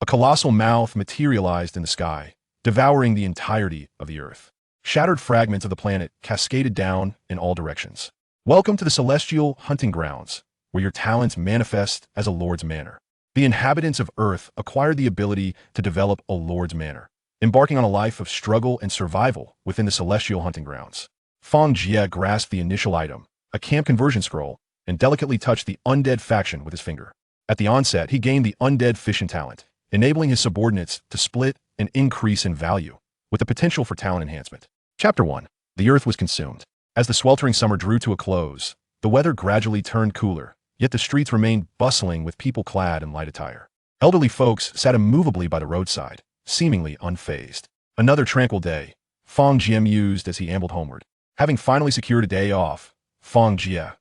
colossal mouth materialized in the sky, devouring the entirety of the earth. Shattered fragments of the planet cascaded down in all directions. Welcome to the celestial hunting grounds, where your talents manifest as a lord's manor. The inhabitants of Earth acquired the ability to develop a lord's manor, embarking on a life of struggle and survival within the celestial hunting grounds. Fang Jie grasped the initial item, a camp conversion scroll, and delicately touched the undead faction with his finger. At the onset, he gained the Undead Mutation Talent, enabling his subordinates to split and increase in value, with the potential for talent enhancement. Chapter 1. The Earth was consumed. As the sweltering summer drew to a close, the weather gradually turned cooler, yet the streets remained bustling with people clad in light attire. Elderly folks sat immovably by the roadside, seemingly unfazed. Another tranquil day, Fang Jie mused as he ambled homeward. Having finally secured a day off, Fang Jie,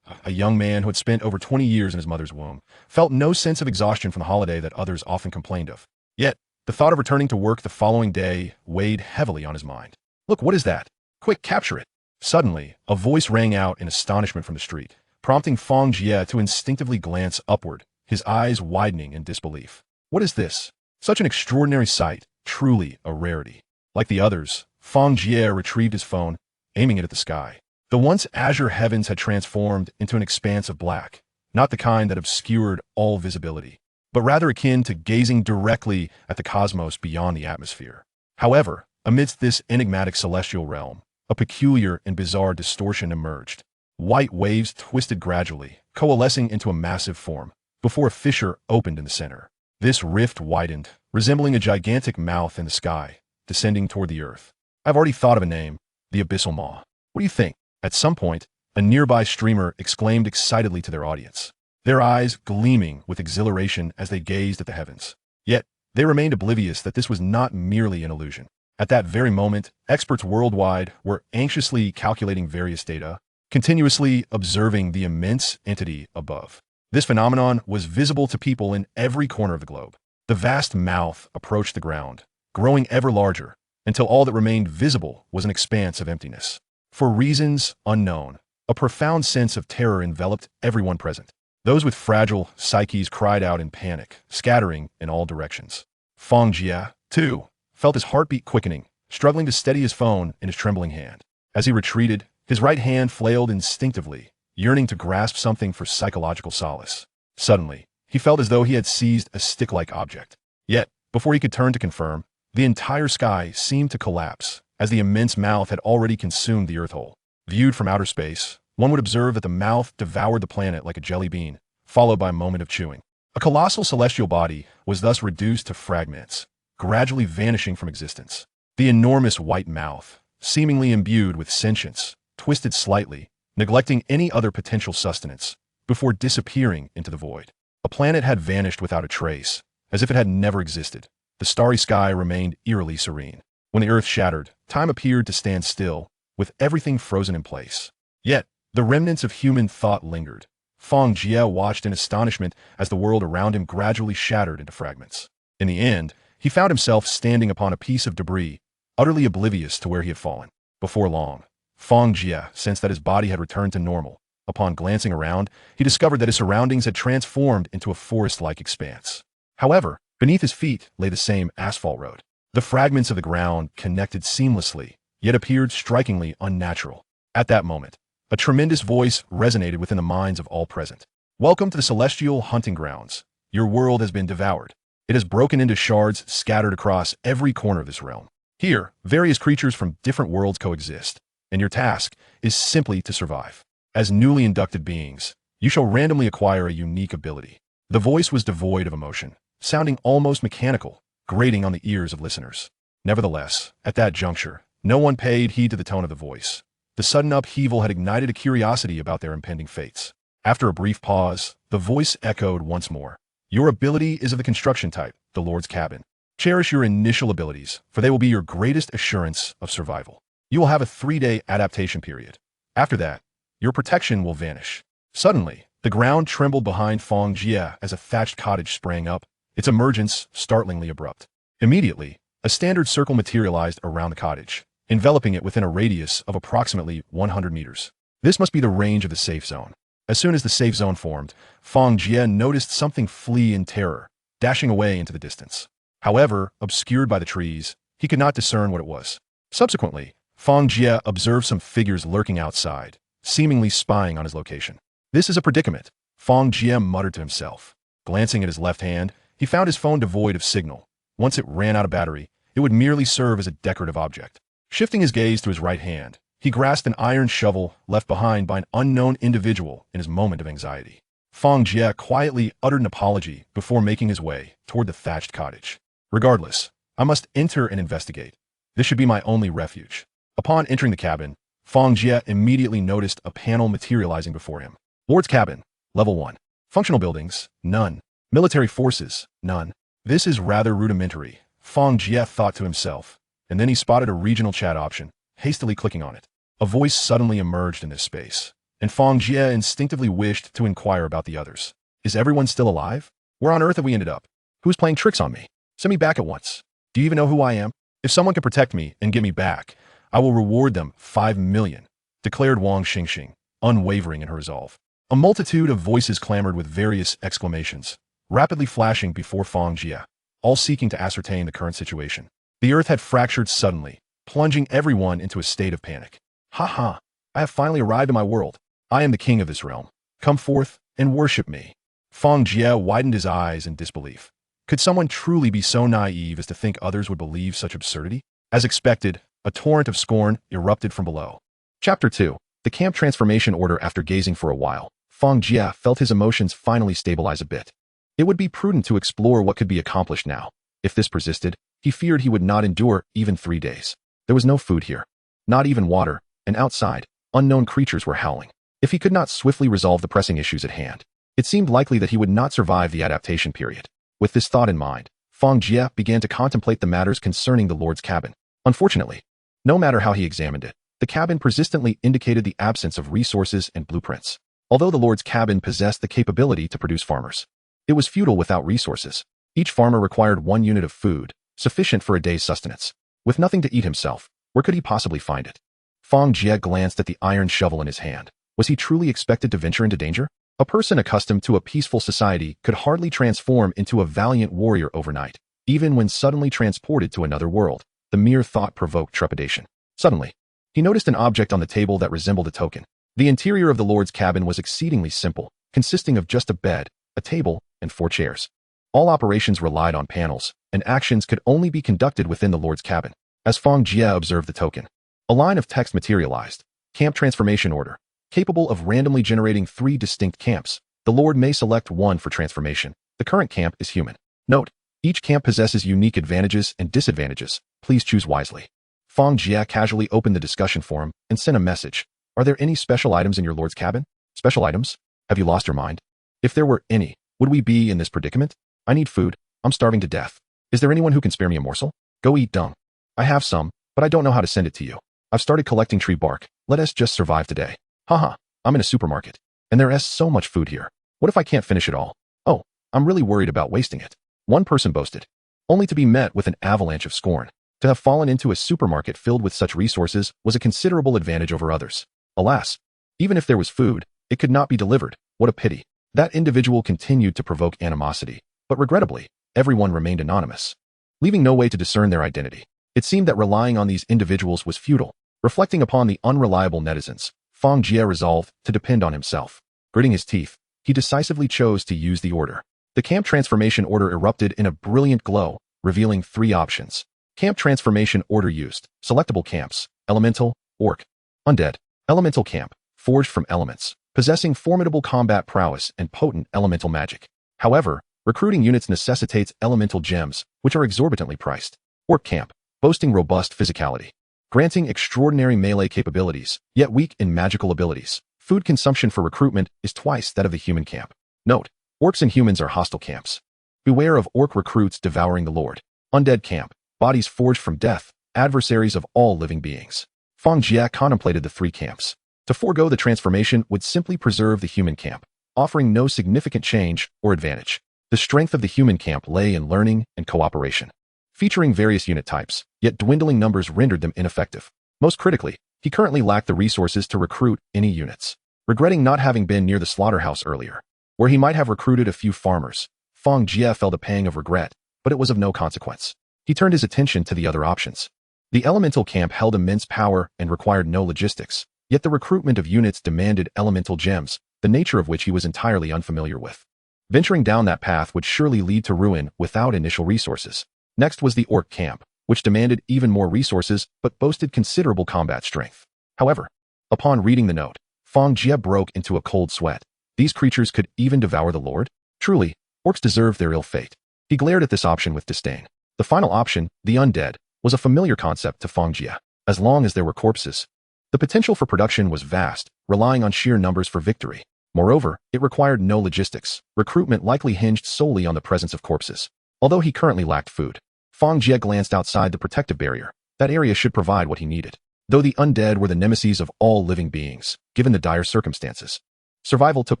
a young man who had spent over 20 years in his mother's womb, felt no sense of exhaustion from the holiday that others often complained of. Yet, the thought of returning to work the following day weighed heavily on his mind. Look, what is that? Quick, capture it. Suddenly, a voice rang out in astonishment from the street, prompting Fang Jie to instinctively glance upward, his eyes widening in disbelief. What is this? Such an extraordinary sight, truly a rarity. Like the others, Fang Jie retrieved his phone, aiming it at the sky. The once azure heavens had transformed into an expanse of black, not the kind that obscured all visibility, but rather akin to gazing directly at the cosmos beyond the atmosphere. However, amidst this enigmatic celestial realm, a peculiar and bizarre distortion emerged. White waves twisted gradually, coalescing into a massive form, before a fissure opened in the center. This rift widened, resembling a gigantic mouth in the sky, descending toward the earth. I've already thought of a name, the Abyssal Maw. What do you think? At some point, a nearby streamer exclaimed excitedly to their audience, their eyes gleaming with exhilaration as they gazed at the heavens. Yet, they remained oblivious that this was not merely an illusion. At that very moment, experts worldwide were anxiously calculating various data, continuously observing the immense entity above. This phenomenon was visible to people in every corner of the globe. The vast mouth approached the ground, growing ever larger, until all that remained visible was an expanse of emptiness. For reasons unknown, a profound sense of terror enveloped everyone present. Those with fragile psyches cried out in panic, scattering in all directions. Fang Jie, too, felt his heartbeat quickening, struggling to steady his phone in his trembling hand. As he retreated, his right hand flailed instinctively, yearning to grasp something for psychological solace. Suddenly, he felt as though he had seized a stick-like object. Yet, before he could turn to confirm, the entire sky seemed to collapse, as the immense mouth had already consumed the earth hole. Viewed from outer space, one would observe that the mouth devoured the planet like a jelly bean, followed by a moment of chewing. A colossal celestial body was thus reduced to fragments, gradually vanishing from existence. The enormous white mouth, seemingly imbued with sentience, twisted slightly, neglecting any other potential sustenance, before disappearing into the void. A planet had vanished without a trace, as if it had never existed. The starry sky remained eerily serene. When the earth shattered, time appeared to stand still, with everything frozen in place. Yet, the remnants of human thought lingered. Fang Jie watched in astonishment as the world around him gradually shattered into fragments. In the end, he found himself standing upon a piece of debris, utterly oblivious to where he had fallen. Before long, Fang Jie sensed that his body had returned to normal. Upon glancing around, he discovered that his surroundings had transformed into a forest-like expanse. However, beneath his feet lay the same asphalt road. The fragments of the ground connected seamlessly, yet appeared strikingly unnatural. At that moment, a tremendous voice resonated within the minds of all present. Welcome to the celestial hunting grounds. Your world has been devoured. It has broken into shards scattered across every corner of this realm. Here, various creatures from different worlds coexist, and your task is simply to survive. As newly inducted beings, you shall randomly acquire a unique ability. The voice was devoid of emotion, sounding almost mechanical, grating on the ears of listeners. Nevertheless, at that juncture, no one paid heed to the tone of the voice. The sudden upheaval had ignited a curiosity about their impending fates. After a brief pause, the voice echoed once more. Your ability is of the construction type, the Lord's Cabin. Cherish your initial abilities, for they will be your greatest assurance of survival. You will have a 3-day adaptation period. After that, your protection will vanish. Suddenly, the ground trembled behind Fang Jie as a thatched cottage sprang up, its emergence startlingly abrupt. Immediately, a standard circle materialized around the cottage, enveloping it within a radius of approximately 100 meters. This must be the range of the safe zone. As soon as the safe zone formed, Fang Jie noticed something flee in terror, dashing away into the distance. However, obscured by the trees, he could not discern what it was. Subsequently, Fang Jie observed some figures lurking outside, seemingly spying on his location. This is a predicament, Fang Jie muttered to himself. Glancing at his left hand, he found his phone devoid of signal. Once it ran out of battery, it would merely serve as a decorative object. Shifting his gaze to his right hand, he grasped an iron shovel left behind by an unknown individual in his moment of anxiety. Fang Jie quietly uttered an apology before making his way toward the thatched cottage. Regardless, I must enter and investigate. This should be my only refuge. Upon entering the cabin, Fang Jie immediately noticed a panel materializing before him. Lord's Cabin, Level 1. Functional buildings, none. Military forces, none. This is rather rudimentary, Fang Jie thought to himself, and then he spotted a regional chat option, hastily clicking on it. A voice suddenly emerged in this space, and Fang Jie instinctively wished to inquire about the others. Is everyone still alive? Where on earth have we ended up? Who's playing tricks on me? Send me back at once. Do you even know who I am? If someone can protect me and get me back, I will reward them 5 million, declared Wang Xingxing, unwavering in her resolve. A multitude of voices clamored with various exclamations, rapidly flashing before Fang Jie, all seeking to ascertain the current situation. The earth had fractured suddenly, plunging everyone into a state of panic. Ha ha! I have finally arrived in my world. I am the king of this realm. Come forth and worship me. Fang Jie widened his eyes in disbelief. Could someone truly be so naive as to think others would believe such absurdity? As expected, a torrent of scorn erupted from below. Chapter 2. The Camp Transformation Order. After gazing for a while, Fang Jie felt his emotions finally stabilize a bit. It would be prudent to explore what could be accomplished now. If this persisted, he feared he would not endure even 3 days. There was no food here. Not even water, and outside, unknown creatures were howling. If he could not swiftly resolve the pressing issues at hand, it seemed likely that he would not survive the adaptation period. With this thought in mind, Fang Jie began to contemplate the matters concerning the Lord's cabin. Unfortunately, no matter how he examined it, the cabin persistently indicated the absence of resources and blueprints. Although the Lord's cabin possessed the capability to produce farmers, it was futile without resources. Each farmer required 1 unit of food, sufficient for a day's sustenance. With nothing to eat himself, where could he possibly find it? Fang Jie glanced at the iron shovel in his hand. Was he truly expected to venture into danger? A person accustomed to a peaceful society could hardly transform into a valiant warrior overnight, even when suddenly transported to another world. The mere thought provoked trepidation. Suddenly, he noticed an object on the table that resembled a token. The interior of the Lord's cabin was exceedingly simple, consisting of just a bed, a table, and 4 chairs. All operations relied on panels, and actions could only be conducted within the Lord's cabin. As Fang Jie observed the token, a line of text materialized. Camp Transformation Order. Capable of randomly generating 3 distinct camps. The Lord may select one for transformation. The current camp is human. Note: each camp possesses unique advantages and disadvantages. Please choose wisely. Fang Jie casually opened the discussion forum and sent a message. Are there any special items in your Lord's cabin? Special items? Have you lost your mind? If there were any, would we be in this predicament? I need food. I'm starving to death. Is there anyone who can spare me a morsel? Go eat dung. I have some, but I don't know how to send it to you. I've started collecting tree bark. Let us just survive today. Haha, I'm in a supermarket, and there is so much food here. What if I can't finish it all? Oh, I'm really worried about wasting it. One person boasted, only to be met with an avalanche of scorn. To have fallen into a supermarket filled with such resources was a considerable advantage over others. Alas, even if there was food, it could not be delivered. What a pity. That individual continued to provoke animosity, but regrettably, everyone remained anonymous, leaving no way to discern their identity. It seemed that relying on these individuals was futile. Reflecting upon the unreliable netizens, Fang Jie resolved to depend on himself. Gritting his teeth, he decisively chose to use the order. The Camp Transformation Order erupted in a brilliant glow, revealing 3 options. Camp Transformation Order used. Selectable camps: Elemental, Orc, Undead. Elemental Camp, forged from elements, possessing formidable combat prowess and potent elemental magic. However, recruiting units necessitates elemental gems, which are exorbitantly priced. Orc Camp, boasting robust physicality, granting extraordinary melee capabilities, yet weak in magical abilities. Food consumption for recruitment is twice that of the human camp. Note: orcs and humans are hostile camps. Beware of orc recruits devouring the Lord. Undead Camp, bodies forged from death, adversaries of all living beings. Fang Jie contemplated the 3 camps. To forego the transformation would simply preserve the human camp, offering no significant change or advantage. The strength of the human camp lay in learning and cooperation. Featuring various unit types, yet dwindling numbers rendered them ineffective. Most critically, he currently lacked the resources to recruit any units. Regretting not having been near the slaughterhouse earlier, where he might have recruited a few farmers, Fang Jie felt a pang of regret but it was of no consequence. He turned his attention to the other options. The elemental camp held immense power and required no logistics, yet the recruitment of units demanded elemental gems, the nature of which he was entirely unfamiliar with. Venturing down that path would surely lead to ruin without initial resources. Next was the orc camp, which demanded even more resources but boasted considerable combat strength. However, upon reading the note, Fang Jie broke into a cold sweat. These creatures could even devour the Lord? Truly, orcs deserve their ill fate. He glared at this option with disdain. The final option, the undead, was a familiar concept to Fang Jie. As long as there were corpses, the potential for production was vast, relying on sheer numbers for victory. Moreover, it required no logistics. Recruitment likely hinged solely on the presence of corpses. Although he currently lacked food, Fang Jie glanced outside the protective barrier. That area should provide what he needed. Though the undead were the nemesis of all living beings, given the dire circumstances, survival took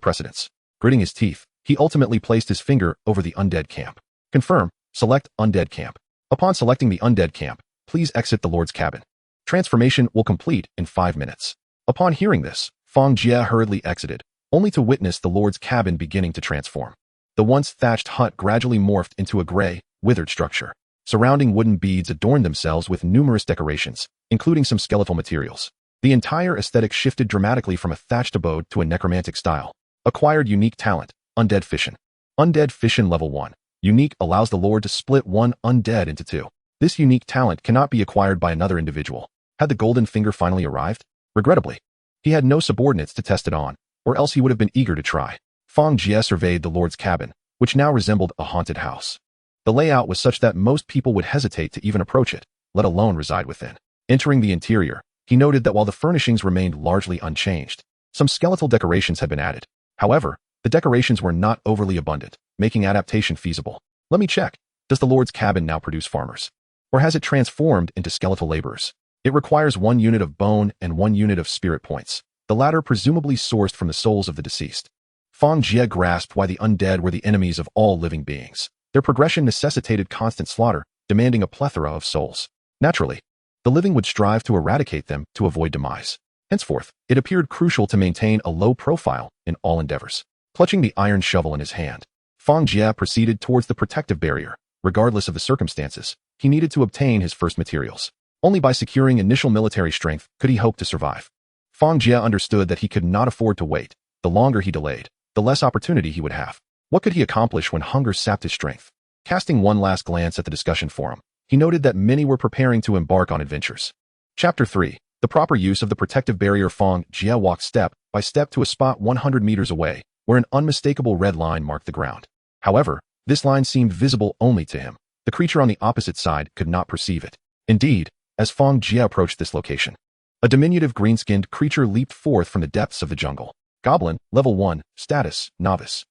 precedence. Gritting his teeth, he ultimately placed his finger over the undead camp. Confirm, select undead camp. Upon selecting the undead camp, please exit the Lord's cabin. Transformation will complete in 5 minutes. Upon hearing this, Fang Jie hurriedly exited, only to witness the Lord's cabin beginning to transform. The once thatched hut gradually morphed into a gray, withered structure. Surrounding wooden beads adorned themselves with numerous decorations, including some skeletal materials. The entire aesthetic shifted dramatically from a thatched abode to a necromantic style. Acquired unique talent, Undead Fission. Undead Fission Level 1. Unique allows the Lord to split one undead into two. This unique talent cannot be acquired by another individual. Had the golden finger finally arrived? Regrettably, he had no subordinates to test it on, or else he would have been eager to try. Fang Jie surveyed the Lord's cabin, which now resembled a haunted house. The layout was such that most people would hesitate to even approach it, let alone reside within. Entering the interior, he noted that while the furnishings remained largely unchanged, some skeletal decorations had been added. However, the decorations were not overly abundant, making adaptation feasible. Let me check. Does the Lord's cabin now produce farmers? Or has it transformed into skeletal laborers? It requires 1 unit of bone and 1 unit of spirit points, the latter presumably sourced from the souls of the deceased. Fang Jie grasped why the undead were the enemies of all living beings. Their progression necessitated constant slaughter, demanding a plethora of souls. Naturally, the living would strive to eradicate them to avoid demise. Henceforth, it appeared crucial to maintain a low profile in all endeavors. Clutching the iron shovel in his hand, Fang Jie proceeded towards the protective barrier. Regardless of the circumstances, he needed to obtain his first materials. Only by securing initial military strength could he hope to survive. Fang Jie understood that he could not afford to wait. The longer he delayed, the less opportunity he would have. What could he accomplish when hunger sapped his strength? Casting one last glance at the discussion forum, he noted that many were preparing to embark on adventures. Chapter 3. The proper use of the protective barrier. Fang Jie walked step by step to a spot 100 meters away, where an unmistakable red line marked the ground. However, this line seemed visible only to him. The creature on the opposite side could not perceive it. Indeed, as Fang Jie approached this location, a diminutive green-skinned creature leaped forth from the depths of the jungle. Goblin, Level 1, Status, Novice.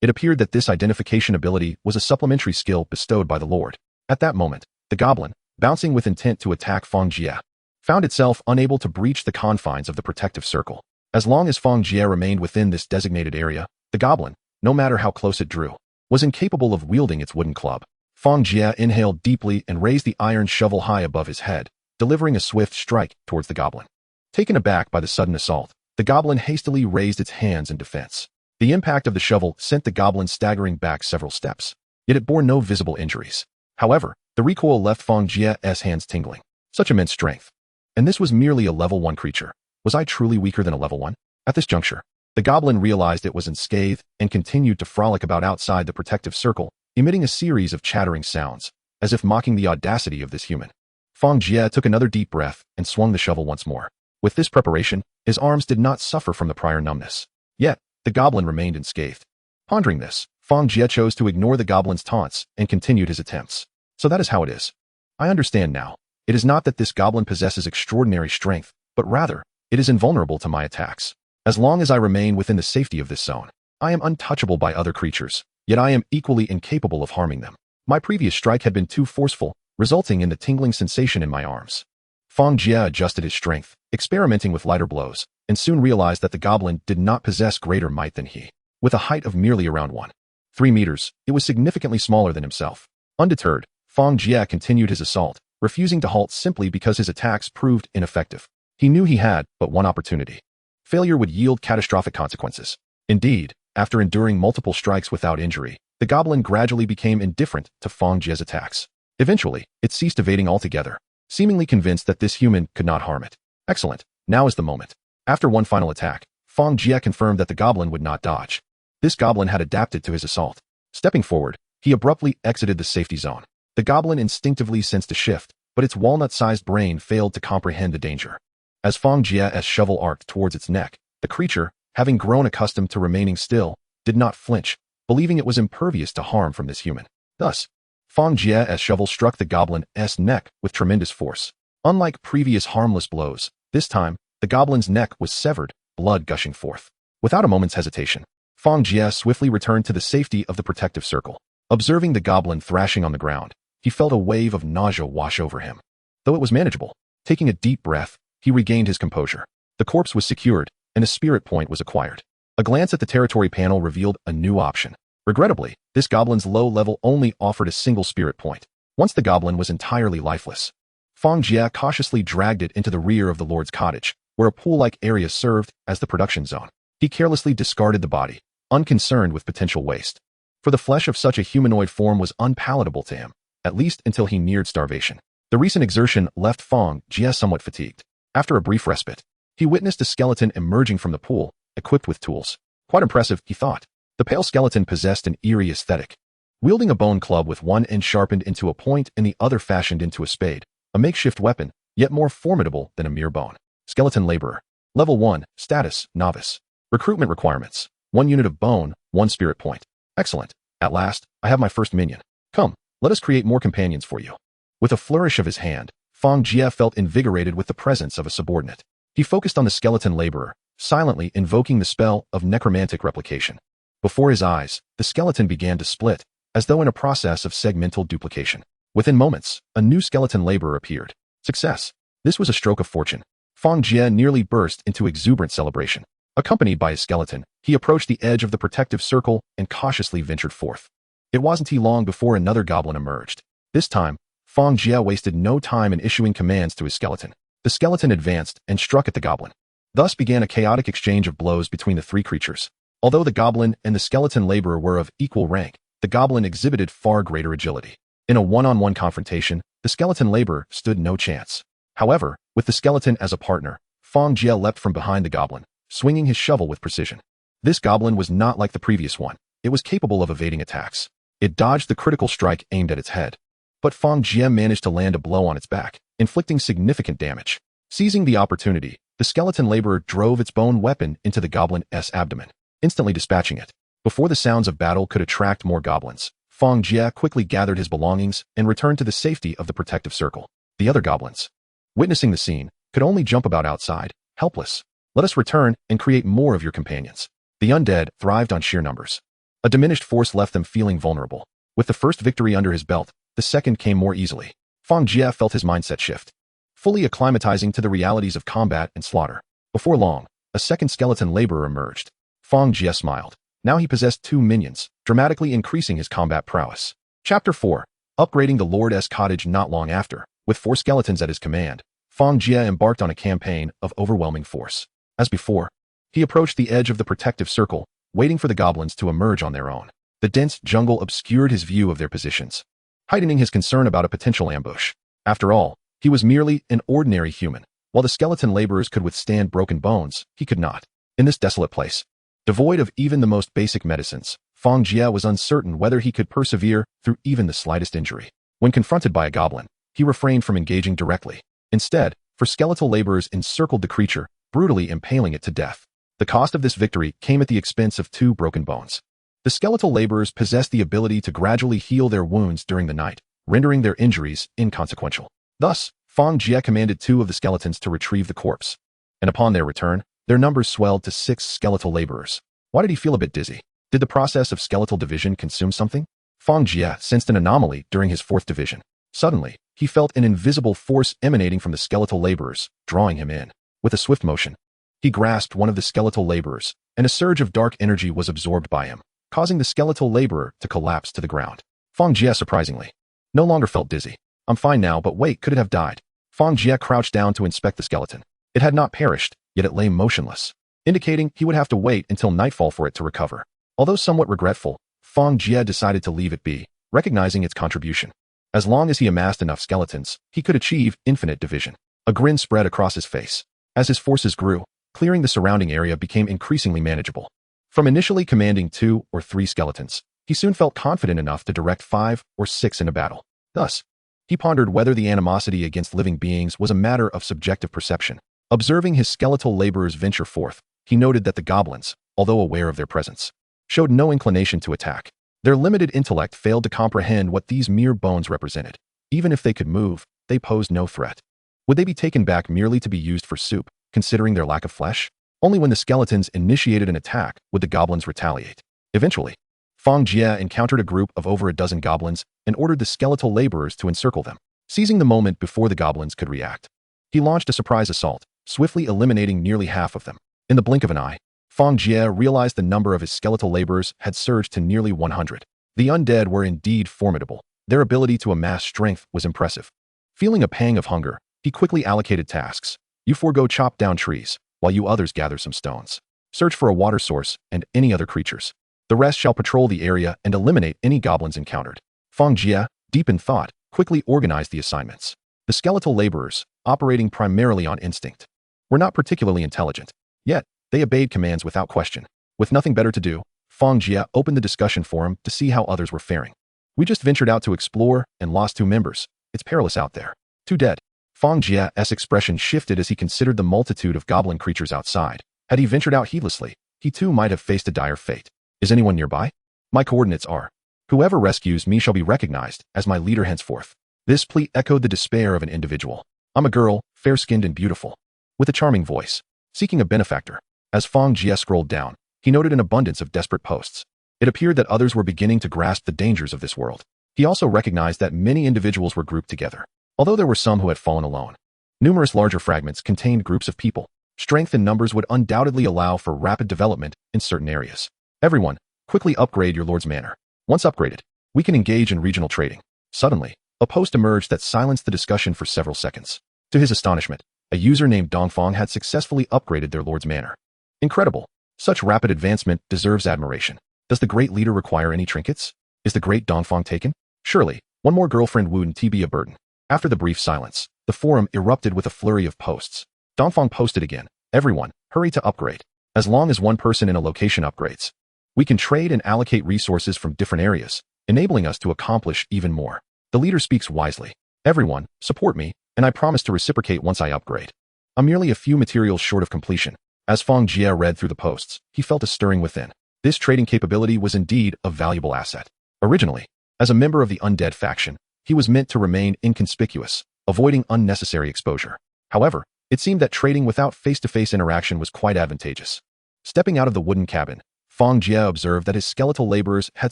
It appeared that this identification ability was a supplementary skill bestowed by the Lord. At that moment, the goblin, bouncing with intent to attack Fang Jie, found itself unable to breach the confines of the protective circle. As long as Fang Jie remained within this designated area, the goblin, no matter how close it drew, was incapable of wielding its wooden club. Fang Jie inhaled deeply and raised the iron shovel high above his head, delivering a swift strike towards the goblin. Taken aback by the sudden assault, the goblin hastily raised its hands in defense. The impact of the shovel sent the goblin staggering back several steps, yet it bore no visible injuries. However, the recoil left Fang Jie's hands tingling. Such immense strength. And this was merely a level 1 creature. Was I truly weaker than a level 1? At this juncture, the goblin realized it was unscathed and continued to frolic about outside the protective circle, emitting a series of chattering sounds, as if mocking the audacity of this human. Fang Jie took another deep breath and swung the shovel once more. With this preparation, his arms did not suffer from the prior numbness. Yet, the goblin remained unscathed. Pondering this, Fang Jie chose to ignore the goblin's taunts and continued his attempts. So that is how it is. I understand now. It is not that this goblin possesses extraordinary strength, but rather, it is invulnerable to my attacks. As long as I remain within the safety of this zone, I am untouchable by other creatures, yet I am equally incapable of harming them. My previous strike had been too forceful, resulting in the tingling sensation in my arms. Fang Jie adjusted his strength, experimenting with lighter blows, and soon realized that the goblin did not possess greater might than he. With a height of merely around 1.3 meters, it was significantly smaller than himself. Undeterred, Fang Jie continued his assault, refusing to halt simply because his attacks proved ineffective. He knew he had but one opportunity. Failure would yield catastrophic consequences. Indeed, after enduring multiple strikes without injury, the goblin gradually became indifferent to Fang Jie's attacks. Eventually, it ceased evading altogether, seemingly convinced that this human could not harm it. Excellent, now is the moment. After one final attack, Fang Jie confirmed that the goblin would not dodge. This goblin had adapted to his assault. Stepping forward, he abruptly exited the safety zone. The goblin instinctively sensed a shift, but its walnut-sized brain failed to comprehend the danger. As Fang Jie's shovel arced towards its neck, the creature, having grown accustomed to remaining still, did not flinch, believing it was impervious to harm from this human. Thus, Fang Jie's shovel struck the goblin's neck with tremendous force. Unlike previous harmless blows, this time, the goblin's neck was severed, blood gushing forth. Without a moment's hesitation, Fang Jie swiftly returned to the safety of the protective circle. Observing the goblin thrashing on the ground, he felt a wave of nausea wash over him. Though it was manageable, taking a deep breath, he regained his composure. The corpse was secured, and a spirit point was acquired. A glance at the territory panel revealed a new option. Regrettably, this goblin's low level only offered a single spirit point. Once the goblin was entirely lifeless, Fang Jie cautiously dragged it into the rear of the Lord's cottage, where a pool-like area served as the production zone. He carelessly discarded the body, unconcerned with potential waste. For the flesh of such a humanoid form was unpalatable to him, at least until he neared starvation. The recent exertion left Fang Jie somewhat fatigued. After a brief respite, he witnessed a skeleton emerging from the pool, equipped with tools. Quite impressive, he thought. The pale skeleton possessed an eerie aesthetic. Wielding a bone club with one end sharpened into a point and the other fashioned into a spade, a makeshift weapon, yet more formidable than a mere bone. Skeleton Laborer. Level 1, Status, Novice. Recruitment requirements. 1 unit of bone, 1 spirit point. Excellent. At last, I have my first minion. Come, let us create more companions for you. With a flourish of his hand, Fang Jie felt invigorated with the presence of a subordinate. He focused on the Skeleton Laborer, silently invoking the spell of necromantic replication. Before his eyes, the skeleton began to split, as though in a process of segmental duplication. Within moments, a new skeleton laborer appeared. Success. This was a stroke of fortune. Fang Jie nearly burst into exuberant celebration. Accompanied by his skeleton, he approached the edge of the protective circle and cautiously ventured forth. It wasn't long before another goblin emerged. This time, Fang Jie wasted no time in issuing commands to his skeleton. The skeleton advanced and struck at the goblin. Thus began a chaotic exchange of blows between the three creatures. Although the goblin and the skeleton laborer were of equal rank, the goblin exhibited far greater agility. In a one-on-one confrontation, the skeleton laborer stood no chance. However, with the skeleton as a partner, Fang Jie leapt from behind the goblin, swinging his shovel with precision. This goblin was not like the previous one. It was capable of evading attacks. It dodged the critical strike aimed at its head. But Fang Jie managed to land a blow on its back, inflicting significant damage. Seizing the opportunity, the skeleton laborer drove its bone weapon into the goblin's abdomen, instantly dispatching it. Before the sounds of battle could attract more goblins, Fang Jie quickly gathered his belongings and returned to the safety of the protective circle. The other goblins, witnessing the scene, could only jump about outside, helpless. Let us return and create more of your companions. The undead thrived on sheer numbers. A diminished force left them feeling vulnerable. With the first victory under his belt, the second came more easily. Fang Jie felt his mindset shift, fully acclimatizing to the realities of combat and slaughter. Before long, a second skeleton laborer emerged. Fang Jie smiled. Now he possessed 2 minions, dramatically increasing his combat prowess. Chapter 4. Upgrading the Lord's cottage. Not long after, with 4 skeletons at his command, Fang Jie embarked on a campaign of overwhelming force. As before, he approached the edge of the protective circle, waiting for the goblins to emerge on their own. The dense jungle obscured his view of their positions, heightening his concern about a potential ambush. After all, he was merely an ordinary human. While the skeleton laborers could withstand broken bones, he could not. In this desolate place, devoid of even the most basic medicines, Fang Jie was uncertain whether he could persevere through even the slightest injury. When confronted by a goblin, he refrained from engaging directly. Instead, 4 skeletal laborers encircled the creature, brutally impaling it to death. The cost of this victory came at the expense of 2 broken bones. The skeletal laborers possessed the ability to gradually heal their wounds during the night, rendering their injuries inconsequential. Thus, Fang Jie commanded 2 of the skeletons to retrieve the corpse. And upon their return, their numbers swelled to 6 skeletal laborers. Why did he feel a bit dizzy? Did the process of skeletal division consume something? Fang Jie sensed an anomaly during his 4th division. Suddenly, he felt an invisible force emanating from the skeletal laborers, drawing him in. With a swift motion, he grasped one of the skeletal laborers, and a surge of dark energy was absorbed by him, causing the skeletal laborer to collapse to the ground. Fang Jie, surprisingly, no longer felt dizzy. I'm fine now, but wait, could it have died? Fang Jie crouched down to inspect the skeleton. It had not perished, yet it lay motionless, indicating he would have to wait until nightfall for it to recover. Although somewhat regretful, Fang Jie decided to leave it be, recognizing its contribution. As long as he amassed enough skeletons, he could achieve infinite division. A grin spread across his face. As his forces grew, clearing the surrounding area became increasingly manageable. From initially commanding 2 or 3 skeletons, he soon felt confident enough to direct 5 or 6 in a battle. Thus, he pondered whether the animosity against living beings was a matter of subjective perception. Observing his skeletal laborers venture forth, he noted that the goblins, although aware of their presence, showed no inclination to attack. Their limited intellect failed to comprehend what these mere bones represented. Even if they could move, they posed no threat. Would they be taken back merely to be used for soup, considering their lack of flesh? Only when the skeletons initiated an attack would the goblins retaliate. Eventually, Fang Jie encountered a group of over a dozen goblins and ordered the skeletal laborers to encircle them. Seizing the moment before the goblins could react, he launched a surprise assault, swiftly eliminating nearly half of them. In the blink of an eye, Fang Jie realized the number of his skeletal laborers had surged to nearly 100. The undead were indeed formidable. Their ability to amass strength was impressive. Feeling a pang of hunger, he quickly allocated tasks. You forego chop down trees, while you others gather some stones. Search for a water source and any other creatures. The rest shall patrol the area and eliminate any goblins encountered. Fang Jie, deep in thought, quickly organized the assignments. The skeletal laborers, operating primarily on instinct, were not particularly intelligent. Yet, they obeyed commands without question. With nothing better to do, Fang Jie opened the discussion forum to see how others were faring. We just ventured out to explore and lost 2 members. It's perilous out there. 2 dead. Fang Jie's expression shifted as he considered the multitude of goblin creatures outside. Had he ventured out heedlessly, he too might have faced a dire fate. Is anyone nearby? My coordinates are. Whoever rescues me shall be recognized as my leader henceforth. This plea echoed the despair of an individual. I'm a girl, fair-skinned and beautiful, with a charming voice, seeking a benefactor. As Fang Jie scrolled down, he noted an abundance of desperate posts. It appeared that others were beginning to grasp the dangers of this world. He also recognized that many individuals were grouped together, although there were some who had fallen alone. Numerous larger fragments contained groups of people. Strength in numbers would undoubtedly allow for rapid development in certain areas. Everyone, quickly upgrade your lord's manor. Once upgraded, we can engage in regional trading. Suddenly, a post emerged that silenced the discussion for several seconds. To his astonishment, a user named Dongfang had successfully upgraded their lord's manor. Incredible. Such rapid advancement deserves admiration. Does the great leader require any trinkets? Is the great Dongfang taken? Surely, one more girlfriend wouldn't be a burden. After the brief silence, the forum erupted with a flurry of posts. Dongfang posted again. Everyone, hurry to upgrade. As long as one person in a location upgrades, we can trade and allocate resources from different areas, enabling us to accomplish even more. The leader speaks wisely. Everyone, support me, and I promise to reciprocate once I upgrade. I'm merely a few materials short of completion. As Fang Jie read through the posts, he felt a stirring within. This trading capability was indeed a valuable asset. Originally, as a member of the Undead faction, he was meant to remain inconspicuous, avoiding unnecessary exposure. However, it seemed that trading without face-to-face interaction was quite advantageous. Stepping out of the wooden cabin, Fang Jie observed that his skeletal laborers had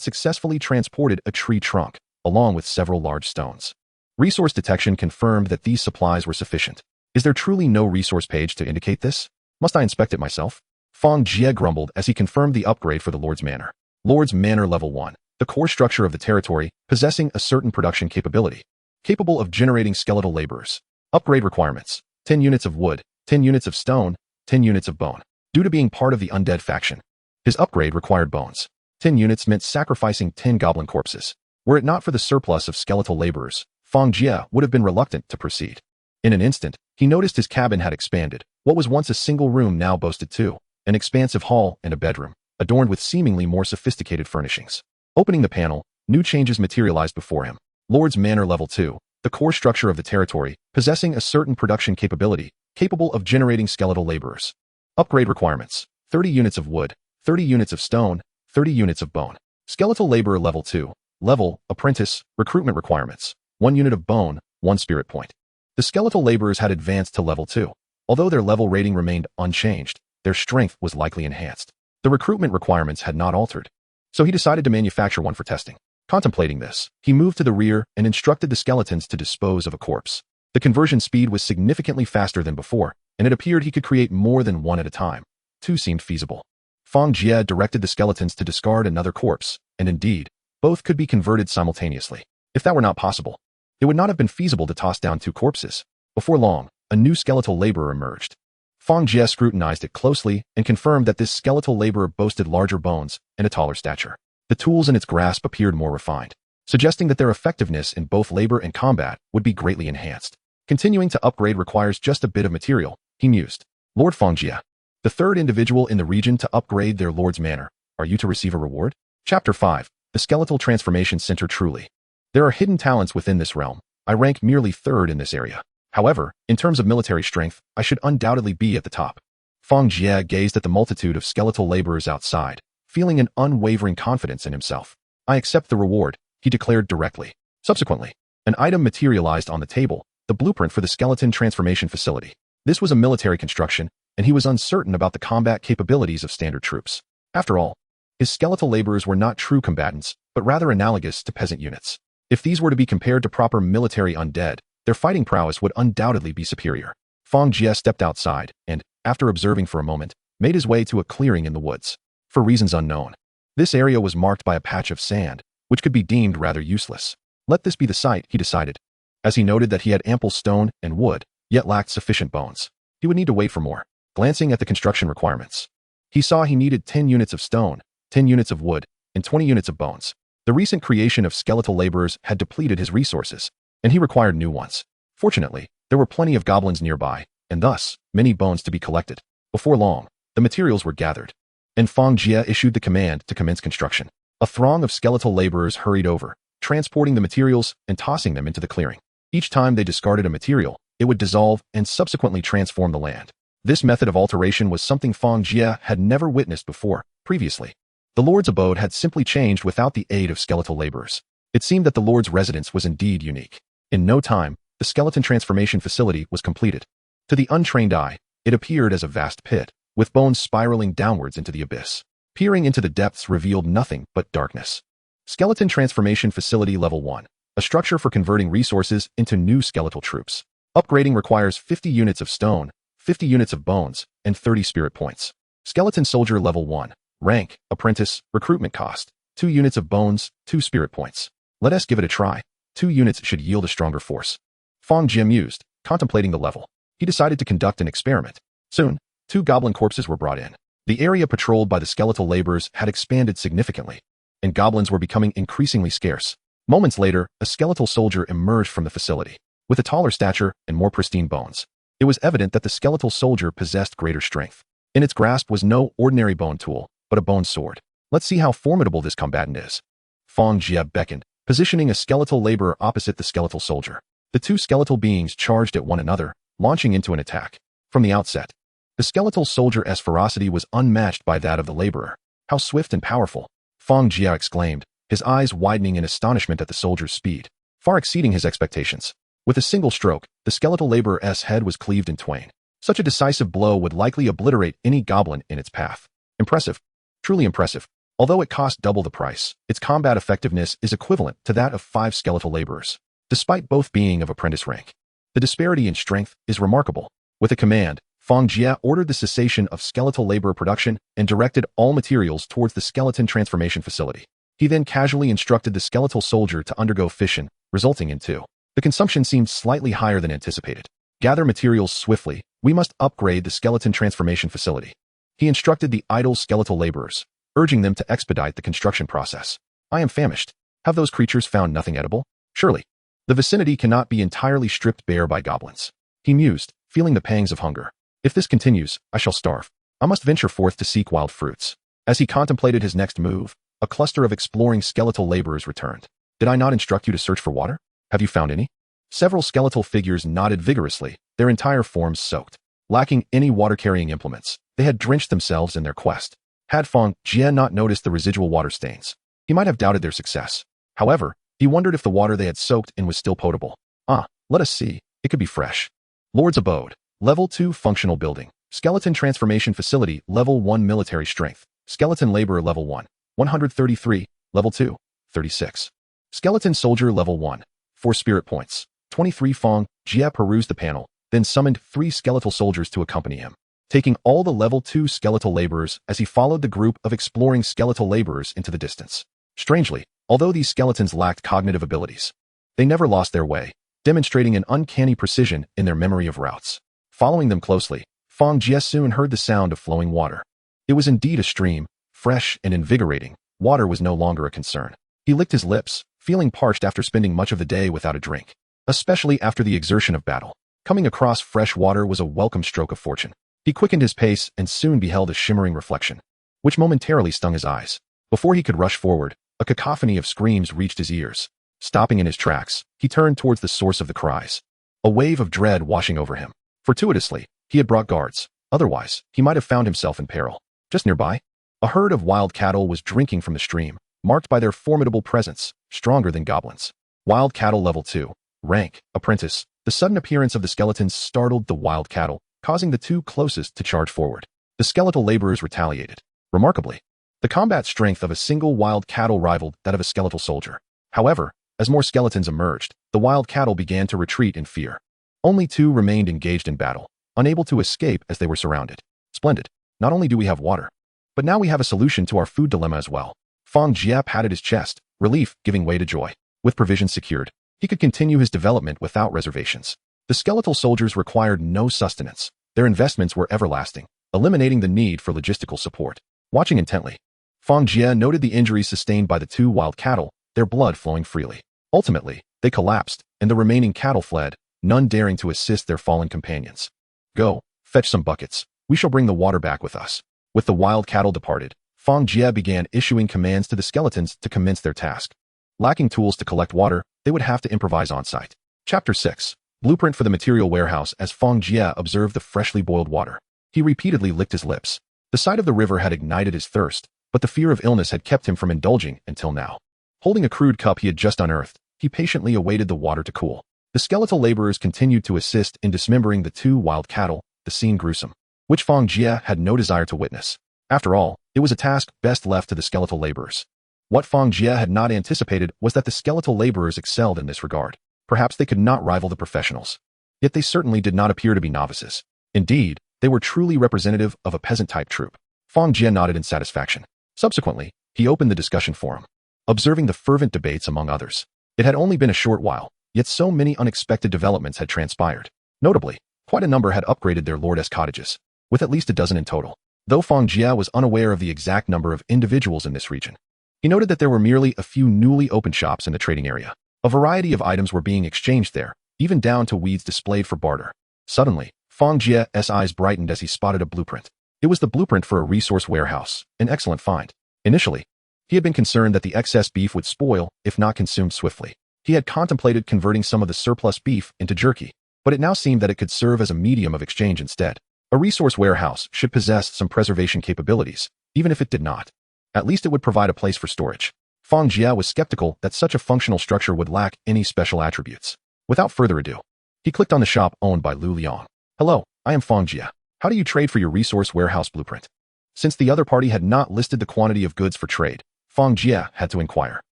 successfully transported a tree trunk, along with several large stones. Resource detection confirmed that these supplies were sufficient. Is there truly no resource page to indicate this? Must I inspect it myself? Fang Jie grumbled as he confirmed the upgrade for the Lord's Manor. Lord's Manor Level 1. The core structure of the territory, possessing a certain production capability, capable of generating skeletal laborers. Upgrade requirements: 10 units of wood, 10 units of stone, 10 units of bone. Due to being part of the Undead faction, his upgrade required bones. 10 units meant sacrificing 10 goblin corpses. Were it not for the surplus of skeletal laborers, Fang Jie would have been reluctant to proceed. In an instant, he noticed his cabin had expanded. What was once a single room now boasted 2, an expansive hall and a bedroom, adorned with seemingly more sophisticated furnishings. Opening the panel, new changes materialized before him. Lord's Manor Level 2, the core structure of the territory, possessing a certain production capability, capable of generating skeletal laborers. Upgrade requirements: 30 units of wood, 30 units of stone, 30 units of bone. Skeletal Laborer Level 2, Level, Apprentice, Recruitment requirements: 1 unit of bone, 1 spirit point. The skeletal laborers had advanced to Level 2. Although their level rating remained unchanged, their strength was likely enhanced. The recruitment requirements had not altered, so he decided to manufacture one for testing. Contemplating this, he moved to the rear and instructed the skeletons to dispose of a corpse. The conversion speed was significantly faster than before, and it appeared he could create more than one at a time. 2 seemed feasible. Fang Jie directed the skeletons to discard another corpse, and indeed, both could be converted simultaneously. If that were not possible, it would not have been feasible to toss down 2 corpses. Before long, a new skeletal laborer emerged. Fang Jie scrutinized it closely and confirmed that this skeletal laborer boasted larger bones and a taller stature. The tools in its grasp appeared more refined, suggesting that their effectiveness in both labor and combat would be greatly enhanced. Continuing to upgrade requires just a bit of material, he mused. Lord Fang Jie, the third individual in the region to upgrade their lord's manor. Are you to receive a reward? Chapter 5. The Skeletal Transformation Center. Truly, there are hidden talents within this realm. I rank merely third in this area. However, in terms of military strength, I should undoubtedly be at the top. Fang Jie gazed at the multitude of skeletal laborers outside, feeling an unwavering confidence in himself. I accept the reward, he declared directly. Subsequently, an item materialized on the table, the blueprint for the skeleton transformation facility. This was a military construction, and he was uncertain about the combat capabilities of standard troops. After all, his skeletal laborers were not true combatants, but rather analogous to peasant units. If these were to be compared to proper military undead, their fighting prowess would undoubtedly be superior. Fang Jie stepped outside and, after observing for a moment, made his way to a clearing in the woods. For reasons unknown, this area was marked by a patch of sand, which could be deemed rather useless. Let this be the site, he decided. As he noted that he had ample stone and wood, yet lacked sufficient bones, he would need to wait for more. Glancing at the construction requirements, he saw he needed 10 units of stone, 10 units of wood, and 20 units of bones. The recent creation of skeletal laborers had depleted his resources, and he required new ones. Fortunately, there were plenty of goblins nearby, and thus, many bones to be collected. Before long, the materials were gathered, and Fang Jie issued the command to commence construction. A throng of skeletal laborers hurried over, transporting the materials and tossing them into the clearing. Each time they discarded a material, it would dissolve and subsequently transform the land. This method of alteration was something Fang Jie had never witnessed before. Previously, the Lord's abode had simply changed without the aid of skeletal laborers. It seemed that the Lord's residence was indeed unique. In no time, the skeleton transformation facility was completed. To the untrained eye, it appeared as a vast pit, with bones spiraling downwards into the abyss. Peering into the depths revealed nothing but darkness. Skeleton Transformation Facility Level 1. A structure for converting resources into new skeletal troops. Upgrading requires 50 units of stone, 50 units of bones, and 30 spirit points. Skeleton Soldier Level 1. Rank, Apprentice, Recruitment Cost. 2 units of bones, 2 spirit points. Let us give it a try. 2 units should yield a stronger force. Fang Jie mused, contemplating the level. He decided to conduct an experiment. Soon, 2 goblin corpses were brought in. The area patrolled by the skeletal laborers had expanded significantly, and goblins were becoming increasingly scarce. Moments later, a skeletal soldier emerged from the facility. With a taller stature and more pristine bones, it was evident that the skeletal soldier possessed greater strength. In its grasp was no ordinary bone tool, but a bone sword. Let's see how formidable this combatant is. Fang Jie beckoned, positioning a skeletal laborer opposite the skeletal soldier. The 2 skeletal beings charged at one another, launching into an attack. From the outset, the skeletal soldier's ferocity was unmatched by that of the laborer. How swift and powerful! Fang Jie exclaimed, his eyes widening in astonishment at the soldier's speed, far exceeding his expectations. With a single stroke, the skeletal laborer's head was cleaved in twain. Such a decisive blow would likely obliterate any goblin in its path. Impressive. Truly impressive. Although it cost double the price, its combat effectiveness is equivalent to that of 5 skeletal laborers, despite both being of apprentice rank. The disparity in strength is remarkable. With a command, Fang Jie ordered the cessation of skeletal laborer production and directed all materials towards the skeleton transformation facility. He then casually instructed the skeletal soldier to undergo fission, resulting in 2. The consumption seemed slightly higher than anticipated. Gather materials swiftly. We must upgrade the skeleton transformation facility. He instructed the idle skeletal laborers, urging them to expedite the construction process. I am famished. Have those creatures found nothing edible? Surely, the vicinity cannot be entirely stripped bare by goblins. He mused, feeling the pangs of hunger. If this continues, I shall starve. I must venture forth to seek wild fruits. As he contemplated his next move, a cluster of exploring skeletal laborers returned. Did I not instruct you to search for water? Have you found any? Several skeletal figures nodded vigorously, their entire forms soaked. Lacking any water-carrying implements, they had drenched themselves in their quest. Had Fang Jie not noticed the residual water stains, he might have doubted their success. However, he wondered if the water they had soaked in was still potable. Let us see. It could be fresh. Lord's Abode. Level 2 Functional Building. Skeleton Transformation Facility. Level 1 Military Strength. Skeleton Laborer Level 1. 133. Level 2. 36. Skeleton Soldier Level 1. 4 Spirit Points. 23. Fang Jie perused the panel, then summoned 3 skeletal soldiers to accompany him, taking all the Level 2 skeletal laborers as he followed the group of exploring skeletal laborers into the distance. Strangely, although these skeletons lacked cognitive abilities, they never lost their way, demonstrating an uncanny precision in their memory of routes. Following them closely, Fang Jie soon heard the sound of flowing water. It was indeed a stream, fresh and invigorating, water was no longer a concern. He licked his lips, feeling parched after spending much of the day without a drink, especially after the exertion of battle. Coming across fresh water was a welcome stroke of fortune. He quickened his pace and soon beheld a shimmering reflection, which momentarily stung his eyes. Before he could rush forward, a cacophony of screams reached his ears. Stopping in his tracks, he turned towards the source of the cries, a wave of dread washing over him. Fortuitously, he had brought guards. Otherwise, he might have found himself in peril. Just nearby, a herd of wild cattle was drinking from the stream, marked by their formidable presence, stronger than goblins. Wild cattle level 2, rank, apprentice. The sudden appearance of the skeletons startled the wild cattle, causing the two closest to charge forward. The skeletal laborers retaliated. Remarkably, the combat strength of a single wild cattle rivaled that of a skeletal soldier. However, as more skeletons emerged, the wild cattle began to retreat in fear. Only two remained engaged in battle, unable to escape as they were surrounded. Splendid. Not only do we have water, but now we have a solution to our food dilemma as well. Fang Jie patted his chest, relief giving way to joy. With provisions secured, he could continue his development without reservations. The skeletal soldiers required no sustenance. Their investments were everlasting, eliminating the need for logistical support. Watching intently, Fang Jie noted the injuries sustained by the two wild cattle, their blood flowing freely. Ultimately, they collapsed, and the remaining cattle fled, none daring to assist their fallen companions. Go, fetch some buckets. We shall bring the water back with us. With the wild cattle departed, Fang Jie began issuing commands to the skeletons to commence their task. Lacking tools to collect water, they would have to improvise on-site. Chapter 6. Blueprint for the material warehouse. As Fang Jie observed the freshly boiled water, he repeatedly licked his lips. The sight of the river had ignited his thirst, but the fear of illness had kept him from indulging until now. Holding a crude cup he had just unearthed, he patiently awaited the water to cool. The skeletal laborers continued to assist in dismembering the two wild cattle, the scene gruesome, which Fang Jie had no desire to witness. After all, it was a task best left to the skeletal laborers. What Fang Jie had not anticipated was that the skeletal laborers excelled in this regard. Perhaps they could not rival the professionals. Yet they certainly did not appear to be novices. Indeed, they were truly representative of a peasant-type troupe. Fang Jie nodded in satisfaction. Subsequently, he opened the discussion forum, observing the fervent debates among others. It had only been a short while, yet so many unexpected developments had transpired. Notably, quite a number had upgraded their lordess cottages, with at least a dozen in total. Though Fang Jie was unaware of the exact number of individuals in this region, he noted that there were merely a few newly opened shops in the trading area. A variety of items were being exchanged there, even down to weeds displayed for barter. Suddenly, Fang Jie's eyes brightened as he spotted a blueprint. It was the blueprint for a resource warehouse, an excellent find. Initially, he had been concerned that the excess beef would spoil if not consumed swiftly. He had contemplated converting some of the surplus beef into jerky, but it now seemed that it could serve as a medium of exchange instead. A resource warehouse should possess some preservation capabilities, even if it did not. At least it would provide a place for storage. Fang Jie was skeptical that such a functional structure would lack any special attributes. Without further ado, he clicked on the shop owned by Lu Liang. Hello, I am Fang Jie. How do you trade for your resource warehouse blueprint? Since the other party had not listed the quantity of goods for trade, Fang Jie had to inquire.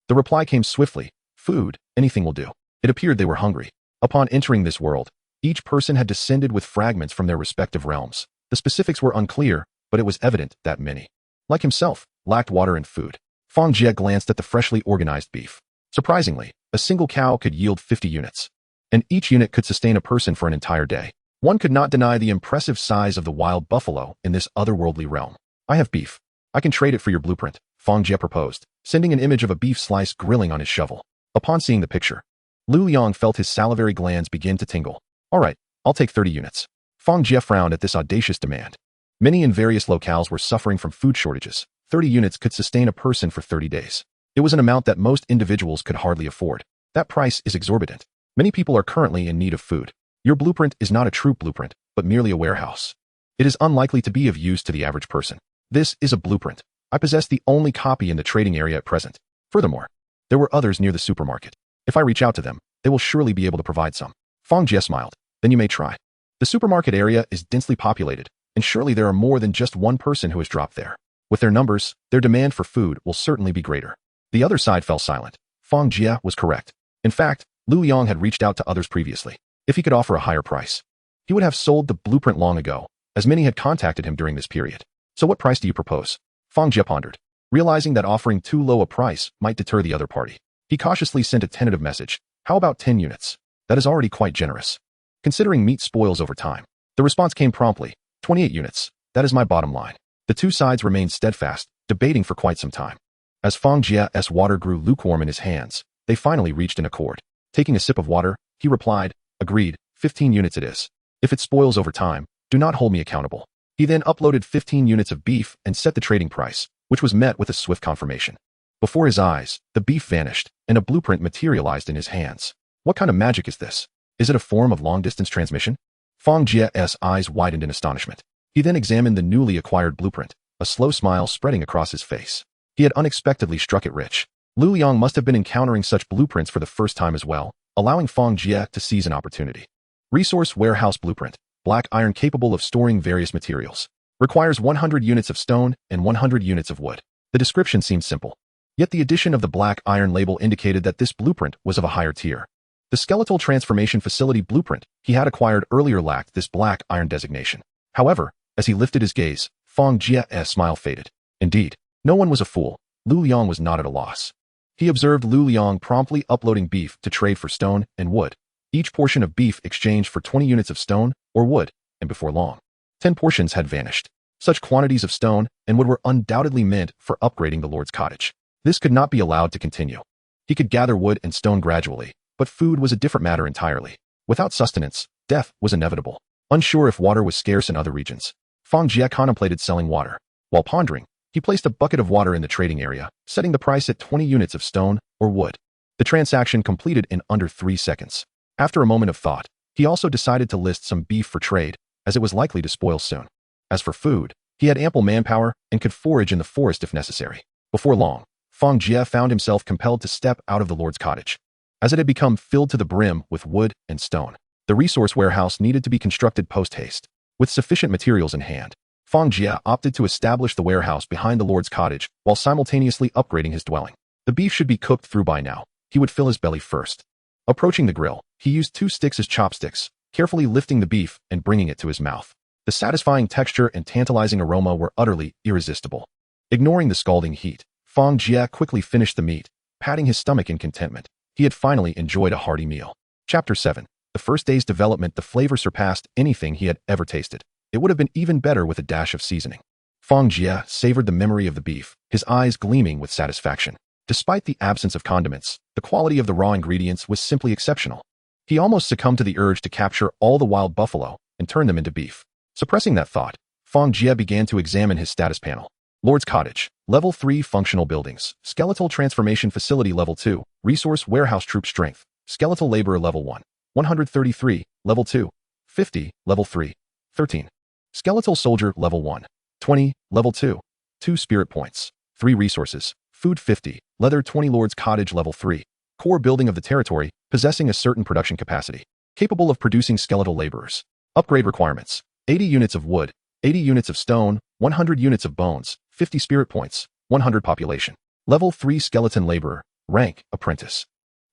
The reply came swiftly. Food, anything will do. It appeared they were hungry. Upon entering this world, each person had descended with fragments from their respective realms. The specifics were unclear, but it was evident that many, like himself, lacked water and food. Fang Jie glanced at the freshly organized beef. Surprisingly, a single cow could yield 50 units, and each unit could sustain a person for an entire day. One could not deny the impressive size of the wild buffalo in this otherworldly realm. I have beef. I can trade it for your blueprint, Fang Jie proposed, sending an image of a beef slice grilling on his shovel. Upon seeing the picture, Lu Liang felt his salivary glands begin to tingle. All right, I'll take 30 units. Fang Jie frowned at this audacious demand. Many in various locales were suffering from food shortages. 30 units could sustain a person for 30 days. It was an amount that most individuals could hardly afford. That price is exorbitant. Many people are currently in need of food. Your blueprint is not a true blueprint, but merely a warehouse. It is unlikely to be of use to the average person. This is a blueprint. I possess the only copy in the trading area at present. Furthermore, there were others near the supermarket. If I reach out to them, they will surely be able to provide some. Fang Jie smiled. Then you may try. The supermarket area is densely populated, and surely there are more than just one person who has dropped there. With their numbers, their demand for food will certainly be greater. The other side fell silent. Fang Jie was correct. In fact, Lu Liang had reached out to others previously. If he could offer a higher price, he would have sold the blueprint long ago, as many had contacted him during this period. So what price do you propose? Fang Jie pondered, realizing that offering too low a price might deter the other party. He cautiously sent a tentative message. How about 10 units? That is already quite generous, considering meat spoils over time. The response came promptly. 28 units. That is my bottom line. The two sides remained steadfast, debating for quite some time. As Fang Jie's water grew lukewarm in his hands, they finally reached an accord. Taking a sip of water, he replied, "Agreed, 15 units it is. If it spoils over time, do not hold me accountable." He then uploaded 15 units of beef and set the trading price, which was met with a swift confirmation. Before his eyes, the beef vanished, and a blueprint materialized in his hands. What kind of magic is this? Is it a form of long-distance transmission? Fang Jie's eyes widened in astonishment. He then examined the newly acquired blueprint, a slow smile spreading across his face. He had unexpectedly struck it rich. Lu Liang must have been encountering such blueprints for the first time as well, allowing Fang Jie to seize an opportunity. Resource Warehouse Blueprint. Black iron capable of storing various materials. Requires 100 units of stone and 100 units of wood. The description seemed simple. Yet the addition of the black iron label indicated that this blueprint was of a higher tier. The Skeletal Transformation Facility blueprint he had acquired earlier lacked this black iron designation. However, as he lifted his gaze, Fang Jie's smile faded. Indeed, no one was a fool. Lu Liang was not at a loss. He observed Lu Liang promptly uploading beef to trade for stone and wood. Each portion of beef exchanged for 20 units of stone or wood, and before long, 10 portions had vanished. Such quantities of stone and wood were undoubtedly meant for upgrading the Lord's cottage. This could not be allowed to continue. He could gather wood and stone gradually, but food was a different matter entirely. Without sustenance, death was inevitable. Unsure if water was scarce in other regions, Fang Jie contemplated selling water. While pondering, he placed a bucket of water in the trading area, setting the price at 20 units of stone or wood. The transaction completed in under 3 seconds. After a moment of thought, he also decided to list some beef for trade, as it was likely to spoil soon. As for food, he had ample manpower and could forage in the forest if necessary. Before long, Fang Jie found himself compelled to step out of the Lord's cottage, as it had become filled to the brim with wood and stone. The resource warehouse needed to be constructed post-haste. With sufficient materials in hand, Fang Jie opted to establish the warehouse behind the Lord's cottage while simultaneously upgrading his dwelling. The beef should be cooked through by now. He would fill his belly first. Approaching the grill, he used 2 sticks as chopsticks, carefully lifting the beef and bringing it to his mouth. The satisfying texture and tantalizing aroma were utterly irresistible. Ignoring the scalding heat, Fang Jie quickly finished the meat, patting his stomach in contentment. He had finally enjoyed a hearty meal. Chapter 7. The first day's development. The flavor surpassed anything he had ever tasted. It would have been even better with a dash of seasoning. Fang Jie savored the memory of the beef, his eyes gleaming with satisfaction. Despite the absence of condiments, the quality of the raw ingredients was simply exceptional. He almost succumbed to the urge to capture all the wild buffalo and turn them into beef. Suppressing that thought, Fang Jie began to examine his status panel. Lord's Cottage, Level 3 Functional Buildings, Skeletal Transformation Facility Level 2, Resource Warehouse Troop Strength, Skeletal Laborer Level 1, 133, Level 2, 50, Level 3, 13. Skeletal Soldier Level 1, 20, Level 2, 2 Spirit Points, 3 Resources, Food 50, Leather 20. Lord's Cottage Level 3, Core Building of the Territory, possessing a certain production capacity, capable of producing skeletal laborers. Upgrade requirements: 80 units of wood, 80 units of stone, 100 units of bones, 50 spirit points, 100 population. Level 3 Skeleton Laborer, rank Apprentice.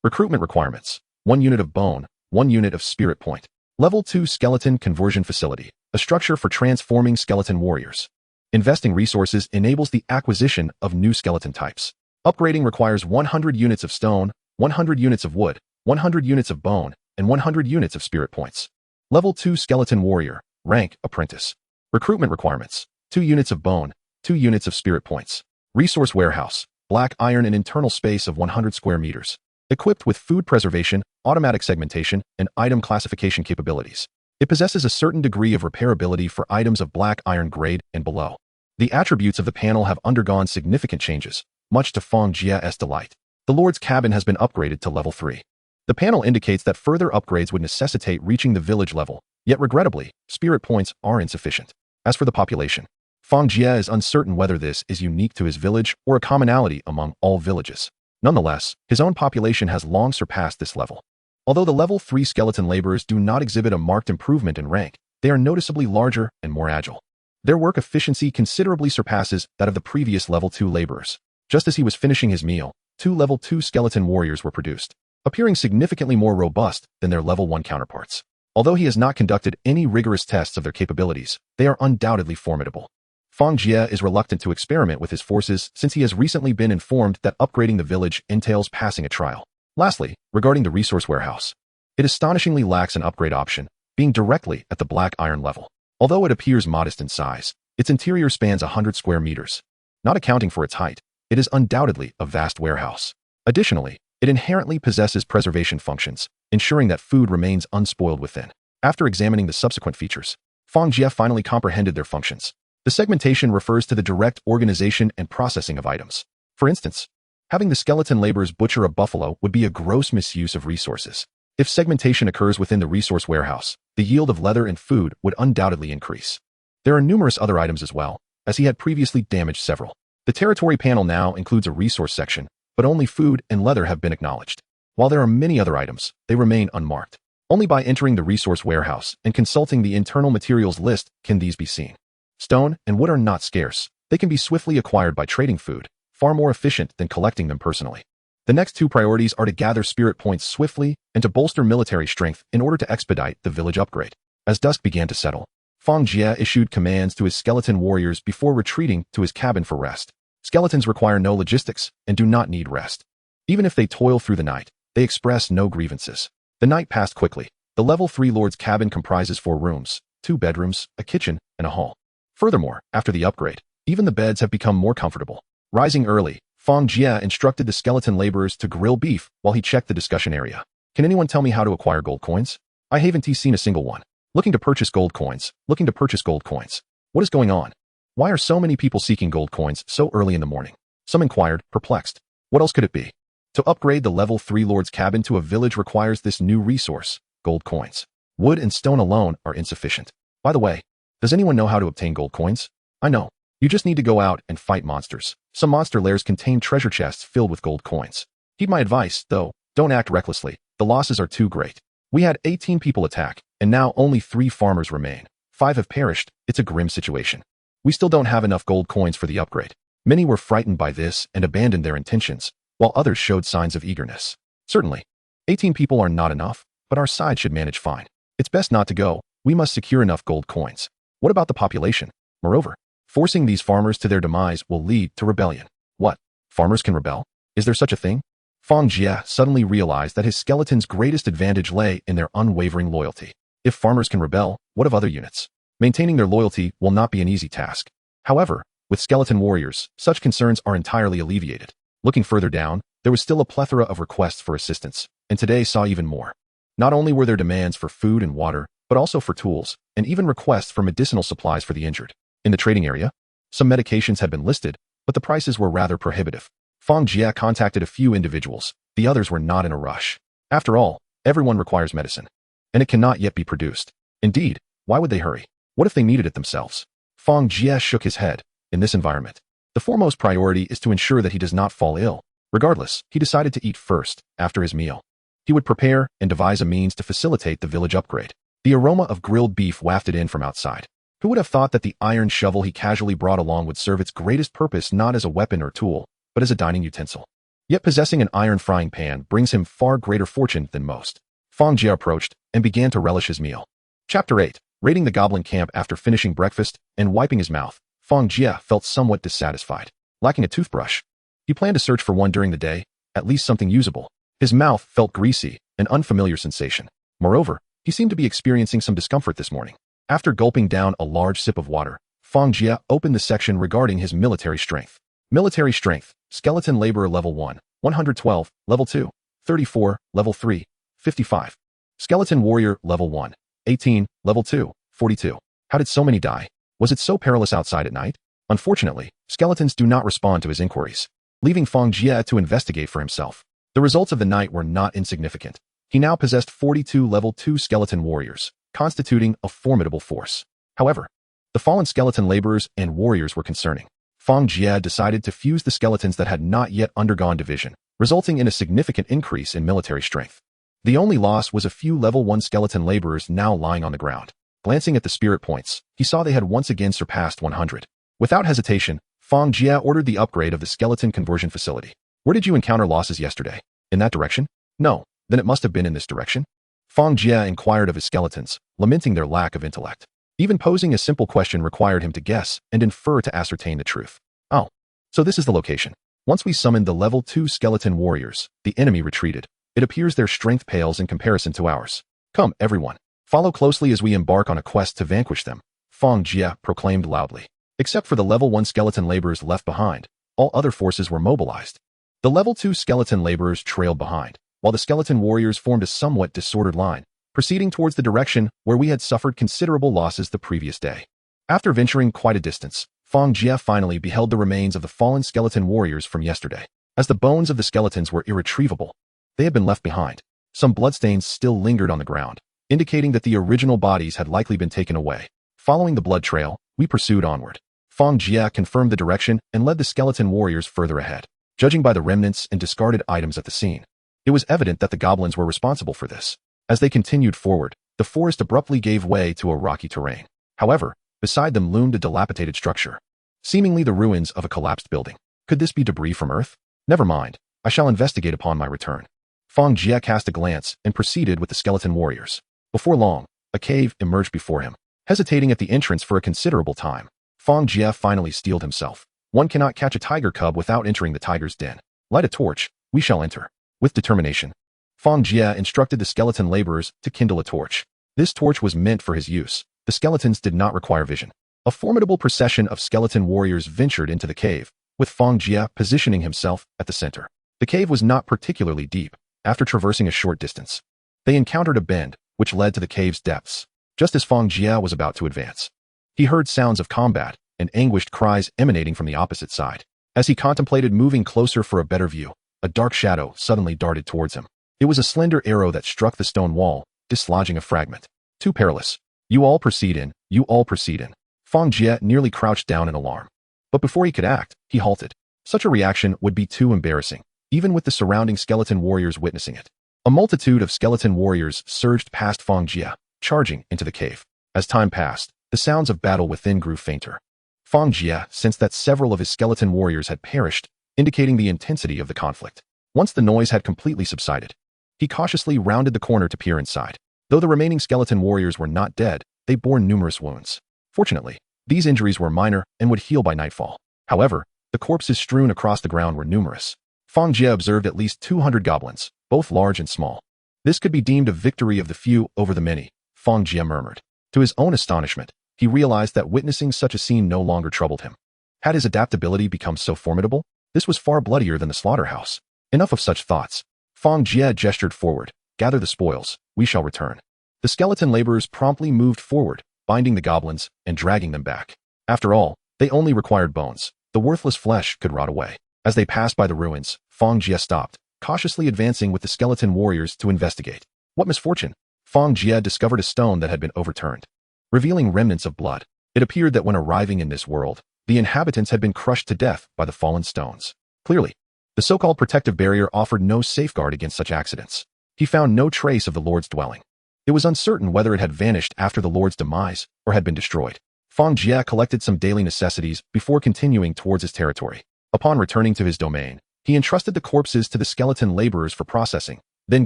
Recruitment requirements: 1 unit of bone, 1 unit of spirit point. Level 2 Skeleton Conversion Facility, a structure for transforming skeleton warriors. Investing resources enables the acquisition of new skeleton types. Upgrading requires 100 units of stone, 100 units of wood, 100 units of bone, and 100 units of spirit points. Level 2 Skeleton Warrior, rank Apprentice. Recruitment requirements: 2 units of bone, 2 units of spirit points. Resource Warehouse, black iron and internal space of 100 square meters. Equipped with food preservation, automatic segmentation, and item classification capabilities. It possesses a certain degree of repairability for items of black iron grade and below. The attributes of the panel have undergone significant changes, much to Fang Jie's delight. The Lord's Cabin has been upgraded to Level 3. The panel indicates that further upgrades would necessitate reaching the village level, yet regrettably, spirit points are insufficient. As for the population, Fang Jie is uncertain whether this is unique to his village or a commonality among all villages. Nonetheless, his own population has long surpassed this level. Although the Level 3 skeleton laborers do not exhibit a marked improvement in rank, they are noticeably larger and more agile. Their work efficiency considerably surpasses that of the previous Level 2 laborers. Just as he was finishing his meal, 2 Level 2 skeleton warriors were produced, appearing significantly more robust than their Level 1 counterparts. Although he has not conducted any rigorous tests of their capabilities, they are undoubtedly formidable. Fang Jie is reluctant to experiment with his forces since he has recently been informed that upgrading the village entails passing a trial. Lastly, regarding the resource warehouse, it astonishingly lacks an upgrade option, being directly at the black iron level. Although it appears modest in size, its interior spans 100 square meters. Not accounting for its height, it is undoubtedly a vast warehouse. Additionally, it inherently possesses preservation functions, ensuring that food remains unspoiled within. After examining the subsequent features, Fang Jie finally comprehended their functions. The segmentation refers to the direct organization and processing of items. For instance, having the skeleton laborers butcher a buffalo would be a gross misuse of resources. If segmentation occurs within the resource warehouse, the yield of leather and food would undoubtedly increase. There are numerous other items as well, as he had previously damaged several. The territory panel now includes a resource section, but only food and leather have been acknowledged. While there are many other items, they remain unmarked. Only by entering the resource warehouse and consulting the internal materials list can these be seen. Stone and wood are not scarce. They can be swiftly acquired by trading food, far more efficient than collecting them personally. The next two priorities are to gather spirit points swiftly and to bolster military strength in order to expedite the village upgrade. As dusk began to settle, Fang Jie issued commands to his skeleton warriors before retreating to his cabin for rest. Skeletons require no logistics and do not need rest. Even if they toil through the night, they express no grievances. The night passed quickly. The level 3 lord's cabin comprises 4 rooms, 2 bedrooms, a kitchen, and a hall. Furthermore, after the upgrade, even the beds have become more comfortable. Rising early, Fang Jie instructed the skeleton laborers to grill beef while he checked the discussion area. Can anyone tell me how to acquire gold coins? I haven't seen a single one. Looking to purchase gold coins. What is going on? Why are so many people seeking gold coins so early in the morning? Some inquired, perplexed. What else could it be? To upgrade the level 3 lord's cabin to a village requires this new resource, gold coins. Wood and stone alone are insufficient. By the way, does anyone know how to obtain gold coins? I know. You just need to go out and fight monsters. Some monster lairs contain treasure chests filled with gold coins. Heed my advice, though, don't act recklessly. The losses are too great. We had 18 people attack, and now only 3 farmers remain. 5 have perished. It's a grim situation. We still don't have enough gold coins for the upgrade. Many were frightened by this and abandoned their intentions, while others showed signs of eagerness. Certainly, 18 people are not enough, but our side should manage fine. It's best not to go. We must secure enough gold coins. What about the population? Moreover, forcing these farmers to their demise will lead to rebellion. What? Farmers can rebel? Is there such a thing? Fang Jie suddenly realized that his skeleton's greatest advantage lay in their unwavering loyalty. If farmers can rebel, what of other units? Maintaining their loyalty will not be an easy task. However, with skeleton warriors, such concerns are entirely alleviated. Looking further down, there was still a plethora of requests for assistance, and today saw even more. Not only were there demands for food and water, but also for tools, and even requests for medicinal supplies for the injured. In the trading area, some medications had been listed, but the prices were rather prohibitive. Fang Jie contacted a few individuals. The others were not in a rush. After all, everyone requires medicine, and it cannot yet be produced. Indeed, why would they hurry? What if they needed it themselves? Fang Jie shook his head. In this environment, the foremost priority is to ensure that he does not fall ill. Regardless, he decided to eat first, after his meal. He would prepare and devise a means to facilitate the village upgrade. The aroma of grilled beef wafted in from outside. Who would have thought that the iron shovel he casually brought along would serve its greatest purpose not as a weapon or tool, but as a dining utensil? Yet possessing an iron frying pan brings him far greater fortune than most. Fang Jie approached and began to relish his meal. Chapter 8. Raiding the goblin camp. After finishing breakfast and wiping his mouth, Fang Jie felt somewhat dissatisfied. Lacking a toothbrush, he planned to search for one during the day, at least something usable. His mouth felt greasy, an unfamiliar sensation. Moreover, he seemed to be experiencing some discomfort this morning. After gulping down a large sip of water, Fang Jie opened the section regarding his military strength. Military strength, skeleton laborer level 1, 112, level 2, 34, level 3, 55. Skeleton warrior level 1, 18, level 2, 42. How did so many die? Was it so perilous outside at night? Unfortunately, skeletons do not respond to his inquiries, leaving Fang Jie to investigate for himself. The results of the night were not insignificant. He now possessed 42 level 2 skeleton warriors, constituting a formidable force. However, the fallen skeleton laborers and warriors were concerning. Fang Jie decided to fuse the skeletons that had not yet undergone division, resulting in a significant increase in military strength. The only loss was a few level 1 skeleton laborers now lying on the ground. Glancing at the spirit points, he saw they had once again surpassed 100. Without hesitation, Fang Jie ordered the upgrade of the skeleton conversion facility. Where did you encounter losses yesterday? In that direction? No, then it must have been in this direction. Fang Jie inquired of his skeletons, lamenting their lack of intellect. Even posing a simple question required him to guess and infer to ascertain the truth. Oh, so this is the location. Once we summoned the level 2 skeleton warriors, the enemy retreated. It appears their strength pales in comparison to ours. Come, everyone. Follow closely as we embark on a quest to vanquish them, Fang Jie proclaimed loudly. Except for the level 1 skeleton laborers left behind, all other forces were mobilized. The level 2 skeleton laborers trailed behind, while the skeleton warriors formed a somewhat disordered line, proceeding towards the direction where we had suffered considerable losses the previous day. After venturing quite a distance, Fang Jie finally beheld the remains of the fallen skeleton warriors from yesterday. As the bones of the skeletons were irretrievable, they had been left behind. Some bloodstains still lingered on the ground, indicating that the original bodies had likely been taken away. Following the blood trail, we pursued onward. Fang Jie confirmed the direction and led the skeleton warriors further ahead. Judging by the remnants and discarded items at the scene, it was evident that the goblins were responsible for this. As they continued forward, the forest abruptly gave way to a rocky terrain. However, beside them loomed a dilapidated structure, seemingly the ruins of a collapsed building. Could this be debris from Earth? Never mind, I shall investigate upon my return. Fang Jie cast a glance and proceeded with the skeleton warriors. Before long, a cave emerged before him. Hesitating at the entrance for a considerable time, Fang Jie finally steeled himself. One cannot catch a tiger cub without entering the tiger's den. Light a torch, we shall enter. With determination, Fang Jie instructed the skeleton laborers to kindle a torch. This torch was meant for his use. The skeletons did not require vision. A formidable procession of skeleton warriors ventured into the cave, with Fang Jie positioning himself at the center. The cave was not particularly deep. After traversing a short distance, they encountered a bend, which led to the cave's depths. Just as Fang Jie was about to advance, he heard sounds of combat and anguished cries emanating from the opposite side. As he contemplated moving closer for a better view, a dark shadow suddenly darted towards him. It was a slender arrow that struck the stone wall, dislodging a fragment. Too perilous. You all proceed in. You all proceed in. Fang Jie nearly crouched down in alarm. But before he could act, he halted. Such a reaction would be too embarrassing, even with the surrounding skeleton warriors witnessing it. A multitude of skeleton warriors surged past Fang Jie, charging into the cave. As time passed, the sounds of battle within grew fainter. Fang Jie sensed that several of his skeleton warriors had perished, indicating the intensity of the conflict. Once the noise had completely subsided, he cautiously rounded the corner to peer inside. Though the remaining skeleton warriors were not dead, they bore numerous wounds. Fortunately, these injuries were minor and would heal by nightfall. However, the corpses strewn across the ground were numerous. Fang Jie observed at least 200 goblins, both large and small. This could be deemed a victory of the few over the many, Fang Jie murmured. To his own astonishment, he realized that witnessing such a scene no longer troubled him. Had his adaptability become so formidable? This was far bloodier than the slaughterhouse. Enough of such thoughts. Fang Jie gestured forward. Gather the spoils, we shall return. The skeleton laborers promptly moved forward, binding the goblins and dragging them back. After all, they only required bones. The worthless flesh could rot away. As they passed by the ruins, Fang Jie stopped, cautiously advancing with the skeleton warriors to investigate. What misfortune! Fang Jie discovered a stone that had been overturned, revealing remnants of blood. It appeared that when arriving in this world, the inhabitants had been crushed to death by the fallen stones. Clearly, the so-called protective barrier offered no safeguard against such accidents. He found no trace of the Lord's dwelling. It was uncertain whether it had vanished after the Lord's demise or had been destroyed. Fang Jie collected some daily necessities before continuing towards his territory. Upon returning to his domain, he entrusted the corpses to the skeleton laborers for processing, then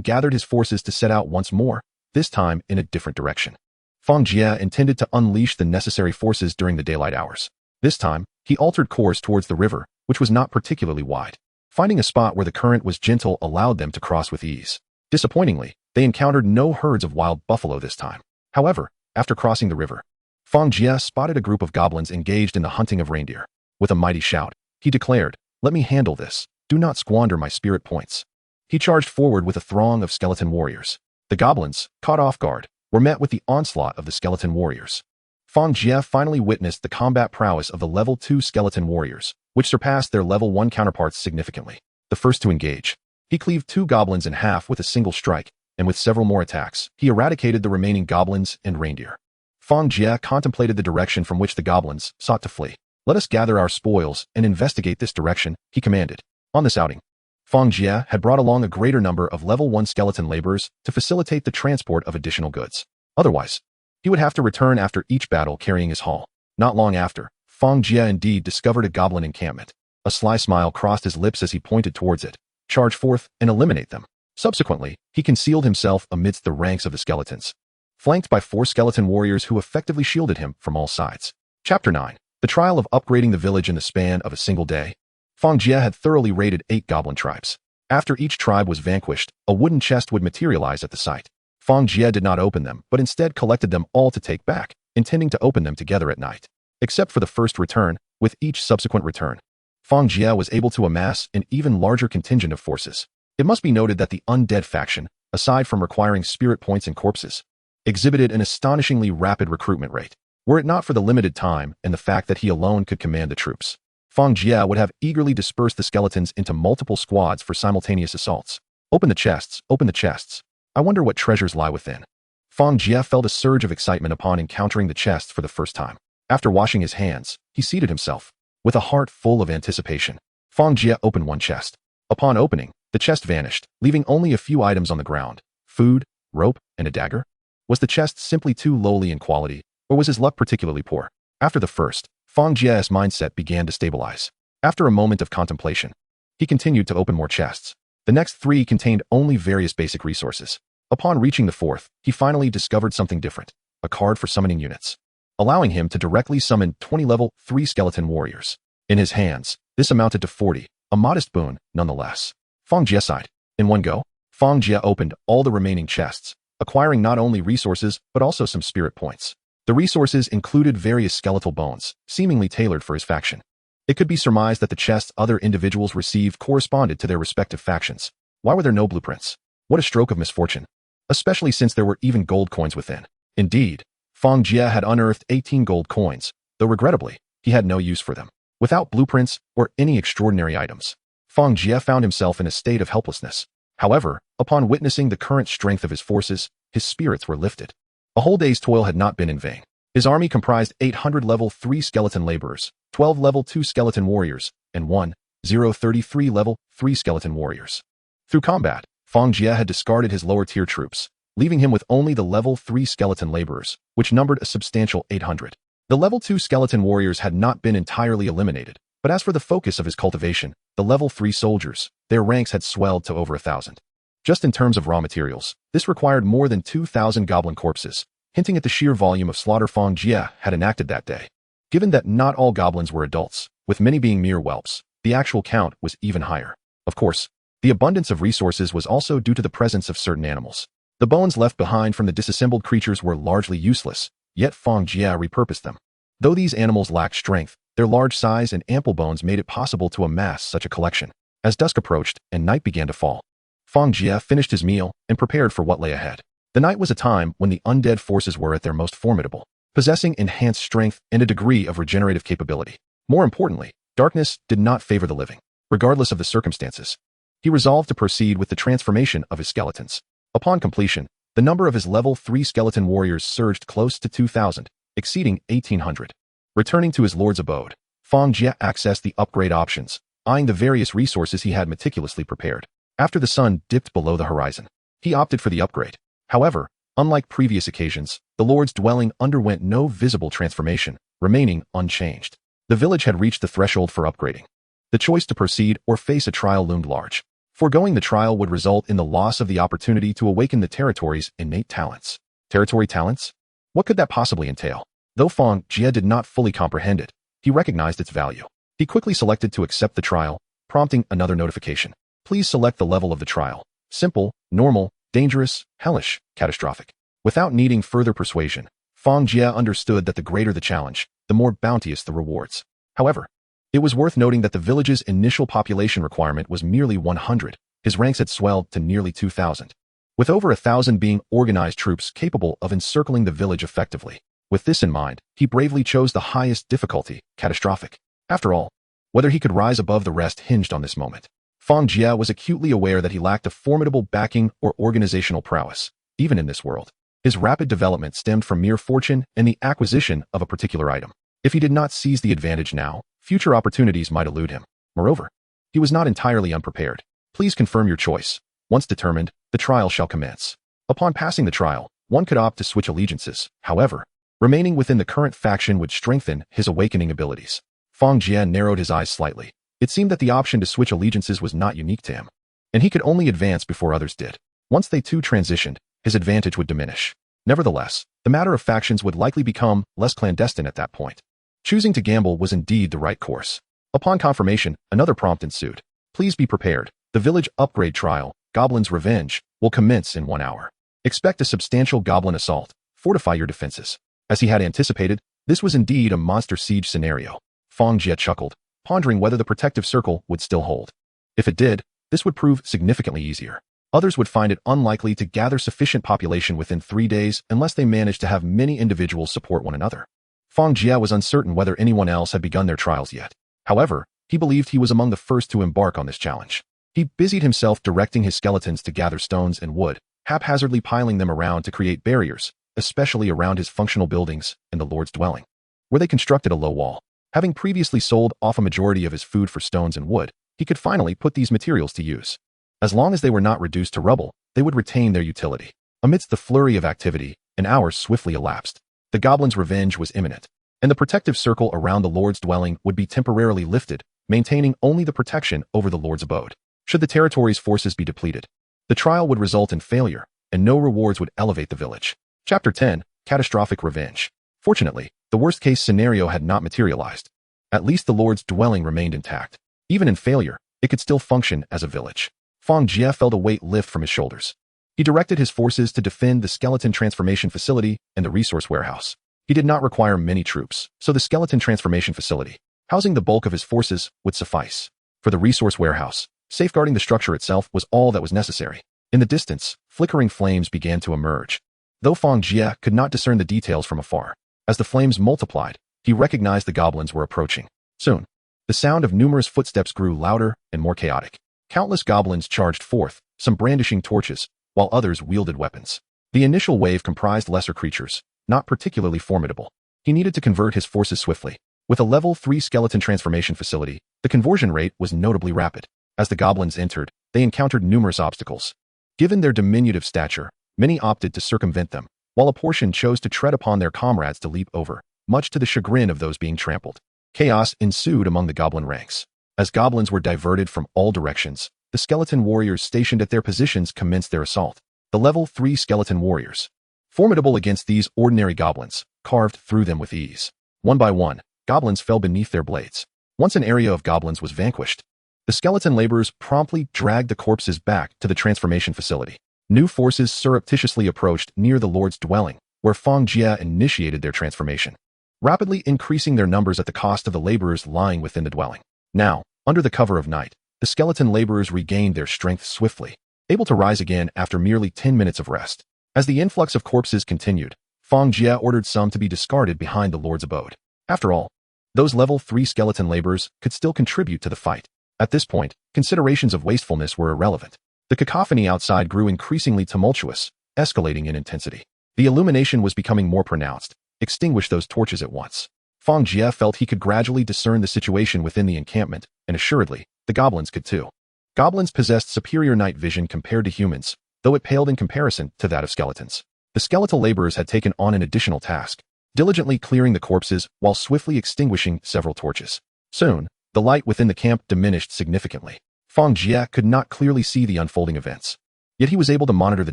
gathered his forces to set out once more, this time in a different direction. Fang Jie intended to unleash the necessary forces during the daylight hours. This time, he altered course towards the river, which was not particularly wide. Finding a spot where the current was gentle allowed them to cross with ease. Disappointingly, they encountered no herds of wild buffalo this time. However, after crossing the river, Fang Jie spotted a group of goblins engaged in the hunting of reindeer. With a mighty shout, he declared, "Let me handle this. Do not squander my spirit points." He charged forward with a throng of skeleton warriors. The goblins, caught off guard, were met with the onslaught of the skeleton warriors. Fang Jie finally witnessed the combat prowess of the level 2 skeleton warriors, which surpassed their level 1 counterparts significantly. The first to engage, he cleaved 2 goblins in half with a single strike, and with several more attacks, he eradicated the remaining goblins and reindeer. Fang Jie contemplated the direction from which the goblins sought to flee. "Let us gather our spoils and investigate this direction," he commanded. On this outing, Fang Jie had brought along a greater number of level 1 skeleton laborers to facilitate the transport of additional goods. Otherwise, he would have to return after each battle carrying his haul. Not long after, Fang Jie indeed discovered a goblin encampment. A sly smile crossed his lips as he pointed towards it. Charge forth and eliminate them. Subsequently, he concealed himself amidst the ranks of the skeletons, flanked by 4 skeleton warriors who effectively shielded him from all sides. Chapter 9. The trial of upgrading the village in the span of a single day. Fang Jie had thoroughly raided 8 goblin tribes. After each tribe was vanquished, a wooden chest would materialize at the site. Fang Jie did not open them, but instead collected them all to take back, intending to open them together at night. Except for the first return, with each subsequent return, Fang Jie was able to amass an even larger contingent of forces. It must be noted that the undead faction, aside from requiring spirit points and corpses, exhibited an astonishingly rapid recruitment rate. Were it not for the limited time and the fact that he alone could command the troops, Fang Jie would have eagerly dispersed the skeletons into multiple squads for simultaneous assaults. Open the chests, open the chests. I wonder what treasures lie within. Fang Jie felt a surge of excitement upon encountering the chests for the first time. After washing his hands, he seated himself. With a heart full of anticipation, Fang Jie opened one chest. Upon opening, the chest vanished, leaving only a few items on the ground: food, rope, and a dagger. Was the chest simply too lowly in quality, or was his luck particularly poor? After the first, Fang Jie's mindset began to stabilize. After a moment of contemplation, he continued to open more chests. The next 3 contained only various basic resources. Upon reaching the 4th, he finally discovered something different: a card for summoning units, allowing him to directly summon 20 level 3 skeleton warriors. In his hands, this amounted to 40, a modest boon, nonetheless. Fang Jie sighed. In one go, Fang Jie opened all the remaining chests, acquiring not only resources but also some spirit points. The resources included various skeletal bones, seemingly tailored for his faction. It could be surmised that the chests other individuals received corresponded to their respective factions. Why were there no blueprints? What a stroke of misfortune, especially since there were even gold coins within. Indeed, Fang Jie had unearthed 18 gold coins, though regrettably, he had no use for them. Without blueprints or any extraordinary items, Fang Jie found himself in a state of helplessness. However, upon witnessing the current strength of his forces, his spirits were lifted. A whole day's toil had not been in vain. His army comprised 800 level 3 skeleton laborers, 12 level 2 skeleton warriors, and 1,033 level 3 skeleton warriors. Through combat, Fang Jie had discarded his lower tier troops, leaving him with only the level 3 skeleton laborers, which numbered a substantial 800. The level 2 skeleton warriors had not been entirely eliminated, but as for the focus of his cultivation, the level 3 soldiers, their ranks had swelled to over 1,000. Just in terms of raw materials, this required more than 2,000 goblin corpses, hinting at the sheer volume of slaughter Fang Jie had enacted that day. Given that not all goblins were adults, with many being mere whelps, the actual count was even higher. Of course, the abundance of resources was also due to the presence of certain animals. The bones left behind from the disassembled creatures were largely useless, yet Fang Jie repurposed them. Though these animals lacked strength, their large size and ample bones made it possible to amass such a collection. As dusk approached and night began to fall, Fang Jie finished his meal and prepared for what lay ahead. The night was a time when the undead forces were at their most formidable, possessing enhanced strength and a degree of regenerative capability. More importantly, darkness did not favor the living. Regardless of the circumstances, he resolved to proceed with the transformation of his skeletons. Upon completion, the number of his level 3 skeleton warriors surged close to 2,000, exceeding 1,800. Returning to his lord's abode, Fang Jie accessed the upgrade options, eyeing the various resources he had meticulously prepared. After the sun dipped below the horizon, he opted for the upgrade. However, unlike previous occasions, the lord's dwelling underwent no visible transformation, remaining unchanged. The village had reached the threshold for upgrading. The choice to proceed or face a trial loomed large. Foregoing the trial would result in the loss of the opportunity to awaken the territory's innate talents. Territory talents? What could that possibly entail? Though Fang Jie did not fully comprehend it, he recognized its value. He quickly selected to accept the trial, prompting another notification. Please select the level of the trial: simple, normal, dangerous, hellish, catastrophic. Without needing further persuasion, Fang Jie understood that the greater the challenge, the more bounteous the rewards. However, it was worth noting that the village's initial population requirement was merely 100. His ranks had swelled to nearly 2,000, with over 1,000 being organized troops capable of encircling the village effectively. With this in mind, he bravely chose the highest difficulty, catastrophic. After all, whether he could rise above the rest hinged on this moment. Fang Jie was acutely aware that he lacked a formidable backing or organizational prowess, even in this world. His rapid development stemmed from mere fortune and the acquisition of a particular item. If he did not seize the advantage now, future opportunities might elude him. Moreover, he was not entirely unprepared. Please confirm your choice. Once determined, the trial shall commence. Upon passing the trial, one could opt to switch allegiances. However, remaining within the current faction would strengthen his awakening abilities. Fang Jie narrowed his eyes slightly. It seemed that the option to switch allegiances was not unique to him, and he could only advance before others did. Once they too transitioned, his advantage would diminish. Nevertheless, the matter of factions would likely become less clandestine at that point. Choosing to gamble was indeed the right course. Upon confirmation, another prompt ensued. Please be prepared. The village upgrade trial, Goblin's Revenge, will commence in 1 hour. Expect a substantial goblin assault. Fortify your defenses. As he had anticipated, this was indeed a monster siege scenario. Fang Jie chuckled. pondering whether the protective circle would still hold. If it did, this would prove significantly easier. Others would find it unlikely to gather sufficient population within 3 days unless they managed to have many individuals support one another. Fang Jie was uncertain whether anyone else had begun their trials yet. However, he believed he was among the first to embark on this challenge. He busied himself directing his skeletons to gather stones and wood, haphazardly piling them around to create barriers, especially around his functional buildings and the Lord's dwelling, where they constructed a low wall. Having previously sold off a majority of his food for stones and wood, he could finally put these materials to use. As long as they were not reduced to rubble, they would retain their utility. Amidst the flurry of activity, an hour swiftly elapsed. The goblin's revenge was imminent, and the protective circle around the Lord's dwelling would be temporarily lifted, maintaining only the protection over the Lord's abode. Should the territory's forces be depleted, the trial would result in failure, and no rewards would elevate the village. Chapter 10, Catastrophic Revenge. Fortunately, the worst-case scenario had not materialized. At least the Lord's dwelling remained intact. Even in failure, it could still function as a village. Fang Jie felt a weight lift from his shoulders. He directed his forces to defend the skeleton transformation facility and the resource warehouse. He did not require many troops, so the skeleton transformation facility, housing the bulk of his forces, would suffice. For the resource warehouse, safeguarding the structure itself was all that was necessary. In the distance, flickering flames began to emerge. Though Fang Jie could not discern the details from afar, as the flames multiplied, he recognized the goblins were approaching. Soon, the sound of numerous footsteps grew louder and more chaotic. Countless goblins charged forth, some brandishing torches, while others wielded weapons. The initial wave comprised lesser creatures, not particularly formidable. He needed to convert his forces swiftly. With a level 3 skeleton transformation facility, the conversion rate was notably rapid. As the goblins entered, they encountered numerous obstacles. Given their diminutive stature, many opted to circumvent them, while a portion chose to tread upon their comrades to leap over, much to the chagrin of those being trampled. Chaos ensued among the goblin ranks. As goblins were diverted from all directions, the skeleton warriors stationed at their positions commenced their assault. The level 3 skeleton warriors, formidable against these ordinary goblins, carved through them with ease. One by one, goblins fell beneath their blades. Once an area of goblins was vanquished, the skeleton laborers promptly dragged the corpses back to the transformation facility. New forces surreptitiously approached near the Lord's dwelling, where Fang Jie initiated their transformation, rapidly increasing their numbers at the cost of the laborers lying within the dwelling. Now, under the cover of night, the skeleton laborers regained their strength swiftly, able to rise again after merely 10 minutes of rest. As the influx of corpses continued, Fang Jie ordered some to be discarded behind the Lord's abode. After all, those level 3 skeleton laborers could still contribute to the fight. At this point, considerations of wastefulness were irrelevant. The cacophony outside grew increasingly tumultuous, escalating in intensity. The illumination was becoming more pronounced. Extinguish those torches at once. Fang Jie felt he could gradually discern the situation within the encampment, and assuredly, the goblins could too. Goblins possessed superior night vision compared to humans, though it paled in comparison to that of skeletons. The skeletal laborers had taken on an additional task, diligently clearing the corpses while swiftly extinguishing several torches. Soon, the light within the camp diminished significantly. Fang Jie could not clearly see the unfolding events, yet he was able to monitor the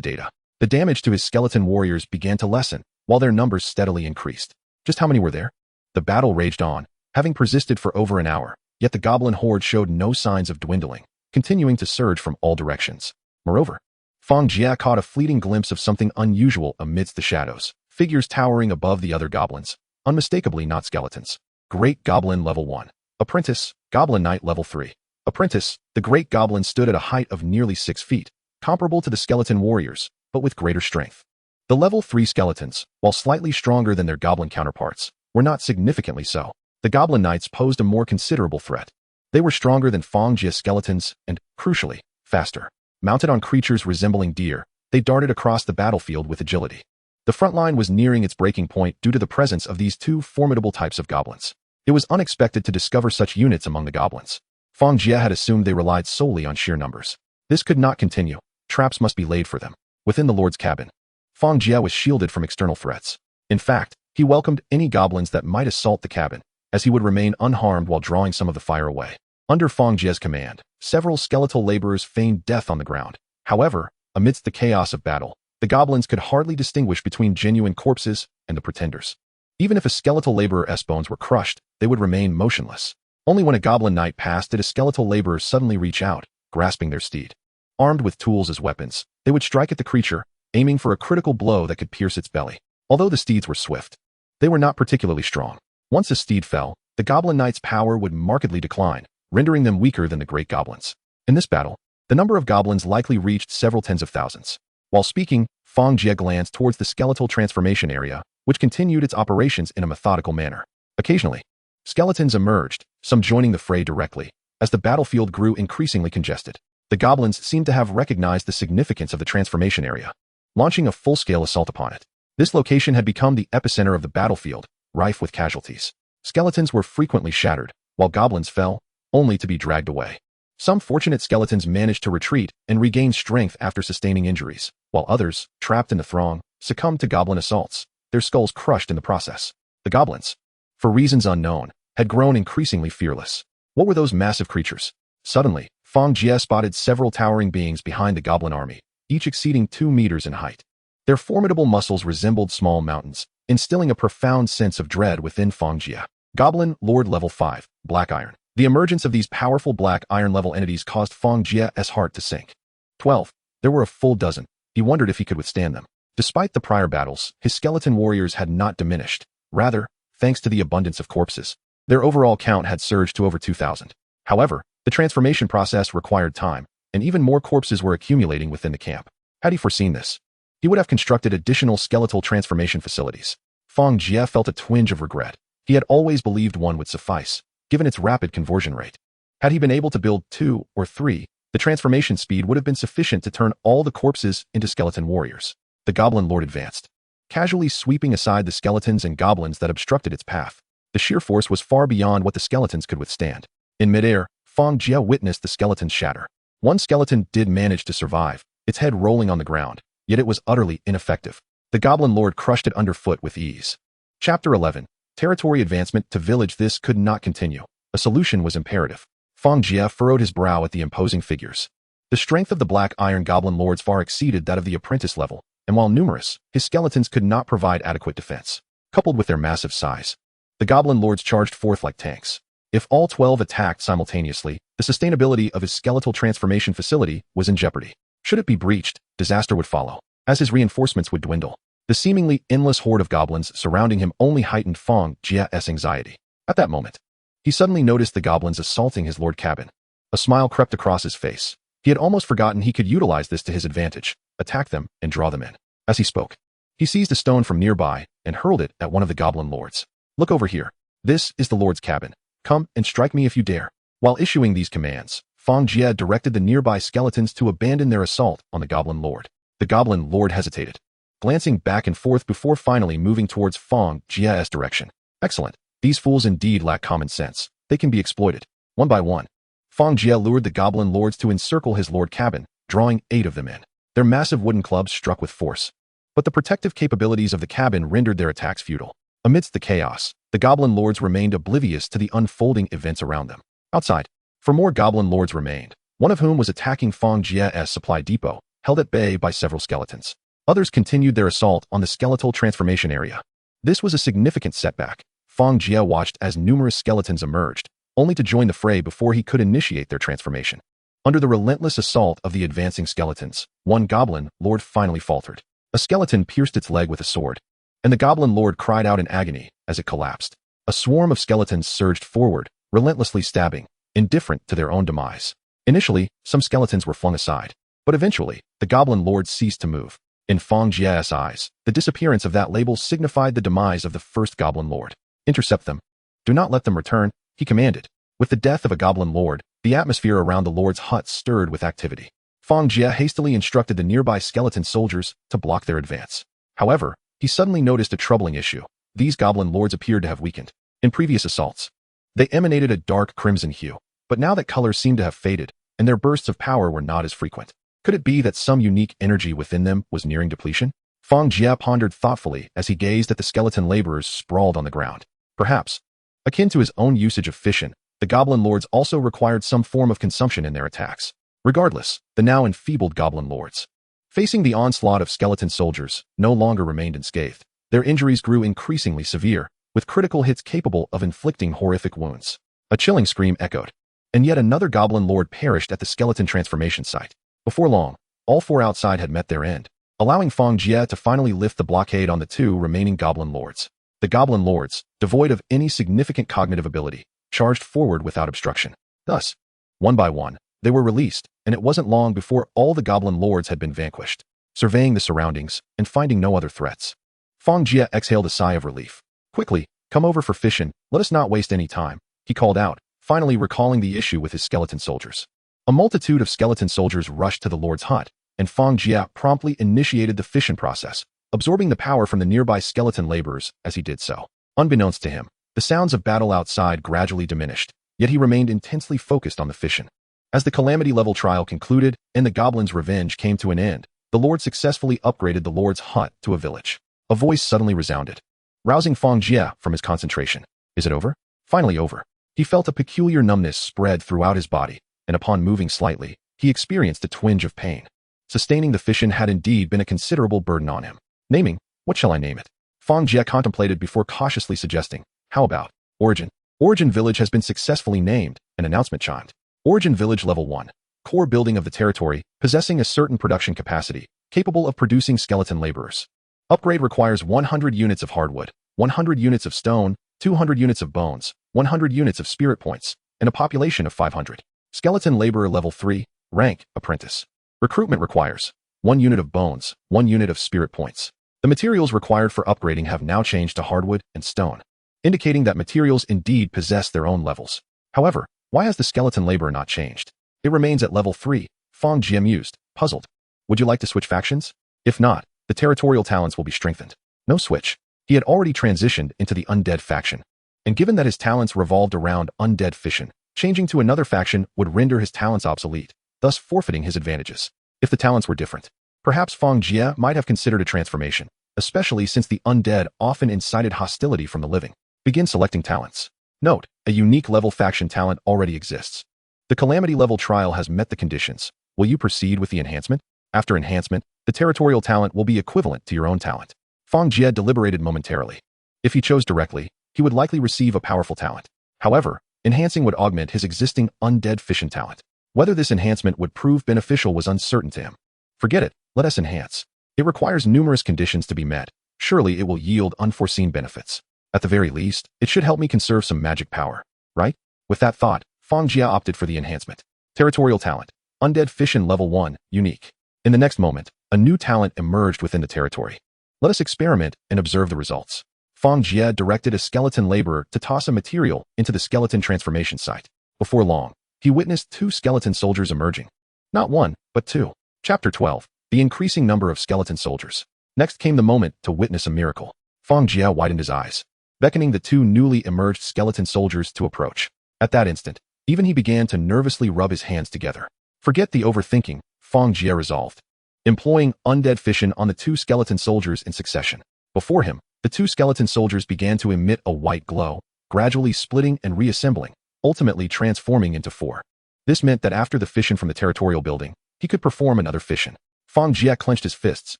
data. The damage to his skeleton warriors began to lessen, while their numbers steadily increased. Just how many were there? The battle raged on, having persisted for over an hour, yet the goblin horde showed no signs of dwindling, continuing to surge from all directions. Moreover, Fang Jie caught a fleeting glimpse of something unusual amidst the shadows, figures towering above the other goblins, unmistakably not skeletons. Great Goblin Level 1. Apprentice, Goblin Knight Level 3. Apprentice, the Great Goblin stood at a height of nearly 6 feet, comparable to the skeleton warriors, but with greater strength. The Level 3 skeletons, while slightly stronger than their goblin counterparts, were not significantly so. The Goblin Knights posed a more considerable threat. They were stronger than Fang Jie's skeletons and, crucially, faster. Mounted on creatures resembling deer, they darted across the battlefield with agility. The front line was nearing its breaking point due to the presence of these two formidable types of goblins. It was unexpected to discover such units among the goblins. Fang Jie had assumed they relied solely on sheer numbers. This could not continue. Traps must be laid for them. Within the Lord's cabin, Fang Jie was shielded from external threats. In fact, he welcomed any goblins that might assault the cabin, as he would remain unharmed while drawing some of the fire away. Under Fang Jie's command, several skeletal laborers feigned death on the ground. However, amidst the chaos of battle, the goblins could hardly distinguish between genuine corpses and the pretenders. Even if a skeletal laborer's bones were crushed, they would remain motionless. Only when a goblin knight passed did a skeletal laborer suddenly reach out, grasping their steed. Armed with tools as weapons, they would strike at the creature, aiming for a critical blow that could pierce its belly. Although the steeds were swift, they were not particularly strong. Once a steed fell, the Goblin Knight's power would markedly decline, rendering them weaker than the Great Goblins. In this battle, the number of goblins likely reached several tens of thousands. While speaking, Fang Jie glanced towards the skeletal transformation area, which continued its operations in a methodical manner. Occasionally, skeletons emerged, some joining the fray directly. As the battlefield grew increasingly congested, the goblins seemed to have recognized the significance of the transformation area, launching a full-scale assault upon it. This location had become the epicenter of the battlefield, rife with casualties. Skeletons were frequently shattered, while goblins fell, only to be dragged away. Some fortunate skeletons managed to retreat and regain strength after sustaining injuries, while others, trapped in the throng, succumbed to goblin assaults, their skulls crushed in the process. The goblins, for reasons unknown, had grown increasingly fearless. What were those massive creatures? Suddenly, Fang Jie spotted several towering beings behind the goblin army, each exceeding 2 meters in height. Their formidable muscles resembled small mountains, instilling a profound sense of dread within Fang Jie. Goblin Lord Level 5, Black Iron. The emergence of these powerful Black Iron level entities caused Fang Jie's heart to sink. 12. There were a full dozen. He wondered if he could withstand them. Despite the prior battles, his skeleton warriors had not diminished. Rather, thanks to the abundance of corpses, their overall count had surged to over 2,000. However, the transformation process required time, and even more corpses were accumulating within the camp. Had he foreseen this, he would have constructed additional skeletal transformation facilities. Fang Jie felt a twinge of regret. He had always believed one would suffice, given its rapid conversion rate. Had he been able to build 2 or 3, the transformation speed would have been sufficient to turn all the corpses into skeleton warriors. The Goblin Lord advanced, casually sweeping aside the skeletons and goblins that obstructed its path. The sheer force was far beyond what the skeletons could withstand. In midair, Fang Jie witnessed the skeletons shatter. One skeleton did manage to survive, its head rolling on the ground, yet it was utterly ineffective. The Goblin Lord crushed it underfoot with ease. Chapter 11. Territory advancement to village. This could not continue. A solution was imperative. Fang Jie furrowed his brow at the imposing figures. The strength of the Black Iron Goblin Lords far exceeded that of the apprentice level, and while numerous, his skeletons could not provide adequate defense. Coupled with their massive size, the Goblin Lords charged forth like tanks. If all 12 attacked simultaneously, the sustainability of his skeletal transformation facility was in jeopardy. Should it be breached, disaster would follow, as his reinforcements would dwindle. The seemingly endless horde of goblins surrounding him only heightened Fang Jie's anxiety. At that moment, he suddenly noticed the goblins assaulting his lord cabin. A smile crept across his face. He had almost forgotten he could utilize this to his advantage, attack them and draw them in. As he spoke, he seized a stone from nearby and hurled it at one of the goblin lords. Look over here. This is the lord's cabin. Come and strike me if you dare. While issuing these commands, Fang Jie directed the nearby skeletons to abandon their assault on the goblin lord. The goblin lord hesitated, glancing back and forth before finally moving towards Fang Jie's direction. Excellent. These fools indeed lack common sense. They can be exploited. One by one, Fang Jie lured the goblin lords to encircle his lord cabin, drawing 8 of them in. Their massive wooden clubs struck with force, but the protective capabilities of the cabin rendered their attacks futile. Amidst the chaos, the goblin lords remained oblivious to the unfolding events around them. Outside, 4 more goblin lords remained, one of whom was attacking Fang Jie's supply depot, held at bay by several skeletons. Others continued their assault on the skeletal transformation area. This was a significant setback. Fang Jie watched as numerous skeletons emerged, only to join the fray before he could initiate their transformation. Under the relentless assault of the advancing skeletons, one goblin lord finally faltered. A skeleton pierced its leg with a sword, and the goblin lord cried out in agony as it collapsed. A swarm of skeletons surged forward, relentlessly stabbing, indifferent to their own demise. Initially, some skeletons were flung aside, but eventually, the goblin lord ceased to move. In Fang Jie's eyes, the disappearance of that label signified the demise of the first goblin lord. Intercept them. Do not let them return, he commanded. With the death of a goblin lord, the atmosphere around the lord's hut stirred with activity. Fang Jie hastily instructed the nearby skeleton soldiers to block their advance. However, he suddenly noticed a troubling issue. These goblin lords appeared to have weakened. In previous assaults, they emanated a dark crimson hue, but now that color seemed to have faded, and their bursts of power were not as frequent. Could it be that some unique energy within them was nearing depletion? Fang Jie pondered thoughtfully as he gazed at the skeleton laborers sprawled on the ground. Perhaps, akin to his own usage of fission, the goblin lords also required some form of consumption in their attacks. Regardless, the now enfeebled goblin lords, facing the onslaught of skeleton soldiers, no longer remained unscathed. Their injuries grew increasingly severe, with critical hits capable of inflicting horrific wounds. A chilling scream echoed, and yet another goblin lord perished at the skeleton transformation site. Before long, all 4 outside had met their end, allowing Fang Jie to finally lift the blockade on the 2 remaining goblin lords. The goblin lords, devoid of any significant cognitive ability, charged forward without obstruction. Thus, one by one, they were released, and it wasn't long before all the goblin lords had been vanquished. Surveying the surroundings and finding no other threats, Fang Jie exhaled a sigh of relief. Quickly, come over for fission, let us not waste any time, he called out, finally recalling the issue with his skeleton soldiers. A multitude of skeleton soldiers rushed to the lord's hut, and Fang Jie promptly initiated the fission process, absorbing the power from the nearby skeleton laborers as he did so. Unbeknownst to him, the sounds of battle outside gradually diminished, yet he remained intensely focused on the fission. As the calamity level trial concluded and the goblin's revenge came to an end, the lord successfully upgraded the lord's hut to a village. A voice suddenly resounded, rousing Fang Jie from his concentration. Is it over? Finally over. He felt a peculiar numbness spread throughout his body, and upon moving slightly, he experienced a twinge of pain. Sustaining the fission had indeed been a considerable burden on him. Naming, what shall I name it? Fang Jie contemplated before cautiously suggesting, how about Origin? Origin Village has been successfully named, an announcement chimed. Origin Village Level 1. Core building of the territory, possessing a certain production capacity, capable of producing skeleton laborers. Upgrade requires 100 units of hardwood, 100 units of stone, 200 units of bones, 100 units of spirit points, and a population of 500. Skeleton Laborer Level 3, Rank, Apprentice. Recruitment requires 1 unit of bones, 1 unit of spirit points. The materials required for upgrading have now changed to hardwood and stone, indicating that materials indeed possess their own levels. However, why has the skeleton laborer not changed? It remains at level 3, Fang Jie mused, puzzled. Would you like to switch factions? If not, the territorial talents will be strengthened. No switch. He had already transitioned into the undead faction, and given that his talents revolved around undead fission, changing to another faction would render his talents obsolete, thus forfeiting his advantages. If the talents were different, perhaps Fang Jie might have considered a transformation, especially since the undead often incited hostility from the living. Begin selecting talents. Note, a unique level faction talent already exists. The calamity level trial has met the conditions. Will you proceed with the enhancement? After enhancement, the territorial talent will be equivalent to your own talent. Fang Jie deliberated momentarily. If he chose directly, he would likely receive a powerful talent. However, enhancing would augment his existing undead fission talent. Whether this enhancement would prove beneficial was uncertain to him. Forget it, let us enhance. It requires numerous conditions to be met. Surely it will yield unforeseen benefits. At the very least, it should help me conserve some magic power, right? With that thought, Fang Jie opted for the enhancement. Territorial talent, Undead Fission Level 1, Unique. In the next moment, a new talent emerged within the territory. Let us experiment and observe the results. Fang Jie directed a skeleton laborer to toss a material into the skeleton transformation site. Before long, he witnessed 2 skeleton soldiers emerging. Not 1, but 2. Chapter 12. The increasing number of skeleton soldiers. Next came the moment to witness a miracle. Fang Jie widened his eyes, beckoning the 2 newly emerged skeleton soldiers to approach. At that instant, even he began to nervously rub his hands together. Forget the overthinking, Fang Jie resolved, employing undead fission on the 2 skeleton soldiers in succession. Before him, the 2 skeleton soldiers began to emit a white glow, gradually splitting and reassembling, ultimately transforming into 4. This meant that after the fission from the territorial building, he could perform another fission. Fang Jie clenched his fists.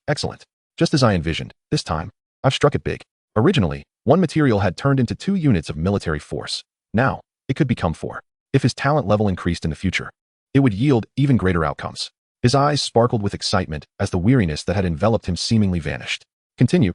Excellent. Just as I envisioned, this time, I've struck it big. Originally, 1 material had turned into 2 units of military force. Now, it could become 4. If his talent level increased in the future, it would yield even greater outcomes. His eyes sparkled with excitement as the weariness that had enveloped him seemingly vanished. Continue.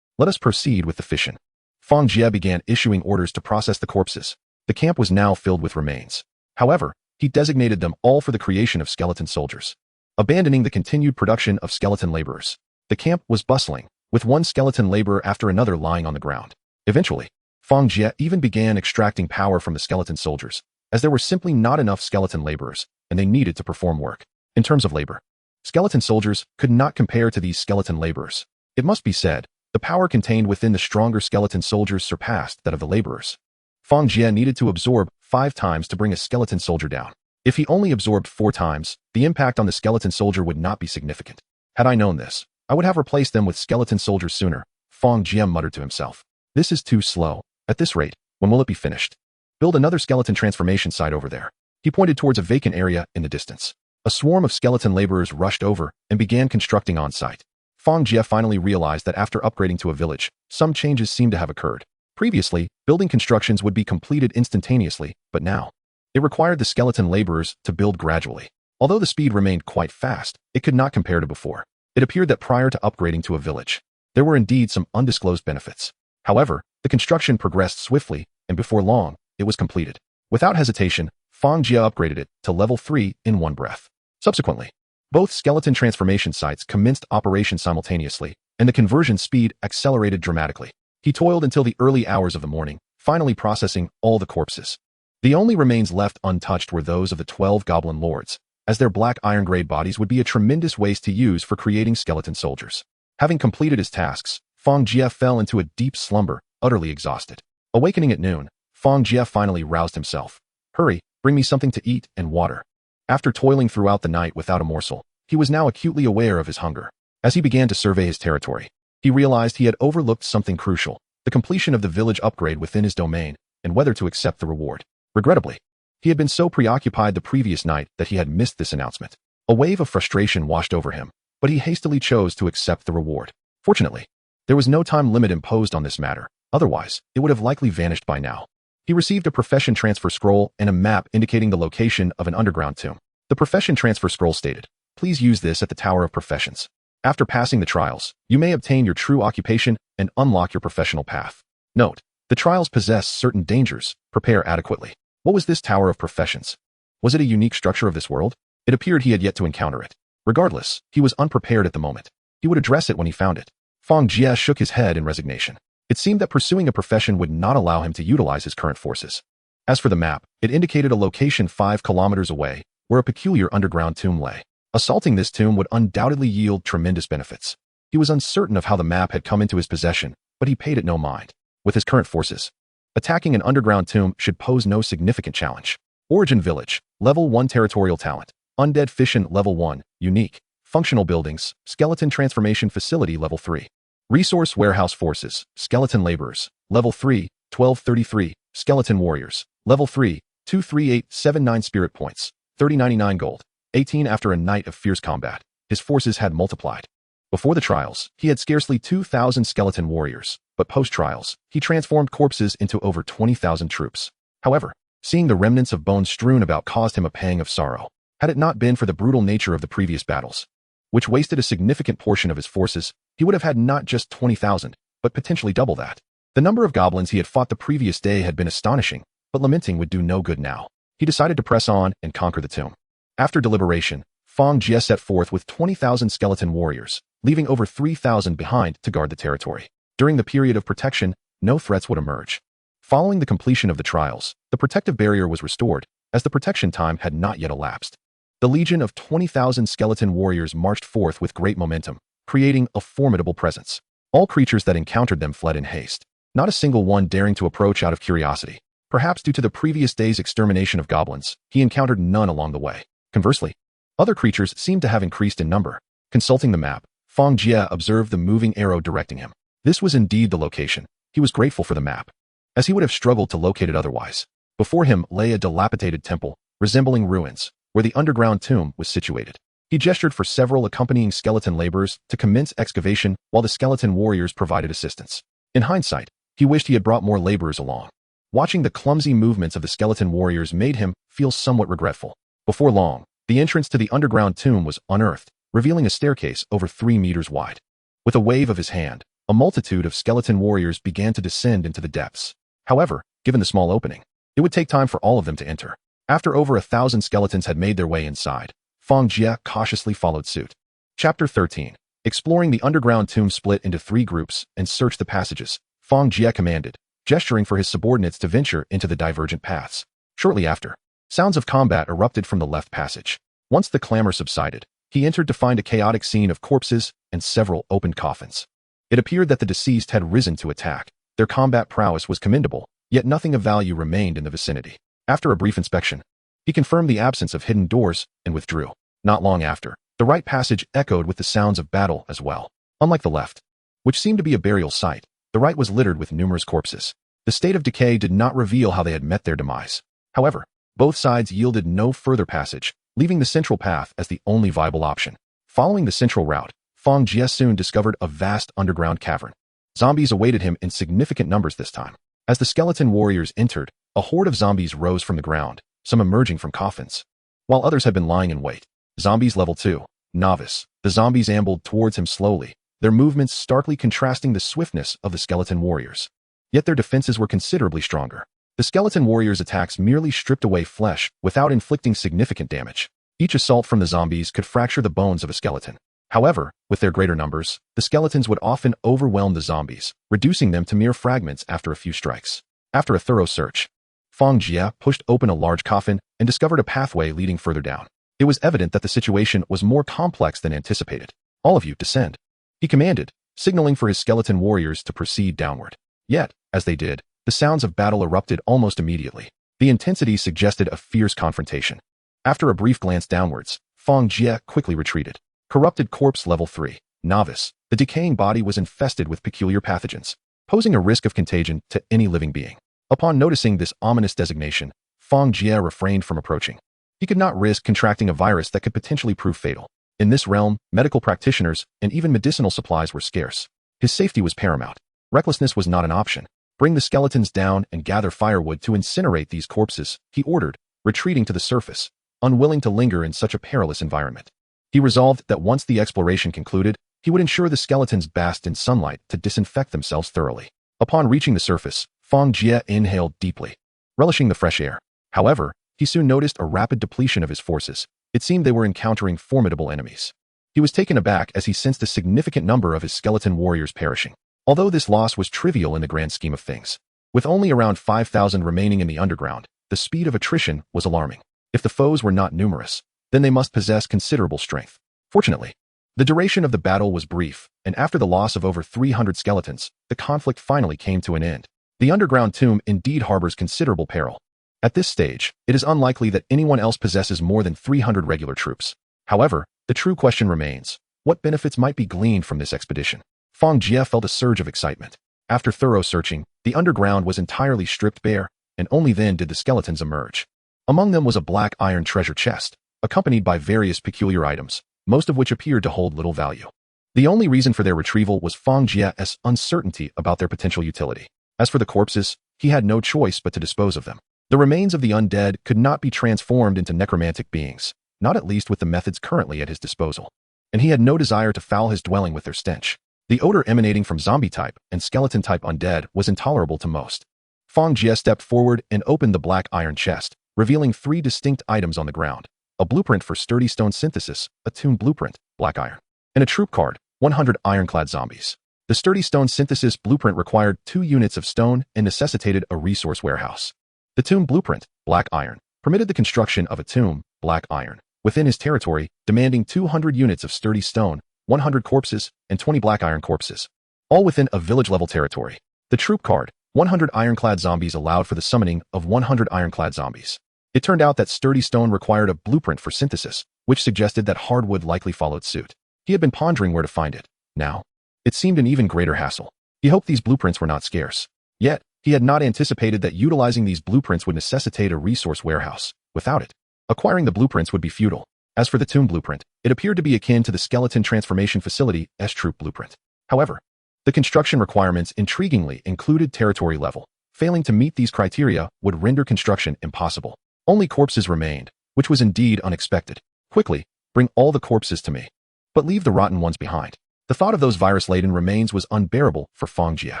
Let us proceed with the fission. Fang Jie began issuing orders to process the corpses. The camp was now filled with remains. However, he designated them all for the creation of skeleton soldiers, abandoning the continued production of skeleton laborers. The camp was bustling, with 1 skeleton laborer after another lying on the ground. Eventually, Fang Jie even began extracting power from the skeleton soldiers, as there were simply not enough skeleton laborers, and they needed to perform work. In terms of labor, skeleton soldiers could not compare to these skeleton laborers. It must be said, the power contained within the stronger skeleton soldiers surpassed that of the laborers. Fang Jie needed to absorb 5 times to bring a skeleton soldier down. If he only absorbed 4 times, the impact on the skeleton soldier would not be significant. Had I known this, I would have replaced them with skeleton soldiers sooner, Fang Jie muttered to himself. This is too slow. At this rate, when will it be finished? Build another skeleton transformation site over there. He pointed towards a vacant area in the distance. A swarm of skeleton laborers rushed over and began constructing on site. Fang Jie finally realized that after upgrading to a village, some changes seemed to have occurred. Previously, building constructions would be completed instantaneously, but now, it required the skeleton laborers to build gradually. Although the speed remained quite fast, it could not compare to before. It appeared that prior to upgrading to a village, there were indeed some undisclosed benefits. However, The construction progressed swiftly, and before long, it was completed. Without hesitation, Fang Jie upgraded it to level 3 in one breath. Subsequently, both skeleton transformation sites commenced operation simultaneously, and the conversion speed accelerated dramatically. He toiled until the early hours of the morning, finally processing all the corpses. The only remains left untouched were those of the 12 goblin lords, as their black iron-grayed bodies would be a tremendous waste to use for creating skeleton soldiers. Having completed his tasks, Fang Jie fell into a deep slumber, utterly exhausted. Awakening at noon, Fang Jie finally roused himself. "Hurry, bring me something to eat and water." After toiling throughout the night without a morsel, he was now acutely aware of his hunger. As he began to survey his territory, he realized he had overlooked something crucial: the completion of the village upgrade within his domain, and whether to accept the reward. Regrettably, he had been so preoccupied the previous night that he had missed this announcement. A wave of frustration washed over him, but he hastily chose to accept the reward. Fortunately, there was no time limit imposed on this matter, otherwise, it would have likely vanished by now. He received a profession transfer scroll and a map indicating the location of an underground tomb. The profession transfer scroll stated, "Please use this at the Tower of Professions. After passing the trials, you may obtain your true occupation and unlock your professional path." Note: the trials possess certain dangers. Prepare adequately. What was this Tower of Professions? Was it a unique structure of this world? It appeared he had yet to encounter it. Regardless, he was unprepared at the moment. He would address it when he found it. Fang Jie shook his head in resignation. It seemed that pursuing a profession would not allow him to utilize his current forces. As for the map, it indicated a location 5 kilometers away, where a peculiar underground tomb lay. Assaulting this tomb would undoubtedly yield tremendous benefits. He was uncertain of how the map had come into his possession, but he paid it no mind. With his current forces, attacking an underground tomb should pose no significant challenge. Origin Village, Level 1 Territorial Talent. Undead Fission Level 1, Unique. Functional Buildings, Skeleton Transformation Facility Level 3. Resource Warehouse Forces, Skeleton Laborers, Level 3, 1233, Skeleton Warriors, Level 3, 23879 Spirit Points, 3099 Gold. 18 After a night of fierce combat, his forces had multiplied. Before the trials, he had scarcely 2,000 skeleton warriors, but post-trials, he transformed corpses into over 20,000 troops. However, seeing the remnants of bones strewn about caused him a pang of sorrow. Had it not been for the brutal nature of the previous battles, which wasted a significant portion of his forces, he would have had not just 20,000, but potentially double that. The number of goblins he had fought the previous day had been astonishing, but lamenting would do no good now. He decided to press on and conquer the tomb. After deliberation, Fang Jie set forth with 20,000 skeleton warriors, leaving over 3,000 behind to guard the territory. During the period of protection, no threats would emerge. Following the completion of the trials, the protective barrier was restored, as the protection time had not yet elapsed. The legion of 20,000 skeleton warriors marched forth with great momentum, creating a formidable presence. All creatures that encountered them fled in haste, not a single one daring to approach out of curiosity. Perhaps due to the previous day's extermination of goblins, he encountered none along the way. Conversely, other creatures seemed to have increased in number. Consulting the map, Fang Jie observed the moving arrow directing him. This was indeed the location. He was grateful for the map, as he would have struggled to locate it otherwise. Before him lay a dilapidated temple, resembling ruins, where the underground tomb was situated. He gestured for several accompanying skeleton laborers to commence excavation while the skeleton warriors provided assistance. In hindsight, he wished he had brought more laborers along. Watching the clumsy movements of the skeleton warriors made him feel somewhat regretful. Before long, the entrance to the underground tomb was unearthed, revealing a staircase over 3 meters wide. With a wave of his hand, a multitude of skeleton warriors began to descend into the depths. However, given the small opening, it would take time for all of them to enter. After over 1,000 skeletons had made their way inside, Fang Jie cautiously followed suit. Chapter 13. Exploring the underground tomb split into 3 groups and search the passages, Fang Jie commanded, gesturing for his subordinates to venture into the divergent paths. Shortly after, sounds of combat erupted from the left passage. Once the clamor subsided, he entered to find a chaotic scene of corpses and several opened coffins. It appeared that the deceased had risen to attack. Their combat prowess was commendable, yet nothing of value remained in the vicinity. After a brief inspection, he confirmed the absence of hidden doors and withdrew. Not long after, the right passage echoed with the sounds of battle as well. Unlike the left, which seemed to be a burial site, the right was littered with numerous corpses. The state of decay did not reveal how they had met their demise. However, both sides yielded no further passage, leaving the central path as the only viable option. Following the central route, Fang Jie soon discovered a vast underground cavern. Zombies awaited him in significant numbers this time. As the skeleton warriors entered, a horde of zombies rose from the ground, some emerging from coffins, while others had been lying in wait. Zombies Level 2, Novice. The zombies ambled towards him slowly, their movements starkly contrasting the swiftness of the skeleton warriors. yet their defenses were considerably stronger. The skeleton warriors' attacks merely stripped away flesh without inflicting significant damage. Each assault from the zombies could fracture the bones of a skeleton. However, with their greater numbers, the skeletons would often overwhelm the zombies, reducing them to mere fragments after a few strikes. After a thorough search, Fang Jie pushed open a large coffin and discovered a pathway leading further down. It was evident that the situation was more complex than anticipated. "All of you, descend," he commanded, signaling for his skeleton warriors to proceed downward. Yet, as they did, the sounds of battle erupted almost immediately. The intensity suggested a fierce confrontation. After a brief glance downwards, Fang Jie quickly retreated. Corrupted corpse level 3. Novice. The decaying body was infested with peculiar pathogens, posing a risk of contagion to any living being. Upon noticing this ominous designation, Fang Jie refrained from approaching. He could not risk contracting a virus that could potentially prove fatal. In this realm, medical practitioners and even medicinal supplies were scarce. His safety was paramount. Recklessness was not an option. "Bring the skeletons down and gather firewood to incinerate these corpses," he ordered, retreating to the surface, unwilling to linger in such a perilous environment. He resolved that once the exploration concluded, he would ensure the skeletons basked in sunlight to disinfect themselves thoroughly. Upon reaching the surface, Fang Jie inhaled deeply, relishing the fresh air. However, he soon noticed a rapid depletion of his forces. It seemed they were encountering formidable enemies. He was taken aback as he sensed a significant number of his skeleton warriors perishing. Although this loss was trivial in the grand scheme of things, with only around 5,000 remaining in the underground, the speed of attrition was alarming. If the foes were not numerous, then they must possess considerable strength. Fortunately, the duration of the battle was brief, and after the loss of over 300 skeletons, the conflict finally came to an end. The underground tomb indeed harbors considerable peril. At this stage, it is unlikely that anyone else possesses more than 300 regular troops. However, the true question remains: what benefits might be gleaned from this expedition? Fang Jie felt a surge of excitement. After thorough searching, the underground was entirely stripped bare, and only then did the skeletons emerge. Among them was a black iron treasure chest, accompanied by various peculiar items, most of which appeared to hold little value. The only reason for their retrieval was Fang Jie's uncertainty about their potential utility. As for the corpses, he had no choice but to dispose of them. The remains of the undead could not be transformed into necromantic beings, not at least with the methods currently at his disposal. And he had no desire to foul his dwelling with their stench. The odor emanating from zombie-type and skeleton-type undead was intolerable to most. Fang Jie stepped forward and opened the black iron chest, revealing 3 distinct items on the ground: a blueprint for sturdy stone synthesis, a tomb blueprint, black iron, and a troop card, 100 ironclad zombies. The sturdy stone synthesis blueprint required 2 units of stone and necessitated a resource warehouse. The tomb blueprint, black iron, permitted the construction of a tomb, black iron, within his territory, demanding 200 units of sturdy stone, 100 corpses, and 20 black iron corpses, all within a village-level territory. The troop card, 100 ironclad zombies, allowed for the summoning of 100 ironclad zombies. It turned out that sturdy stone required a blueprint for synthesis, which suggested that hardwood likely followed suit. He had been pondering where to find it. Now, it seemed an even greater hassle. He hoped these blueprints were not scarce. Yet, he had not anticipated that utilizing these blueprints would necessitate a resource warehouse. Without it, acquiring the blueprints would be futile. As for the tomb blueprint, it appeared to be akin to the skeleton transformation facility's troop blueprint. However, the construction requirements intriguingly included territory level. Failing to meet these criteria would render construction impossible. Only corpses remained, which was indeed unexpected. "Quickly, bring all the corpses to me, but leave the rotten ones behind." The thought of those virus-laden remains was unbearable for Fang Jie.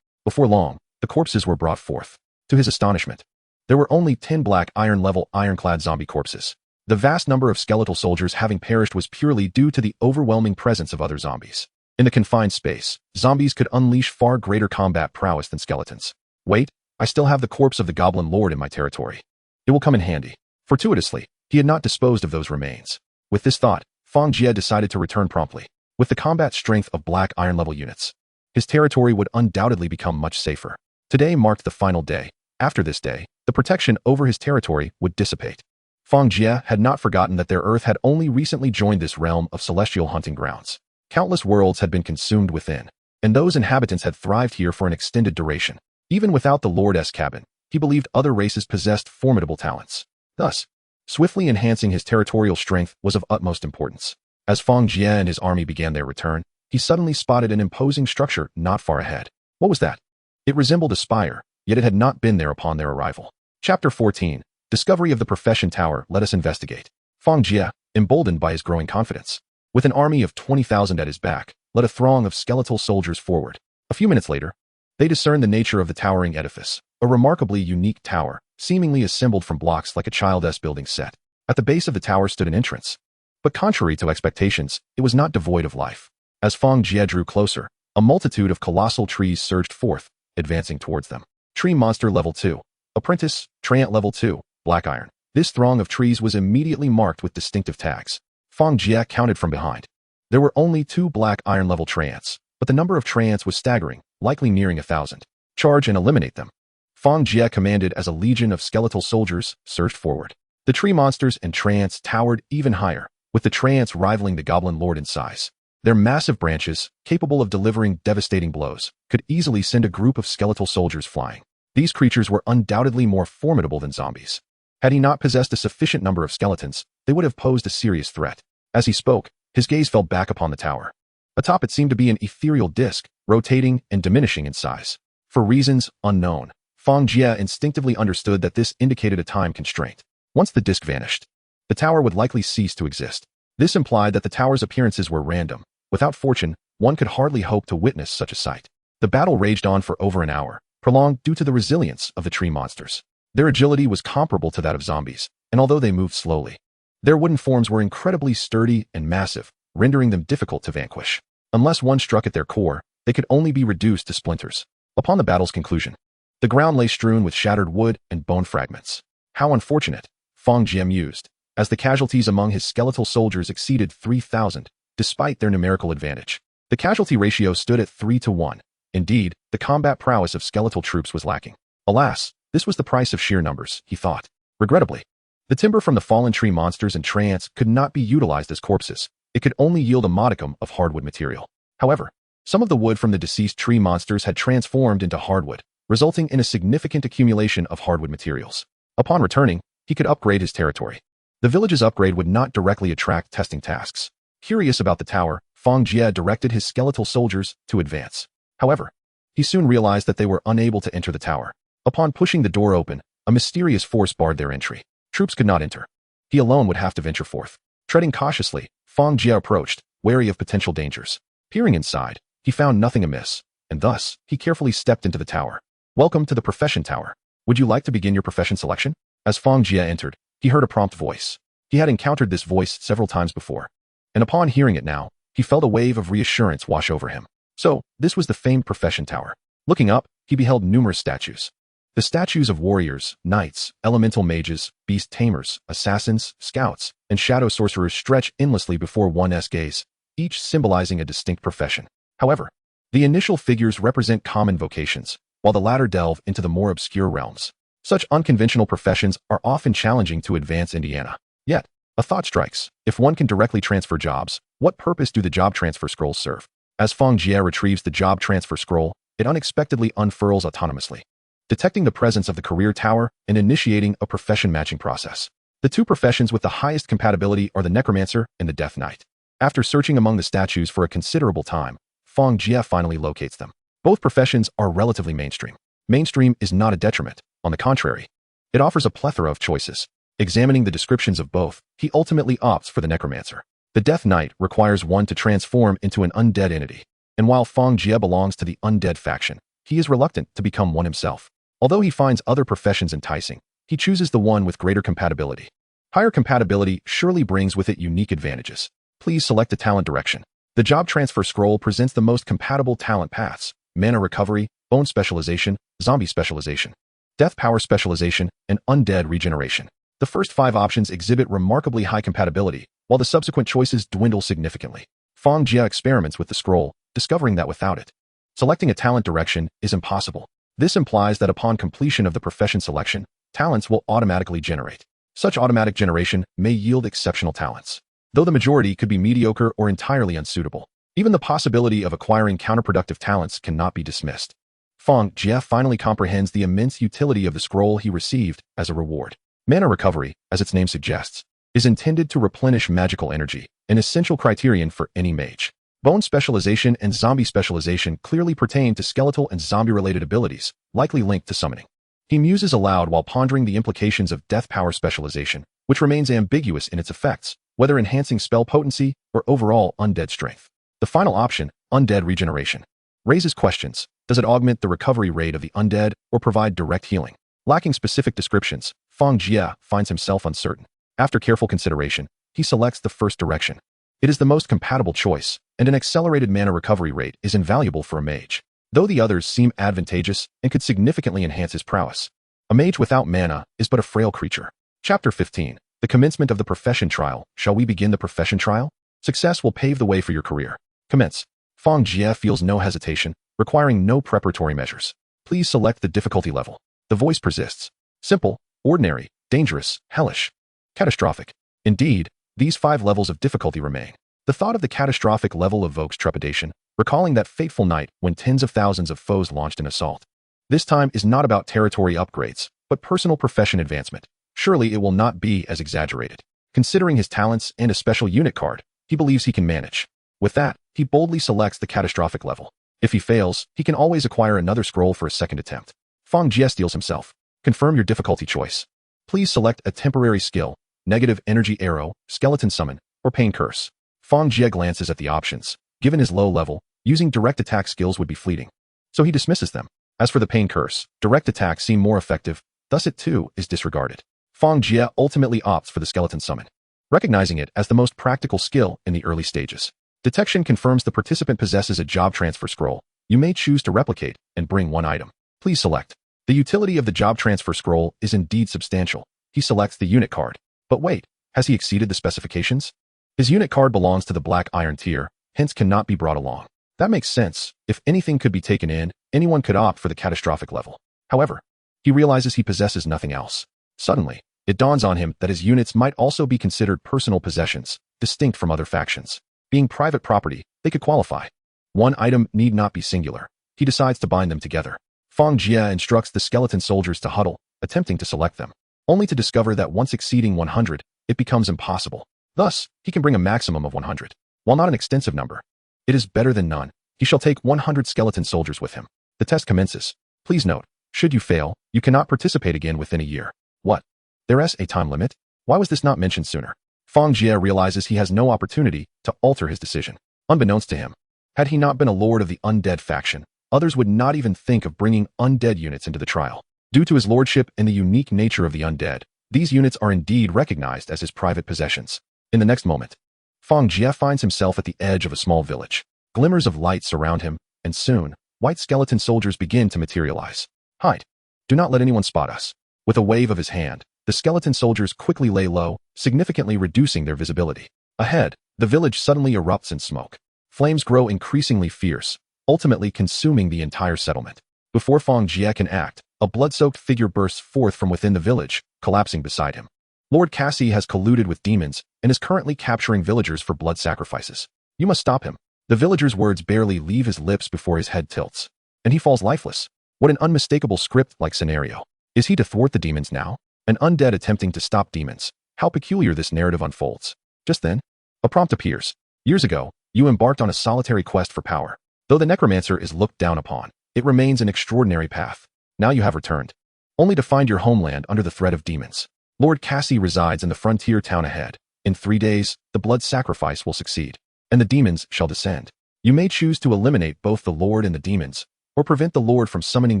Before long, the corpses were brought forth. To his astonishment, there were only 10 black iron-level ironclad zombie corpses. The vast number of skeletal soldiers having perished was purely due to the overwhelming presence of other zombies. In the confined space, zombies could unleash far greater combat prowess than skeletons. "Wait, I still have the corpse of the goblin lord in my territory. It will come in handy." Fortuitously, he had not disposed of those remains. With this thought, Fang Jie decided to return promptly. With the combat strength of black iron-level units, his territory would undoubtedly become much safer. Today marked the final day. After this day, the protection over his territory would dissipate. Fang Jie had not forgotten that their Earth had only recently joined this realm of celestial hunting grounds. Countless worlds had been consumed within, and those inhabitants had thrived here for an extended duration. Even without the Lord's cabin, he believed other races possessed formidable talents. Thus, swiftly enhancing his territorial strength was of utmost importance. As Fang Jie and his army began their return, he suddenly spotted an imposing structure not far ahead. What was that? It resembled a spire, yet it had not been there upon their arrival. Chapter 14. Discovery of the Profession Tower. Let us investigate. Fang Jie, emboldened by his growing confidence, with an army of 20,000 at his back, led a throng of skeletal soldiers forward. A few minutes later, They discerned the nature of the towering edifice, a remarkably unique tower, seemingly assembled from blocks like a child's building set. At the base of the tower stood an entrance. But contrary to expectations, it was not devoid of life. As Fang Jie drew closer, a multitude of colossal trees surged forth, advancing towards them. Tree Monster Level 2. Apprentice, Treant Level 2, Black Iron. This throng of trees was immediately marked with distinctive tags. Fang Jie counted from behind. There were only 2 Black Iron level treants, but the number of treants was staggering, likely nearing 1,000. Charge and eliminate them. Fang Jie commanded as a legion of skeletal soldiers surged forward. The tree monsters and treants towered even higher, with the treants rivaling the Goblin Lord in size. Their massive branches, capable of delivering devastating blows, could easily send a group of skeletal soldiers flying. These creatures were undoubtedly more formidable than zombies. Had he not possessed a sufficient number of skeletons, they would have posed a serious threat. As he spoke, his gaze fell back upon the tower. Atop it seemed to be an ethereal disk, rotating and diminishing in size. For reasons unknown, Fang Jie instinctively understood that this indicated a time constraint. Once the disk vanished, the tower would likely cease to exist. This implied that the tower's appearances were random. Without fortune, one could hardly hope to witness such a sight. The battle raged on for over an hour, prolonged due to the resilience of the tree monsters. Their agility was comparable to that of zombies, and although they moved slowly, their wooden forms were incredibly sturdy and massive, rendering them difficult to vanquish. Unless one struck at their core, they could only be reduced to splinters. Upon the battle's conclusion, the ground lay strewn with shattered wood and bone fragments. How unfortunate, Fang Jie mused, as the casualties among his skeletal soldiers exceeded 3,000, despite their numerical advantage. The casualty ratio stood at 3-1. Indeed, the combat prowess of skeletal troops was lacking. Alas, this was the price of sheer numbers, he thought. Regrettably, the timber from the fallen tree monsters and treants could not be utilized as corpses. It could only yield a modicum of hardwood material. However, some of the wood from the deceased tree monsters had transformed into hardwood, resulting in a significant accumulation of hardwood materials. Upon returning, he could upgrade his territory. The village's upgrade would not directly attract testing tasks. Curious about the tower, Fang Jie directed his skeletal soldiers to advance. However, he soon realized that they were unable to enter the tower. Upon pushing the door open, a mysterious force barred their entry. Troops could not enter. He alone would have to venture forth. Treading cautiously, Fang Jie approached, wary of potential dangers. Peering inside, he found nothing amiss, and thus, he carefully stepped into the tower. Welcome to the Profession Tower. Would you like to begin your profession selection? As Fang Jie entered, he heard a prompt voice. He had encountered this voice several times before, and upon hearing it now, he felt a wave of reassurance wash over him. So, this was the famed Profession Tower. Looking up, he beheld numerous statues. The statues of warriors, knights, elemental mages, beast tamers, assassins, scouts, and shadow sorcerers stretch endlessly before one's gaze, each symbolizing a distinct profession. However, the initial figures represent common vocations, while the latter delve into the more obscure realms. Such unconventional professions are often challenging to advance Indiana. Yet, a thought strikes. If one can directly transfer jobs, what purpose do the job transfer scrolls serve? As Fang Jie retrieves the job transfer scroll, it unexpectedly unfurls autonomously, detecting the presence of the career tower and initiating a profession matching process. The 2 professions with the highest compatibility are the necromancer and the death knight. After searching among the statues for a considerable time, Fang Jie finally locates them. Both professions are relatively mainstream. Mainstream is not a detriment. On the contrary, it offers a plethora of choices. Examining the descriptions of both, he ultimately opts for the necromancer. The Death Knight requires one to transform into an undead entity, and while Fang Jie belongs to the undead faction, he is reluctant to become one himself. Although he finds other professions enticing, he chooses the one with greater compatibility. Higher compatibility surely brings with it unique advantages. Please select a talent direction. The job transfer scroll presents the most compatible talent paths: mana recovery, bone specialization, zombie specialization, death power specialization, and undead regeneration. The first 5 options exhibit remarkably high compatibility, while the subsequent choices dwindle significantly. Fang Jie experiments with the scroll, discovering that without it, selecting a talent direction is impossible. This implies that upon completion of the profession selection, talents will automatically generate. Such automatic generation may yield exceptional talents, though the majority could be mediocre or entirely unsuitable. Even the possibility of acquiring counterproductive talents cannot be dismissed. Fang Jie finally comprehends the immense utility of the scroll he received as a reward. Mana recovery, as its name suggests, is intended to replenish magical energy, an essential criterion for any mage. Bone specialization and zombie specialization clearly pertain to skeletal and zombie-related abilities, likely linked to summoning. He muses aloud while pondering the implications of death power specialization, which remains ambiguous in its effects, whether enhancing spell potency or overall undead strength. The final option, undead regeneration, raises questions. Does it augment the recovery rate of the undead or provide direct healing? Lacking specific descriptions, Fang Jie finds himself uncertain. After careful consideration, he selects the first direction. It is the most compatible choice, and an accelerated mana recovery rate is invaluable for a mage, though the others seem advantageous and could significantly enhance his prowess. A mage without mana is but a frail creature. Chapter 15. The commencement of the profession trial. Shall we begin the profession trial? Success will pave the way for your career. Commence. Fang Jie feels no hesitation, requiring no preparatory measures. Please select the difficulty level. The voice persists. Simple, ordinary, dangerous, hellish, catastrophic. Indeed, these 5 levels of difficulty remain. The thought of the catastrophic level evokes trepidation, recalling that fateful night when tens of thousands of foes launched an assault. This time is not about territory upgrades, but personal profession advancement. Surely it will not be as exaggerated. Considering his talents and a special unit card, he believes he can manage. With that, he boldly selects the catastrophic level. If he fails, he can always acquire another scroll for a second attempt. Fang Jie steels himself. Confirm your difficulty choice. Please select a temporary skill, negative energy arrow, skeleton summon, or pain curse. Fang Jie glances at the options. Given his low level, using direct attack skills would be fleeting, so he dismisses them. As for the pain curse, direct attacks seem more effective, thus it too is disregarded. Fang Jie ultimately opts for the skeleton summon, recognizing it as the most practical skill in the early stages. Detection confirms the participant possesses a job transfer scroll. You may choose to replicate and bring 1 item. Please select. The utility of the job transfer scroll is indeed substantial. He selects the unit card. But wait, has he exceeded the specifications? His unit card belongs to the black iron tier, hence cannot be brought along. That makes sense. If anything could be taken in, anyone could opt for the catastrophic level. However, he realizes he possesses nothing else. Suddenly, it dawns on him that his units might also be considered personal possessions, distinct from other factions. Being private property, they could qualify. 1 item need not be singular. He decides to bind them together. Fang Jie instructs the skeleton soldiers to huddle, attempting to select them, only to discover that once exceeding 100, it becomes impossible. Thus, he can bring a maximum of 100. While not an extensive number, it is better than none. He shall take 100 skeleton soldiers with him. The test commences. Please note, should you fail, you cannot participate again within a year. What? There is a time limit? Why was this not mentioned sooner? Fang Jie realizes he has no opportunity to alter his decision. Unbeknownst to him, had he not been a lord of the undead faction, others would not even think of bringing undead units into the trial. Due to his lordship and the unique nature of the undead, these units are indeed recognized as his private possessions. In the next moment, Fang Jie finds himself at the edge of a small village. Glimmers of light surround him, and soon, white skeleton soldiers begin to materialize. Hide. Do not let anyone spot us. With a wave of his hand, the skeleton soldiers quickly lay low, significantly reducing their visibility. Ahead, the village suddenly erupts in smoke. Flames grow increasingly fierce, ultimately consuming the entire settlement. Before Fang Jie can act, a blood-soaked figure bursts forth from within the village, collapsing beside him. Lord Cassie has colluded with demons and is currently capturing villagers for blood sacrifices. You must stop him. The villager's words barely leave his lips before his head tilts, and he falls lifeless. What an unmistakable script-like scenario. Is he to thwart the demons now? An undead attempting to stop demons. How peculiar this narrative unfolds. Just then, a prompt appears. Years ago, you embarked on a solitary quest for power. Though the necromancer is looked down upon, it remains an extraordinary path. Now you have returned, only to find your homeland under the threat of demons. Lord Cassie resides in the frontier town ahead. In 3 days, the blood sacrifice will succeed, and the demons shall descend. You may choose to eliminate both the Lord and the demons, or prevent the Lord from summoning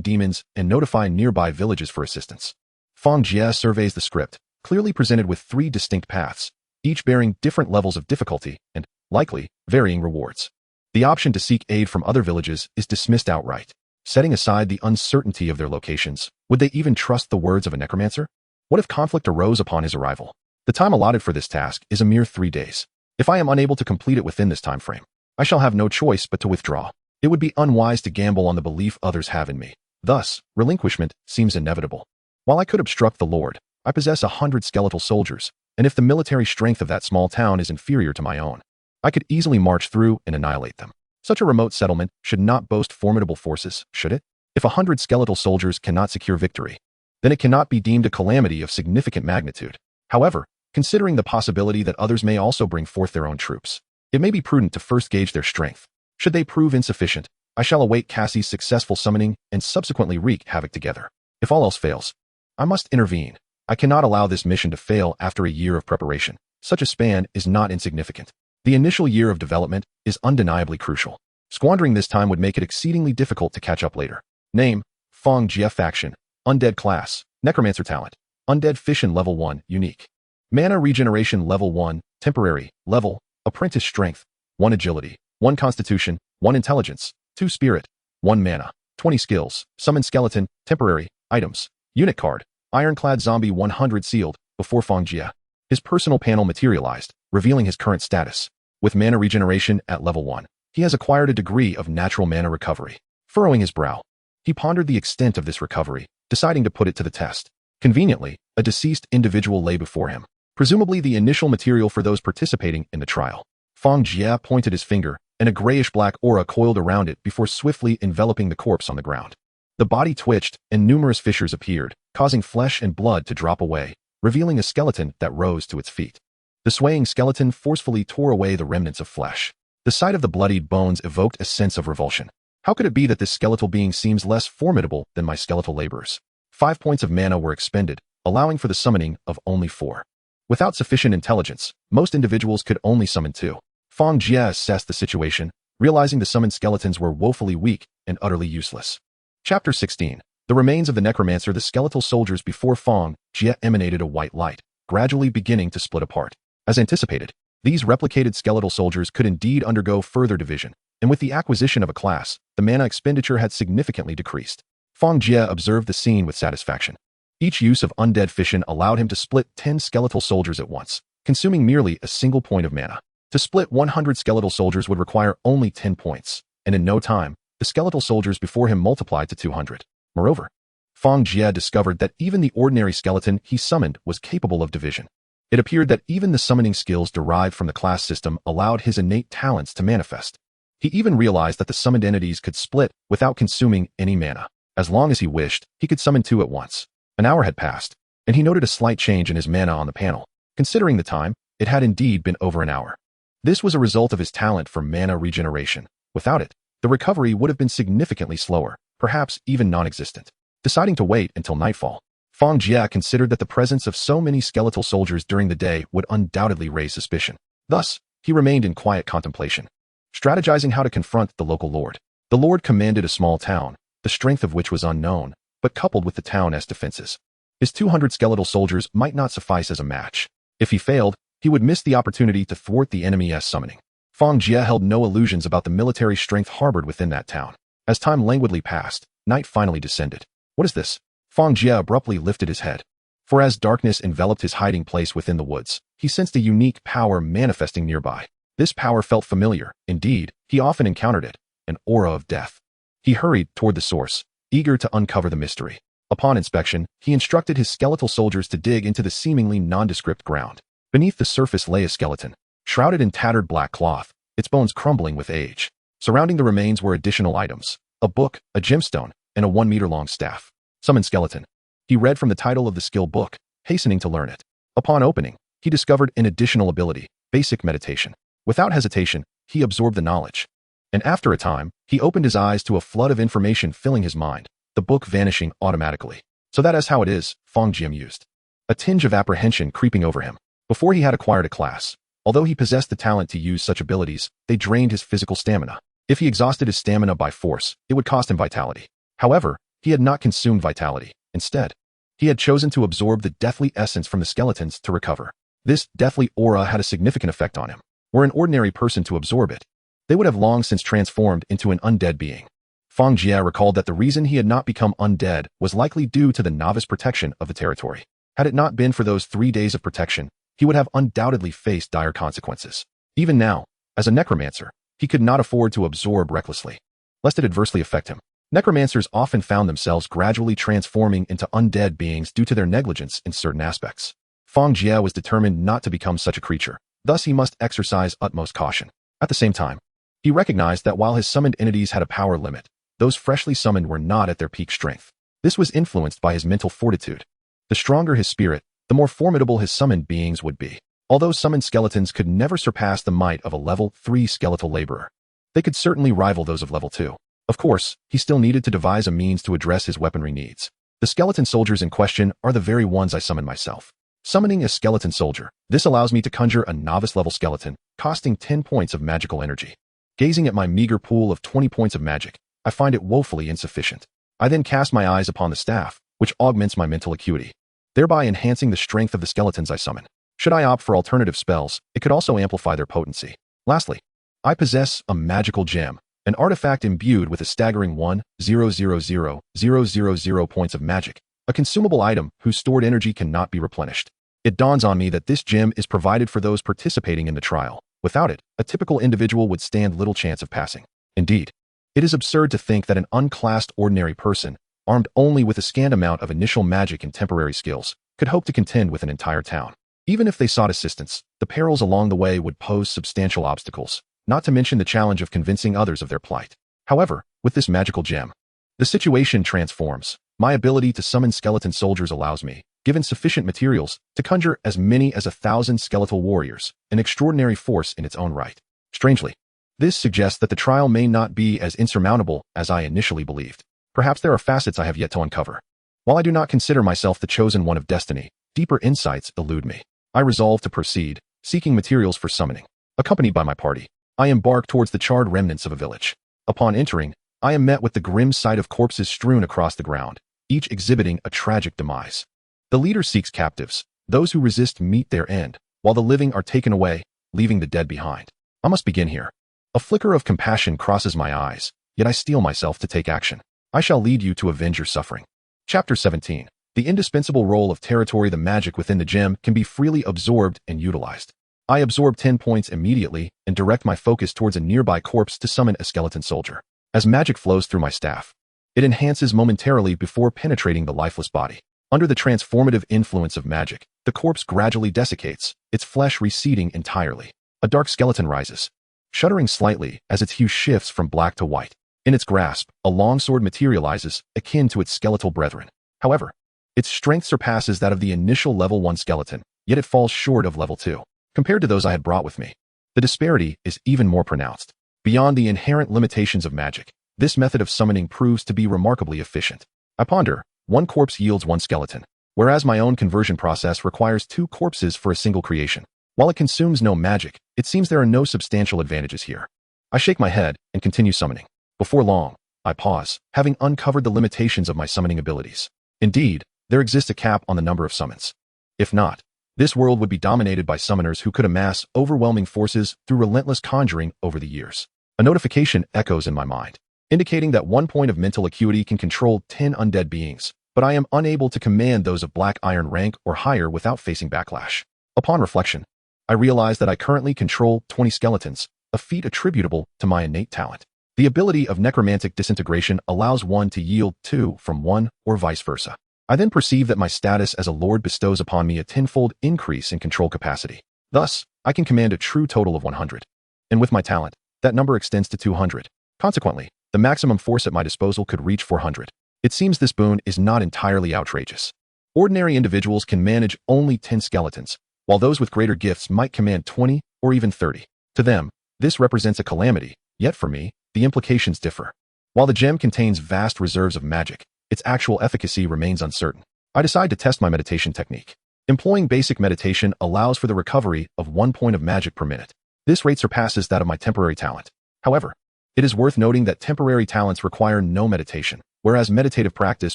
demons and notify nearby villages for assistance. Fang Jie surveys the script, clearly presented with 3 distinct paths, each bearing different levels of difficulty and, likely, varying rewards. The option to seek aid from other villages is dismissed outright. Setting aside the uncertainty of their locations, would they even trust the words of a necromancer? What if conflict arose upon his arrival? The time allotted for this task is a mere 3 days. If I am unable to complete it within this time frame, I shall have no choice but to withdraw. It would be unwise to gamble on the belief others have in me. Thus, relinquishment seems inevitable. While I could obstruct the Lord, I possess 100 skeletal soldiers, and if the military strength of that small town is inferior to my own, I could easily march through and annihilate them. Such a remote settlement should not boast formidable forces, should it? If 100 skeletal soldiers cannot secure victory, then it cannot be deemed a calamity of significant magnitude. However, considering the possibility that others may also bring forth their own troops, it may be prudent to first gauge their strength. Should they prove insufficient, I shall await Cassie's successful summoning and subsequently wreak havoc together. If all else fails, I must intervene. I cannot allow this mission to fail after a year of preparation. Such a span is not insignificant. The initial year of development is undeniably crucial. Squandering this time would make it exceedingly difficult to catch up later. Name: Fang Jie Faction. Undead Class: Necromancer Talent. Undead Fission Level 1, Unique. Mana Regeneration Level 1, Temporary. Level: Apprentice Strength, 1 Agility, 1 Constitution, 1 Intelligence, 2 Spirit, 1 Mana, 20 Skills. Summon Skeleton, Temporary. Items: Unit Card, Ironclad Zombie 100 sealed, before Fang Jie. His personal panel materialized, revealing his current status. With mana regeneration at level 1, he has acquired a degree of natural mana recovery. Furrowing his brow, he pondered the extent of this recovery, deciding to put it to the test. Conveniently, a deceased individual lay before him, presumably the initial material for those participating in the trial. Fang Jie pointed his finger, and a grayish-black aura coiled around it before swiftly enveloping the corpse on the ground. The body twitched, and numerous fissures appeared, causing flesh and blood to drop away, revealing a skeleton that rose to its feet. The swaying skeleton forcefully tore away the remnants of flesh. The sight of the bloodied bones evoked a sense of revulsion. How could it be that this skeletal being seems less formidable than my skeletal laborers? 5 points of mana were expended, allowing for the summoning of only 4. Without sufficient intelligence, most individuals could only summon 2. Fang Jie assessed the situation, realizing the summoned skeletons were woefully weak and utterly useless. Chapter 16. The remains of the necromancer. The skeletal soldiers before Fang Jie emanated a white light, gradually beginning to split apart. As anticipated, these replicated skeletal soldiers could indeed undergo further division, and with the acquisition of a class, the mana expenditure had significantly decreased. Fang Jie observed the scene with satisfaction. Each use of undead fission allowed him to split 10 skeletal soldiers at once, consuming merely a single point of mana. To split 100 skeletal soldiers would require only 10 points, and in no time, the skeletal soldiers before him multiplied to 200. Moreover, Fang Jie discovered that even the ordinary skeleton he summoned was capable of division. It appeared that even the summoning skills derived from the class system allowed his innate talents to manifest. He even realized that the summoned entities could split without consuming any mana. As long as he wished, he could summon 2 at once. An hour had passed, and he noted a slight change in his mana on the panel. Considering the time, it had indeed been over an hour. This was a result of his talent for mana regeneration. Without it, the recovery would have been significantly slower, perhaps even non-existent. Deciding to wait until nightfall, Fang Jie considered that the presence of so many skeletal soldiers during the day would undoubtedly raise suspicion. Thus, he remained in quiet contemplation, strategizing how to confront the local lord. The lord commanded a small town, the strength of which was unknown, but coupled with the town as defenses, his 200 skeletal soldiers might not suffice as a match. If he failed, he would miss the opportunity to thwart the enemy's summoning. Fang Jie held no illusions about the military strength harbored within that town. As time languidly passed, night finally descended. What is this? Fang Jie abruptly lifted his head. For as darkness enveloped his hiding place within the woods, he sensed a unique power manifesting nearby. This power felt familiar. Indeed, he often encountered it, an aura of death. He hurried toward the source, eager to uncover the mystery. Upon inspection, he instructed his skeletal soldiers to dig into the seemingly nondescript ground. Beneath the surface lay a skeleton, shrouded in tattered black cloth, its bones crumbling with age. Surrounding the remains were additional items: a book, a gemstone, and a 1-meter-long staff. Summon skeleton. He read from the title of the skill book, hastening to learn it. Upon opening, he discovered an additional ability: basic meditation. Without hesitation, he absorbed the knowledge. And after a time, he opened his eyes to a flood of information filling his mind, the book vanishing automatically. So that is how it is, Fang Jie mused, a tinge of apprehension creeping over him. Before he had acquired a class, although he possessed the talent to use such abilities, they drained his physical stamina. If he exhausted his stamina by force, it would cost him vitality. However, he had not consumed vitality. Instead, he had chosen to absorb the deathly essence from the skeletons to recover. This deathly aura had a significant effect on him. Were an ordinary person to absorb it, they would have long since transformed into an undead being. Fang Jie recalled that the reason he had not become undead was likely due to the novice protection of the territory. Had it not been for those 3 days of protection, he would have undoubtedly faced dire consequences. Even now, as a necromancer, he could not afford to absorb recklessly, lest it adversely affect him. Necromancers often found themselves gradually transforming into undead beings due to their negligence in certain aspects. Fang Jie was determined not to become such a creature, thus he must exercise utmost caution. At the same time, he recognized that while his summoned entities had a power limit, those freshly summoned were not at their peak strength. This was influenced by his mental fortitude. The stronger his spirit, the more formidable his summoned beings would be. Although summoned skeletons could never surpass the might of a level 3 skeletal laborer, they could certainly rival those of level 2. Of course, he still needed to devise a means to address his weaponry needs. The skeleton soldiers in question are the very ones I summoned myself. Summoning a skeleton soldier. This allows me to conjure a novice-level skeleton, costing 10 points of magical energy. Gazing at my meager pool of 20 points of magic, I find it woefully insufficient. I then cast my eyes upon the staff, which augments my mental acuity, thereby enhancing the strength of the skeletons I summon. Should I opt for alternative spells, it could also amplify their potency. Lastly, I possess a magical gem, an artifact imbued with a staggering 1,000,000 points of magic, a consumable item whose stored energy cannot be replenished. It dawns on me that this gem is provided for those participating in the trial. Without it, a typical individual would stand little chance of passing. Indeed, it is absurd to think that an unclassed ordinary person, armed only with a scant amount of initial magic and temporary skills, could hope to contend with an entire town. Even if they sought assistance, the perils along the way would pose substantial obstacles, not to mention the challenge of convincing others of their plight. However, with this magical gem, the situation transforms. My ability to summon skeleton soldiers allows me, given sufficient materials, to conjure as many as 1,000 skeletal warriors, an extraordinary force in its own right. Strangely, this suggests that the trial may not be as insurmountable as I initially believed. Perhaps there are facets I have yet to uncover. While I do not consider myself the chosen one of destiny, deeper insights elude me. I resolve to proceed, seeking materials for summoning. Accompanied by my party, I embark towards the charred remnants of a village. Upon entering, I am met with the grim sight of corpses strewn across the ground, each exhibiting a tragic demise. The leader seeks captives. Those who resist meet their end, while the living are taken away, leaving the dead behind. I must begin here. A flicker of compassion crosses my eyes, yet I steel myself to take action. I shall lead you to avenge your suffering. Chapter 17. The indispensable role of territory. The magic within the gem can be freely absorbed and utilized. I absorb 10 points immediately and direct my focus towards a nearby corpse to summon a skeleton soldier. As magic flows through my staff, it enhances momentarily before penetrating the lifeless body. Under the transformative influence of magic, the corpse gradually desiccates, its flesh receding entirely. A dark skeleton rises, shuddering slightly as its hue shifts from black to white. In its grasp, a long sword materializes, akin to its skeletal brethren. However, its strength surpasses that of the initial level 1 skeleton, yet it falls short of level 2. Compared to those I had brought with me, the disparity is even more pronounced. Beyond the inherent limitations of magic, this method of summoning proves to be remarkably efficient. I ponder. One corpse yields one skeleton, whereas my own conversion process requires 2 corpses for a single creation. While it consumes no magic, it seems there are no substantial advantages here. I shake my head and continue summoning. Before long, I pause, having uncovered the limitations of my summoning abilities. Indeed, there exists a cap on the number of summons. If not, this world would be dominated by summoners who could amass overwhelming forces through relentless conjuring over the years. A notification echoes in my mind, indicating that 1 point of mental acuity can control 10 undead beings, but I am unable to command those of black iron rank or higher without facing backlash. Upon reflection, I realize that I currently control 20 skeletons, a feat attributable to my innate talent. The ability of necromantic disintegration allows one to yield 2 from 1 or vice versa. I then perceive that my status as a lord bestows upon me a 10-fold increase in control capacity. Thus, I can command a true total of 100. And with my talent, that number extends to 200. Consequently, the maximum force at my disposal could reach 400. It seems this boon is not entirely outrageous. Ordinary individuals can manage only 10 skeletons, while those with greater gifts might command 20 or even 30. To them, this represents a calamity, yet for me, the implications differ. While the gem contains vast reserves of magic, its actual efficacy remains uncertain. I decide to test my meditation technique. Employing basic meditation allows for the recovery of 1 point of magic per minute. This rate surpasses that of my temporary talent. However, it is worth noting that temporary talents require no meditation, whereas meditative practice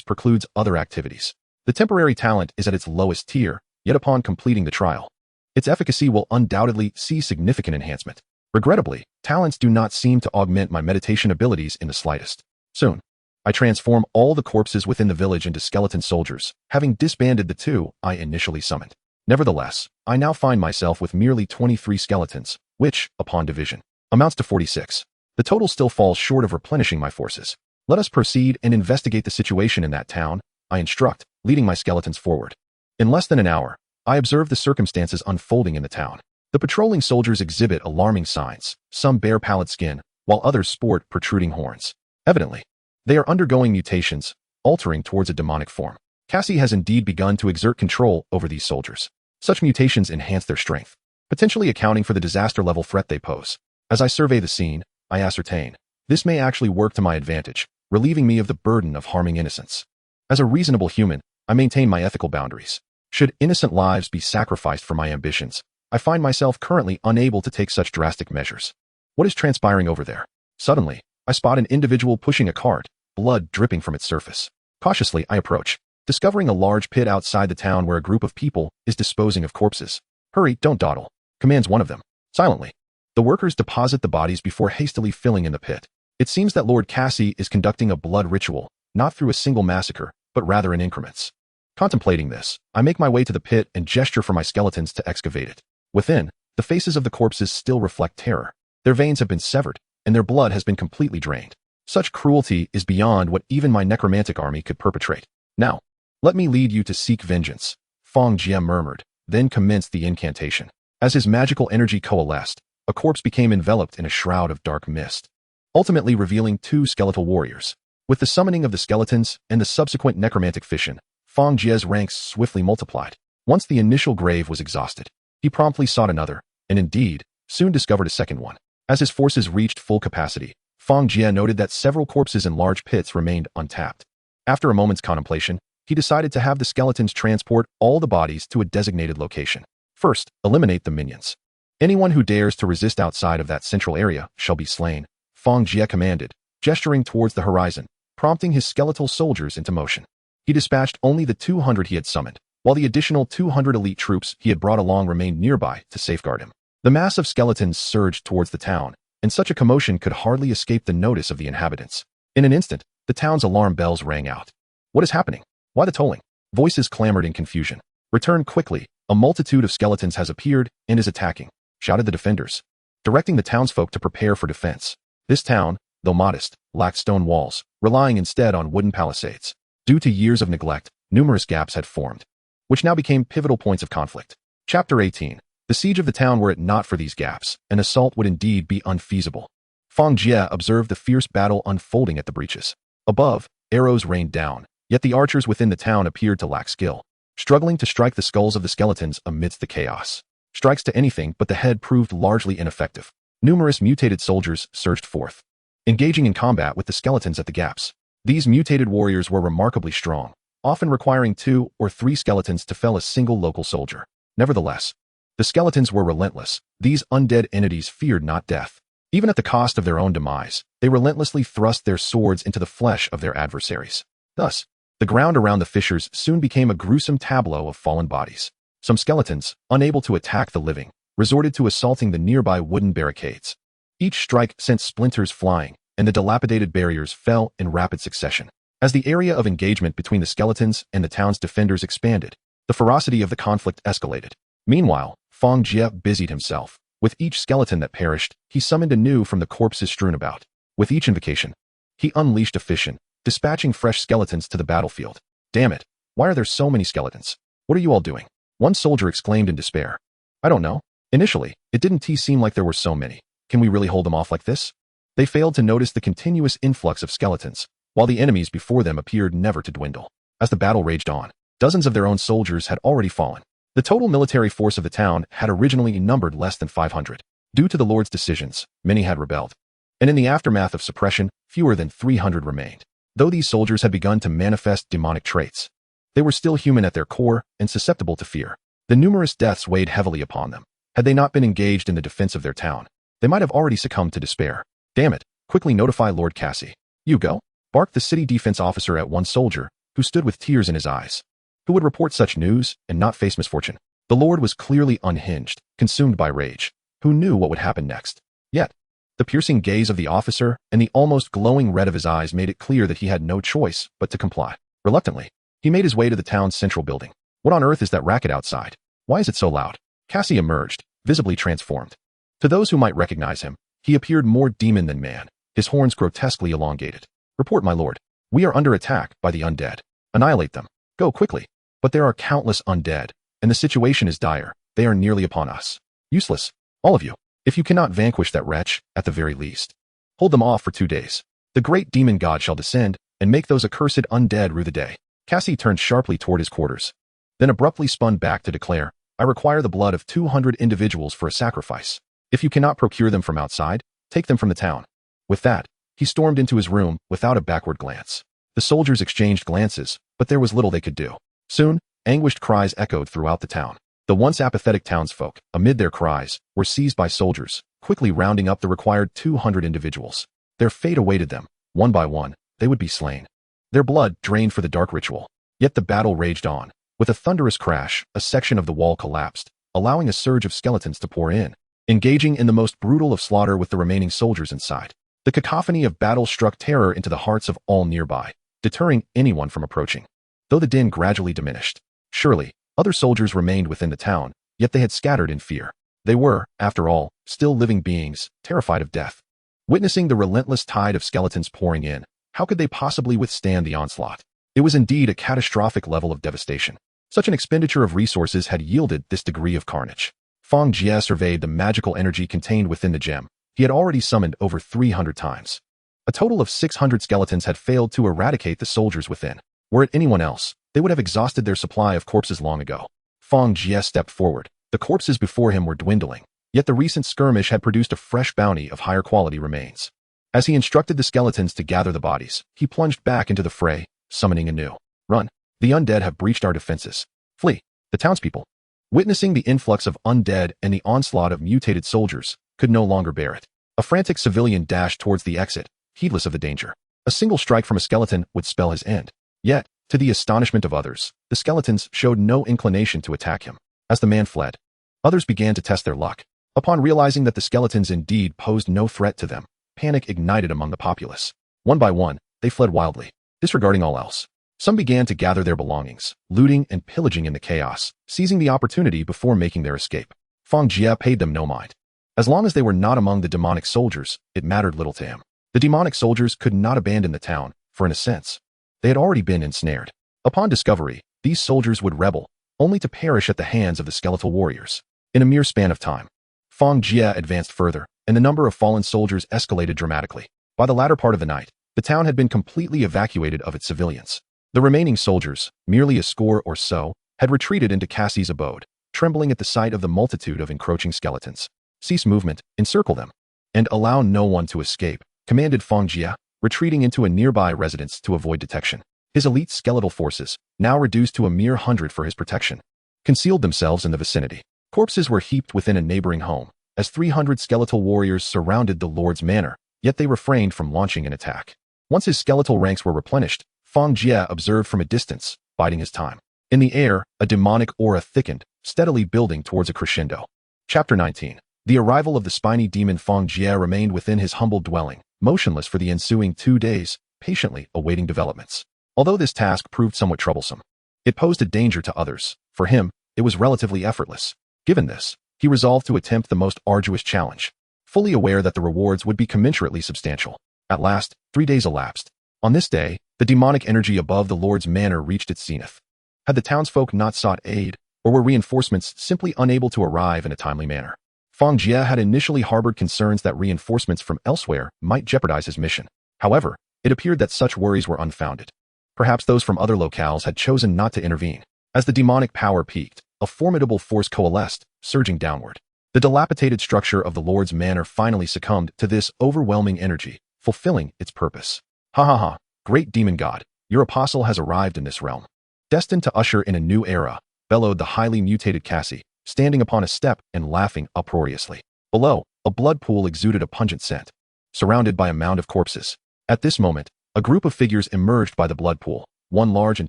precludes other activities. The temporary talent is at its lowest tier, yet upon completing the trial, its efficacy will undoubtedly see significant enhancement. Regrettably, talents do not seem to augment my meditation abilities in the slightest. Soon, I transform all the corpses within the village into skeleton soldiers, having disbanded the 2 I initially summoned. Nevertheless, I now find myself with merely 23 skeletons, which, upon division, amounts to 46. The total still falls short of replenishing my forces. Let us proceed and investigate the situation in that town, I instruct, leading my skeletons forward. In less than an hour, I observe the circumstances unfolding in the town. The patrolling soldiers exhibit alarming signs. Some bear pallid skin, while others sport protruding horns. Evidently, they are undergoing mutations, altering towards a demonic form. Cassie has indeed begun to exert control over these soldiers. Such mutations enhance their strength, potentially accounting for the disaster-level threat they pose. As I survey the scene, I ascertain this may actually work to my advantage, relieving me of the burden of harming innocents. As a reasonable human, I maintain my ethical boundaries. Should innocent lives be sacrificed for my ambitions, I find myself currently unable to take such drastic measures. What is transpiring over there? Suddenly, I spot an individual pushing a cart, blood dripping from its surface. Cautiously, I approach, discovering a large pit outside the town where a group of people is disposing of corpses. Hurry, don't dawdle, commands one of them. Silently, the workers deposit the bodies before hastily filling in the pit. It seems that Lord Cassie is conducting a blood ritual, not through a single massacre, but rather in increments. Contemplating this, I make my way to the pit and gesture for my skeletons to excavate it. Within, the faces of the corpses still reflect terror. Their veins have been severed, and their blood has been completely drained. Such cruelty is beyond what even my necromantic army could perpetrate. Now, let me lead you to seek vengeance, Fang Jie murmured, then commenced the incantation. As his magical energy coalesced, a corpse became enveloped in a shroud of dark mist, ultimately revealing two skeletal warriors. With the summoning of the skeletons and the subsequent necromantic fission, Fang Jie's ranks swiftly multiplied. Once the initial grave was exhausted, he promptly sought another, and indeed, soon discovered a second one. As his forces reached full capacity, Fang Jie noted that several corpses in large pits remained untapped. After a moment's contemplation, he decided to have the skeletons transport all the bodies to a designated location. First, eliminate the minions. Anyone who dares to resist outside of that central area shall be slain, Fang Jie commanded, gesturing towards the horizon, prompting his skeletal soldiers into motion. He dispatched only the 200 he had summoned, while the additional 200 elite troops he had brought along remained nearby to safeguard him. The mass of skeletons surged towards the town, and such a commotion could hardly escape the notice of the inhabitants. In an instant, the town's alarm bells rang out. What is happening? Why the tolling? Voices clamored in confusion. Return quickly, a multitude of skeletons has appeared and is attacking, shouted the defenders, directing the townsfolk to prepare for defense. This town, though modest, lacked stone walls, relying instead on wooden palisades. Due to years of neglect, numerous gaps had formed, which now became pivotal points of conflict. Chapter 18. The siege of the town. Were it not for these gaps, an assault would indeed be unfeasible. Fang Jie observed the fierce battle unfolding at the breaches. Above, arrows rained down, yet the archers within the town appeared to lack skill, struggling to strike the skulls of the skeletons amidst the chaos. Strikes to anything but the head proved largely ineffective. Numerous mutated soldiers surged forth, engaging in combat with the skeletons at the gaps. These mutated warriors were remarkably strong, often requiring 2 or 3 skeletons to fell a single local soldier. Nevertheless, the skeletons were relentless. These undead entities feared not death. Even at the cost of their own demise, they relentlessly thrust their swords into the flesh of their adversaries. Thus, the ground around the fissures soon became a gruesome tableau of fallen bodies. Some skeletons, unable to attack the living, resorted to assaulting the nearby wooden barricades. Each strike sent splinters flying, and the dilapidated barriers fell in rapid succession. As the area of engagement between the skeletons and the town's defenders expanded, the ferocity of the conflict escalated. Meanwhile, Fang Jie busied himself. With each skeleton that perished, he summoned anew from the corpses strewn about. With each invocation, he unleashed a fission, dispatching fresh skeletons to the battlefield. Damn it, why are there so many skeletons? What are you all doing? One soldier exclaimed in despair. I don't know. Initially, it didn't seem like there were so many. Can we really hold them off like this? They failed to notice the continuous influx of skeletons, while the enemies before them appeared never to dwindle. As the battle raged on, dozens of their own soldiers had already fallen. The total military force of the town had originally numbered less than 500. Due to the Lord's decisions, many had rebelled. And in the aftermath of suppression, fewer than 300 remained. Though these soldiers had begun to manifest demonic traits, they were still human at their core and susceptible to fear. The numerous deaths weighed heavily upon them. Had they not been engaged in the defense of their town, they might have already succumbed to despair. Damn it, quickly notify Lord Cassie. You go? Barked the city defense officer at one soldier, who stood with tears in his eyes. Who would report such news and not face misfortune? The Lord was clearly unhinged, consumed by rage. Who knew what would happen next? Yet, the piercing gaze of the officer and the almost glowing red of his eyes made it clear that he had no choice but to comply. Reluctantly, he made his way to the town's central building. What on earth is that racket outside? Why is it so loud? Cassie emerged, visibly transformed. To those who might recognize him, he appeared more demon than man, his horns grotesquely elongated. Report, my lord. We are under attack by the undead. Annihilate them. Go quickly. But there are countless undead, and the situation is dire. They are nearly upon us. Useless, all of you. If you cannot vanquish that wretch, at the very least, hold them off for 2 days. The great demon god shall descend, and make those accursed undead rue the day. Cassie turned sharply toward his quarters, then abruptly spun back to declare, I require the blood of 200 individuals for a sacrifice. If you cannot procure them from outside, take them from the town. With that, he stormed into his room without a backward glance. The soldiers exchanged glances, but there was little they could do. Soon, anguished cries echoed throughout the town. The once apathetic townsfolk, amid their cries, were seized by soldiers, quickly rounding up the required 200 individuals. Their fate awaited them. One by one, they would be slain. Their blood drained for the dark ritual. Yet the battle raged on. With a thunderous crash, a section of the wall collapsed, allowing a surge of skeletons to pour in, engaging in the most brutal of slaughter with the remaining soldiers inside. The cacophony of battle struck terror into the hearts of all nearby, deterring anyone from approaching. Though the din gradually diminished, surely, other soldiers remained within the town, yet they had scattered in fear. They were, after all, still living beings, terrified of death. Witnessing the relentless tide of skeletons pouring in, how could they possibly withstand the onslaught? It was indeed a catastrophic level of devastation. Such an expenditure of resources had yielded this degree of carnage. Fang Jie surveyed the magical energy contained within the gem. He had already summoned over 300 times. A total of 600 skeletons had failed to eradicate the soldiers within. Were it anyone else, they would have exhausted their supply of corpses long ago. Fang Jie stepped forward. The corpses before him were dwindling, yet the recent skirmish had produced a fresh bounty of higher quality remains. As he instructed the skeletons to gather the bodies, he plunged back into the fray, summoning anew. Run! The undead have breached our defenses. Flee! The townspeople, witnessing the influx of undead and the onslaught of mutated soldiers, could no longer bear it. A frantic civilian dashed towards the exit, heedless of the danger. A single strike from a skeleton would spell his end. Yet, to the astonishment of others, the skeletons showed no inclination to attack him. As the man fled, others began to test their luck. Upon realizing that the skeletons indeed posed no threat to them, panic ignited among the populace. One by one, they fled wildly, disregarding all else. Some began to gather their belongings, looting and pillaging in the chaos, seizing the opportunity before making their escape. Fang Jie paid them no mind. As long as they were not among the demonic soldiers, it mattered little to him. The demonic soldiers could not abandon the town, for in a sense, they had already been ensnared. Upon discovery, these soldiers would rebel, only to perish at the hands of the skeletal warriors. In a mere span of time, Fang Jie advanced further, and the number of fallen soldiers escalated dramatically. By the latter part of the night, the town had been completely evacuated of its civilians. The remaining soldiers, merely a score or so, had retreated into Cassie's abode, trembling at the sight of the multitude of encroaching skeletons. Cease movement, encircle them, and allow no one to escape, commanded Fang Jie, retreating into a nearby residence to avoid detection. His elite skeletal forces, now reduced to a mere 100 for his protection, concealed themselves in the vicinity. Corpses were heaped within a neighboring home, as 300 skeletal warriors surrounded the Lord's Manor, yet they refrained from launching an attack. Once his skeletal ranks were replenished, Fang Jie observed from a distance, biding his time. In the air, a demonic aura thickened, steadily building towards a crescendo. Chapter 19. The arrival of the spiny demon. Fang Jie remained within his humble dwelling, motionless for the ensuing 2 days, patiently awaiting developments. Although this task proved somewhat troublesome, it posed a danger to others. For him, it was relatively effortless. Given this, he resolved to attempt the most arduous challenge, fully aware that the rewards would be commensurately substantial. At last, 3 days elapsed. On this day, the demonic energy above the Lord's Manor reached its zenith. Had the townsfolk not sought aid, or were reinforcements simply unable to arrive in a timely manner? Fang Jie had initially harbored concerns that reinforcements from elsewhere might jeopardize his mission. However, it appeared that such worries were unfounded. Perhaps those from other locales had chosen not to intervene. As the demonic power peaked, a formidable force coalesced, surging downward. The dilapidated structure of the Lord's Manor finally succumbed to this overwhelming energy, fulfilling its purpose. Ha ha ha, great demon god, your apostle has arrived in this realm. Destined to usher in a new era, bellowed the highly mutated Cassie, standing upon a step and laughing uproariously. Below, a blood pool exuded a pungent scent, surrounded by a mound of corpses. At this moment, a group of figures emerged by the blood pool, 1 large and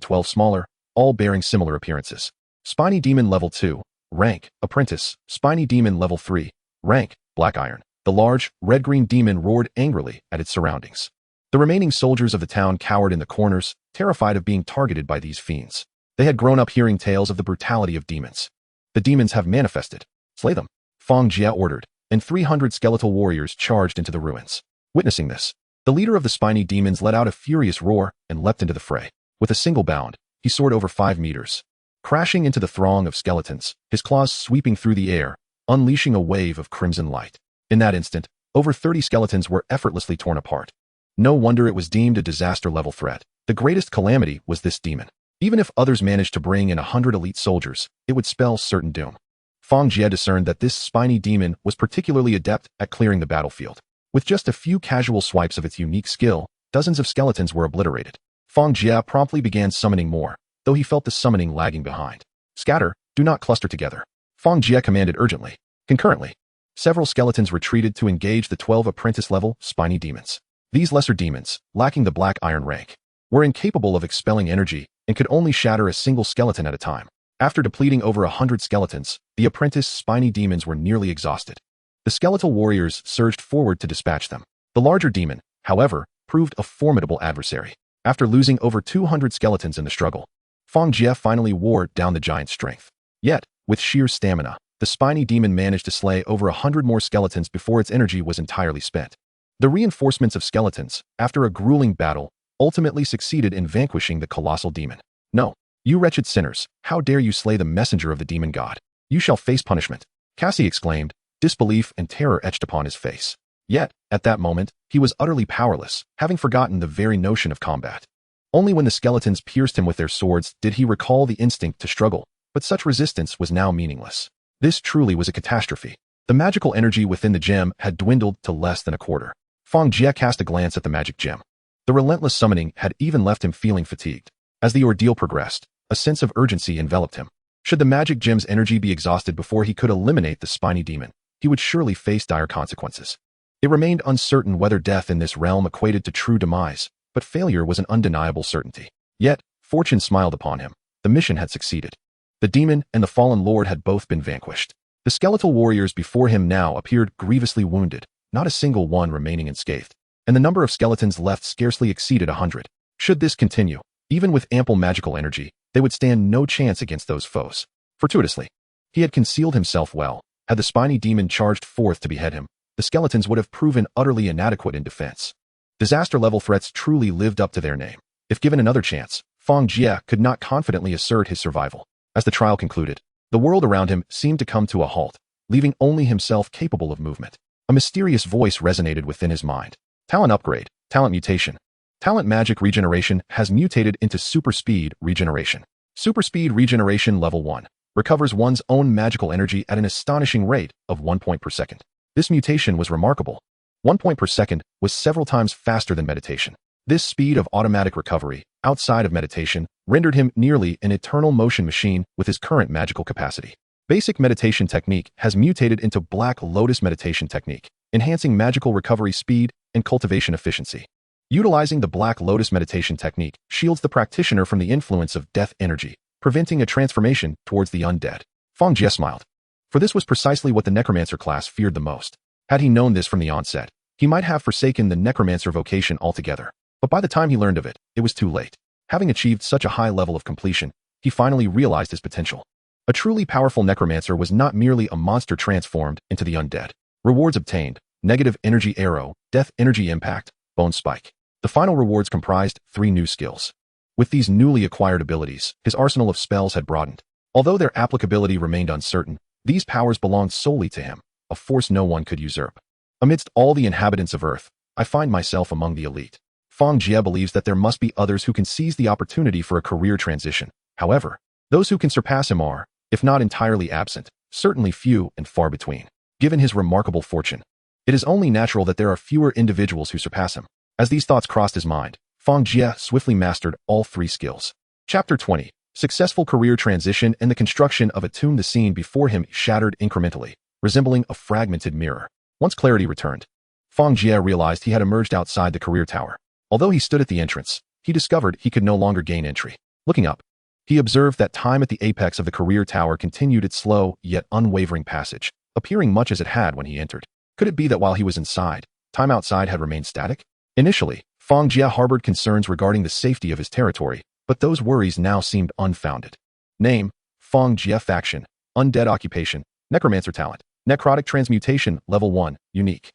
12 smaller, all bearing similar appearances. Spiny Demon Level 2, Rank, Apprentice. Spiny Demon Level 3, Rank, Black Iron. The large, red-green demon roared angrily at its surroundings. The remaining soldiers of the town cowered in the corners, terrified of being targeted by these fiends. They had grown up hearing tales of the brutality of demons. The demons have manifested. Slay them, Fang Jie ordered, and 300 skeletal warriors charged into the ruins. Witnessing this, the leader of the spiny demons let out a furious roar and leapt into the fray. With a single bound, he soared over 5 meters, crashing into the throng of skeletons, his claws sweeping through the air, unleashing a wave of crimson light. In that instant, over 30 skeletons were effortlessly torn apart. No wonder it was deemed a disaster-level threat. The greatest calamity was this demon. Even if others managed to bring in 100 elite soldiers, it would spell certain doom. Fang Jie discerned that this spiny demon was particularly adept at clearing the battlefield. With just a few casual swipes of its unique skill, dozens of skeletons were obliterated. Fang Jie promptly began summoning more, though he felt the summoning lagging behind. Scatter, Do not cluster together. Fang Jie commanded urgently. Concurrently, several skeletons retreated to engage the 12 apprentice-level spiny demons. These lesser demons, lacking the black iron rank, were incapable of expelling energy and could only shatter a single skeleton at a time. After depleting over 100 skeletons, the apprentice spiny demons were nearly exhausted. The skeletal warriors surged forward to dispatch them. The larger demon, however, proved a formidable adversary. After losing over 200 skeletons in the struggle, Fang Jie finally wore down the giant's strength. Yet, with sheer stamina, the spiny demon managed to slay over 100 more skeletons before its energy was entirely spent. The reinforcements of skeletons, after a grueling battle, ultimately succeeded in vanquishing the colossal demon. No, you wretched sinners, how dare you slay the messenger of the demon god? You shall face punishment, Cassie exclaimed, disbelief and terror etched upon his face. Yet, at that moment, he was utterly powerless, having forgotten the very notion of combat. Only when the skeletons pierced him with their swords did he recall the instinct to struggle, but such resistance was now meaningless. This truly was a catastrophe. The magical energy within the gem had dwindled to less than a quarter. Fang Jie cast a glance at the magic gem. The relentless summoning had even left him feeling fatigued. As the ordeal progressed, a sense of urgency enveloped him. Should the magic gem's energy be exhausted before he could eliminate the spiny demon, he would surely face dire consequences. It remained uncertain whether death in this realm equated to true demise, but failure was an undeniable certainty. Yet, fortune smiled upon him. The mission had succeeded. The demon and the fallen lord had both been vanquished. The skeletal warriors before him now appeared grievously wounded, not a single one remaining unscathed, and the number of skeletons left scarcely exceeded 100. Should this continue, even with ample magical energy, they would stand no chance against those foes. Fortuitously, he had concealed himself well. Had the spiny demon charged forth to behead him, the skeletons would have proven utterly inadequate in defense. Disaster-level threats truly lived up to their name. If given another chance, Fang Jie could not confidently assert his survival. As the trial concluded, the world around him seemed to come to a halt, leaving only himself capable of movement. A mysterious voice resonated within his mind. Talent upgrade, talent mutation. Talent magic regeneration has mutated into super speed regeneration. Super speed regeneration level 1 recovers one's own magical energy at an astonishing rate of 1 point per second. This mutation was remarkable. 1 point per second was several times faster than meditation. This speed of automatic recovery, outside of meditation, rendered him nearly an eternal motion machine with his current magical capacity. Basic meditation technique has mutated into Black Lotus meditation technique, enhancing magical recovery speed and cultivation efficiency. Utilizing the Black Lotus meditation technique shields the practitioner from the influence of death energy, preventing a transformation towards the undead. Fang Jie smiled. For this was precisely what the necromancer class feared the most. Had he known this from the onset, he might have forsaken the necromancer vocation altogether. But by the time he learned of it, it was too late. Having achieved such a high level of completion, he finally realized his potential. A truly powerful necromancer was not merely a monster transformed into the undead. Rewards obtained: negative energy arrow, death energy impact, bone spike. The final rewards comprised 3 new skills. With these newly acquired abilities, his arsenal of spells had broadened. Although their applicability remained uncertain, these powers belonged solely to him, a force no one could usurp. Amidst all the inhabitants of Earth, I find myself among the elite. Fang Jie believes that there must be others who can seize the opportunity for a career transition. However, those who can surpass him are, if not entirely absent, certainly few and far between. Given his remarkable fortune, it is only natural that there are fewer individuals who surpass him. As these thoughts crossed his mind, Fang Jie swiftly mastered all 3 skills. Chapter 20. Successful career transition and the construction of a tomb. The scene before him shattered incrementally, resembling a fragmented mirror. Once clarity returned, Fang Jie realized he had emerged outside the career tower. Although he stood at the entrance, he discovered he could no longer gain entry. Looking up, he observed that time at the apex of the career tower continued its slow yet unwavering passage, appearing much as it had when he entered. Could it be that while he was inside, time outside had remained static? Initially, Fang Jie harbored concerns regarding the safety of his territory, but those worries now seemed unfounded. Name: Fang Jie. Faction: Undead. Occupation: Necromancer. Talent: Necrotic Transmutation Level 1, Unique.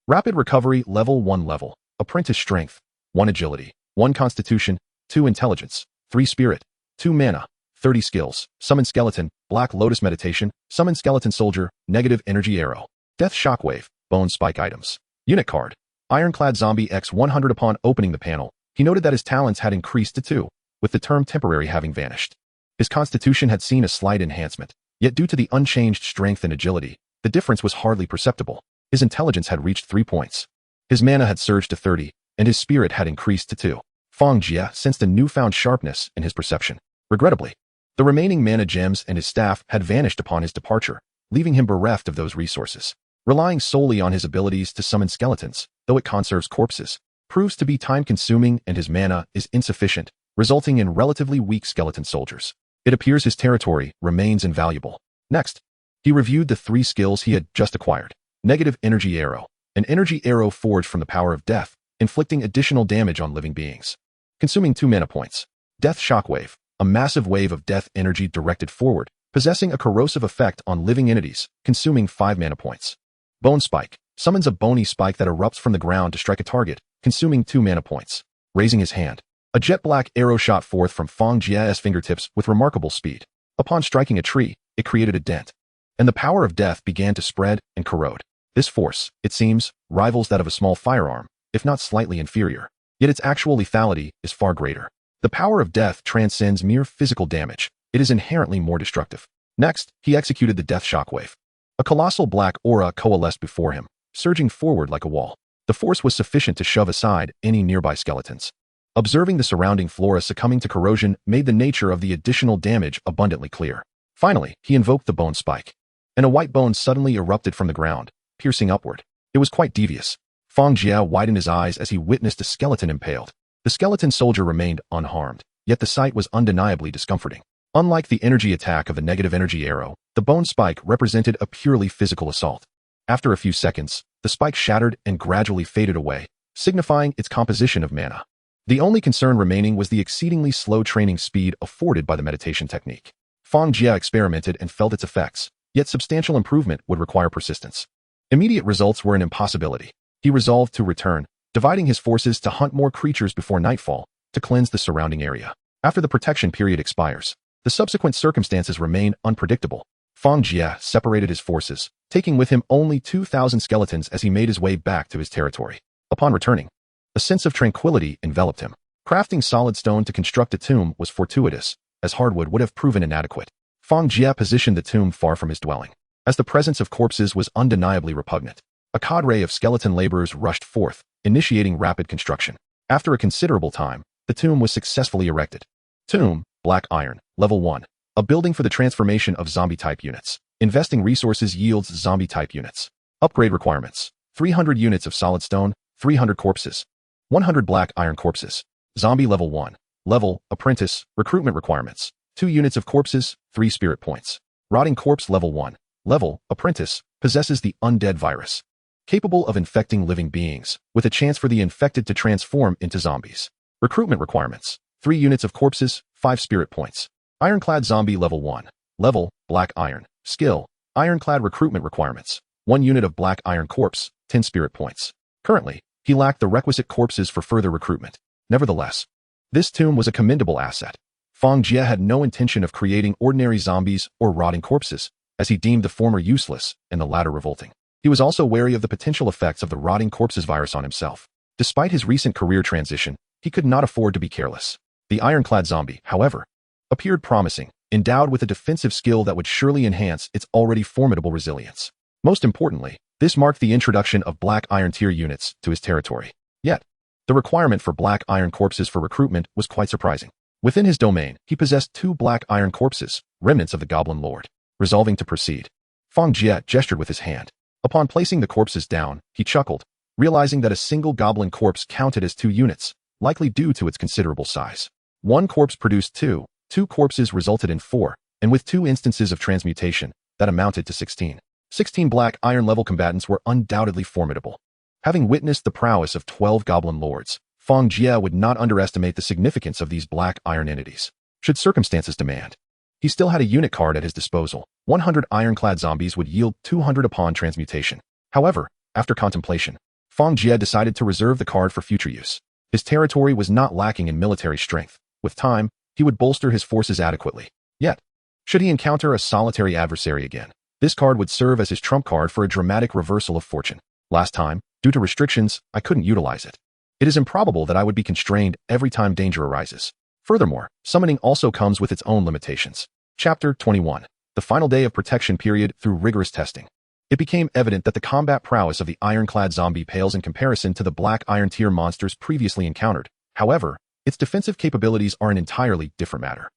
Rapid Recovery Level 1. Level: Apprentice. Strength: 1 Agility, 1 Constitution, 2 Intelligence, 3 Spirit, 2 Mana, 30 Skills: Summon Skeleton, Black Lotus Meditation, Summon Skeleton Soldier, Negative Energy Arrow, Death Shockwave, Bone Spike. Items. Unit Card: Ironclad Zombie X100. Upon opening the panel, he noted that his talents had increased to 2, with the term temporary having vanished. His constitution had seen a slight enhancement, yet due to the unchanged strength and agility, the difference was hardly perceptible. His intelligence had reached 3 points. His mana had surged to 30, and his spirit had increased to 2. Fang Jie sensed a newfound sharpness in his perception. Regrettably, The remaining mana gems and his staff had vanished upon his departure, leaving him bereft of those resources. Relying solely on his abilities to summon skeletons, though it conserves corpses, proves to be time-consuming and his mana is insufficient, resulting in relatively weak skeleton soldiers. It appears his territory remains invaluable. Next, he reviewed the 3 skills he had just acquired. Negative Energy Arrow. An energy arrow forged from the power of death, inflicting additional damage on living beings. Consuming 2 mana points. Death Shockwave. A massive wave of death energy directed forward, possessing a corrosive effect on living entities, consuming 5 mana points. Bone Spike. Summons a bony spike that erupts from the ground to strike a target, consuming 2 mana points. Raising his hand. A jet black arrow shot forth from Fang Jie's fingertips with remarkable speed. Upon striking a tree, it created a dent, and the power of death began to spread and corrode. This force, it seems, rivals that of a small firearm, if not slightly inferior. Yet its actual lethality is far greater. The power of death transcends mere physical damage. It is inherently more destructive. Next, he executed the Death Shockwave. A colossal black aura coalesced before him, surging forward like a wall. The force was sufficient to shove aside any nearby skeletons. Observing the surrounding flora succumbing to corrosion made the nature of the additional damage abundantly clear. Finally, he invoked the Bone Spike, and a white bone suddenly erupted from the ground, piercing upward. It was quite devious. Fang Jie widened his eyes as he witnessed a skeleton impaled. The skeleton soldier remained unharmed, yet the sight was undeniably discomforting. Unlike the energy attack of the negative energy arrow, the bone spike represented a purely physical assault. After a few seconds, the spike shattered and gradually faded away, signifying its composition of mana. The only concern remaining was the exceedingly slow training speed afforded by the meditation technique. Fang Jie experimented and felt its effects, yet substantial improvement would require persistence. Immediate results were an impossibility. He resolved to return, dividing his forces to hunt more creatures before nightfall, to cleanse the surrounding area. After the protection period expires, the subsequent circumstances remain unpredictable. Fang Jie separated his forces, taking with him only 2,000 skeletons as he made his way back to his territory. Upon returning, a sense of tranquility enveloped him. Crafting solid stone to construct a tomb was fortuitous, as hardwood would have proven inadequate. Fang Jie positioned the tomb far from his dwelling, as the presence of corpses was undeniably repugnant. A cadre of skeleton laborers rushed forth, initiating rapid construction. After a considerable time, the tomb was successfully erected. Tomb, Black Iron, Level 1. A building for the transformation of zombie-type units. Investing resources yields zombie-type units. Upgrade requirements. 300 units of solid stone, 300 corpses. 100 black iron corpses. Zombie Level 1. Level, Apprentice, recruitment requirements. 2 units of corpses, 3 spirit points. Rotting Corpse Level 1. Level, Apprentice, possesses the Undead virus, capable of infecting living beings, with a chance for the infected to transform into zombies. Recruitment requirements. 3 units of corpses, 5 spirit points. Ironclad Zombie Level 1. Level, Black Iron. Skill, Ironclad recruitment requirements. 1 unit of Black Iron Corpse, 10 spirit points. Currently, he lacked the requisite corpses for further recruitment. Nevertheless, this tomb was a commendable asset. Fang Jie had no intention of creating ordinary zombies or rotting corpses, as he deemed the former useless and the latter revolting. He was also wary of the potential effects of the rotting corpses virus on himself. Despite his recent career transition, he could not afford to be careless. The ironclad zombie, however, appeared promising, endowed with a defensive skill that would surely enhance its already formidable resilience. Most importantly, this marked the introduction of black iron tier units to his territory. Yet, the requirement for black iron corpses for recruitment was quite surprising. Within his domain, he possessed 2 black iron corpses, remnants of the Goblin Lord. Resolving to proceed, Fang Jie gestured with his hand. Upon placing the corpses down, he chuckled, realizing that a single goblin corpse counted as 2 units, likely due to its considerable size. 1 corpse produced 2, 2 corpses resulted in 4, and with 2 instances of transmutation, that amounted to 16. 16 black iron level combatants were undoubtedly formidable. Having witnessed the prowess of 12 goblin lords, Fang Jie would not underestimate the significance of these black iron entities. Should circumstances demand, he still had a unit card at his disposal. 100 ironclad zombies would yield 200 upon transmutation. However, after contemplation, Fang Jie decided to reserve the card for future use. His territory was not lacking in military strength. With time, he would bolster his forces adequately. Yet, should he encounter a solitary adversary again, this card would serve as his trump card for a dramatic reversal of fortune. Last time, due to restrictions, I couldn't utilize it. It is improbable that I would be constrained every time danger arises. Furthermore, summoning also comes with its own limitations. Chapter 21. The final day of protection period through rigorous testing. It became evident that the combat prowess of the ironclad zombie pales in comparison to the black iron tier monsters previously encountered. However, its defensive capabilities are an entirely different matter.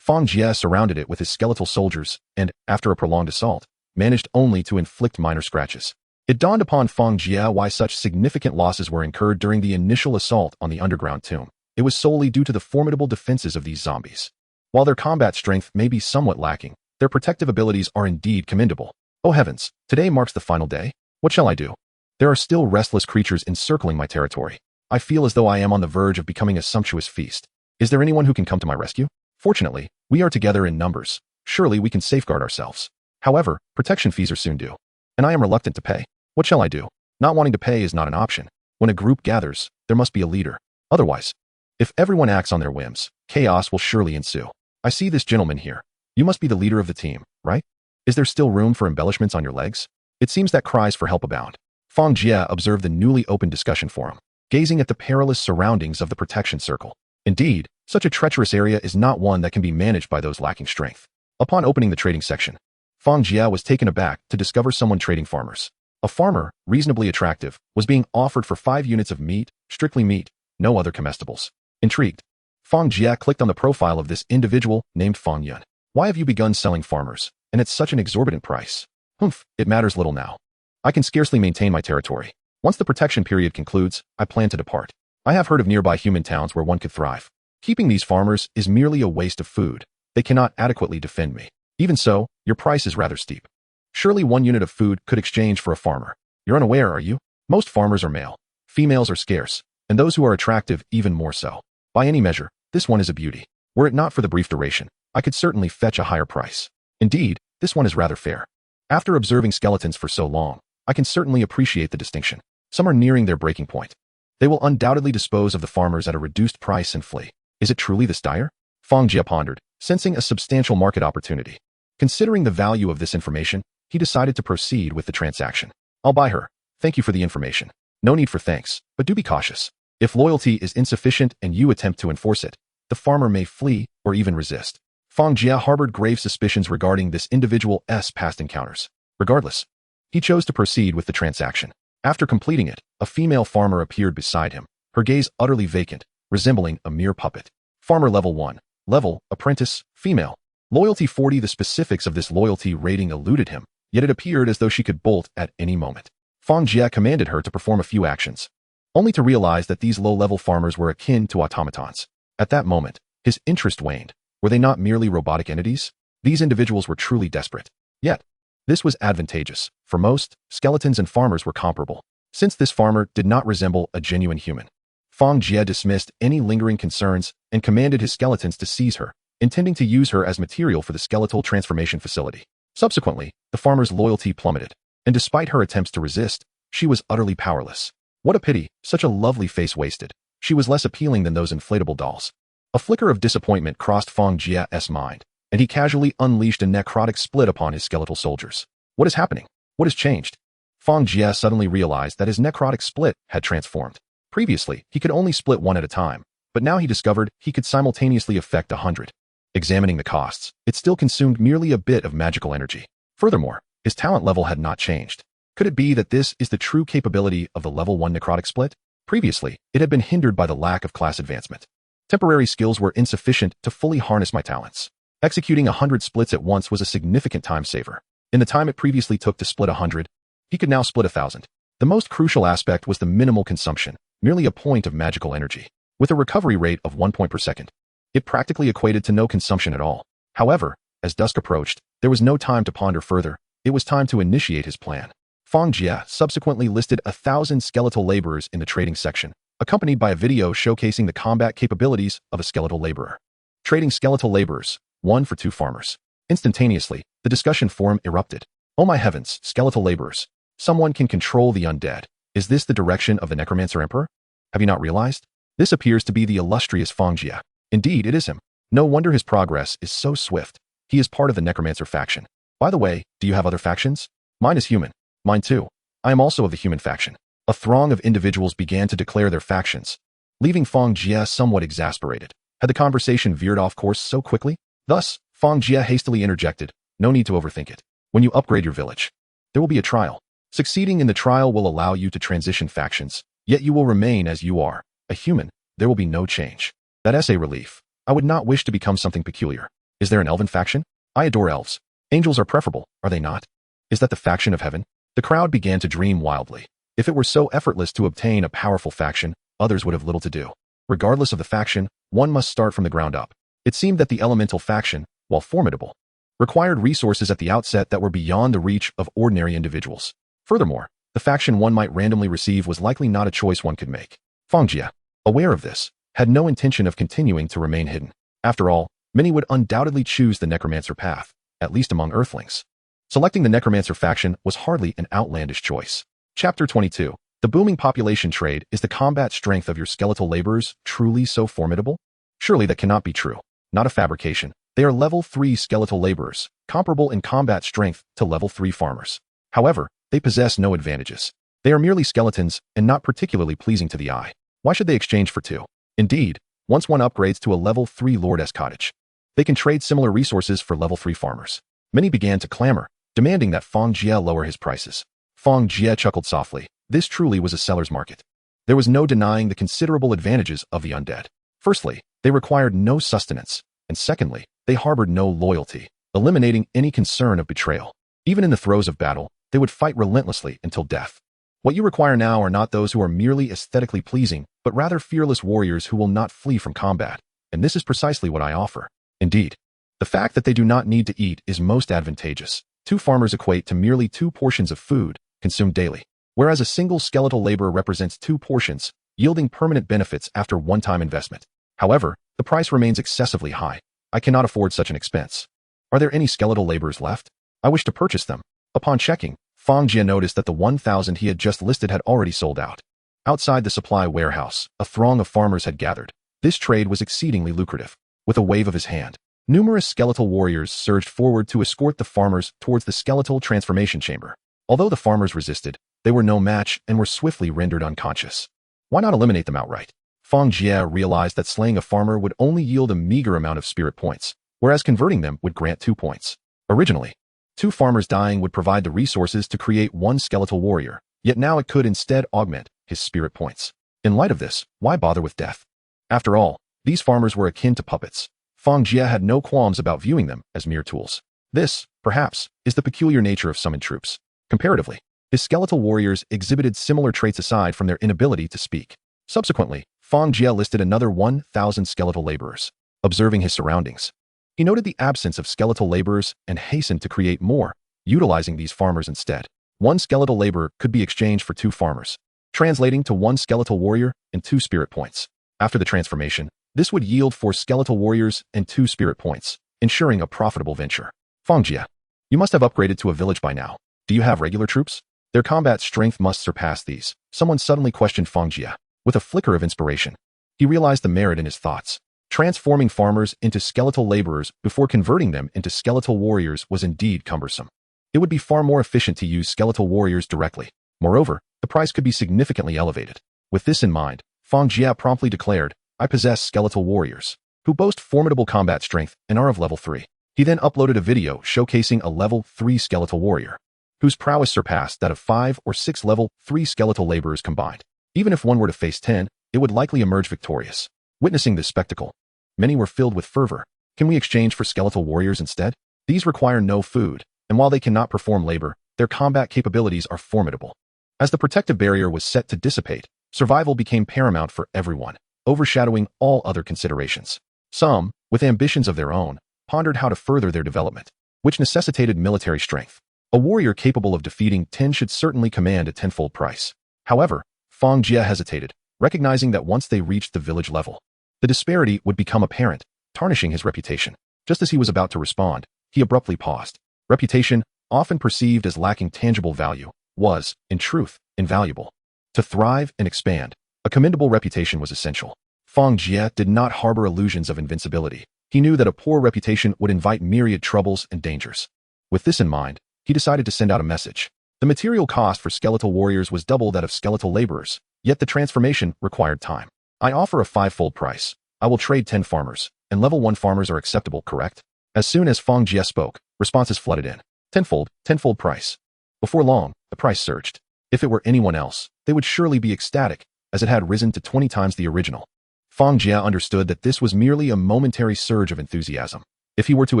Fang Jie surrounded it with his skeletal soldiers and, after a prolonged assault, managed only to inflict minor scratches. It dawned upon Fang Jie why such significant losses were incurred during the initial assault on the underground tomb. It was solely due to the formidable defenses of these zombies. While their combat strength may be somewhat lacking, their protective abilities are indeed commendable. Oh heavens, today marks the final day? What shall I do? There are still restless creatures encircling my territory. I feel as though I am on the verge of becoming a sumptuous feast. Is there anyone who can come to my rescue? Fortunately, we are together in numbers. Surely we can safeguard ourselves. However, protection fees are soon due, and I am reluctant to pay. What shall I do? Not wanting to pay is not an option. When a group gathers, there must be a leader. Otherwise, if everyone acts on their whims, chaos will surely ensue. I see this gentleman here. You must be the leader of the team, right? Is there still room for embellishments on your legs? It seems that cries for help abound. Fang Jie observed the newly opened discussion forum, gazing at the perilous surroundings of the protection circle. Indeed, such a treacherous area is not one that can be managed by those lacking strength. Upon opening the trading section, Fang Jie was taken aback to discover someone trading farmers. A farmer, reasonably attractive, was being offered for 5 units of meat, strictly meat, no other comestibles. Intrigued, Fang Jie clicked on the profile of this individual named Fang Yun. Why have you begun selling farmers, and at such an exorbitant price? Humph, it matters little now. I can scarcely maintain my territory. Once the protection period concludes, I plan to depart. I have heard of nearby human towns where one could thrive. Keeping these farmers is merely a waste of food. They cannot adequately defend me. Even so, your price is rather steep. Surely 1 unit of food could exchange for a farmer. You're unaware, are you? Most farmers are male. Females are scarce, and those who are attractive even more so. By any measure, this one is a beauty. Were it not for the brief duration, I could certainly fetch a higher price. Indeed, this one is rather fair. After observing skeletons for so long, I can certainly appreciate the distinction. Some are nearing their breaking point. They will undoubtedly dispose of the farmers at a reduced price and flee. Is it truly this dire? Fang Jie pondered, sensing a substantial market opportunity. Considering the value of this information, he decided to proceed with the transaction. I'll buy her. Thank you for the information. No need for thanks, but do be cautious. If loyalty is insufficient and you attempt to enforce it, the farmer may flee or even resist. Fang Jie harbored grave suspicions regarding this individual's past encounters. Regardless, he chose to proceed with the transaction. After completing it, a female farmer appeared beside him, her gaze utterly vacant, resembling a mere puppet. Farmer level 1. Level, apprentice, female. Loyalty 40. The specifics of this loyalty rating eluded him, yet it appeared as though she could bolt at any moment. Fang Jie commanded her to perform a few actions, only to realize that these low-level farmers were akin to automatons. At that moment, his interest waned. Were they not merely robotic entities? These individuals were truly desperate. Yet, this was advantageous. For most, skeletons and farmers were comparable, since this farmer did not resemble a genuine human. Fang Jie dismissed any lingering concerns and commanded his skeletons to seize her, intending to use her as material for the skeletal transformation facility. Subsequently, the farmer's loyalty plummeted, and despite her attempts to resist, she was utterly powerless. What a pity, such a lovely face wasted. She was less appealing than those inflatable dolls. A flicker of disappointment crossed Fang Jie's mind, and he casually unleashed a necrotic split upon his skeletal soldiers. What is happening? What has changed? Fang Jie suddenly realized that his necrotic split had transformed. Previously, he could only split one at a time, but now he discovered he could simultaneously affect 100. Examining the costs, it still consumed merely a bit of magical energy. Furthermore, his talent level had not changed. Could it be that this is the true capability of the level 1 necrotic split? Previously, it had been hindered by the lack of class advancement. Temporary skills were insufficient to fully harness my talents. Executing 100 splits at once was a significant time saver. In the time it previously took to split 100, he could now split 1,000. The most crucial aspect was the minimal consumption, merely a point of magical energy. With a recovery rate of 1 point per second, it practically equated to no consumption at all. However, as dusk approached, there was no time to ponder further. It was time to initiate his plan. Fang Jie subsequently listed 1,000 skeletal laborers in the trading section, accompanied by a video showcasing the combat capabilities of a skeletal laborer. Trading skeletal laborers, 1 for 2 farmers. Instantaneously, the discussion forum erupted. Oh my heavens, skeletal laborers. Someone can control the undead. Is this the direction of the Necromancer Emperor? Have you not realized? This appears to be the illustrious Fang Jie. Indeed, it is him. No wonder his progress is so swift. He is part of the Necromancer faction. By the way, do you have other factions? Mine is human. Mine too. I am also of the human faction. A throng of individuals began to declare their factions, leaving Fang Jie somewhat exasperated. Had the conversation veered off course so quickly? Thus, Fang Jie hastily interjected, no need to overthink it. When you upgrade your village, there will be a trial. Succeeding in the trial will allow you to transition factions, yet you will remain as you are, a human. There will be no change. That essay relief. I would not wish to become something peculiar. Is there an elven faction? I adore elves. Angels are preferable, are they not? Is that the faction of heaven? The crowd began to dream wildly. If it were so effortless to obtain a powerful faction, others would have little to do. Regardless of the faction, one must start from the ground up. It seemed that the elemental faction, while formidable, required resources at the outset that were beyond the reach of ordinary individuals. Furthermore, the faction one might randomly receive was likely not a choice one could make. Fang Jie, aware of this, had no intention of continuing to remain hidden. After all, many would undoubtedly choose the necromancer path, at least among earthlings. Selecting the necromancer faction was hardly an outlandish choice. Chapter 22. The booming population trade. Is the combat strength of your skeletal laborers truly so formidable? Surely that cannot be true. Not a fabrication. They are level 3 skeletal laborers, comparable in combat strength to level 3 farmers. However, they possess no advantages. They are merely skeletons and not particularly pleasing to the eye. Why should they exchange for two? Indeed, once one upgrades to a level 3 lordess cottage, they can trade similar resources for level 3 farmers. Many began to clamor, demanding that Fang Jie lower his prices. Fang Jie chuckled softly. This truly was a seller's market. There was no denying the considerable advantages of the undead. Firstly, they required no sustenance, and secondly, they harbored no loyalty, eliminating any concern of betrayal. Even in the throes of battle, they would fight relentlessly until death. What you require now are not those who are merely aesthetically pleasing, but rather fearless warriors who will not flee from combat, and this is precisely what I offer. Indeed, the fact that they do not need to eat is most advantageous. 2 farmers equate to merely 2 portions of food consumed daily, whereas a single skeletal laborer represents 2 portions, yielding permanent benefits after one-time investment. However, the price remains excessively high. I cannot afford such an expense. Are there any skeletal laborers left? I wish to purchase them. Upon checking, Fang Jie noticed that the 1,000 he had just listed had already sold out. Outside the supply warehouse, a throng of farmers had gathered. This trade was exceedingly lucrative. With a wave of his hand, numerous skeletal warriors surged forward to escort the farmers towards the skeletal transformation chamber. Although the farmers resisted, they were no match and were swiftly rendered unconscious. Why not eliminate them outright? Fang Jie realized that slaying a farmer would only yield a meager amount of spirit points, whereas converting them would grant 2 points. Originally, 2 farmers dying would provide the resources to create 1 skeletal warrior, yet now it could instead augment his spirit points. In light of this, why bother with death? After all, these farmers were akin to puppets. Fang Jie had no qualms about viewing them as mere tools. This, perhaps, is the peculiar nature of summoned troops. Comparatively, his skeletal warriors exhibited similar traits aside from their inability to speak. Subsequently, Fang Jie listed another 1,000 skeletal laborers. Observing his surroundings, he noted the absence of skeletal laborers and hastened to create more, utilizing these farmers instead. 1 skeletal laborer could be exchanged for 2 farmers, translating to 1 skeletal warrior and 2 spirit points. After the transformation, this would yield 4 skeletal warriors and 2 spirit points, ensuring a profitable venture. Fang Jie, you must have upgraded to a village by now. Do you have regular troops? Their combat strength must surpass these. Someone suddenly questioned Fang Jie. With a flicker of inspiration, he realized the merit in his thoughts. Transforming farmers into skeletal laborers before converting them into skeletal warriors was indeed cumbersome. It would be far more efficient to use skeletal warriors directly. Moreover, the price could be significantly elevated. With this in mind, Fang Jie promptly declared, I possess skeletal warriors, who boast formidable combat strength and are of level 3. He then uploaded a video showcasing a level 3 skeletal warrior, whose prowess surpassed that of 5 or 6 level 3 skeletal laborers combined. Even if one were to face 10, it would likely emerge victorious. Witnessing this spectacle, many were filled with fervor. Can we exchange for skeletal warriors instead? These require no food, and while they cannot perform labor, their combat capabilities are formidable. As the protective barrier was set to dissipate, survival became paramount for everyone, overshadowing all other considerations. Some, with ambitions of their own, pondered how to further their development, which necessitated military strength. A warrior capable of defeating 10 should certainly command a tenfold price. However, Fang Jie hesitated, recognizing that once they reached the village level, the disparity would become apparent, tarnishing his reputation. Just as he was about to respond, he abruptly paused. Reputation, often perceived as lacking tangible value, was, in truth, invaluable. To thrive and expand, a commendable reputation was essential. Fang Jie did not harbor illusions of invincibility. He knew that a poor reputation would invite myriad troubles and dangers. With this in mind, he decided to send out a message. The material cost for skeletal warriors was double that of skeletal laborers, yet the transformation required time. I offer a 5-fold price. I will trade 10 farmers, and level 1 farmers are acceptable, correct? As soon as Fang Jie spoke, responses flooded in. Tenfold price. Before long, the price surged. If it were anyone else, they would surely be ecstatic, as it had risen to 20 times the original. Fang Jie understood that this was merely a momentary surge of enthusiasm. If he were to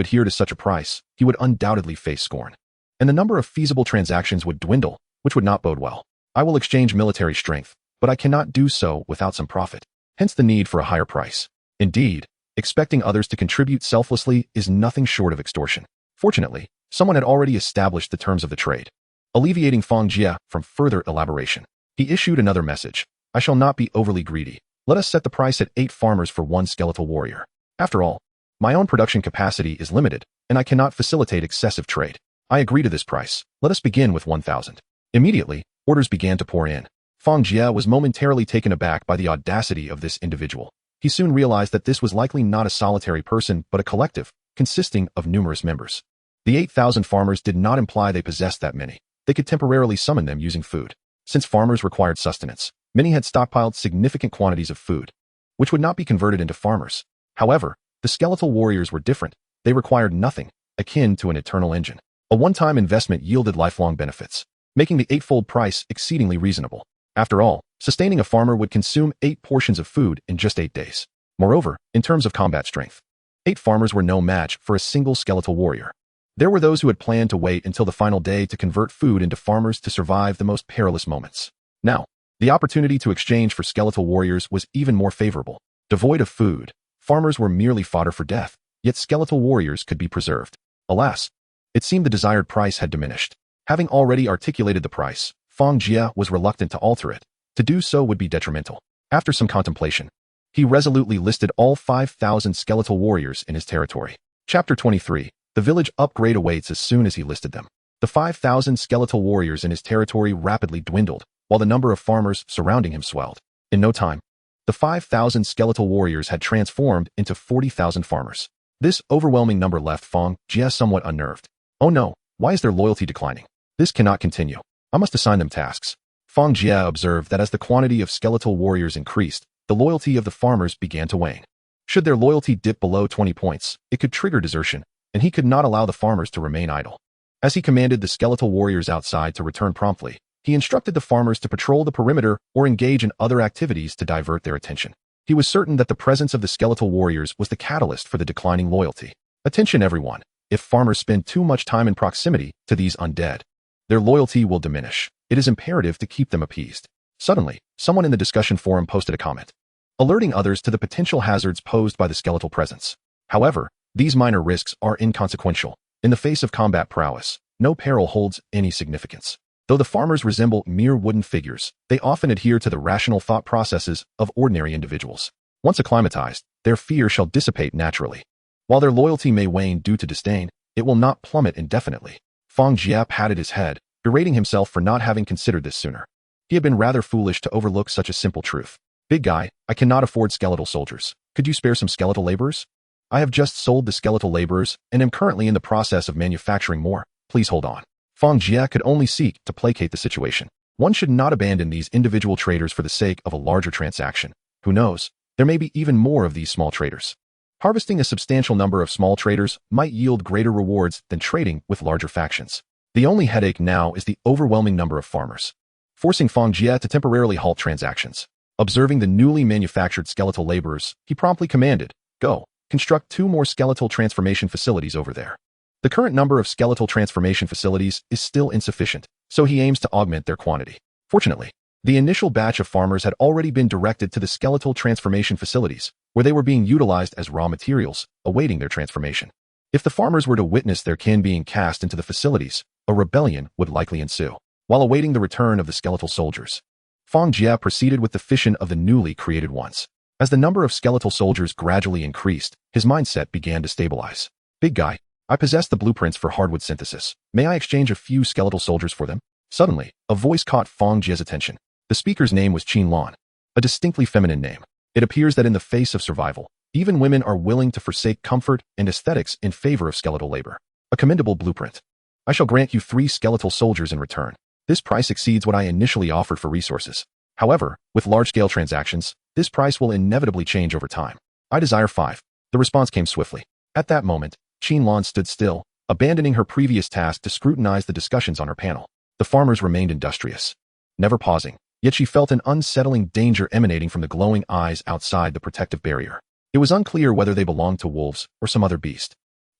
adhere to such a price, he would undoubtedly face scorn. And the number of feasible transactions would dwindle, which would not bode well. I will exchange military strength, but I cannot do so without some profit. Hence the need for a higher price. Indeed, expecting others to contribute selflessly is nothing short of extortion. Fortunately, someone had already established the terms of the trade, alleviating Fang Jie from further elaboration. He issued another message. I shall not be overly greedy. Let us set the price at 8 farmers for 1 skeletal warrior. After all, my own production capacity is limited, and I cannot facilitate excessive trade. I agree to this price. Let us begin with 1,000. Immediately, orders began to pour in. Fang Jie was momentarily taken aback by the audacity of this individual. He soon realized that this was likely not a solitary person but a collective, consisting of numerous members. The 8,000 farmers did not imply they possessed that many. They could temporarily summon them using food. Since farmers required sustenance, many had stockpiled significant quantities of food, which would not be converted into farmers. However, the skeletal warriors were different. They required nothing, akin to an eternal engine. A one-time investment yielded lifelong benefits, making the 8-fold price exceedingly reasonable. After all, sustaining a farmer would consume 8 portions of food in just 8 days. Moreover, in terms of combat strength, 8 farmers were no match for a single skeletal warrior. There were those who had planned to wait until the final day to convert food into farmers to survive the most perilous moments. Now, the opportunity to exchange for skeletal warriors was even more favorable. Devoid of food, farmers were merely fodder for death, yet skeletal warriors could be preserved. Alas, it seemed the desired price had diminished. Having already articulated the price, Fang Jie was reluctant to alter it. To do so would be detrimental. After some contemplation, he resolutely listed all 5,000 skeletal warriors in his territory. Chapter 23. The village upgrade awaits. As soon as he listed them, the 5,000 skeletal warriors in his territory rapidly dwindled, while the number of farmers surrounding him swelled. In no time, the 5,000 skeletal warriors had transformed into 40,000 farmers. This overwhelming number left Fang Jie somewhat unnerved. Oh no, why is their loyalty declining? This cannot continue. I must assign them tasks. Fang Jie observed that as the quantity of skeletal warriors increased, the loyalty of the farmers began to wane. Should their loyalty dip below 20 points, it could trigger desertion, and he could not allow the farmers to remain idle. As he commanded the skeletal warriors outside to return promptly, he instructed the farmers to patrol the perimeter or engage in other activities to divert their attention. He was certain that the presence of the skeletal warriors was the catalyst for the declining loyalty. Attention everyone. If farmers spend too much time in proximity to these undead, their loyalty will diminish. It is imperative to keep them appeased. Suddenly, someone in the discussion forum posted a comment, alerting others to the potential hazards posed by the skeletal presence. However, these minor risks are inconsequential. In the face of combat prowess, no peril holds any significance. Though the farmers resemble mere wooden figures, they often adhere to the rational thought processes of ordinary individuals. Once acclimatized, their fear shall dissipate naturally. While their loyalty may wane due to disdain, it will not plummet indefinitely. Fang Jie patted his head, berating himself for not having considered this sooner. He had been rather foolish to overlook such a simple truth. Big guy, I cannot afford skeletal soldiers. Could you spare some skeletal laborers? I have just sold the skeletal laborers and am currently in the process of manufacturing more. Please hold on. Fang Jie could only seek to placate the situation. One should not abandon these individual traders for the sake of a larger transaction. Who knows? There may be even more of these small traders. Harvesting a substantial number of small traders might yield greater rewards than trading with larger factions. The only headache now is the overwhelming number of farmers, forcing Fang Jie to temporarily halt transactions. Observing the newly manufactured skeletal laborers, he promptly commanded, go, construct 2 more skeletal transformation facilities over there. The current number of skeletal transformation facilities is still insufficient, so he aims to augment their quantity. Fortunately, the initial batch of farmers had already been directed to the skeletal transformation facilities, where they were being utilized as raw materials, awaiting their transformation. If the farmers were to witness their kin being cast into the facilities, a rebellion would likely ensue. While awaiting the return of the skeletal soldiers, Fang Jie proceeded with the fission of the newly created ones. As the number of skeletal soldiers gradually increased, his mindset began to stabilize. Big guy, I possess the blueprints for hardwood synthesis. May I exchange a few skeletal soldiers for them? Suddenly, a voice caught Fang Jie's attention. The speaker's name was Qin Lan, a distinctly feminine name. It appears that in the face of survival, even women are willing to forsake comfort and aesthetics in favor of skeletal labor. A commendable blueprint. I shall grant you 3 skeletal soldiers in return. This price exceeds what I initially offered for resources. However, with large-scale transactions, this price will inevitably change over time. I desire 5. The response came swiftly. At that moment, Qin Lan stood still, abandoning her previous task to scrutinize the discussions on her panel. The farmers remained industrious, never pausing, yet she felt an unsettling danger emanating from the glowing eyes outside the protective barrier. It was unclear whether they belonged to wolves or some other beast.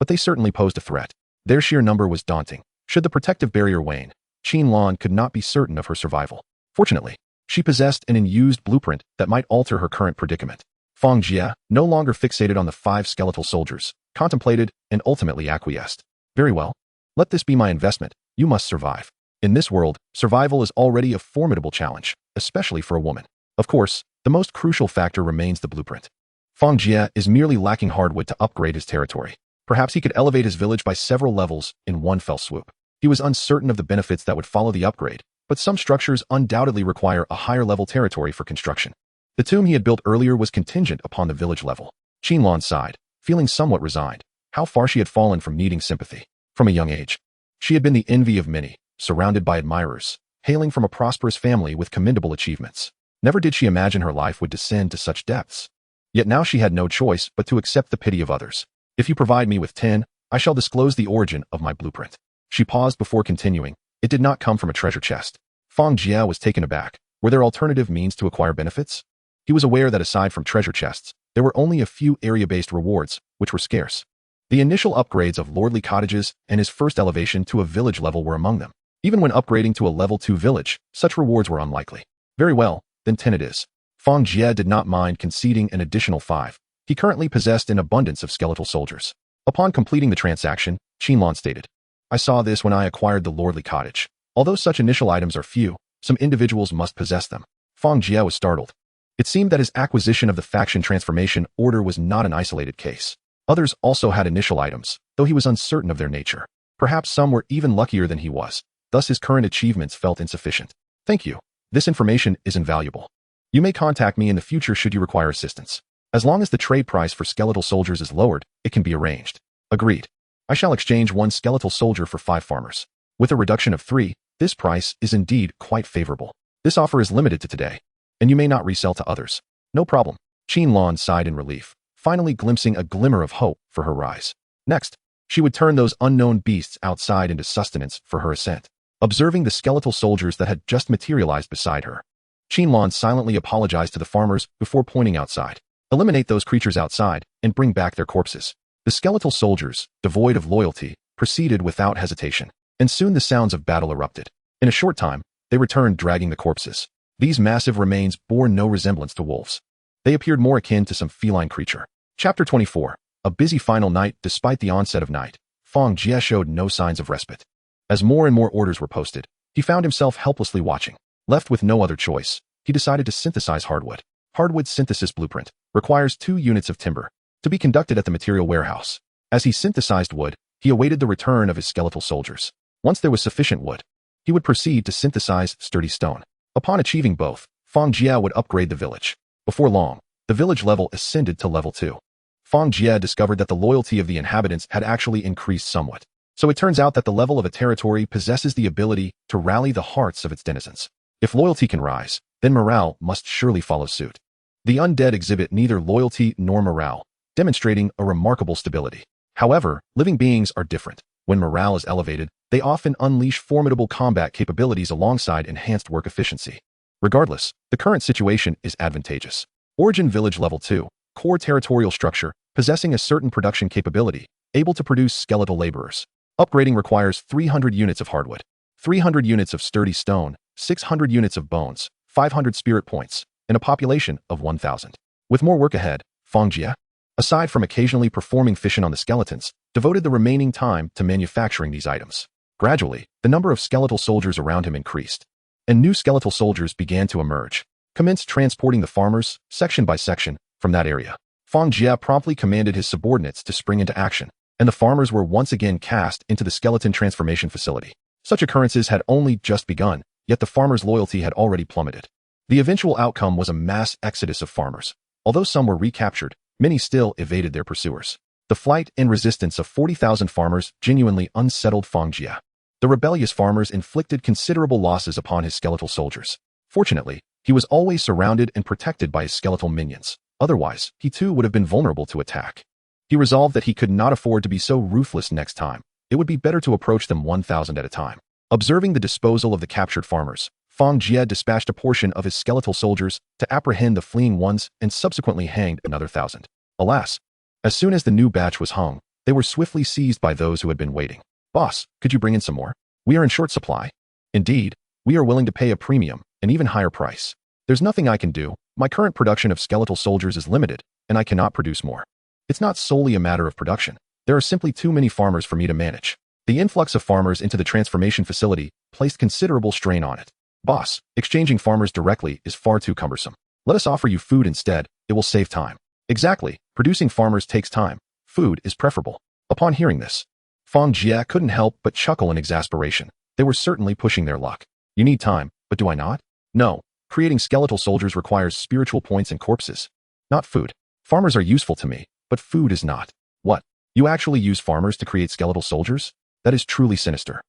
but they certainly posed a threat. Their sheer number was daunting. Should the protective barrier wane, Qinlan could not be certain of her survival. Fortunately, she possessed an unused blueprint that might alter her current predicament. Fang Jie, no longer fixated on the 5 skeletal soldiers, contemplated and ultimately acquiesced. Very well. Let this be my investment. You must survive. In this world, survival is already a formidable challenge, especially for a woman. Of course, the most crucial factor remains the blueprint. Fang Jie is merely lacking hardwood to upgrade his territory. Perhaps he could elevate his village by several levels in one fell swoop. He was uncertain of the benefits that would follow the upgrade, but some structures undoubtedly require a higher level territory for construction. The tomb he had built earlier was contingent upon the village level. Qinlan sighed, feeling somewhat resigned. How far she had fallen from needing sympathy. From a young age, she had been the envy of many, surrounded by admirers, hailing from a prosperous family with commendable achievements. Never did she imagine her life would descend to such depths. Yet now she had no choice but to accept the pity of others. If you provide me with 10, I shall disclose the origin of my blueprint. She paused before continuing. It did not come from a treasure chest. Fang Jie was taken aback. Were there alternative means to acquire benefits? He was aware that aside from treasure chests, there were only a few area-based rewards, which were scarce. The initial upgrades of lordly cottages and his first elevation to a village level were among them. Even when upgrading to a level 2 village, such rewards were unlikely. Very well, then 10 it is. Fang Jie did not mind conceding an additional 5. He currently possessed an abundance of skeletal soldiers. Upon completing the transaction, Qinlan stated, I saw this when I acquired the lordly cottage. Although such initial items are few, some individuals must possess them. Fang Jie was startled. It seemed that his acquisition of the faction transformation order was not an isolated case. Others also had initial items, though he was uncertain of their nature. Perhaps some were even luckier than he was, thus his current achievements felt insufficient. Thank you. This information is invaluable. You may contact me in the future should you require assistance. As long as the trade price for skeletal soldiers is lowered, it can be arranged. Agreed. I shall exchange 1 skeletal soldier for 5 farmers. With a reduction of 3, this price is indeed quite favorable. This offer is limited to today, and you may not resell to others. No problem. Qinlan sighed in relief, finally glimpsing a glimmer of hope for her rise. Next, she would turn those unknown beasts outside into sustenance for her ascent. Observing the skeletal soldiers that had just materialized beside her, Qinlan silently apologized to the farmers before pointing outside. Eliminate those creatures outside and bring back their corpses. The skeletal soldiers, devoid of loyalty, proceeded without hesitation, and soon the sounds of battle erupted. In a short time, they returned dragging the corpses. These massive remains bore no resemblance to wolves. They appeared more akin to some feline creature. Chapter 24. A busy final night. Despite the onset of night, Fang Jie showed no signs of respite. As more and more orders were posted, he found himself helplessly watching. Left with no other choice, he decided to synthesize hardwood. Hardwood synthesis blueprint requires 2 units of timber to be conducted at the material warehouse. As he synthesized wood, he awaited the return of his skeletal soldiers. Once there was sufficient wood, he would proceed to synthesize sturdy stone. Upon achieving both, Fang Jie would upgrade the village. Before long, the village level ascended to level 2. Fang Jie discovered that the loyalty of the inhabitants had actually increased somewhat. So it turns out that the level of a territory possesses the ability to rally the hearts of its denizens. If loyalty can rise, then morale must surely follow suit. The undead exhibit neither loyalty nor morale, demonstrating a remarkable stability. However, living beings are different. When morale is elevated, they often unleash formidable combat capabilities alongside enhanced work efficiency. Regardless, the current situation is advantageous. Origin Village Level 2, core territorial structure, possessing a certain production capability, able to produce skeletal laborers. Upgrading requires 300 units of hardwood, 300 units of sturdy stone, 600 units of bones, 500 spirit points, and a population of 1,000. With more work ahead, Fang Jie, aside from occasionally performing fission on the skeletons, devoted the remaining time to manufacturing these items. Gradually, the number of skeletal soldiers around him increased, and new skeletal soldiers began to emerge. Commenced transporting the farmers, section by section, from that area. Fang Jie promptly commanded his subordinates to spring into action, and the farmers were once again cast into the skeleton transformation facility. Such occurrences had only just begun, yet the farmers' loyalty had already plummeted. The eventual outcome was a mass exodus of farmers. Although some were recaptured, many still evaded their pursuers. The flight and resistance of 40,000 farmers genuinely unsettled Fang Jie. The rebellious farmers inflicted considerable losses upon his skeletal soldiers. Fortunately, he was always surrounded and protected by his skeletal minions. Otherwise, he too would have been vulnerable to attack. He resolved that he could not afford to be so ruthless next time. It would be better to approach them 1,000 at a time. Observing the disposal of the captured farmers, Fang Jie dispatched a portion of his skeletal soldiers to apprehend the fleeing ones and subsequently hanged another 1,000. Alas! As soon as the new batch was hung, They were swiftly seized by those who had been waiting. Boss, could you bring in some more? We are in short supply. Indeed, we are willing to pay a premium, an even higher price. There's nothing I can do. My current production of skeletal soldiers is limited, and I cannot produce more. It's not solely a matter of production. There are simply too many farmers for me to manage. The influx of farmers into the transformation facility placed considerable strain on it. Boss, exchanging farmers directly is far too cumbersome. Let us offer you food instead. It will save time. Exactly. Producing farmers takes time. Food is preferable. Upon hearing this, Fang Jie couldn't help but chuckle in exasperation. They were certainly pushing their luck. You need time, but do I not? No. Creating skeletal soldiers requires spiritual points and corpses, not food. Farmers are useful to me, but food is not. What? You actually use farmers to create skeletal soldiers? That is truly sinister.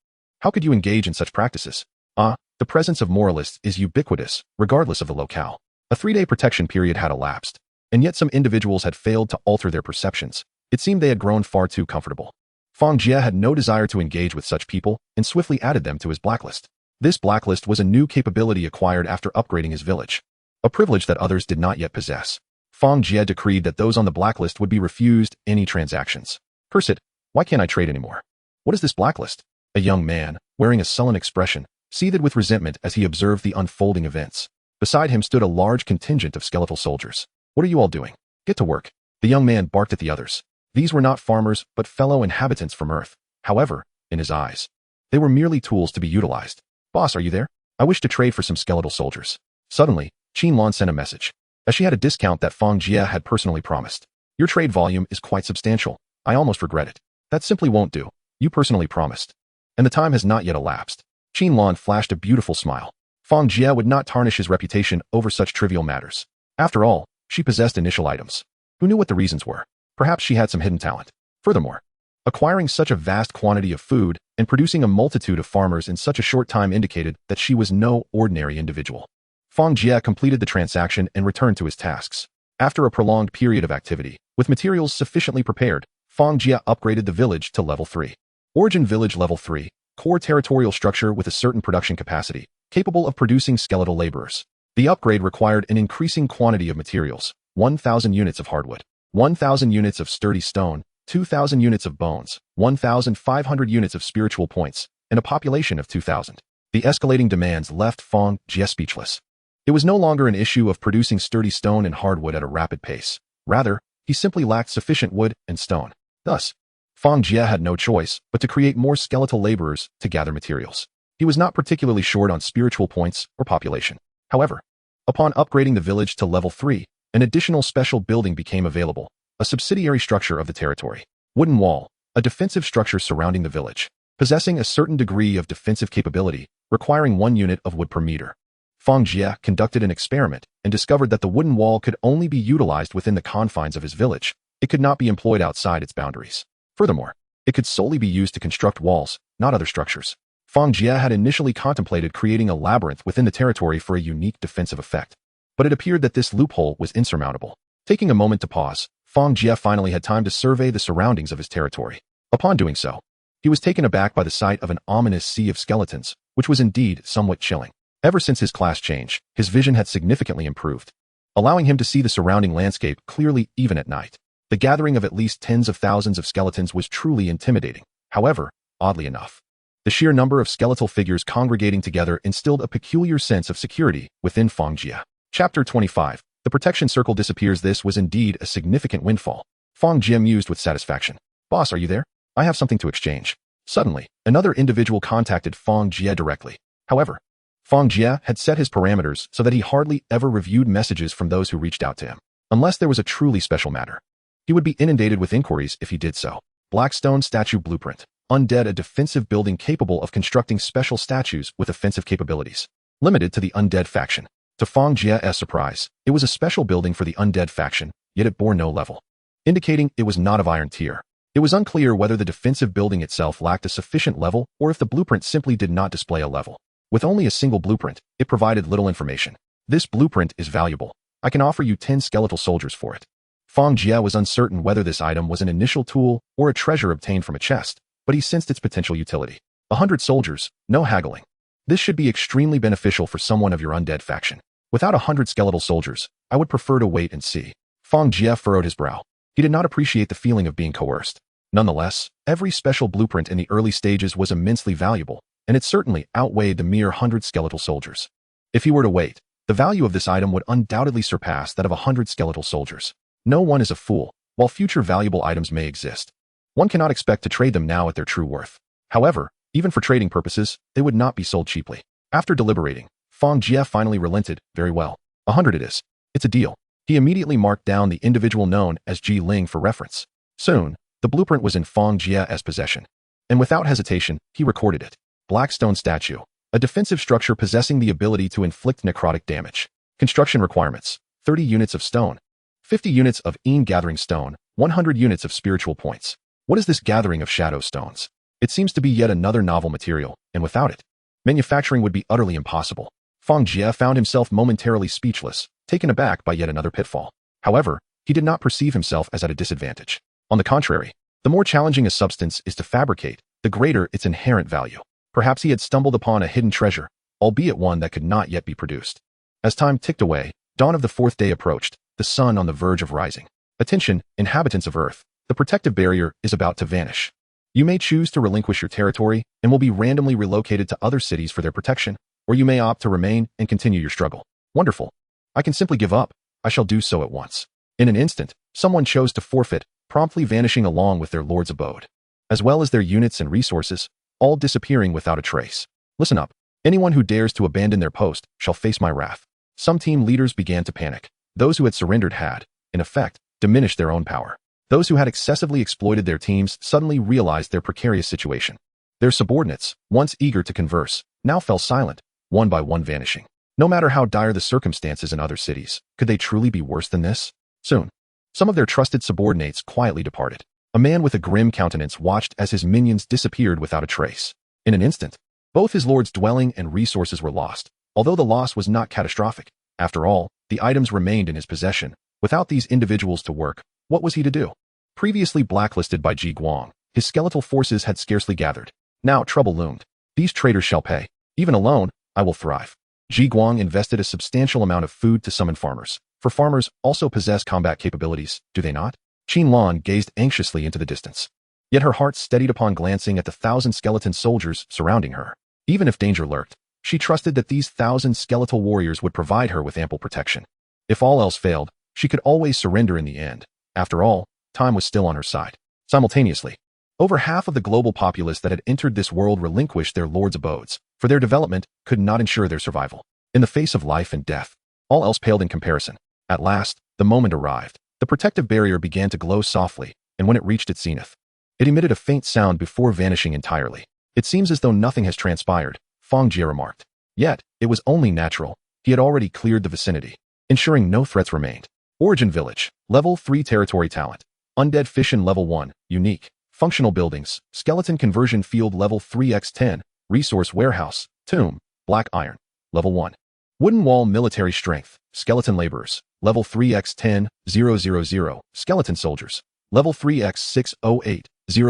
How could you engage in such practices? The presence of moralists is ubiquitous, regardless of the locale. A 3-day protection period had elapsed, and yet some individuals had failed to alter their perceptions. It seemed they had grown far too comfortable. Fang Jie had no desire to engage with such people and swiftly added them to his blacklist. This blacklist was a new capability acquired after upgrading his village, a privilege that others did not yet possess. Fang Jie decreed that those on the blacklist would be refused any transactions. Curse it, why can't I trade anymore? What is this blacklist? A young man, wearing a sullen expression, seethed with resentment as he observed the unfolding events. Beside him stood a large contingent of skeletal soldiers. What are you all doing? Get to work. The young man barked at the others. These were not farmers, but fellow inhabitants from Earth. However, in his eyes, they were merely tools to be utilized. Boss, are you there? I wish to trade for some skeletal soldiers. Suddenly, Qinlan sent a message, as she had a discount that Fang Jie had personally promised. Your trade volume is quite substantial. I almost regret it. That simply won't do. You personally promised. And the time has not yet elapsed. Qinlan flashed a beautiful smile. Fang Jie would not tarnish his reputation over such trivial matters. After all, she possessed initial items. Who knew what the reasons were? Perhaps she had some hidden talent. Furthermore, acquiring such a vast quantity of food and producing a multitude of farmers in such a short time indicated that she was no ordinary individual. Fang Jie completed the transaction and returned to his tasks. After a prolonged period of activity, with materials sufficiently prepared, Fang Jie upgraded the village to level 3. Origin Village Level 3, core territorial structure with a certain production capacity, capable of producing skeletal laborers. The upgrade required an increasing quantity of materials, 1,000 units of hardwood, 1,000 units of sturdy stone, 2,000 units of bones, 1,500 units of spiritual points, and a population of 2,000. The escalating demands left Fang Jie speechless. It was no longer an issue of producing sturdy stone and hardwood at a rapid pace. Rather, he simply lacked sufficient wood and stone. Thus, Fang Jie had no choice but to create more skeletal laborers to gather materials. He was not particularly short on spiritual points or population. However, upon upgrading the village to level 3, an additional special building became available, a subsidiary structure of the territory. Wooden wall, a defensive structure surrounding the village, possessing a certain degree of defensive capability, requiring 1 unit of wood per meter. Fang Jie conducted an experiment and discovered that the wooden wall could only be utilized within the confines of his village. It could not be employed outside its boundaries. Furthermore, it could solely be used to construct walls, not other structures. Fang Jie had initially contemplated creating a labyrinth within the territory for a unique defensive effect, but it appeared that this loophole was insurmountable. Taking a moment to pause, Fang Jie finally had time to survey the surroundings of his territory. Upon doing so, he was taken aback by the sight of an ominous sea of skeletons, which was indeed somewhat chilling. Ever since his class change, his vision had significantly improved, allowing him to see the surrounding landscape clearly even at night. The gathering of at least tens of thousands of skeletons was truly intimidating. However, oddly enough, the sheer number of skeletal figures congregating together instilled a peculiar sense of security within Fang Jie. Chapter 25. The protection circle disappears. This was indeed a significant windfall. Fang Jie mused with satisfaction. Boss, are you there? I have something to exchange. Suddenly, another individual contacted Fang Jie directly. However, Fang Jie had set his parameters so that he hardly ever reviewed messages from those who reached out to him, unless there was a truly special matter. He would be inundated with inquiries if he did so. Blackstone Statue Blueprint. Undead, a defensive building capable of constructing special statues with offensive capabilities. Limited to the Undead faction. To Fang Jie's surprise, it was a special building for the Undead faction, yet it bore no level, indicating it was not of Iron Tier. It was unclear whether the defensive building itself lacked a sufficient level or if the blueprint simply did not display a level. With only a single blueprint, it provided little information. This blueprint is valuable. I can offer you 10 skeletal soldiers for it. Fang Jie was uncertain whether this item was an initial tool or a treasure obtained from a chest, but he sensed its potential utility. 100 soldiers, no haggling. This should be extremely beneficial for someone of your Undead faction. Without 100 skeletal soldiers, I would prefer to wait and see. Fang Jie furrowed his brow. He did not appreciate the feeling of being coerced. Nonetheless, every special blueprint in the early stages was immensely valuable, and it certainly outweighed the mere 100 skeletal soldiers. If he were to wait, the value of this item would undoubtedly surpass that of 100 skeletal soldiers. No one is a fool. While future valuable items may exist, one cannot expect to trade them now at their true worth. However, even for trading purposes, they would not be sold cheaply. After deliberating, Fang Jie finally relented. Very well. 100 it is. It's a deal. He immediately marked down the individual known as Ji Ling for reference. Soon, the blueprint was in Fang Jie's possession, and without hesitation, he recorded it. Black stone statue, a defensive structure possessing the ability to inflict necrotic damage. Construction requirements: 30 units of stone, 50 units of gathering stone, 100 units of spiritual points. What is this gathering of shadow stones? It seems to be yet another novel material, and without it, manufacturing would be utterly impossible. Fang Jie found himself momentarily speechless, taken aback by yet another pitfall. However, he did not perceive himself as at a disadvantage. On the contrary, the more challenging a substance is to fabricate, the greater its inherent value. Perhaps he had stumbled upon a hidden treasure, albeit one that could not yet be produced. As time ticked away, dawn of the fourth day approached, the sun on the verge of rising. Attention, inhabitants of Earth, the protective barrier is about to vanish. You may choose to relinquish your territory and will be randomly relocated to other cities for their protection, or you may opt to remain and continue your struggle. Wonderful. I can simply give up. I shall do so at once. In an instant, someone chose to forfeit, promptly vanishing along with their lord's abode, as well as their units and resources, all disappearing without a trace. Listen up. Anyone who dares to abandon their post shall face my wrath. Some team leaders began to panic. Those who had surrendered had, in effect, diminished their own power. Those who had excessively exploited their teams suddenly realized their precarious situation. Their subordinates, once eager to converse, now fell silent, one by one vanishing. No matter how dire the circumstances in other cities, could they truly be worse than this? Soon, some of their trusted subordinates quietly departed. A man with a grim countenance watched as his minions disappeared without a trace. In an instant, both his lord's dwelling and resources were lost, although the loss was not catastrophic. After all, the items remained in his possession. Without these individuals to work, what was he to do? Previously blacklisted by Ji Guang, his skeletal forces had scarcely gathered. Now trouble loomed. These traitors shall pay. Even alone, I will thrive. Ji Guang invested a substantial amount of food to summon farmers. For farmers also possess combat capabilities, do they not? Qin Lan gazed anxiously into the distance. Yet her heart steadied upon glancing at the 1,000 skeleton soldiers surrounding her. Even if danger lurked, she trusted that these 1,000 skeletal warriors would provide her with ample protection. If all else failed, she could always surrender in the end. After all, time was still on her side. Simultaneously, over half of the global populace that had entered this world relinquished their lord's abodes, for their development could not ensure their survival. In the face of life and death, all else paled in comparison. At last, the moment arrived. The protective barrier began to glow softly, and when it reached its zenith, it emitted a faint sound before vanishing entirely. It seems as though nothing has transpired, Fang Jie remarked. Yet, it was only natural. He had already cleared the vicinity, ensuring no threats remained. Origin Village, Level 3 Territory Talent. Undead Fission Level 1, Unique. Functional Buildings, Skeleton Conversion Field Level 3x10. Resource Warehouse, Tomb, Black Iron. Level 1. Wooden Wall Military Strength, Skeleton Laborers. Level 3x10, 000. Skeleton Soldiers. Level 3x608,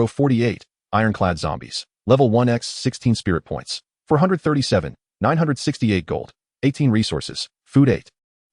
048. Ironclad Zombies. Level 1x16 Spirit Points. 437, 968 Gold. 18 Resources. Food 8.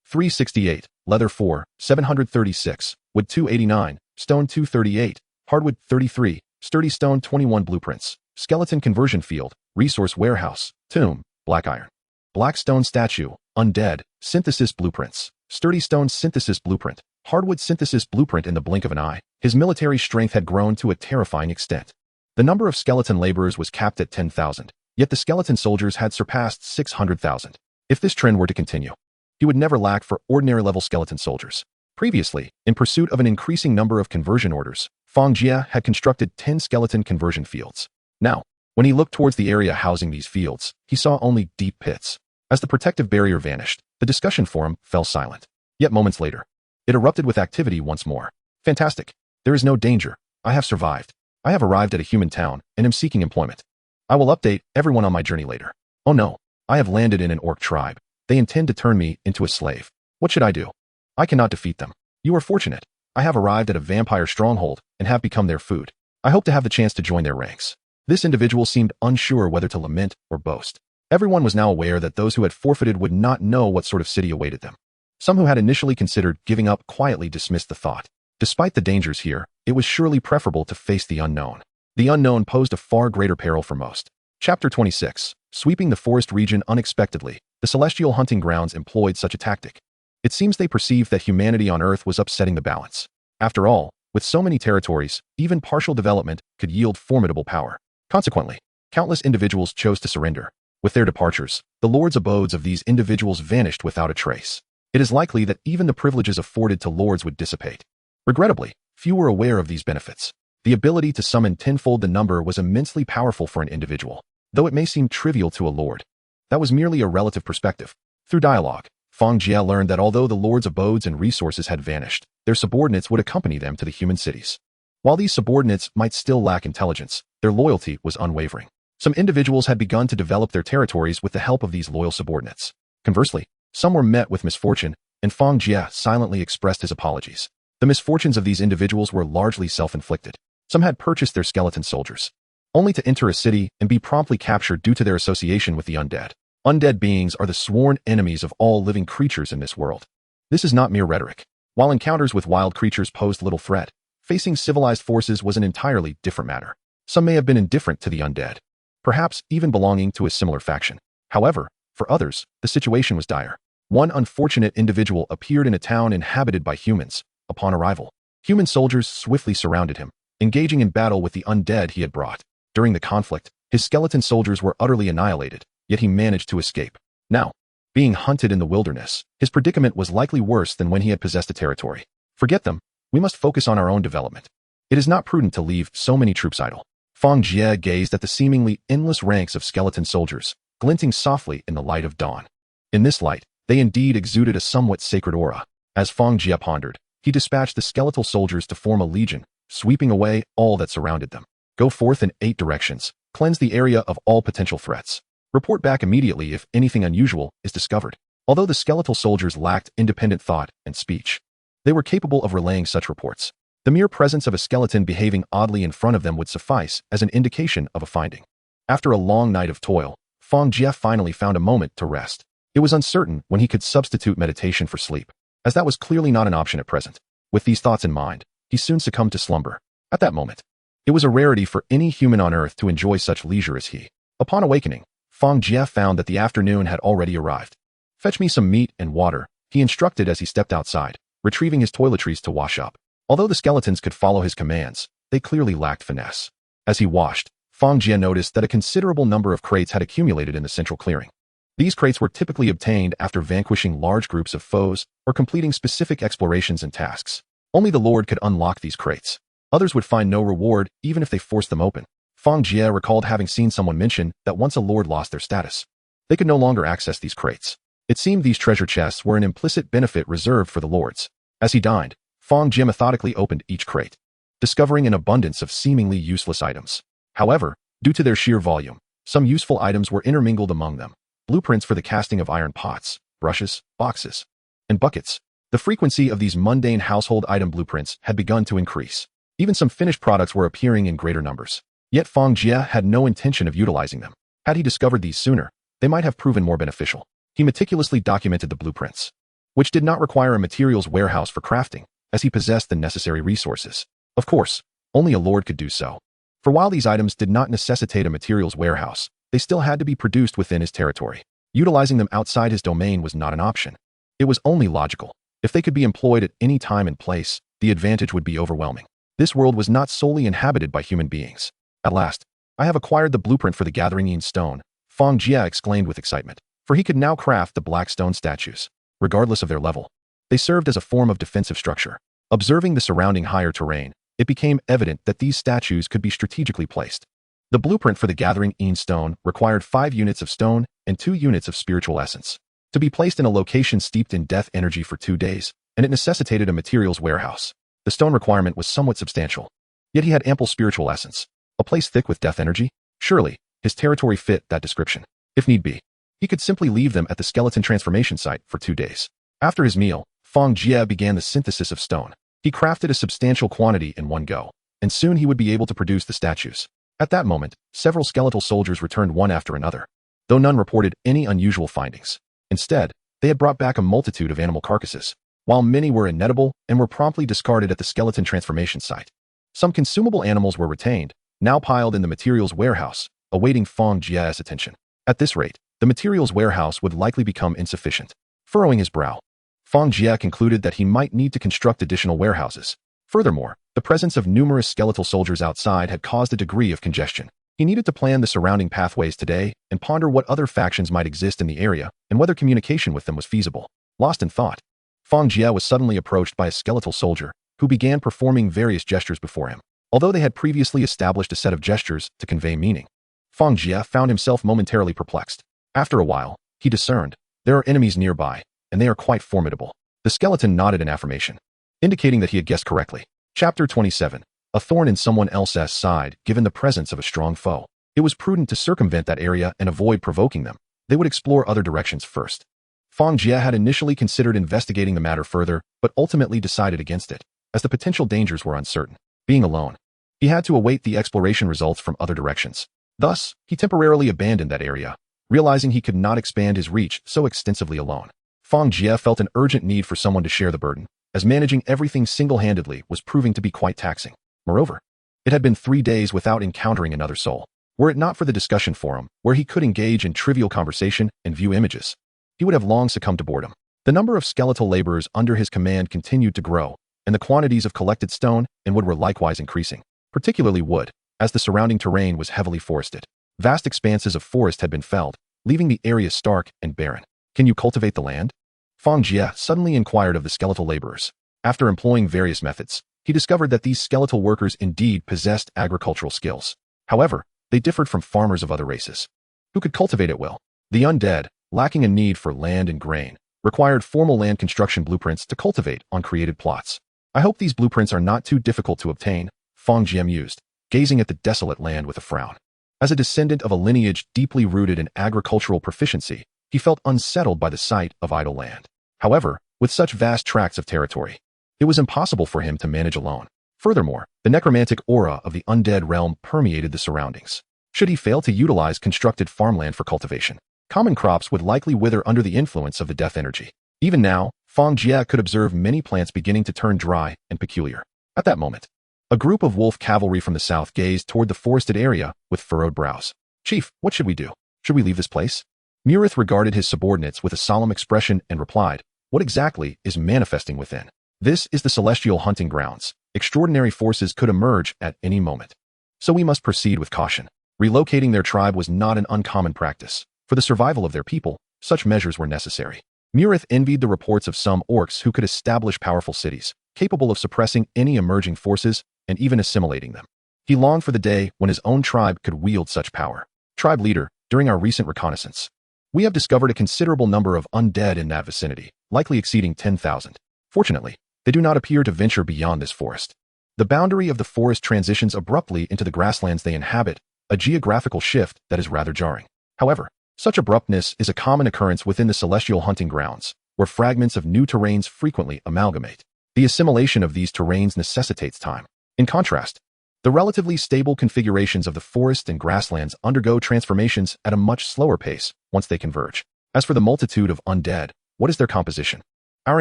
368. Leather 4, 736. Wood 289. Stone 238. Hardwood 33. Sturdy Stone 21 Blueprints. Skeleton Conversion Field. Resource Warehouse. Tomb. Black Iron. Black Stone Statue. Undead. Synthesis Blueprints. Sturdy Stone Synthesis Blueprint. Hardwood Synthesis Blueprint. In the blink of an eye, his military strength had grown to a terrifying extent. The number of skeleton laborers was capped at 10,000, yet the skeleton soldiers had surpassed 600,000. If this trend were to continue, he would never lack for ordinary-level skeleton soldiers. Previously, in pursuit of an increasing number of conversion orders, Fang Jie had constructed 10 skeleton conversion fields. Now, when he looked towards the area housing these fields, he saw only deep pits. As the protective barrier vanished, the discussion forum fell silent. Yet moments later, it erupted with activity once more. Fantastic. There is no danger. I have survived. I have arrived at a human town and am seeking employment. I will update everyone on my journey later. Oh no, I have landed in an orc tribe. They intend to turn me into a slave. What should I do? I cannot defeat them. You are fortunate. I have arrived at a vampire stronghold and have become their food. I hope to have the chance to join their ranks. This individual seemed unsure whether to lament or boast. Everyone was now aware that those who had forfeited would not know what sort of city awaited them. Some who had initially considered giving up quietly dismissed the thought. Despite the dangers here, it was surely preferable to face the unknown. The unknown posed a far greater peril for most. Chapter 26. Sweeping the forest region unexpectedly, the celestial hunting grounds employed such a tactic. It seems they perceived that humanity on Earth was upsetting the balance. After all, with so many territories, even partial development could yield formidable power. Consequently, countless individuals chose to surrender. With their departures, the lords' abodes of these individuals vanished without a trace. It is likely that even the privileges afforded to lords would dissipate. Regrettably, few were aware of these benefits. The ability to summon tenfold the number was immensely powerful for an individual, though it may seem trivial to a lord. That was merely a relative perspective. Through dialogue, Fang Jie learned that although the lords' abodes and resources had vanished, their subordinates would accompany them to the human cities. While these subordinates might still lack intelligence, their loyalty was unwavering. Some individuals had begun to develop their territories with the help of these loyal subordinates. Conversely, some were met with misfortune, and Fang Jie silently expressed his apologies. The misfortunes of these individuals were largely self-inflicted. Some had purchased their skeleton soldiers, only to enter a city and be promptly captured due to their association with the undead. Undead beings are the sworn enemies of all living creatures in this world. This is not mere rhetoric. While encounters with wild creatures posed little threat, facing civilized forces was an entirely different matter. Some may have been indifferent to the undead, perhaps even belonging to a similar faction. However, for others, the situation was dire. One unfortunate individual appeared in a town inhabited by humans. Upon arrival, human soldiers swiftly surrounded him, engaging in battle with the undead he had brought. During the conflict, his skeleton soldiers were utterly annihilated, yet he managed to escape. Now, being hunted in the wilderness, his predicament was likely worse than when he had possessed a territory. Forget them. We must focus on our own development. It is not prudent to leave so many troops idle. Fang Jie gazed at the seemingly endless ranks of skeleton soldiers, glinting softly in the light of dawn. In this light, they indeed exuded a somewhat sacred aura. As Fang Jie pondered, he dispatched the skeletal soldiers to form a legion, sweeping away all that surrounded them. Go forth in 8 directions, cleanse the area of all potential threats. Report back immediately if anything unusual is discovered. Although the skeletal soldiers lacked independent thought and speech, they were capable of relaying such reports. The mere presence of a skeleton behaving oddly in front of them would suffice as an indication of a finding. After a long night of toil, Fang Jie finally found a moment to rest. It was uncertain when he could substitute meditation for sleep, as that was clearly not an option at present. With these thoughts in mind, he soon succumbed to slumber. At that moment, it was a rarity for any human on Earth to enjoy such leisure as he. Upon awakening, Fang Jie found that the afternoon had already arrived. Fetch me some meat and water, he instructed as he stepped outside, retrieving his toiletries to wash up. Although the skeletons could follow his commands, they clearly lacked finesse. As he washed, Fang Jie noticed that a considerable number of crates had accumulated in the central clearing. These crates were typically obtained after vanquishing large groups of foes or completing specific explorations and tasks. Only the Lord could unlock these crates. Others would find no reward even if they forced them open. Fang Jie recalled having seen someone mention that once a Lord lost their status, they could no longer access these crates. It seemed these treasure chests were an implicit benefit reserved for the Lords. As he dined, Fang Jie methodically opened each crate, discovering an abundance of seemingly useless items. However, due to their sheer volume, some useful items were intermingled among them. Blueprints for the casting of iron pots, brushes, boxes, and buckets. The frequency of these mundane household item blueprints had begun to increase. Even some finished products were appearing in greater numbers. Yet Fang Jie had no intention of utilizing them. Had he discovered these sooner, they might have proven more beneficial. He meticulously documented the blueprints, which did not require a materials warehouse for crafting, as he possessed the necessary resources. Of course, only a lord could do so. For while these items did not necessitate a materials warehouse, they still had to be produced within his territory. Utilizing them outside his domain was not an option. It was only logical. If they could be employed at any time and place, the advantage would be overwhelming. This world was not solely inhabited by human beings. At last, I have acquired the blueprint for the gathering stone, Fang Jie exclaimed with excitement, for he could now craft the black stone statues. Regardless of their level, they served as a form of defensive structure. Observing the surrounding higher terrain, it became evident that these statues could be strategically placed. The blueprint for the gathering stone required 5 units of stone and 2 units of spiritual essence to be placed in a location steeped in death energy for 2 days, and it necessitated a materials warehouse. The stone requirement was somewhat substantial, yet he had ample spiritual essence. A place thick with death energy? Surely, his territory fit that description. If need be, he could simply leave them at the skeleton transformation site for 2 days. After his meal, Fang Jie began the synthesis of stone. He crafted a substantial quantity in one go, and soon he would be able to produce the statues. At that moment, several skeletal soldiers returned one after another, though none reported any unusual findings. Instead, they had brought back a multitude of animal carcasses. while many were inedible and were promptly discarded at the skeleton transformation site. Some consumable animals were retained, now piled in the materials warehouse, awaiting Fang Jie's attention. At this rate, the materials warehouse would likely become insufficient. Furrowing his brow, Fang Jie concluded that he might need to construct additional warehouses. Furthermore, the presence of numerous skeletal soldiers outside had caused a degree of congestion. He needed to plan the surrounding pathways today and ponder what other factions might exist in the area and whether communication with them was feasible. Lost in thought, Fang Jie was suddenly approached by a skeletal soldier who began performing various gestures before him. Although they had previously established a set of gestures to convey meaning, Fang Jie found himself momentarily perplexed. After a while, he discerned there are enemies nearby, and they are quite formidable. The skeleton nodded in affirmation, indicating that he had guessed correctly. Chapter 27. A thorn in someone else's side. Given the presence of a strong foe, it was prudent to circumvent that area and avoid provoking them. They would explore other directions first. Fang Jie had initially considered investigating the matter further, but ultimately decided against it, as the potential dangers were uncertain. Being alone, he had to await the exploration results from other directions. Thus, he temporarily abandoned that area, realizing he could not expand his reach so extensively alone. Fang Jie felt an urgent need for someone to share the burden, as managing everything single-handedly was proving to be quite taxing. Moreover, it had been 3 days without encountering another soul. Were it not for the discussion forum, where he could engage in trivial conversation and view images, he would have long succumbed to boredom. The number of skeletal laborers under his command continued to grow, and the quantities of collected stone and wood were likewise increasing, particularly wood, as the surrounding terrain was heavily forested. Vast expanses of forest had been felled, leaving the area stark and barren. Can you cultivate the land? Fang Jie suddenly inquired of the skeletal laborers. After employing various methods, he discovered that these skeletal workers indeed possessed agricultural skills. However, they differed from farmers of other races, who could cultivate at will. The undead, lacking a need for land and grain, required formal land construction blueprints to cultivate on created plots. I hope these blueprints are not too difficult to obtain, Fang Jie mused, gazing at the desolate land with a frown. As a descendant of a lineage deeply rooted in agricultural proficiency, he felt unsettled by the sight of idle land. However, with such vast tracts of territory, it was impossible for him to manage alone. Furthermore, the necromantic aura of the undead realm permeated the surroundings. Should he fail to utilize constructed farmland for cultivation, common crops would likely wither under the influence of the death energy. Even now, Fang Jie could observe many plants beginning to turn dry and peculiar. At that moment, a group of wolf cavalry from the south gazed toward the forested area with furrowed brows. Chief, what should we do? Should we leave this place? Murith regarded his subordinates with a solemn expression and replied, what exactly is manifesting within? This is the celestial hunting grounds. Extraordinary forces could emerge at any moment. So we must proceed with caution. Relocating their tribe was not an uncommon practice. For the survival of their people, such measures were necessary. Murith envied the reports of some orcs who could establish powerful cities, capable of suppressing any emerging forces and even assimilating them. He longed for the day when his own tribe could wield such power. Tribe leader, during our recent reconnaissance, we have discovered a considerable number of undead in that vicinity, likely exceeding 10,000. Fortunately, they do not appear to venture beyond this forest. The boundary of the forest transitions abruptly into the grasslands they inhabit, a geographical shift that is rather jarring. However, such abruptness is a common occurrence within the celestial hunting grounds, where fragments of new terrains frequently amalgamate. The assimilation of these terrains necessitates time. In contrast, the relatively stable configurations of the forest and grasslands undergo transformations at a much slower pace once they converge. As for the multitude of undead, what is their composition? Our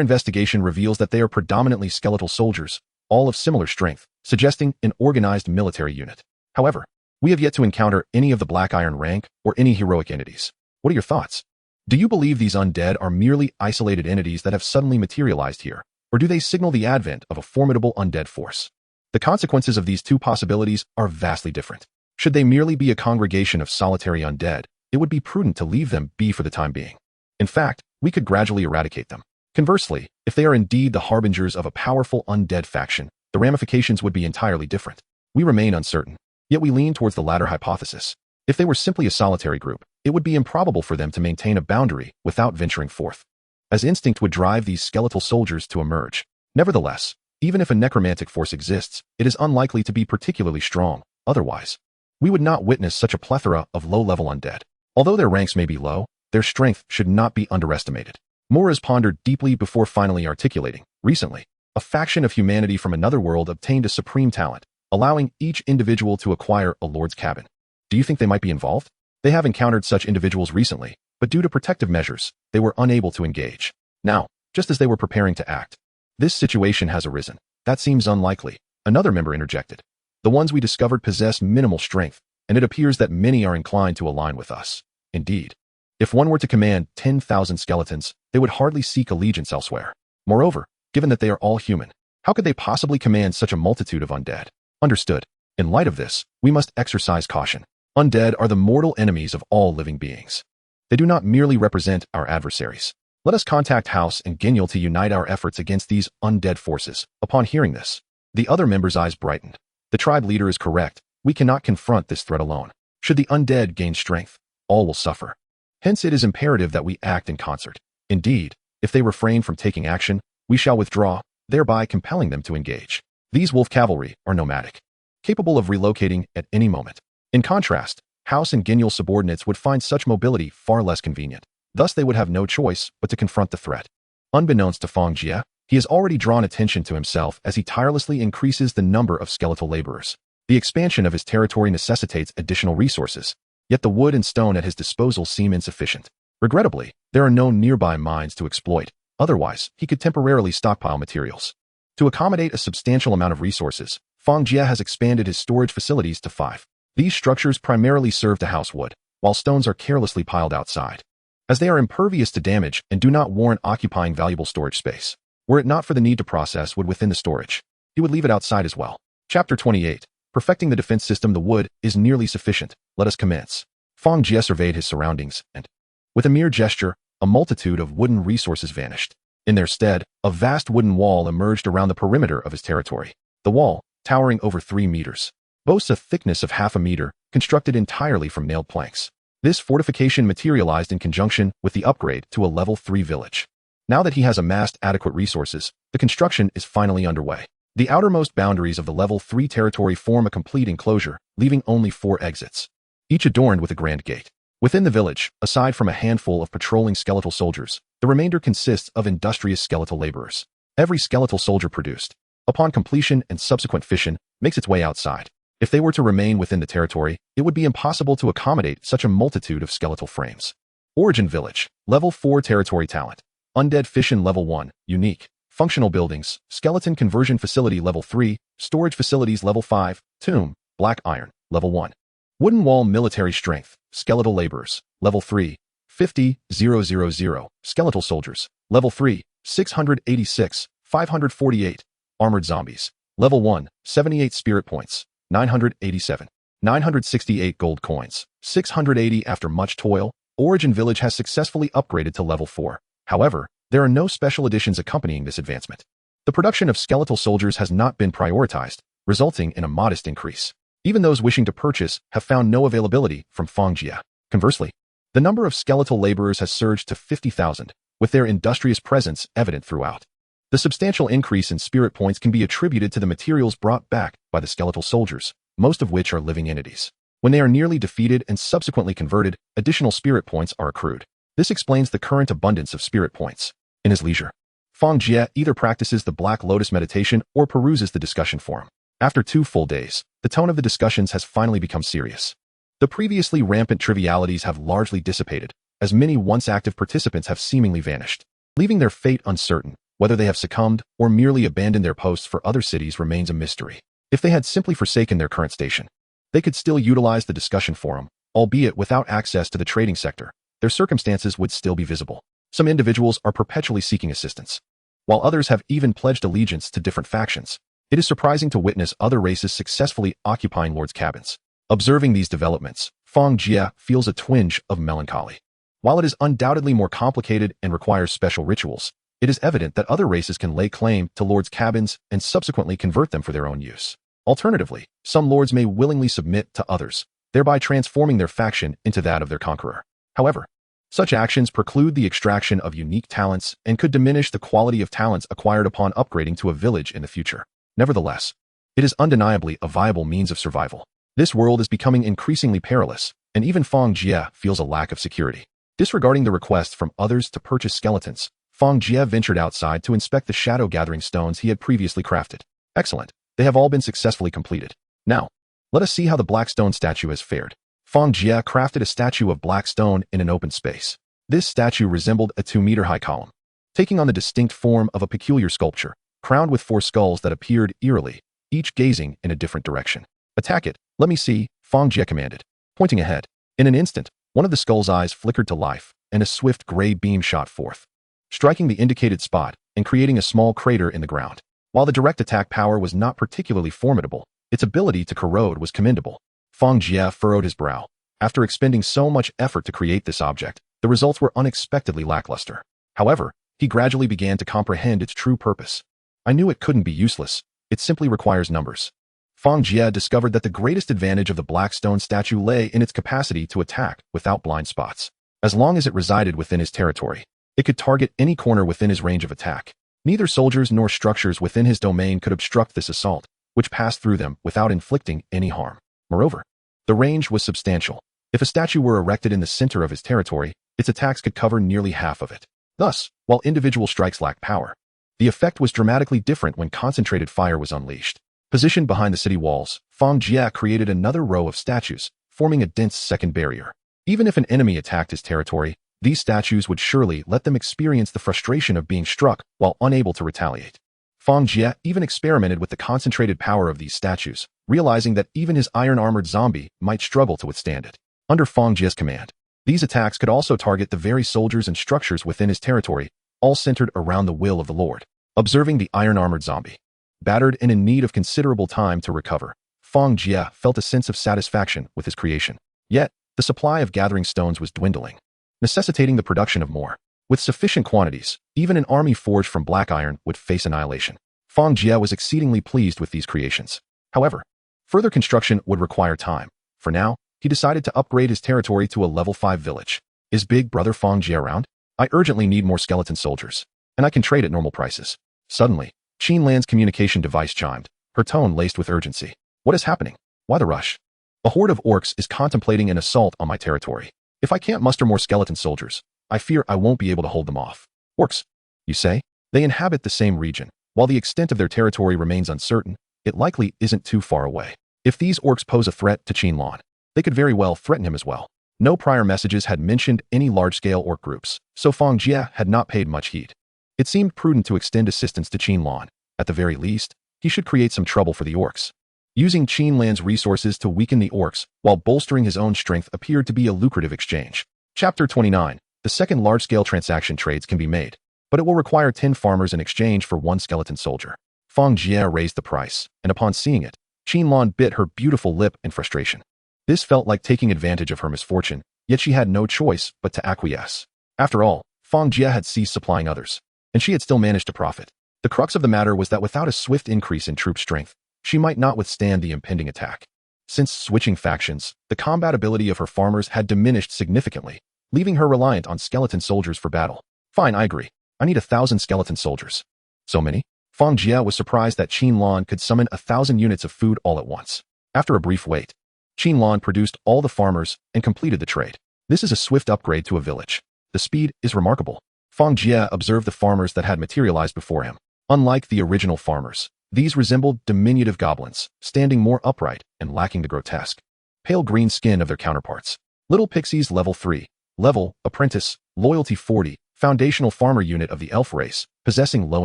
investigation reveals that they are predominantly skeletal soldiers, all of similar strength, suggesting an organized military unit. However, we have yet to encounter any of the Black Iron rank or any heroic entities. What are your thoughts? Do you believe these undead are merely isolated entities that have suddenly materialized here, or do they signal the advent of a formidable undead force? The consequences of these two possibilities are vastly different. Should they merely be a congregation of solitary undead, it would be prudent to leave them be for the time being. In fact, we could gradually eradicate them. Conversely, if they are indeed the harbingers of a powerful undead faction, the ramifications would be entirely different. We remain uncertain, yet we lean towards the latter hypothesis. If they were simply a solitary group, it would be improbable for them to maintain a boundary without venturing forth, as instinct would drive these skeletal soldiers to emerge. Nevertheless, even if a necromantic force exists, it is unlikely to be particularly strong. Otherwise, we would not witness such a plethora of low-level undead. Although their ranks may be low, their strength should not be underestimated. Moras pondered deeply before finally articulating. Recently, a faction of humanity from another world obtained a supreme talent, allowing each individual to acquire a lord's cabin. Do you think they might be involved? They have encountered such individuals recently, but due to protective measures, they were unable to engage. Now, just as they were preparing to act. This situation has arisen. That seems unlikely, another member interjected. The ones we discovered possess minimal strength, and it appears that many are inclined to align with us. Indeed. If one were to command 10,000 skeletons, they would hardly seek allegiance elsewhere. Moreover, given that they are all human, how could they possibly command such a multitude of undead? Understood. In light of this, we must exercise caution. Undead are the mortal enemies of all living beings. They do not merely represent our adversaries. Let us contact House and Ginyal to unite our efforts against these undead forces. Upon hearing this, the other member's eyes brightened. The tribe leader is correct. We cannot confront this threat alone. Should the undead gain strength, all will suffer. Hence it is imperative that we act in concert. Indeed, if they refrain from taking action, we shall withdraw, thereby compelling them to engage. These wolf cavalry are nomadic, capable of relocating at any moment. In contrast, House and Ginyal subordinates would find such mobility far less convenient. Thus they would have no choice but to confront the threat. Unbeknownst to Fang Jie, he has already drawn attention to himself as he tirelessly increases the number of skeletal laborers. The expansion of his territory necessitates additional resources, yet the wood and stone at his disposal seem insufficient. Regrettably, there are no nearby mines to exploit, otherwise he could temporarily stockpile materials. To accommodate a substantial amount of resources, Fang Jie has expanded his storage facilities to 5. These structures primarily serve to house wood, while stones are carelessly piled outside, as they are impervious to damage and do not warrant occupying valuable storage space. Were it not for the need to process wood within the storage, he would leave it outside as well. Chapter 28. Perfecting the defense system. The wood is nearly sufficient. Let us commence. Fang Jie surveyed his surroundings, and, with a mere gesture, a multitude of wooden resources vanished. In their stead, a vast wooden wall emerged around the perimeter of his territory. The wall, towering over 3 meters, boasts a thickness of half a meter, constructed entirely from nailed planks. This fortification materialized in conjunction with the upgrade to a level 3 village. Now that he has amassed adequate resources, the construction is finally underway. The outermost boundaries of the level 3 territory form a complete enclosure, leaving only 4 exits, each adorned with a grand gate. Within the village, aside from a handful of patrolling skeletal soldiers, the remainder consists of industrious skeletal laborers. Every skeletal soldier produced, upon completion and subsequent fission, makes its way outside. If they were to remain within the territory, it would be impossible to accommodate such a multitude of skeletal frames. Origin Village, Level 4 Territory Talent. Undead Fission Level 1, Unique. Functional Buildings, Skeleton Conversion Facility Level 3, Storage Facilities Level 5, Tomb, Black Iron, Level 1. Wooden Wall Military Strength, Skeletal Laborers, Level 3, 50,000, Skeletal Soldiers, Level 3, 686, 548, Armored Zombies, Level 1, 78 Spirit Points, 987, 968 Gold Coins, 680. After much toil, Origin Village has successfully upgraded to Level 4. However, there are no special additions accompanying this advancement. The production of skeletal soldiers has not been prioritized, resulting in a modest increase. Even those wishing to purchase have found no availability from Fang Jie. Conversely, the number of skeletal laborers has surged to 50,000, with their industrious presence evident throughout. The substantial increase in spirit points can be attributed to the materials brought back by the skeletal soldiers, most of which are living entities. When they are nearly defeated and subsequently converted, additional spirit points are accrued. This explains the current abundance of spirit points. In his leisure, Fang Jie either practices the Black Lotus meditation or peruses the discussion forum. After 2 full days, the tone of the discussions has finally become serious. The previously rampant trivialities have largely dissipated, as many once active participants have seemingly vanished. Leaving their fate uncertain, whether they have succumbed or merely abandoned their posts for other cities remains a mystery. If they had simply forsaken their current station, they could still utilize the discussion forum, albeit without access to the trading sector. Their circumstances would still be visible. Some individuals are perpetually seeking assistance, while others have even pledged allegiance to different factions. It is surprising to witness other races successfully occupying lords' cabins. Observing these developments, Fang Jie feels a twinge of melancholy. While it is undoubtedly more complicated and requires special rituals, it is evident that other races can lay claim to lords' cabins and subsequently convert them for their own use. Alternatively, some lords may willingly submit to others, thereby transforming their faction into that of their conqueror. However, such actions preclude the extraction of unique talents and could diminish the quality of talents acquired upon upgrading to a village in the future. Nevertheless, it is undeniably a viable means of survival. This world is becoming increasingly perilous, and even Fang Jie feels a lack of security. Disregarding the request from others to purchase skeletons, Fang Jie ventured outside to inspect the shadow-gathering stones he had previously crafted. Excellent. They have all been successfully completed. Now, let us see how the black stone statue has fared. Fang Jie crafted a statue of black stone in an open space. This statue resembled a 2-meter-high column, taking on the distinct form of a peculiar sculpture, crowned with 4 skulls that appeared eerily, each gazing in a different direction. Attack it, let me see, Fang Jie commanded, pointing ahead. In an instant, one of the skull's eyes flickered to life, and a swift gray beam shot forth, striking the indicated spot and creating a small crater in the ground. While the direct attack power was not particularly formidable, its ability to corrode was commendable. Fang Jie furrowed his brow. After expending so much effort to create this object, the results were unexpectedly lackluster. However, he gradually began to comprehend its true purpose. I knew it couldn't be useless. It simply requires numbers. Fang Jie discovered that the greatest advantage of the black stone statue lay in its capacity to attack without blind spots. As long as it resided within his territory, it could target any corner within his range of attack. Neither soldiers nor structures within his domain could obstruct this assault, which passed through them without inflicting any harm. Moreover, the range was substantial. If a statue were erected in the center of his territory, its attacks could cover nearly half of it. Thus, while individual strikes lacked power, the effect was dramatically different when concentrated fire was unleashed. Positioned behind the city walls, Fang Jie created another row of statues, forming a dense second barrier. Even if an enemy attacked his territory, these statues would surely let them experience the frustration of being struck while unable to retaliate. Fang Jie even experimented with the concentrated power of these statues, realizing that even his iron-armored zombie might struggle to withstand it. Under Fang Jie's command, these attacks could also target the very soldiers and structures within his territory, all centered around the will of the Lord. Observing the iron-armored zombie, battered and in need of considerable time to recover, Fang Jie felt a sense of satisfaction with his creation. Yet, the supply of gathering stones was dwindling, necessitating the production of more. With sufficient quantities, even an army forged from black iron would face annihilation. Fang Jie was exceedingly pleased with these creations. However, further construction would require time. For now, he decided to upgrade his territory to a level 5 village. Is Big Brother Fang Jie around? I urgently need more skeleton soldiers, and I can trade at normal prices. Suddenly, Qin Lan's communication device chimed, her tone laced with urgency. What is happening? Why the rush? A horde of orcs is contemplating an assault on my territory. If I can't muster more skeleton soldiers, I fear I won't be able to hold them off. Orcs, you say? They inhabit the same region. While the extent of their territory remains uncertain, it likely isn't too far away. If these orcs pose a threat to Qin Lan, they could very well threaten him as well. No prior messages had mentioned any large-scale orc groups, so Fang Jie had not paid much heed. It seemed prudent to extend assistance to Qin Lan. At the very least, he should create some trouble for the orcs. Using Qin Lan's resources to weaken the orcs while bolstering his own strength appeared to be a lucrative exchange. Chapter 29. The second large-scale transaction trades can be made, but it will require 10 farmers in exchange for 1 skeleton soldier. Fang Jie raised the price, and upon seeing it, Qin Lan bit her beautiful lip in frustration. This felt like taking advantage of her misfortune, yet she had no choice but to acquiesce. After all, Fang Jie had ceased supplying others, and she had still managed to profit. The crux of the matter was that without a swift increase in troop strength, she might not withstand the impending attack. Since switching factions, the combat ability of her farmers had diminished significantly, leaving her reliant on skeleton soldiers for battle. Fine, I agree. I need 1,000 skeleton soldiers. So many? Fang Jie was surprised that Qin Lan could summon 1,000 units of food all at once. After a brief wait, Qin Lan produced all the farmers and completed the trade. This is a swift upgrade to a village. The speed is remarkable. Fang Jie observed the farmers that had materialized before him. Unlike the original farmers, these resembled diminutive goblins, standing more upright and lacking the grotesque, pale green skin of their counterparts. Little Pixies level 3, level, apprentice, loyalty 40, foundational farmer unit of the elf race, possessing low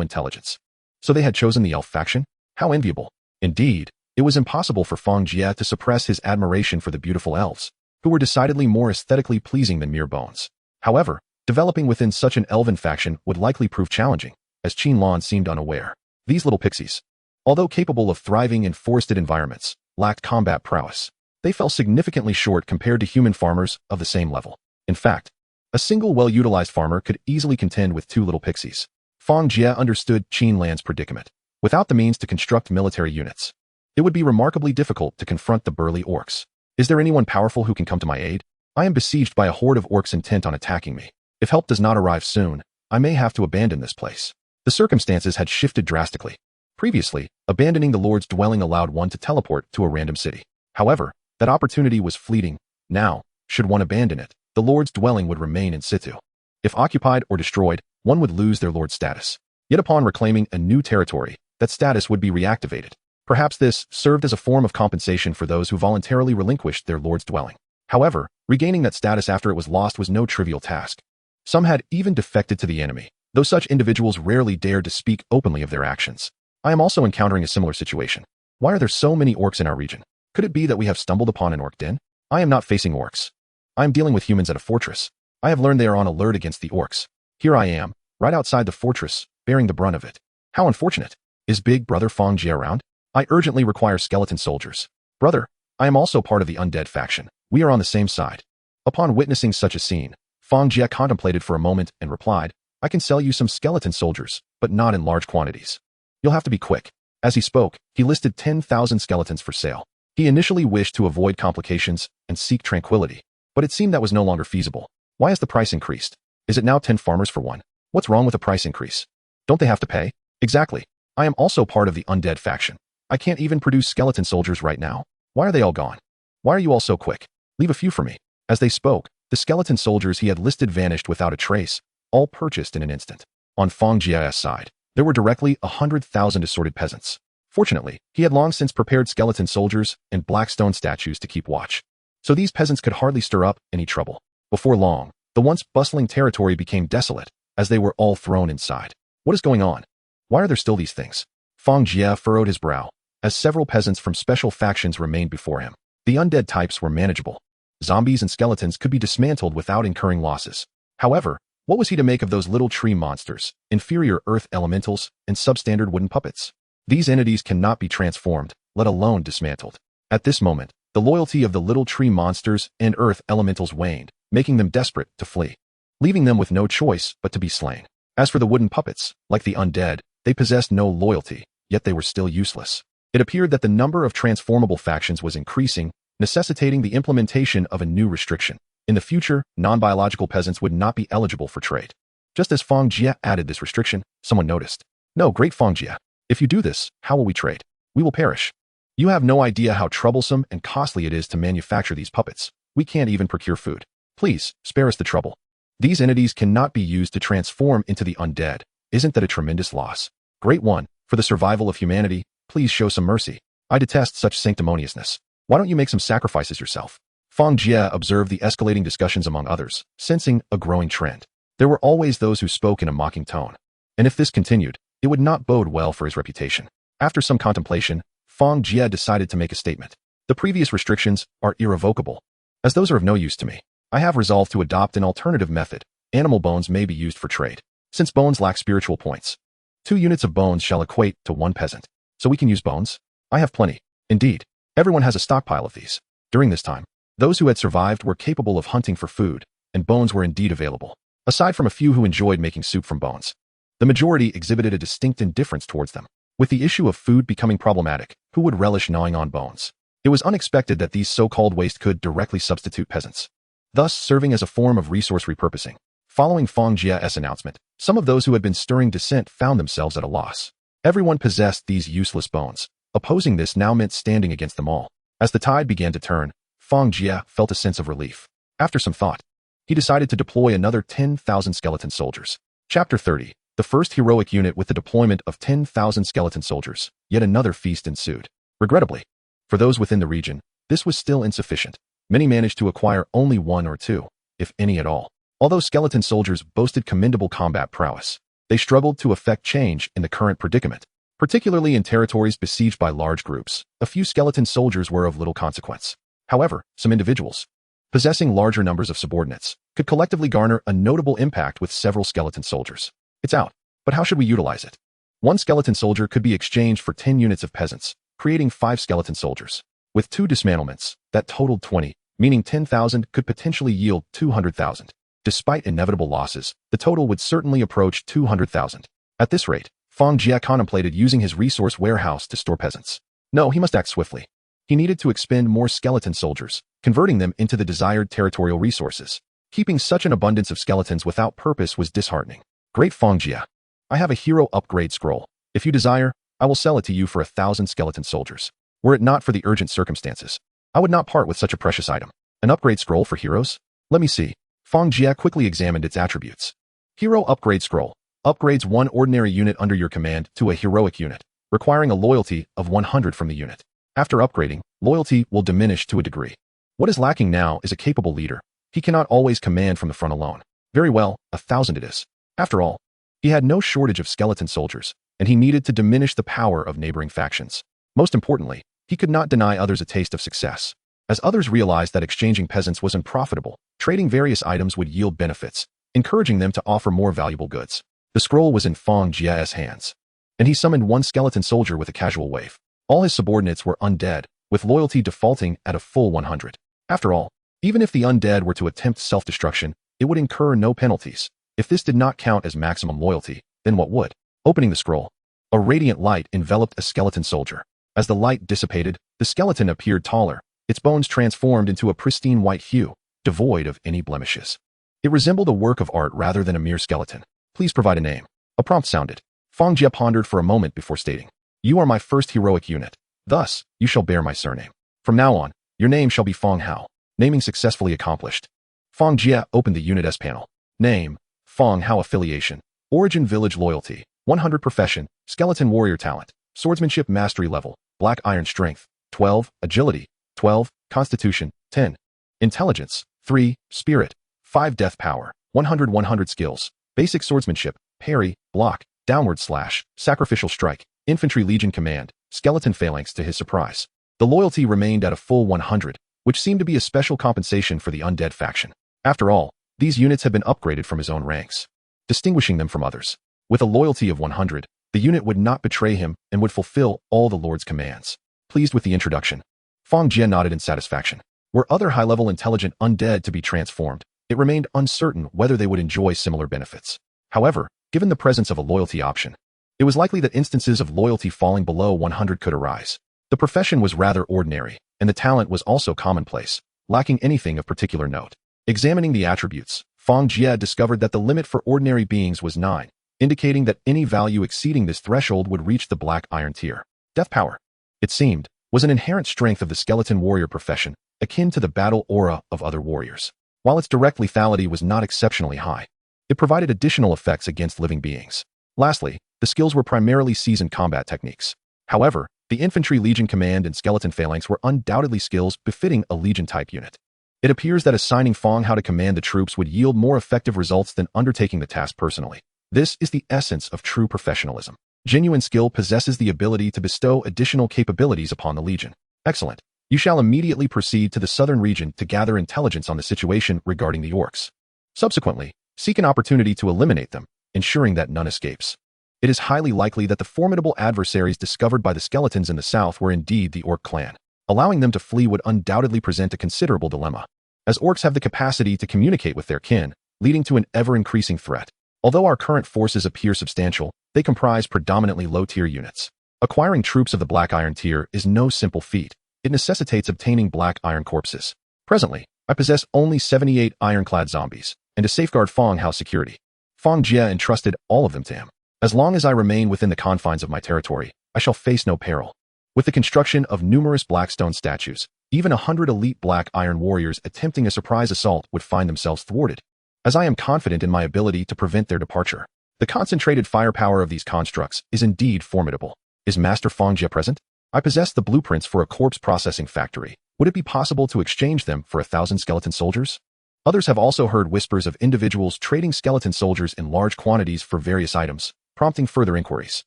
intelligence. So they had chosen the elf faction? How enviable. Indeed, it was impossible for Fang Jie to suppress his admiration for the beautiful elves, who were decidedly more aesthetically pleasing than mere bones. However, developing within such an elven faction would likely prove challenging, as Qin Lan seemed unaware. These little pixies, although capable of thriving in forested environments, lacked combat prowess. They fell significantly short compared to human farmers of the same level. In fact, a single well-utilized farmer could easily contend with 2 little pixies. Fang Jie understood Qin Lan's predicament. Without the means to construct military units, it would be remarkably difficult to confront the burly orcs. Is there anyone powerful who can come to my aid? I am besieged by a horde of orcs intent on attacking me. If help does not arrive soon, I may have to abandon this place. The circumstances had shifted drastically. Previously, abandoning the Lord's dwelling allowed one to teleport to a random city. However, that opportunity was fleeting. Now, should one abandon it, the Lord's dwelling would remain in situ. If occupied or destroyed, one would lose their Lord status. Yet upon reclaiming a new territory, that status would be reactivated. Perhaps this served as a form of compensation for those who voluntarily relinquished their Lord's dwelling. However, regaining that status after it was lost was no trivial task. Some had even defected to the enemy, though such individuals rarely dare to speak openly of their actions. I am also encountering a similar situation. Why are there so many orcs in our region? Could it be that we have stumbled upon an orc den? I am not facing orcs. I am dealing with humans at a fortress. I have learned they are on alert against the orcs. Here I am, right outside the fortress, bearing the brunt of it. How unfortunate. Is Big Brother Fang Jie around? I urgently require skeleton soldiers. Brother, I am also part of the undead faction. We are on the same side. Upon witnessing such a scene, Fang Jie contemplated for a moment and replied, I can sell you some skeleton soldiers, but not in large quantities. You'll have to be quick. As he spoke, he listed 10,000 skeletons for sale. He initially wished to avoid complications and seek tranquility, but it seemed that was no longer feasible. Why has the price increased? Is it now 10 farmers for one? What's wrong with a price increase? Don't they have to pay? Exactly. I am also part of the undead faction. I can't even produce skeleton soldiers right now. Why are they all gone? Why are you all so quick? Leave a few for me. As they spoke, the skeleton soldiers he had listed vanished without a trace, all purchased in an instant. On Fang Jie's side, there were directly 100,000 assorted peasants. Fortunately, he had long since prepared skeleton soldiers and black stone statues to keep watch. So these peasants could hardly stir up any trouble. Before long, the once bustling territory became desolate, as they were all thrown inside. What is going on? Why are there still these things? Fang Jie furrowed his brow, as several peasants from special factions remained before him. The undead types were manageable. Zombies and skeletons could be dismantled without incurring losses. However, what was he to make of those little tree monsters, inferior earth elementals, and substandard wooden puppets? These entities cannot be transformed, let alone dismantled. At this moment, the loyalty of the little tree monsters and earth elementals waned, making them desperate to flee, leaving them with no choice but to be slain. As for the wooden puppets, like the undead, they possessed no loyalty, yet they were still useless. It appeared that the number of transformable factions was increasing, necessitating the implementation of a new restriction. In the future, non-biological peasants would not be eligible for trade. Just as Fang Jie added this restriction, someone noticed. No, great Fang Jie. If you do this, how will we trade? We will perish. You have no idea how troublesome and costly it is to manufacture these puppets. We can't even procure food. Please, spare us the trouble. These entities cannot be used to transform into the undead. Isn't that a tremendous loss? Great one, for the survival of humanity, please show some mercy. I detest such sanctimoniousness. Why don't you make some sacrifices yourself? Fang Jie observed the escalating discussions among others, sensing a growing trend. There were always those who spoke in a mocking tone. And if this continued, it would not bode well for his reputation. After some contemplation, Fang Jie decided to make a statement. The previous restrictions are irrevocable. As those are of no use to me, I have resolved to adopt an alternative method. Animal bones may be used for trade. Since bones lack spiritual points, 2 units of bones shall equate to 1 peasant. So we can use bones? I have plenty. Indeed, everyone has a stockpile of these. During this time, those who had survived were capable of hunting for food, and bones were indeed available. Aside from a few who enjoyed making soup from bones, the majority exhibited a distinct indifference towards them. With the issue of food becoming problematic, who would relish gnawing on bones? It was unexpected that these so-called waste could directly substitute peasants, thus serving as a form of resource repurposing. Following Fang Jie's announcement, some of those who had been stirring dissent found themselves at a loss. Everyone possessed these useless bones. Opposing this now meant standing against them all. As the tide began to turn, Fang Jie felt a sense of relief. After some thought, he decided to deploy another 10,000 skeleton soldiers. Chapter 30. The first heroic unit with the deployment of 10,000 skeleton soldiers. Yet another feast ensued. Regrettably, for those within the region, this was still insufficient. Many managed to acquire only 1 or 2, if any at all. Although skeleton soldiers boasted commendable combat prowess, they struggled to effect change in the current predicament. Particularly in territories besieged by large groups, a few skeleton soldiers were of little consequence. However, some individuals, possessing larger numbers of subordinates, could collectively garner a notable impact with several skeleton soldiers. It's out, but how should we utilize it? 1 skeleton soldier could be exchanged for 10 units of peasants, creating 5 skeleton soldiers. With 2 dismantlements, that totaled 20, meaning 10,000 could potentially yield 200,000. Despite inevitable losses, the total would certainly approach 200,000. At this rate, Fang Jie contemplated using his resource warehouse to store peasants. No, he must act swiftly. He needed to expend more skeleton soldiers, converting them into the desired territorial resources. Keeping such an abundance of skeletons without purpose was disheartening. Great Fang Jie, I have a hero upgrade scroll. If you desire, I will sell it to you for 1,000 skeleton soldiers. Were it not for the urgent circumstances, I would not part with such a precious item. An upgrade scroll for heroes? Let me see. Fang Jie quickly examined its attributes. Hero upgrade scroll. Upgrades 1 ordinary unit under your command to a heroic unit, requiring a loyalty of 100 from the unit. After upgrading, loyalty will diminish to a degree. What is lacking now is a capable leader. He cannot always command from the front alone. Very well, 1,000 it is. After all, He had no shortage of skeleton soldiers, and he needed to diminish the power of neighboring factions. Most importantly, he could not deny others a taste of success. As others realized that exchanging peasants was unprofitable, trading various items would yield benefits, encouraging them to offer more valuable goods. The scroll was in Fang Jie's hands, and he summoned one skeleton soldier with a casual wave. All his subordinates were undead, with loyalty defaulting at a full 100. After all, even if the undead were to attempt self-destruction, it would incur no penalties. If this did not count as maximum loyalty, then what would? Opening the scroll, a radiant light enveloped a skeleton soldier. As the light dissipated, the skeleton appeared taller, its bones transformed into a pristine white hue, devoid of any blemishes. It resembled a work of art rather than a mere skeleton. Please provide a name. A prompt sounded. Fang Jie pondered for a moment before stating, "You are my first heroic unit. Thus, you shall bear my surname. From now on, your name shall be Fang Hao." Naming successfully accomplished. Fang Jie opened the Unit S panel. Name, Fang Hao. Affiliation, Origin Village. Loyalty, 100. Profession, Skeleton Warrior. Talent, Swordsmanship Mastery Level, Black Iron. Strength, 12. Agility, 12. Constitution, 10. Intelligence, 3. Spirit, 5. Death Power, 100. 100 Skills, Basic Swordsmanship, Parry, Block, Downward Slash, Sacrificial Strike, Infantry Legion Command, Skeleton Phalanx. To his surprise, the loyalty remained at a full 100, which seemed to be a special compensation for the undead faction. After all, these units had been upgraded from his own ranks, distinguishing them from others. With a loyalty of 100, the unit would not betray him and would fulfill all the Lord's commands. Pleased with the introduction, Fang Jie nodded in satisfaction. Were other high-level intelligent undead to be transformed, it remained uncertain whether they would enjoy similar benefits. However, given the presence of a loyalty option, it was likely that instances of loyalty falling below 100 could arise. The profession was rather ordinary, and the talent was also commonplace, lacking anything of particular note. Examining the attributes, Fang Jie discovered that the limit for ordinary beings was 9, indicating that any value exceeding this threshold would reach the Black Iron tier. Death Power, it seemed, was an inherent strength of the skeleton warrior profession, akin to the battle aura of other warriors. While its direct lethality was not exceptionally high, it provided additional effects against living beings. Lastly, the skills were primarily seasoned combat techniques. However, the Infantry Legion Command and Skeleton Phalanx were undoubtedly skills befitting a Legion-type unit. It appears that assigning Fang Hao to command the troops would yield more effective results than undertaking the task personally. This is the essence of true professionalism. Genuine skill possesses the ability to bestow additional capabilities upon the Legion. Excellent. You shall immediately proceed to the southern region to gather intelligence on the situation regarding the orcs. Subsequently, seek an opportunity to eliminate them, ensuring that none escapes. It is highly likely that the formidable adversaries discovered by the skeletons in the south were indeed the Orc clan. Allowing them to flee would undoubtedly present a considerable dilemma, as orcs have the capacity to communicate with their kin, leading to an ever-increasing threat. Although our current forces appear substantial, they comprise predominantly low-tier units. Acquiring troops of the Black Iron tier is no simple feat. It necessitates obtaining Black Iron corpses. Presently, I possess only 78 ironclad zombies, and to safeguard Fang Hao's security, Fang Jie entrusted all of them to him. As long as I remain within the confines of my territory, I shall face no peril. With the construction of numerous blackstone statues, even 100 elite Black Iron warriors attempting a surprise assault would find themselves thwarted, as I am confident in my ability to prevent their departure. The concentrated firepower of these constructs is indeed formidable. Is Master Fang Jie present? I possess the blueprints for a corpse processing factory. Would it be possible to exchange them for 1,000 skeleton soldiers? Others have also heard whispers of individuals trading skeleton soldiers in large quantities for various items, prompting further inquiries.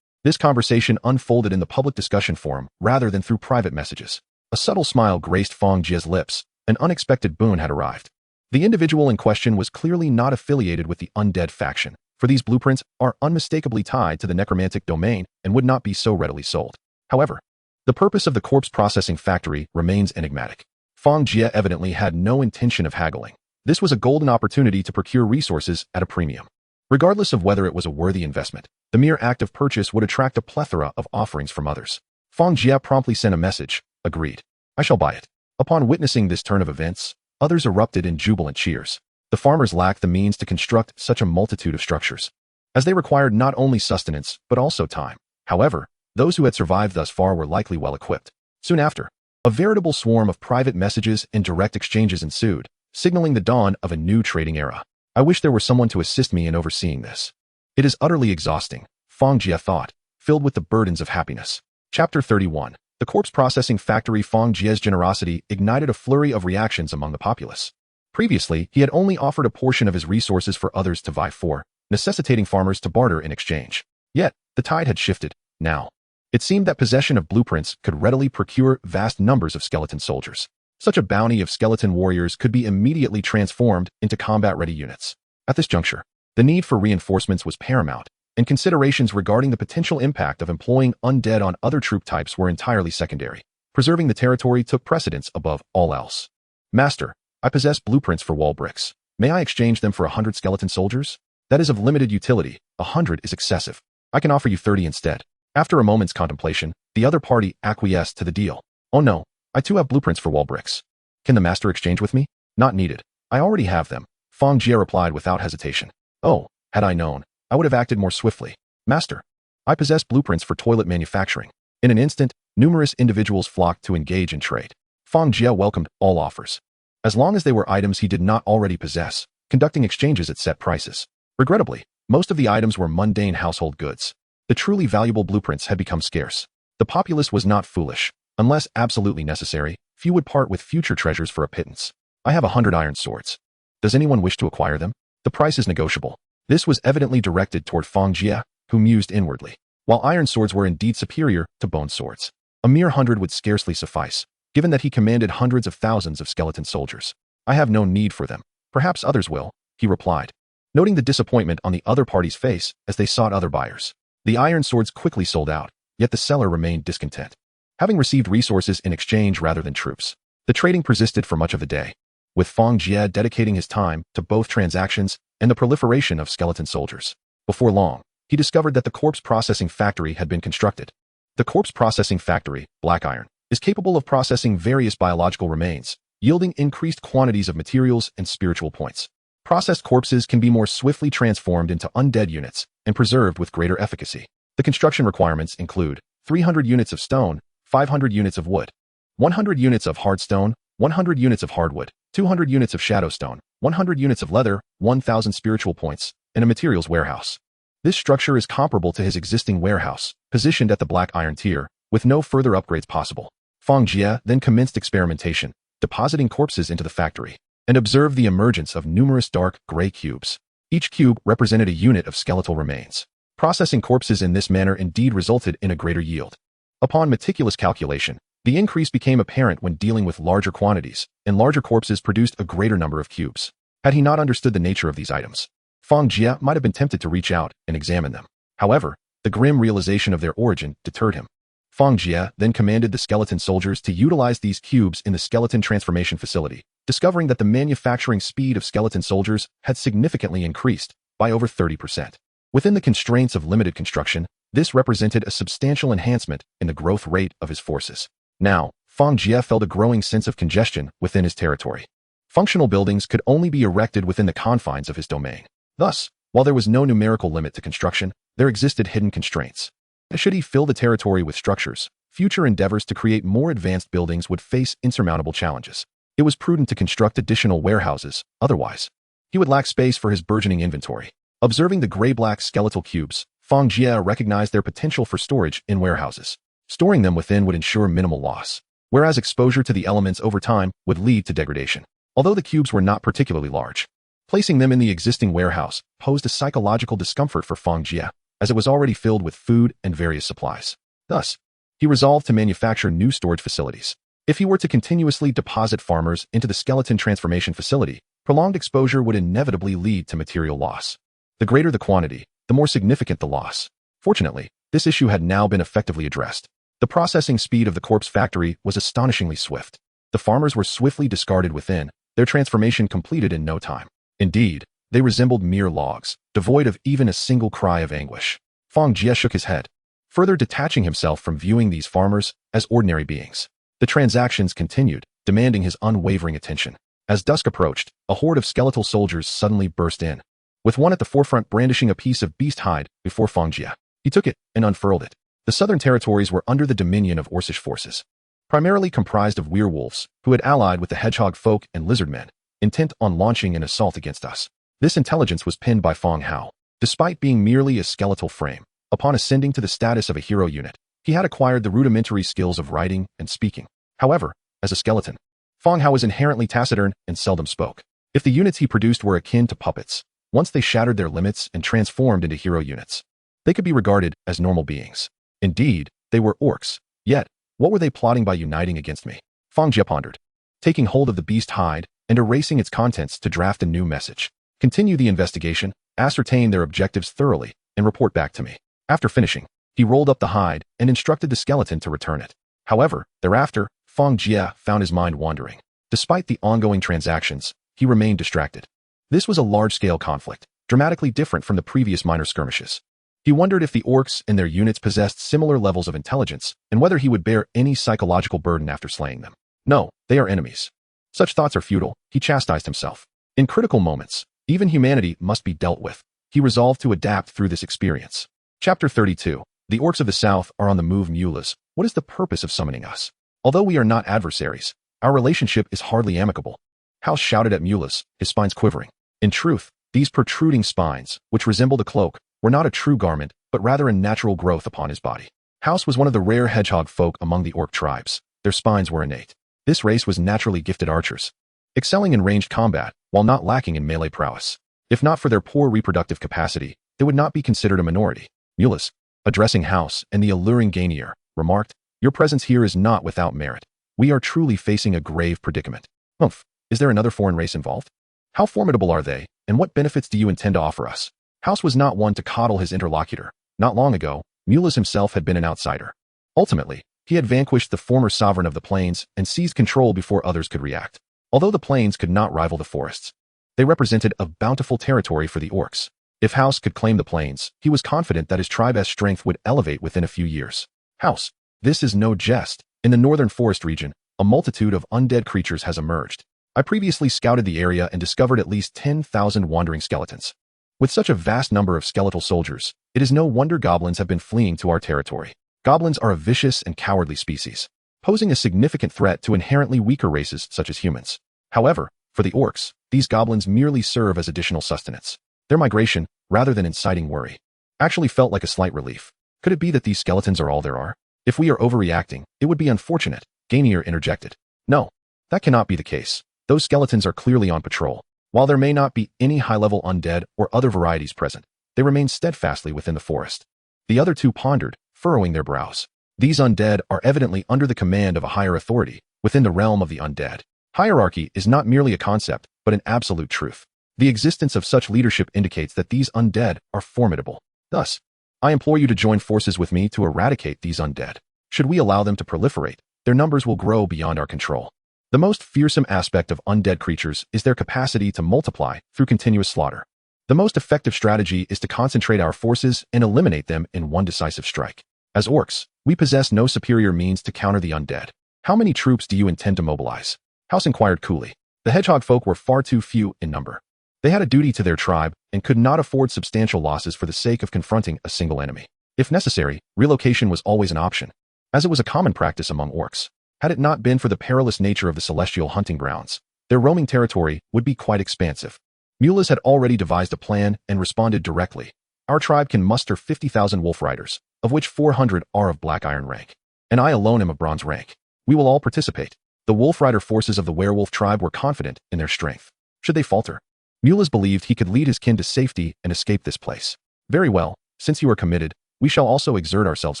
This conversation unfolded in the public discussion forum rather than through private messages. A subtle smile graced Fang Jie's lips. An unexpected boon had arrived. The individual in question was clearly not affiliated with the undead faction, for these blueprints are unmistakably tied to the necromantic domain and would not be so readily sold. However, the purpose of the corpse processing factory remains enigmatic. Fang Jie evidently had no intention of haggling. This was a golden opportunity to procure resources at a premium. Regardless of whether it was a worthy investment, the mere act of purchase would attract a plethora of offerings from others. Fang Jie promptly sent a message. Agreed. I shall buy it. Upon witnessing this turn of events, others erupted in jubilant cheers. The farmers lacked the means to construct such a multitude of structures, as they required not only sustenance, but also time. However, those who had survived thus far were likely well equipped. Soon after, a veritable swarm of private messages and direct exchanges ensued, signaling the dawn of a new trading era. I wish there were someone to assist me in overseeing this. It is utterly exhausting, Fang Jie thought, filled with the burdens of happiness. Chapter 31. The corpse processing factory. Fang Jie's generosity ignited a flurry of reactions among the populace. Previously, he had only offered a portion of his resources for others to vie for, necessitating farmers to barter in exchange. Yet, the tide had shifted. Now, it seemed that possession of blueprints could readily procure vast numbers of skeleton soldiers. Such a bounty of skeleton warriors could be immediately transformed into combat-ready units. At this juncture, the need for reinforcements was paramount, and considerations regarding the potential impact of employing undead on other troop types were entirely secondary. Preserving the territory took precedence above all else. Master, I possess blueprints for wall bricks. May I exchange them for 100 skeleton soldiers? That is of limited utility. 100 is excessive. I can offer you 30 instead. After a moment's contemplation, the other party acquiesced to the deal. Oh no, I too have blueprints for wall bricks. Can the master exchange with me? Not needed. I already have them. Fang Jie replied without hesitation. Oh, had I known, I would have acted more swiftly. Master, I possess blueprints for toilet manufacturing. In an instant, numerous individuals flocked to engage in trade. Fang Jie welcomed all offers, as long as they were items he did not already possess, conducting exchanges at set prices. Regrettably, most of the items were mundane household goods. The truly valuable blueprints had become scarce. The populace was not foolish. Unless absolutely necessary, few would part with future treasures for a pittance. I have 100 iron swords. Does anyone wish to acquire them? The price is negotiable. This was evidently directed toward Fang Jie, who mused inwardly. While iron swords were indeed superior to bone swords, a mere 100 would scarcely suffice, given that he commanded hundreds of thousands of skeleton soldiers. I have no need for them. Perhaps others will, he replied, noting the disappointment on the other party's face as they sought other buyers. The iron swords quickly sold out, yet the seller remained discontent. Having received resources in exchange rather than troops, the trading persisted for much of the day, with Fang Jie dedicating his time to both transactions and the proliferation of skeleton soldiers. Before long, he discovered that the corpse processing factory had been constructed. The corpse processing factory, Black Iron, is capable of processing various biological remains, yielding increased quantities of materials and spiritual points. Processed corpses can be more swiftly transformed into undead units and preserved with greater efficacy. The construction requirements include 300 units of stone, 500 units of wood, 100 units of hard stone, 100 units of hardwood, 200 units of shadowstone, 100 units of leather, 1,000 spiritual points, and a materials warehouse. This structure is comparable to his existing warehouse, positioned at the Black Iron tier, with no further upgrades possible. Fang Jie then commenced experimentation, depositing corpses into the factory, and observed the emergence of numerous dark gray cubes. Each cube represented a unit of skeletal remains. Processing corpses in this manner indeed resulted in a greater yield. Upon meticulous calculation, the increase became apparent when dealing with larger quantities, and larger corpses produced a greater number of cubes. Had he not understood the nature of these items, Fang Jie might have been tempted to reach out and examine them. However, the grim realization of their origin deterred him. Fang Jie then commanded the skeleton soldiers to utilize these cubes in the skeleton transformation facility, discovering that the manufacturing speed of skeleton soldiers had significantly increased by over 30%. Within the constraints of limited construction, this represented a substantial enhancement in the growth rate of his forces. Now, Fang Jie felt a growing sense of congestion within his territory. Functional buildings could only be erected within the confines of his domain. Thus, while there was no numerical limit to construction, there existed hidden constraints. Should he fill the territory with structures, future endeavors to create more advanced buildings would face insurmountable challenges. It was prudent to construct additional warehouses, otherwise, he would lack space for his burgeoning inventory. Observing the gray-black skeletal cubes, Fang Jie recognized their potential for storage in warehouses. Storing them within would ensure minimal loss, whereas exposure to the elements over time would lead to degradation. Although the cubes were not particularly large, placing them in the existing warehouse posed a psychological discomfort for Fang Jie, as it was already filled with food and various supplies. Thus, he resolved to manufacture new storage facilities. If he were to continuously deposit farmers into the skeleton transformation facility, prolonged exposure would inevitably lead to material loss. The greater the quantity, the more significant the loss. Fortunately, this issue had now been effectively addressed. The processing speed of the corpse factory was astonishingly swift. The farmers were swiftly discarded within, their transformation completed in no time. Indeed, they resembled mere logs, devoid of even a single cry of anguish. Fang Jie shook his head, further detaching himself from viewing these farmers as ordinary beings. The transactions continued, demanding his unwavering attention. As dusk approached, a horde of skeletal soldiers suddenly burst in, with one at the forefront brandishing a piece of beast hide before Fang Jie. He took it and unfurled it. The southern territories were under the dominion of Orcish forces, primarily comprised of werewolves, who had allied with the hedgehog folk and lizard men, intent on launching an assault against us. This intelligence was pinned by Fang Hao. Despite being merely a skeletal frame, upon ascending to the status of a hero unit, he had acquired the rudimentary skills of writing and speaking. However, as a skeleton, Fang Hao was inherently taciturn and seldom spoke. If the units he produced were akin to puppets, Once they shattered their limits and transformed into hero units, they could be regarded as normal beings. Indeed, they were orcs. Yet, what were they plotting by uniting against me? Fang Jie pondered, taking hold of the beast hide and erasing its contents to draft a new message. Continue the investigation, ascertain their objectives thoroughly, and report back to me. After finishing, he rolled up the hide and instructed the skeleton to return it. However, thereafter, Fang Jie found his mind wandering. Despite the ongoing transactions, he remained distracted. This was a large-scale conflict, dramatically different from the previous minor skirmishes. He wondered if the orcs and their units possessed similar levels of intelligence, and whether he would bear any psychological burden after slaying them. No, they are enemies. Such thoughts are futile, he chastised himself. In critical moments, even humanity must be dealt with. He resolved to adapt through this experience. Chapter 32. The orcs of the south are on the move. Multiplies. What is the purpose of summoning us? Although we are not adversaries, our relationship is hardly amicable. House shouted at Multiplies, his spines quivering. In truth, these protruding spines, which resembled a cloak, were not a true garment, but rather a natural growth upon his body. House was one of the rare hedgehog folk among the orc tribes. Their spines were innate. This race was naturally gifted archers, excelling in ranged combat, while not lacking in melee prowess. If not for their poor reproductive capacity, they would not be considered a minority. Multiplies, addressing House and the alluring Gainier, remarked, "Your presence here is not without merit. We are truly facing a grave predicament." Humph, is there another foreign race involved? How formidable are they, and what benefits do you intend to offer us? House was not one to coddle his interlocutor. Not long ago, Multiplies himself had been an outsider. Ultimately, he had vanquished the former sovereign of the plains and seized control before others could react. Although the plains could not rival the forests, they represented a bountiful territory for the orcs. If House could claim the plains, he was confident that his tribe's strength would elevate within a few years. House, this is no jest. In the northern forest region, a multitude of undead creatures has emerged. I previously scouted the area and discovered at least 10,000 wandering skeletons. With such a vast number of skeletal soldiers, it is no wonder goblins have been fleeing to our territory. Goblins are a vicious and cowardly species, posing a significant threat to inherently weaker races such as humans. However, for the orcs, these goblins merely serve as additional sustenance. Their migration, rather than inciting worry, actually felt like a slight relief. Could it be that these skeletons are all there are? If we are overreacting, it would be unfortunate, Gainier interjected. No, that cannot be the case. Those skeletons are clearly on patrol. While there may not be any high-level undead or other varieties present, they remain steadfastly within the forest. The other two pondered, furrowing their brows. These undead are evidently under the command of a higher authority, within the realm of the undead. Hierarchy is not merely a concept, but an absolute truth. The existence of such leadership indicates that these undead are formidable. Thus, I implore you to join forces with me to eradicate these undead. Should we allow them to proliferate, their numbers will grow beyond our control. The most fearsome aspect of undead creatures is their capacity to multiply through continuous slaughter. The most effective strategy is to concentrate our forces and eliminate them in one decisive strike. As orcs, we possess no superior means to counter the undead. How many troops do you intend to mobilize? House inquired coolly. The hedgehog folk were far too few in number. They had a duty to their tribe and could not afford substantial losses for the sake of confronting a single enemy. If necessary, relocation was always an option, as it was a common practice among orcs. Had it not been for the perilous nature of the celestial hunting grounds, their roaming territory would be quite expansive. Multiplies had already devised a plan and responded directly. Our tribe can muster 50,000 wolf riders, of which 400 are of black iron rank, and I alone am of bronze rank. We will all participate. The wolf rider forces of the werewolf tribe were confident in their strength. Should they falter, Multiplies believed he could lead his kin to safety and escape this place. Very well, since you are committed, we shall also exert ourselves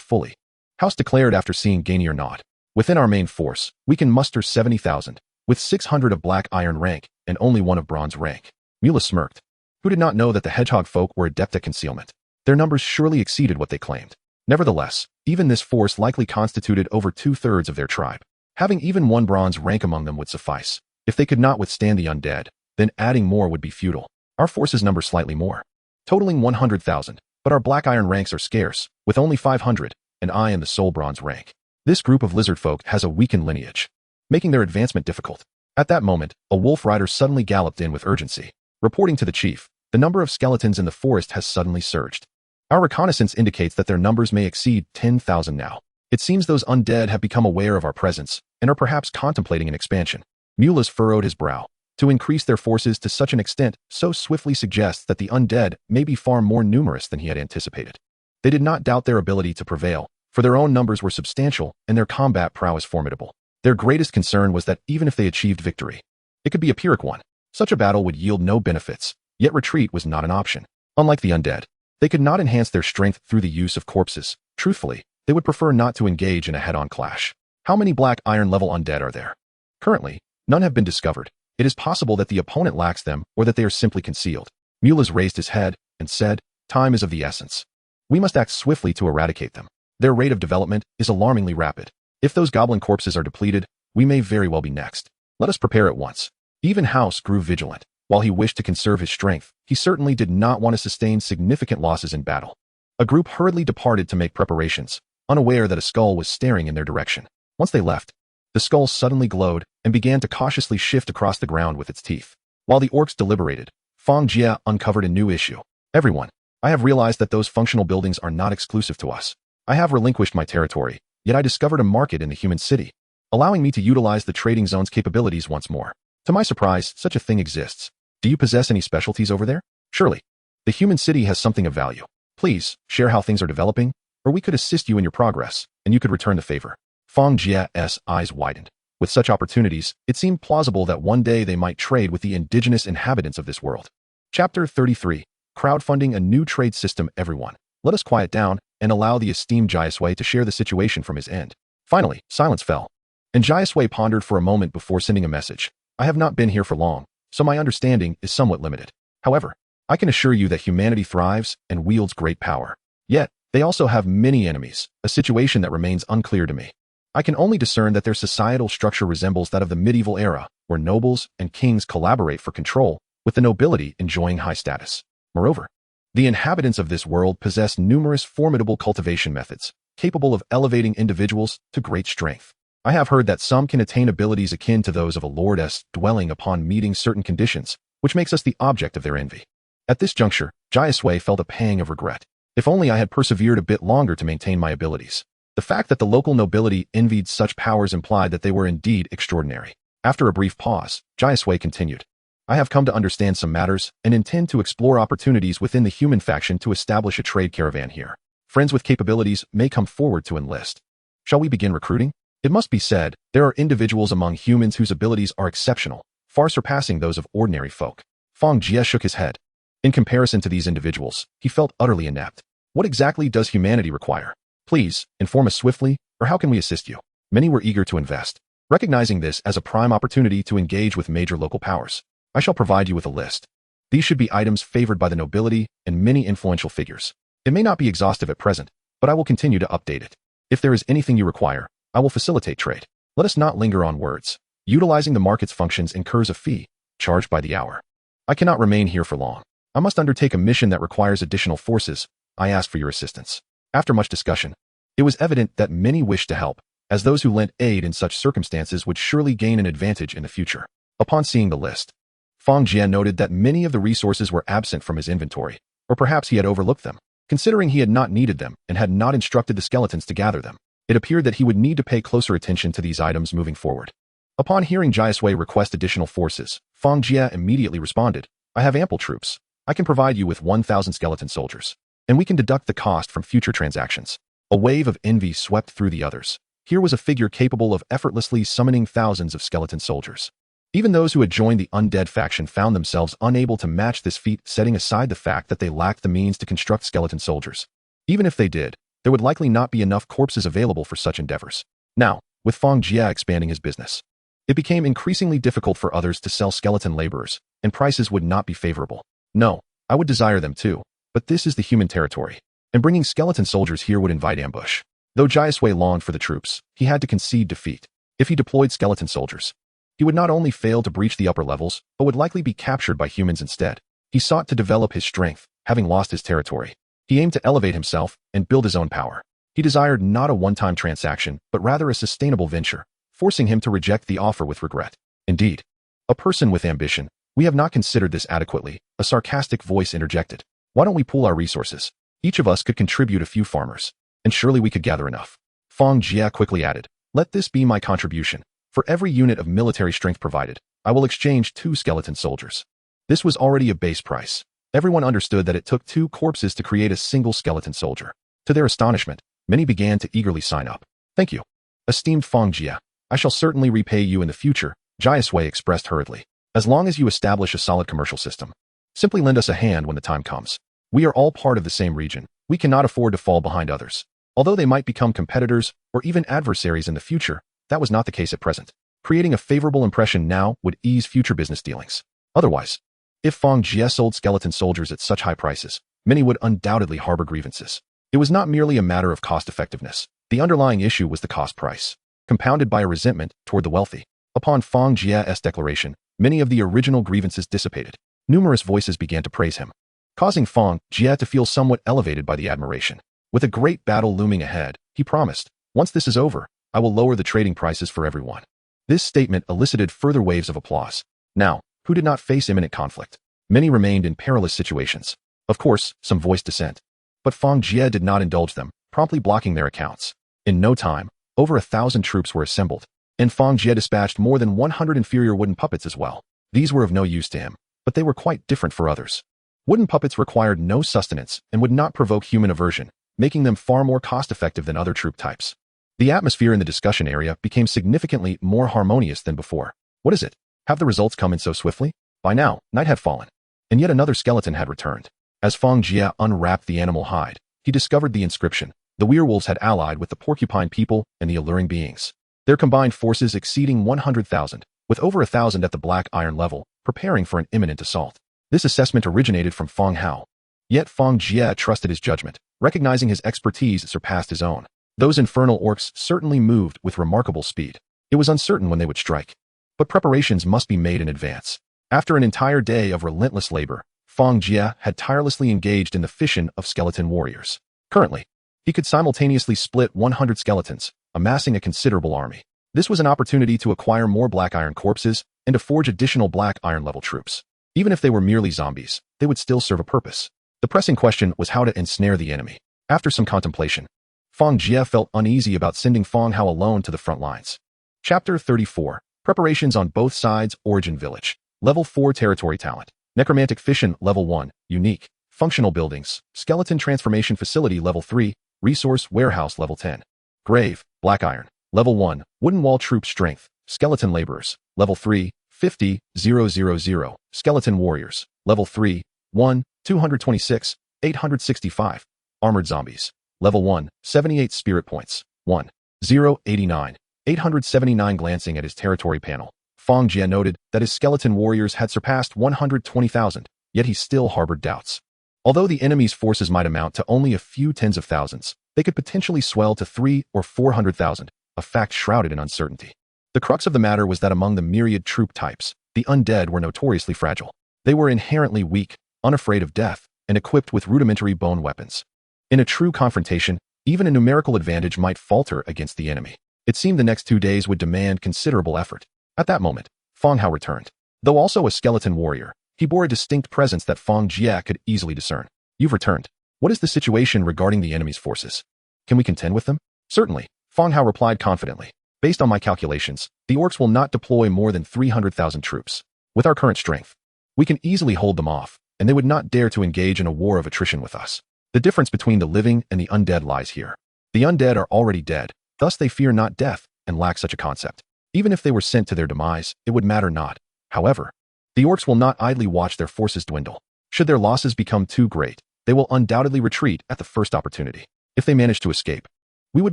fully. House declared after seeing Gainier nod. Within our main force, we can muster 70,000, with 600 of black iron rank and only one of bronze rank. Multiplies smirked. Who did not know that the hedgehog folk were adept at concealment? Their numbers surely exceeded what they claimed. Nevertheless, even this force likely constituted over 2/3 of their tribe. Having even one bronze rank among them would suffice. If they could not withstand the undead, then adding more would be futile. Our forces number slightly more, totaling 100,000, but our black iron ranks are scarce, with only 500, and I am the sole bronze rank. This group of lizard folk has a weakened lineage, making their advancement difficult. At that moment, a wolf rider suddenly galloped in with urgency. Reporting to the chief, the number of skeletons in the forest has suddenly surged. Our reconnaissance indicates that their numbers may exceed 10,000 now. It seems those undead have become aware of our presence and are perhaps contemplating an expansion. Multiplies furrowed his brow. To increase their forces to such an extent so swiftly suggests that the undead may be far more numerous than he had anticipated. They did not doubt their ability to prevail, for their own numbers were substantial and their combat prowess formidable. Their greatest concern was that even if they achieved victory, it could be a Pyrrhic one. Such a battle would yield no benefits, Yet retreat was not an option. Unlike the undead, they could not enhance their strength through the use of corpses. Truthfully, they would prefer not to engage in a head-on clash. How many black iron level undead are there? Currently, none have been discovered. It is possible that the opponent lacks them or that they are simply concealed. Mulaz raised his head and said, "Time is of the essence. We must act swiftly to eradicate them. Their rate of development is alarmingly rapid. If those goblin corpses are depleted, we may very well be next. Let us prepare at once." Even House grew vigilant. While he wished to conserve his strength, he certainly did not want to sustain significant losses in battle. A group hurriedly departed to make preparations, unaware that a skull was staring in their direction. Once they left, the skull suddenly glowed and began to cautiously shift across the ground with its teeth. While the orcs deliberated, Fang Jie uncovered a new issue. "Everyone, I have realized that those functional buildings are not exclusive to us. I have relinquished my territory, yet I discovered a market in the human city, allowing me to utilize the trading zone's capabilities once more. To my surprise, such a thing exists. Do you possess any specialties over there? Surely, the human city has something of value. Please, share how things are developing, or we could assist you in your progress, and you could return the favor." Fang Jie's eyes widened. With such opportunities, it seemed plausible that one day they might trade with the indigenous inhabitants of this world. Chapter 33. Crowdfunding a new trade system. Everyone, let us quiet down and allow the esteemed Jiasui to share the situation from his end. Finally, silence fell, and Jiasui pondered for a moment before sending a message. "I have not been here for long, so my understanding is somewhat limited. However, I can assure you that humanity thrives and wields great power. Yet, they also have many enemies, a situation that remains unclear to me. I can only discern that their societal structure resembles that of the medieval era, where nobles and kings collaborate for control, with the nobility enjoying high status. Moreover, the inhabitants of this world possess numerous formidable cultivation methods, capable of elevating individuals to great strength. I have heard that some can attain abilities akin to those of a lordess dwelling upon meeting certain conditions, which makes us the object of their envy." At this juncture, Jiasui felt a pang of regret. If only I had persevered a bit longer to maintain my abilities. The fact that the local nobility envied such powers implied that they were indeed extraordinary. After a brief pause, Jiasui continued, "I have come to understand some matters and intend to explore opportunities within the human faction to establish a trade caravan here. Friends with capabilities may come forward to enlist. Shall we begin recruiting? It must be said, there are individuals among humans whose abilities are exceptional, far surpassing those of ordinary folk." Fang Jie shook his head. In comparison to these individuals, he felt utterly inept. What exactly does humanity require? Please, inform us swiftly, or how can we assist you? Many were eager to invest, recognizing this as a prime opportunity to engage with major local powers. I shall provide you with a list. These should be items favored by the nobility and many influential figures. It may not be exhaustive at present, but I will continue to update it. If there is anything you require, I will facilitate trade. Let us not linger on words. Utilizing the market's functions incurs a fee, charged by the hour. I cannot remain here for long. I must undertake a mission that requires additional forces. I ask for your assistance." After much discussion, it was evident that many wished to help, as those who lent aid in such circumstances would surely gain an advantage in the future. Upon seeing the list, Fang Jie noted that many of the resources were absent from his inventory, or perhaps he had overlooked them, considering he had not needed them and had not instructed the skeletons to gather them. It appeared that he would need to pay closer attention to these items moving forward. Upon hearing Jiasui request additional forces, Fang Jie immediately responded, "I have ample troops. I can provide you with 1,000 skeleton soldiers, and we can deduct the cost from future transactions." A wave of envy swept through the others. Here was a figure capable of effortlessly summoning thousands of skeleton soldiers. Even those who had joined the undead faction found themselves unable to match this feat, setting aside the fact that they lacked the means to construct skeleton soldiers. Even if they did, there would likely not be enough corpses available for such endeavors. Now, with Fang Jie expanding his business, it became increasingly difficult for others to sell skeleton laborers, and prices would not be favorable. No, I would desire them too, but this is the human territory, and bringing skeleton soldiers here would invite ambush. Though Jiasui longed for the troops, he had to concede defeat. If he deployed skeleton soldiers, he would not only fail to breach the upper levels, but would likely be captured by humans instead. He sought to develop his strength, having lost his territory. He aimed to elevate himself and build his own power. He desired not a one-time transaction, but rather a sustainable venture, forcing him to reject the offer with regret. Indeed, a person with ambition, we have not considered this adequately, a sarcastic voice interjected. Why don't we pool our resources? Each of us could contribute a few farmers, and surely we could gather enough. Fang Jie quickly added, "Let this be my contribution. For every unit of military strength provided, I will exchange 2 skeleton soldiers." This was already a base price. Everyone understood that it took 2 corpses to create a single skeleton soldier. To their astonishment, many began to eagerly sign up. "Thank you, esteemed Fang Jie. I shall certainly repay you in the future," Jiasui expressed hurriedly. "As long as you establish a solid commercial system, Simply lend us a hand when the time comes. We are all part of the same region. We cannot afford to fall behind others. Although they might become competitors or even adversaries in the future, that was not the case at present. Creating a favorable impression now would ease future business dealings. Otherwise, if Fang Jie sold skeleton soldiers at such high prices, many would undoubtedly harbor grievances. It was not merely a matter of cost-effectiveness. The underlying issue was the cost price, compounded by a resentment toward the wealthy. Upon Fang Jie's declaration, many of the original grievances dissipated. Numerous voices began to praise him, causing Fang Jie to feel somewhat elevated by the admiration. With a great battle looming ahead, he promised, "Once this is over, I will lower the trading prices for everyone." This statement elicited further waves of applause. Now, who did not face imminent conflict? Many remained in perilous situations. Of course, some voiced dissent. But Fang Jie did not indulge them, promptly blocking their accounts. In no time, over 1,000 troops were assembled, and Fang Jie dispatched more than 100 inferior wooden puppets as well. These were of no use to him, but they were quite different for others. Wooden puppets required no sustenance and would not provoke human aversion, making them far more cost-effective than other troop types. The atmosphere in the discussion area became significantly more harmonious than before. What is it? Have the results come in so swiftly? By now, night had fallen, and yet another skeleton had returned. As Fang Jie unwrapped the animal hide, he discovered the inscription. The werewolves had allied with the porcupine people and the alluring beings. Their combined forces exceeding 100,000, with over 1,000 at the black iron level, preparing for an imminent assault. This assessment originated from Fang Hao. Yet Fang Jie trusted his judgment, recognizing his expertise surpassed his own. Those infernal orcs certainly moved with remarkable speed. It was uncertain when they would strike, but preparations must be made in advance. After an entire day of relentless labor, Fang Jie had tirelessly engaged in the fission of skeleton warriors. Currently, he could simultaneously split 100 skeletons, amassing a considerable army. This was an opportunity to acquire more black iron corpses and to forge additional black iron level troops. Even if they were merely zombies, they would still serve a purpose. The pressing question was how to ensnare the enemy. After some contemplation, Fang Jie felt uneasy about sending Fang Hao alone to the front lines. Chapter 34. Preparations on both sides. Origin Village. Level 4 Territory Talent. Necromantic Fission Level 1. Unique. Functional Buildings. Skeleton Transformation Facility Level 3. Resource Warehouse Level 10. Grave. Black Iron. Level 1. Wooden Wall Troop Strength. Skeleton Laborers. Level 3. 50,000. Skeleton Warriors. Level 3. 1. 226. 865. Armored Zombies. Level 1. 78 Spirit Points. 1. 0. 89. 879. Glancing at his territory panel, Fang Jie noted that his skeleton warriors had surpassed 120,000, yet he still harbored doubts. Although the enemy's forces might amount to only a few tens of thousands, they could potentially swell to 300,000 or 400,000, a fact shrouded in uncertainty. The crux of the matter was that among the myriad troop types, the undead were notoriously fragile. They were inherently weak, unafraid of death, and equipped with rudimentary bone weapons. In a true confrontation, even a numerical advantage might falter against the enemy. It seemed the next 2 days would demand considerable effort. At that moment, Fang Hao returned. Though also a skeleton warrior, he bore a distinct presence that Fang Jie could easily discern. "You've returned. What is the situation regarding the enemy's forces? Can we contend with them?" "Certainly," Fang Hao replied confidently. "Based on my calculations, the orcs will not deploy more than 300,000 troops. With our current strength, we can easily hold them off, and they would not dare to engage in a war of attrition with us. The difference between the living and the undead lies here. The undead are already dead, thus they fear not death and lack such a concept. Even if they were sent to their demise, it would matter not. However, the orcs will not idly watch their forces dwindle. Should their losses become too great, they will undoubtedly retreat at the first opportunity. If they manage to escape, we would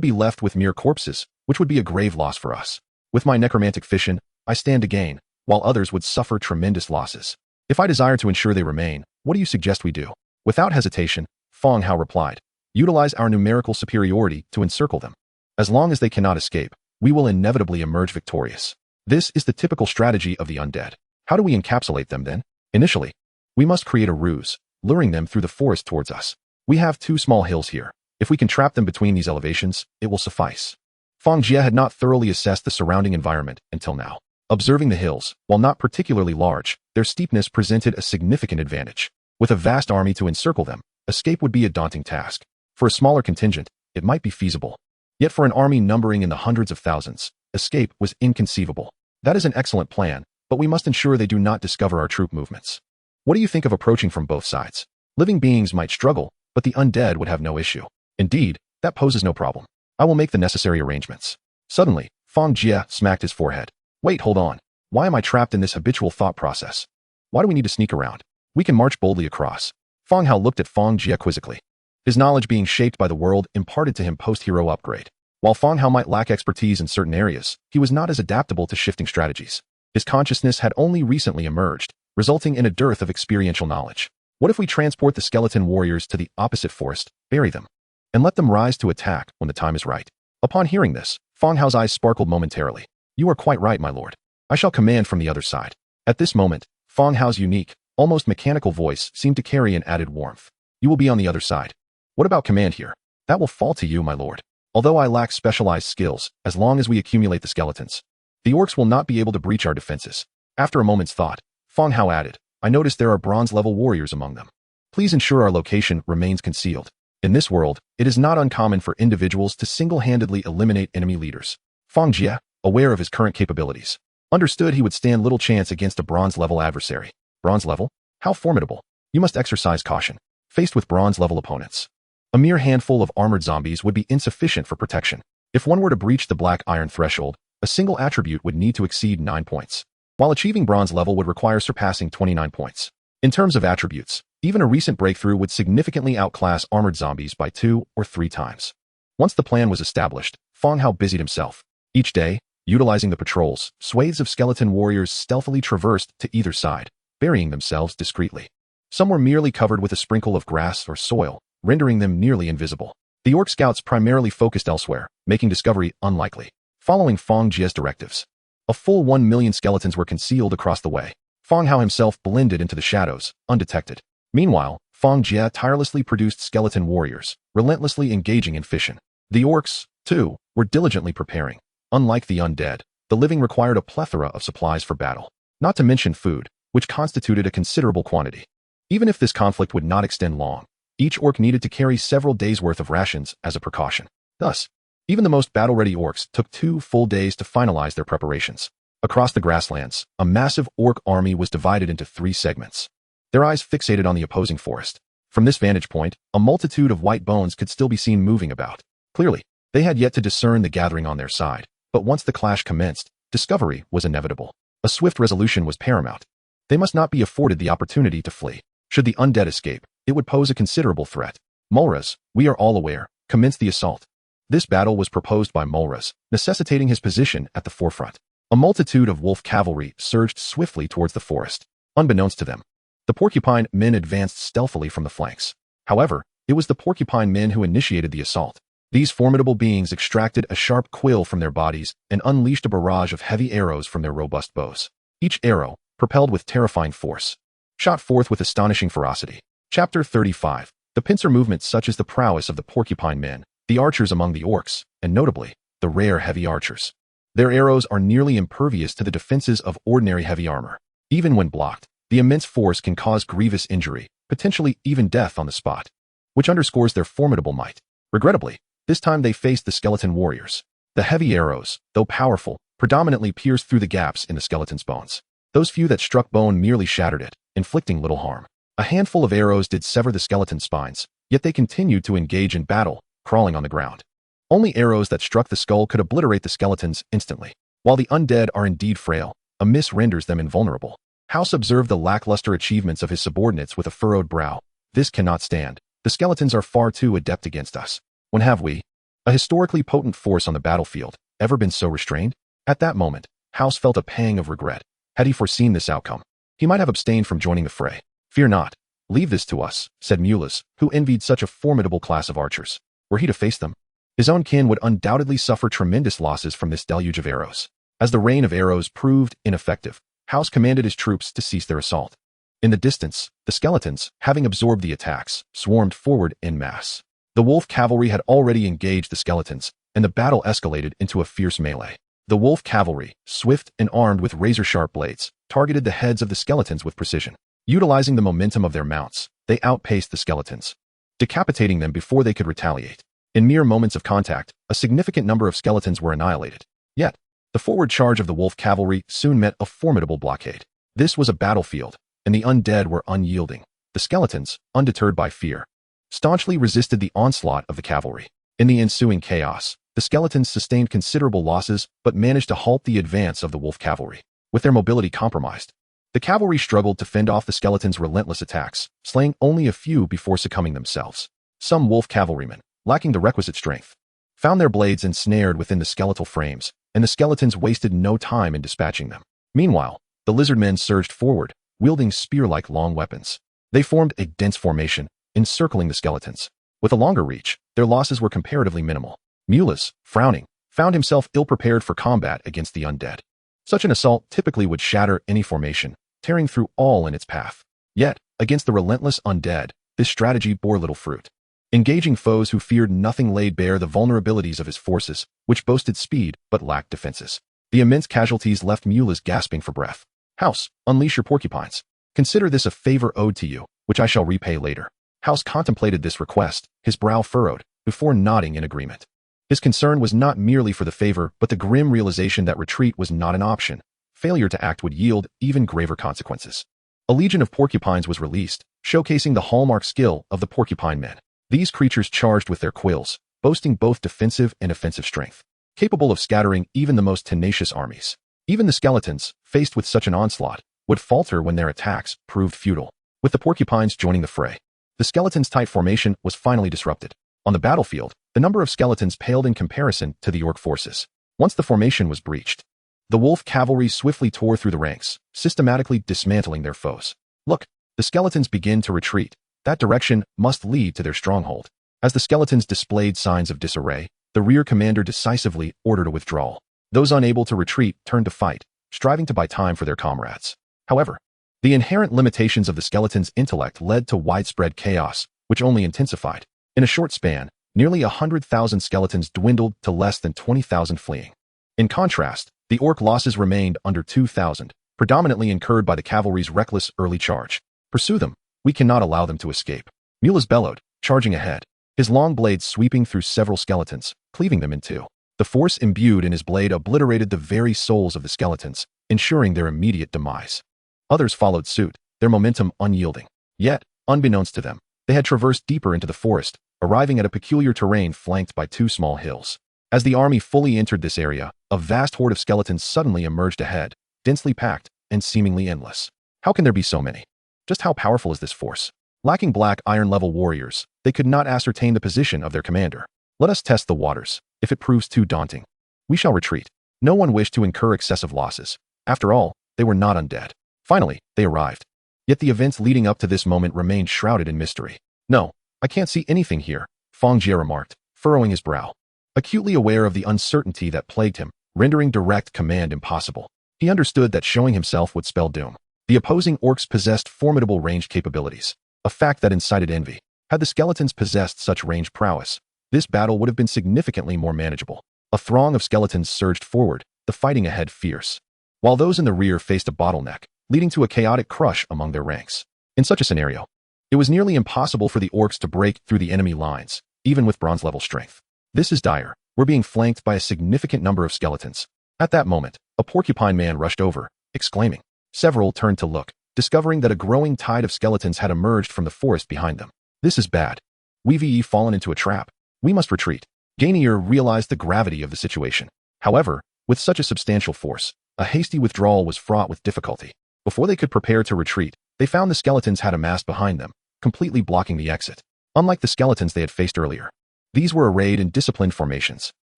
be left with mere corpses, which would be a grave loss for us. With my necromantic fission, I stand to gain, while others would suffer tremendous losses. If I desire to ensure they remain, what do you suggest we do?" Without hesitation, Fang Hao replied, "Utilize our numerical superiority to encircle them. As long as they cannot escape, we will inevitably emerge victorious. This is the typical strategy of the undead. How do we encapsulate them then? Initially, we must create a ruse, luring them through the forest towards us. We have 2 small hills here. If we can trap them between these elevations, it will suffice." Fang Jie had not thoroughly assessed the surrounding environment until now. Observing the hills, while not particularly large, their steepness presented a significant advantage. With a vast army to encircle them, escape would be a daunting task. For a smaller contingent, it might be feasible. Yet for an army numbering in the hundreds of thousands, escape was inconceivable. That is an excellent plan, but we must ensure they do not discover our troop movements. What do you think of approaching from both sides? Living beings might struggle, but the undead would have no issue. Indeed, that poses no problem. I will make the necessary arrangements. Suddenly, Fang Jie smacked his forehead. "Wait, hold on. Why am I trapped in this habitual thought process? Why do we need to sneak around? We can march boldly across. Fang Hao looked at Fang Jie quizzically. His knowledge being shaped by the world imparted to him post-hero upgrade. While Fang Hao might lack expertise in certain areas, he was not as adaptable to shifting strategies. His consciousness had only recently emerged, resulting in a dearth of experiential knowledge. What if we transport the skeleton warriors to the opposite forest, bury them, and let them rise to attack when the time is right? Upon hearing this, Fang Hao's eyes sparkled momentarily. You are quite right, my lord. I shall command from the other side. At this moment, Fang Hao's unique, almost mechanical voice seemed to carry an added warmth. You will be on the other side. What about command here? That will fall to you, my lord. Although I lack specialized skills, as long as we accumulate the skeletons, the orcs will not be able to breach our defenses. After a moment's thought, Fang Hao added, I noticed there are bronze-level warriors among them. Please ensure our location remains concealed. In this world, it is not uncommon for individuals to single-handedly eliminate enemy leaders. Fang Jie, aware of his current capabilities, understood he would stand little chance against a bronze-level adversary. Bronze level? How formidable. You must exercise caution. Faced with bronze-level opponents, a mere handful of armored zombies would be insufficient for protection. If one were to breach the black iron threshold, a single attribute would need to exceed 9 points, while achieving bronze level would require surpassing 29 points. In terms of attributes, even a recent breakthrough would significantly outclass armored zombies by 2 or 3 times. Once the plan was established, Fang Hao busied himself. Each day, utilizing the patrols, swathes of skeleton warriors stealthily traversed to either side, burying themselves discreetly. Some were merely covered with a sprinkle of grass or soil, rendering them nearly invisible. The orc scouts primarily focused elsewhere, making discovery unlikely. Following Fang Jie's directives, a full 1 million skeletons were concealed across the way. Fang Hao himself blended into the shadows, undetected. Meanwhile, Fang Jie tirelessly produced skeleton warriors, relentlessly engaging in fission. The orcs, too, were diligently preparing. Unlike the undead, the living required a plethora of supplies for battle, not to mention food, which constituted a considerable quantity. Even if this conflict would not extend long, each orc needed to carry several days' worth of rations as a precaution. Thus, even the most battle-ready orcs took 2 full days to finalize their preparations. Across the grasslands, a massive orc army was divided into 3 segments, their eyes fixated on the opposing forest. From this vantage point, a multitude of white bones could still be seen moving about. Clearly, they had yet to discern the gathering on their side, but once the clash commenced, discovery was inevitable. A swift resolution was paramount. They must not be afforded the opportunity to flee. Should the undead escape, it would pose a considerable threat. Mulras, we are all aware, commenced the assault. This battle was proposed by Mulras, necessitating his position at the forefront. A multitude of wolf cavalry surged swiftly towards the forest. Unbeknownst to them, the porcupine men advanced stealthily from the flanks. However, it was the porcupine men who initiated the assault. These formidable beings extracted a sharp quill from their bodies and unleashed a barrage of heavy arrows from their robust bows. Each arrow, propelled with terrifying force, shot forth with astonishing ferocity. Chapter 35. The pincer movements such as the prowess of the porcupine men, the archers among the orcs, and notably, the rare heavy archers. Their arrows are nearly impervious to the defenses of ordinary heavy armor. Even when blocked, the immense force can cause grievous injury, potentially even death on the spot, which underscores their formidable might. Regrettably, this time they faced the skeleton warriors. The heavy arrows, though powerful, predominantly pierced through the gaps in the skeleton's bones. Those few that struck bone merely shattered it, inflicting little harm. A handful of arrows did sever the skeleton's spines, yet they continued to engage in battle, crawling on the ground. Only arrows that struck the skull could obliterate the skeletons instantly. While the undead are indeed frail, a miss renders them invulnerable. House observed the lackluster achievements of his subordinates with a furrowed brow. This cannot stand. The skeletons are far too adept against us. When have we, a historically potent force on the battlefield, ever been so restrained? At that moment, House felt a pang of regret. Had he foreseen this outcome, he might have abstained from joining the fray. Fear not. Leave this to us, said Multiplies, who envied such a formidable class of archers. Were he to face them, his own kin would undoubtedly suffer tremendous losses from this deluge of arrows. As the rain of arrows proved ineffective, House commanded his troops to cease their assault. In the distance, the skeletons, having absorbed the attacks, swarmed forward en masse. The wolf cavalry had already engaged the skeletons, and the battle escalated into a fierce melee. The wolf cavalry, swift and armed with razor-sharp blades, targeted the heads of the skeletons with precision. Utilizing the momentum of their mounts, they outpaced the skeletons, decapitating them before they could retaliate. In mere moments of contact, a significant number of skeletons were annihilated. Yet, the forward charge of the wolf cavalry soon met a formidable blockade. This was a battlefield, and the undead were unyielding. The skeletons, undeterred by fear, staunchly resisted the onslaught of the cavalry. In the ensuing chaos, the skeletons sustained considerable losses but managed to halt the advance of the wolf cavalry. With their mobility compromised, The cavalry struggled to fend off the skeletons' relentless attacks, slaying only a few before succumbing themselves. Some wolf cavalrymen, lacking the requisite strength, found their blades ensnared within the skeletal frames, and the skeletons wasted no time in dispatching them. Meanwhile, the lizard men surged forward, wielding spear-like long weapons. They formed a dense formation, encircling the skeletons. With a longer reach, their losses were comparatively minimal. Multiplies, frowning, found himself ill-prepared for combat against the undead. Such an assault typically would shatter any formation, tearing through all in its path. Yet, against the relentless undead, this strategy bore little fruit. Engaging foes who feared nothing laid bare the vulnerabilities of his forces, which boasted speed but lacked defenses. The immense casualties left Multiplies gasping for breath. House, unleash your porcupines. Consider this a favor owed to you, which I shall repay later. House contemplated this request, his brow furrowed, before nodding in agreement. His concern was not merely for the favor, but the grim realization that retreat was not an option. Failure to act would yield even graver consequences. A legion of porcupines was released, showcasing the hallmark skill of the porcupine men. These creatures charged with their quills, boasting both defensive and offensive strength, capable of scattering even the most tenacious armies. Even the skeletons, faced with such an onslaught, would falter when their attacks proved futile. With the porcupines joining the fray, the skeletons' tight formation was finally disrupted. On the battlefield, the number of skeletons paled in comparison to the orc forces. Once the formation was breached, the wolf cavalry swiftly tore through the ranks, systematically dismantling their foes. Look, the skeletons begin to retreat. That direction must lead to their stronghold. As the skeletons displayed signs of disarray, the rear commander decisively ordered a withdrawal. Those unable to retreat turned to fight, striving to buy time for their comrades. However, the inherent limitations of the skeleton's intellect led to widespread chaos, which only intensified. In a short span, nearly 100,000 skeletons dwindled to less than 20,000 fleeing. In contrast, the orc losses remained under 2,000, predominantly incurred by the cavalry's reckless early charge. Pursue them. We cannot allow them to escape. Multiplies bellowed, charging ahead, his long blade sweeping through several skeletons, cleaving them in two. The force imbued in his blade obliterated the very souls of the skeletons, ensuring their immediate demise. Others followed suit, their momentum unyielding. Yet, unbeknownst to them, they had traversed deeper into the forest, arriving at a peculiar terrain flanked by two small hills. As the army fully entered this area, a vast horde of skeletons suddenly emerged ahead, densely packed and seemingly endless. How can there be so many? Just how powerful is this force? Lacking black iron-level warriors, they could not ascertain the position of their commander. Let us test the waters. If it proves too daunting, we shall retreat. No one wished to incur excessive losses. After all, they were not undead. Finally, they arrived. Yet the events leading up to this moment remained shrouded in mystery. No, I can't see anything here, Fang Jie remarked, furrowing his brow. Acutely aware of the uncertainty that plagued him, rendering direct command impossible. He understood that showing himself would spell doom. The opposing orcs possessed formidable range capabilities, a fact that incited envy. Had the skeletons possessed such range prowess, this battle would have been significantly more manageable. A throng of skeletons surged forward, the fighting ahead fierce, while those in the rear faced a bottleneck, leading to a chaotic crush among their ranks. In such a scenario, it was nearly impossible for the orcs to break through the enemy lines, even with bronze-level strength. This is dire. We're being flanked by a significant number of skeletons. At that moment, a porcupine man rushed over, exclaiming. Several turned to look, discovering that a growing tide of skeletons had emerged from the forest behind them. This is bad. We've fallen into a trap. We must retreat. Gainier realized the gravity of the situation. However, with such a substantial force, a hasty withdrawal was fraught with difficulty. Before they could prepare to retreat, they found the skeletons had amassed behind them, completely blocking the exit. Unlike the skeletons they had faced earlier, these were arrayed in disciplined formations.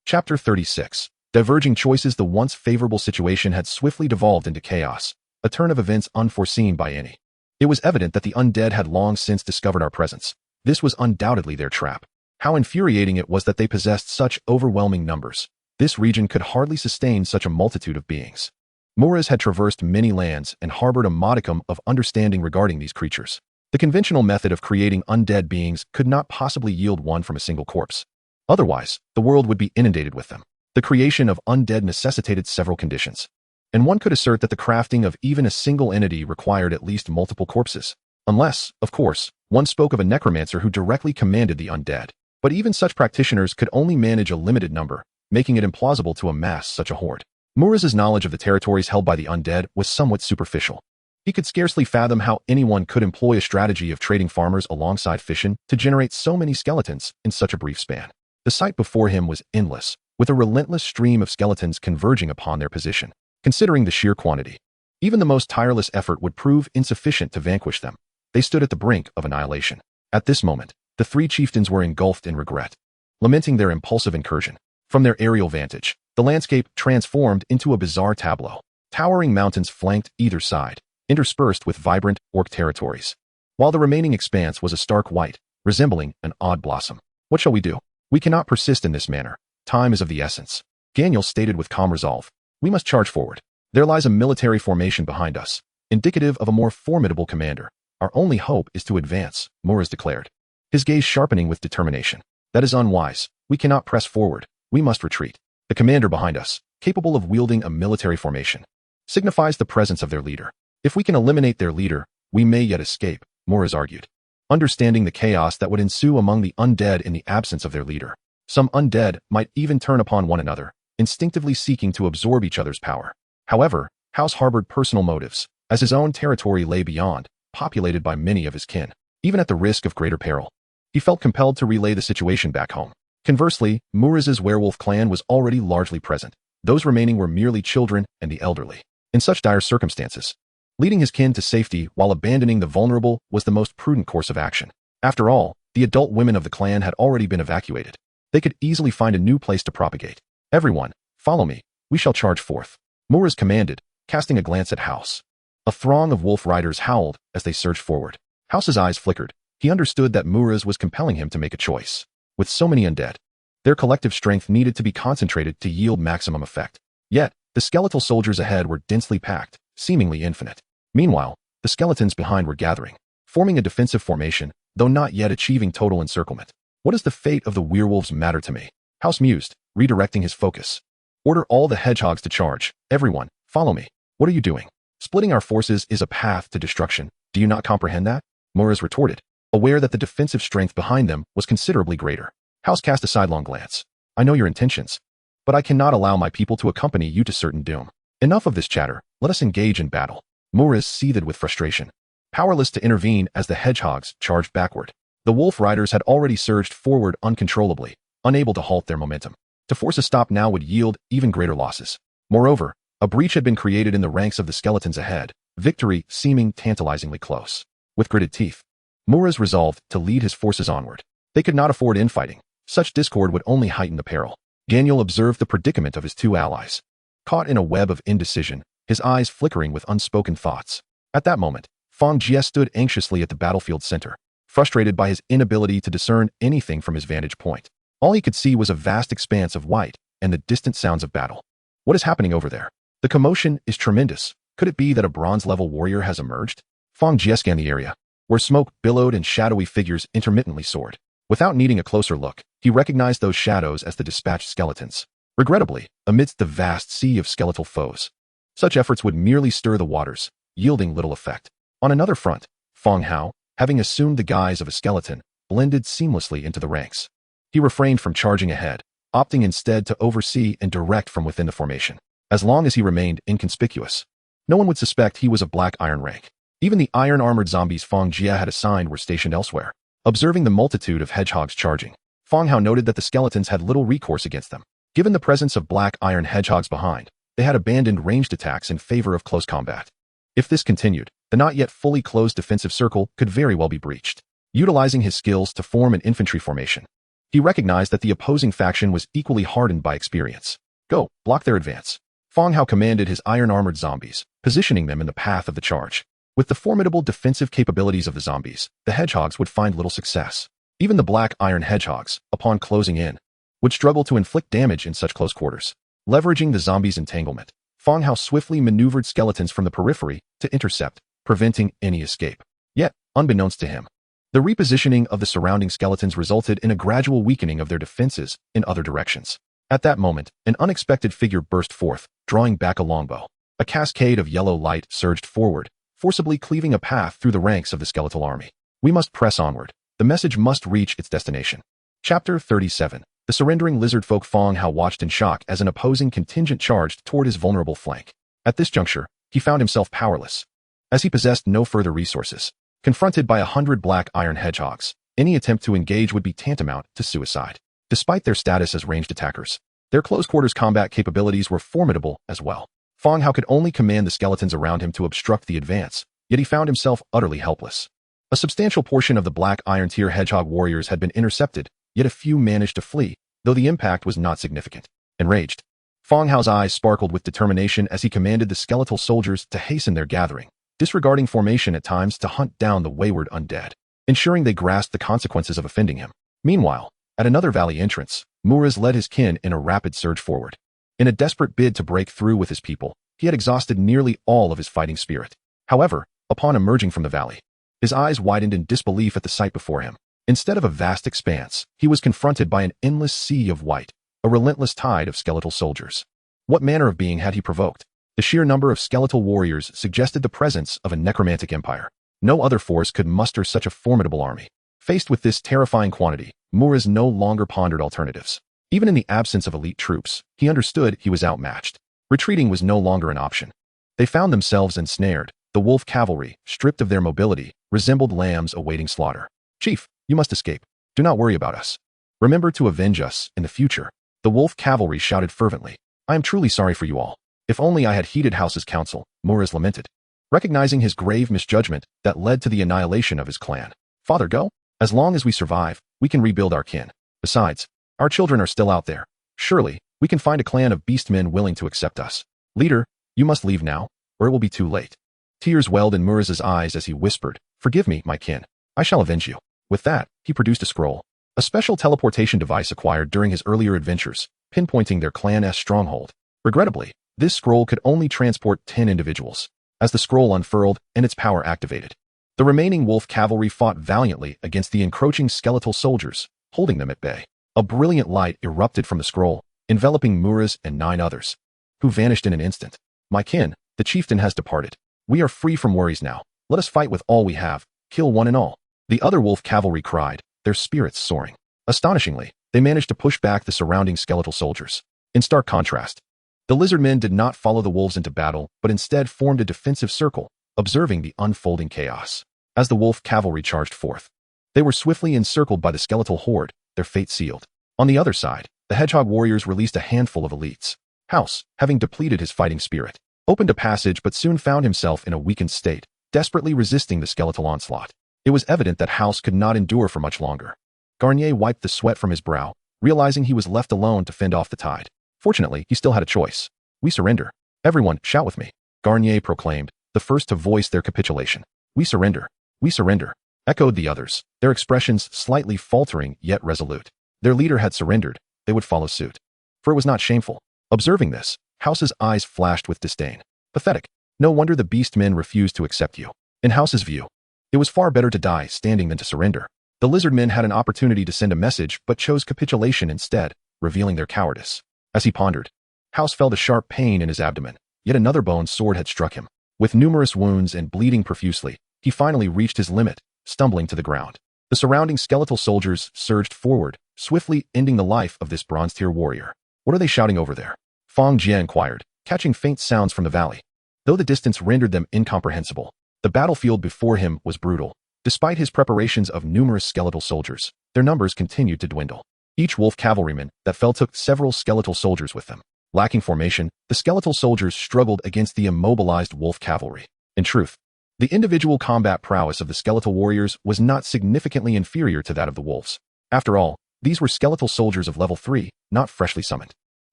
Chapter 36. Diverging choices. The once favorable situation had swiftly devolved into chaos, a turn of events unforeseen by any. It was evident that the undead had long since discovered our presence. This was undoubtedly their trap. How infuriating it was that they possessed such overwhelming numbers. This region could hardly sustain such a multitude of beings. Moras had traversed many lands and harbored a modicum of understanding regarding these creatures. The conventional method of creating undead beings could not possibly yield one from a single corpse. Otherwise, the world would be inundated with them. The creation of undead necessitated several conditions, and one could assert that the crafting of even a single entity required at least multiple corpses. Unless, of course, one spoke of a necromancer who directly commanded the undead. But even such practitioners could only manage a limited number, making it implausible to amass such a horde. Muras's knowledge of the territories held by the undead was somewhat superficial. He could scarcely fathom how anyone could employ a strategy of trading farmers alongside fission to generate so many skeletons in such a brief span. The sight before him was endless, with a relentless stream of skeletons converging upon their position. Considering the sheer quantity, Even the most tireless effort would prove insufficient to vanquish them. They stood at the brink of annihilation. At this moment, the three chieftains were engulfed in regret, lamenting their impulsive incursion. From their aerial vantage, the landscape transformed into a bizarre tableau. Towering mountains flanked either side, interspersed with vibrant orc territories, while the remaining expanse was a stark white, resembling an odd blossom. What shall we do? We cannot persist in this manner. Time is of the essence. Daniel stated with calm resolve. We must charge forward. There lies a military formation behind us, indicative of a more formidable commander. Our only hope is to advance, Moraz declared, his gaze sharpening with determination. That is unwise. We cannot press forward. We must retreat. The commander behind us, capable of wielding a military formation, signifies the presence of their leader. If we can eliminate their leader, we may yet escape, Moraz argued, understanding the chaos that would ensue among the undead in the absence of their leader. Some undead might even turn upon one another, instinctively seeking to absorb each other's power. However, House harbored personal motives, as his own territory lay beyond, populated by many of his kin. Even at the risk of greater peril, he felt compelled to relay the situation back home. Conversely, Moraz's werewolf clan was already largely present. Those remaining were merely children and the elderly. In such dire circumstances, leading his kin to safety while abandoning the vulnerable was the most prudent course of action. After all, the adult women of the clan had already been evacuated. They could easily find a new place to propagate. Everyone, follow me. We shall charge forth, Moraz commanded, casting a glance at House. A throng of wolf riders howled as they surged forward. House's eyes flickered. He understood that Moraz was compelling him to make a choice. With so many undead, their collective strength needed to be concentrated to yield maximum effect. Yet, the skeletal soldiers ahead were densely packed, seemingly infinite. Meanwhile, the skeletons behind were gathering, forming a defensive formation, though not yet achieving total encirclement. What does the fate of the werewolves matter to me? House mused, redirecting his focus. Order all the hedgehogs to charge. Everyone, follow me. What are you doing? Splitting our forces is a path to destruction. Do you not comprehend that? Moraz retorted, aware that the defensive strength behind them was considerably greater. House cast a sidelong glance. I know your intentions, but I cannot allow my people to accompany you to certain doom. Enough of this chatter. Let us engage in battle. Moraz seethed with frustration, powerless to intervene as the hedgehogs charged backward. The wolf riders had already surged forward uncontrollably, unable to halt their momentum. To force a stop now would yield even greater losses. Moreover, a breach had been created in the ranks of the skeletons ahead, victory seeming tantalizingly close. With gritted teeth, Moraz resolved to lead his forces onward. They could not afford infighting. Such discord would only heighten the peril. Daniel observed the predicament of his two allies, caught in a web of indecision, his eyes flickering with unspoken thoughts. At that moment, Fang Jie stood anxiously at the battlefield's center, frustrated by his inability to discern anything from his vantage point. All he could see was a vast expanse of white and the distant sounds of battle. What is happening over there? The commotion is tremendous. Could it be that a bronze-level warrior has emerged? Fang Jie scanned the area, where smoke billowed and shadowy figures intermittently soared. Without needing a closer look, he recognized those shadows as the dispatched skeletons. Regrettably, amidst the vast sea of skeletal foes, such efforts would merely stir the waters, yielding little effect. On another front, Fang Hao, having assumed the guise of a skeleton, blended seamlessly into the ranks. He refrained from charging ahead, opting instead to oversee and direct from within the formation. As long as he remained inconspicuous, no one would suspect he was of black iron rank. Even the iron-armored zombies Fang Jie had assigned were stationed elsewhere. Observing the multitude of hedgehogs charging, Fang Hao noted that the skeletons had little recourse against them. Given the presence of black iron hedgehogs behind, they had abandoned ranged attacks in favor of close combat. If this continued, the not yet fully closed defensive circle could very well be breached. Utilizing his skills to form an infantry formation, he recognized that the opposing faction was equally hardened by experience. Go, block their advance. Fang Hao commanded his iron-armored zombies, positioning them in the path of the charge. With the formidable defensive capabilities of the zombies, the hedgehogs would find little success. Even the black iron hedgehogs, upon closing in, would struggle to inflict damage in such close quarters. Leveraging the zombies' entanglement, Fang Hao swiftly maneuvered skeletons from the periphery to intercept, preventing any escape. Yet, unbeknownst to him, the repositioning of the surrounding skeletons resulted in a gradual weakening of their defenses in other directions. At that moment, an unexpected figure burst forth, drawing back a longbow. A cascade of yellow light surged forward, forcibly cleaving a path through the ranks of the skeletal army. We must press onward. The message must reach its destination. Chapter 37. The surrendering lizard folk. Fang Hao watched in shock as an opposing contingent charged toward his vulnerable flank. At this juncture, he found himself powerless, as he possessed no further resources. Confronted by 100 black iron hedgehogs, any attempt to engage would be tantamount to suicide. Despite their status as ranged attackers, their close-quarters combat capabilities were formidable as well. Fang Hao could only command the skeletons around him to obstruct the advance, yet he found himself utterly helpless. A substantial portion of the Black Iron Tier Hedgehog warriors had been intercepted, yet a few managed to flee, though the impact was not significant. Enraged, Fang Hao's eyes sparkled with determination as he commanded the skeletal soldiers to hasten their gathering, disregarding formation at times to hunt down the wayward undead, ensuring they grasped the consequences of offending him. Meanwhile, at another valley entrance, Muraz led his kin in a rapid surge forward. In a desperate bid to break through with his people, he had exhausted nearly all of his fighting spirit. However, upon emerging from the valley, his eyes widened in disbelief at the sight before him. Instead of a vast expanse, he was confronted by an endless sea of white, a relentless tide of skeletal soldiers. What manner of being had he provoked? The sheer number of skeletal warriors suggested the presence of a necromantic empire. No other force could muster such a formidable army. Faced with this terrifying quantity, Muraz no longer pondered alternatives. Even in the absence of elite troops, he understood he was outmatched. Retreating was no longer an option. They found themselves ensnared. The wolf cavalry, stripped of their mobility, resembled lambs awaiting slaughter. "Chief, you must escape. Do not worry about us. Remember to avenge us in the future." The wolf cavalry shouted fervently. "I am truly sorry for you all. If only I had heeded House's counsel," Muraz lamented, recognizing his grave misjudgment that led to the annihilation of his clan. "Father, go. As long as we survive, we can rebuild our kin. Besides, our children are still out there. Surely, we can find a clan of beastmen willing to accept us. Leader, you must leave now, or it will be too late." Tears welled in Muraz's eyes as he whispered, "Forgive me, my kin. I shall avenge you." With that, he produced a scroll, a special teleportation device acquired during his earlier adventures, pinpointing their clan's stronghold. Regrettably, this scroll could only transport 10 individuals. As the scroll unfurled and its power activated, the remaining wolf cavalry fought valiantly against the encroaching skeletal soldiers, holding them at bay. A brilliant light erupted from the scroll, enveloping Muraz and 9 others, who vanished in an instant. "My kin, the chieftain has departed. We are free from worries now. Let us fight with all we have, kill one and all." The other wolf cavalry cried, their spirits soaring. Astonishingly, they managed to push back the surrounding skeletal soldiers. In stark contrast, the lizard men did not follow the wolves into battle, but instead formed a defensive circle, observing the unfolding chaos. As the wolf cavalry charged forth, they were swiftly encircled by the skeletal horde, their fate sealed. On the other side, the hedgehog warriors released a handful of elites. House, having depleted his fighting spirit, opened a passage but soon found himself in a weakened state, desperately resisting the skeletal onslaught. It was evident that House could not endure for much longer. Garnier wiped the sweat from his brow, realizing he was left alone to fend off the tide. Fortunately, he still had a choice. "We surrender. Everyone, shout with me," Garnier proclaimed, the first to voice their capitulation. "We surrender. We surrender," echoed the others, their expressions slightly faltering yet resolute. Their leader had surrendered. They would follow suit. For it was not shameful. Observing this, House's eyes flashed with disdain. "Pathetic. No wonder the beast men refused to accept you." In House's view, it was far better to die standing than to surrender. The lizard men had an opportunity to send a message but chose capitulation instead, revealing their cowardice. As he pondered, House felt a sharp pain in his abdomen. Yet another bone sword had struck him. With numerous wounds and bleeding profusely, he finally reached his limit, stumbling to the ground. The surrounding skeletal soldiers surged forward, swiftly ending the life of this bronze-tier warrior. "What are they shouting over there?" Fang Jie inquired, catching faint sounds from the valley. Though the distance rendered them incomprehensible, the battlefield before him was brutal. Despite his preparations of numerous skeletal soldiers, their numbers continued to dwindle. Each wolf cavalryman that fell took several skeletal soldiers with them. Lacking formation, the skeletal soldiers struggled against the immobilized wolf cavalry. In truth, the individual combat prowess of the skeletal warriors was not significantly inferior to that of the wolves. After all, these were skeletal soldiers of level 3, not freshly summoned.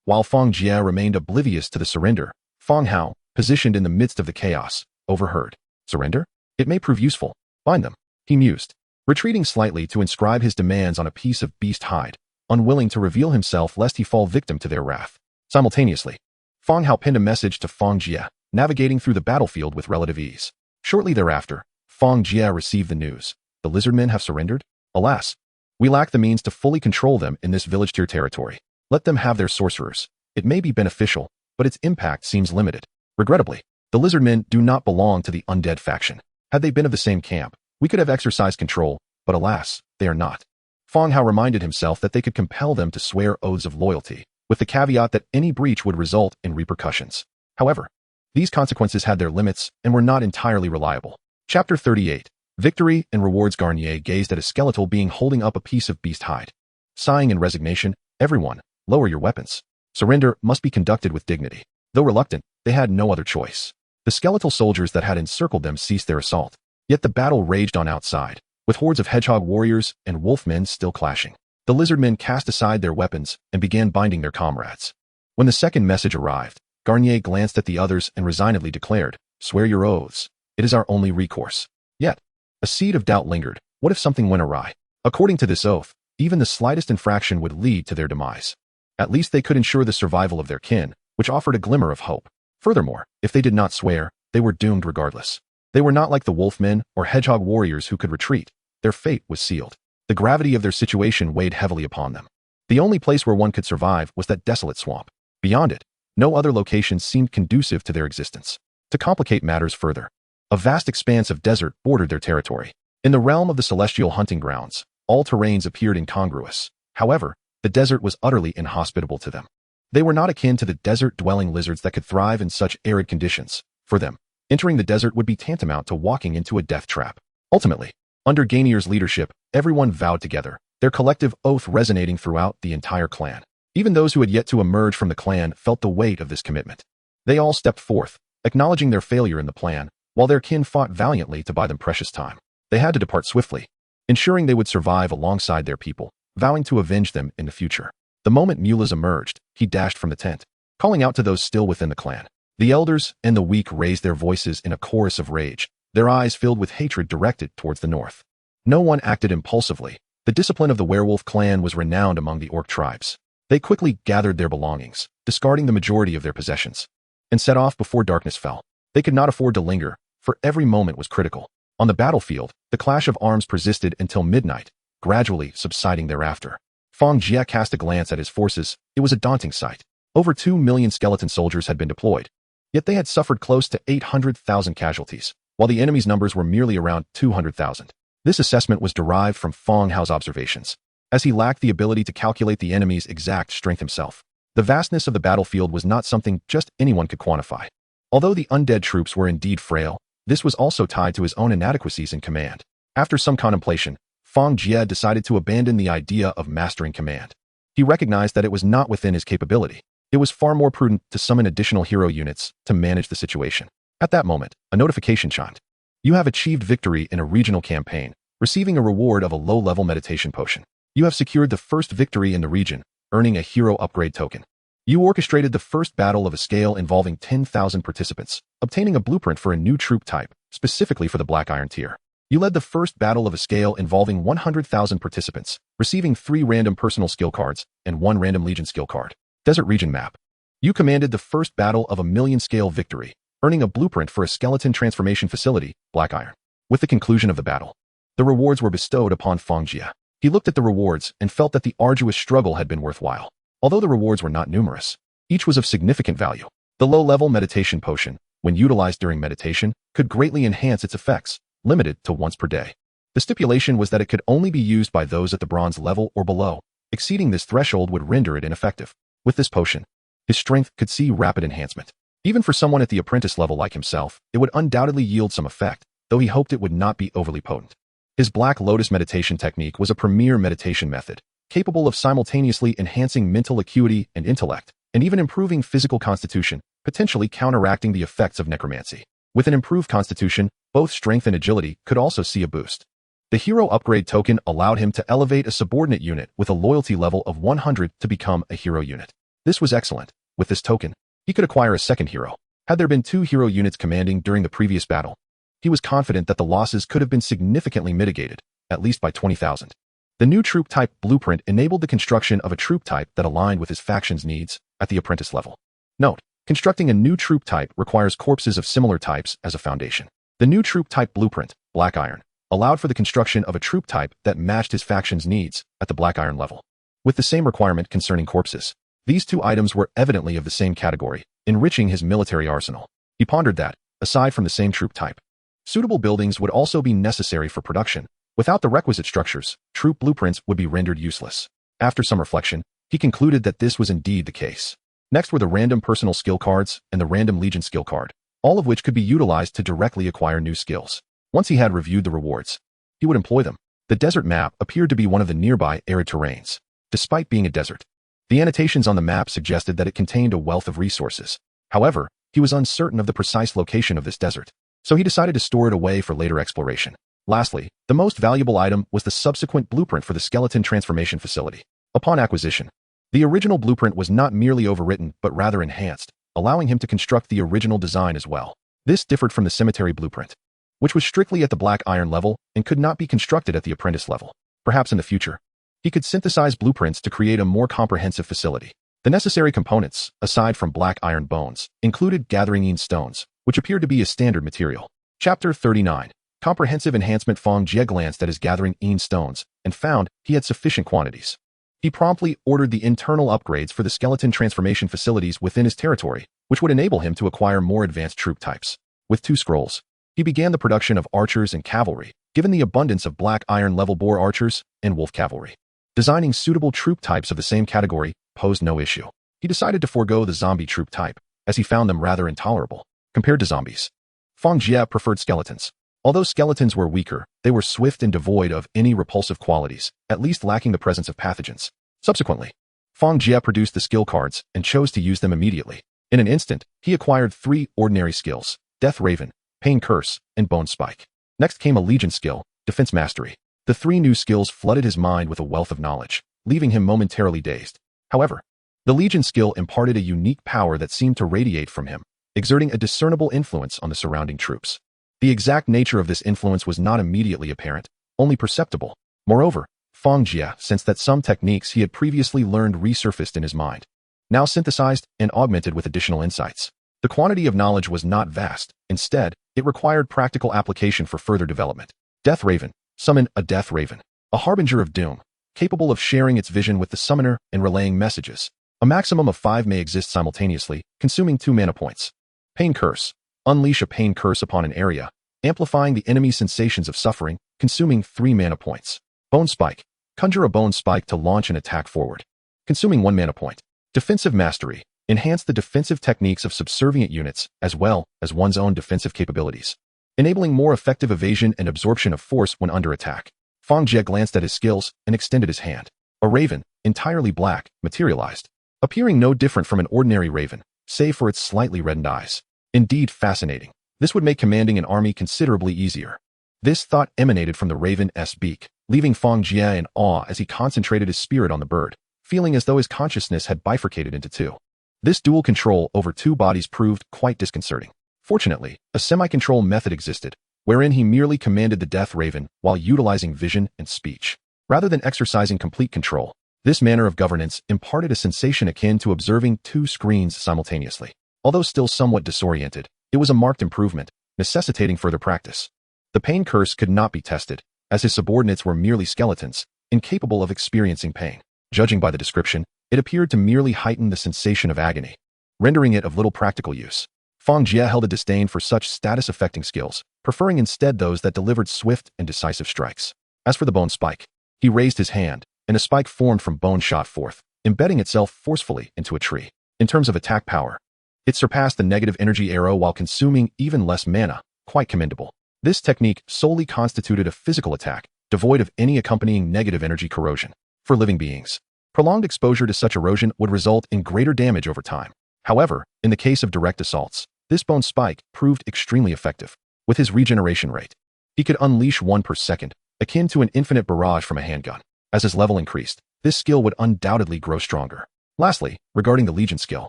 While Fang Jie remained oblivious to the surrender, Fang Hao, positioned in the midst of the chaos, overheard. "Surrender? It may prove useful. Bind them," he mused, retreating slightly to inscribe his demands on a piece of beast hide, unwilling to reveal himself lest he fall victim to their wrath. Simultaneously, Fang Hao penned a message to Fang Jie, navigating through the battlefield with relative ease. Shortly thereafter, Fang Jie received the news. "The lizard men have surrendered? Alas, we lack the means to fully control them in this village-tier territory. Let them have their sorcerers. It may be beneficial, but its impact seems limited. Regrettably, the lizard men do not belong to the undead faction. Had they been of the same camp, we could have exercised control, but alas, they are not." Fang Hao reminded himself that they could compel them to swear oaths of loyalty, with the caveat that any breach would result in repercussions. However, these consequences had their limits and were not entirely reliable. Chapter 38. Victory and Rewards. Garnier gazed at a skeletal being holding up a piece of beast hide. Sighing in resignation, "Everyone, lower your weapons. Surrender must be conducted with dignity." Though reluctant, they had no other choice. The skeletal soldiers that had encircled them ceased their assault. Yet the battle raged on outside, with hordes of hedgehog warriors and wolf men still clashing. The lizard men cast aside their weapons and began binding their comrades. When the second message arrived, Garnier glanced at the others and resignedly declared, "Swear your oaths. It is our only recourse." Yet, a seed of doubt lingered. What if something went awry? According to this oath, even the slightest infraction would lead to their demise. At least they could ensure the survival of their kin, which offered a glimmer of hope. Furthermore, if they did not swear, they were doomed regardless. They were not like the wolfmen or hedgehog warriors who could retreat. Their fate was sealed. The gravity of their situation weighed heavily upon them. The only place where one could survive was that desolate swamp. Beyond it, no other location seemed conducive to their existence. To complicate matters further, a vast expanse of desert bordered their territory. In the realm of the celestial hunting grounds, all terrains appeared incongruous. However, the desert was utterly inhospitable to them. They were not akin to the desert-dwelling lizards that could thrive in such arid conditions. For them, entering the desert would be tantamount to walking into a death trap. Ultimately, under Garnier's leadership, everyone vowed together, their collective oath resonating throughout the entire clan. Even those who had yet to emerge from the clan felt the weight of this commitment. They all stepped forth, acknowledging their failure in the plan, while their kin fought valiantly to buy them precious time. They had to depart swiftly, ensuring they would survive alongside their people, vowing to avenge them in the future. The moment Mulaz emerged, he dashed from the tent, calling out to those still within the clan. The elders and the weak raised their voices in a chorus of rage, their eyes filled with hatred directed towards the north. No one acted impulsively. The discipline of the werewolf clan was renowned among the orc tribes. They quickly gathered their belongings, discarding the majority of their possessions, and set off before darkness fell. They could not afford to linger, for every moment was critical. On the battlefield, the clash of arms persisted until midnight, gradually subsiding thereafter. Fang Jie cast a glance at his forces. It was a daunting sight. Over 2 million skeleton soldiers had been deployed, yet they had suffered close to 800,000 casualties, while the enemy's numbers were merely around 200,000. This assessment was derived from Fang Hao's observations, as he lacked the ability to calculate the enemy's exact strength himself. The vastness of the battlefield was not something just anyone could quantify. Although the undead troops were indeed frail, this was also tied to his own inadequacies in command. After some contemplation, Fang Jie decided to abandon the idea of mastering command. He recognized that it was not within his capability. It was far more prudent to summon additional hero units to manage the situation. At that moment, a notification chimed. You have achieved victory in a regional campaign, receiving a reward of a low-level meditation potion. You have secured the first victory in the region, earning a hero upgrade token. You orchestrated the first battle of a scale involving 10,000 participants, obtaining a blueprint for a new troop type, specifically for the Black Iron tier. You led the first battle of a scale involving 100,000 participants, receiving 3 random personal skill cards and 1 random Legion skill card. Desert Region Map. You commanded the first battle of a 1,000,000 scale victory, earning a blueprint for a skeleton transformation facility, Black Iron. With the conclusion of the battle, the rewards were bestowed upon Fang Jie. He looked at the rewards and felt that the arduous struggle had been worthwhile. Although the rewards were not numerous, each was of significant value. The low-level meditation potion, when utilized during meditation, could greatly enhance its effects, limited to once per day. The stipulation was that it could only be used by those at the bronze level or below. Exceeding this threshold would render it ineffective. With this potion, his strength could see rapid enhancement. Even for someone at the apprentice level like himself, it would undoubtedly yield some effect, though he hoped it would not be overly potent. His Black Lotus meditation technique was a premier meditation method, capable of simultaneously enhancing mental acuity and intellect, and even improving physical constitution, potentially counteracting the effects of necromancy. With an improved constitution, both strength and agility could also see a boost. The hero upgrade token allowed him to elevate a subordinate unit with a loyalty level of 100 to become a hero unit. This was excellent. With this token, he could acquire a second hero. Had there been 2 hero units commanding during the previous battle, he was confident that the losses could have been significantly mitigated, at least by 20,000. The new troop type blueprint enabled the construction of a troop type that aligned with his faction's needs at the apprentice level. Note: constructing a new troop type requires corpses of similar types as a foundation. The new troop type blueprint, Black Iron, allowed for the construction of a troop type that matched his faction's needs at the Black Iron level. With the same requirement concerning corpses, these 2 items were evidently of the same category, enriching his military arsenal. He pondered that, aside from the same troop type, suitable buildings would also be necessary for production. Without the requisite structures, troop blueprints would be rendered useless. After some reflection, he concluded that this was indeed the case. Next were the random personal skill cards and the random Legion skill card, all of which could be utilized to directly acquire new skills. Once he had reviewed the rewards, he would employ them. The desert map appeared to be one of the nearby arid terrains. Despite being a desert, the annotations on the map suggested that it contained a wealth of resources. However, he was uncertain of the precise location of this desert, so he decided to store it away for later exploration. Lastly, the most valuable item was the subsequent blueprint for the skeleton transformation facility. Upon acquisition, the original blueprint was not merely overwritten but rather enhanced, allowing him to construct the original design as well. This differed from the cemetery blueprint, which was strictly at the black iron level and could not be constructed at the apprentice level. Perhaps in the future, he could synthesize blueprints to create a more comprehensive facility. The necessary components, aside from black iron bones, included gathering stones, which appeared to be a standard material. Chapter 39. Comprehensive Enhancement. Fang Jie glanced at his gathering stones and found he had sufficient quantities. He promptly ordered the internal upgrades for the skeleton transformation facilities within his territory, which would enable him to acquire more advanced troop types. With 2 scrolls, he began the production of archers and cavalry, given the abundance of black iron level boar archers and wolf cavalry. Designing suitable troop types of the same category posed no issue. He decided to forego the zombie troop type, as he found them rather intolerable. Compared to zombies, Fang Jie preferred skeletons. Although skeletons were weaker, they were swift and devoid of any repulsive qualities, at least lacking the presence of pathogens. Subsequently, Fang Jie produced the skill cards and chose to use them immediately. In an instant, he acquired 3 ordinary skills: Death Raven, Pain Curse, and Bone Spike. Next came a Legion skill, Defense Mastery. The 3 new skills flooded his mind with a wealth of knowledge, leaving him momentarily dazed. However, the Legion skill imparted a unique power that seemed to radiate from him, exerting a discernible influence on the surrounding troops. The exact nature of this influence was not immediately apparent, only perceptible. Moreover, Fang Jie sensed that some techniques he had previously learned resurfaced in his mind, now synthesized and augmented with additional insights. The quantity of knowledge was not vast. Instead, it required practical application for further development. Death Raven. Summon a Death Raven, a harbinger of doom, capable of sharing its vision with the summoner and relaying messages. A maximum of 5 may exist simultaneously, consuming 2 mana points. Pain Curse. Unleash a pain curse upon an area, amplifying the enemy's sensations of suffering, consuming 3 mana points. Bone Spike. Conjure a bone spike to launch an attack forward, consuming 1 mana point. Defensive Mastery. Enhance the defensive techniques of subservient units as well as one's own defensive capabilities, enabling more effective evasion and absorption of force when under attack. Fang Jie glanced at his skills and extended his hand. A raven, entirely black, materialized, appearing no different from an ordinary raven, save for its slightly reddened eyes. Indeed fascinating. This would make commanding an army considerably easier. This thought emanated from the raven's beak, leaving Fang Jie in awe as he concentrated his spirit on the bird, feeling as though his consciousness had bifurcated into 2. This dual control over 2 bodies proved quite disconcerting. Fortunately, a semi-control method existed, wherein he merely commanded the Death Raven while utilizing vision and speech. Rather than exercising complete control, this manner of governance imparted a sensation akin to observing 2 screens simultaneously. Although still somewhat disoriented, it was a marked improvement, necessitating further practice. The Pain Curse could not be tested, as his subordinates were merely skeletons, incapable of experiencing pain. Judging by the description, it appeared to merely heighten the sensation of agony, rendering it of little practical use. Fang Jie held a disdain for such status-affecting skills, preferring instead those that delivered swift and decisive strikes. As for the Bone Spike, he raised his hand, and a spike formed from bone shot forth, embedding itself forcefully into a tree. In terms of attack power, it surpassed the negative energy arrow while consuming even less mana, quite commendable. This technique solely constituted a physical attack, devoid of any accompanying negative energy corrosion. For living beings, prolonged exposure to such erosion would result in greater damage over time. However, in the case of direct assaults, this Bone Spike proved extremely effective. With his regeneration rate, he could unleash 1 per second, akin to an infinite barrage from a handgun. As his level increased, this skill would undoubtedly grow stronger. Lastly, regarding the Legion skill,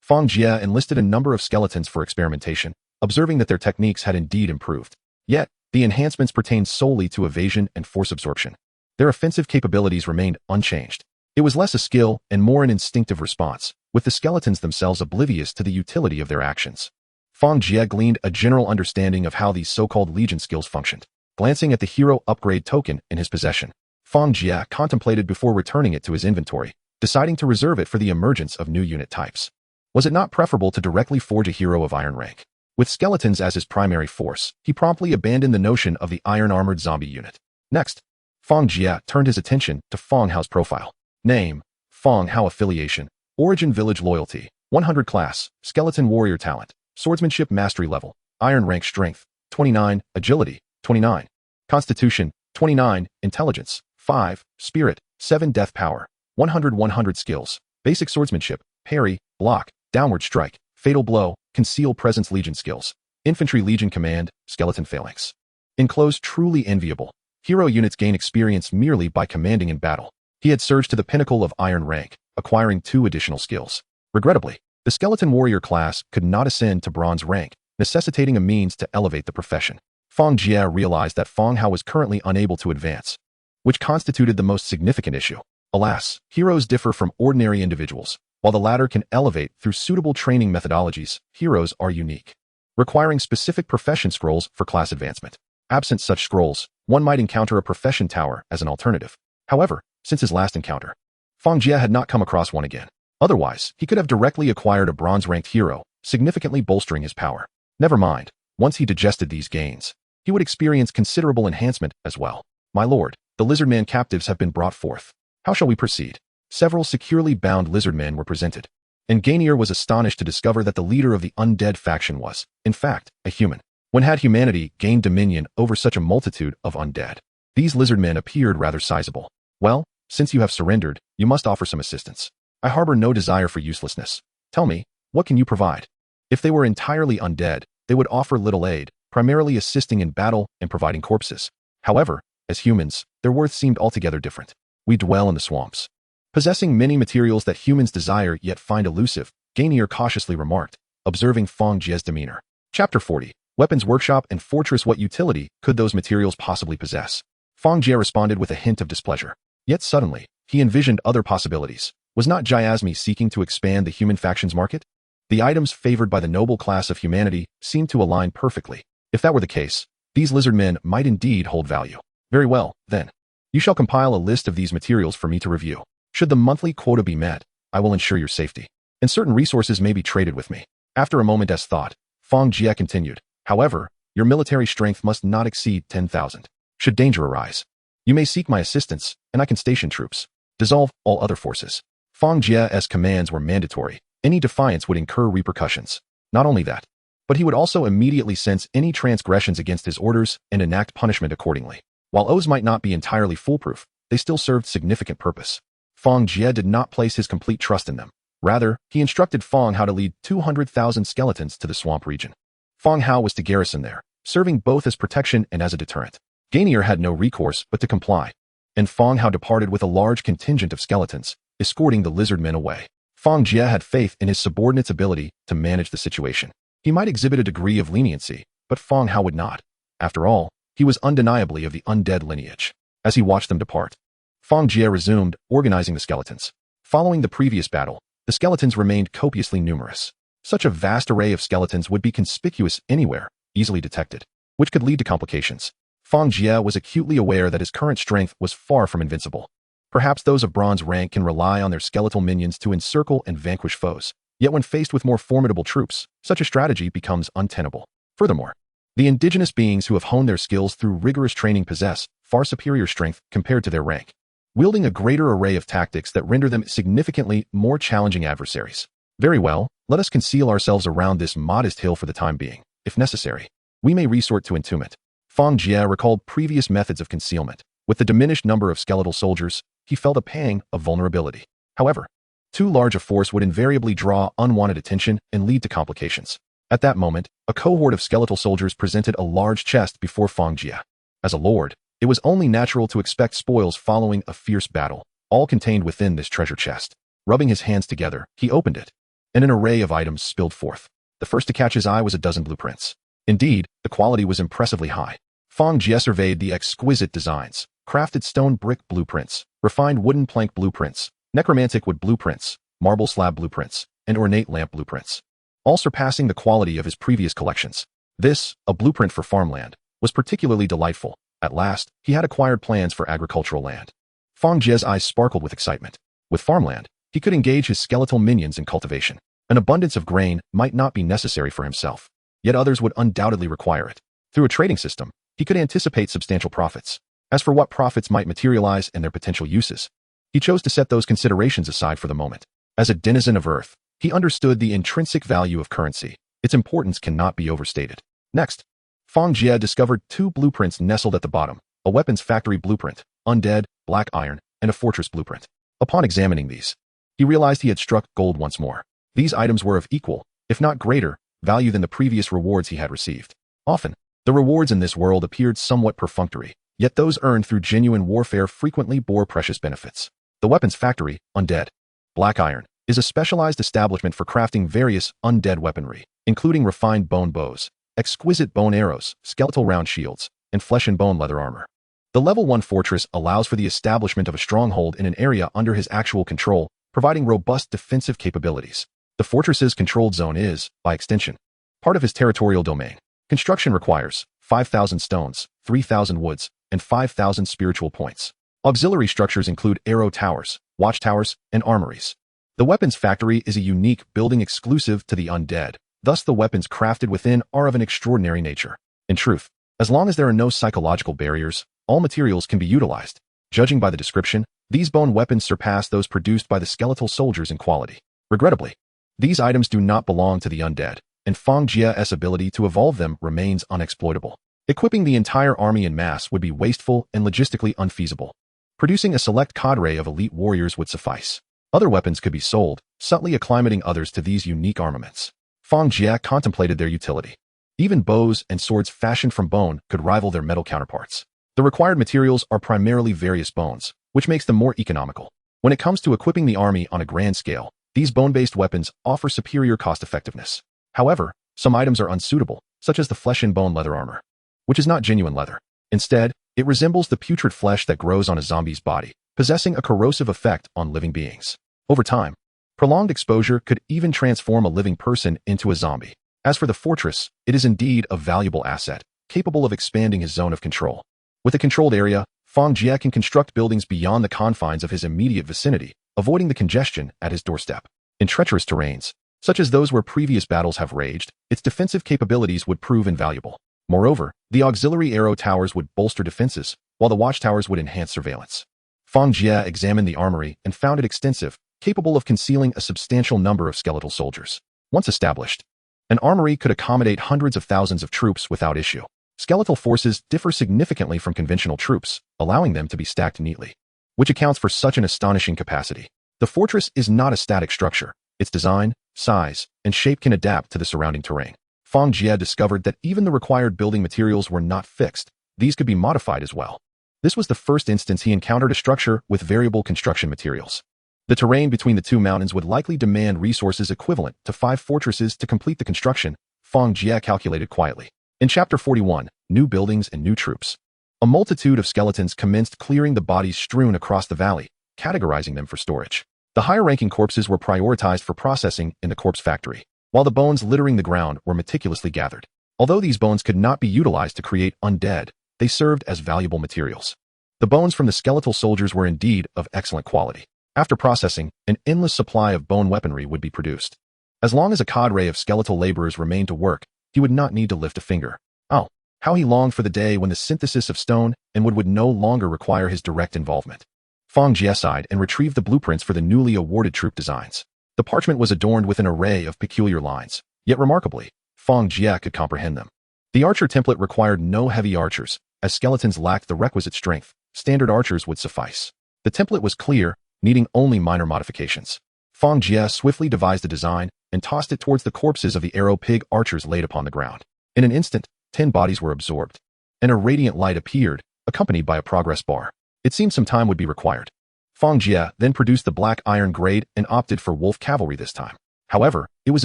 Fang Jie enlisted a number of skeletons for experimentation, observing that their techniques had indeed improved. Yet, the enhancements pertained solely to evasion and force absorption. Their offensive capabilities remained unchanged. It was less a skill and more an instinctive response, with the skeletons themselves oblivious to the utility of their actions. Fang Jie gleaned a general understanding of how these so-called Legion skills functioned. Glancing at the hero upgrade token in his possession, Fang Jie contemplated before returning it to his inventory, deciding to reserve it for the emergence of new unit types. Was it not preferable to directly forge a hero of iron rank? With skeletons as his primary force, he promptly abandoned the notion of the iron-armored zombie unit. Next, Fang Jie turned his attention to Fang Hao's profile. Name: Fang Hao. Affiliation: Origin Village. Loyalty: 100. Class: Skeleton Warrior. Talent: Swordsmanship Mastery Level: Iron Rank. Strength: 29. Agility: 29. Constitution: 29. Intelligence: 5. Spirit: 7. Death Power: 100. 100 Skills: Basic Swordsmanship: Parry, Block, Downward Strike, Fatal Blow, Conceal Presence Legion skills. Infantry Legion Command, Skeleton Phalanx. Enclosed truly enviable. Hero units gain experience merely by commanding in battle. He had surged to the pinnacle of Iron rank, acquiring 2 additional skills. Regrettably, the Skeleton Warrior class could not ascend to Bronze rank, necessitating a means to elevate the profession. Fang Jie realized that Fang Hao was currently unable to advance, which constituted the most significant issue. Alas, heroes differ from ordinary individuals. While the latter can elevate through suitable training methodologies, heroes are unique, requiring specific profession scrolls for class advancement. Absent such scrolls, one might encounter a profession tower as an alternative. However, since his last encounter, Fang Jie had not come across one again. Otherwise, he could have directly acquired a bronze-ranked hero, significantly bolstering his power. Never mind, once he digested these gains, he would experience considerable enhancement as well. My lord, the lizardman captives have been brought forth. How shall we proceed? Several securely bound lizardmen were presented, and Gainier was astonished to discover that the leader of the undead faction was, in fact, a human. When had humanity gained dominion over such a multitude of undead? These lizardmen appeared rather sizable. Well, since you have surrendered, you must offer some assistance. I harbor no desire for uselessness. Tell me, what can you provide? If they were entirely undead, they would offer little aid, primarily assisting in battle and providing corpses. However, as humans, their worth seemed altogether different. We dwell in the swamps, possessing many materials that humans desire yet find elusive, Gainier cautiously remarked, observing Fang Jie's demeanor. Chapter 40. Weapons Workshop and Fortress. What utility could those materials possibly possess? Fang Jie responded with a hint of displeasure. Yet suddenly, he envisioned other possibilities. Was not Jiazmi seeking to expand the human factions market? The items favored by the noble class of humanity seemed to align perfectly. If that were the case, these lizardmen might indeed hold value. Very well, then. You shall compile a list of these materials for me to review. Should the monthly quota be met, I will ensure your safety, and certain resources may be traded with me. After a moment's thought, Fang Jie continued, however, your military strength must not exceed 10,000. Should danger arise, you may seek my assistance, and I can station troops. Dissolve all other forces. Fang Jie's commands were mandatory. Any defiance would incur repercussions. Not only that, but he would also immediately sense any transgressions against his orders and enact punishment accordingly. While oaths might not be entirely foolproof, they still served significant purpose. Fang Jie did not place his complete trust in them. Rather, he instructed Fang Hao to lead 200,000 skeletons to the swamp region. Fang Hao was to garrison there, serving both as protection and as a deterrent. Gainier had no recourse but to comply, and Fang Hao departed with a large contingent of skeletons, escorting the lizardmen away. Fang Jie had faith in his subordinate's ability to manage the situation. He might exhibit a degree of leniency, but Fang Hao would not. After all, he was undeniably of the undead lineage. As he watched them depart, Fang Jie resumed organizing the skeletons. Following the previous battle, the skeletons remained copiously numerous. Such a vast array of skeletons would be conspicuous anywhere, easily detected, which could lead to complications. Fang Jie was acutely aware that his current strength was far from invincible. Perhaps those of bronze rank can rely on their skeletal minions to encircle and vanquish foes. Yet when faced with more formidable troops, such a strategy becomes untenable. Furthermore, the indigenous beings who have honed their skills through rigorous training possess far superior strength compared to their rank, wielding a greater array of tactics that render them significantly more challenging adversaries. Very well, let us conceal ourselves around this modest hill for the time being. If necessary, we may resort to entombment. Fang Jie recalled previous methods of concealment. With the diminished number of skeletal soldiers, he felt a pang of vulnerability. However, too large a force would invariably draw unwanted attention and lead to complications. At that moment, a cohort of skeletal soldiers presented a large chest before Fang Jie. As a lord, it was only natural to expect spoils following a fierce battle, all contained within this treasure chest. Rubbing his hands together, he opened it, and an array of items spilled forth. The first to catch his eye was a dozen blueprints. Indeed, the quality was impressively high. Fang Jie surveyed the exquisite designs, crafted stone brick blueprints, refined wooden plank blueprints, necromantic wood blueprints, marble slab blueprints, and ornate lamp blueprints, all surpassing the quality of his previous collections. This, a blueprint for farmland, was particularly delightful. At last, he had acquired plans for agricultural land. Fang Jie's eyes sparkled with excitement. With farmland, he could engage his skeletal minions in cultivation. An abundance of grain might not be necessary for himself, yet others would undoubtedly require it. Through a trading system, he could anticipate substantial profits. As for what profits might materialize and their potential uses, he chose to set those considerations aside for the moment. As a denizen of Earth, he understood the intrinsic value of currency. Its importance cannot be overstated. Next, Fang Jie discovered 2 blueprints nestled at the bottom, a weapons factory blueprint, undead, black iron, and a fortress blueprint. Upon examining these, he realized he had struck gold once more. These items were of equal, if not greater, value than the previous rewards he had received. Often, the rewards in this world appeared somewhat perfunctory, yet those earned through genuine warfare frequently bore precious benefits. The weapons factory, Undead Black Iron, is a specialized establishment for crafting various undead weaponry, including refined bone bows, exquisite bone arrows, skeletal round shields, and flesh and bone leather armor. The Level 1 fortress allows for the establishment of a stronghold in an area under his actual control, providing robust defensive capabilities. The fortress's controlled zone is, by extension, part of his territorial domain. Construction requires 5,000 stones, 3,000 woods, and 5,000 spiritual points. Auxiliary structures include arrow towers, watchtowers, and armories. The weapons factory is a unique building exclusive to the undead, thus the weapons crafted within are of an extraordinary nature. In truth, as long as there are no psychological barriers, all materials can be utilized. Judging by the description, these bone weapons surpass those produced by the skeletal soldiers in quality. Regrettably, these items do not belong to the undead, and Fang Jie's ability to evolve them remains unexploitable. Equipping the entire army en masse would be wasteful and logistically unfeasible. Producing a select cadre of elite warriors would suffice. Other weapons could be sold, subtly acclimating others to these unique armaments. Fang Jie contemplated their utility. Even bows and swords fashioned from bone could rival their metal counterparts. The required materials are primarily various bones, which makes them more economical. When it comes to equipping the army on a grand scale, these bone-based weapons offer superior cost-effectiveness. However, some items are unsuitable, such as the flesh and bone leather armor, which is not genuine leather. Instead, it resembles the putrid flesh that grows on a zombie's body, possessing a corrosive effect on living beings. Over time, prolonged exposure could even transform a living person into a zombie. As for the fortress, it is indeed a valuable asset, capable of expanding his zone of control. With a controlled area, Fang Jie can construct buildings beyond the confines of his immediate vicinity, avoiding the congestion at his doorstep. In treacherous terrains, such as those where previous battles have raged, its defensive capabilities would prove invaluable. Moreover, the auxiliary arrow towers would bolster defenses, while the watchtowers would enhance surveillance. Fang Jie examined the armory and found it extensive, capable of concealing a substantial number of skeletal soldiers. Once established, an armory could accommodate hundreds of thousands of troops without issue. Skeletal forces differ significantly from conventional troops, allowing them to be stacked neatly, which accounts for such an astonishing capacity. The fortress is not a static structure. Its design, size, and shape can adapt to the surrounding terrain. Fang Jie discovered that even the required building materials were not fixed. These could be modified as well. This was the first instance he encountered a structure with variable construction materials. The terrain between the two mountains would likely demand resources equivalent to 5 fortresses to complete the construction, Fang Jie calculated quietly. In Chapter 41, New Buildings and New Troops, a multitude of skeletons commenced clearing the bodies strewn across the valley, categorizing them for storage. The higher-ranking corpses were prioritized for processing in the corpse factory, while the bones littering the ground were meticulously gathered. Although these bones could not be utilized to create undead, they served as valuable materials. The bones from the skeletal soldiers were indeed of excellent quality. After processing, an endless supply of bone weaponry would be produced. As long as a cadre of skeletal laborers remained to work, he would not need to lift a finger. Oh, how he longed for the day when the synthesis of stone and wood would no longer require his direct involvement. Fang Jie sighed and retrieved the blueprints for the newly awarded troop designs. The parchment was adorned with an array of peculiar lines, yet remarkably, Fang Jie could comprehend them. The archer template required no heavy archers, as skeletons lacked the requisite strength. Standard archers would suffice. The template was clear, needing only minor modifications. Fang Jie swiftly devised a design and tossed it towards the corpses of the arrow pig archers laid upon the ground. In an instant, 10 bodies were absorbed, and a radiant light appeared, accompanied by a progress bar. It seemed some time would be required. Fang Jie then produced the black iron grade and opted for wolf cavalry this time. However, it was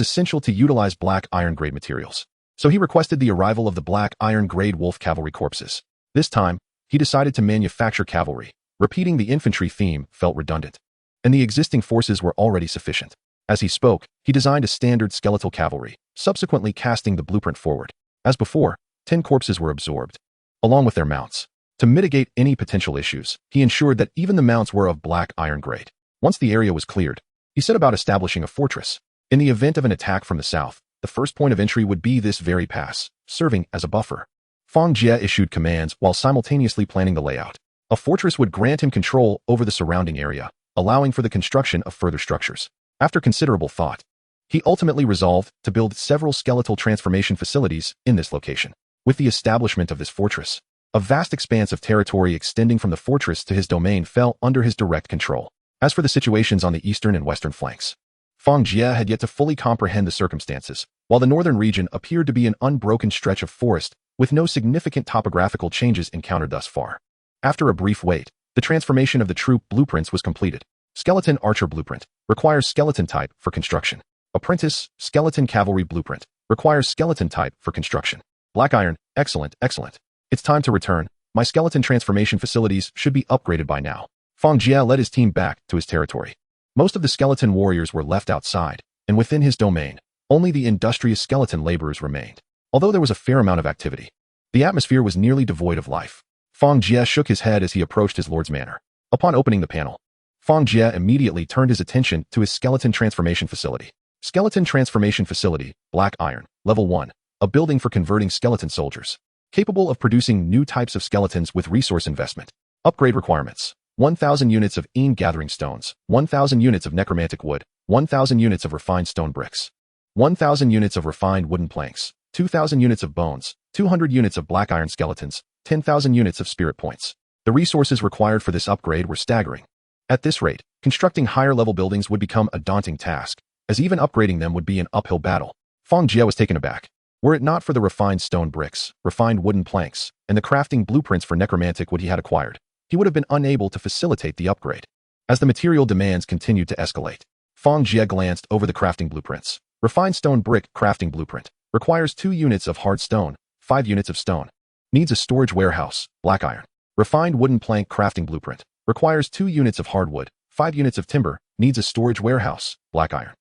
essential to utilize black iron grade materials, so he requested the arrival of the black iron grade wolf cavalry corpses. This time, he decided to manufacture cavalry. Repeating the infantry theme felt redundant, and the existing forces were already sufficient. As he spoke, he designed a standard skeletal cavalry, subsequently casting the blueprint forward. As before, 10 corpses were absorbed, along with their mounts. To mitigate any potential issues, he ensured that even the mounts were of black iron grade. Once the area was cleared, he set about establishing a fortress. In the event of an attack from the south, the first point of entry would be this very pass, serving as a buffer. Fang Jie issued commands while simultaneously planning the layout. A fortress would grant him control over the surrounding area, allowing for the construction of further structures. After considerable thought, he ultimately resolved to build several skeletal transformation facilities in this location. With the establishment of this fortress, a vast expanse of territory extending from the fortress to his domain fell under his direct control. As for the situations on the eastern and western flanks, Fang Jie had yet to fully comprehend the circumstances, while the northern region appeared to be an unbroken stretch of forest with no significant topographical changes encountered thus far. After a brief wait, the transformation of the troop blueprints was completed. Skeleton Archer Blueprint requires skeleton type for construction. Apprentice Skeleton Cavalry Blueprint requires skeleton type for construction. Black Iron, excellent, excellent. It's time to return. My skeleton transformation facilities should be upgraded by now. Fang Jie led his team back to his territory. Most of the skeleton warriors were left outside, and within his domain, only the industrious skeleton laborers remained. Although there was a fair amount of activity, the atmosphere was nearly devoid of life. Fang Jie shook his head as he approached his lord's manor. Upon opening the panel, Fang Jie immediately turned his attention to his skeleton transformation facility. Skeleton Transformation Facility, Black Iron, Level 1, a building for converting skeleton soldiers, capable of producing new types of skeletons with resource investment. Upgrade requirements: 1,000 units of gathering stones, 1,000 units of necromantic wood, 1,000 units of refined stone bricks, 1,000 units of refined wooden planks, 2,000 units of bones, 200 units of black iron skeletons, 10,000 units of spirit points. The resources required for this upgrade were staggering. At this rate, constructing higher-level buildings would become a daunting task, as even upgrading them would be an uphill battle. Fang Jie was taken aback. Were it not for the refined stone bricks, refined wooden planks, and the crafting blueprints for necromantic wood he had acquired, he would have been unable to facilitate the upgrade. As the material demands continued to escalate, Fang Jie glanced over the crafting blueprints. Refined stone brick crafting blueprint requires 2 units of hard stone, 5 units of stone. Needs a storage warehouse, black iron. Refined wooden plank crafting blueprint requires 2 units of hardwood, 5 units of timber. Needs a storage warehouse, black iron.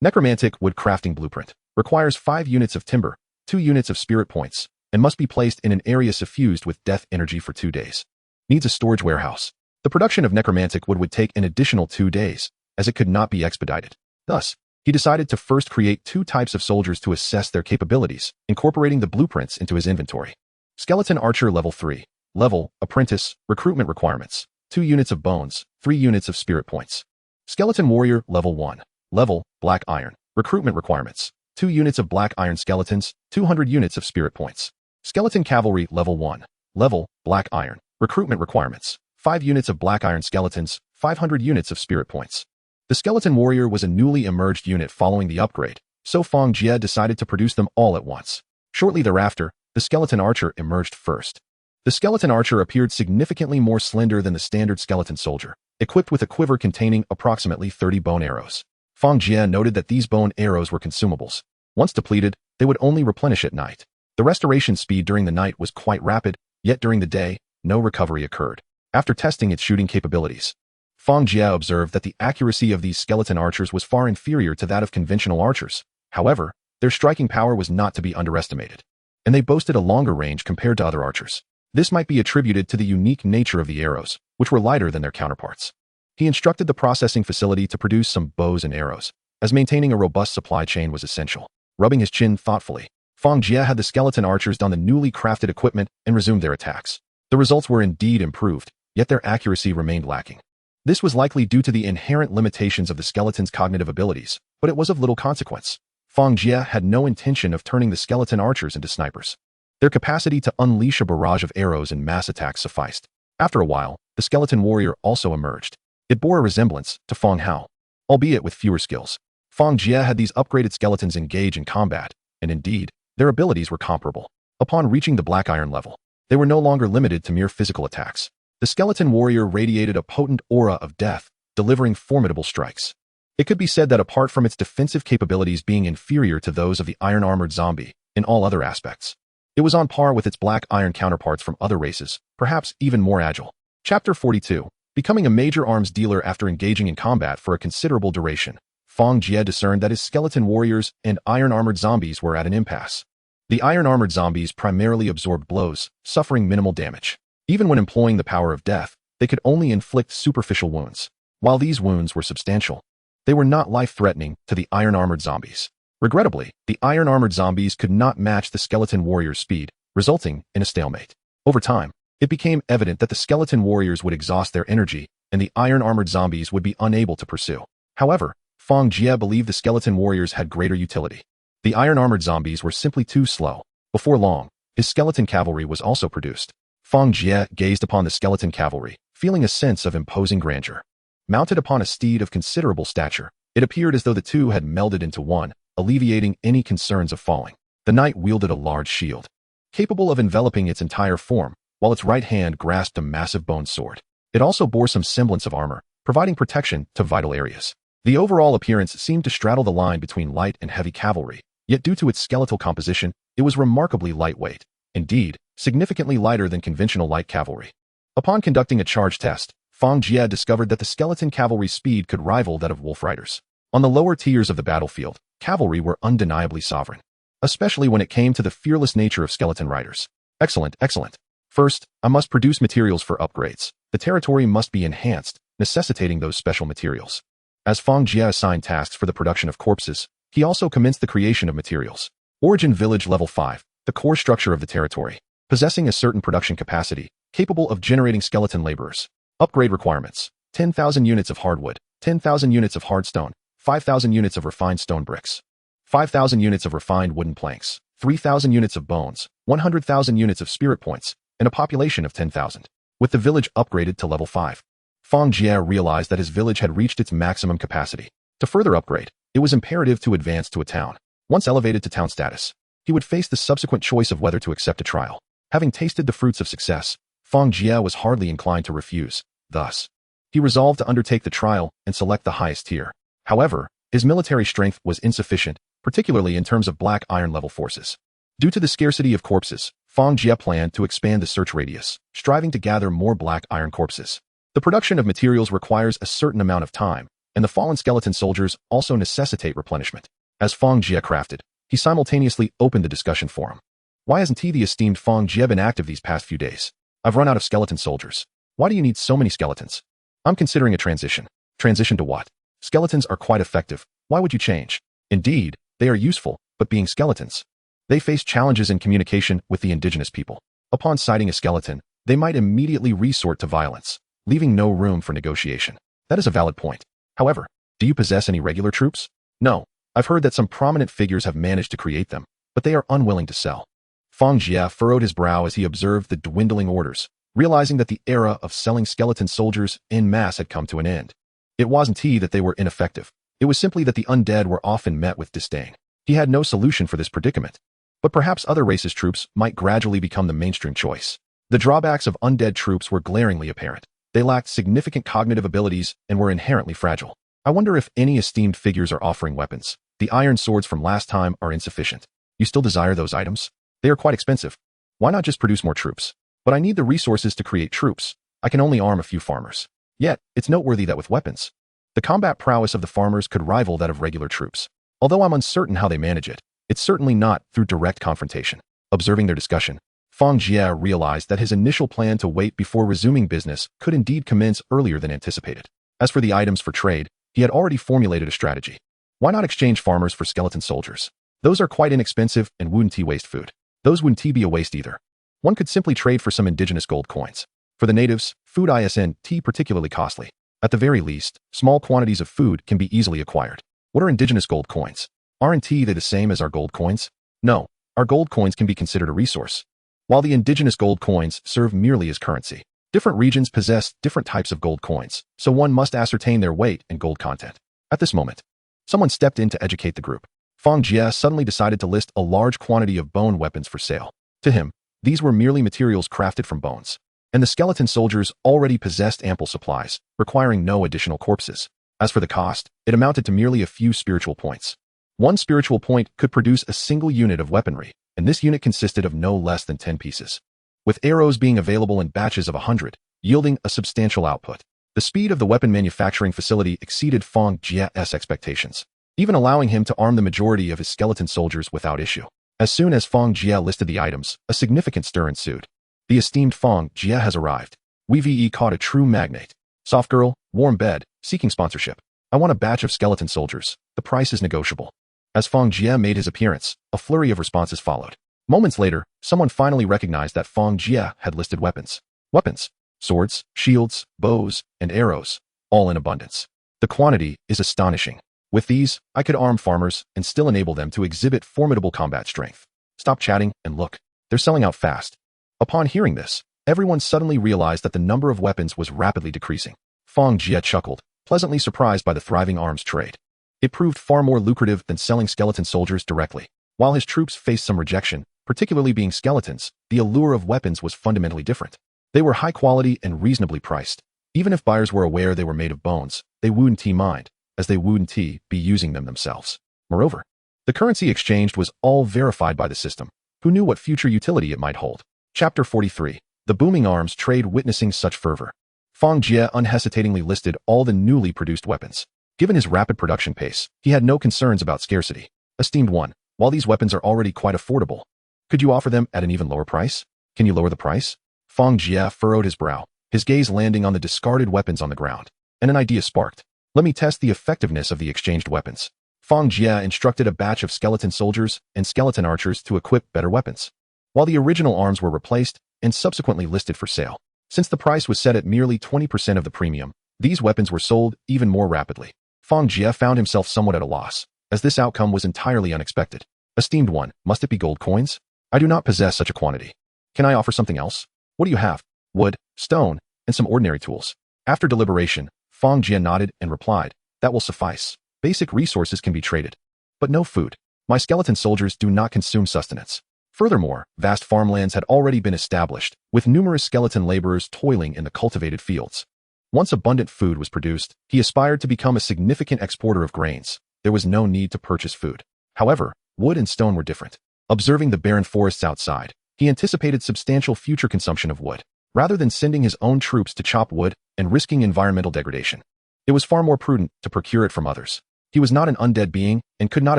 Necromantic wood crafting blueprint requires 5 units of timber, 2 units of spirit points, and must be placed in an area suffused with death energy for 2 days. Needs a storage warehouse. The production of necromantic wood would take an additional 2 days, as it could not be expedited. Thus, he decided to first create 2 types of soldiers to assess their capabilities, incorporating the blueprints into his inventory. Skeleton Archer Level 3. Level, Apprentice, Recruitment Requirements: 2 units of bones, 3 units of spirit points. Skeleton Warrior Level 1. Level, Black Iron, Recruitment Requirements: 2 units of black iron skeletons, 200 units of spirit points. Skeleton Cavalry Level 1. Level, Black Iron, Recruitment Requirements: 5 units of black iron skeletons, 500 units of spirit points. The Skeleton Warrior was a newly emerged unit following the upgrade, so Fang Jie decided to produce them all at once. Shortly thereafter, the Skeleton Archer emerged first. The Skeleton Archer appeared significantly more slender than the standard skeleton soldier, equipped with a quiver containing approximately 30 bone arrows. Fang Jie noted that these bone arrows were consumables. Once depleted, they would only replenish at night. The restoration speed during the night was quite rapid, yet during the day, no recovery occurred. After testing its shooting capabilities, Fang Jie observed that the accuracy of these skeleton archers was far inferior to that of conventional archers. However, their striking power was not to be underestimated, and they boasted a longer range compared to other archers. This might be attributed to the unique nature of the arrows, which were lighter than their counterparts. He instructed the processing facility to produce some bows and arrows, as maintaining a robust supply chain was essential. Rubbing his chin thoughtfully, Fang Jie had the skeleton archers don the newly crafted equipment and resumed their attacks. The results were indeed improved, yet their accuracy remained lacking. This was likely due to the inherent limitations of the skeleton's cognitive abilities, but it was of little consequence. Fang Jie had no intention of turning the skeleton archers into snipers. Their capacity to unleash a barrage of arrows and mass attacks sufficed. After a while, the skeleton warrior also emerged. It bore a resemblance to Fang Hao, albeit with fewer skills. Fang Jie had these upgraded skeletons engage in combat, and indeed, their abilities were comparable. Upon reaching the black iron level, they were no longer limited to mere physical attacks. The skeleton warrior radiated a potent aura of death, delivering formidable strikes. It could be said that apart from its defensive capabilities being inferior to those of the iron-armored zombie in all other aspects, it was on par with its black iron counterparts from other races, perhaps even more agile. Chapter 42. Becoming a major arms dealer after engaging in combat for a considerable duration, Fang Jie discerned that his skeleton warriors and iron-armored zombies were at an impasse. The iron-armored zombies primarily absorbed blows, suffering minimal damage. Even when employing the power of death, they could only inflict superficial wounds. While these wounds were substantial, they were not life-threatening to the iron-armored zombies. Regrettably, the iron-armored zombies could not match the skeleton warrior's speed, resulting in a stalemate. Over time, it became evident that the skeleton warriors would exhaust their energy, and the iron-armored zombies would be unable to pursue. However, Fang Jie believed the skeleton warriors had greater utility. The iron-armored zombies were simply too slow. Before long, his skeleton cavalry was also produced. Fang Jie gazed upon the skeleton cavalry, feeling a sense of imposing grandeur. Mounted upon a steed of considerable stature, It appeared as though the two had melded into one, alleviating any concerns of falling. The knight wielded a large shield, capable of enveloping its entire form, while its right hand grasped a massive bone sword. It also bore some semblance of armor, providing protection to vital areas. The overall appearance seemed to straddle the line between light and heavy cavalry, yet due to its skeletal composition, it was remarkably lightweight. Indeed, significantly lighter than conventional light cavalry. Upon conducting a charge test, Fang Jie discovered that the skeleton cavalry's speed could rival that of wolf riders. On the lower tiers of the battlefield, cavalry were undeniably sovereign, especially when it came to the fearless nature of skeleton riders. Excellent, excellent. First, I must produce materials for upgrades. The territory must be enhanced, necessitating those special materials. As Fang Jie assigned tasks for the production of corpses, he also commenced the creation of materials. Origin Village Level 5, the core structure of the territory, possessing a certain production capacity, capable of generating skeleton laborers. Upgrade requirements: 10,000 units of hardwood, 10,000 units of hardstone, 5,000 units of refined stone bricks, 5,000 units of refined wooden planks, 3,000 units of bones, 100,000 units of spirit points, and a population of 10,000. With the village upgraded to level 5, Fang Jie realized that his village had reached its maximum capacity. To further upgrade, it was imperative to advance to a town. Once elevated to town status, he would face the subsequent choice of whether to accept a trial. Having tasted the fruits of success, Fang Jie was hardly inclined to refuse. Thus, he resolved to undertake the trial and select the highest tier. However, his military strength was insufficient, particularly in terms of black iron level forces. Due to the scarcity of corpses, Fang Jie planned to expand the search radius, striving to gather more black iron corpses. The production of materials requires a certain amount of time, and the fallen skeleton soldiers also necessitate replenishment. As Fang Jie crafted, he simultaneously opened the discussion forum. Why hasn't the esteemed Fang Jie been active these past few days? I've run out of skeleton soldiers. Why do you need so many skeletons? I'm considering a transition. Transition to what? Skeletons are quite effective. Why would you change? Indeed, they are useful, but being skeletons, they face challenges in communication with the indigenous people. Upon sighting a skeleton, they might immediately resort to violence, leaving no room for negotiation. That is a valid point. However, do you possess any regular troops? No. I've heard that some prominent figures have managed to create them, but they are unwilling to sell. Fang Jie furrowed his brow as he observed the dwindling orders, realizing that the era of selling skeleton soldiers en masse had come to an end. It wasn't that they were ineffective. It was simply that the undead were often met with disdain. He had no solution for this predicament. But perhaps other races' troops might gradually become the mainstream choice. The drawbacks of undead troops were glaringly apparent. They lacked significant cognitive abilities and were inherently fragile. I wonder if any esteemed figures are offering weapons. The iron swords from last time are insufficient. You still desire those items? They are quite expensive. Why not just produce more troops? But I need the resources to create troops. I can only arm a few farmers. Yet, it's noteworthy that with weapons, the combat prowess of the farmers could rival that of regular troops. Although I'm uncertain how they manage it, it's certainly not through direct confrontation. Observing their discussion, Fang Jie realized that his initial plan to wait before resuming business could indeed commence earlier than anticipated. As for the items for trade, he had already formulated a strategy. Why not exchange farmers for skeleton soldiers? Those are quite inexpensive and wouldn't waste food. Those wouldn't be a waste either. One could simply trade for some indigenous gold coins. For the natives, food isn't particularly costly. At the very least, small quantities of food can be easily acquired. What are indigenous gold coins? Aren't they the same as our gold coins? No, our gold coins can be considered a resource, while the indigenous gold coins serve merely as currency. Different regions possess different types of gold coins, so one must ascertain their weight and gold content. At this moment, someone stepped in to educate the group. Fang Jie suddenly decided to list a large quantity of bone weapons for sale. To him, these were merely materials crafted from bones, and the skeleton soldiers already possessed ample supplies, requiring no additional corpses. As for the cost, it amounted to merely a few spiritual points. One spiritual point could produce a single unit of weaponry, and this unit consisted of no less than 10 pieces, with arrows being available in batches of 100, yielding a substantial output. The speed of the weapon manufacturing facility exceeded Fang Jie's expectations, even allowing him to arm the majority of his skeleton soldiers without issue. As soon as Fang Jie listed the items, a significant stir ensued. The esteemed Fang Jie has arrived. We've caught a true magnate. Soft girl, warm bed, seeking sponsorship. I want a batch of skeleton soldiers. The price is negotiable. As Fang Jie made his appearance, a flurry of responses followed. Moments later, someone finally recognized that Fang Jie had listed weapons. Weapons, swords, shields, bows, and arrows, all in abundance. The quantity is astonishing. With these, I could arm farmers and still enable them to exhibit formidable combat strength. Stop chatting and look. They're selling out fast. Upon hearing this, everyone suddenly realized that the number of weapons was rapidly decreasing. Fang Jie chuckled, pleasantly surprised by the thriving arms trade. It proved far more lucrative than selling skeleton soldiers directly. While his troops faced some rejection, particularly being skeletons, the allure of weapons was fundamentally different. They were high quality and reasonably priced. Even if buyers were aware they were made of bones, they wouldn't mind, as they wouldn't be using them themselves. Moreover, the currency exchanged was all verified by the system. Who knew what future utility it might hold? Chapter 43. The booming arms trade witnessing such fervor. Fang Jie unhesitatingly listed all the newly produced weapons. Given his rapid production pace, he had no concerns about scarcity. Esteemed one, while these weapons are already quite affordable, could you offer them at an even lower price? Can you lower the price? Fang Jie furrowed his brow, his gaze landing on the discarded weapons on the ground. And an idea sparked. Let me test the effectiveness of the exchanged weapons. Fang Jie instructed a batch of skeleton soldiers and skeleton archers to equip better weapons, while the original arms were replaced and subsequently listed for sale. Since the price was set at merely 20% of the premium, these weapons were sold even more rapidly. Fang Jie found himself somewhat at a loss, as this outcome was entirely unexpected. Esteemed one, must it be gold coins? I do not possess such a quantity. Can I offer something else? What do you have? Wood, stone, and some ordinary tools. After deliberation, Fang Jie nodded and replied, that will suffice. Basic resources can be traded. But no food. My skeleton soldiers do not consume sustenance. Furthermore, vast farmlands had already been established, with numerous skeleton laborers toiling in the cultivated fields. Once abundant food was produced, he aspired to become a significant exporter of grains. There was no need to purchase food. However, wood and stone were different. Observing the barren forests outside, he anticipated substantial future consumption of wood. Rather than sending his own troops to chop wood and risking environmental degradation, it was far more prudent to procure it from others. He was not an undead being and could not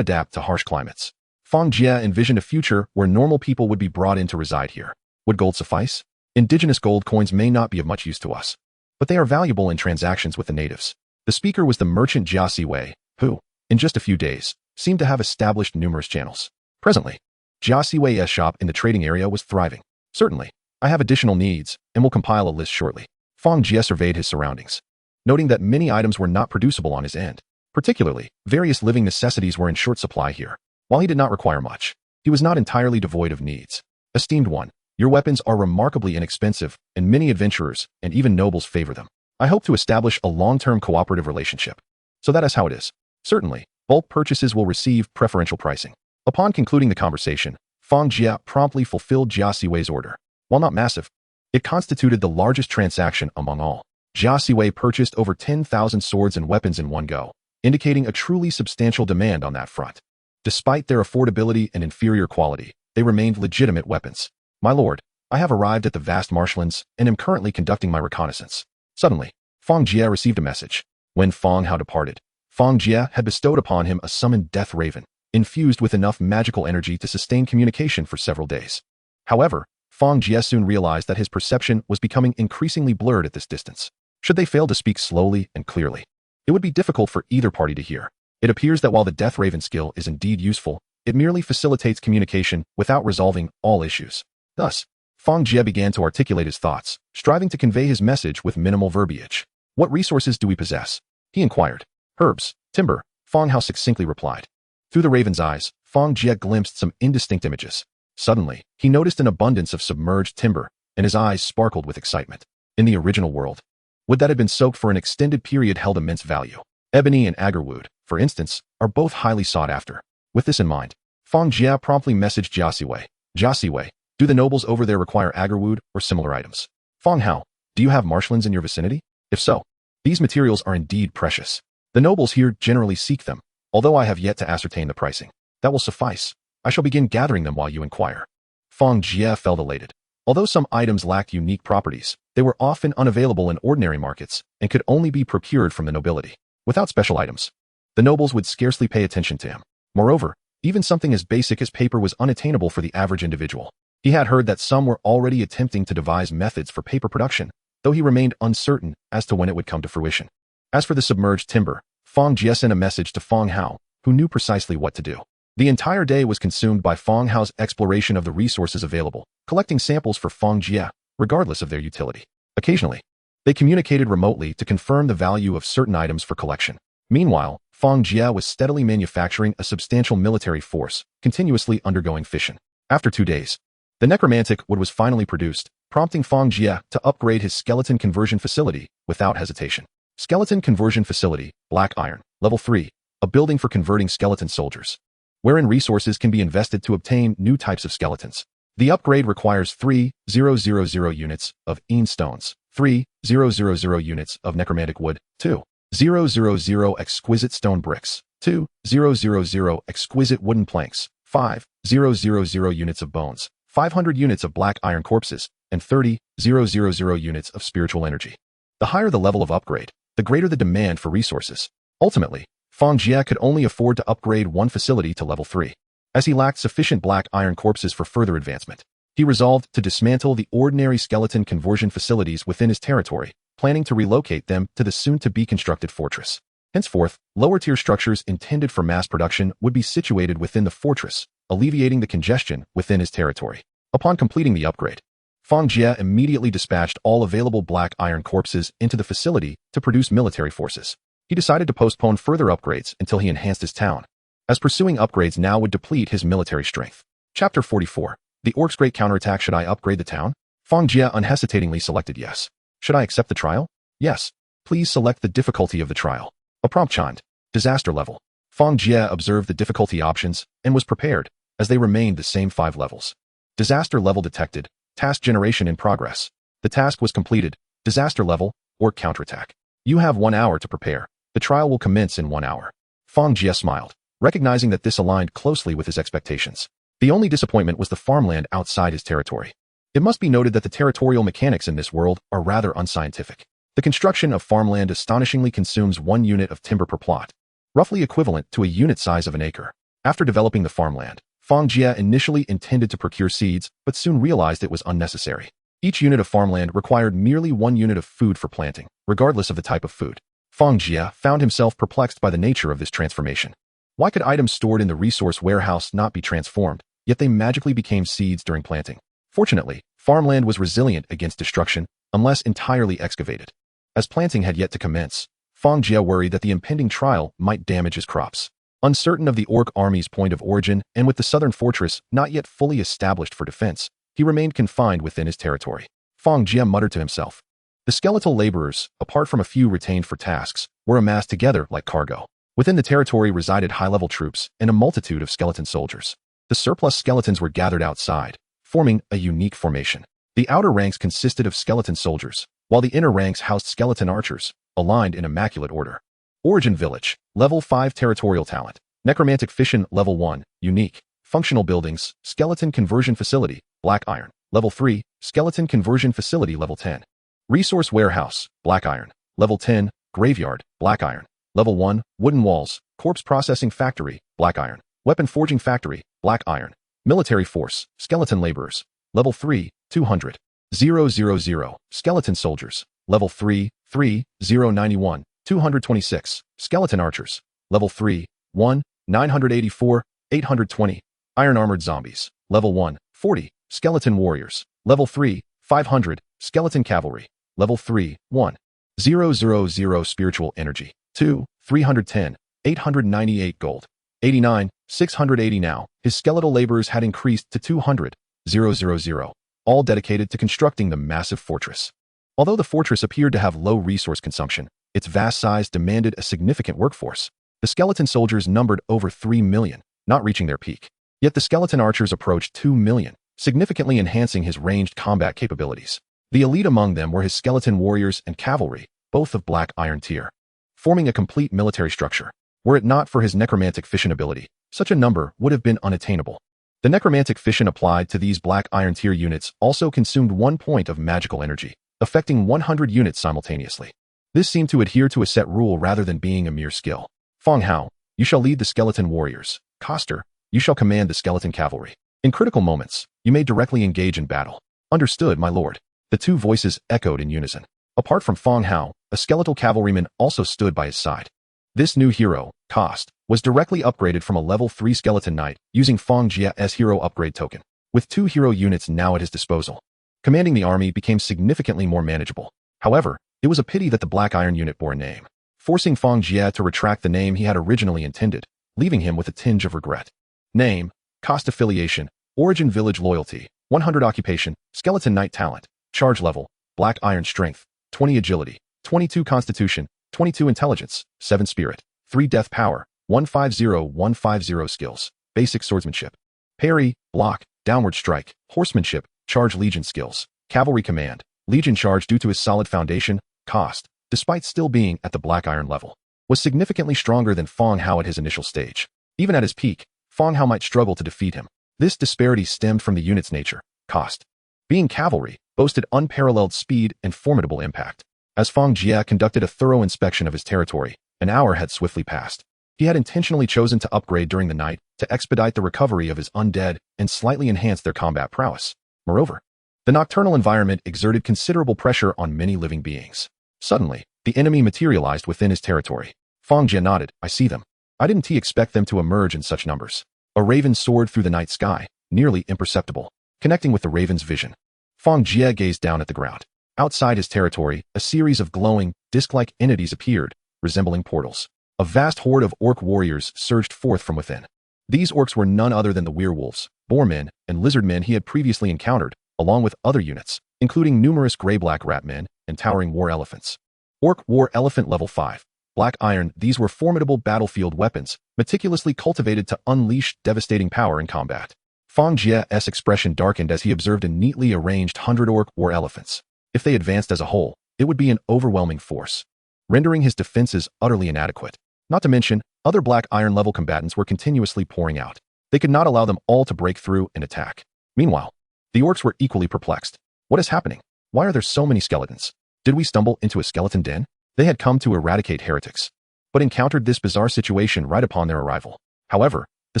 adapt to harsh climates. Fang Jie envisioned a future where normal people would be brought in to reside here. Would gold suffice? Indigenous gold coins may not be of much use to us, but they are valuable in transactions with the natives. The speaker was the merchant Jia Wei, who, in just a few days, seemed to have established numerous channels. Presently, Jia Wei's shop in the trading area was thriving. Certainly, I have additional needs and will compile a list shortly. Fang Jie surveyed his surroundings, noting that many items were not producible on his end. Particularly, various living necessities were in short supply here. While he did not require much, he was not entirely devoid of needs. Esteemed one, your weapons are remarkably inexpensive, and many adventurers and even nobles favor them. I hope to establish a long-term cooperative relationship. So that is how it is. Certainly, bulk purchases will receive preferential pricing. Upon concluding the conversation, Fang Jie promptly fulfilled Jia Wei's order. While not massive, it constituted the largest transaction among all. Jia Wei purchased over 10,000 swords and weapons in one go, indicating a truly substantial demand on that front. Despite their affordability and inferior quality, they remained legitimate weapons. My lord, I have arrived at the vast marshlands and am currently conducting my reconnaissance. Suddenly, Fang Jie received a message. When Fang Hao departed, Fang Jie had bestowed upon him a summoned death raven, infused with enough magical energy to sustain communication for several days. However, Fang Jie soon realized that his perception was becoming increasingly blurred at this distance. Should they fail to speak slowly and clearly, it would be difficult for either party to hear. It appears that while the Death Raven skill is indeed useful, it merely facilitates communication without resolving all issues. Thus, Fang Jie began to articulate his thoughts, striving to convey his message with minimal verbiage. What resources do we possess? He inquired. Herbs, timber, Fang Hao succinctly replied. Through the raven's eyes, Fang Jie glimpsed some indistinct images. Suddenly, he noticed an abundance of submerged timber, and his eyes sparkled with excitement. In the original world, wood that had been soaked for an extended period held immense value. Ebony and agarwood, for instance, are both highly sought after. With this in mind, Fang Jie promptly messaged Jia Wei. Jia Wei, do the nobles over there require agarwood or similar items? Fang Hao, do you have marshlands in your vicinity? If so, these materials are indeed precious. The nobles here generally seek them, although I have yet to ascertain the pricing. That will suffice. I shall begin gathering them while you inquire. Fang Jie felt elated. Although some items lacked unique properties, they were often unavailable in ordinary markets and could only be procured from the nobility. Without special items, the nobles would scarcely pay attention to him. Moreover, even something as basic as paper was unattainable for the average individual. He had heard that some were already attempting to devise methods for paper production, though he remained uncertain as to when it would come to fruition. As for the submerged timber, Fang Jie sent a message to Fang Hao, who knew precisely what to do. The entire day was consumed by Fang Hao's exploration of the resources available, collecting samples for Fang Jie, regardless of their utility. Occasionally, they communicated remotely to confirm the value of certain items for collection. Meanwhile, Fang Jie was steadily manufacturing a substantial military force, continuously undergoing fission. After 2 days, the necromantic wood was finally produced, prompting Fang Jie to upgrade his skeleton conversion facility without hesitation. Skeleton conversion facility, black iron, level 3, a building for converting skeleton soldiers, wherein resources can be invested to obtain new types of skeletons. The upgrade requires 3,000 units of Een stones, 3,000 units of necromantic wood, 2,000 exquisite stone bricks, 2,000 exquisite wooden planks, 5,000 units of bones, 500 units of black iron corpses, and 30,000 units of spiritual energy. The higher the level of upgrade, the greater the demand for resources. Ultimately, Fang Jie could only afford to upgrade one facility to level 3. As he lacked sufficient black iron corpses for further advancement, he resolved to dismantle the ordinary skeleton conversion facilities within his territory, planning to relocate them to the soon-to-be constructed fortress. Henceforth, lower-tier structures intended for mass production would be situated within the fortress, alleviating the congestion within his territory. Upon completing the upgrade, Fang Jie immediately dispatched all available black iron corpses into the facility to produce military forces. He decided to postpone further upgrades until he enhanced his town, as pursuing upgrades now would deplete his military strength. Chapter 44. The Orc's Great Counterattack. Should I upgrade the town? Fang Jie unhesitatingly selected yes. Should I accept the trial? Yes. Please select the difficulty of the trial. A prompt chimed. Disaster level. Fang Jie observed the difficulty options and was prepared, as they remained the same 5 levels. Disaster level detected. Task generation in progress. The task was completed. Disaster level, or counterattack. You have 1 hour to prepare. The trial will commence in 1 hour. Fang Jie smiled, recognizing that this aligned closely with his expectations. The only disappointment was the farmland outside his territory. It must be noted that the territorial mechanics in this world are rather unscientific. The construction of farmland astonishingly consumes 1 unit of timber per plot, roughly equivalent to a unit size of an acre. After developing the farmland, Fang Jie initially intended to procure seeds, but soon realized it was unnecessary. Each unit of farmland required merely 1 unit of food for planting, regardless of the type of food. Fang Jie found himself perplexed by the nature of this transformation. Why could items stored in the resource warehouse not be transformed, yet they magically became seeds during planting? Fortunately, farmland was resilient against destruction, unless entirely excavated. As planting had yet to commence, Fang Jie worried that the impending trial might damage his crops. Uncertain of the orc army's point of origin and with the southern fortress not yet fully established for defense, he remained confined within his territory. Fang Jie muttered to himself. The skeletal laborers, apart from a few retained for tasks, were amassed together like cargo. Within the territory resided high-level troops and a multitude of skeleton soldiers. The surplus skeletons were gathered outside, forming a unique formation. The outer ranks consisted of skeleton soldiers, while the inner ranks housed skeleton archers, aligned in immaculate order. Origin Village, Level 5 Territorial Talent. Necromantic Fission, Level 1, Unique. Functional Buildings, Skeleton Conversion Facility, Black Iron. Level 3, Skeleton Conversion Facility, Level 10. Resource Warehouse, Black Iron. Level 10, Graveyard, Black Iron. Level 1, Wooden Walls, Corpse Processing Factory, Black Iron. Weapon Forging Factory, Black Iron. Military Force, Skeleton Laborers. Level 3, 200. 000, Skeleton Soldiers. Level 3, 3091, 226. Skeleton Archers. Level 3, 1, 984, 820. Iron Armored Zombies. Level 1, 40. Skeleton Warriors. Level 3, 500. Skeleton Cavalry. Level 3, 1, 000 Spiritual Energy. 2, 310, 898 gold. 89, 680 now. His skeletal laborers had increased to 200, 000, all dedicated to constructing the massive fortress. Although the fortress appeared to have low resource consumption, its vast size demanded a significant workforce. The skeleton soldiers numbered over 3 million, not reaching their peak. Yet the skeleton archers approached 2 million, significantly enhancing his ranged combat capabilities. The elite among them were his skeleton warriors and cavalry, both of black iron tier, forming a complete military structure. Were it not for his necromantic fission ability, such a number would have been unattainable. The necromantic fission applied to these black iron tier units also consumed 1 point of magical energy, affecting 100 units simultaneously. This seemed to adhere to a set rule rather than being a mere skill. Fang Hao, you shall lead the skeleton warriors. Koster, you shall command the skeleton cavalry. In critical moments, you may directly engage in battle. Understood, my lord. The 2 voices echoed in unison. Apart from Fang Hao, a skeletal cavalryman also stood by his side. This new hero, Kost, was directly upgraded from a level 3 skeleton knight using Fang Jie's hero upgrade token. With 2 hero units now at his disposal, commanding the army became significantly more manageable. However, it was a pity that the Black Iron unit bore a name, forcing Fang Jie to retract the name he had originally intended, leaving him with a tinge of regret. Name, Kost affiliation, Origin Village loyalty, 100 occupation, Skeleton Knight talent, charge level, Black Iron strength, 20 agility, 22 constitution, 22 intelligence, 7 spirit, 3 death power, 150-150 skills. Basic swordsmanship. Parry, block, downward strike, horsemanship, charge legion skills. Cavalry command. Legion charge due to his solid foundation, cost, despite still being at the black iron level, was significantly stronger than Fang Hao at his initial stage. Even at his peak, Fang Hao might struggle to defeat him. This disparity stemmed from the unit's nature, cost. Being cavalry, boasted unparalleled speed and formidable impact. As Fang Jie conducted a thorough inspection of his territory, an hour had swiftly passed. He had intentionally chosen to upgrade during the night to expedite the recovery of his undead and slightly enhance their combat prowess. Moreover, the nocturnal environment exerted considerable pressure on many living beings. Suddenly, the enemy materialized within his territory. Fang Jie nodded. I see them. I didn't expect them to emerge in such numbers. A raven soared through the night sky, nearly imperceptible, connecting with the raven's vision. Fang Jie gazed down at the ground. Outside his territory, a series of glowing, disc-like entities appeared, resembling portals. A vast horde of orc warriors surged forth from within. These orcs were none other than the werewolves, boarmen, and lizardmen he had previously encountered, along with other units, including numerous gray-black ratmen and towering war elephants. Orc War Elephant Level 5. Black Iron. These were formidable battlefield weapons, meticulously cultivated to unleash devastating power in combat. Fang Jie's expression darkened as he observed a neatly arranged 100 orc war elephants. If they advanced as a whole, it would be an overwhelming force, rendering his defenses utterly inadequate. Not to mention, other black iron level combatants were continuously pouring out. They could not allow them all to break through and attack. Meanwhile, the orcs were equally perplexed. What is happening? Why are there so many skeletons? Did we stumble into a skeleton den? They had come to eradicate heretics, but encountered this bizarre situation right upon their arrival. However, the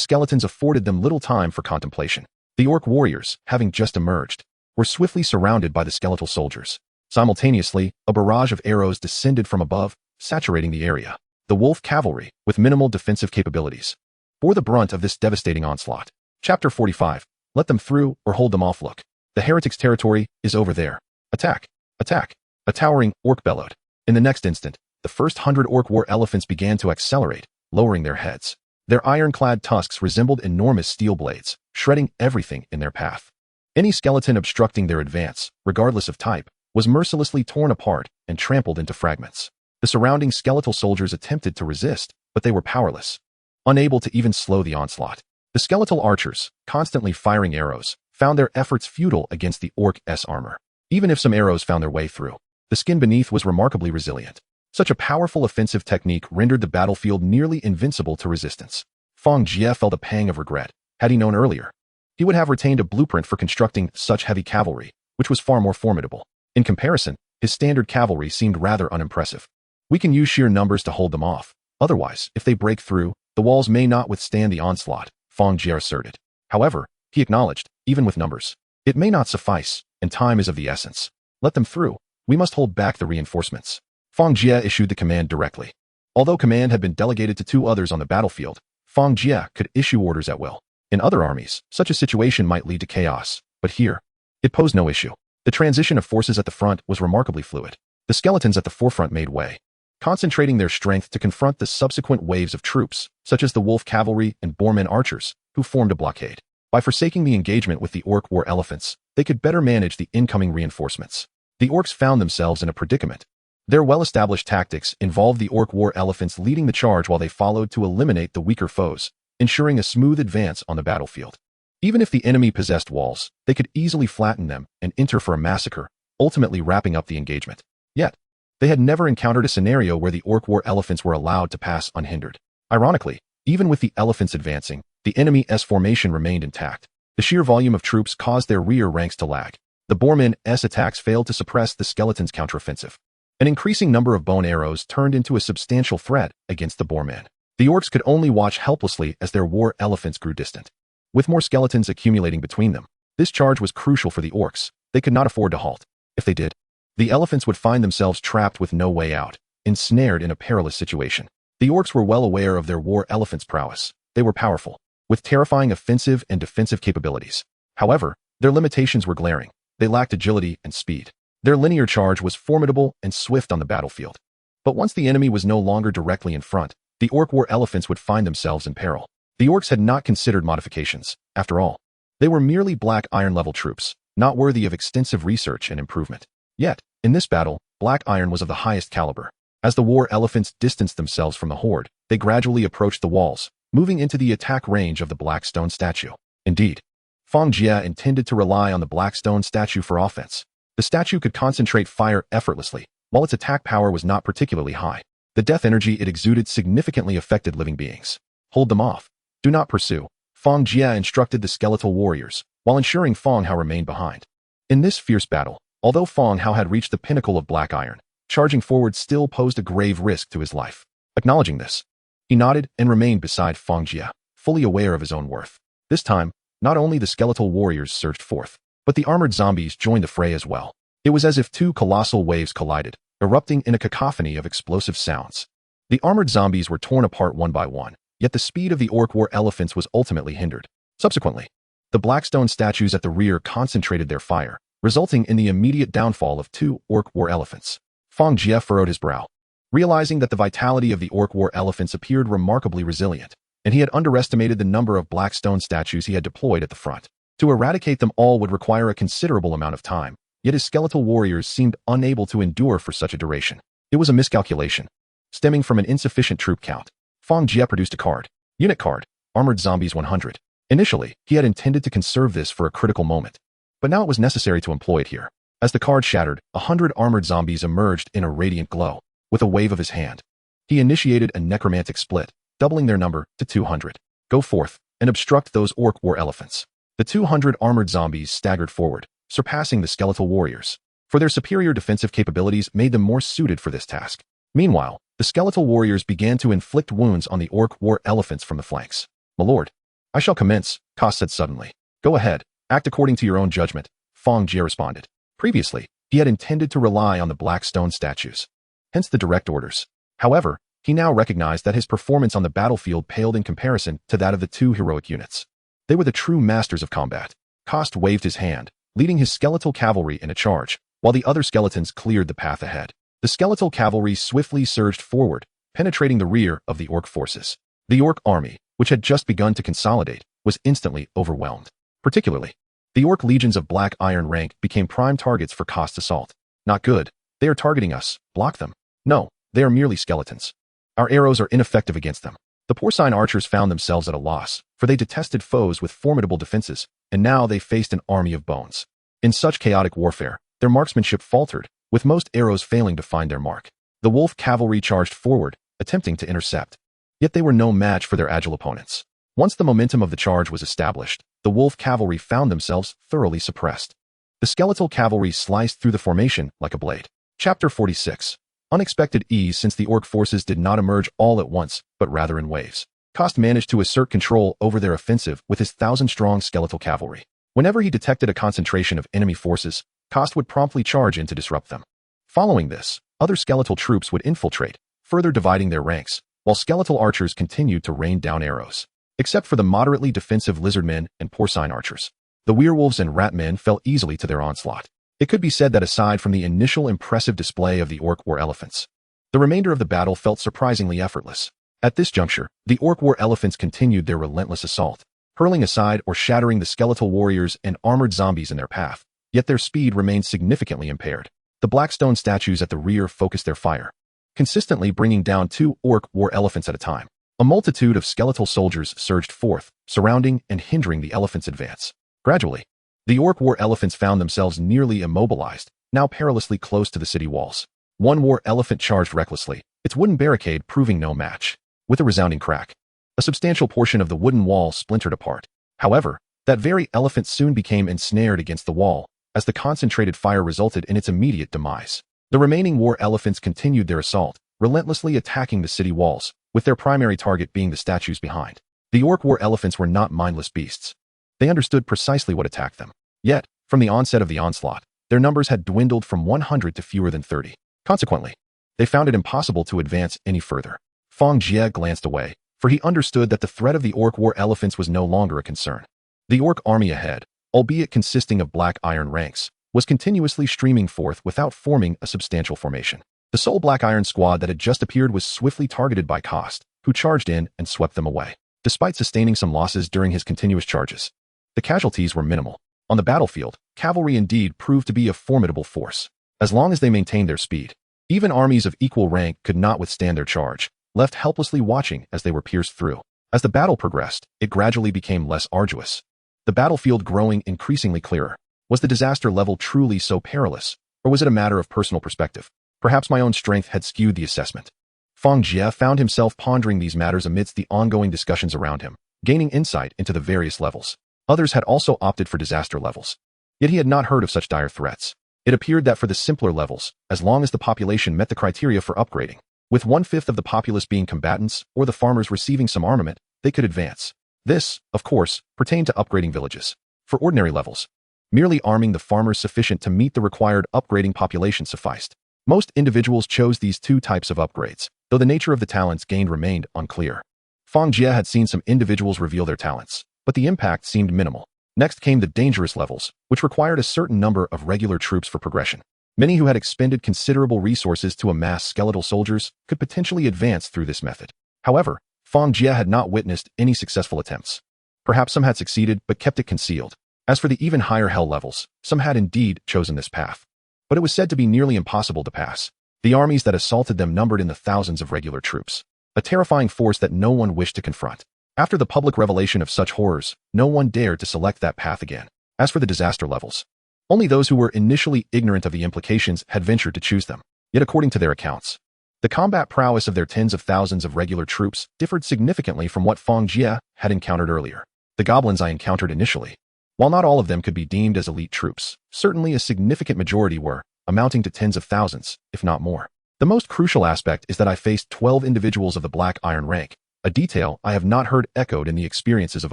skeletons afforded them little time for contemplation. The orc warriors, having just emerged, were swiftly surrounded by the skeletal soldiers. Simultaneously, a barrage of arrows descended from above, saturating the area. The wolf cavalry, with minimal defensive capabilities, bore the brunt of this devastating onslaught. Chapter 45. Let them through or hold them off. Look. The heretics' territory is over there. Attack! Attack! A towering orc bellowed. In the next instant, the first 100 orc war elephants began to accelerate, lowering their heads. Their iron-clad tusks resembled enormous steel blades, shredding everything in their path. Any skeleton obstructing their advance, regardless of type, was mercilessly torn apart and trampled into fragments. The surrounding skeletal soldiers attempted to resist, but they were powerless, unable to even slow the onslaught. The skeletal archers, constantly firing arrows, found their efforts futile against the orc's armor. Even if some arrows found their way through, the skin beneath was remarkably resilient. Such a powerful offensive technique rendered the battlefield nearly invincible to resistance. Fang Jie felt a pang of regret. Had he known earlier, he would have retained a blueprint for constructing such heavy cavalry, which was far more formidable. In comparison, his standard cavalry seemed rather unimpressive. We can use sheer numbers to hold them off. Otherwise, if they break through, the walls may not withstand the onslaught, Fang Jie asserted. However, he acknowledged, even with numbers, it may not suffice, and time is of the essence. Let them through. We must hold back the reinforcements. Fang Jie issued the command directly. Although command had been delegated to 2 others on the battlefield, Fang Jie could issue orders at will. In other armies, such a situation might lead to chaos, but here, it posed no issue. The transition of forces at the front was remarkably fluid. The skeletons at the forefront made way, concentrating their strength to confront the subsequent waves of troops, such as the wolf cavalry and boarmen archers, who formed a blockade. By forsaking the engagement with the orc war elephants, they could better manage the incoming reinforcements. The orcs found themselves in a predicament. Their well-established tactics involved the orc war elephants leading the charge while they followed to eliminate the weaker foes, ensuring a smooth advance on the battlefield. Even if the enemy possessed walls, they could easily flatten them and enter for a massacre, ultimately wrapping up the engagement. Yet, they had never encountered a scenario where the orc war elephants were allowed to pass unhindered. Ironically, even with the elephants advancing, the enemy's formation remained intact. The sheer volume of troops caused their rear ranks to lag. The boarmen's attacks failed to suppress the skeletons' counteroffensive. An increasing number of bone arrows turned into a substantial threat against the boarmen. The orcs could only watch helplessly as their war elephants grew distant. With more skeletons accumulating between them, this charge was crucial for the orcs. They could not afford to halt. If they did, the elephants would find themselves trapped with no way out, ensnared in a perilous situation. The orcs were well aware of their war elephants' prowess. They were powerful, with terrifying offensive and defensive capabilities. However, their limitations were glaring. They lacked agility and speed. Their linear charge was formidable and swift on the battlefield. But once the enemy was no longer directly in front, the orc war elephants would find themselves in peril. The orcs had not considered modifications. After all, they were merely black iron level troops, not worthy of extensive research and improvement. Yet, in this battle, black iron was of the highest caliber. As the war elephants distanced themselves from the horde, they gradually approached the walls, moving into the attack range of the black stone statue. Indeed, Fang Jie intended to rely on the black stone statue for offense. The statue could concentrate fire effortlessly, while its attack power was not particularly high. The death energy it exuded significantly affected living beings. Hold them off. Do not pursue. Fang Jie instructed the skeletal warriors, while ensuring Fang Hao remained behind. In this fierce battle, although Fang Hao had reached the pinnacle of black iron, charging forward still posed a grave risk to his life. Acknowledging this, he nodded and remained beside Fang Jie, fully aware of his own worth. This time, not only the skeletal warriors surged forth, but the armored zombies joined the fray as well. It was as if two colossal waves collided, erupting in a cacophony of explosive sounds. The armored zombies were torn apart one by one, yet the speed of the orc war elephants was ultimately hindered. Subsequently, the blackstone statues at the rear concentrated their fire, resulting in the immediate downfall of two orc war elephants. Fang Jie furrowed his brow, realizing that the vitality of the orc war elephants appeared remarkably resilient, and he had underestimated the number of blackstone statues he had deployed at the front. To eradicate them all would require a considerable amount of time, yet his skeletal warriors seemed unable to endure for such a duration. It was a miscalculation. Stemming from an insufficient troop count, Fang Jie produced a card. Unit card, Armored Zombies 100. Initially, he had intended to conserve this for a critical moment, but now it was necessary to employ it here. As the card shattered, 100 armored zombies emerged in a radiant glow. With a wave of his hand, he initiated a necromantic split, doubling their number to 200. Go forth and obstruct those orc war elephants. The 200 armored zombies staggered forward, surpassing the skeletal warriors, for their superior defensive capabilities made them more suited for this task. Meanwhile, the skeletal warriors began to inflict wounds on the orc war elephants from the flanks. "My lord, I shall commence," Koss said suddenly. "Go ahead, act according to your own judgment," Fang Jie responded. Previously, he had intended to rely on the black stone statues, hence the direct orders. However, he now recognized that his performance on the battlefield paled in comparison to that of the two heroic units. They were the true masters of combat. Koss waved his hand, leading his skeletal cavalry in a charge, while the other skeletons cleared the path ahead. The skeletal cavalry swiftly surged forward, penetrating the rear of the orc forces. The orc army, which had just begun to consolidate, was instantly overwhelmed. Particularly, the orc legions of black iron rank became prime targets for Koss's assault. "Not good. They are targeting us. Block them." "No, they are merely skeletons. Our arrows are ineffective against them." The porcine archers found themselves at a loss, for they detested foes with formidable defenses, and now they faced an army of bones. In such chaotic warfare, their marksmanship faltered, with most arrows failing to find their mark. The wolf cavalry charged forward, attempting to intercept. Yet they were no match for their agile opponents. Once the momentum of the charge was established, the wolf cavalry found themselves thoroughly suppressed. The skeletal cavalry sliced through the formation like a blade. Chapter 46. Unexpected ease. Since the orc forces did not emerge all at once, but rather in waves, Koss managed to assert control over their offensive with his 1,000-strong skeletal cavalry. Whenever he detected a concentration of enemy forces, Koss would promptly charge in to disrupt them. Following this, other skeletal troops would infiltrate, further dividing their ranks, while skeletal archers continued to rain down arrows. Except for the moderately defensive lizardmen and porcine archers, the werewolves and ratmen fell easily to their onslaught. It could be said that aside from the initial impressive display of the orc war elephants, the remainder of the battle felt surprisingly effortless. At this juncture, the orc war elephants continued their relentless assault, hurling aside or shattering the skeletal warriors and armored zombies in their path, yet their speed remained significantly impaired. The blackstone statues at the rear focused their fire, consistently bringing down two orc war elephants at a time. A multitude of skeletal soldiers surged forth, surrounding and hindering the elephants' advance. Gradually, the orc war elephants found themselves nearly immobilized, now perilously close to the city walls. One war elephant charged recklessly, its wooden barricade proving no match. With a resounding crack, a substantial portion of the wooden wall splintered apart. However, that very elephant soon became ensnared against the wall, as the concentrated fire resulted in its immediate demise. The remaining war elephants continued their assault, relentlessly attacking the city walls, with their primary target being the statues behind. The orc war elephants were not mindless beasts. They understood precisely what attacked them. Yet, from the onset of the onslaught, their numbers had dwindled from 100 to fewer than 30. Consequently, they found it impossible to advance any further. Fang Jie glanced away, for he understood that the threat of the orc war elephants was no longer a concern. The orc army ahead, albeit consisting of black iron ranks, was continuously streaming forth without forming a substantial formation. The sole black iron squad that had just appeared was swiftly targeted by Koss, who charged in and swept them away. Despite sustaining some losses during his continuous charges, the casualties were minimal. On the battlefield, cavalry indeed proved to be a formidable force. As long as they maintained their speed, Even armies of equal rank could not withstand their charge, left helplessly watching as they were pierced through. As the battle progressed, it gradually became less arduous. The battlefield growing increasingly clearer. Was the disaster level truly so perilous, or was it a matter of personal perspective? Perhaps my own strength had skewed the assessment. Fang Jie found himself pondering these matters amidst the ongoing discussions around him, gaining insight into the various levels. Others had also opted for disaster levels. Yet he had not heard of such dire threats. It appeared that for the simpler levels, as long as the population met the criteria for upgrading, with 1/5 of the populace being combatants or the farmers receiving some armament, they could advance. This, of course, pertained to upgrading villages. For ordinary levels, merely arming the farmers sufficient to meet the required upgrading population sufficed. Most individuals chose these two types of upgrades, though the nature of the talents gained remained unclear. Fang Jie had seen some individuals reveal their talents, but the impact seemed minimal. Next came the dangerous levels, which required a certain number of regular troops for progression. Many who had expended considerable resources to amass skeletal soldiers could potentially advance through this method. However, Fang Jie had not witnessed any successful attempts. Perhaps some had succeeded but kept it concealed. As for the even higher hell levels, some had indeed chosen this path. But it was said to be nearly impossible to pass. The armies that assaulted them numbered in the thousands of regular troops, a terrifying force that no one wished to confront. After the public revelation of such horrors, no one dared to select that path again. As for the disaster levels, only those who were initially ignorant of the implications had ventured to choose them. Yet according to their accounts, the combat prowess of their tens of thousands of regular troops differed significantly from what Fang Jie had encountered earlier. The goblins I encountered initially, while not all of them could be deemed as elite troops, certainly a significant majority were, amounting to tens of thousands, if not more. The most crucial aspect is that I faced 12 individuals of the Black Iron rank, a detail I have not heard echoed in the experiences of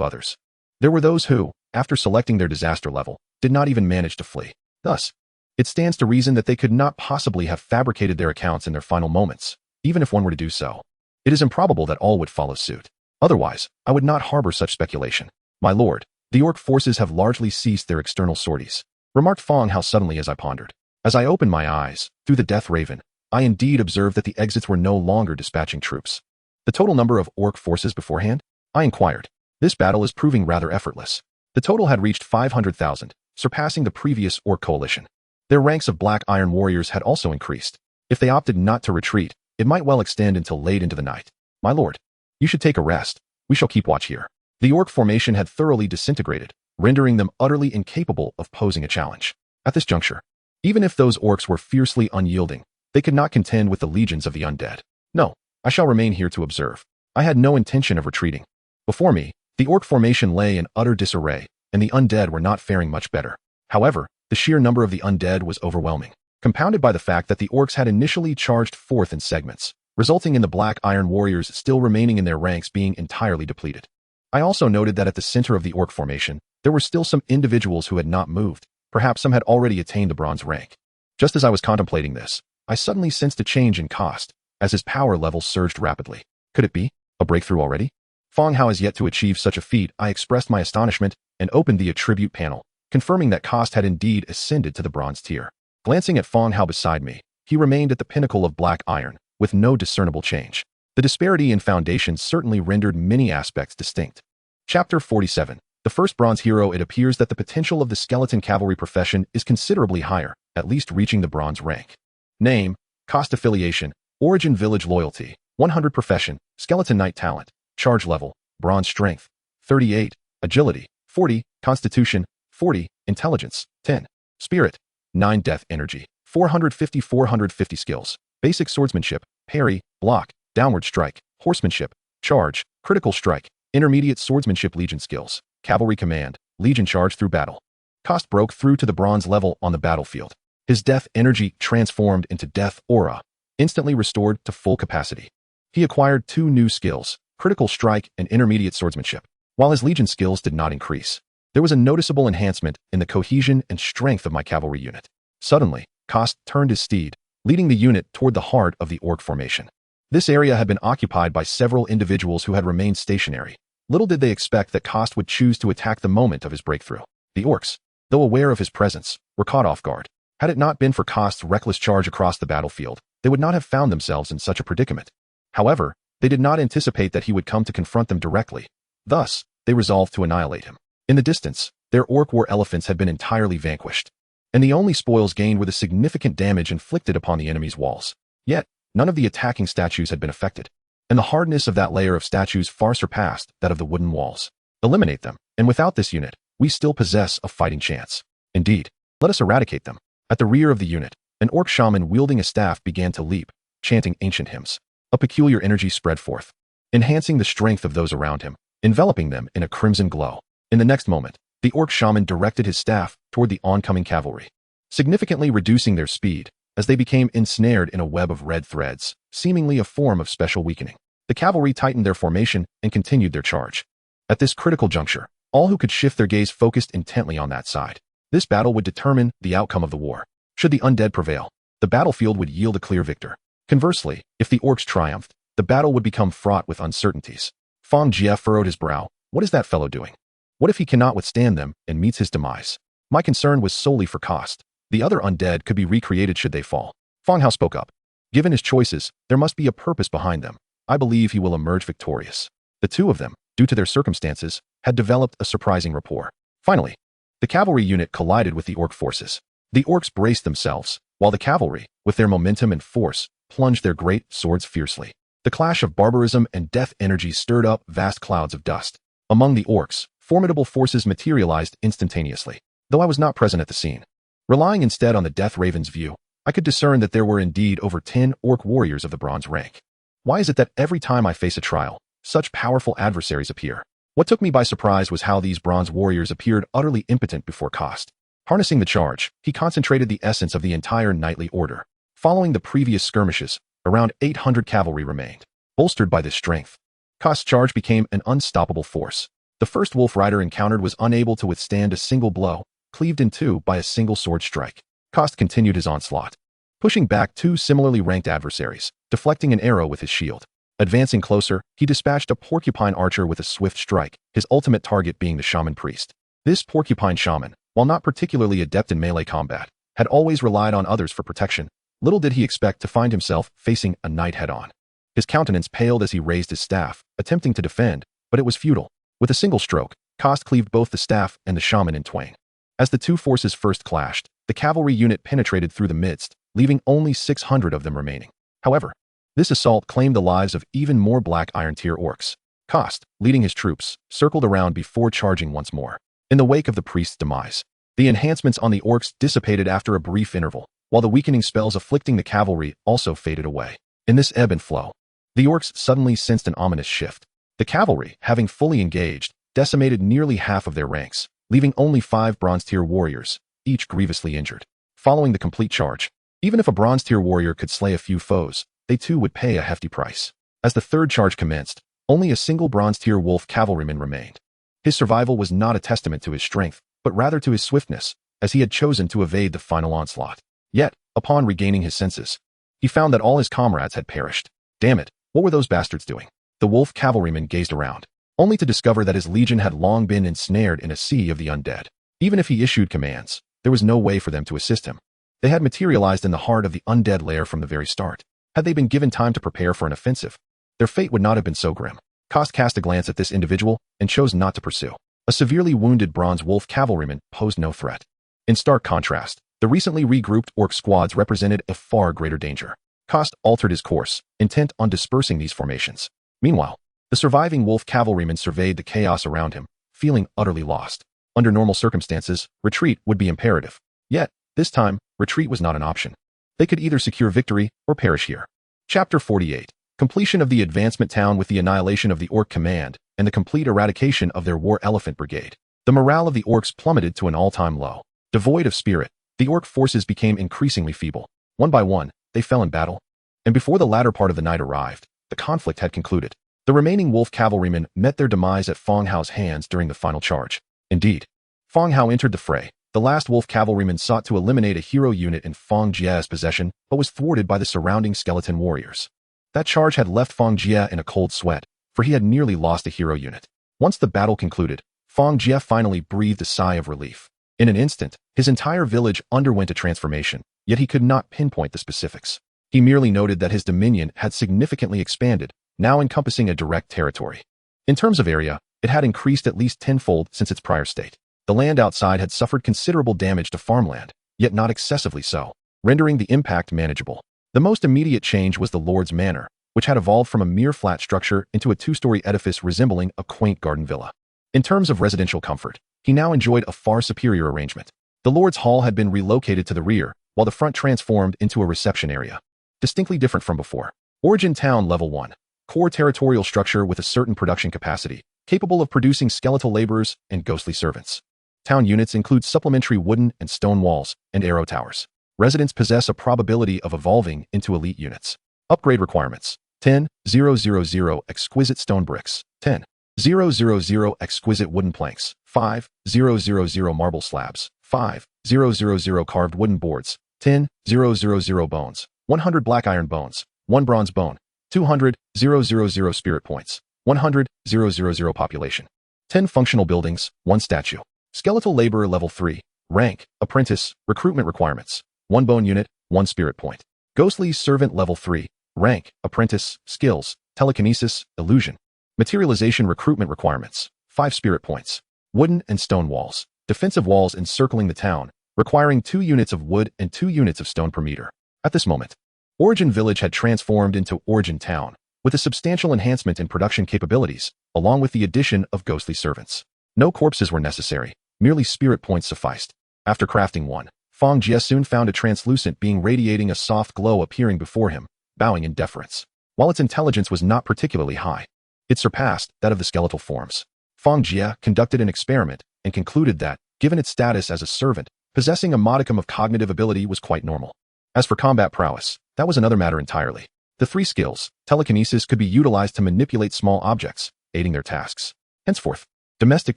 others. There were those who, after selecting their disaster level, did not even manage to flee. Thus, it stands to reason that they could not possibly have fabricated their accounts in their final moments, even if one were to do so. It is improbable that all would follow suit. Otherwise, I would not harbor such speculation. My lord, the orc forces have largely ceased their external sorties, remarked Fang How suddenly as I pondered. As I opened my eyes, through the death raven, I indeed observed that the exits were no longer dispatching troops. The total number of orc forces beforehand? I inquired. This battle is proving rather effortless. The total had reached 500,000, surpassing the previous orc coalition. Their ranks of Black Iron warriors had also increased. If they opted not to retreat, it might well extend until late into the night. My lord, you should take a rest. We shall keep watch here. The orc formation had thoroughly disintegrated, rendering them utterly incapable of posing a challenge. At this juncture, even if those orcs were fiercely unyielding, they could not contend with the legions of the undead. No, I shall remain here to observe. I had no intention of retreating. Before me, the orc formation lay in utter disarray, and the undead were not faring much better. However, the sheer number of the undead was overwhelming, compounded by the fact that the orcs had initially charged forth in segments, resulting in the Black Iron warriors still remaining in their ranks being entirely depleted. I also noted that at the center of the orc formation, there were still some individuals who had not moved. Perhaps some had already attained the bronze rank. Just as I was contemplating this, I suddenly sensed a change in Cost, as his power level surged rapidly. Could it be a breakthrough already? Fang Hao has yet to achieve such a feat. I expressed my astonishment and opened the attribute panel, confirming that Cost had indeed ascended to the bronze tier. Glancing at Fang Hao beside me, he remained at the pinnacle of Black Iron, with no discernible change. The disparity in foundations certainly rendered many aspects distinct. Chapter 47. The first bronze hero. It appears that the potential of the skeleton cavalry profession is considerably higher, at least reaching the bronze rank. Name, Cost affiliation, origin village loyalty, 100 profession, skeleton knight talent, charge level, bronze strength, 38, agility, 40, constitution, 40, intelligence, 10, spirit, 9 death energy, 450 skills, basic swordsmanship, parry, block, downward strike, horsemanship, charge, critical strike, intermediate swordsmanship legion skills, cavalry command, legion charge through battle. Cost broke through to the bronze level on the battlefield. His death energy transformed into death aura, instantly restored to full capacity. He acquired 2 new skills, critical strike and intermediate swordsmanship. While his legion skills did not increase, there was a noticeable enhancement in the cohesion and strength of my cavalry unit. Suddenly, Cost turned his steed, leading the unit toward the heart of the orc formation. This area had been occupied by several individuals who had remained stationary. Little did they expect that Cost would choose to attack the moment of his breakthrough. The orcs, though aware of his presence, were caught off guard. Had it not been for Cost's reckless charge across the battlefield, they would not have found themselves in such a predicament. However, they did not anticipate that he would come to confront them directly. Thus, they resolved to annihilate him. In the distance, their orc war elephants had been entirely vanquished, and the only spoils gained were the significant damage inflicted upon the enemy's walls. Yet, none of the attacking statues had been affected, and the hardness of that layer of statues far surpassed that of the wooden walls. Eliminate them, and without this unit, we still possess a fighting chance. Indeed, let us eradicate them. At the rear of the unit, an orc shaman wielding a staff began to leap, chanting ancient hymns. A peculiar energy spread forth, enhancing the strength of those around him, enveloping them in a crimson glow. In the next moment, the orc shaman directed his staff toward the oncoming cavalry, significantly reducing their speed as they became ensnared in a web of red threads, seemingly a form of special weakening. The cavalry tightened their formation and continued their charge. At this critical juncture, all who could shift their gaze focused intently on that side. This battle would determine the outcome of the war. Should the undead prevail, the battlefield would yield a clear victor. Conversely, if the orcs triumphed, the battle would become fraught with uncertainties. Fang Jie furrowed his brow. What is that fellow doing? What if he cannot withstand them and meets his demise? My concern was solely for cost. The other undead could be recreated should they fall. Fang Hao spoke up. Given his choices, there must be a purpose behind them. I believe he will emerge victorious. The two of them, due to their circumstances, had developed a surprising rapport. Finally, the cavalry unit collided with the orc forces. The orcs braced themselves, while the cavalry, with their momentum and force, plunged their great swords fiercely. The clash of barbarism and death energy stirred up vast clouds of dust. Among the orcs, formidable forces materialized instantaneously. Though I was not present at the scene, relying instead on the Death Raven's view, I could discern that there were indeed over 10 orc warriors of the bronze rank. Why is it that every time I face a trial, such powerful adversaries appear? What took me by surprise was how these bronze warriors appeared utterly impotent before cost. Harnessing the charge, he concentrated the essence of the entire knightly order. Following the previous skirmishes, around 800 cavalry remained. Bolstered by this strength, Kost's charge became an unstoppable force. The first wolf rider encountered was unable to withstand a single blow, cleaved in two by a single sword strike. Kost continued his onslaught, pushing back two similarly ranked adversaries, deflecting an arrow with his shield. Advancing closer, he dispatched a porcupine archer with a swift strike, his ultimate target being the shaman priest. This porcupine shaman, while not particularly adept in melee combat, had always relied on others for protection. Little did he expect to find himself facing a knight head-on. His countenance paled as he raised his staff, attempting to defend, but it was futile. With a single stroke, Kost cleaved both the staff and the shaman in twain. As the two forces first clashed, the cavalry unit penetrated through the midst, leaving only 600 of them remaining. However, this assault claimed the lives of even more Black Iron Tier orcs. Kost, leading his troops, circled around before charging once more. In the wake of the priest's demise, the enhancements on the orcs dissipated after a brief interval, while the weakening spells afflicting the cavalry also faded away. In this ebb and flow, the orcs suddenly sensed an ominous shift. The cavalry, having fully engaged, decimated nearly half of their ranks, leaving only 5 bronze-tier warriors, each grievously injured. Following the complete charge, even if a bronze-tier warrior could slay a few foes, they too would pay a hefty price. As the third charge commenced, only a single bronze-tier wolf cavalryman remained. His survival was not a testament to his strength, but rather to his swiftness, as he had chosen to evade the final onslaught. Yet, upon regaining his senses, he found that all his comrades had perished. Damn it, what were those bastards doing? The wolf cavalryman gazed around, only to discover that his legion had long been ensnared in a sea of the undead. Even if he issued commands, there was no way for them to assist him. They had materialized in the heart of the undead lair from the very start. Had they been given time to prepare for an offensive, their fate would not have been so grim. Kost cast a glance at this individual and chose not to pursue. A severely wounded bronze wolf cavalryman posed no threat. In stark contrast, the recently regrouped orc squads represented a far greater danger. Kost altered his course, intent on dispersing these formations. Meanwhile, the surviving wolf cavalryman surveyed the chaos around him, feeling utterly lost. Under normal circumstances, retreat would be imperative. Yet, this time, retreat was not an option. They could either secure victory or perish here. Chapter 48. Completion of the advancement town with the annihilation of the orc command and the complete eradication of their war elephant brigade. The morale of the orcs plummeted to an all-time low. Devoid of spirit, the orc forces became increasingly feeble. One by one, they fell in battle. And before the latter part of the night arrived, the conflict had concluded. The remaining wolf cavalrymen met their demise at Fang Hao's hands during the final charge. Indeed, Fang Hao entered the fray. The last wolf cavalryman sought to eliminate a hero unit in Fang Jie's possession, but was thwarted by the surrounding skeleton warriors. That charge had left Fang Jie in a cold sweat, for he had nearly lost a hero unit. Once the battle concluded, Fang Jie finally breathed a sigh of relief. In an instant, his entire village underwent a transformation, yet he could not pinpoint the specifics. He merely noted that his dominion had significantly expanded, now encompassing a direct territory. In terms of area, it had increased at least tenfold since its prior state. The land outside had suffered considerable damage to farmland, yet not excessively so, rendering the impact manageable. The most immediate change was the Lord's Manor, which had evolved from a mere flat structure into a two-story edifice resembling a quaint garden villa. In terms of residential comfort, he now enjoyed a far superior arrangement. The Lord's Hall had been relocated to the rear, while the front transformed into a reception area. Distinctly different from before. Origin Town Level 1. Core territorial structure with a certain production capacity, capable of producing skeletal laborers and ghostly servants. Town units include supplementary wooden and stone walls and arrow towers. Residents possess a probability of evolving into elite units. Upgrade requirements: 10,000 exquisite stone bricks, 10,000 exquisite wooden planks, 5,000 marble slabs, 5,000 carved wooden boards, 10,000 bones, 100 black iron bones, 1 bronze bone, 200,000 spirit points, 100,000 population. 10 functional buildings, 1 statue. Skeletal laborer level 3. Rank, apprentice, recruitment requirements: 1 bone unit, 1 spirit point. Ghostly servant level 3. Rank, apprentice, skills, telekinesis, illusion. Materialization recruitment requirements: 5 spirit points. Wooden and stone walls. Defensive walls encircling the town, requiring 2 units of wood and 2 units of stone per meter. At this moment, Origin Village had transformed into Origin Town, with a substantial enhancement in production capabilities, along with the addition of ghostly servants. No corpses were necessary, merely spirit points sufficed. After crafting one, Fang Jie soon found a translucent being radiating a soft glow appearing before him, bowing in deference. While its intelligence was not particularly high, it surpassed that of the skeletal forms. Fang Jie conducted an experiment and concluded that, given its status as a servant, possessing a modicum of cognitive ability was quite normal. As for combat prowess, that was another matter entirely. The 3 skills, telekinesis, could be utilized to manipulate small objects, aiding their tasks. Henceforth, domestic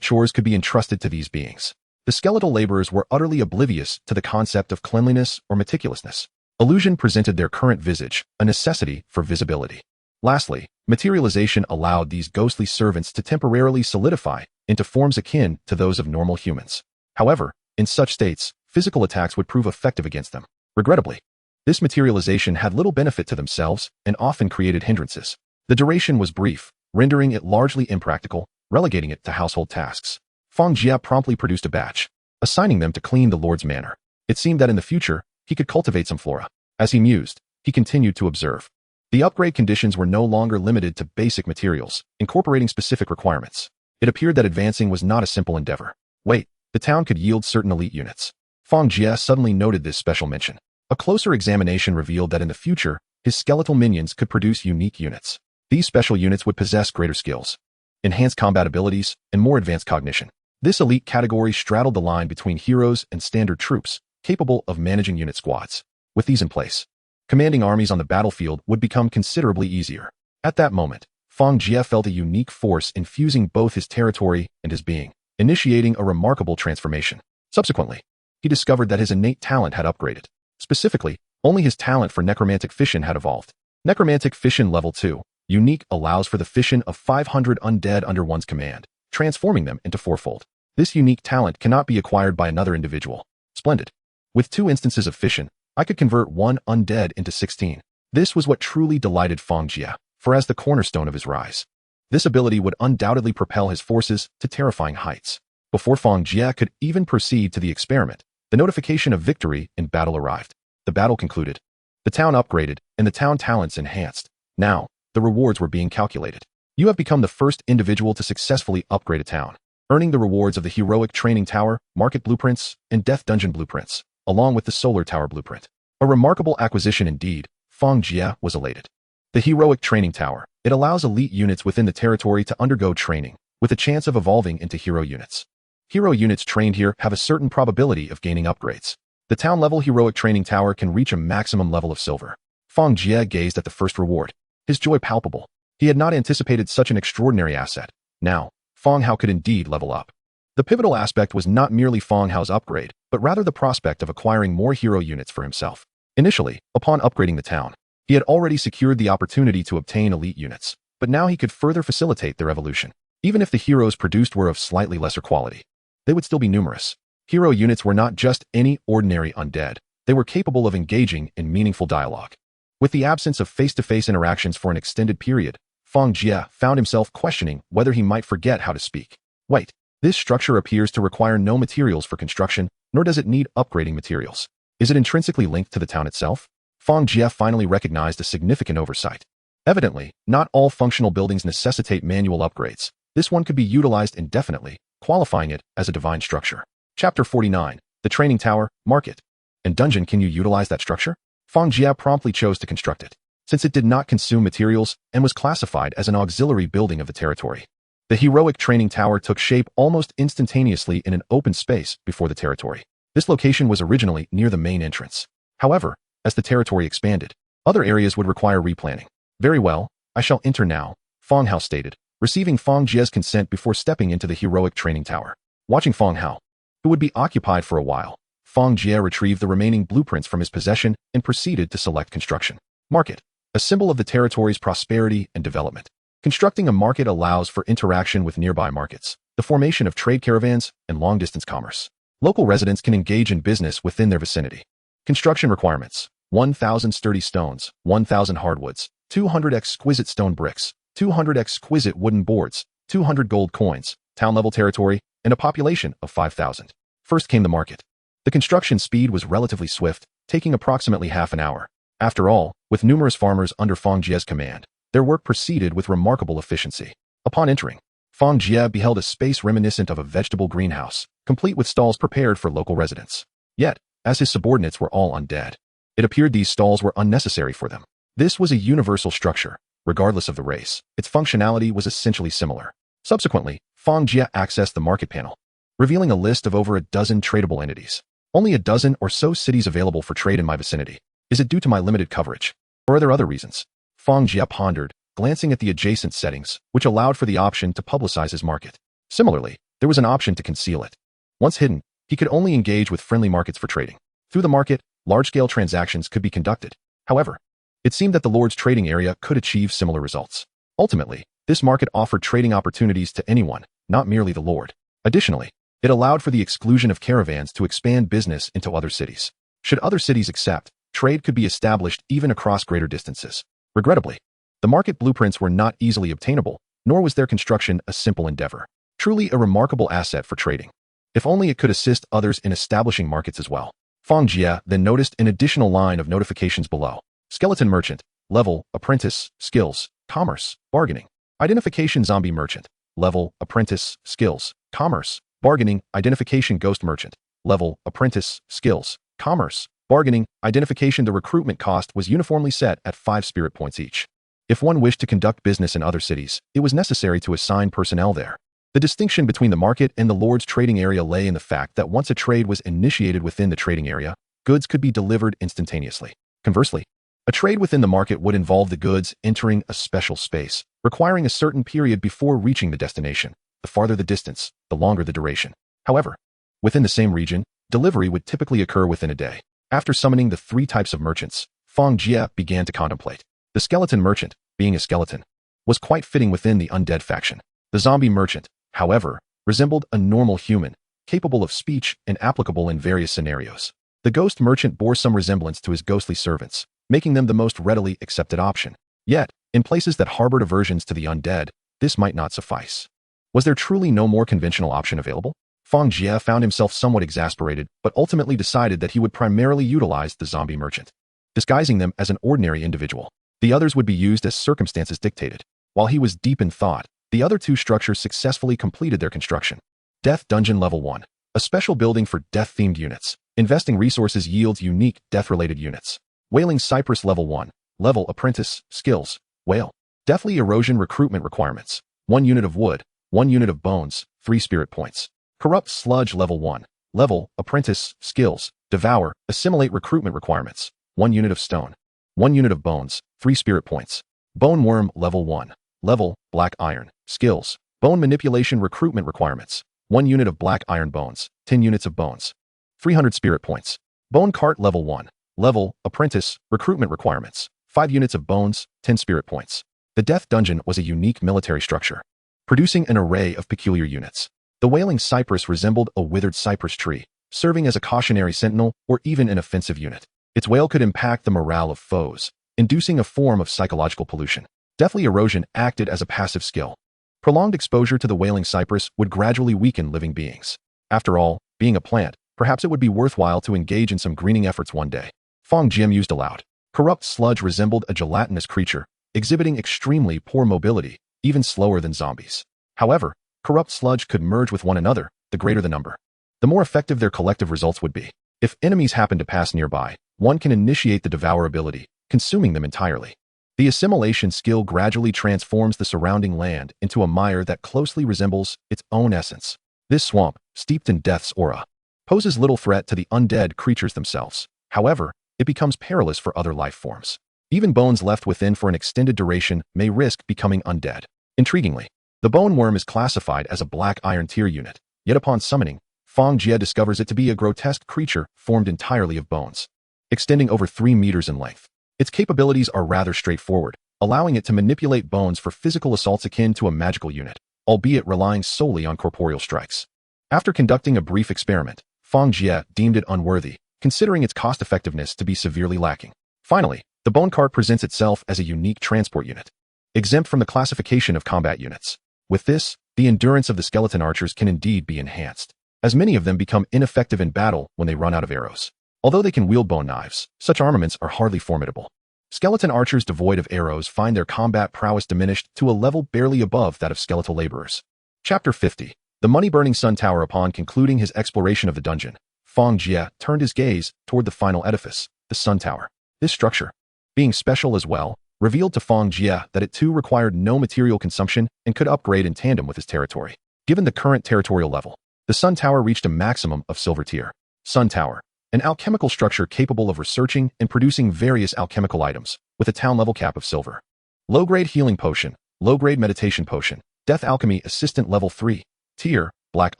chores could be entrusted to these beings. The skeletal laborers were utterly oblivious to the concept of cleanliness or meticulousness. Illusion presented their current visage, a necessity for visibility. Lastly, materialization allowed these ghostly servants to temporarily solidify into forms akin to those of normal humans. However, in such states, physical attacks would prove effective against them. Regrettably, this materialization had little benefit to themselves and often created hindrances. The duration was brief, rendering it largely impractical, relegating it to household tasks. Fang Jie promptly produced a batch, assigning them to clean the Lord's Manor. It seemed that in the future, he could cultivate some flora. As he mused, he continued to observe. The upgrade conditions were no longer limited to basic materials, incorporating specific requirements. It appeared that advancing was not a simple endeavor. Wait, the town could yield certain elite units. Fang Jie suddenly noted this special mention. A closer examination revealed that in the future, his skeletal minions could produce unique units. These special units would possess greater skills, enhanced combat abilities, and more advanced cognition. This elite category straddled the line between heroes and standard troops, capable of managing unit squads. With these in place, commanding armies on the battlefield would become considerably easier. At that moment, Fang Jie felt a unique force infusing both his territory and his being, initiating a remarkable transformation. Subsequently, he discovered that his innate talent had upgraded. Specifically, only his talent for necromantic fission had evolved. Necromantic fission level 2, unique, allows for the fission of 500 undead under one's command, transforming them into fourfold. This unique talent cannot be acquired by another individual. Splendid. With 2 instances of fission, I could convert 1 undead into 16. This was what truly delighted Fang Jie, for as the cornerstone of his rise, this ability would undoubtedly propel his forces to terrifying heights. Before Fang Jie could even proceed to the experiment, the notification of victory in battle arrived. The battle concluded. The town upgraded, and the town talents enhanced. Now, the rewards were being calculated. You have become the first individual to successfully upgrade a town, earning the rewards of the Heroic Training Tower, Market Blueprints, and Death Dungeon Blueprints, along with the Solar Tower Blueprint. A remarkable acquisition indeed. Fang Jie was elated. The Heroic Training Tower. It allows elite units within the territory to undergo training, with a chance of evolving into hero units. Hero units trained here have a certain probability of gaining upgrades. The town-level Heroic Training Tower can reach a maximum level of silver. Fang Jie gazed at the first reward, his joy palpable. He had not anticipated such an extraordinary asset. Now, Fang Hao could indeed level up. The pivotal aspect was not merely Fang Hao's upgrade, but rather the prospect of acquiring more hero units for himself. Initially, upon upgrading the town, he had already secured the opportunity to obtain elite units, but now he could further facilitate their evolution. Even if the heroes produced were of slightly lesser quality, they would still be numerous. Hero units were not just any ordinary undead. They were capable of engaging in meaningful dialogue. With the absence of face-to-face interactions for an extended period, Fang Jie found himself questioning whether he might forget how to speak. Wait, this structure appears to require no materials for construction, nor does it need upgrading materials. Is it intrinsically linked to the town itself? Fang Jie finally recognized a significant oversight. Evidently, not all functional buildings necessitate manual upgrades. This one could be utilized indefinitely, qualifying it as a divine structure. Chapter 49. The Training Tower, Market. And Dungeon, can you utilize that structure? Fang Jie promptly chose to construct it, since it did not consume materials and was classified as an auxiliary building of the territory. The heroic training tower took shape almost instantaneously in an open space before the territory. This location was originally near the main entrance. However, as the territory expanded, other areas would require replanning. Very well, I shall enter now, Fang Hao stated, receiving Fang Jie's consent before stepping into the heroic training tower. Watching Fang Hao, who would be occupied for a while, Fang Jie retrieved the remaining blueprints from his possession and proceeded to select construction. Market, a symbol of the territory's prosperity and development. Constructing a market allows for interaction with nearby markets, the formation of trade caravans, and long-distance commerce. Local residents can engage in business within their vicinity. Construction requirements: 1,000 sturdy stones, 1,000 hardwoods, 200 exquisite stone bricks, 200 exquisite wooden boards, 200 gold coins, town-level territory, and a population of 5,000. First came the market. The construction speed was relatively swift, taking approximately half an hour. After all, with numerous farmers under Fang Jie's command, their work proceeded with remarkable efficiency. Upon entering, Fang Jie beheld a space reminiscent of a vegetable greenhouse, complete with stalls prepared for local residents. Yet, as his subordinates were all undead, it appeared these stalls were unnecessary for them. This was a universal structure, regardless of the race. Its functionality was essentially similar. Subsequently, Fang Jie accessed the market panel, revealing a list of over a dozen tradable entities. Only a dozen or so cities available for trade in my vicinity. Is it due to my limited coverage? Or are there other reasons? Fang Jie pondered, glancing at the adjacent settings, which allowed for the option to publicize his market. Similarly, there was an option to conceal it. Once hidden, he could only engage with friendly markets for trading. Through the market, large-scale transactions could be conducted. However, it seemed that the Lord's trading area could achieve similar results. Ultimately, this market offered trading opportunities to anyone, not merely the Lord. Additionally, it allowed for the exclusion of caravans to expand business into other cities. Should other cities accept, trade could be established even across greater distances. Regrettably, the market blueprints were not easily obtainable, nor was their construction a simple endeavor. Truly a remarkable asset for trading. If only it could assist others in establishing markets as well. Fang Jie then noticed an additional line of notifications below. Skeleton Merchant, Level, Apprentice, Skills, Commerce, Bargaining. Identification Zombie Merchant, Level, Apprentice, Skills, Commerce, Bargaining. Identification Ghost Merchant, Level, Apprentice, Skills, Commerce, Bargaining. Identification. The recruitment cost was uniformly set at 5 spirit points each. If one wished to conduct business in other cities, it was necessary to assign personnel there. The distinction between the market and the Lord's trading area lay in the fact that once a trade was initiated within the trading area, goods could be delivered instantaneously. Conversely, a trade within the market would involve the goods entering a special space, requiring a certain period before reaching the destination. The farther the distance, the longer the duration. However, within the same region, delivery would typically occur within a day. After summoning the 3 types of merchants, Fang Jie began to contemplate. The skeleton merchant, being a skeleton, was quite fitting within the undead faction. The zombie merchant, however, resembled a normal human, capable of speech and applicable in various scenarios. The ghost merchant bore some resemblance to his ghostly servants, making them the most readily accepted option. Yet, in places that harbored aversions to the undead, this might not suffice. Was there truly no more conventional option available? Fang Jie found himself somewhat exasperated, but ultimately decided that he would primarily utilize the zombie merchant, disguising them as an ordinary individual. The others would be used as circumstances dictated. While he was deep in thought, the other 2 structures successfully completed their construction. Death Dungeon Level 1. A special building for death-themed units. Investing resources yields unique death-related units. Wailing Cypress Level 1. Level Apprentice, Skills, Whale. Deathly Erosion Recruitment Requirements. 1 unit of wood, 1 unit of bones, 3 spirit points. Corrupt Sludge Level 1. Level, Apprentice, Skills, Devour, Assimilate Recruitment Requirements. 1 unit of stone, 1 unit of bones, 3 spirit points. Bone Worm Level 1. Level, Black Iron, Skills, Bone Manipulation Recruitment Requirements. 1 unit of black iron bones, 10 units of bones, 300 spirit points. Bone Cart Level 1. Level, Apprentice, Recruitment Requirements. 5 units of bones, 10 spirit points. The Death Dungeon was a unique military structure, producing an array of peculiar units. The Wailing Cypress resembled a withered cypress tree, serving as a cautionary sentinel or even an offensive unit. Its wail could impact the morale of foes, inducing a form of psychological pollution. Deathly Erosion acted as a passive skill. Prolonged exposure to the Wailing Cypress would gradually weaken living beings. After all, being a plant, perhaps it would be worthwhile to engage in some greening efforts one day. Fang Jie mused aloud. Corrupt sludge resembled a gelatinous creature, exhibiting extremely poor mobility, even slower than zombies. However, corrupt sludge could merge with one another, the greater the number, the more effective their collective results would be. If enemies happen to pass nearby, one can initiate the devour ability, consuming them entirely. The assimilation skill gradually transforms the surrounding land into a mire that closely resembles its own essence. This swamp, steeped in death's aura, poses little threat to the undead creatures themselves. However, it becomes perilous for other life forms. Even bones left within for an extended duration may risk becoming undead. Intriguingly, the bone worm is classified as a black iron tier unit, yet upon summoning, Fang Jie discovers it to be a grotesque creature formed entirely of bones, extending over 3 meters in length. Its capabilities are rather straightforward, allowing it to manipulate bones for physical assaults akin to a magical unit, albeit relying solely on corporeal strikes. After conducting a brief experiment, Fang Jie deemed it unworthy, considering its cost-effectiveness to be severely lacking. Finally, the bone cart presents itself as a unique transport unit, exempt from the classification of combat units. With this, the endurance of the skeleton archers can indeed be enhanced, as many of them become ineffective in battle when they run out of arrows. Although they can wield bone knives, such armaments are hardly formidable. Skeleton archers devoid of arrows find their combat prowess diminished to a level barely above that of skeletal laborers. Chapter 50. The money-burning sun tower. Upon concluding his exploration of the dungeon, Fang Jie turned his gaze toward the final edifice, the sun tower. This structure, being special as well, revealed to Fang Jie that it too required no material consumption and could upgrade in tandem with his territory. Given the current territorial level, the sun tower reached a maximum of silver tier. Sun tower, an alchemical structure capable of researching and producing various alchemical items, with a town-level cap of silver. Low-grade healing potion, low-grade meditation potion, death alchemy assistant level 3, tier, black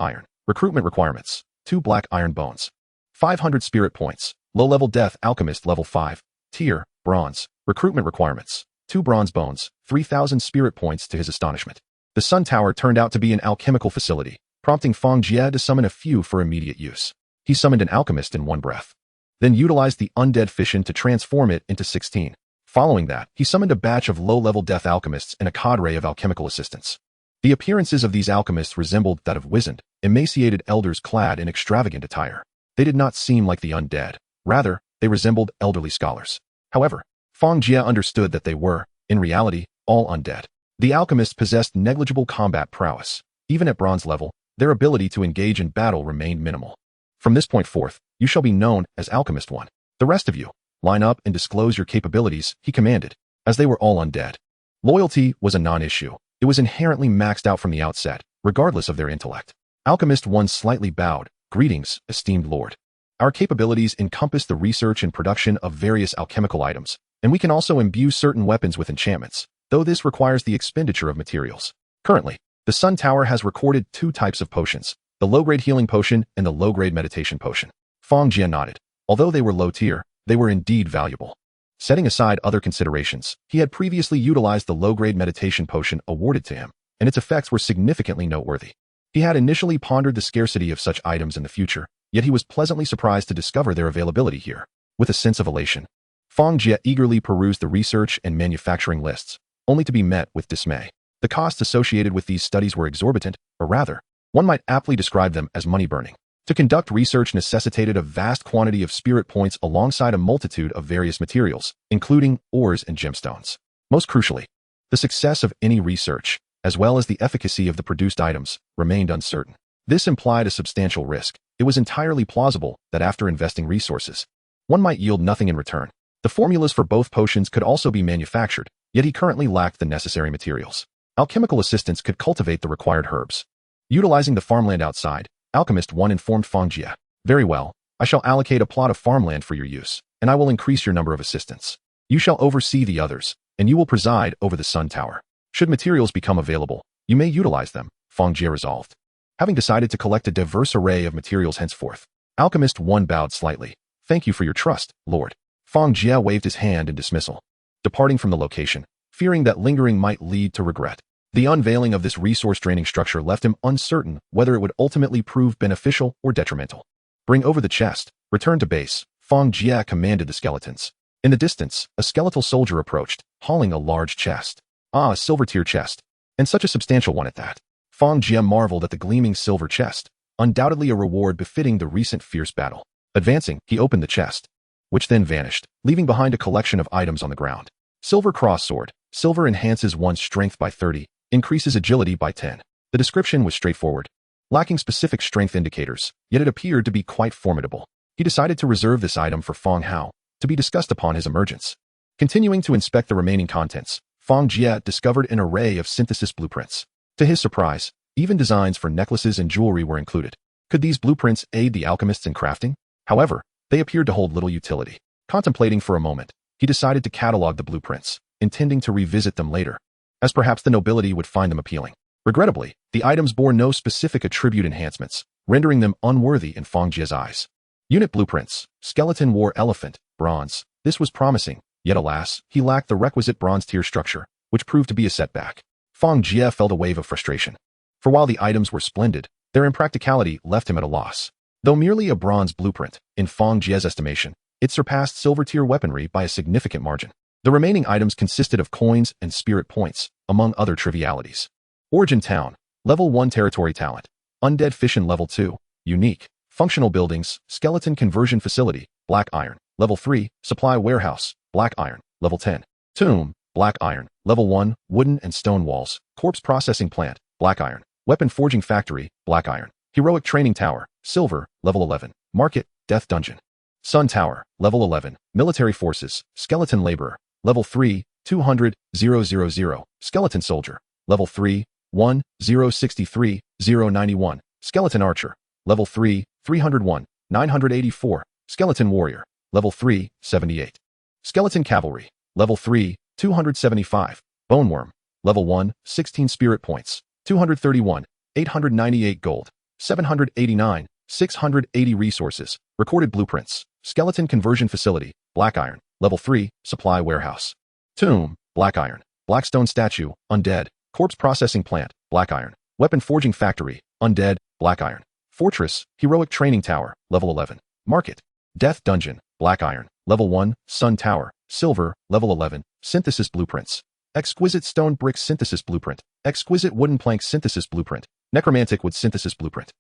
iron. Recruitment requirements, 2 black iron bones, 500 spirit points, low-level death alchemist level 5, tier, bronze. Recruitment requirements, 2 bronze bones, 3,000 spirit points. To his astonishment, the sun tower turned out to be an alchemical facility, prompting Fang Jie to summon a few for immediate use. He summoned an alchemist in one breath, then utilized the undead fission to transform it into 16. Following that, he summoned a batch of low-level death alchemists and a cadre of alchemical assistants. The appearances of these alchemists resembled that of wizened, emaciated elders clad in extravagant attire. They did not seem like the undead. Rather, they resembled elderly scholars. However, Fang Jie understood that they were, in reality, all undead. The alchemists possessed negligible combat prowess. Even at bronze level, their ability to engage in battle remained minimal. From this point forth, you shall be known as Alchemist 1. The rest of you, line up and disclose your capabilities, he commanded, as they were all undead. Loyalty was a non-issue. It was inherently maxed out from the outset, regardless of their intellect. Alchemist 1 slightly bowed. Greetings, esteemed lord. Our capabilities encompass the research and production of various alchemical items, and we can also imbue certain weapons with enchantments, though this requires the expenditure of materials. Currently, the Sun Tower has recorded 2 types of potions, the low-grade healing potion and the low-grade meditation potion. Fang Jie nodded. Although they were low tier, they were indeed valuable. Setting aside other considerations, he had previously utilized the low-grade meditation potion awarded to him, and its effects were significantly noteworthy. He had initially pondered the scarcity of such items in the future, yet he was pleasantly surprised to discover their availability here. With a sense of elation, Fang Jie eagerly perused the research and manufacturing lists, only to be met with dismay. The costs associated with these studies were exorbitant, or rather, one might aptly describe them as money-burning. To conduct research necessitated a vast quantity of spirit points alongside a multitude of various materials, including ores and gemstones. Most crucially, the success of any research, as well as the efficacy of the produced items, remained uncertain. This implied a substantial risk. It was entirely plausible that after investing resources, one might yield nothing in return. The formulas for both potions could also be manufactured, yet he currently lacked the necessary materials. Alchemical assistants could cultivate the required herbs. Utilizing the farmland outside, Alchemist 1 informed Fang Jie. Very well, I shall allocate a plot of farmland for your use, and I will increase your number of assistants. You shall oversee the others, and you will preside over the Sun Tower. Should materials become available, you may utilize them, Fang Jie resolved. Having decided to collect a diverse array of materials henceforth, Alchemist 1 bowed slightly. Thank you for your trust, Lord. Fang Jie waved his hand in dismissal, departing from the location, fearing that lingering might lead to regret. The unveiling of this resource-draining structure left him uncertain whether it would ultimately prove beneficial or detrimental. Bring over the chest. Return to base, Fang Jie commanded the skeletons. In the distance, a skeletal soldier approached, hauling a large chest. Ah, a silver-tier chest. And such a substantial one at that. Fang Jie marveled at the gleaming silver chest, undoubtedly a reward befitting the recent fierce battle. Advancing, he opened the chest. which then vanished, leaving behind a collection of items on the ground. Silver cross sword. Silver enhances one's strength by 30, increases agility by 10. The description was straightforward, lacking specific strength indicators, yet it appeared to be quite formidable. He decided to reserve this item for Fang Hao, to be discussed upon his emergence. Continuing to inspect the remaining contents, Fang Jie discovered an array of synthesis blueprints. To his surprise, even designs for necklaces and jewelry were included. Could these blueprints aid the alchemists in crafting? However, they appeared to hold little utility. Contemplating for a moment, he decided to catalog the blueprints, intending to revisit them later, as perhaps the nobility would find them appealing. Regrettably, the items bore no specific attribute enhancements, rendering them unworthy in Fang Jie's eyes. Unit blueprints. Skeleton War Elephant, bronze. This was promising, yet alas, he lacked the requisite bronze tier structure, which proved to be a setback. Fang Jie felt a wave of frustration. For while the items were splendid, their impracticality left him at a loss. Though merely a bronze blueprint, in Fang Jie's estimation, it surpassed silver-tier weaponry by a significant margin. The remaining items consisted of coins and spirit points, among other trivialities. Origin Town. Level 1 Territory Talent. Undead Fission Level 2. Unique. Functional Buildings. Skeleton Conversion Facility. Black Iron. Level 3. Supply Warehouse. Black Iron. Level 10. Tomb. Black Iron. Level 1. Wooden and Stone Walls. Corpse Processing Plant. Black Iron. Weapon Forging Factory. Black Iron. Heroic Training Tower. Silver. Level 11. Market. Death Dungeon. Sun Tower. Level 11. Military Forces. Skeleton Laborer. Level 3. 200,000. Skeleton Soldier. Level 3. 1,063,091. Skeleton Archer. Level 3. 301. 984. Skeleton Warrior. Level 3. 78. Skeleton Cavalry. Level 3. 275. Boneworm. Level 1. 16 Spirit Points. 231. 898 Gold. 789. 680 Resources. Recorded Blueprints. Skeleton Conversion Facility. Black Iron. Level 3. Supply Warehouse. Tomb. Black Iron. Blackstone Statue. Undead. Corpse Processing Plant. Black Iron. Weapon Forging Factory. Undead. Black Iron. Fortress. Heroic Training Tower. Level 11. Market. Death Dungeon. Black Iron. Level 1. Sun Tower. Silver. Level 11. Synthesis Blueprints. Exquisite Stone Brick Synthesis Blueprint. Exquisite Wooden Plank Synthesis Blueprint. Necromantic Wood Synthesis Blueprint.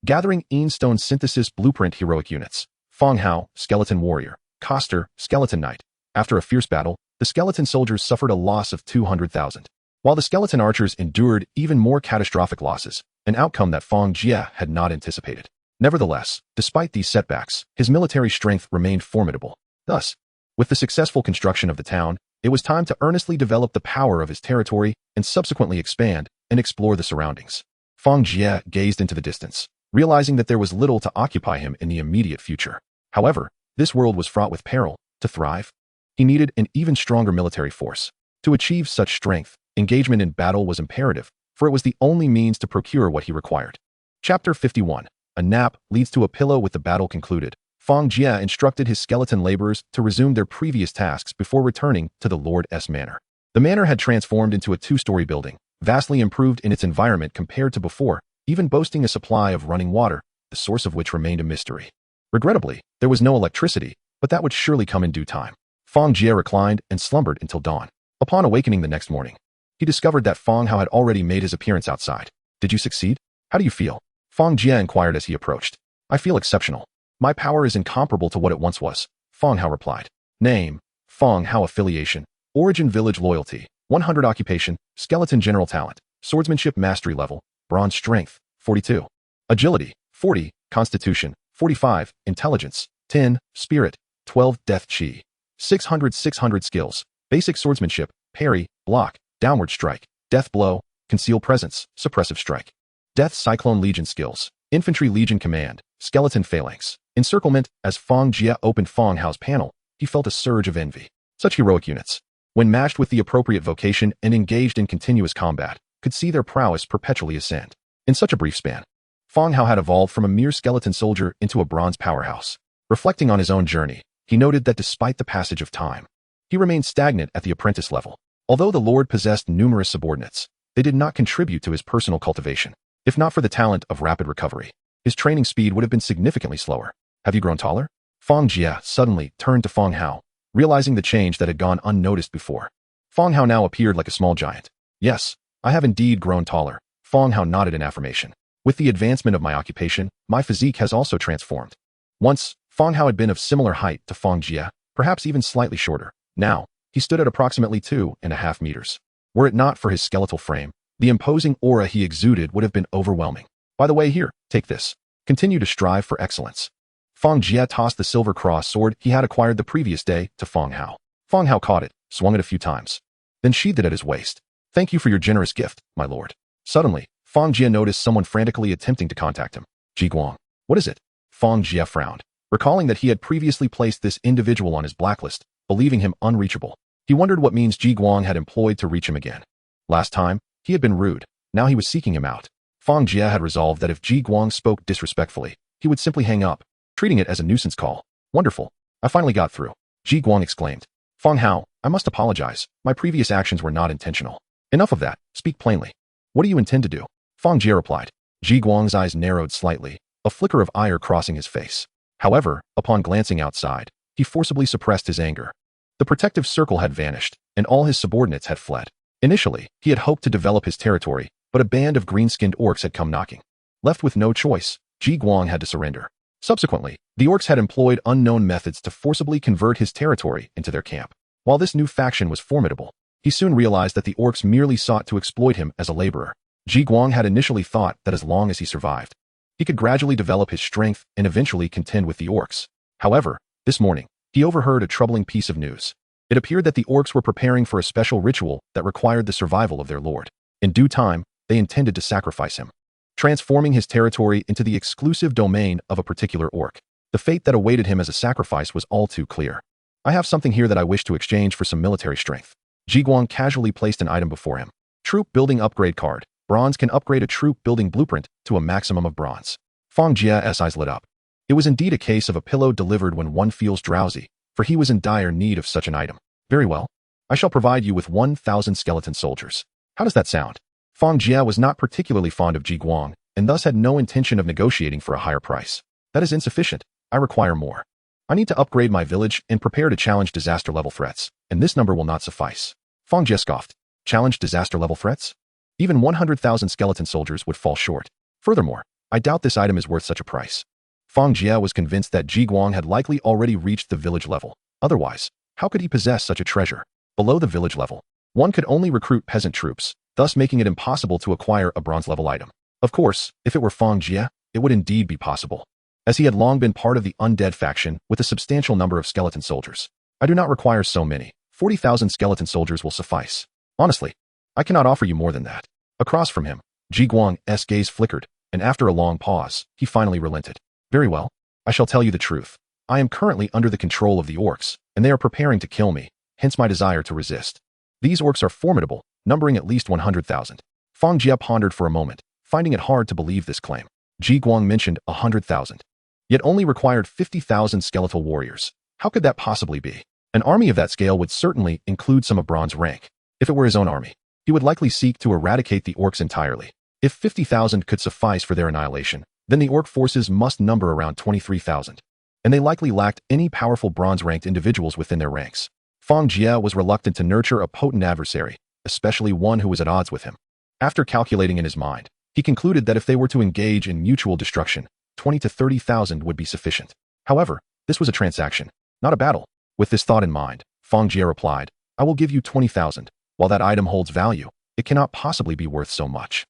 Gathering Stone Synthesis Blueprint Heroic Units. Fang Hao, Skeleton Warrior. Koster, Skeleton Knight. After a fierce battle, the skeleton soldiers suffered a loss of 200,000. While the skeleton archers endured even more catastrophic losses, an outcome that Fang Jie had not anticipated. Nevertheless, despite these setbacks, his military strength remained formidable. Thus, with the successful construction of the town, it was time to earnestly develop the power of his territory and subsequently expand and explore the surroundings. Fang Jie gazed into the distance, realizing that there was little to occupy him in the immediate future. However, this world was fraught with peril. To thrive, he needed an even stronger military force. To achieve such strength, engagement in battle was imperative, for it was the only means to procure what he required. Chapter 51. A nap leads to a pillow. With the battle concluded, Fang Jie instructed his skeleton laborers to resume their previous tasks before returning to the Lord's manor. The manor had transformed into a two-story building, vastly improved in its environment compared to before, even boasting a supply of running water, the source of which remained a mystery. Regrettably, there was no electricity, but that would surely come in due time. Fang Jie reclined and slumbered until dawn. Upon awakening the next morning, he discovered that Fang Hao had already made his appearance outside. Did you succeed? How do you feel? Fang Jie inquired as he approached. I feel exceptional. My power is incomparable to what it once was, Fang Hao replied. Name, Fang Hao. Affiliation, Origin Village. Loyalty, 100. Occupation, Skeleton General Talent. Swordsmanship Mastery Level, Bronze. Strength, 42. Agility, 40. Constitution, 45. Intelligence, 10. Spirit, 12. Death Chi, 600. Skills, Basic Swordsmanship, Parry, Block, Downward Strike, Death Blow, Conceal Presence, Suppressive Strike. Death Cyclone Legion Skills, Infantry Legion Command, Skeleton Phalanx, Encirclement. As Fang Jie opened Fang Hao's panel, he felt a surge of envy. Such heroic units, when matched with the appropriate vocation and engaged in continuous combat, could see their prowess perpetually ascend. In such a brief span, Fang Hao had evolved from a mere skeleton soldier into a bronze powerhouse. Reflecting on his own journey, he noted that despite the passage of time, he remained stagnant at the apprentice level. Although the Lord possessed numerous subordinates, they did not contribute to his personal cultivation. If not for the talent of rapid recovery, his training speed would have been significantly slower. Have you grown taller? Fang Jie suddenly turned to Fang Hao, realizing the change that had gone unnoticed before. Fang Hao now appeared like a small giant. Yes, I have indeed grown taller. Fang Hao nodded in affirmation. With the advancement of my occupation, my physique has also transformed. Once, Fang Hao had been of similar height to Fang Jie, perhaps even slightly shorter. Now, he stood at approximately 2.5 meters. Were it not for his skeletal frame, the imposing aura he exuded would have been overwhelming. By the way, here, take this. Continue to strive for excellence. Fang Jie tossed the silver cross sword he had acquired the previous day to Fang Hao. Fang Hao caught it, swung it a few times, then sheathed it at his waist. Thank you for your generous gift, my lord. Suddenly, Fang Jie noticed someone frantically attempting to contact him. Ji Guang. What is it? Fang Jie frowned, recalling that he had previously placed this individual on his blacklist, believing him unreachable. He wondered what means Ji Guang had employed to reach him again. Last time, he had been rude. Now he was seeking him out. Fang Jie had resolved that if Ji Guang spoke disrespectfully, he would simply hang up, treating it as a nuisance call. Wonderful. I finally got through. Ji Guang exclaimed. Fang Hao, I must apologize. My previous actions were not intentional. Enough of that. Speak plainly. What do you intend to do? Fang Jie replied. Ji Guang's eyes narrowed slightly, a flicker of ire crossing his face. However, upon glancing outside, he forcibly suppressed his anger. The protective circle had vanished, and all his subordinates had fled. Initially, he had hoped to develop his territory, but a band of green-skinned orcs had come knocking. Left with no choice, Ji Guang had to surrender. Subsequently, the orcs had employed unknown methods to forcibly convert his territory into their camp. While this new faction was formidable, he soon realized that the orcs merely sought to exploit him as a laborer. Ji Guang had initially thought that as long as he survived, he could gradually develop his strength and eventually contend with the orcs. However, this morning, he overheard a troubling piece of news. It appeared that the orcs were preparing for a special ritual that required the survival of their lord. In due time, they intended to sacrifice him, transforming his territory into the exclusive domain of a particular orc. The fate that awaited him as a sacrifice was all too clear. I have something here that I wish to exchange for some military strength. Ji Guang casually placed an item before him. Troop Building Upgrade Card. Bronze can upgrade a troop building blueprint to a maximum of bronze. Fang Jie's eyes lit up. It was indeed a case of a pillow delivered when one feels drowsy, for he was in dire need of such an item. Very well. I shall provide you with 1,000 skeleton soldiers. How does that sound? Fang Jie was not particularly fond of Ji Guang, and thus had no intention of negotiating for a higher price. That is insufficient. I require more. I need to upgrade my village and prepare to challenge disaster-level threats, and this number will not suffice. Fang Jie scoffed. Challenge disaster-level threats? Even 100,000 skeleton soldiers would fall short. Furthermore, I doubt this item is worth such a price. Fang Jie was convinced that Ji Guang had likely already reached the village level. Otherwise, how could he possess such a treasure? Below the village level, one could only recruit peasant troops, thus making it impossible to acquire a bronze-level item. Of course, if it were Fang Jie, it would indeed be possible, as he had long been part of the undead faction with a substantial number of skeleton soldiers. I do not require so many. 40,000 skeleton soldiers will suffice. Honestly, I cannot offer you more than that. Across from him, Ji Guang's gaze flickered, and after a long pause, he finally relented. Very well. I shall tell you the truth. I am currently under the control of the orcs, and they are preparing to kill me, hence my desire to resist. These orcs are formidable, numbering at least 100,000. Fang Jie pondered for a moment, finding it hard to believe this claim. Ji Guang mentioned 100,000, yet only required 50,000 skeletal warriors. How could that possibly be? An army of that scale would certainly include some of bronze rank. If it were his own army, he would likely seek to eradicate the orcs entirely. If 50,000 could suffice for their annihilation, then the orc forces must number around 23,000. And they likely lacked any powerful bronze-ranked individuals within their ranks. Fang Jie was reluctant to nurture a potent adversary, especially one who was at odds with him. After calculating in his mind, he concluded that if they were to engage in mutual destruction, 20 to 30,000 would be sufficient. However, this was a transaction, not a battle. With this thought in mind, Fang Jie replied, I will give you 20,000. While that item holds value, it cannot possibly be worth so much.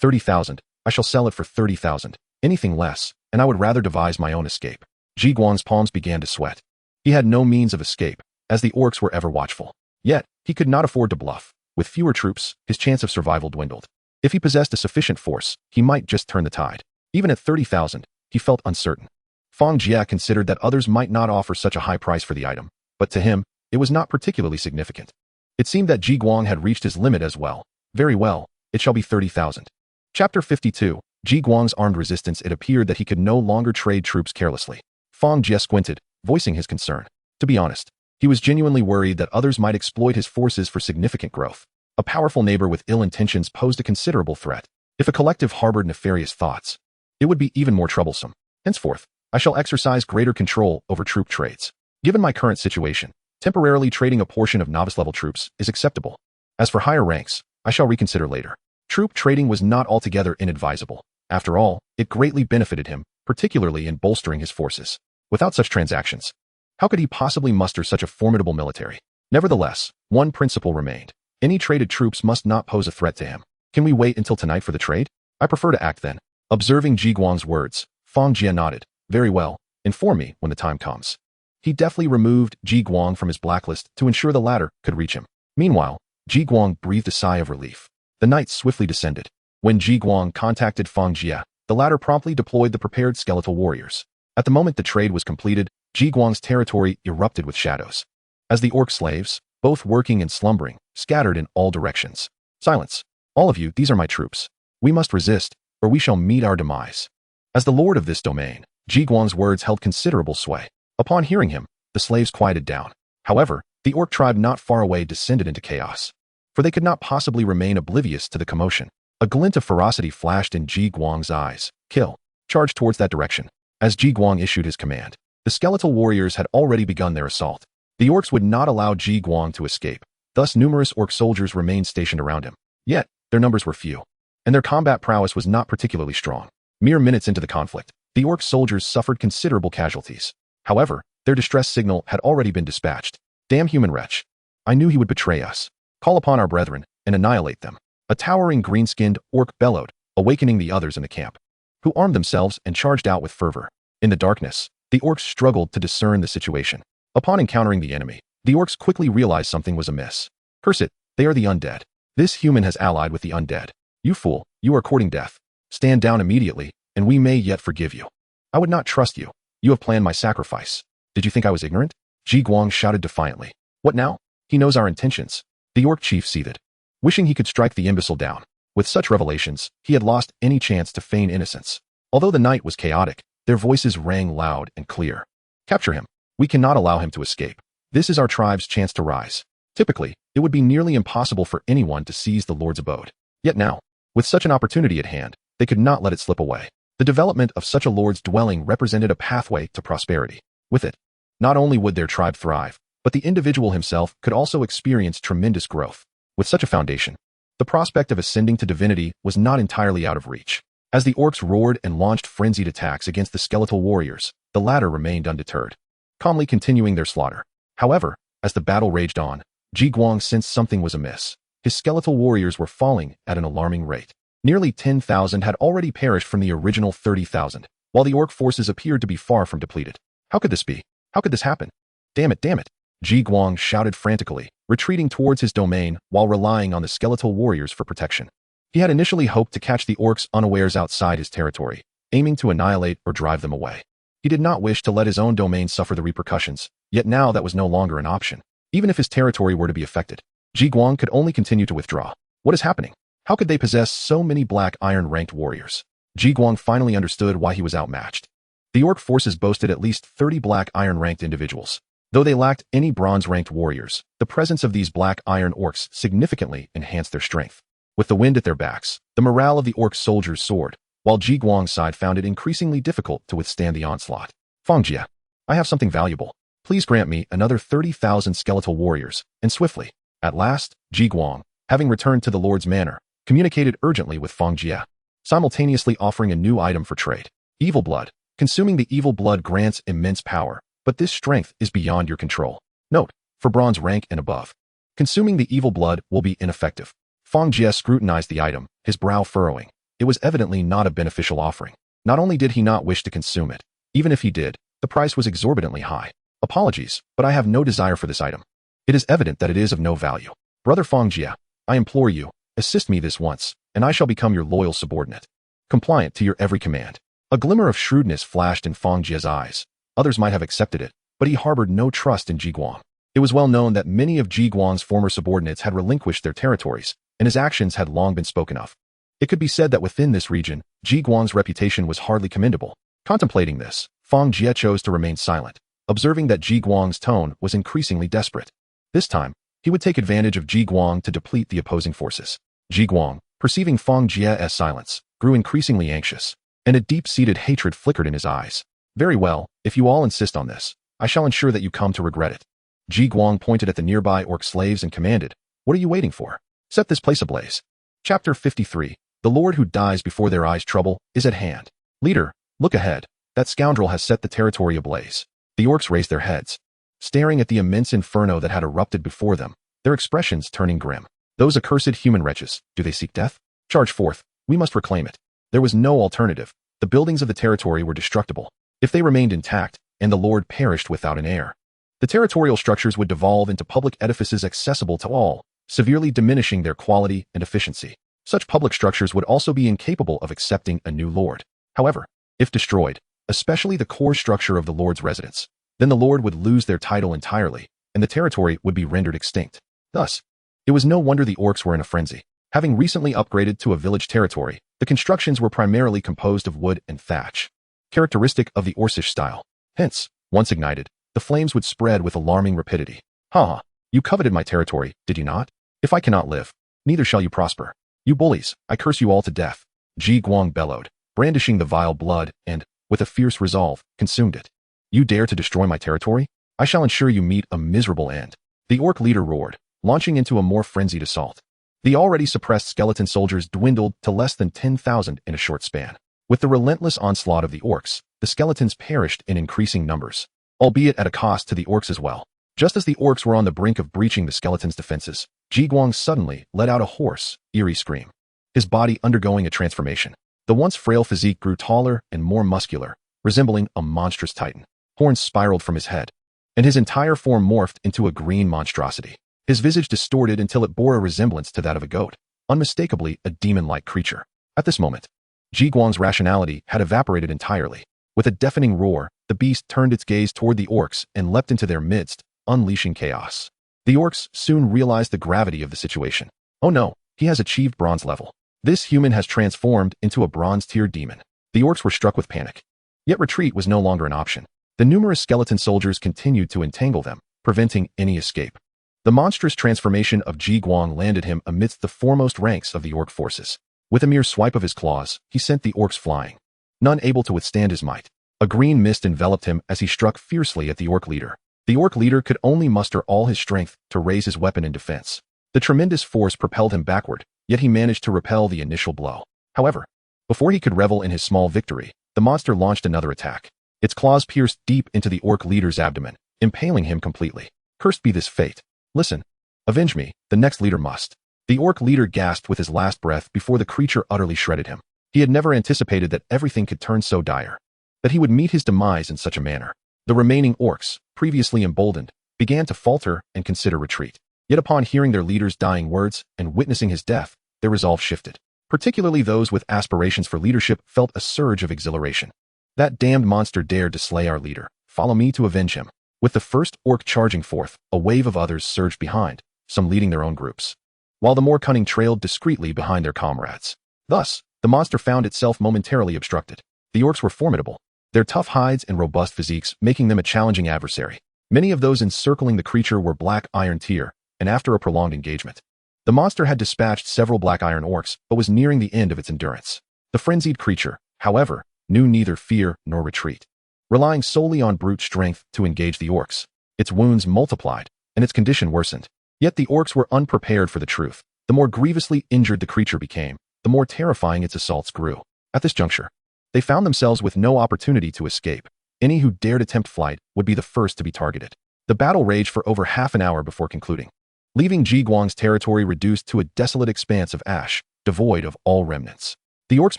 30,000. I shall sell it for 30,000. Anything less, and I would rather devise my own escape. Ji Guang's palms began to sweat. He had no means of escape, as the orcs were ever watchful. Yet, he could not afford to bluff. With fewer troops, his chance of survival dwindled. If he possessed a sufficient force, he might just turn the tide. Even at 30,000, he felt uncertain. Fang Jie considered that others might not offer such a high price for the item, but to him, it was not particularly significant. It seemed that Ji Guang had reached his limit as well. Very well, it shall be 30,000. Chapter 52. Ji Guang's armed resistance. It appeared that he could no longer trade troops carelessly. Fang Jie squinted, voicing his concern. To be honest, he was genuinely worried that others might exploit his forces for significant growth. A powerful neighbor with ill intentions posed a considerable threat. If a collective harbored nefarious thoughts, it would be even more troublesome. Henceforth, I shall exercise greater control over troop trades. Given my current situation, temporarily trading a portion of novice-level troops is acceptable. As for higher ranks, I shall reconsider later. Troop trading was not altogether inadvisable. After all, it greatly benefited him, particularly in bolstering his forces. Without such transactions, how could he possibly muster such a formidable military? Nevertheless, one principle remained. Any traded troops must not pose a threat to him. Can we wait until tonight for the trade? I prefer to act then. Observing Ji Guang's words, Fang Jie nodded. Very well, inform me when the time comes. He deftly removed Ji Guang from his blacklist to ensure the latter could reach him. Meanwhile, Ji Guang breathed a sigh of relief. The night swiftly descended. When Ji Guang contacted Fang Jie, the latter promptly deployed the prepared skeletal warriors. At the moment the trade was completed, Ji Guang's territory erupted with shadows. As the orc slaves, both working and slumbering, scattered in all directions. Silence. All of you, these are my troops. We must resist, or we shall meet our demise. As the lord of this domain, Ji Guang's words held considerable sway. Upon hearing him, the slaves quieted down. However, the orc tribe not far away descended into chaos. For they could not possibly remain oblivious to the commotion. A glint of ferocity flashed in Ji Guang's eyes. Kill. Charge towards that direction. As Ji Guang issued his command, the skeletal warriors had already begun their assault. The orcs would not allow Ji Guang to escape. Thus numerous orc soldiers remained stationed around him. Yet, their numbers were few, and their combat prowess was not particularly strong. Mere minutes into the conflict, the orc soldiers suffered considerable casualties. However, their distress signal had already been dispatched. Damn human wretch. I knew he would betray us. Call upon our brethren and annihilate them. A towering green-skinned orc bellowed, awakening the others in the camp, who armed themselves and charged out with fervor. In the darkness, the orcs struggled to discern the situation. Upon encountering the enemy, the orcs quickly realized something was amiss. Curse it, they are the undead. This human has allied with the undead. You fool, you are courting death. Stand down immediately, and we may yet forgive you. I would not trust you. You have planned my sacrifice. Did you think I was ignorant? Ji Guang shouted defiantly. What now? He knows our intentions. The orc chief seethed, wishing he could strike the imbecile down. With such revelations, he had lost any chance to feign innocence. Although the night was chaotic, their voices rang loud and clear. Capture him. We cannot allow him to escape. This is our tribe's chance to rise. Typically, it would be nearly impossible for anyone to seize the Lord's abode. Yet now, with such an opportunity at hand, they could not let it slip away. The development of such a Lord's dwelling represented a pathway to prosperity. With it, not only would their tribe thrive, but the individual himself could also experience tremendous growth. With such a foundation, the prospect of ascending to divinity was not entirely out of reach. As the orcs roared and launched frenzied attacks against the skeletal warriors, the latter remained undeterred, calmly continuing their slaughter. However, as the battle raged on, Ji Guang sensed something was amiss. His skeletal warriors were falling at an alarming rate. Nearly 10,000 had already perished from the original 30,000, while the orc forces appeared to be far from depleted. How could this be? How could this happen? Damn it, damn it! Ji Guang shouted frantically, retreating towards his domain while relying on the skeletal warriors for protection. He had initially hoped to catch the orcs unawares outside his territory, aiming to annihilate or drive them away. He did not wish to let his own domain suffer the repercussions, yet now that was no longer an option. Even if his territory were to be affected, Ji Guang could only continue to withdraw. What is happening? How could they possess so many black iron-ranked warriors? Ji Guang finally understood why he was outmatched. The orc forces boasted at least 30 black iron-ranked individuals. Though they lacked any bronze-ranked warriors, the presence of these black iron orcs significantly enhanced their strength. With the wind at their backs, the morale of the orc soldiers soared, while Ji Guang's side found it increasingly difficult to withstand the onslaught. Fang Jie, I have something valuable. Please grant me another 30,000 skeletal warriors, and swiftly. At last, Ji Guang, having returned to the Lord's Manor, communicated urgently with Fang Jie, simultaneously offering a new item for trade. Evil blood. Consuming the evil blood grants immense power, but this strength is beyond your control. Note, for bronze rank and above, consuming the evil blood will be ineffective. Fang Jie scrutinized the item, his brow furrowing. It was evidently not a beneficial offering. Not only did he not wish to consume it, even if he did, the price was exorbitantly high. Apologies, but I have no desire for this item. It is evident that it is of no value. Brother Fang Jie, I implore you, assist me this once, and I shall become your loyal subordinate, compliant to your every command. A glimmer of shrewdness flashed in Fang Jie's eyes. Others might have accepted it, but he harbored no trust in Ji Guang. It was well known that many of Ji Guang's former subordinates had relinquished their territories, and his actions had long been spoken of. It could be said that within this region, Ji Guang's reputation was hardly commendable. Contemplating this, Fang Jie chose to remain silent, observing that Ji Guang's tone was increasingly desperate. This time, he would take advantage of Ji Guang to deplete the opposing forces. Ji Guang, perceiving Fang Jie's silence, grew increasingly anxious, and a deep-seated hatred flickered in his eyes. Very well, if you all insist on this, I shall ensure that you come to regret it. Ji Guang pointed at the nearby orc slaves and commanded, What are you waiting for? Set this place ablaze. Chapter 53. The Lord who dies before their eyes trouble is at hand. Leader, look ahead. That scoundrel has set the territory ablaze. The orcs raised their heads, staring at the immense inferno that had erupted before them, their expressions turning grim. Those accursed human wretches, do they seek death? Charge forth, we must reclaim it. There was no alternative. The buildings of the territory were destructible. If they remained intact, and the Lord perished without an heir, the territorial structures would devolve into public edifices accessible to all, severely diminishing their quality and efficiency. Such public structures would also be incapable of accepting a new lord. However, if destroyed, especially the core structure of the Lord's residence, then the Lord would lose their title entirely, and the territory would be rendered extinct. Thus, it was no wonder the orcs were in a frenzy. Having recently upgraded to a village territory, the constructions were primarily composed of wood and thatch, characteristic of the Orcish style. Hence, once ignited, the flames would spread with alarming rapidity. Ha! You coveted my territory, did you not? If I cannot live, neither shall you prosper. You bullies, I curse you all to death. Ji Guang bellowed, brandishing the vile blood, and, with a fierce resolve, consumed it. You dare to destroy my territory? I shall ensure you meet a miserable end. The orc leader roared, launching into a more frenzied assault. The already suppressed skeleton soldiers dwindled to less than 10,000 in a short span. With the relentless onslaught of the orcs, the skeletons perished in increasing numbers, albeit at a cost to the orcs as well. Just as the orcs were on the brink of breaching the skeletons' defenses, Ji Guang suddenly let out a hoarse, eerie scream, his body undergoing a transformation. The once frail physique grew taller and more muscular, resembling a monstrous titan. Horns spiraled from his head, and his entire form morphed into a green monstrosity. His visage distorted until it bore a resemblance to that of a goat, unmistakably a demon-like creature. At this moment, Ji Guang's rationality had evaporated entirely. With a deafening roar, the beast turned its gaze toward the orcs and leapt into their midst, unleashing chaos. The orcs soon realized the gravity of the situation. Oh no, he has achieved bronze level. This human has transformed into a bronze-tier demon. The orcs were struck with panic. Yet retreat was no longer an option. The numerous skeleton soldiers continued to entangle them, preventing any escape. The monstrous transformation of Ji Guang landed him amidst the foremost ranks of the orc forces. With a mere swipe of his claws, he sent the orcs flying, none able to withstand his might. A green mist enveloped him as he struck fiercely at the orc leader. The orc leader could only muster all his strength to raise his weapon in defense. The tremendous force propelled him backward, yet he managed to repel the initial blow. However, before he could revel in his small victory, the monster launched another attack. Its claws pierced deep into the orc leader's abdomen, impaling him completely. Cursed be this fate. Listen, avenge me, the next leader must. The orc leader gasped with his last breath before the creature utterly shredded him. He had never anticipated that everything could turn so dire, that he would meet his demise in such a manner. The remaining orcs, previously emboldened, began to falter and consider retreat. Yet upon hearing their leader's dying words and witnessing his death, their resolve shifted. Particularly those with aspirations for leadership felt a surge of exhilaration. That damned monster dared to slay our leader. Follow me to avenge him. With the first orc charging forth, a wave of others surged behind, some leading their own groups, while the more cunning trailed discreetly behind their comrades. Thus, the monster found itself momentarily obstructed. The orcs were formidable, their tough hides and robust physiques making them a challenging adversary. Many of those encircling the creature were black iron tier, and after a prolonged engagement, the monster had dispatched several black iron orcs but was nearing the end of its endurance. The frenzied creature, however, knew neither fear nor retreat. Relying solely on brute strength to engage the orcs, its wounds multiplied, and its condition worsened. Yet the orcs were unprepared for the truth. The more grievously injured the creature became, the more terrifying its assaults grew. At this juncture, they found themselves with no opportunity to escape. Any who dared attempt flight would be the first to be targeted. The battle raged for over half an hour before concluding, leaving Ji Guang's territory reduced to a desolate expanse of ash, devoid of all remnants. The orcs'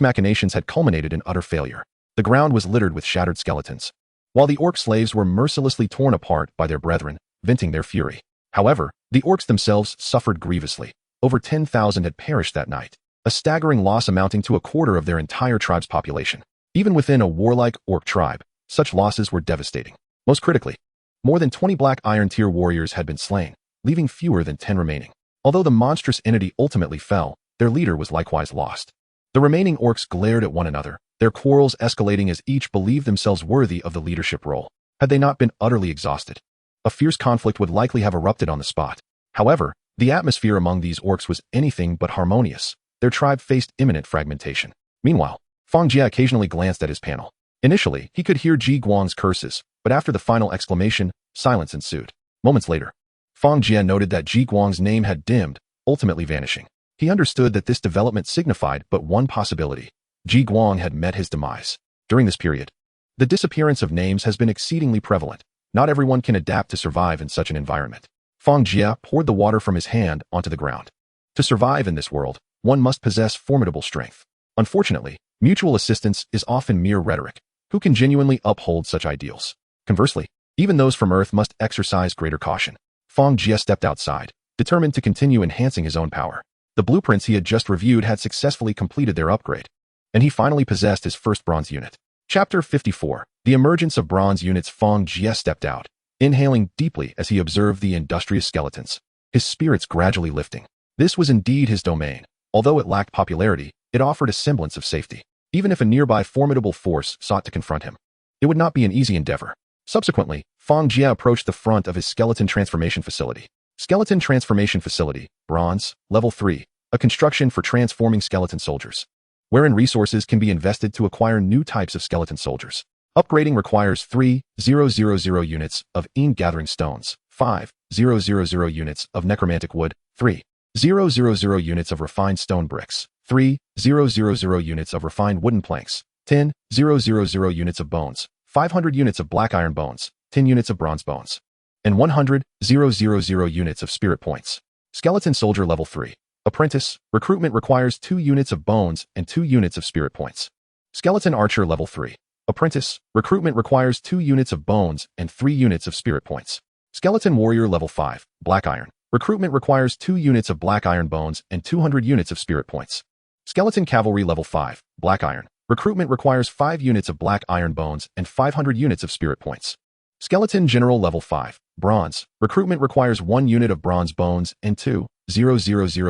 machinations had culminated in utter failure. The ground was littered with shattered skeletons, while the orc slaves were mercilessly torn apart by their brethren, venting their fury. However, the orcs themselves suffered grievously. Over 10,000 had perished that night, a staggering loss amounting to a quarter of their entire tribe's population. Even within a warlike orc tribe, such losses were devastating. Most critically, more than 20 black iron tier warriors had been slain, leaving fewer than 10 remaining. Although the monstrous entity ultimately fell, their leader was likewise lost. The remaining orcs glared at one another, their quarrels escalating as each believed themselves worthy of the leadership role. Had they not been utterly exhausted, a fierce conflict would likely have erupted on the spot. However, the atmosphere among these orcs was anything but harmonious. Their tribe faced imminent fragmentation. Meanwhile, Fang Jie occasionally glanced at his panel. Initially, he could hear Ji Guang's curses, but after the final exclamation, silence ensued. Moments later, Fang Jie noted that Ji Guang's name had dimmed, ultimately vanishing. He understood that this development signified but one possibility. Ji Guang had met his demise. During this period, The disappearance of names has been exceedingly prevalent. Not everyone can adapt to survive in such an environment. Fang Jie poured the water from his hand onto the ground. To survive in this world, one must possess formidable strength. Unfortunately, mutual assistance is often mere rhetoric. Who can genuinely uphold such ideals? Conversely, even those from Earth must exercise greater caution. Fang Jie stepped outside, determined to continue enhancing his own power. The blueprints he had just reviewed had successfully completed their upgrade, and he finally possessed his first bronze unit. Chapter 54. The emergence of bronze units. Fang Jie stepped out, inhaling deeply as he observed the industrious skeletons, his spirits gradually lifting. This was indeed his domain. Although it lacked popularity, it offered a semblance of safety. Even if a nearby formidable force sought to confront him, it would not be an easy endeavor. Subsequently, Fang Jie approached the front of his skeleton transformation facility. Skeleton Transformation Facility, Bronze, Level 3, a construction for transforming skeleton soldiers, wherein resources can be invested to acquire new types of skeleton soldiers. Upgrading requires 3,000 units of gathering stones, 5,000 units of necromantic wood, 3,000 units of refined stone bricks, 3,000 units of refined wooden planks, 10,000 units of bones, 500 units of black iron bones, 10 units of bronze bones, and 100,000 units of spirit points. Skeleton Soldier Level 3. Apprentice, recruitment requires 2 units of bones and 2 units of spirit points. Skeleton Archer Level 3. Apprentice, recruitment requires 2 units of bones and 3 units of spirit points. Skeleton Warrior Level 5. Black Iron, recruitment requires 2 units of black iron bones and 200 units of spirit points. Skeleton Cavalry Level 5. Black Iron, recruitment requires 5 units of black iron bones and 500 units of spirit points. Skeleton General Level 5. Bronze, recruitment requires 1 unit of bronze bones and 2,000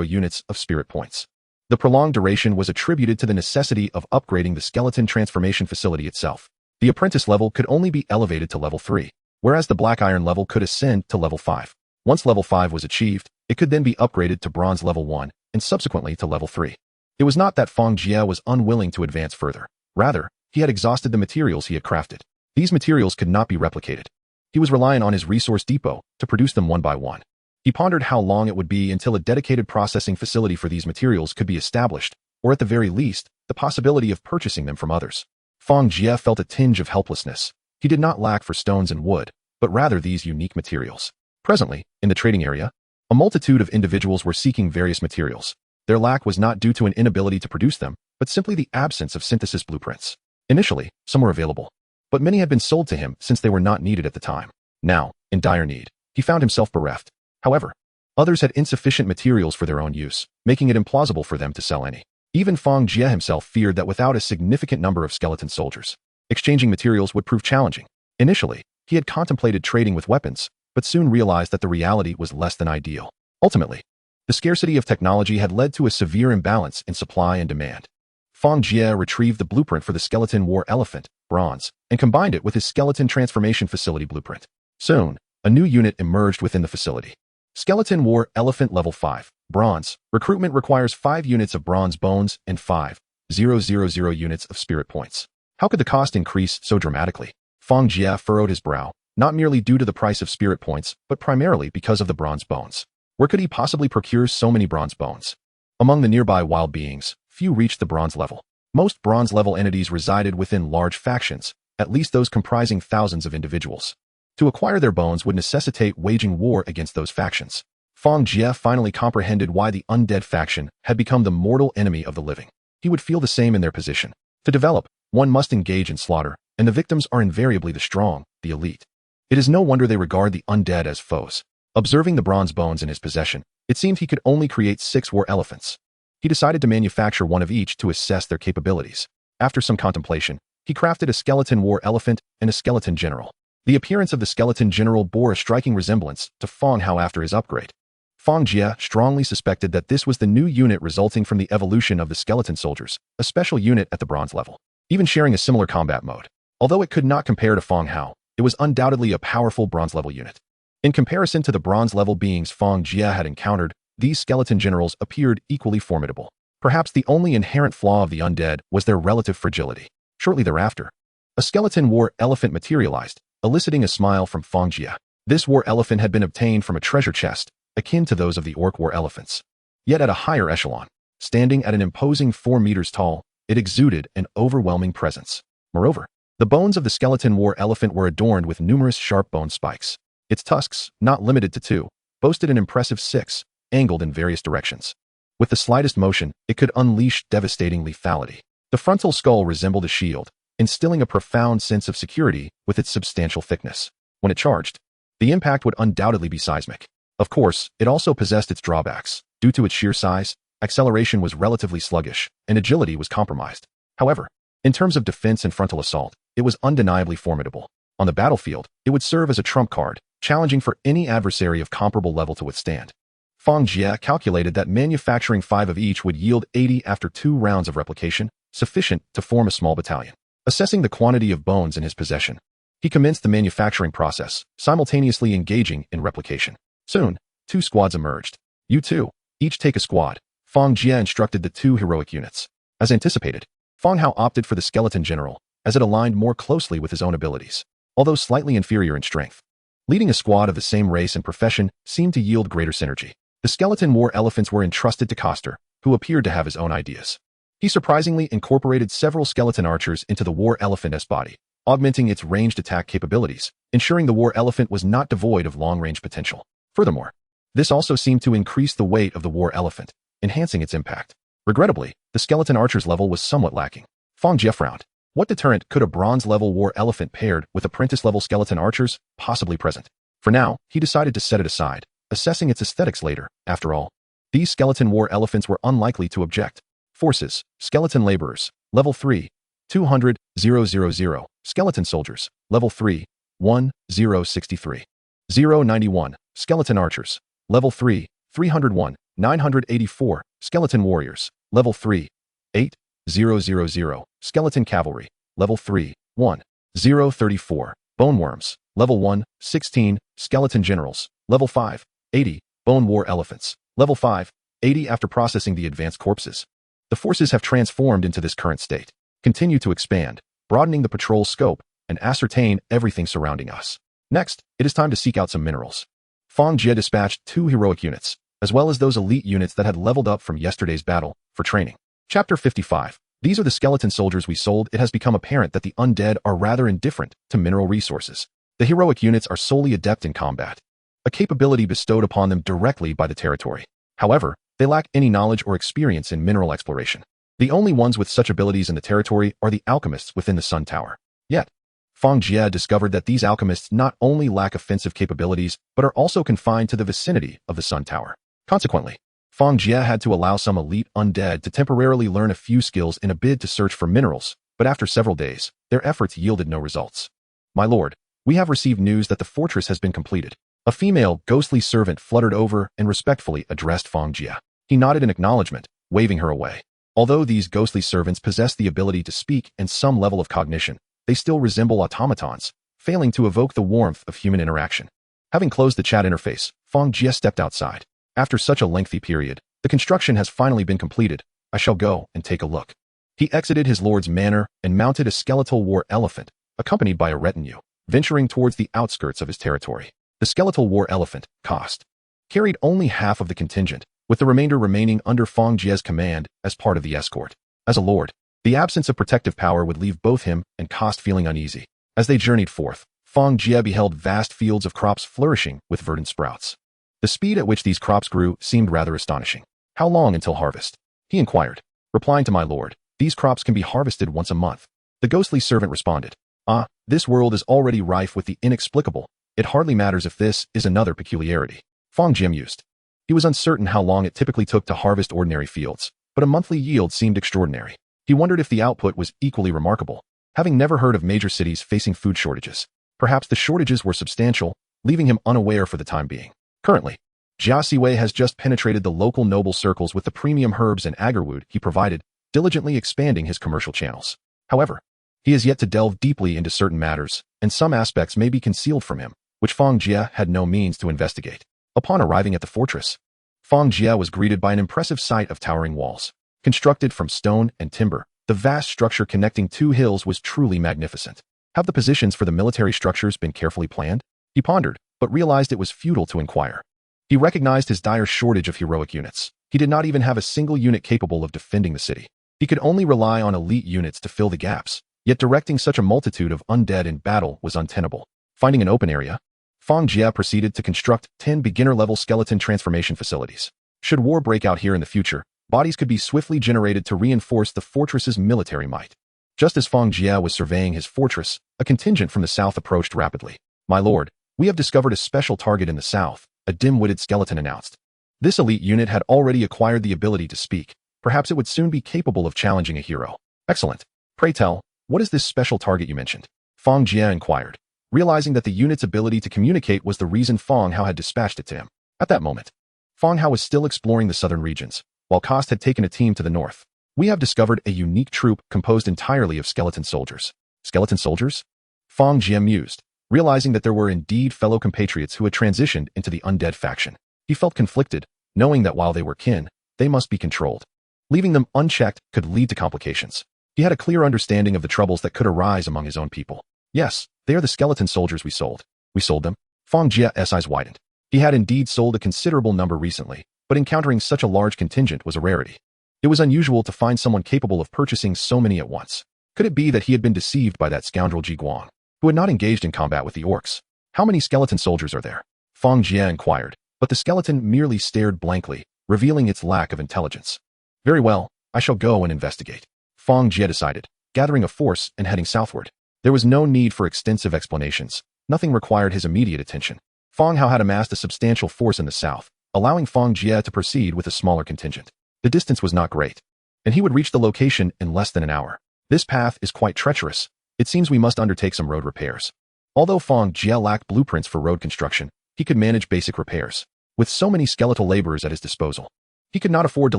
units of spirit points. The prolonged duration was attributed to the necessity of upgrading the skeleton transformation facility itself. The apprentice level could only be elevated to level 3, whereas the black iron level could ascend to level 5. Once level 5 was achieved, it could then be upgraded to bronze level 1 and subsequently to level 3. It was not that Fang Jie was unwilling to advance further. Rather, he had exhausted the materials he had crafted. These materials could not be replicated. He was relying on his resource depot to produce them one by one. He pondered how long it would be until a dedicated processing facility for these materials could be established, or at the very least, the possibility of purchasing them from others. Fang Jie felt a tinge of helplessness. He did not lack for stones and wood, but rather these unique materials. Presently, in the trading area, a multitude of individuals were seeking various materials. Their lack was not due to an inability to produce them, but simply the absence of synthesis blueprints. Initially, some were available, but many had been sold to him since they were not needed at the time. Now, in dire need, he found himself bereft. However, others had insufficient materials for their own use, making it implausible for them to sell any. Even Fang Jie himself feared that without a significant number of skeleton soldiers, exchanging materials would prove challenging. Initially, he had contemplated trading with weapons, but soon realized that the reality was less than ideal. Ultimately, the scarcity of technology had led to a severe imbalance in supply and demand. Fang Jie retrieved the blueprint for the skeleton war elephant, bronze, and combined it with his skeleton transformation facility blueprint. Soon, a new unit emerged within the facility. Skeleton War Elephant Level 5, Bronze. Recruitment requires 5 units of bronze bones and 5,000 units of spirit points. How could the cost increase so dramatically? Fang Jie furrowed his brow, not merely due to the price of spirit points, but primarily because of the bronze bones. Where could he possibly procure so many bronze bones? Among the nearby wild beings, few reached the bronze level. Most bronze level entities resided within large factions, at least those comprising thousands of individuals. To acquire their bones would necessitate waging war against those factions. Fang Jie finally comprehended why the undead faction had become the mortal enemy of the living. He would feel the same in their position. To develop, one must engage in slaughter, and the victims are invariably the strong, the elite. It is no wonder they regard the undead as foes. Observing the bronze bones in his possession, it seemed he could only create 6 war elephants. He decided to manufacture one of each to assess their capabilities. After some contemplation, he crafted a skeleton war elephant and a skeleton general. The appearance of the skeleton general bore a striking resemblance to Fang Hao after his upgrade. Fang Jie strongly suspected that this was the new unit resulting from the evolution of the skeleton soldiers, a special unit at the bronze level, even sharing a similar combat mode. Although it could not compare to Fang Hao, it was undoubtedly a powerful bronze level unit. In comparison to the bronze level beings Fang Jie had encountered, these skeleton generals appeared equally formidable. Perhaps the only inherent flaw of the undead was their relative fragility. Shortly thereafter, a skeleton war elephant materialized, eliciting a smile from Fang Jie. This war elephant had been obtained from a treasure chest, akin to those of the orc war elephants, yet at a higher echelon. Standing at an imposing 4 meters tall, it exuded an overwhelming presence. Moreover, The bones of the skeleton war elephant were adorned with numerous sharp bone spikes. Its tusks, not limited to 2, boasted an impressive 6, angled in various directions. With the slightest motion, it could unleash devastating lethality. The frontal skull resembled a shield, instilling a profound sense of security with its substantial thickness. When it charged, the impact would undoubtedly be seismic. Of course, it also possessed its drawbacks. Due to its sheer size, acceleration was relatively sluggish, and agility was compromised. However, in terms of defense and frontal assault, it was undeniably formidable. On the battlefield, it would serve as a trump card, challenging for any adversary of comparable level to withstand. Fang Jie calculated that manufacturing 5 of each would yield 80 after 2 rounds of replication, sufficient to form a small battalion. Assessing the quantity of bones in his possession, he commenced the manufacturing process, simultaneously engaging in replication. Soon, 2 squads emerged. You two, each take a squad. Fang Jie instructed the 2 heroic units. As anticipated, Fang Hao opted for the skeleton general, as it aligned more closely with his own abilities, although slightly inferior in strength. Leading a squad of the same race and profession seemed to yield greater synergy. The skeleton war elephants were entrusted to Koster, who appeared to have his own ideas. He surprisingly incorporated several skeleton archers into the war elephant's body, augmenting its ranged attack capabilities, ensuring the war elephant was not devoid of long-range potential. Furthermore, this also seemed to increase the weight of the war elephant, enhancing its impact. Regrettably, the skeleton archer's level was somewhat lacking. Fang Jie frowned. What deterrent could a bronze-level war elephant paired with apprentice-level skeleton archers possibly present? For now, he decided to set it aside, assessing its aesthetics later. After all, these skeleton war elephants were unlikely to object. Forces, skeleton laborers, level 3, 200,000. Skeleton soldiers, level 3, 1063. 091. Skeleton archers, level 3, 301, 984. Skeleton warriors, level 3, 8000. Skeleton cavalry, level 3, 1034. Bone worms, level 1, 16. Skeleton generals, level 5, 80. Bone war elephants, level 5, 80. After processing the advanced corpses, the forces have transformed into this current state. Continue to expand, broadening the patrol scope, and ascertain everything surrounding us. Next, it is time to seek out some minerals. Fang Jie dispatched 2 heroic units, as well as those elite units that had leveled up from yesterday's battle, for training. Chapter 55. These are the skeleton soldiers we sold. It has become apparent that the undead are rather indifferent to mineral resources. The heroic units are solely adept in combat, a capability bestowed upon them directly by the territory. However, they lack any knowledge or experience in mineral exploration. The only ones with such abilities in the territory are the alchemists within the Sun Tower. Yet, Fang Jie discovered that these alchemists not only lack offensive capabilities, but are also confined to the vicinity of the Sun Tower. Consequently, Fang Jie had to allow some elite undead to temporarily learn a few skills in a bid to search for minerals, but after several days, their efforts yielded no results. My lord, we have received news that the fortress has been completed. A female, ghostly servant fluttered over and respectfully addressed Fang Jie. He nodded in acknowledgement, waving her away. Although these ghostly servants possess the ability to speak and some level of cognition, they still resemble automatons, failing to evoke the warmth of human interaction. Having closed the chat interface, Fang Jie stepped outside. After such a lengthy period, the construction has finally been completed. I shall go and take a look. He exited his lord's manor and mounted a skeletal war elephant, accompanied by a retinue, venturing towards the outskirts of his territory. The skeletal war elephant, Cost, carried only half of the contingent, with the remainder remaining under Fang Jie's command as part of the escort. As a lord, the absence of protective power would leave both him and Cost feeling uneasy. As they journeyed forth, Fang Jie beheld vast fields of crops flourishing with verdant sprouts. The speed at which these crops grew seemed rather astonishing. How long until harvest? He inquired. Replying to my lord, these crops can be harvested once a month. The ghostly servant responded. Ah, this world is already rife with the inexplicable. It hardly matters if this is another peculiarity. Fang Jie mused. He was uncertain how long it typically took to harvest ordinary fields, but a monthly yield seemed extraordinary. He wondered if the output was equally remarkable, having never heard of major cities facing food shortages. Perhaps the shortages were substantial, leaving him unaware for the time being. Currently, Jia Siwei has just penetrated the local noble circles with the premium herbs and agarwood he provided, diligently expanding his commercial channels. However, he has yet to delve deeply into certain matters, and some aspects may be concealed from him, which Fang Jie had no means to investigate. Upon arriving at the fortress, Fang Jie was greeted by an impressive sight of towering walls. Constructed from stone and timber, the vast structure connecting 2 hills was truly magnificent. Have the positions for the military structures been carefully planned? He pondered, but realized it was futile to inquire. He recognized his dire shortage of heroic units. He did not even have a single unit capable of defending the city. He could only rely on elite units to fill the gaps, Yet directing such a multitude of undead in battle was untenable. Finding an open area, Fang Jie proceeded to construct 10 beginner-level skeleton transformation facilities. Should war break out here in the future, bodies could be swiftly generated to reinforce the fortress's military might. Just as Fang Jie was surveying his fortress, a contingent from the south approached rapidly. "My lord, we have discovered a special target in the south," a dim-witted skeleton announced. This elite unit had already acquired the ability to speak. Perhaps it would soon be capable of challenging a hero. "Excellent. Pray tell, what is this special target you mentioned?" Fang Jie inquired, realizing that the unit's ability to communicate was the reason Fang Hao had dispatched it to him. At that moment, Fang Hao was still exploring the southern regions, while Kost had taken a team to the north. "We have discovered a unique troop composed entirely of skeleton soldiers." Skeleton soldiers? Fang Jie mused, realizing that there were indeed fellow compatriots who had transitioned into the undead faction. He felt conflicted, knowing that while they were kin, they must be controlled. Leaving them unchecked could lead to complications. He had a clear understanding of the troubles that could arise among his own people. "Yes, they are the skeleton soldiers we sold." "We sold them?" Fang Jie's eyes widened. He had indeed sold a considerable number recently, but encountering such a large contingent was a rarity. It was unusual to find someone capable of purchasing so many at once. Could it be that he had been deceived by that scoundrel Ji Guang, who had not engaged in combat with the orcs? "How many skeleton soldiers are there?" Fang Jie inquired, but the skeleton merely stared blankly, revealing its lack of intelligence. "Very well, I shall go and investigate," Fang Jie decided, gathering a force and heading southward. There was no need for extensive explanations. Nothing required his immediate attention. Fang Hao had amassed a substantial force in the south, allowing Fang Jie to proceed with a smaller contingent. The distance was not great, and he would reach the location in less than an hour. "This path is quite treacherous. It seems we must undertake some road repairs." Although Fang Jie lacked blueprints for road construction, he could manage basic repairs. With so many skeletal laborers at his disposal, he could not afford to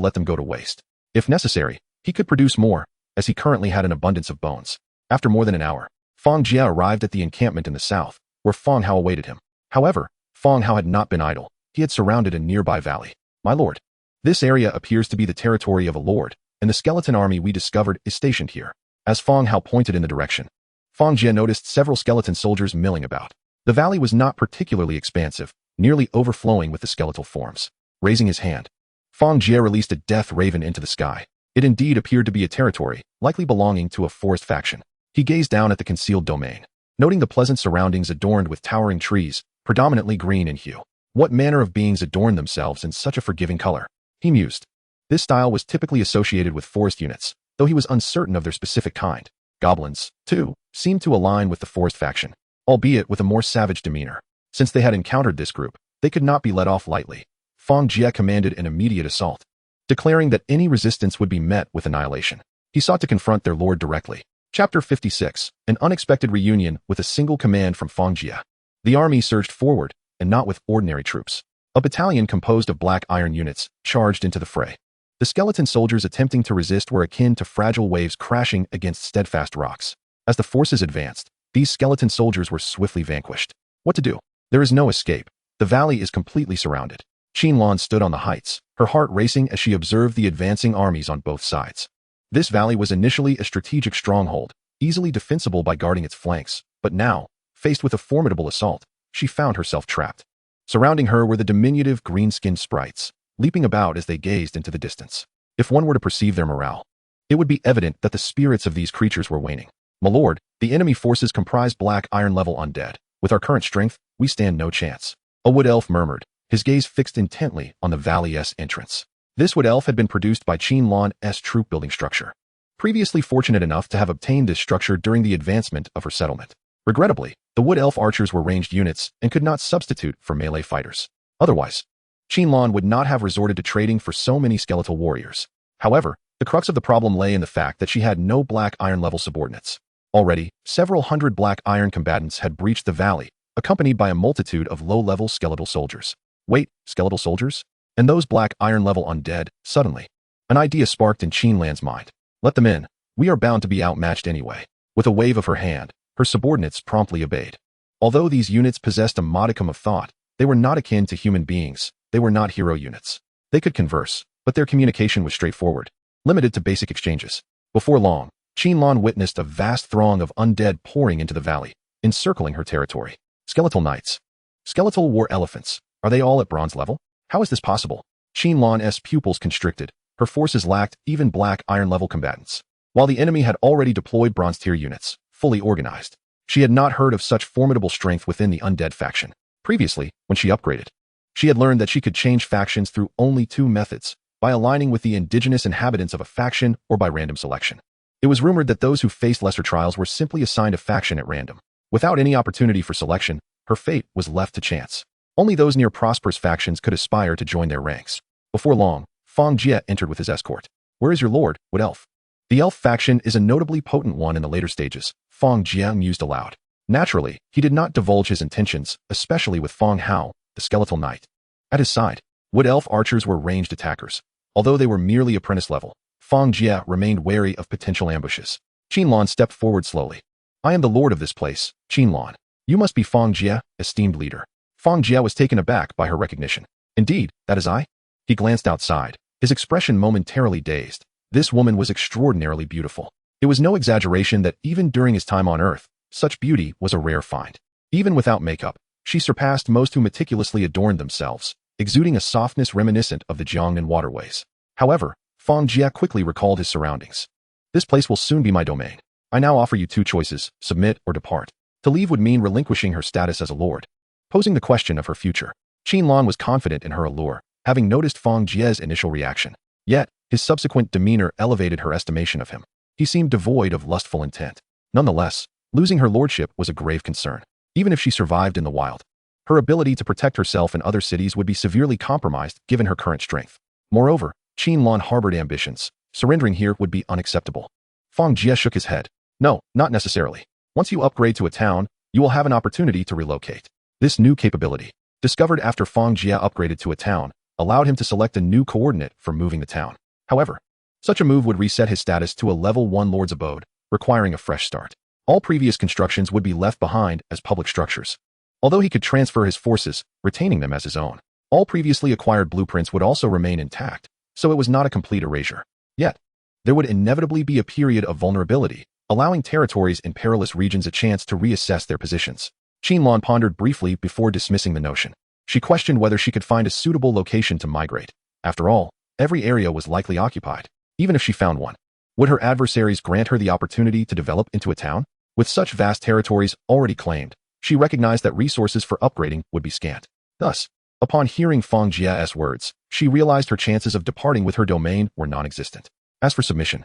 let them go to waste. If necessary, he could produce more, as he currently had an abundance of bones. After more than an hour, Fang Jie arrived at the encampment in the south, where Fang Hao awaited him. However, Fang Hao had not been idle. He had surrounded a nearby valley. "My lord, this area appears to be the territory of a lord, and the skeleton army we discovered is stationed here." As Fang Hao pointed in the direction, Fang Jie noticed several skeleton soldiers milling about. The valley was not particularly expansive, nearly overflowing with the skeletal forms. Raising his hand, Fang Jie released a death raven into the sky. It indeed appeared to be a territory, likely belonging to a forest faction. He gazed down at the concealed domain, noting the pleasant surroundings adorned with towering trees, predominantly green in hue. What manner of beings adorned themselves in such a forgiving color? He mused. This style was typically associated with forest units, though he was uncertain of their specific kind. Goblins, too, seemed to align with the forest faction, albeit with a more savage demeanor. Since they had encountered this group, they could not be let off lightly. Fang Jie commanded an immediate assault, declaring that any resistance would be met with annihilation. He sought to confront their lord directly. Chapter 56, An Unexpected Reunion with a Single Command from Fang Jie. The army surged forward, and not with ordinary troops. A battalion composed of black iron units charged into the fray. The skeleton soldiers attempting to resist were akin to fragile waves crashing against steadfast rocks. As the forces advanced, these skeleton soldiers were swiftly vanquished. What to do? There is no escape. The valley is completely surrounded. Qinlan stood on the heights, her heart racing as she observed the advancing armies on both sides. This valley was initially a strategic stronghold, easily defensible by guarding its flanks, but now, faced with a formidable assault, she found herself trapped. Surrounding her were the diminutive green-skinned sprites, leaping about as they gazed into the distance. If one were to perceive their morale, it would be evident that the spirits of these creatures were waning. "My lord, the enemy forces comprise black iron-level undead. With our current strength, we stand no chance," a wood elf murmured, his gaze fixed intently on the valley's entrance. This wood elf had been produced by Qinlan's troop-building structure. Previously fortunate enough to have obtained this structure during the advancement of her settlement. Regrettably, the wood elf archers were ranged units and could not substitute for melee fighters. Otherwise, Qinlan would not have resorted to trading for so many skeletal warriors. However, the crux of the problem lay in the fact that she had no black iron-level subordinates. Already, several hundred black iron combatants had breached the valley, accompanied by a multitude of low-level skeletal soldiers. Wait, skeletal soldiers? And those black iron-level undead? Suddenly, an idea sparked in Qinlan's mind. "Let them in. We are bound to be outmatched anyway." With a wave of her hand, her subordinates promptly obeyed. Although these units possessed a modicum of thought, they were not akin to human beings. They were not hero units. They could converse, but their communication was straightforward, limited to basic exchanges. Before long, Qinlan witnessed a vast throng of undead pouring into the valley, encircling her territory. Skeletal knights. Skeletal war elephants. Are they all at bronze level? How is this possible? Qinlan's pupils constricted. Her forces lacked even black iron-level combatants. while the enemy had already deployed bronze-tier units, fully organized. She had not heard of such formidable strength within the undead faction. Previously, when she upgraded, she had learned that she could change factions through only two methods, by aligning with the indigenous inhabitants of a faction or by random selection. It was rumored that those who faced lesser trials were simply assigned a faction at random. Without any opportunity for selection, her fate was left to chance. Only those near prosperous factions could aspire to join their ranks. Before long, Fang Jie entered with his escort. "Where is your lord, Wood Elf?" The elf faction is a notably potent one in the later stages, Fang Jie mused aloud. Naturally, he did not divulge his intentions, especially with Fang Hao, the skeletal knight. At his side, Wood Elf archers were ranged attackers. Although they were merely apprentice level, Fang Jie remained wary of potential ambushes. Qinlan stepped forward slowly. "I am the lord of this place, Qinlan. You must be Fang Jie, esteemed leader." Fang Jie was taken aback by her recognition. "Indeed, that is I?" He glanced outside, his expression momentarily dazed. This woman was extraordinarily beautiful. It was no exaggeration that even during his time on Earth, such beauty was a rare find. Even without makeup, she surpassed most who meticulously adorned themselves, exuding a softness reminiscent of the Jiangnan waterways. However, Fang Jie quickly recalled his surroundings. "This place will soon be my domain. I now offer you two choices, submit or depart." To leave would mean relinquishing her status as a lord, posing the question of her future. Qinlan was confident in her allure, having noticed Fang Jie's initial reaction. Yet, his subsequent demeanor elevated her estimation of him. He seemed devoid of lustful intent. Nonetheless, losing her lordship was a grave concern. Even if she survived in the wild, her ability to protect herself and other cities would be severely compromised given her current strength. Moreover, Qinlan harbored ambitions. Surrendering here would be unacceptable. Fang Jie shook his head. "No, not necessarily. Once you upgrade to a town, you will have an opportunity to relocate." This new capability, discovered after Fang Jie upgraded to a town, allowed him to select a new coordinate for moving the town. However, such a move would reset his status to a level 1 lord's abode, requiring a fresh start. All previous constructions would be left behind as public structures. Although he could transfer his forces, retaining them as his own, all previously acquired blueprints would also remain intact, so it was not a complete erasure. Yet, there would inevitably be a period of vulnerability, allowing territories in perilous regions a chance to reassess their positions. Qinlan pondered briefly before dismissing the notion. She questioned whether she could find a suitable location to migrate. After all, every area was likely occupied. Even if she found one, would her adversaries grant her the opportunity to develop into a town? With such vast territories already claimed, she recognized that resources for upgrading would be scant. Thus, upon hearing Fang Jie's words, she realized her chances of departing with her domain were non-existent. As for submission,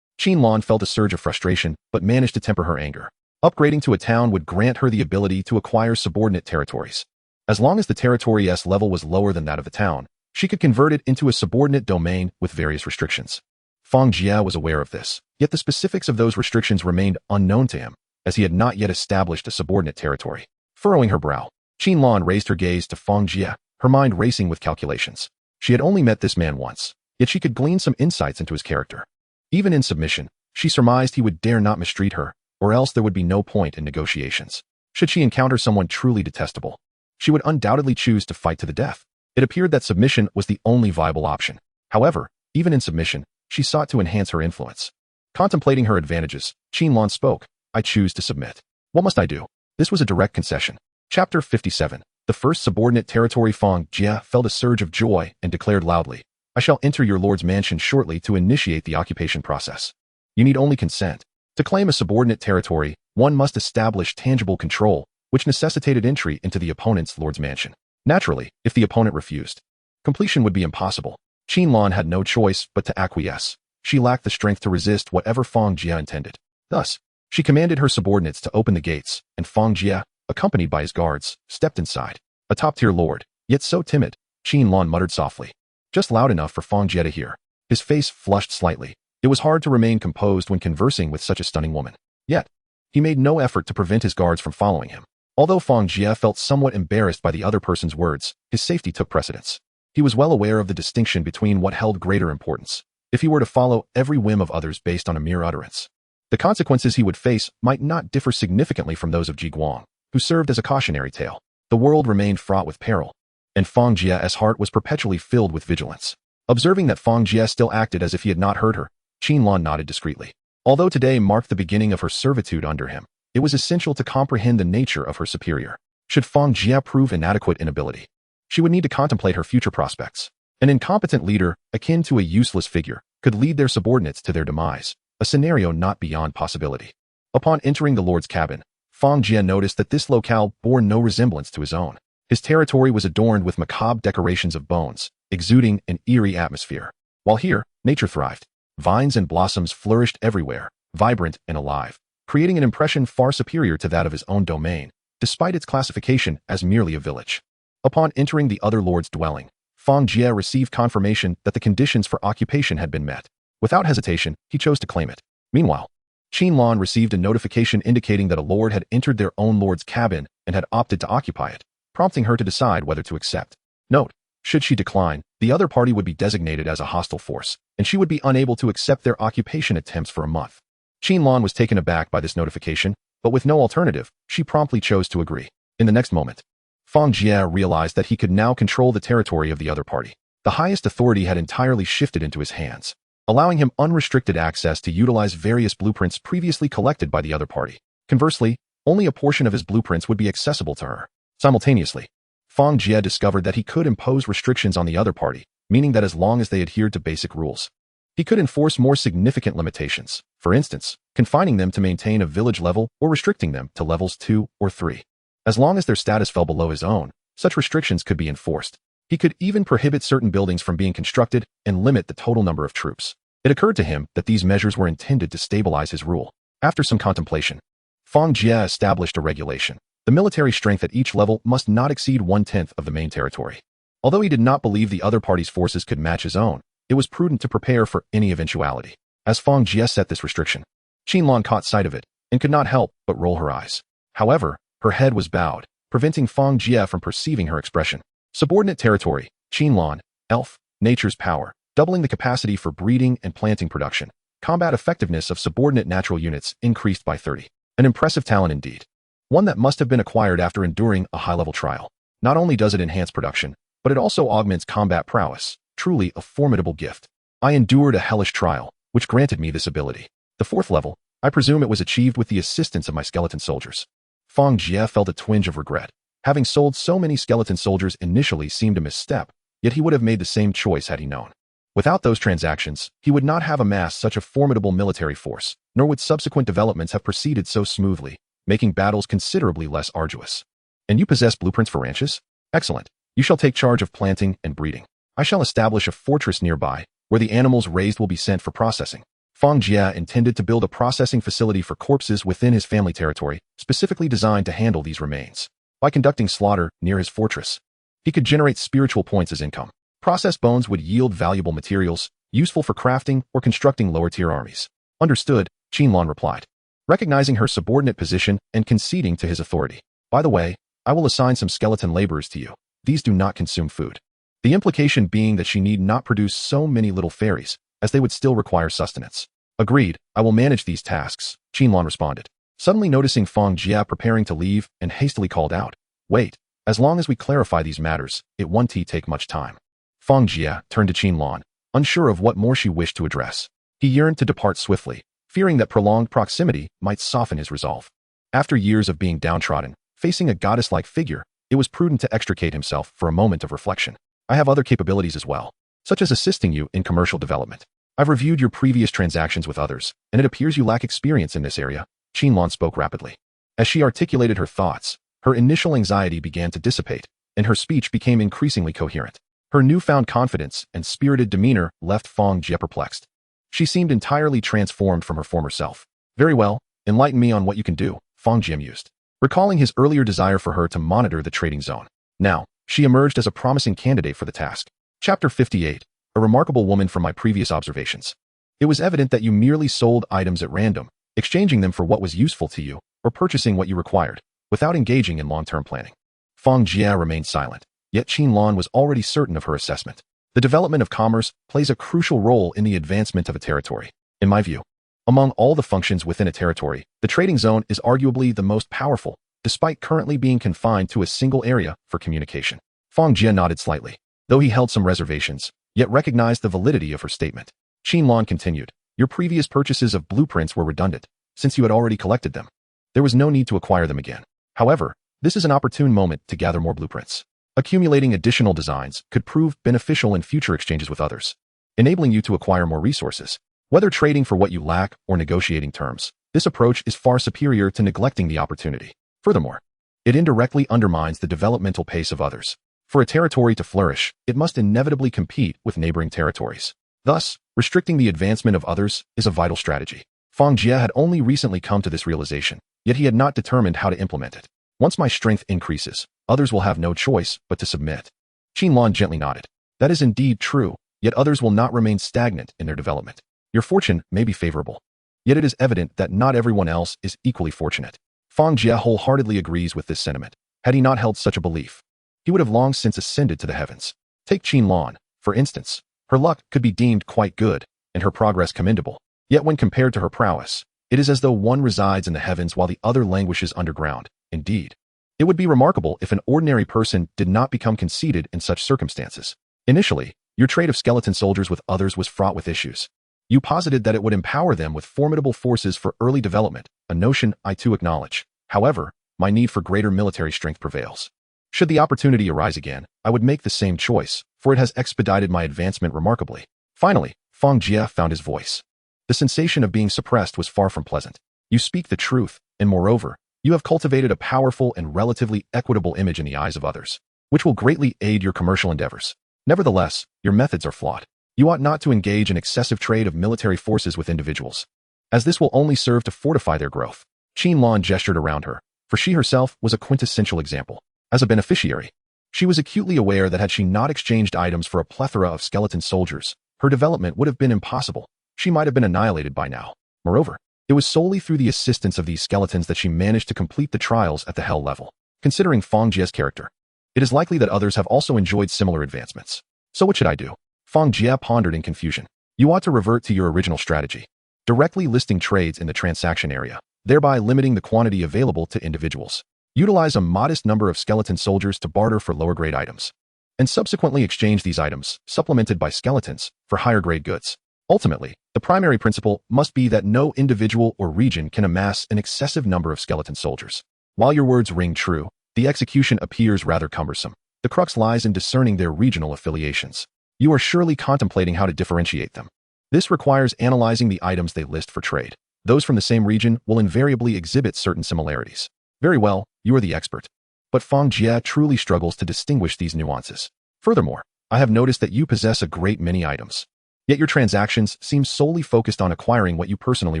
Qinlan felt a surge of frustration but managed to temper her anger. Upgrading to a town would grant her the ability to acquire subordinate territories. As long as the territory's level was lower than that of the town, she could convert it into a subordinate domain with various restrictions. Fang Jie was aware of this, yet the specifics of those restrictions remained unknown to him, as he had not yet established a subordinate territory. Furrowing her brow, Qinlan raised her gaze to Fang Jie, her mind racing with calculations. She had only met this man once, yet she could glean some insights into his character. Even in submission, she surmised he would dare not mistreat her, or else there would be no point in negotiations. Should she encounter someone truly detestable, she would undoubtedly choose to fight to the death. It appeared that submission was the only viable option. However, even in submission, she sought to enhance her influence. Contemplating her advantages, Qinlan spoke. "I choose to submit. What must I do?" This was a direct concession. Chapter 57. The first subordinate territory. Fang Jie felt a surge of joy and declared loudly, "I shall enter your lord's mansion shortly to initiate the occupation process. You need only consent." To claim a subordinate territory, one must establish tangible control, which necessitated entry into the opponent's lord's mansion. Naturally, if the opponent refused, completion would be impossible. Qinlan had no choice but to acquiesce. She lacked the strength to resist whatever Fang Jie intended. Thus, she commanded her subordinates to open the gates, and Fang Jie, accompanied by his guards, stepped inside. A top-tier lord, yet so timid, Qinlan muttered softly, just loud enough for Fang Jie to hear. His face flushed slightly. It was hard to remain composed when conversing with such a stunning woman. Yet, he made no effort to prevent his guards from following him. Although Fang Jie felt somewhat embarrassed by the other person's words, his safety took precedence. He was well aware of the distinction between what held greater importance, if he were to follow every whim of others based on a mere utterance. The consequences he would face might not differ significantly from those of Ji Guang, who served as a cautionary tale. The world remained fraught with peril, and Fang Jie's heart was perpetually filled with vigilance. Observing that Fang Jie still acted as if he had not heard her, Qinlan nodded discreetly. Although today marked the beginning of her servitude under him, it was essential to comprehend the nature of her superior. Should Fang Jie prove inadequate in ability, she would need to contemplate her future prospects. An incompetent leader, akin to a useless figure, could lead their subordinates to their demise, a scenario not beyond possibility. Upon entering the Lord's cabin, Fang Jie noticed that this locale bore no resemblance to his own. His territory was adorned with macabre decorations of bones, exuding an eerie atmosphere. While here, nature thrived. Vines and blossoms flourished everywhere, vibrant and alive, creating an impression far superior to that of his own domain, despite its classification as merely a village. Upon entering the other lord's dwelling, Fang Jie received confirmation that the conditions for occupation had been met. Without hesitation, he chose to claim it. Meanwhile, Qinlan received a notification indicating that a lord had entered their own lord's cabin and had opted to occupy it, prompting her to decide whether to accept. Note: should she decline, the other party would be designated as a hostile force, and she would be unable to accept their occupation attempts for a month. Qinlan was taken aback by this notification, but with no alternative, she promptly chose to agree. In the next moment, Fang Jie realized that he could now control the territory of the other party. The highest authority had entirely shifted into his hands, allowing him unrestricted access to utilize various blueprints previously collected by the other party. Conversely, only a portion of his blueprints would be accessible to her. Simultaneously, Fang Jie discovered that he could impose restrictions on the other party, meaning that as long as they adhered to basic rules, he could enforce more significant limitations, for instance, confining them to maintain a village level or restricting them to levels 2 or 3. As long as their status fell below his own, such restrictions could be enforced. He could even prohibit certain buildings from being constructed and limit the total number of troops. It occurred to him that these measures were intended to stabilize his rule. After some contemplation, Fang Jie established a regulation. The military strength at each level must not exceed 1/10 of the main territory. Although he did not believe the other party's forces could match his own, it was prudent to prepare for any eventuality. As Fang Jie set this restriction, Qinlan caught sight of it and could not help but roll her eyes. However, her head was bowed, preventing Fang Jie from perceiving her expression. Subordinate territory: Qinlan, elf, nature's power, doubling the capacity for breeding and planting production. Combat effectiveness of subordinate natural units increased by 30. An impressive talent indeed. One that must have been acquired after enduring a high-level trial. Not only does it enhance production, but it also augments combat prowess. Truly a formidable gift. I endured a hellish trial, which granted me this ability. The 4th level, I presume it was achieved with the assistance of my skeleton soldiers. Fang Jie felt a twinge of regret. Having sold so many skeleton soldiers initially seemed a misstep, yet he would have made the same choice had he known. Without those transactions, he would not have amassed such a formidable military force, nor would subsequent developments have proceeded so smoothly, making battles considerably less arduous. And you possess blueprints for ranches? Excellent. You shall take charge of planting and breeding. I shall establish a fortress nearby, where the animals raised will be sent for processing. Fang Jie intended to build a processing facility for corpses within his family territory, specifically designed to handle these remains. By conducting slaughter near his fortress, he could generate spiritual points as income. Processed bones would yield valuable materials, useful for crafting or constructing lower-tier armies. Understood, Qinlan replied, recognizing her subordinate position and conceding to his authority. By the way, I will assign some skeleton laborers to you. These do not consume food. The implication being that she need not produce so many little fairies, as they would still require sustenance. Agreed, I will manage these tasks, Qinlan responded, suddenly noticing Fang Jie preparing to leave and hastily called out, wait, as long as we clarify these matters, it won't take much time. Fang Jie turned to Qinlan, unsure of what more she wished to address. He yearned to depart swiftly, fearing that prolonged proximity might soften his resolve. After years of being downtrodden, facing a goddess-like figure, it was prudent to extricate himself for a moment of reflection. I have other capabilities as well, such as assisting you in commercial development. I've reviewed your previous transactions with others, and it appears you lack experience in this area. Qinlan spoke rapidly. As she articulated her thoughts, her initial anxiety began to dissipate, and her speech became increasingly coherent. Her newfound confidence and spirited demeanor left Fang Jie perplexed. She seemed entirely transformed from her former self. Very well, enlighten me on what you can do, Fang Jie mused, recalling his earlier desire for her to monitor the trading zone. Now, she emerged as a promising candidate for the task. Chapter 58. A remarkable woman from my previous observations. It was evident that you merely sold items at random, exchanging them for what was useful to you, or purchasing what you required, without engaging in long-term planning. Fang Jie remained silent, yet Qinlan was already certain of her assessment. The development of commerce plays a crucial role in the advancement of a territory. In my view, among all the functions within a territory, the trading zone is arguably the most powerful, despite currently being confined to a single area for communication. Fang Jie nodded slightly, though he held some reservations, yet recognized the validity of her statement. Qinlan continued, your previous purchases of blueprints were redundant, since you had already collected them. There was no need to acquire them again. However, this is an opportune moment to gather more blueprints. Accumulating additional designs could prove beneficial in future exchanges with others, enabling you to acquire more resources. Whether trading for what you lack or negotiating terms, this approach is far superior to neglecting the opportunity. Furthermore, it indirectly undermines the developmental pace of others. For a territory to flourish, it must inevitably compete with neighboring territories. Thus, restricting the advancement of others is a vital strategy. Fang Jie had only recently come to this realization, yet he had not determined how to implement it. Once my strength increases, others will have no choice but to submit. Qinlan gently nodded. That is indeed true, yet others will not remain stagnant in their development. Your fortune may be favorable, yet it is evident that not everyone else is equally fortunate. Fang Jie wholeheartedly agrees with this sentiment. Had he not held such a belief, he would have long since ascended to the heavens. Take Qinlan, for instance. Her luck could be deemed quite good, and her progress commendable. Yet when compared to her prowess, it is as though one resides in the heavens while the other languishes underground. Indeed, it would be remarkable if an ordinary person did not become conceited in such circumstances. Initially, your trade of skeleton soldiers with others was fraught with issues. You posited that it would empower them with formidable forces for early development, a notion I too acknowledge. However, my need for greater military strength prevails. Should the opportunity arise again, I would make the same choice, for it has expedited my advancement remarkably. Finally, Fang Jie found his voice. The sensation of being suppressed was far from pleasant. You speak the truth, and moreover, you have cultivated a powerful and relatively equitable image in the eyes of others, which will greatly aid your commercial endeavors. Nevertheless, your methods are flawed. You ought not to engage in excessive trade of military forces with individuals, as this will only serve to fortify their growth. Qinlan gestured around her, for she herself was a quintessential example. As a beneficiary, she was acutely aware that had she not exchanged items for a plethora of skeleton soldiers, her development would have been impossible. She might have been annihilated by now. Moreover, it was solely through the assistance of these skeletons that she managed to complete the trials at the hell level. Considering Fang Jie's character, it is likely that others have also enjoyed similar advancements. So what should I do? Fang Jie pondered in confusion. You ought to revert to your original strategy, directly listing trades in the transaction area, thereby limiting the quantity available to individuals. Utilize a modest number of skeleton soldiers to barter for lower-grade items, and subsequently exchange these items, supplemented by skeletons, for higher-grade goods. Ultimately, the primary principle must be that no individual or region can amass an excessive number of skeleton soldiers. While your words ring true, the execution appears rather cumbersome. The crux lies in discerning their regional affiliations. You are surely contemplating how to differentiate them. This requires analyzing the items they list for trade. Those from the same region will invariably exhibit certain similarities. Very well, you are the expert. But Fang Jie truly struggles to distinguish these nuances. Furthermore, I have noticed that you possess a great many items. Yet your transactions seem solely focused on acquiring what you personally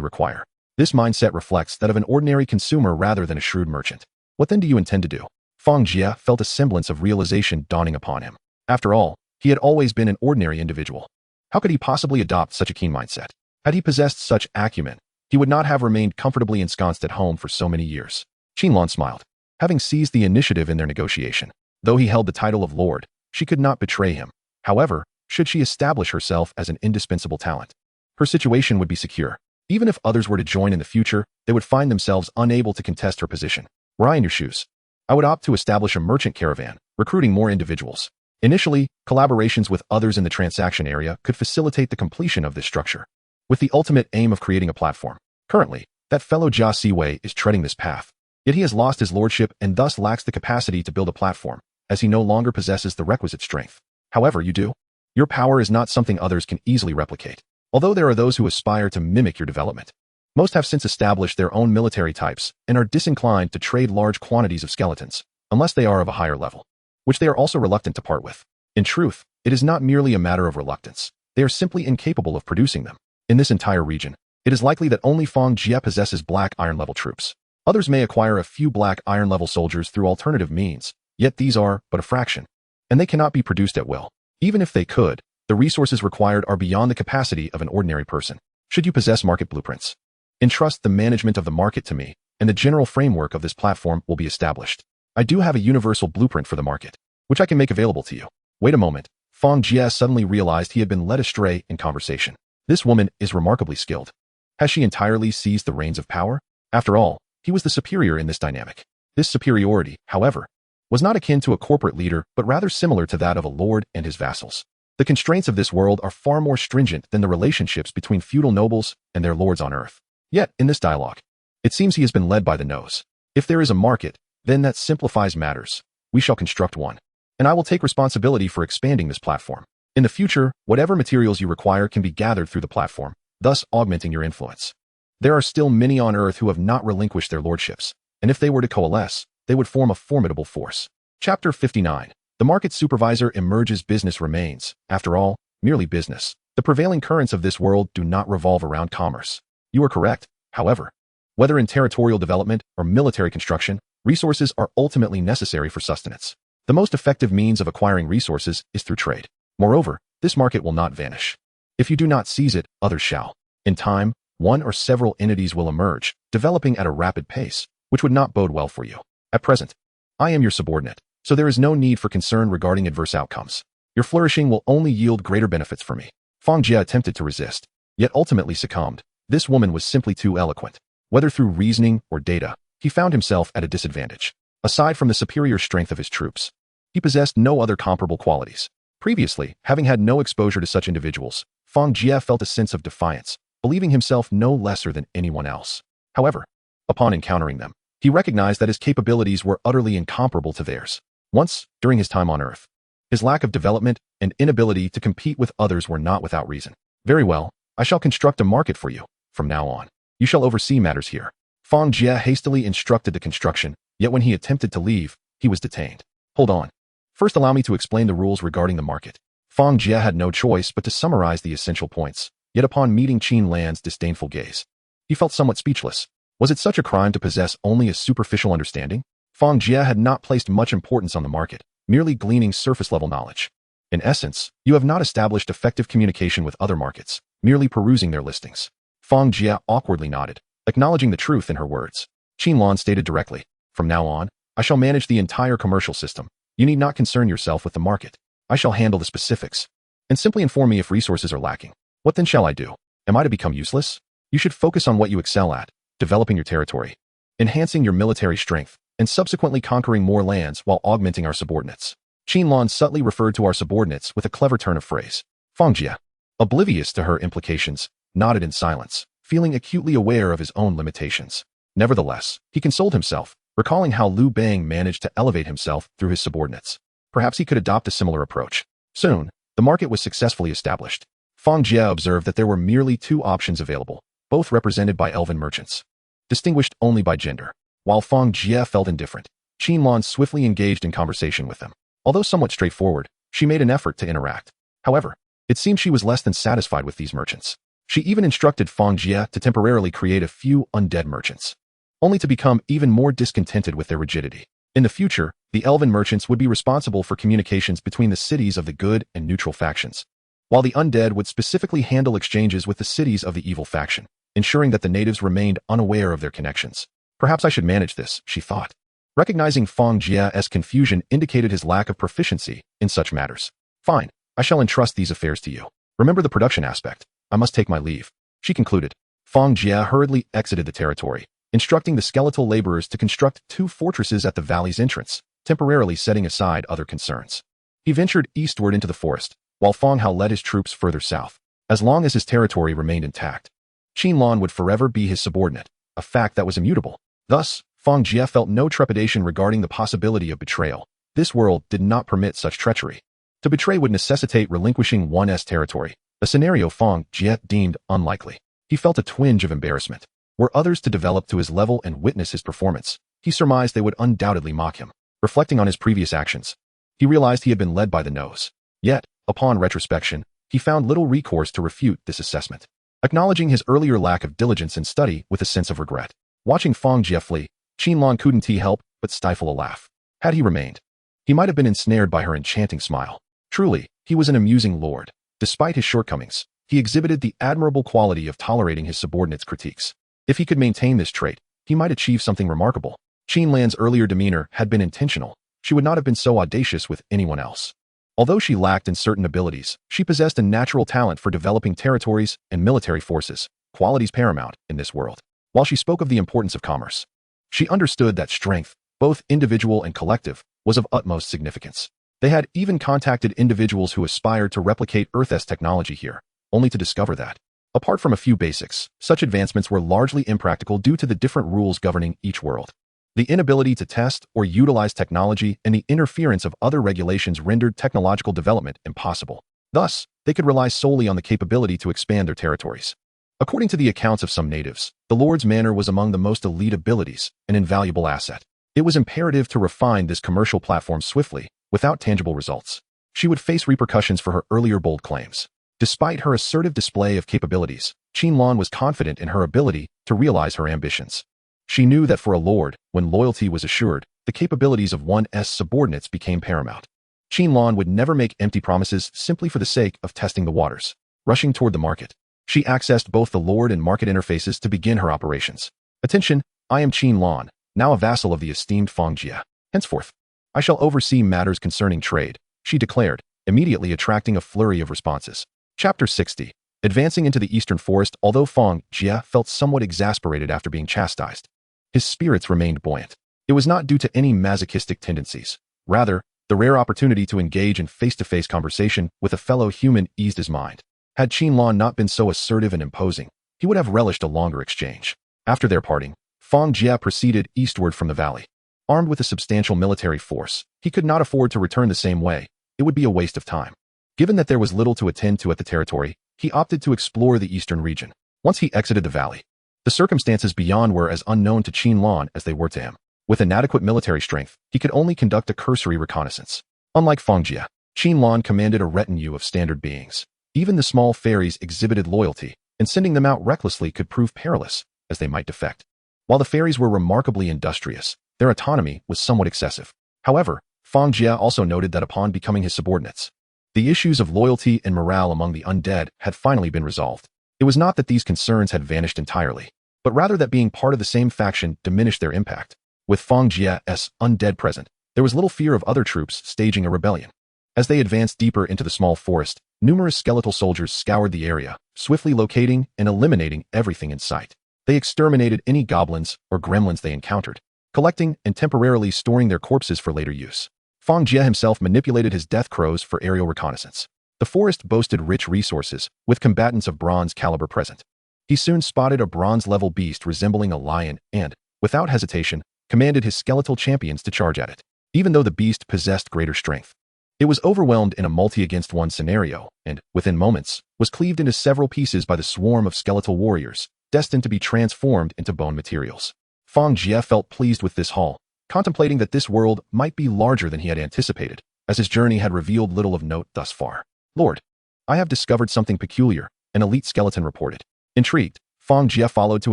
require. This mindset reflects that of an ordinary consumer rather than a shrewd merchant. What then do you intend to do? Fang Jie felt a semblance of realization dawning upon him. After all, he had always been an ordinary individual. How could he possibly adopt such a keen mindset? Had he possessed such acumen, he would not have remained comfortably ensconced at home for so many years. Qinlan smiled. Having seized the initiative in their negotiation, though he held the title of lord, she could not betray him. However, should she establish herself as an indispensable talent, her situation would be secure. Even if others were to join in the future, they would find themselves unable to contest her position. Were I in your shoes, I would opt to establish a merchant caravan, recruiting more individuals. Initially, collaborations with others in the transaction area could facilitate the completion of this structure, with the ultimate aim of creating a platform. Currently, that fellow Jia Siwei is treading this path. Yet he has lost his lordship and thus lacks the capacity to build a platform, as he no longer possesses the requisite strength. However, you do. Your power is not something others can easily replicate, although there are those who aspire to mimic your development. Most have since established their own military types and are disinclined to trade large quantities of skeletons, unless they are of a higher level, which they are also reluctant to part with. In truth, it is not merely a matter of reluctance. They are simply incapable of producing them. In this entire region, it is likely that only Fang Jie possesses black iron level troops. Others may acquire a few black iron level soldiers through alternative means, yet these are but a fraction, and they cannot be produced at will. Even if they could, the resources required are beyond the capacity of an ordinary person. Should you possess market blueprints, entrust the management of the market to me, and the general framework of this platform will be established. I do have a universal blueprint for the market, which I can make available to you. Wait a moment. Fang Jie suddenly realized he had been led astray in conversation. This woman is remarkably skilled. Has she entirely seized the reins of power? After all, he was the superior in this dynamic. This superiority, however, was not akin to a corporate leader, but rather similar to that of a lord and his vassals. The constraints of this world are far more stringent than the relationships between feudal nobles and their lords on earth. Yet, in this dialogue, it seems he has been led by the nose. If there is a market, then that simplifies matters. We shall construct one, and I will take responsibility for expanding this platform. In the future, whatever materials you require can be gathered through the platform. thus augmenting your influence. There are still many on Earth who have not relinquished their lordships, and if they were to coalesce, they would form a formidable force. Chapter 59. The market supervisor emerges. Business remains, after all, merely business. The prevailing currents of this world do not revolve around commerce. You are correct, however. Whether in territorial development or military construction, resources are ultimately necessary for sustenance. The most effective means of acquiring resources is through trade. Moreover, this market will not vanish. If you do not seize it, others shall. In time, one or several entities will emerge, developing at a rapid pace, which would not bode well for you. At present, I am your subordinate, so there is no need for concern regarding adverse outcomes. Your flourishing will only yield greater benefits for me. Fang Jie attempted to resist, yet ultimately succumbed. This woman was simply too eloquent. Whether through reasoning or data, he found himself at a disadvantage. Aside from the superior strength of his troops, he possessed no other comparable qualities. Previously, having had no exposure to such individuals, Fang Jie felt a sense of defiance, believing himself no lesser than anyone else. However, upon encountering them, he recognized that his capabilities were utterly incomparable to theirs. Once, during his time on Earth, his lack of development and inability to compete with others were not without reason. Very well, I shall construct a market for you. From now on, you shall oversee matters here. Fang Jie hastily instructed the construction, yet when he attempted to leave, he was detained. Hold on. First allow me to explain the rules regarding the market. Fang Jie had no choice but to summarize the essential points, yet upon meeting Qin Lan's disdainful gaze, he felt somewhat speechless. Was it such a crime to possess only a superficial understanding? Fang Jie had not placed much importance on the market, merely gleaning surface-level knowledge. In essence, you have not established effective communication with other markets, merely perusing their listings. Fang Jie awkwardly nodded, acknowledging the truth in her words. Qin Lan stated directly, from now on, I shall manage the entire commercial system. You need not concern yourself with the market. I shall handle the specifics. And simply inform me if resources are lacking. What then shall I do? Am I to become useless? You should focus on what you excel at, developing your territory, enhancing your military strength, and subsequently conquering more lands while augmenting our subordinates. Qin Lan subtly referred to our subordinates with a clever turn of phrase. Fang Jie, oblivious to her implications, nodded in silence, feeling acutely aware of his own limitations. Nevertheless, he consoled himself, recalling how Liu Bang managed to elevate himself through his subordinates. Perhaps he could adopt a similar approach. Soon, the market was successfully established. Fang Jie observed that there were merely two options available, both represented by elven merchants, distinguished only by gender. While Fang Jie felt indifferent, Qin Lan swiftly engaged in conversation with them. Although somewhat straightforward, she made an effort to interact. However, it seemed she was less than satisfied with these merchants. She even instructed Fang Jie to temporarily create a few undead merchants, only to become even more discontented with their rigidity. In the future, the elven merchants would be responsible for communications between the cities of the good and neutral factions, while the undead would specifically handle exchanges with the cities of the evil faction, ensuring that the natives remained unaware of their connections. Perhaps I should manage this, she thought. Recognizing Fang Jie's confusion indicated his lack of proficiency in such matters. Fine, I shall entrust these affairs to you. Remember the production aspect. I must take my leave, she concluded. Fang Jie hurriedly exited the territory, instructing the skeletal laborers to construct 2 fortresses at the valley's entrance, temporarily setting aside other concerns. He ventured eastward into the forest, while Fang Hao led his troops further south. As long as his territory remained intact, Qin Lan would forever be his subordinate, a fact that was immutable. Thus, Fang Jie felt no trepidation regarding the possibility of betrayal. This world did not permit such treachery. To betray would necessitate relinquishing one's territory, a scenario Fang Jie deemed unlikely. He felt a twinge of embarrassment. Were others to develop to his level and witness his performance, he surmised they would undoubtedly mock him. Reflecting on his previous actions, he realized he had been led by the nose. Yet, upon retrospection, he found little recourse to refute this assessment, acknowledging his earlier lack of diligence in study with a sense of regret. Watching Fang Jie flee, Qin Lan couldn't help but stifle a laugh. Had he remained, he might have been ensnared by her enchanting smile. Truly, he was an amusing lord. Despite his shortcomings, he exhibited the admirable quality of tolerating his subordinates' critiques. If he could maintain this trait, he might achieve something remarkable. Qin Lan's earlier demeanor had been intentional. She would not have been so audacious with anyone else. Although she lacked in certain abilities, she possessed a natural talent for developing territories and military forces, qualities paramount in this world. While she spoke of the importance of commerce, she understood that strength, both individual and collective, was of utmost significance. They had even contacted individuals who aspired to replicate Earth's technology here, only to discover that, apart from a few basics, such advancements were largely impractical due to the different rules governing each world. The inability to test or utilize technology and the interference of other regulations rendered technological development impossible. Thus, they could rely solely on the capability to expand their territories. According to the accounts of some natives, the Lord's Manor was among the most elite abilities, an invaluable asset. It was imperative to refine this commercial platform swiftly, without tangible results. She would face repercussions for her earlier bold claims. Despite her assertive display of capabilities, Qinlan was confident in her ability to realize her ambitions. She knew that for a lord, when loyalty was assured, the capabilities of one's subordinates became paramount. Qinlan would never make empty promises simply for the sake of testing the waters. Rushing toward the market, she accessed both the lord and market interfaces to begin her operations. Attention, I am Qinlan, now a vassal of the esteemed Fang Jie. Henceforth, I shall oversee matters concerning trade, she declared, immediately attracting a flurry of responses. Chapter 60. Advancing into the eastern forest, although Fang Jie felt somewhat exasperated after being chastised, his spirits remained buoyant. It was not due to any masochistic tendencies. Rather, the rare opportunity to engage in face-to-face conversation with a fellow human eased his mind. Had Qinlan not been so assertive and imposing, he would have relished a longer exchange. After their parting, Fang Jie proceeded eastward from the valley. Armed with a substantial military force, he could not afford to return the same way. It would be a waste of time. Given that there was little to attend to at the territory, he opted to explore the eastern region. Once he exited the valley, the circumstances beyond were as unknown to Qinlan as they were to him. With inadequate military strength, he could only conduct a cursory reconnaissance. Unlike Fang Jie, Qinlan commanded a retinue of standard beings. Even the small fairies exhibited loyalty, and sending them out recklessly could prove perilous, as they might defect. While the fairies were remarkably industrious, their autonomy was somewhat excessive. However, Fang Jie also noted that upon becoming his subordinates, the issues of loyalty and morale among the undead had finally been resolved. It was not that these concerns had vanished entirely, but rather that being part of the same faction diminished their impact. With Fang Jie's undead present, there was little fear of other troops staging a rebellion. As they advanced deeper into the small forest, numerous skeletal soldiers scoured the area, swiftly locating and eliminating everything in sight. They exterminated any goblins or gremlins they encountered, collecting and temporarily storing their corpses for later use. Fang Jie himself manipulated his death crows for aerial reconnaissance. The forest boasted rich resources, with combatants of bronze caliber present. He soon spotted a bronze-level beast resembling a lion and, without hesitation, commanded his skeletal champions to charge at it. Even though the beast possessed greater strength, it was overwhelmed in a multi-against-one scenario, and, within moments, was cleaved into several pieces by the swarm of skeletal warriors, destined to be transformed into bone materials. Fang Jie felt pleased with this haul, contemplating that this world might be larger than he had anticipated, as his journey had revealed little of note thus far. Lord, I have discovered something peculiar, an elite skeleton reported. Intrigued, Fang Jie followed to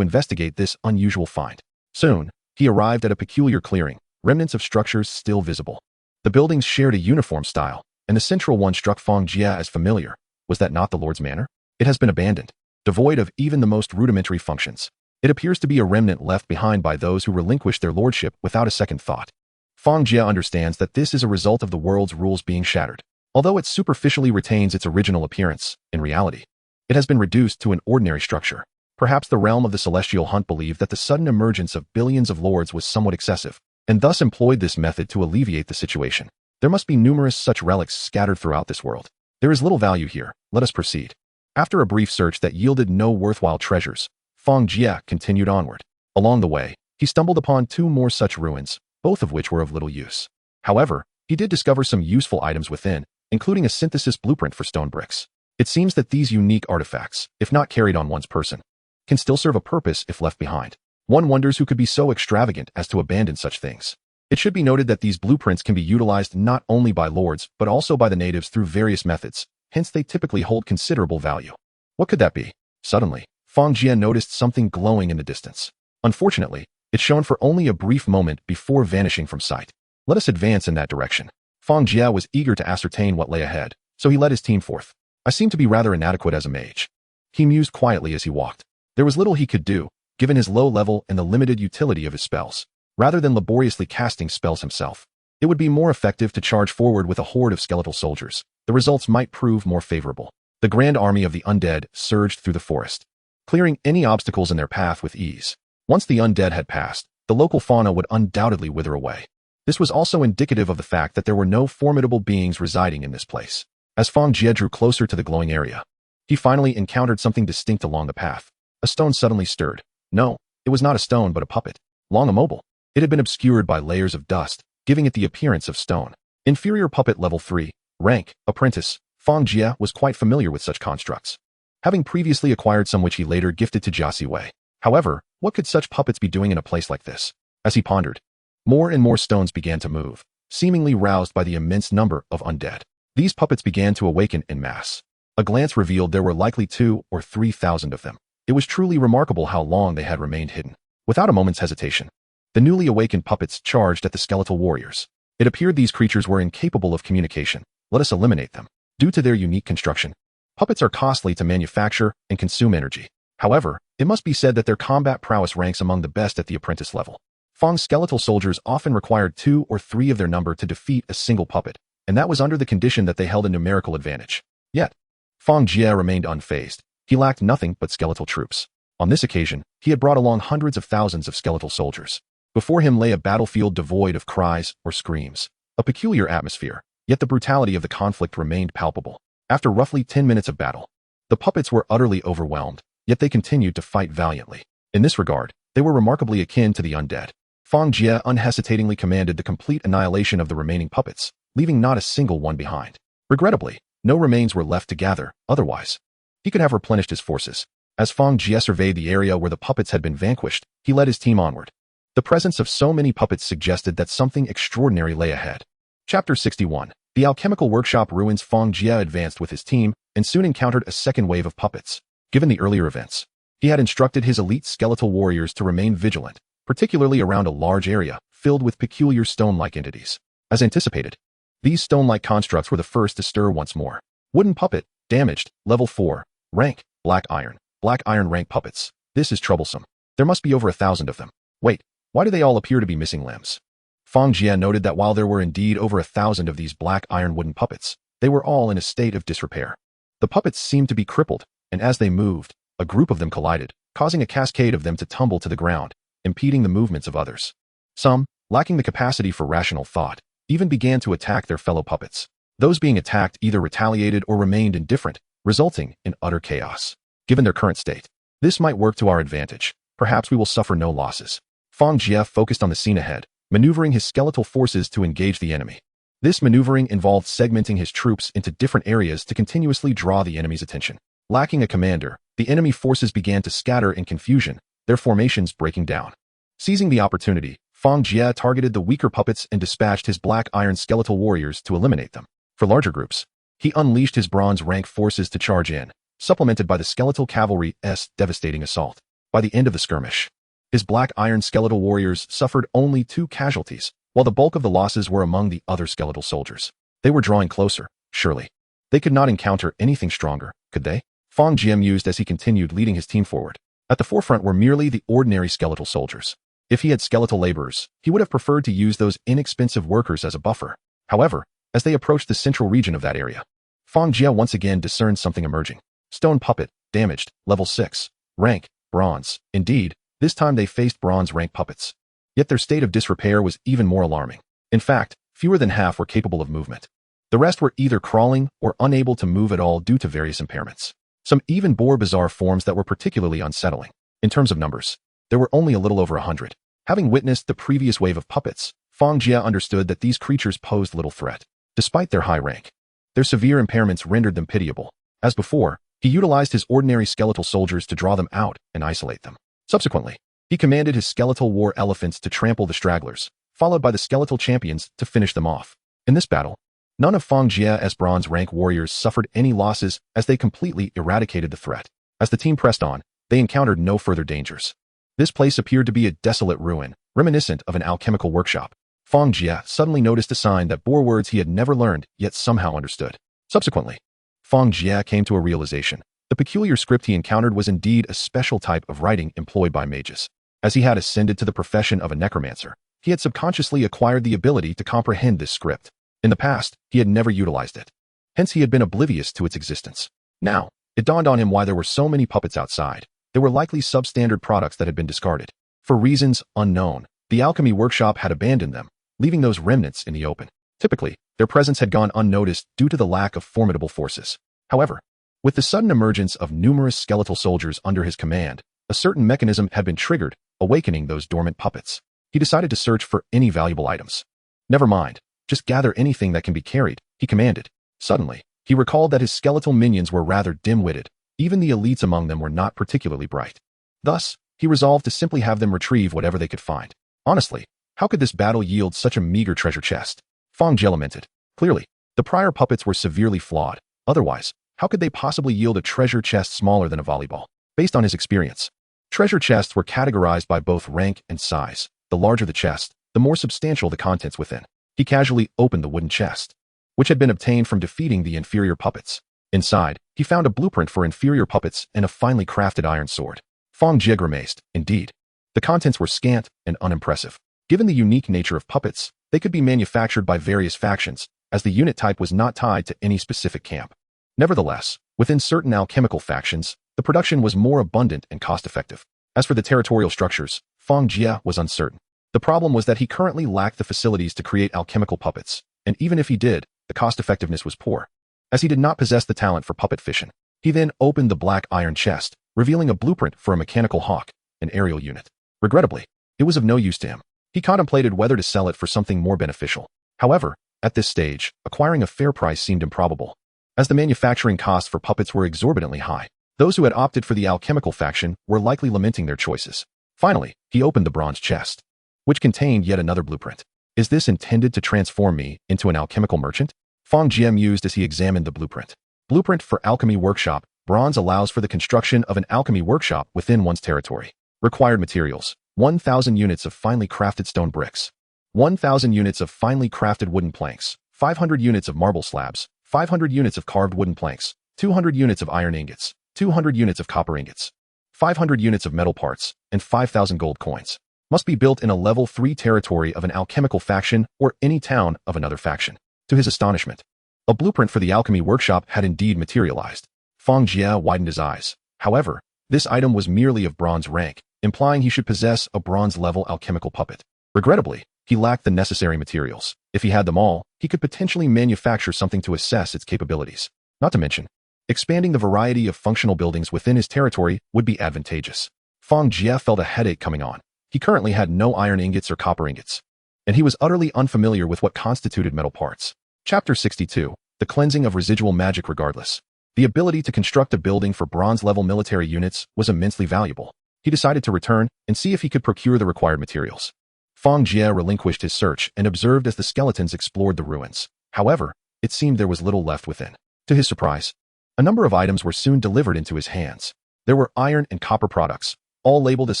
investigate this unusual find. Soon, he arrived at a peculiar clearing, remnants of structures still visible. The buildings shared a uniform style, and the central one struck Fang Jie as familiar. Was that not the Lord's Manor? It has been abandoned, devoid of even the most rudimentary functions. It appears to be a remnant left behind by those who relinquished their lordship without a second thought. Fang Jie understands that this is a result of the world's rules being shattered. Although it superficially retains its original appearance, in reality, it has been reduced to an ordinary structure. Perhaps the realm of the celestial hunt believed that the sudden emergence of billions of lords was somewhat excessive, and thus employed this method to alleviate the situation. There must be numerous such relics scattered throughout this world. There is little value here. Let us proceed. After a brief search that yielded no worthwhile treasures, Fang Jie continued onward. Along the way, he stumbled upon two more such ruins, both of which were of little use. However, he did discover some useful items within, including a synthesis blueprint for stone bricks. It seems that these unique artifacts, if not carried on one's person, can still serve a purpose if left behind. One wonders who could be so extravagant as to abandon such things. It should be noted that these blueprints can be utilized not only by lords, but also by the natives through various methods, hence they typically hold considerable value. What could that be? Suddenly, Fang Jie noticed something glowing in the distance. Unfortunately, it shone for only a brief moment before vanishing from sight. Let us advance in that direction. Fang Jie was eager to ascertain what lay ahead, so he led his team forth. I seem to be rather inadequate as a mage, he mused quietly as he walked. There was little he could do, given his low level and the limited utility of his spells. Rather than laboriously casting spells himself, it would be more effective to charge forward with a horde of skeletal soldiers. The results might prove more favorable. The grand army of the undead surged through the forest, clearing any obstacles in their path with ease. Once the undead had passed, the local fauna would undoubtedly wither away. This was also indicative of the fact that there were no formidable beings residing in this place. As Fang Jie drew closer to the glowing area, he finally encountered something distinct along the path. A stone suddenly stirred. No, it was not a stone but a puppet, long immobile. It had been obscured by layers of dust, giving it the appearance of stone. Inferior puppet level 3, rank, apprentice. Fang Jie was quite familiar with such constructs. having previously acquired some which he later gifted to Jia Wei. However, what could such puppets be doing in a place like this? As he pondered, more and more stones began to move, seemingly roused by the immense number of undead. These puppets began to awaken en masse. A glance revealed there were likely 2,000 or 3,000 of them. It was truly remarkable how long they had remained hidden. Without a moment's hesitation, the newly awakened puppets charged at the skeletal warriors. It appeared these creatures were incapable of communication. Let us eliminate them. Due to their unique construction, puppets are costly to manufacture and consume energy. However, it must be said that their combat prowess ranks among the best at the apprentice level. Fang's skeletal soldiers often required 2 or 3 of their number to defeat a single puppet, and that was under the condition that they held a numerical advantage. Yet, Fang Jie remained unfazed. He lacked nothing but skeletal troops. On this occasion, he had brought along hundreds of thousands of skeletal soldiers. Before him lay a battlefield devoid of cries or screams, a peculiar atmosphere, yet the brutality of the conflict remained palpable. After roughly 10 minutes of battle, the puppets were utterly overwhelmed, yet they continued to fight valiantly. In this regard, they were remarkably akin to the undead. Fang Jie unhesitatingly commanded the complete annihilation of the remaining puppets, leaving not a single one behind. Regrettably, no remains were left to gather, otherwise he could have replenished his forces. As Fang Jie surveyed the area where the puppets had been vanquished, he led his team onward. The presence of so many puppets suggested that something extraordinary lay ahead. Chapter 61. The alchemical workshop ruins. Fang Jie advanced with his team and soon encountered a second wave of puppets. Given the earlier events, he had instructed his elite skeletal warriors to remain vigilant, particularly around a large area filled with peculiar stone-like entities. As anticipated, these stone-like constructs were the first to stir once more. Wooden puppet, damaged, level 4, rank, black iron rank puppets. This is troublesome. There must be over 1,000 of them. Wait, why do they all appear to be missing limbs? Fang Jie noted that while there were indeed over 1,000 of these black iron wooden puppets, they were all in a state of disrepair. The puppets seemed to be crippled, and as they moved, a group of them collided, causing a cascade of them to tumble to the ground, impeding the movements of others. Some, lacking the capacity for rational thought, even began to attack their fellow puppets. Those being attacked either retaliated or remained indifferent, resulting in utter chaos. Given their current state, this might work to our advantage. Perhaps we will suffer no losses. Fang Jie focused on the scene ahead, maneuvering his skeletal forces to engage the enemy. This maneuvering involved segmenting his troops into different areas to continuously draw the enemy's attention. Lacking a commander, the enemy forces began to scatter in confusion, their formations breaking down. Seizing the opportunity, Fang Jie targeted the weaker puppets and dispatched his black iron skeletal warriors to eliminate them. For larger groups, he unleashed his bronze rank forces to charge in, supplemented by the skeletal cavalry's devastating assault. By the end of the skirmish, his black iron skeletal warriors suffered only 2 casualties, while the bulk of the losses were among the other skeletal soldiers. They were drawing closer, surely. They could not encounter anything stronger, could they? Fang Jie mused as he continued leading his team forward. At the forefront were merely the ordinary skeletal soldiers. If he had skeletal laborers, he would have preferred to use those inexpensive workers as a buffer. However, as they approached the central region of that area, Fang Jie once again discerned something emerging. Stone puppet, damaged, level 6, rank, bronze. Indeed, this time they faced bronze rank puppets. Yet their state of disrepair was even more alarming. In fact, fewer than half were capable of movement. The rest were either crawling or unable to move at all due to various impairments. Some even bore bizarre forms that were particularly unsettling. In terms of numbers, there were only a little over 100. Having witnessed the previous wave of puppets, Fang Jie understood that these creatures posed little threat. Despite their high rank, their severe impairments rendered them pitiable. As before, he utilized his ordinary skeletal soldiers to draw them out and isolate them. Subsequently, he commanded his skeletal war elephants to trample the stragglers, followed by the skeletal champions to finish them off. In this battle, none of Fang Jie's bronze rank warriors suffered any losses as they completely eradicated the threat. As the team pressed on, they encountered no further dangers. This place appeared to be a desolate ruin, reminiscent of an alchemical workshop. Fang Jie suddenly noticed a sign that bore words he had never learned yet somehow understood. Subsequently, Fang Jie came to a realization. The peculiar script he encountered was indeed a special type of writing employed by mages. As he had ascended to the profession of a necromancer, he had subconsciously acquired the ability to comprehend this script. In the past, he had never utilized it. Hence he had been oblivious to its existence. Now, it dawned on him why there were so many puppets outside. They were likely substandard products that had been discarded. For reasons unknown, the alchemy workshop had abandoned them, leaving those remnants in the open. Typically, their presence had gone unnoticed due to the lack of formidable forces. However, with the sudden emergence of numerous skeletal soldiers under his command, a certain mechanism had been triggered, awakening those dormant puppets. He decided to search for any valuable items. Never mind, just gather anything that can be carried, he commanded. Suddenly, he recalled that his skeletal minions were rather dim-witted. Even the elites among them were not particularly bright. Thus, he resolved to simply have them retrieve whatever they could find. Honestly, how could this battle yield such a meager treasure chest? Fang Jie lamented. Clearly, the prior puppets were severely flawed. Otherwise, how could they possibly yield a treasure chest smaller than a volleyball? Based on his experience, treasure chests were categorized by both rank and size. The larger the chest, the more substantial the contents within. He casually opened the wooden chest, which had been obtained from defeating the inferior puppets. Inside, he found a blueprint for inferior puppets and a finely crafted iron sword. Fang Jie grimaced. Indeed, the contents were scant and unimpressive. Given the unique nature of puppets, they could be manufactured by various factions, as the unit type was not tied to any specific camp. Nevertheless, within certain alchemical factions, the production was more abundant and cost-effective. As for the territorial structures, Fang Jie was uncertain. The problem was that he currently lacked the facilities to create alchemical puppets, and even if he did, the cost-effectiveness was poor, as he did not possess the talent for puppet fission. He then opened the black iron chest, revealing a blueprint for a mechanical hawk, an aerial unit. Regrettably, it was of no use to him. He contemplated whether to sell it for something more beneficial. However, at this stage, acquiring a fair price seemed improbable, as the manufacturing costs for puppets were exorbitantly high. Those who had opted for the alchemical faction were likely lamenting their choices. Finally, he opened the bronze chest, which contained yet another blueprint. Is this intended to transform me into an alchemical merchant? Fang Jie mused as he examined the blueprint. Blueprint for Alchemy Workshop. Bronze allows for the construction of an alchemy workshop within one's territory. Required materials: 1,000 units of finely crafted stone bricks, 1,000 units of finely crafted wooden planks, 500 units of marble slabs, 500 units of carved wooden planks, 200 units of iron ingots, 200 units of copper ingots, 500 units of metal parts, and 5,000 gold coins. Must be built in a level 3 territory of an alchemical faction or any town of another faction. To his astonishment, a blueprint for the alchemy workshop had indeed materialized. Fang Jie widened his eyes. However, this item was merely of bronze rank, implying he should possess a bronze-level alchemical puppet. Regrettably, he lacked the necessary materials. If he had them all, he could potentially manufacture something to assess its capabilities. Not to mention, expanding the variety of functional buildings within his territory would be advantageous. Fang Jie felt a headache coming on. He currently had no iron ingots or copper ingots, and he was utterly unfamiliar with what constituted metal parts. Chapter 62. The Cleansing of Residual Magic. Regardless, the ability to construct a building for bronze-level military units was immensely valuable. He decided to return and see if he could procure the required materials. Fang Jie relinquished his search and observed as the skeletons explored the ruins. However, it seemed there was little left within. To his surprise, a number of items were soon delivered into his hands. There were iron and copper products, all labeled as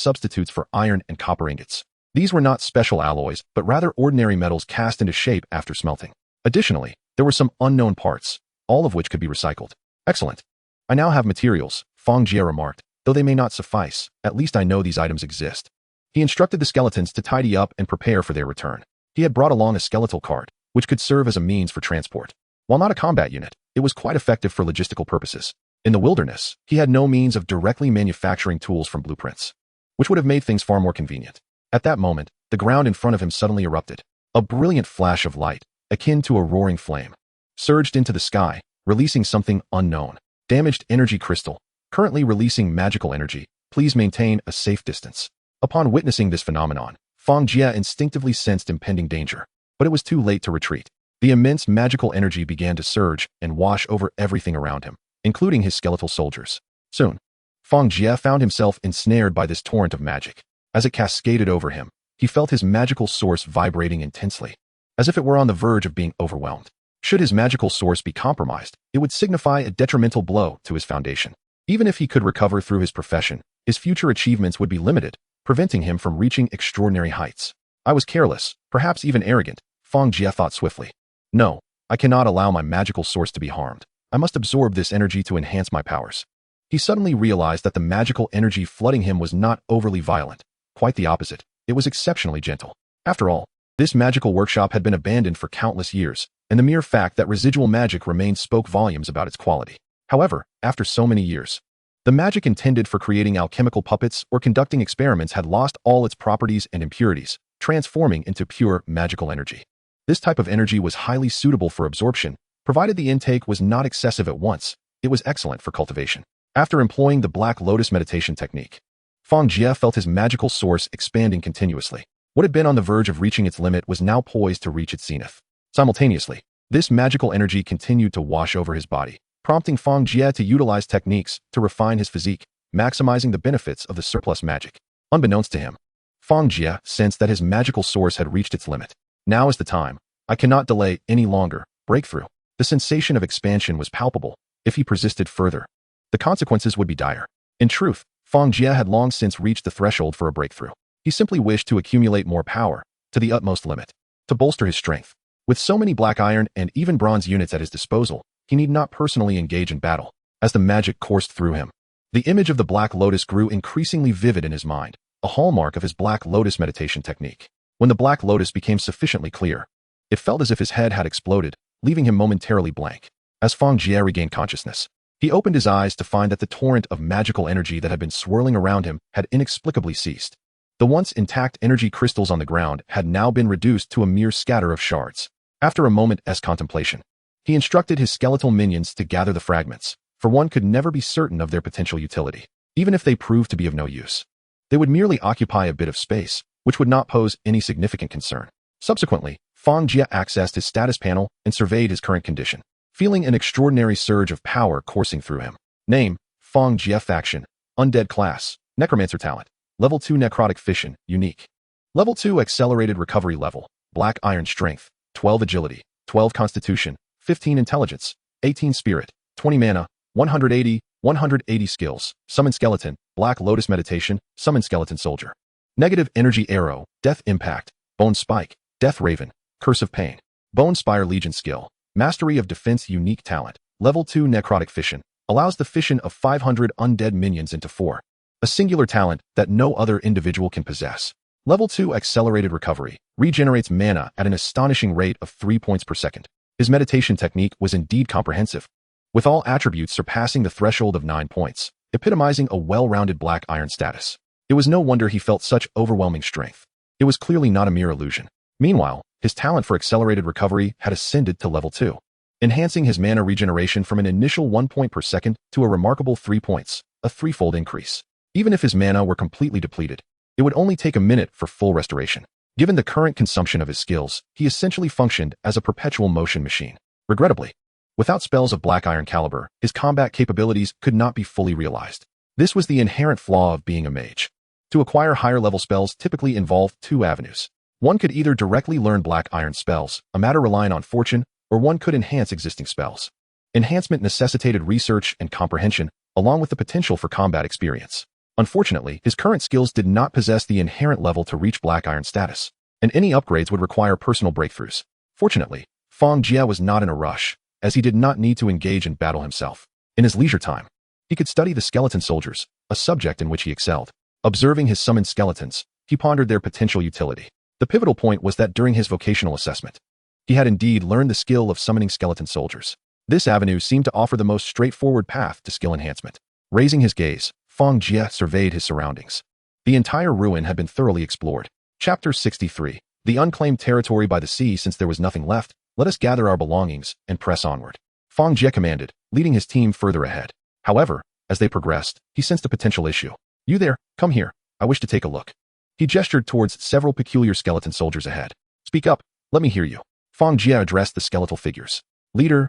substitutes for iron and copper ingots. These were not special alloys, but rather ordinary metals cast into shape after smelting. Additionally, there were some unknown parts, all of which could be recycled. Excellent. I now have materials, Fang Jie remarked. Though they may not suffice, at least I know these items exist. He instructed the skeletons to tidy up and prepare for their return. He had brought along a skeletal cart, which could serve as a means for transport. While not a combat unit, it was quite effective for logistical purposes. In the wilderness, he had no means of directly manufacturing tools from blueprints, which would have made things far more convenient. At that moment, the ground in front of him suddenly erupted. A brilliant flash of light, akin to a roaring flame, surged into the sky, releasing something unknown. Damaged energy crystal, currently releasing magical energy. Please maintain a safe distance. Upon witnessing this phenomenon, Fang Jie instinctively sensed impending danger, but it was too late to retreat. The immense magical energy began to surge and wash over everything around him, including his skeletal soldiers. Soon, Fang Jie found himself ensnared by this torrent of magic. As it cascaded over him, he felt his magical source vibrating intensely, as if it were on the verge of being overwhelmed. Should his magical source be compromised, it would signify a detrimental blow to his foundation. Even if he could recover through his profession, his future achievements would be limited, preventing him from reaching extraordinary heights. I was careless, perhaps even arrogant, Fang Jie thought swiftly. No, I cannot allow my magical source to be harmed. I must absorb this energy to enhance my powers. He suddenly realized that the magical energy flooding him was not overly violent. Quite the opposite. It was exceptionally gentle. After all, this magical workshop had been abandoned for countless years, and the mere fact that residual magic remained spoke volumes about its quality. However, after so many years, the magic intended for creating alchemical puppets or conducting experiments had lost all its properties and impurities, transforming into pure magical energy. This type of energy was highly suitable for absorption, provided the intake was not excessive at once. It was excellent for cultivation. After employing the Black Lotus meditation technique, Fang Jie felt his magical source expanding continuously. What had been on the verge of reaching its limit was now poised to reach its zenith. Simultaneously, this magical energy continued to wash over his body, prompting Fang Jie to utilize techniques to refine his physique, maximizing the benefits of the surplus magic. Unbeknownst to him, Fang Jie sensed that his magical source had reached its limit. Now is the time. I cannot delay any longer. Breakthrough. The sensation of expansion was palpable. If he persisted further, the consequences would be dire. In truth, Fang Jie had long since reached the threshold for a breakthrough. He simply wished to accumulate more power, to the utmost limit, to bolster his strength. With so many black iron and even bronze units at his disposal, he need not personally engage in battle. As the magic coursed through him, the image of the Black Lotus grew increasingly vivid in his mind, a hallmark of his Black Lotus meditation technique. When the Black Lotus became sufficiently clear, it felt as if his head had exploded, leaving him momentarily blank. As Fang Jie regained consciousness, he opened his eyes to find that the torrent of magical energy that had been swirling around him had inexplicably ceased. The once intact energy crystals on the ground had now been reduced to a mere scatter of shards. After a moment's contemplation, he instructed his skeletal minions to gather the fragments, for one could never be certain of their potential utility. Even if they proved to be of no use, they would merely occupy a bit of space, which would not pose any significant concern. Subsequently, Fang Jie accessed his status panel and surveyed his current condition, feeling an extraordinary surge of power coursing through him. Name: Fang Jie. Faction: Undead. Class: Necromancer. Talent: Level 2 Necrotic Fission, Unique. Level 2 Accelerated Recovery Level: Black Iron. Strength: 12 Agility, 12 Constitution, 15 Intelligence, 18 Spirit, 20 Mana, 180 Skills: Summon Skeleton, Black Lotus Meditation, Summon Skeleton Soldier. Negative Energy Arrow, Death Impact, Bone Spike, Death Raven, Curse of Pain. Bone Spire Legion Skill: Mastery of Defense. Unique Talent: Level 2 Necrotic Fission, allows the fission of 500 undead minions into 4. A singular talent that no other individual can possess. Level 2 Accelerated Recovery, regenerates mana at an astonishing rate of 3 points per second. His meditation technique was indeed comprehensive, with all attributes surpassing the threshold of 9 points, epitomizing a well-rounded black iron status. It was no wonder he felt such overwhelming strength. It was clearly not a mere illusion. Meanwhile, his talent for accelerated recovery had ascended to level 2, enhancing his mana regeneration from an initial 1 point per second to a remarkable 3 points, a threefold increase. Even if his mana were completely depleted, it would only take a minute for full restoration. Given the current consumption of his skills, he essentially functioned as a perpetual motion machine. Regrettably, without spells of black iron caliber, his combat capabilities could not be fully realized. This was the inherent flaw of being a mage. To acquire higher-level spells typically involved 2 avenues. One could either directly learn black iron spells, a matter relying on fortune, or one could enhance existing spells. Enhancement necessitated research and comprehension, along with the potential for combat experience. Unfortunately, his current skills did not possess the inherent level to reach black iron status, and any upgrades would require personal breakthroughs. Fortunately, Fang Jie was not in a rush, as he did not need to engage in battle himself. In his leisure time, he could study the skeleton soldiers, a subject in which he excelled. Observing his summoned skeletons, he pondered their potential utility. The pivotal point was that during his vocational assessment, he had indeed learned the skill of summoning skeleton soldiers. This avenue seemed to offer the most straightforward path to skill enhancement. Raising his gaze, Fang Jie surveyed his surroundings. The entire ruin had been thoroughly explored. Chapter 63. The unclaimed territory by the sea. Since there was nothing left, let us gather our belongings and press onward. Fang Jie commanded, leading his team further ahead. However, as they progressed, he sensed a potential issue. You there, come here, I wish to take a look. He gestured towards several peculiar skeleton soldiers ahead. Speak up, let me hear you. Fang Jie addressed the skeletal figures. Leader,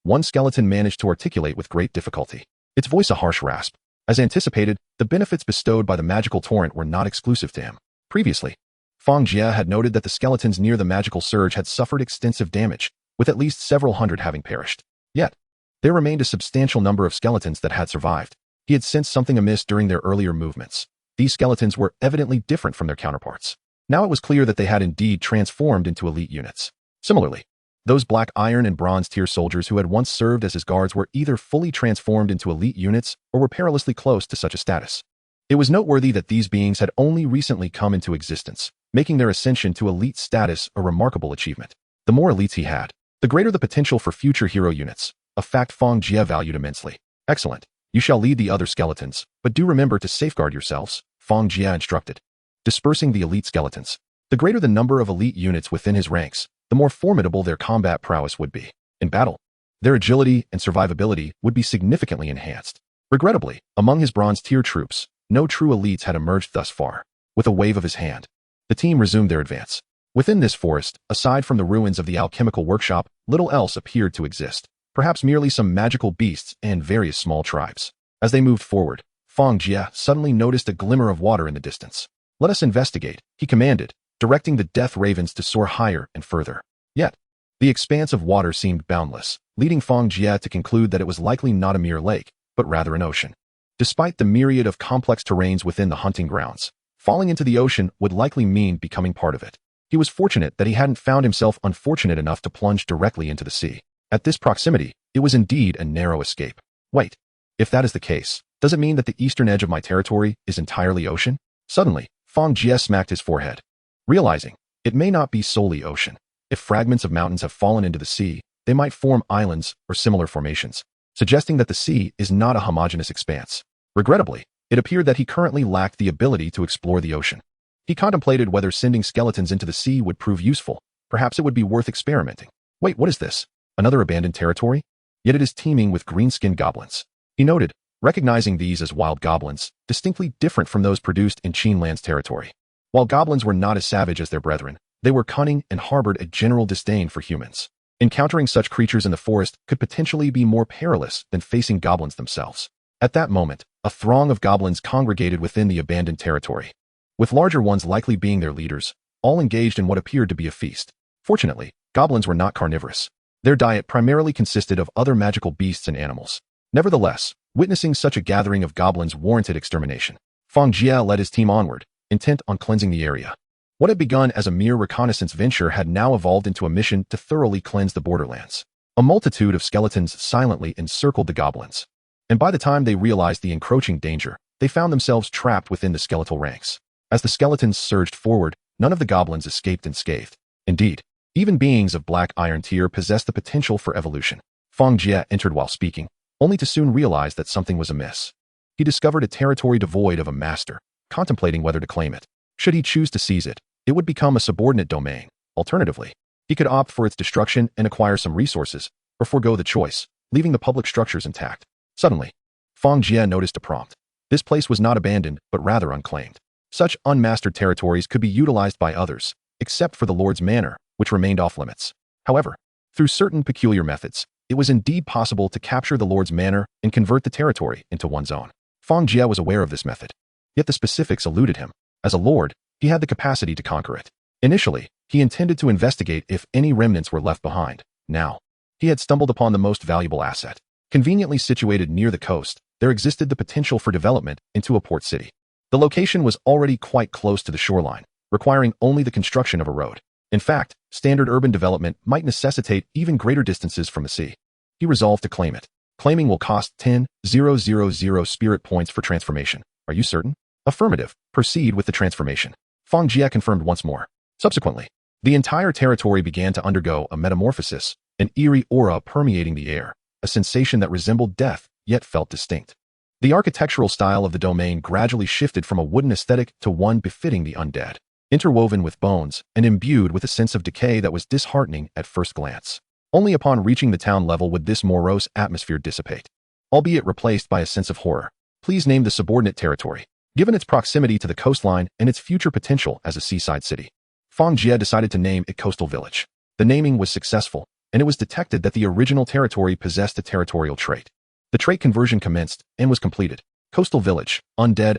one skeleton managed to articulate with great difficulty, its voice a harsh rasp. As anticipated, the benefits bestowed by the magical torrent were not exclusive to him. Previously, Fang Jie had noted that the skeletons near the magical surge had suffered extensive damage, with at least several hundred having perished. Yet, there remained a substantial number of skeletons that had survived. He had sensed something amiss during their earlier movements. These skeletons were evidently different from their counterparts. Now it was clear that they had indeed transformed into elite units. Similarly, those black iron and bronze tier soldiers who had once served as his guards were either fully transformed into elite units or were perilously close to such a status. It was noteworthy that these beings had only recently come into existence, making their ascension to elite status a remarkable achievement. The more elites he had, the greater the potential for future hero units, a fact Fang Jie valued immensely. Excellent. You shall lead the other skeletons, but do remember to safeguard yourselves, Fang Jie instructed. Dispersing the elite skeletons. The greater the number of elite units within his ranks, the more formidable their combat prowess would be. In battle, their agility and survivability would be significantly enhanced. Regrettably, among his bronze tier troops, no true elites had emerged thus far. With a wave of his hand, the team resumed their advance. Within this forest, aside from the ruins of the alchemical workshop, little else appeared to exist. perhaps merely some magical beasts and various small tribes. As they moved forward, Fang Jie suddenly noticed a glimmer of water in the distance. "Let us investigate," he commanded, directing the death ravens to soar higher and further. Yet, the expanse of water seemed boundless, leading Fang Jie to conclude that it was likely not a mere lake, but rather an ocean. Despite the myriad of complex terrains within the hunting grounds, falling into the ocean would likely mean becoming part of it. He was fortunate that he hadn't found himself unfortunate enough to plunge directly into the sea. At this proximity, it was indeed a narrow escape. Wait, if that is the case, does it mean that the eastern edge of my territory is entirely ocean? Suddenly, Fang Jie smacked his forehead, realizing it may not be solely ocean. If fragments of mountains have fallen into the sea, they might form islands or similar formations, suggesting that the sea is not a homogeneous expanse. Regrettably, it appeared that he currently lacked the ability to explore the ocean. He contemplated whether sending skeletons into the sea would prove useful. Perhaps it would be worth experimenting. Wait, what is this? Another abandoned territory? Yet it is teeming with green-skinned goblins. He noted, recognizing these as wild goblins, distinctly different from those produced in Qinland's territory. While goblins were not as savage as their brethren, they were cunning and harbored a general disdain for humans. Encountering such creatures in the forest could potentially be more perilous than facing goblins themselves. At that moment, a throng of goblins congregated within the abandoned territory, with larger ones likely being their leaders, all engaged in what appeared to be a feast. Fortunately, goblins were not carnivorous. Their diet primarily consisted of other magical beasts and animals. Nevertheless, witnessing such a gathering of goblins warranted extermination. Fang Jie led his team onward, intent on cleansing the area. What had begun as a mere reconnaissance venture had now evolved into a mission to thoroughly cleanse the borderlands. A multitude of skeletons silently encircled the goblins, and by the time they realized the encroaching danger, they found themselves trapped within the skeletal ranks. As the skeletons surged forward, none of the goblins escaped unscathed. Indeed, even beings of black iron tier possessed the potential for evolution. Fang Jie entered while speaking, only to soon realize that something was amiss. He discovered a territory devoid of a master, contemplating whether to claim it. Should he choose to seize it, it would become a subordinate domain. Alternatively, he could opt for its destruction and acquire some resources, or forego the choice, leaving the public structures intact. Suddenly, Fang Jie noticed a prompt. This place was not abandoned, but rather unclaimed. Such unmastered territories could be utilized by others, except for the Lord's Manor, which remained off-limits. However, through certain peculiar methods, it was indeed possible to capture the Lord's Manor and convert the territory into one's own. Fang Jie was aware of this method, yet the specifics eluded him. As a lord, he had the capacity to conquer it. Initially, he intended to investigate if any remnants were left behind. Now, he had stumbled upon the most valuable asset. Conveniently situated near the coast, there existed the potential for development into a port city. The location was already quite close to the shoreline, requiring only the construction of a road. In fact, standard urban development might necessitate even greater distances from the sea. He resolved to claim it. Claiming will cost 10,000 spirit points for transformation. Are you certain? Affirmative. Proceed with the transformation. Fang Jie confirmed once more. Subsequently, the entire territory began to undergo a metamorphosis, an eerie aura permeating the air, a sensation that resembled death, yet felt distinct. The architectural style of the domain gradually shifted from a wooden aesthetic to one befitting the undead, interwoven with bones and imbued with a sense of decay that was disheartening at first glance. Only upon reaching the town level would this morose atmosphere dissipate, albeit replaced by a sense of horror. Please name the subordinate territory. Given its proximity to the coastline and its future potential as a seaside city, Fang Jie decided to name it Coastal Village. The naming was successful, and it was detected that the original territory possessed a territorial trait. The trait conversion commenced and was completed. Coastal Village, Undead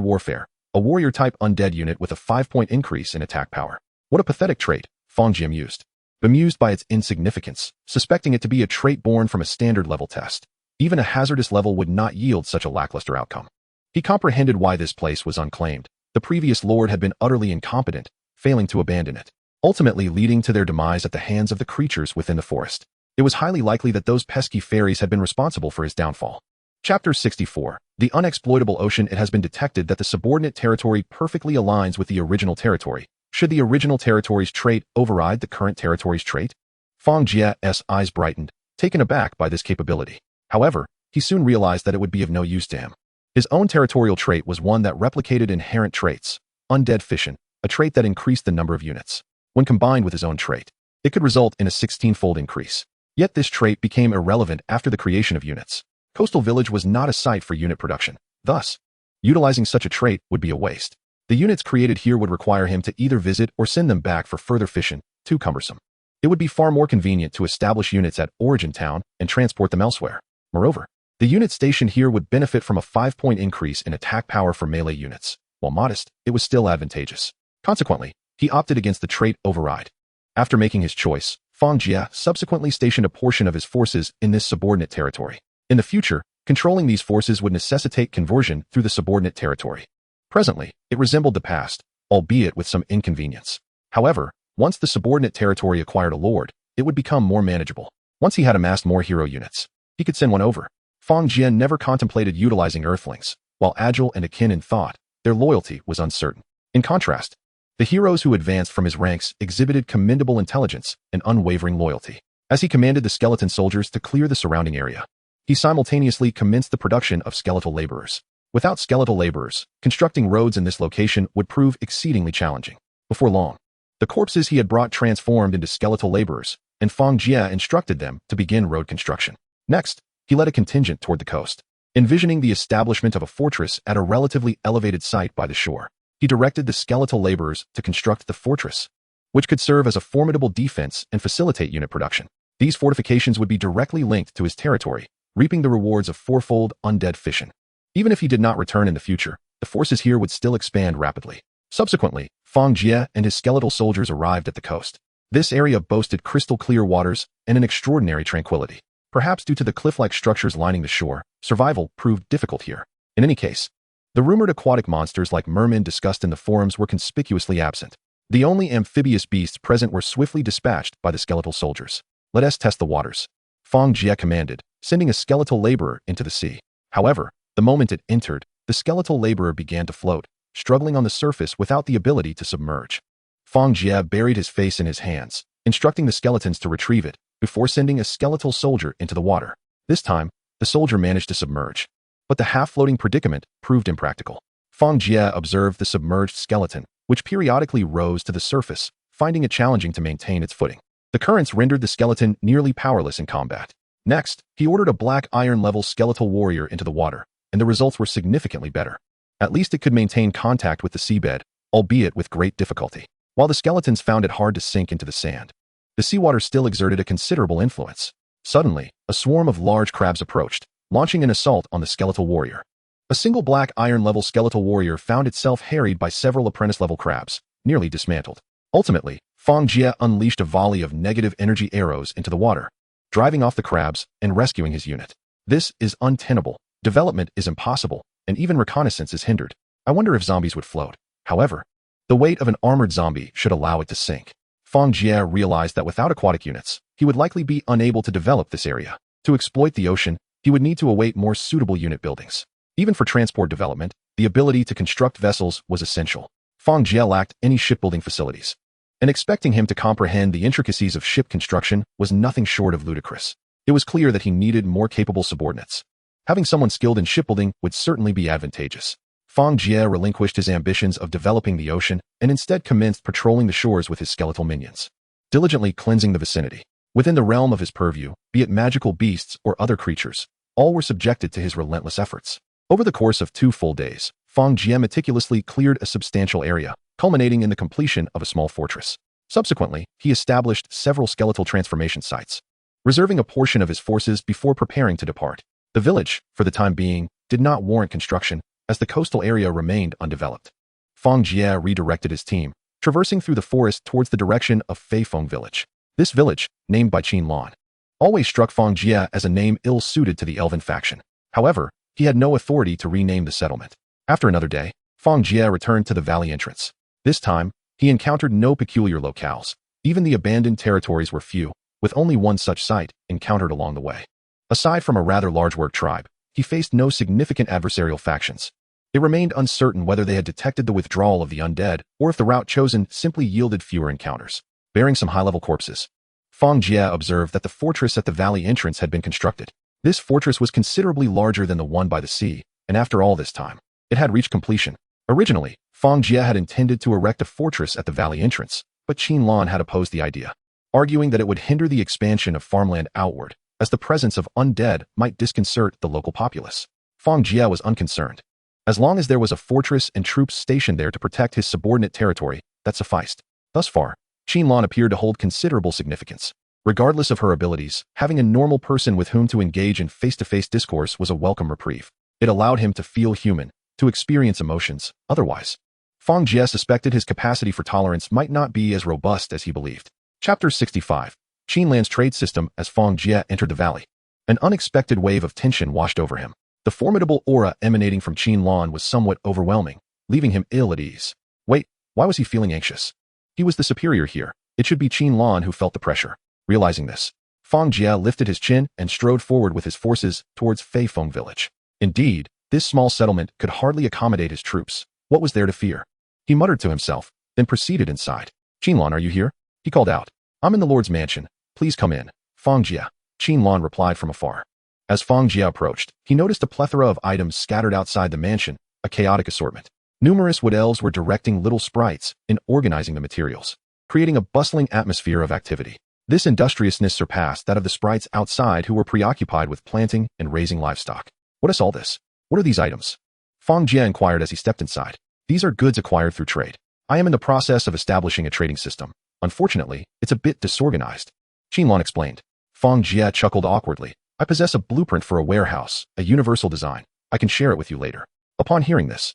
Warfare, a warrior-type undead unit with a 5-point increase in attack power. What a pathetic trait, Fang Jie mused. Bemused by its insignificance, suspecting it to be a trait born from a standard level test. Even a hazardous level would not yield such a lackluster outcome. He comprehended why this place was unclaimed. The previous lord had been utterly incompetent, failing to abandon it, ultimately leading to their demise at the hands of the creatures within the forest. It was highly likely that those pesky fairies had been responsible for his downfall. Chapter 64. The Unexploitable Ocean. It has been detected that the subordinate territory perfectly aligns with the original territory. Should the original territory's trait override the current territory's trait? Fang Jie's eyes brightened, taken aback by this capability. However, he soon realized that it would be of no use to him. His own territorial trait was one that replicated inherent traits, undead fission, a trait that increased the number of units. When combined with his own trait, it could result in a 16-fold increase. Yet this trait became irrelevant after the creation of units. Coastal Village was not a site for unit production. Thus, utilizing such a trait would be a waste. The units created here would require him to either visit or send them back for further fission, too cumbersome. It would be far more convenient to establish units at Origin Town and transport them elsewhere. Moreover, the unit stationed here would benefit from a 5-point increase in attack power for melee units. While modest, it was still advantageous. Consequently, he opted against the trait override. After making his choice, Fang Jie subsequently stationed a portion of his forces in this subordinate territory. In the future, controlling these forces would necessitate conversion through the subordinate territory. Presently, it resembled the past, albeit with some inconvenience. However, once the subordinate territory acquired a lord, it would become more manageable. Once he had amassed more hero units, he could send one over. Fang Jie never contemplated utilizing earthlings. While agile and akin in thought, their loyalty was uncertain. In contrast, the heroes who advanced from his ranks exhibited commendable intelligence and unwavering loyalty. As he commanded the skeleton soldiers to clear the surrounding area, he simultaneously commenced the production of skeletal laborers. Without skeletal laborers, constructing roads in this location would prove exceedingly challenging. Before long, the corpses he had brought transformed into skeletal laborers, and Fang Jie instructed them to begin road construction. Next, he led a contingent toward the coast. Envisioning the establishment of a fortress at a relatively elevated site by the shore, he directed the skeletal laborers to construct the fortress, which could serve as a formidable defense and facilitate unit production. These fortifications would be directly linked to his territory, reaping the rewards of fourfold undead fission. Even if he did not return in the future, the forces here would still expand rapidly. Subsequently, Fang Jie and his skeletal soldiers arrived at the coast. This area boasted crystal-clear waters and an extraordinary tranquility. Perhaps due to the cliff-like structures lining the shore, survival proved difficult here. In any case, the rumored aquatic monsters like mermen discussed in the forums were conspicuously absent. The only amphibious beasts present were swiftly dispatched by the skeletal soldiers. Let us test the waters, Fang Jie commanded, sending a skeletal laborer into the sea. However, the moment it entered, the skeletal laborer began to float, struggling on the surface without the ability to submerge. Fang Jie buried his face in his hands, instructing the skeletons to retrieve it, before sending a skeletal soldier into the water. This time, the soldier managed to submerge, but the half-floating predicament proved impractical. Fang Jie observed the submerged skeleton, which periodically rose to the surface, finding it challenging to maintain its footing. The currents rendered the skeleton nearly powerless in combat. Next, he ordered a black iron-level skeletal warrior into the water, and the results were significantly better. At least it could maintain contact with the seabed, albeit with great difficulty. While the skeletons found it hard to sink into the sand, the seawater still exerted a considerable influence. Suddenly, a swarm of large crabs approached, launching an assault on the skeletal warrior. A single black iron-level skeletal warrior found itself harried by several apprentice-level crabs, nearly dismantled. Ultimately, Fang Jie unleashed a volley of negative energy arrows into the water, driving off the crabs and rescuing his unit. This is untenable. Development is impossible, and even reconnaissance is hindered. I wonder if zombies would float. However, the weight of an armored zombie should allow it to sink. Fang Jie realized that without aquatic units, he would likely be unable to develop this area. To exploit the ocean, he would need to await more suitable unit buildings. Even for transport development, the ability to construct vessels was essential. Fang Jie lacked any shipbuilding facilities, and expecting him to comprehend the intricacies of ship construction was nothing short of ludicrous. It was clear that he needed more capable subordinates. Having someone skilled in shipbuilding would certainly be advantageous. Fang Jie relinquished his ambitions of developing the ocean and instead commenced patrolling the shores with his skeletal minions, diligently cleansing the vicinity. Within the realm of his purview, be it magical beasts or other creatures, all were subjected to his relentless efforts. Over the course of 2 full days, Fang Jie meticulously cleared a substantial area, culminating in the completion of a small fortress. Subsequently, he established several skeletal transformation sites, reserving a portion of his forces before preparing to depart. The village, for the time being, did not warrant construction, as the coastal area remained undeveloped. Fang Jie redirected his team, traversing through the forest towards the direction of Feifeng Village. This village, named by Qin Lan, always struck Fang Jie as a name ill-suited to the elven faction. However, he had no authority to rename the settlement. After another day, Fang Jie returned to the valley entrance. This time, he encountered no peculiar locales. Even the abandoned territories were few, with only one such site encountered along the way. Aside from a rather large work tribe, he faced no significant adversarial factions. It remained uncertain whether they had detected the withdrawal of the undead or if the route chosen simply yielded fewer encounters. Bearing some high-level corpses, Fang Jie observed that the fortress at the valley entrance had been constructed. This fortress was considerably larger than the one by the sea, and after all this time, it had reached completion. Originally, Fang Jie had intended to erect a fortress at the valley entrance, but Qin Lan had opposed the idea, arguing that it would hinder the expansion of farmland outward, as the presence of undead might disconcert the local populace. Fang Jie was unconcerned. As long as there was a fortress and troops stationed there to protect his subordinate territory, that sufficed. Thus far, Lan appeared to hold considerable significance. Regardless of her abilities, having a normal person with whom to engage in face-to-face discourse was a welcome reprieve. It allowed him to feel human, to experience emotions. Otherwise, Fang Jie suspected his capacity for tolerance might not be as robust as he believed. Chapter 65. Lan's trade system. As Fang Jie entered the valley, an unexpected wave of tension washed over him. The formidable aura emanating from Lan was somewhat overwhelming, leaving him ill at ease. Wait, why was he feeling anxious? He was the superior here. It should be Lan who felt the pressure. Realizing this, Fang Jie lifted his chin and strode forward with his forces towards Fei Feng village. Indeed, this small settlement could hardly accommodate his troops. What was there to fear? He muttered to himself, then proceeded inside. Lan, are you here? He called out. I'm in the Lord's mansion. Please come in. Fang Jie. Lan replied from afar. As Fang Jie approached, he noticed a plethora of items scattered outside the mansion, a chaotic assortment. Numerous wood elves were directing little sprites in organizing the materials, creating a bustling atmosphere of activity. This industriousness surpassed that of the sprites outside who were preoccupied with planting and raising livestock. What is all this? What are these items? Fang Jie inquired as he stepped inside. These are goods acquired through trade. I am in the process of establishing a trading system. Unfortunately, it's a bit disorganized. Lan explained. Fang Jie chuckled awkwardly. I possess a blueprint for a warehouse, a universal design. I can share it with you later. Upon hearing this,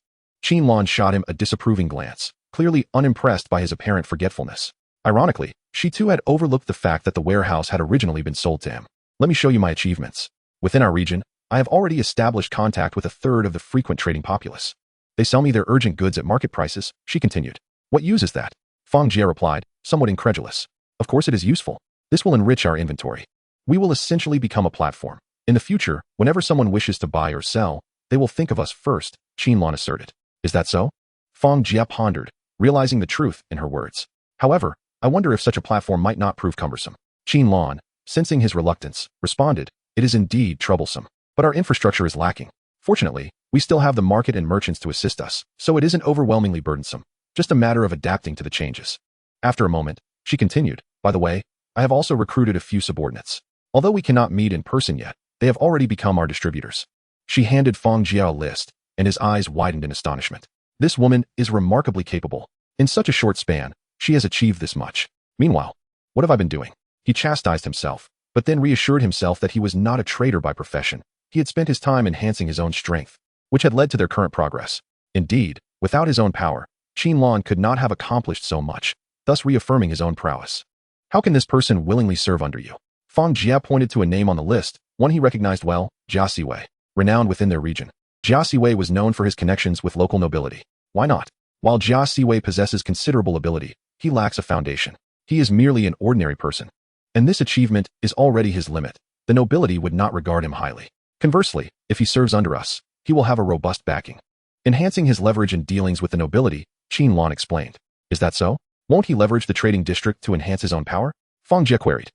Lan shot him a disapproving glance, clearly unimpressed by his apparent forgetfulness. Ironically, she too had overlooked the fact that the warehouse had originally been sold to him. Let me show you my achievements. Within our region, I have already established contact with a third of the frequent trading populace. They sell me their urgent goods at market prices, she continued. What use is that? Fang Jie replied, somewhat incredulous. Of course it is useful. This will enrich our inventory. We will essentially become a platform. In the future, whenever someone wishes to buy or sell, they will think of us first, Lan asserted. Is that so? Fang Jie pondered, realizing the truth in her words. However, I wonder if such a platform might not prove cumbersome. Lan, sensing his reluctance, responded, it is indeed troublesome, but our infrastructure is lacking. Fortunately, we still have the market and merchants to assist us, so it isn't overwhelmingly burdensome, just a matter of adapting to the changes. After a moment, she continued, by the way, I have also recruited a few subordinates. Although we cannot meet in person yet, they have already become our distributors. She handed Fang Jie a list, and his eyes widened in astonishment. This woman is remarkably capable. In such a short span, she has achieved this much. Meanwhile, what have I been doing? He chastised himself, but then reassured himself that he was not a trader by profession. He had spent his time enhancing his own strength, which had led to their current progress. Indeed, without his own power, Lan could not have accomplished so much, thus reaffirming his own prowess. How can this person willingly serve under you? Fang Jie pointed to a name on the list, one he recognized well, Jia Siwei, renowned within their region. Jia Siwei was known for his connections with local nobility. Why not? While Jia Siwei possesses considerable ability, he lacks a foundation. He is merely an ordinary person. And this achievement is already his limit. The nobility would not regard him highly. Conversely, if he serves under us, he will have a robust backing. Enhancing his leverage in dealings with the nobility, Lan explained. Is that so? Won't he leverage the trading district to enhance his own power? Fang Jie queried.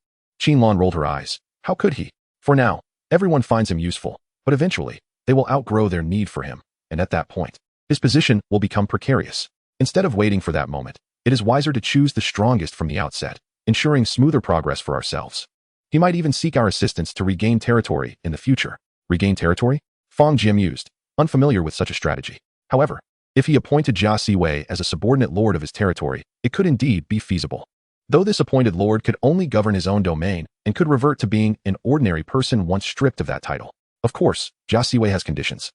Lan rolled her eyes. How could he? For now, everyone finds him useful, but eventually, they will outgrow their need for him, and at that point, his position will become precarious. Instead of waiting for that moment, it is wiser to choose the strongest from the outset, ensuring smoother progress for ourselves. He might even seek our assistance to regain territory in the future. Regain territory? Fang Jie mused, unfamiliar with such a strategy. However, if he appointed Jia Siwei as a subordinate lord of his territory, it could indeed be feasible. Though this appointed lord could only govern his own domain and could revert to being an ordinary person once stripped of that title. Of course, Jia Siwei has conditions.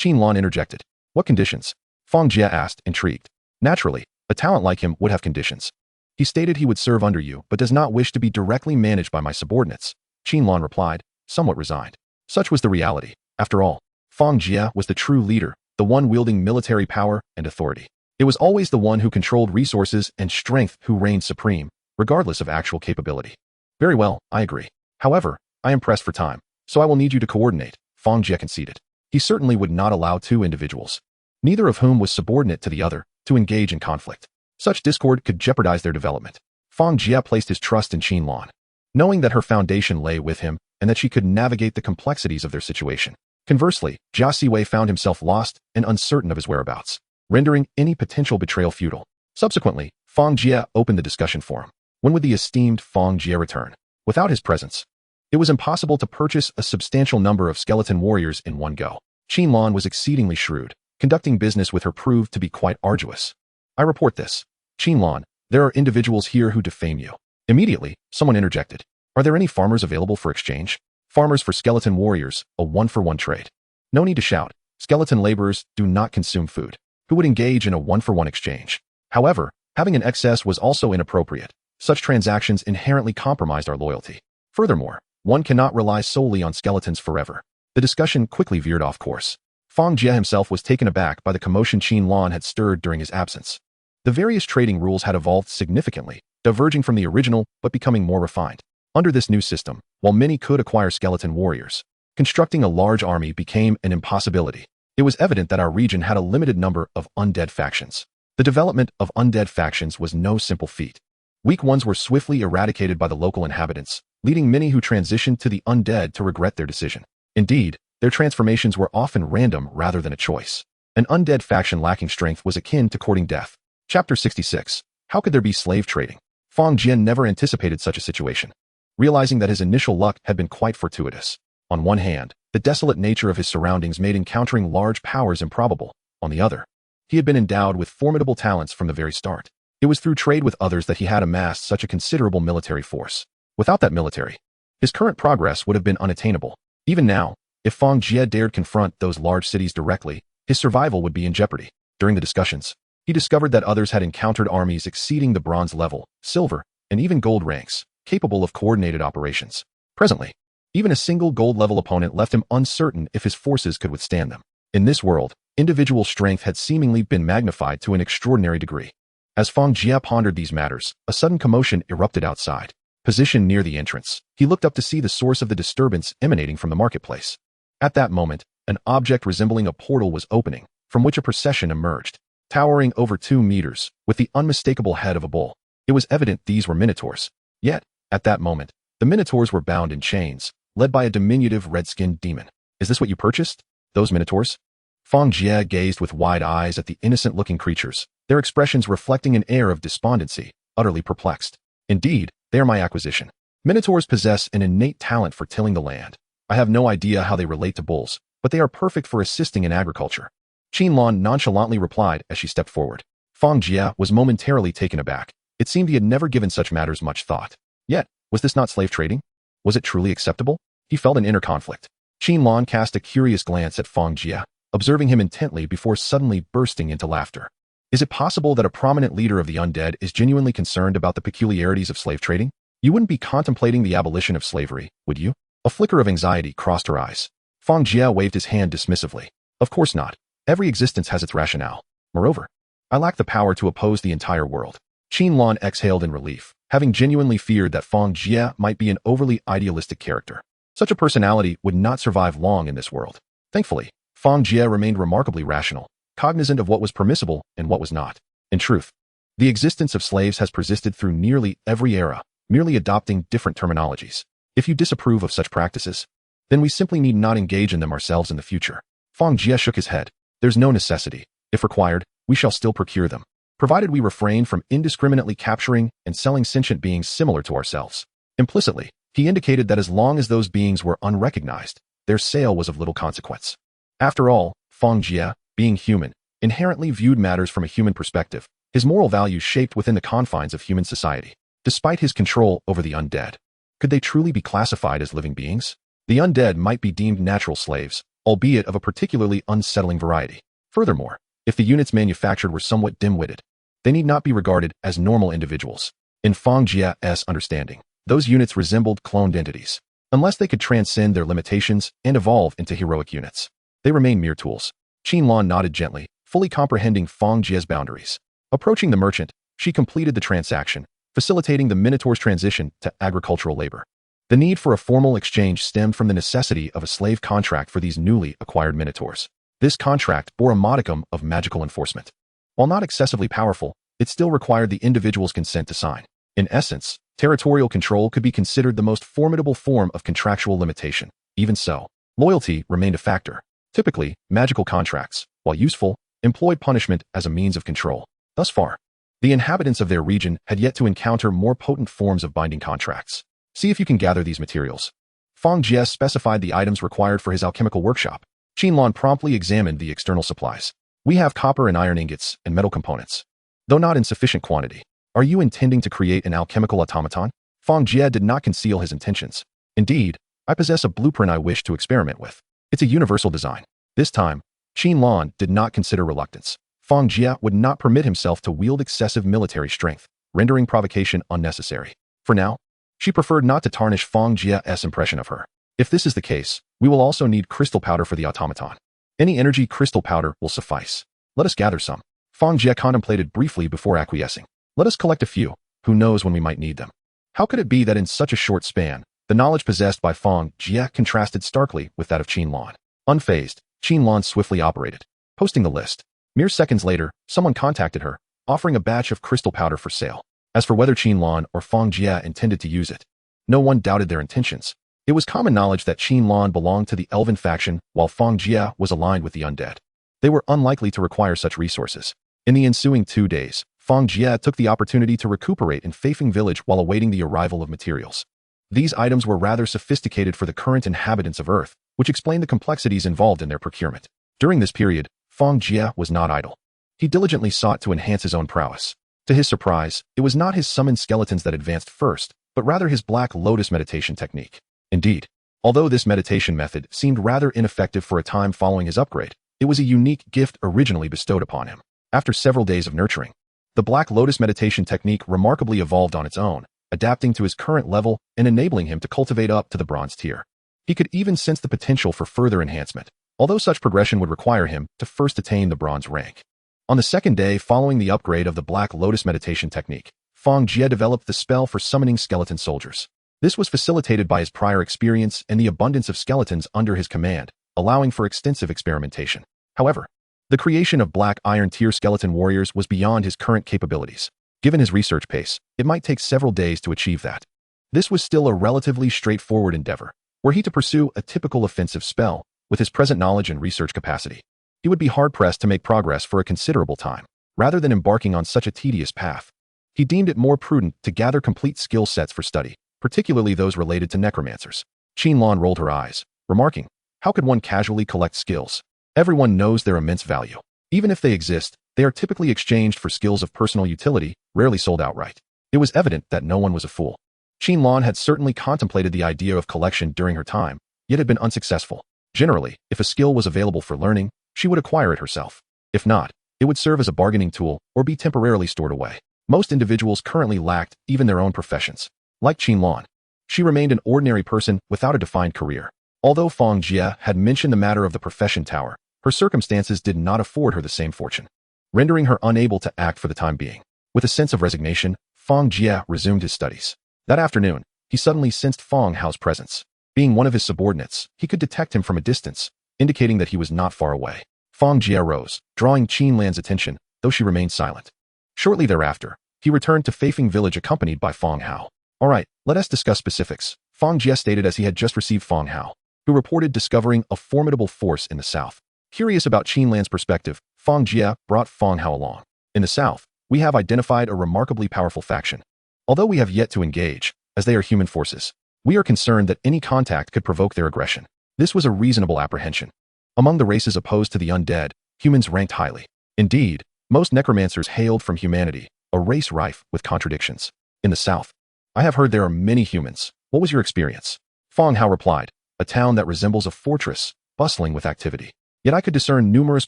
Lan interjected. What conditions? Fang Jie asked, intrigued. Naturally, a talent like him would have conditions. He stated he would serve under you but does not wish to be directly managed by my subordinates. Lan replied, somewhat resigned. Such was the reality. After all, Fang Jie was the true leader, the one wielding military power and authority. It was always the one who controlled resources and strength who reigned supreme, regardless of actual capability. Very well, I agree. However, I am pressed for time, so I will need you to coordinate, Fang Jie conceded. He certainly would not allow two individuals, neither of whom was subordinate to the other, to engage in conflict. Such discord could jeopardize their development. Fang Jie placed his trust in Lan, knowing that her foundation lay with him and that she could navigate the complexities of their situation. Conversely, Jia Siwei found himself lost and uncertain of his whereabouts, rendering any potential betrayal futile. Subsequently, Fang Jie opened the discussion forum. When would the esteemed Fang Jie return? Without his presence, it was impossible to purchase a substantial number of skeleton warriors in one go. Lan was exceedingly shrewd. Conducting business with her proved to be quite arduous. I report this. Lan, There are individuals here who defame you. Immediately, someone interjected. Are there any farmers available for exchange? Farmers for skeleton warriors, a one-for-one trade. No need to shout. Skeleton laborers do not consume food. Who would engage in a one-for-one exchange? However, having an excess was also inappropriate. Such transactions inherently compromised our loyalty. Furthermore, one cannot rely solely on skeletons forever. The discussion quickly veered off course. Fang Jie himself was taken aback by the commotion Qin had stirred during his absence. The various trading rules had evolved significantly, diverging from the original but becoming more refined. Under this new system, while many could acquire skeleton warriors, constructing a large army became an impossibility. It was evident that our region had a limited number of undead factions. The development of undead factions was no simple feat. Weak ones were swiftly eradicated by the local inhabitants, leading many who transitioned to the undead to regret their decision. Indeed, their transformations were often random rather than a choice. An undead faction lacking strength was akin to courting death. Chapter 66. How could there be slave trading? Fang Jie never anticipated such a situation, realizing that his initial luck had been quite fortuitous. On one hand, the desolate nature of his surroundings made encountering large powers improbable. On the other, he had been endowed with formidable talents from the very start. It was through trade with others that he had amassed such a considerable military force. Without that military, his current progress would have been unattainable. Even now, if Fang Jie dared confront those large cities directly, his survival would be in jeopardy. During the discussions, he discovered that others had encountered armies exceeding the bronze level, silver, and even gold ranks, capable of coordinated operations. Presently, even a single gold-level opponent left him uncertain if his forces could withstand them. In this world, individual strength had seemingly been magnified to an extraordinary degree. As Fang Jie pondered these matters, a sudden commotion erupted outside. Positioned near the entrance, he looked up to see the source of the disturbance emanating from the marketplace. At that moment, an object resembling a portal was opening, from which a procession emerged, towering over 2 meters, with the unmistakable head of a bull. It was evident these were minotaurs. Yet, at that moment, the minotaurs were bound in chains, led by a diminutive red-skinned demon. Is this what you purchased? Those minotaurs? Fang Jie gazed with wide eyes at the innocent-looking creatures, their expressions reflecting an air of despondency, utterly perplexed. Indeed, they are my acquisition. Minotaurs possess an innate talent for tilling the land. I have no idea how they relate to bulls, but they are perfect for assisting in agriculture. Qin nonchalantly replied as she stepped forward. Fang Jie was momentarily taken aback. It seemed he had never given such matters much thought. Yet, was this not slave trading? Was it truly acceptable? He felt an inner conflict. Qin cast a curious glance at Fang Jie, observing him intently before suddenly bursting into laughter. Is it possible that a prominent leader of the undead is genuinely concerned about the peculiarities of slave trading? You wouldn't be contemplating the abolition of slavery, would you? A flicker of anxiety crossed her eyes. Fang Jie waved his hand dismissively. Of course not. Every existence has its rationale. Moreover, I lack the power to oppose the entire world. Qin exhaled in relief, having genuinely feared that Fang Jie might be an overly idealistic character. Such a personality would not survive long in this world. Thankfully, Fang Jie remained remarkably rational, cognizant of what was permissible and what was not. In truth, the existence of slaves has persisted through nearly every era, merely adopting different terminologies. If you disapprove of such practices, then we simply need not engage in them ourselves in the future. Fang Jie shook his head. There's no necessity. If required, we shall still procure them, provided we refrain from indiscriminately capturing and selling sentient beings similar to ourselves. Implicitly, he indicated that as long as those beings were unrecognized, their sale was of little consequence. After all, Fang Jie, being human, inherently viewed matters from a human perspective, his moral values shaped within the confines of human society. Despite his control over the undead, could they truly be classified as living beings? The undead might be deemed natural slaves, albeit of a particularly unsettling variety. Furthermore, if the units manufactured were somewhat dim-witted, they need not be regarded as normal individuals. In Fang Jie's understanding, those units resembled cloned entities. Unless they could transcend their limitations and evolve into heroic units, they remain mere tools. Qin nodded gently, fully comprehending Fang Jie's boundaries. Approaching the merchant, she completed the transaction, facilitating the Minotaur's transition to agricultural labor. The need for a formal exchange stemmed from the necessity of a slave contract for these newly acquired Minotaurs. This contract bore a modicum of magical enforcement. While not excessively powerful, it still required the individual's consent to sign. In essence, territorial control could be considered the most formidable form of contractual limitation. Even so, loyalty remained a factor. Typically, magical contracts, while useful, employed punishment as a means of control. Thus far, the inhabitants of their region had yet to encounter more potent forms of binding contracts. See if you can gather these materials. Fang Jie specified the items required for his alchemical workshop. Qin promptly examined the external supplies. We have copper and iron ingots and metal components, though not in sufficient quantity. Are you intending to create an alchemical automaton? Fang Jie did not conceal his intentions. Indeed, I possess a blueprint I wish to experiment with. It's a universal design. This time, Qin did not consider reluctance. Fang Jie would not permit himself to wield excessive military strength, rendering provocation unnecessary. For now, she preferred not to tarnish Fang Jie's impression of her. If this is the case, we will also need crystal powder for the automaton. Any energy crystal powder will suffice. Let us gather some. Fang Jie contemplated briefly before acquiescing. Let us collect a few. Who knows when we might need them? How could it be that in such a short span, the knowledge possessed by Fang Jie contrasted starkly with that of Qin? Unfazed, Qin swiftly operated, posting the list. Mere seconds later, someone contacted her, offering a batch of crystal powder for sale. As for whether Qin or Fang Jie intended to use it, no one doubted their intentions. It was common knowledge that Qin belonged to the Elven faction while Fang Jie was aligned with the Undead. They were unlikely to require such resources. In the ensuing 2 days, Fang Jie took the opportunity to recuperate in Feifeng village while awaiting the arrival of materials. These items were rather sophisticated for the current inhabitants of Earth, which explained the complexities involved in their procurement. During this period, Fang Jie was not idle. He diligently sought to enhance his own prowess. To his surprise, it was not his summoned skeletons that advanced first, but rather his Black Lotus meditation technique. Indeed, although this meditation method seemed rather ineffective for a time following his upgrade, it was a unique gift originally bestowed upon him. After several days of nurturing, the Black Lotus meditation technique remarkably evolved on its own, adapting to his current level and enabling him to cultivate up to the bronze tier. He could even sense the potential for further enhancement, although such progression would require him to first attain the bronze rank. On the second day following the upgrade of the Black Lotus meditation technique, Fang Jie developed the spell for summoning skeleton soldiers. This was facilitated by his prior experience and the abundance of skeletons under his command, allowing for extensive experimentation. However, the creation of Black Iron tier skeleton warriors was beyond his current capabilities. Given his research pace, it might take several days to achieve that. This was still a relatively straightforward endeavor, were he to pursue a typical offensive spell. With his present knowledge and research capacity, he would be hard-pressed to make progress for a considerable time. Rather than embarking on such a tedious path, he deemed it more prudent to gather complete skill sets for study, particularly those related to necromancers. Qin rolled her eyes, remarking, "How could one casually collect skills? Everyone knows their immense value. Even if they exist, they are typically exchanged for skills of personal utility, rarely sold outright." It was evident that no one was a fool. Qin had certainly contemplated the idea of collection during her time, yet had been unsuccessful. Generally, if a skill was available for learning, she would acquire it herself. If not, it would serve as a bargaining tool or be temporarily stored away. Most individuals currently lacked even their own professions. Like Qin, she remained an ordinary person without a defined career. Although Fang Jie had mentioned the matter of the profession tower, her circumstances did not afford her the same fortune, rendering her unable to act for the time being. With a sense of resignation, Fang Jie resumed his studies. That afternoon, he suddenly sensed Fang Hao's presence. Being one of his subordinates, he could detect him from a distance, indicating that he was not far away. Fang Jie rose, drawing Qin's attention, though she remained silent. Shortly thereafter, he returned to Feifeng village accompanied by Fang Hao. "All right, let us discuss specifics," Fang Jie stated as he had just received Fang Hao, who reported discovering a formidable force in the south. Curious about Qin's perspective, Fang Jie brought Fang Hao along. "In the south, we have identified a remarkably powerful faction. Although we have yet to engage, as they are human forces, we are concerned that any contact could provoke their aggression." This was a reasonable apprehension. Among the races opposed to the undead, humans ranked highly. Indeed, most necromancers hailed from humanity, a race rife with contradictions. "In the south, I have heard there are many humans. What was your experience?" Fang Hao replied, "A town that resembles a fortress, bustling with activity. Yet I could discern numerous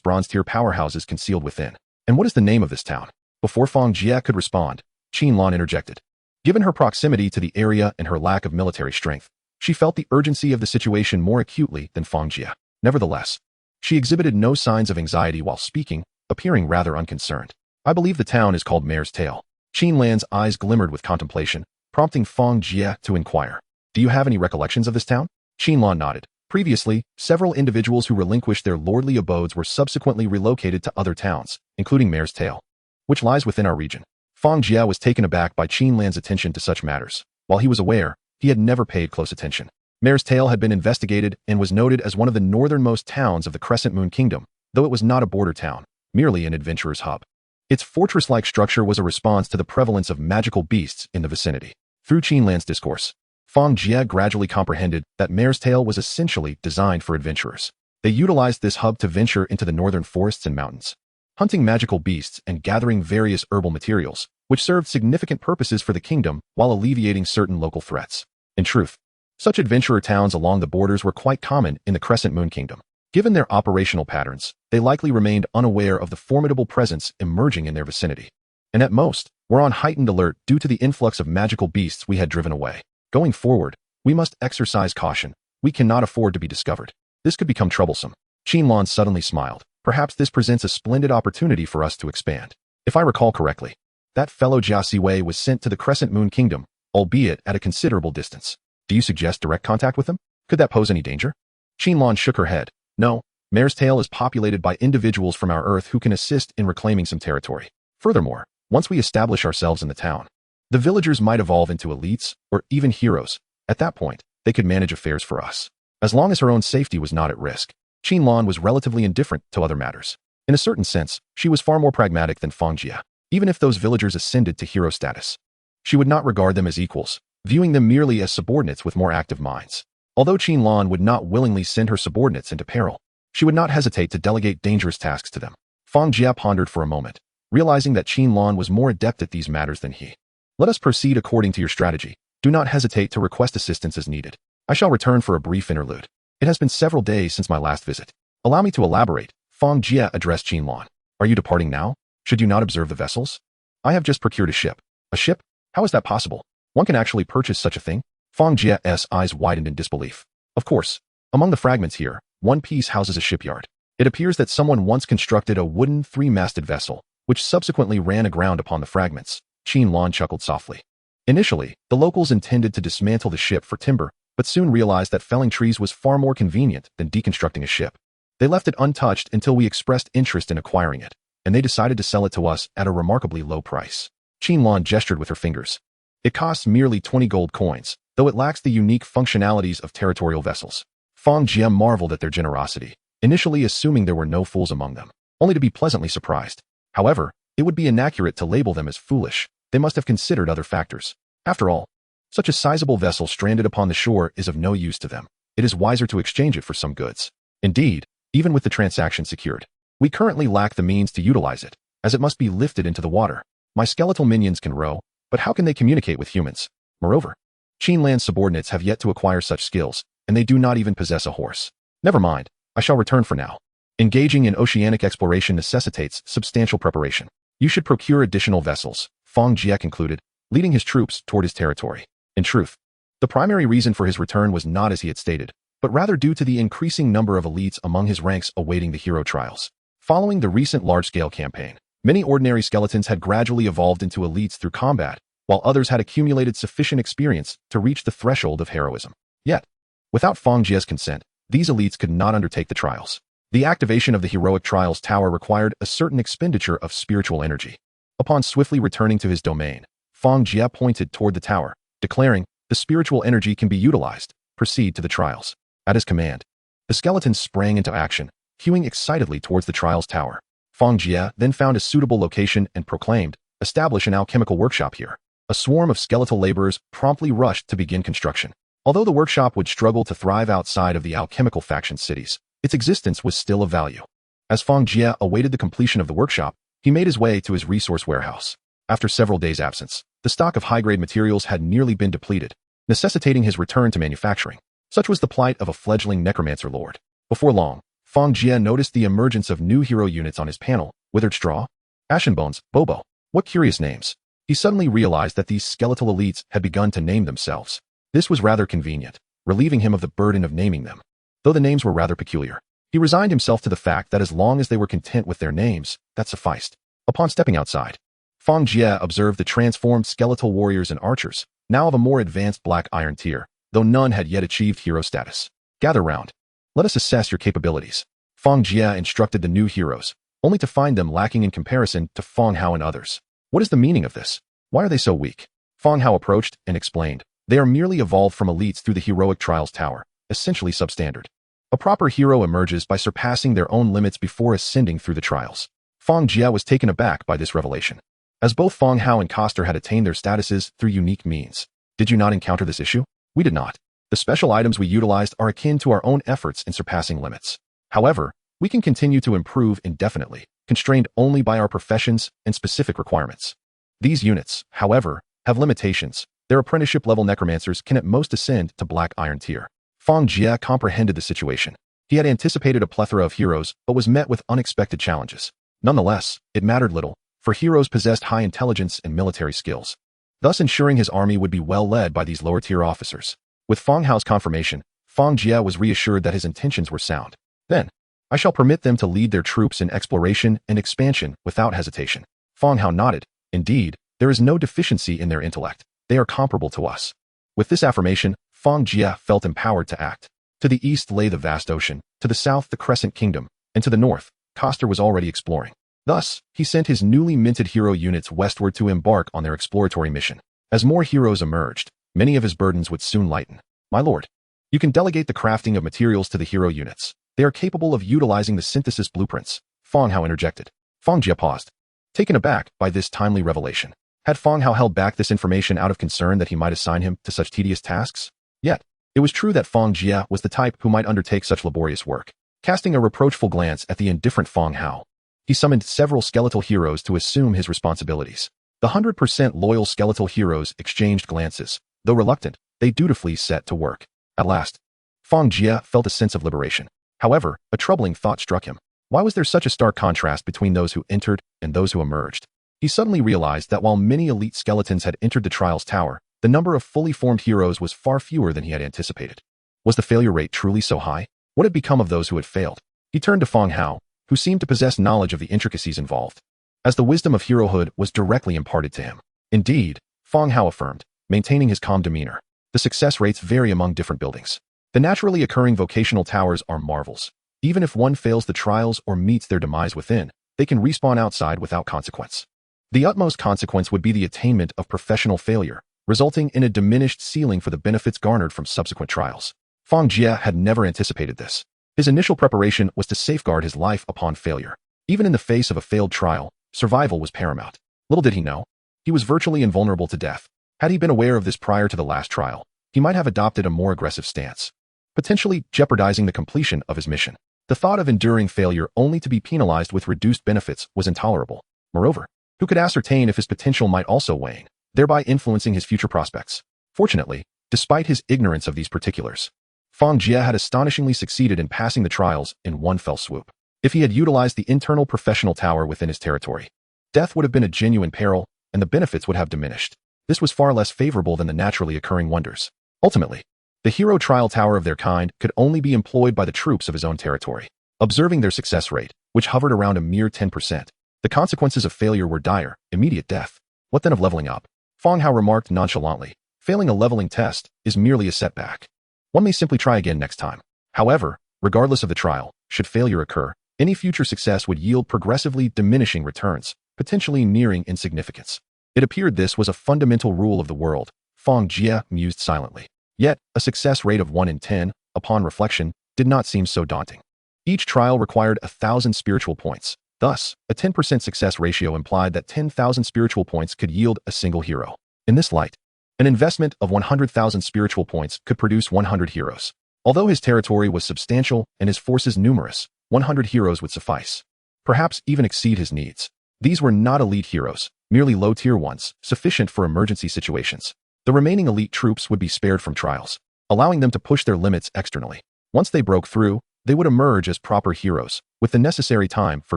bronze-tier powerhouses concealed within." "And what is the name of this town?" Before Fang Jie could respond, Qin interjected. Given her proximity to the area and her lack of military strength, she felt the urgency of the situation more acutely than Fang Jie. Nevertheless, she exhibited no signs of anxiety while speaking, appearing rather unconcerned. "I believe the town is called Mare's Tail." Qin's eyes glimmered with contemplation, prompting Fang Jie to inquire, "Do you have any recollections of this town?" Qin nodded. Previously, several individuals who relinquished their lordly abodes were subsequently relocated to other towns, including Mare's Tail, which lies within our region. Fang Jie was taken aback by Qin's attention to such matters. While he was aware, he had never paid close attention. Mare's Tail had been investigated and was noted as one of the northernmost towns of the Crescent Moon Kingdom, though it was not a border town, merely an adventurer's hub. Its fortress-like structure was a response to the prevalence of magical beasts in the vicinity. Through Qin's discourse, Fang Jie gradually comprehended that Mare's Tail was essentially designed for adventurers. They utilized this hub to venture into the northern forests and mountains, hunting magical beasts and gathering various herbal materials, which served significant purposes for the kingdom while alleviating certain local threats. In truth, such adventurer towns along the borders were quite common in the Crescent Moon Kingdom. Given their operational patterns, they likely remained unaware of the formidable presence emerging in their vicinity. And at most, were on heightened alert due to the influx of magical beasts we had driven away. Going forward, we must exercise caution. We cannot afford to be discovered. This could become troublesome. Qinlan suddenly smiled. Perhaps this presents a splendid opportunity for us to expand. If I recall correctly, that fellow Jia Siwei was sent to the Crescent Moon Kingdom, albeit at a considerable distance. Do you suggest direct contact with him? Could that pose any danger? Qinlan shook her head. No, Mare's Tail is populated by individuals from our Earth who can assist in reclaiming some territory. Furthermore, once we establish ourselves in the town, the villagers might evolve into elites or even heroes. At that point, they could manage affairs for us. As long as her own safety was not at risk, Qinlan was relatively indifferent to other matters. In a certain sense, she was far more pragmatic than Fang Jie. Even if those villagers ascended to hero status, she would not regard them as equals, viewing them merely as subordinates with more active minds. Although Qinlan would not willingly send her subordinates into peril, she would not hesitate to delegate dangerous tasks to them. Fang Jie pondered for a moment, realizing that Qinlan was more adept at these matters than he. Let us proceed according to your strategy. Do not hesitate to request assistance as needed. I shall return for a brief interlude. It has been several days since my last visit. Allow me to elaborate. Fang Jie addressed Qinlan. Are you departing now? Should you not observe the vessels? I have just procured a ship. A ship? How is that possible? One can actually purchase such a thing? Fang Jie's eyes widened in disbelief. Of course. Among the fragments here, one piece houses a shipyard. It appears that someone once constructed a wooden three-masted vessel, which subsequently ran aground upon the fragments. Qinlan chuckled softly. Initially, the locals intended to dismantle the ship for timber, but soon realized that felling trees was far more convenient than deconstructing a ship. They left it untouched until we expressed interest in acquiring it, and they decided to sell it to us at a remarkably low price. Qinlan gestured with her fingers. It costs merely 20 gold coins, though it lacks the unique functionalities of territorial vessels. Fang Jie marveled at their generosity, initially assuming there were no fools among them, only to be pleasantly surprised. However, it would be inaccurate to label them as foolish. They must have considered other factors. After all, such a sizable vessel stranded upon the shore is of no use to them. It is wiser to exchange it for some goods. Indeed, even with the transaction secured, we currently lack the means to utilize it, as it must be lifted into the water. My skeletal minions can row, but how can they communicate with humans? Moreover, Qinlan's subordinates have yet to acquire such skills, and they do not even possess a horse. Never mind, I shall return for now. Engaging in oceanic exploration necessitates substantial preparation. You should procure additional vessels, Fang Jie concluded, leading his troops toward his territory. In truth, the primary reason for his return was not as he had stated, but rather due to the increasing number of elites among his ranks awaiting the hero trials. Following the recent large-scale campaign, many ordinary skeletons had gradually evolved into elites through combat, while others had accumulated sufficient experience to reach the threshold of heroism. Yet, without Fang Jie's consent, these elites could not undertake the trials. The activation of the heroic trials tower required a certain expenditure of spiritual energy. Upon swiftly returning to his domain, Fang Jie pointed toward the tower, declaring, the spiritual energy can be utilized. Proceed to the trials. At his command, the skeletons sprang into action, hewing excitedly towards the trials tower. Fang Jie then found a suitable location and proclaimed, establish an alchemical workshop here. A swarm of skeletal laborers promptly rushed to begin construction. Although the workshop would struggle to thrive outside of the alchemical faction cities, its existence was still of value. As Fang Jie awaited the completion of the workshop, he made his way to his resource warehouse. After several days' absence, the stock of high-grade materials had nearly been depleted, necessitating his return to manufacturing. Such was the plight of a fledgling necromancer lord. Before long, Fang Jie noticed the emergence of new hero units on his panel: Withered Straw, Ashenbones, Bobo. What curious names. He suddenly realized that these skeletal elites had begun to name themselves. This was rather convenient, relieving him of the burden of naming them. Though the names were rather peculiar, he resigned himself to the fact that as long as they were content with their names, that sufficed. Upon stepping outside, Fang Jie observed the transformed skeletal warriors and archers, now of a more advanced black iron tier, though none had yet achieved hero status. Gather round. Let us assess your capabilities. Fang Jie instructed the new heroes, only to find them lacking in comparison to Fang Hao and others. What is the meaning of this? Why are they so weak? Fang Hao approached and explained, they are merely evolved from elites through the heroic trials tower, essentially substandard. A proper hero emerges by surpassing their own limits before ascending through the trials. Fang Jie was taken aback by this revelation, as both Fang Hao and Koster had attained their statuses through unique means. Did you not encounter this issue? We did not. The special items we utilized are akin to our own efforts in surpassing limits. However, we can continue to improve indefinitely, constrained only by our professions and specific requirements. These units, however, have limitations. Their apprenticeship-level necromancers can at most ascend to Black Iron tier. Fang Jie comprehended the situation. He had anticipated a plethora of heroes, but was met with unexpected challenges. Nonetheless, it mattered little, for heroes possessed high intelligence and military skills, thus ensuring his army would be well led by these lower-tier officers. With Fang Hao's confirmation, Fang Jie was reassured that his intentions were sound. Then, I shall permit them to lead their troops in exploration and expansion without hesitation. Fang Hao nodded. Indeed, there is no deficiency in their intellect. They are comparable to us. With this affirmation, Fang Jie felt empowered to act. To the east lay the vast ocean, to the south the Crescent Kingdom, and to the north, Coster was already exploring. Thus, he sent his newly minted hero units westward to embark on their exploratory mission. As more heroes emerged, many of his burdens would soon lighten. My lord, you can delegate the crafting of materials to the hero units. They are capable of utilizing the synthesis blueprints. Fang Hao interjected. Fang Jie paused, taken aback by this timely revelation. Had Fang Hao held back this information out of concern that he might assign him to such tedious tasks? Yet, it was true that Fang Jie was the type who might undertake such laborious work. Casting a reproachful glance at the indifferent Fang Hao, he summoned several skeletal heroes to assume his responsibilities. The 100% loyal skeletal heroes exchanged glances. Though reluctant, they dutifully set to work. At last, Fang Jie felt a sense of liberation. However, a troubling thought struck him. Why was there such a stark contrast between those who entered and those who emerged? He suddenly realized that while many elite skeletons had entered the Trials Tower, the number of fully formed heroes was far fewer than he had anticipated. Was the failure rate truly so high? What had become of those who had failed? He turned to Fang Hao, who seemed to possess knowledge of the intricacies involved, as the wisdom of herohood was directly imparted to him. Indeed, Fang Hao affirmed, maintaining his calm demeanor, the success rates vary among different buildings. The naturally occurring vocational towers are marvels. Even if one fails the trials or meets their demise within, they can respawn outside without consequence. The utmost consequence would be the attainment of professional failure, resulting in a diminished ceiling for the benefits garnered from subsequent trials. Fang Jie had never anticipated this. His initial preparation was to safeguard his life upon failure. Even in the face of a failed trial, survival was paramount. Little did he know, he was virtually invulnerable to death. Had he been aware of this prior to the last trial, he might have adopted a more aggressive stance, potentially jeopardizing the completion of his mission. The thought of enduring failure only to be penalized with reduced benefits was intolerable. Moreover, who could ascertain if his potential might also wane, thereby influencing his future prospects? Fortunately, despite his ignorance of these particulars, Fang Jie had astonishingly succeeded in passing the trials in one fell swoop. If he had utilized the internal professional tower within his territory, death would have been a genuine peril, and the benefits would have diminished. This was far less favorable than the naturally occurring wonders. Ultimately, the hero trial tower of their kind could only be employed by the troops of his own territory. Observing their success rate, which hovered around a mere 10%, the consequences of failure were dire, immediate death. What then of leveling up? Fang Hao remarked nonchalantly, failing a leveling test is merely a setback. One may simply try again next time. However, regardless of the trial, should failure occur, any future success would yield progressively diminishing returns, potentially nearing insignificance. It appeared this was a fundamental rule of the world. Fang Jie mused silently. Yet, a success rate of 1 in 10, upon reflection, did not seem so daunting. Each trial required 1,000 spiritual points. Thus, a 10% success ratio implied that 10,000 spiritual points could yield a single hero. In this light, an investment of 100,000 spiritual points could produce 100 heroes. Although his territory was substantial and his forces numerous, 100 heroes would suffice, perhaps even exceed his needs. These were not elite heroes, merely low-tier ones, sufficient for emergency situations. The remaining elite troops would be spared from trials, allowing them to push their limits externally. Once they broke through, they would emerge as proper heroes, with the necessary time for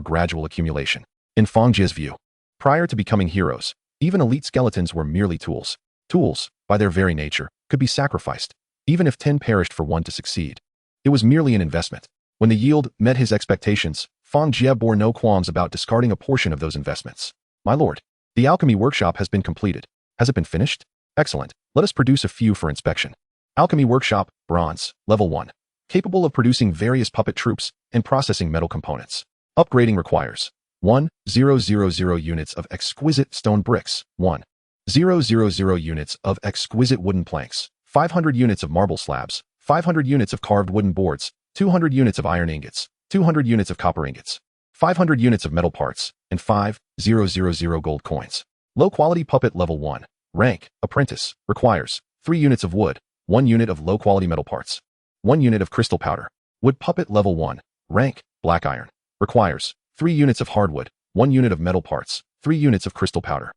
gradual accumulation. In Fang Jie's view, prior to becoming heroes, even elite skeletons were merely tools. Tools, by their very nature, could be sacrificed, even if 10 perished for one to succeed. It was merely an investment. When the yield met his expectations, Fang Jie bore no qualms about discarding a portion of those investments. My lord, the alchemy workshop has been completed. Has it been finished? Excellent. Let us produce a few for inspection. Alchemy workshop, bronze, level 1. Capable of producing various puppet troops and processing metal components. Upgrading requires 1,000 units of exquisite stone bricks, 1,000 units of exquisite wooden planks, 500 units of marble slabs, 500 units of carved wooden boards, 200 units of iron ingots, 200 units of copper ingots, 500 units of metal parts, and 5,000 gold coins. Low-quality puppet level 1. Rank, apprentice, requires 3 units of wood, 1 unit of low-quality metal parts, 1 unit of crystal powder. Wood puppet level 1. Rank, black iron, requires 3 units of hardwood, 1 unit of metal parts, 3 units of crystal powder.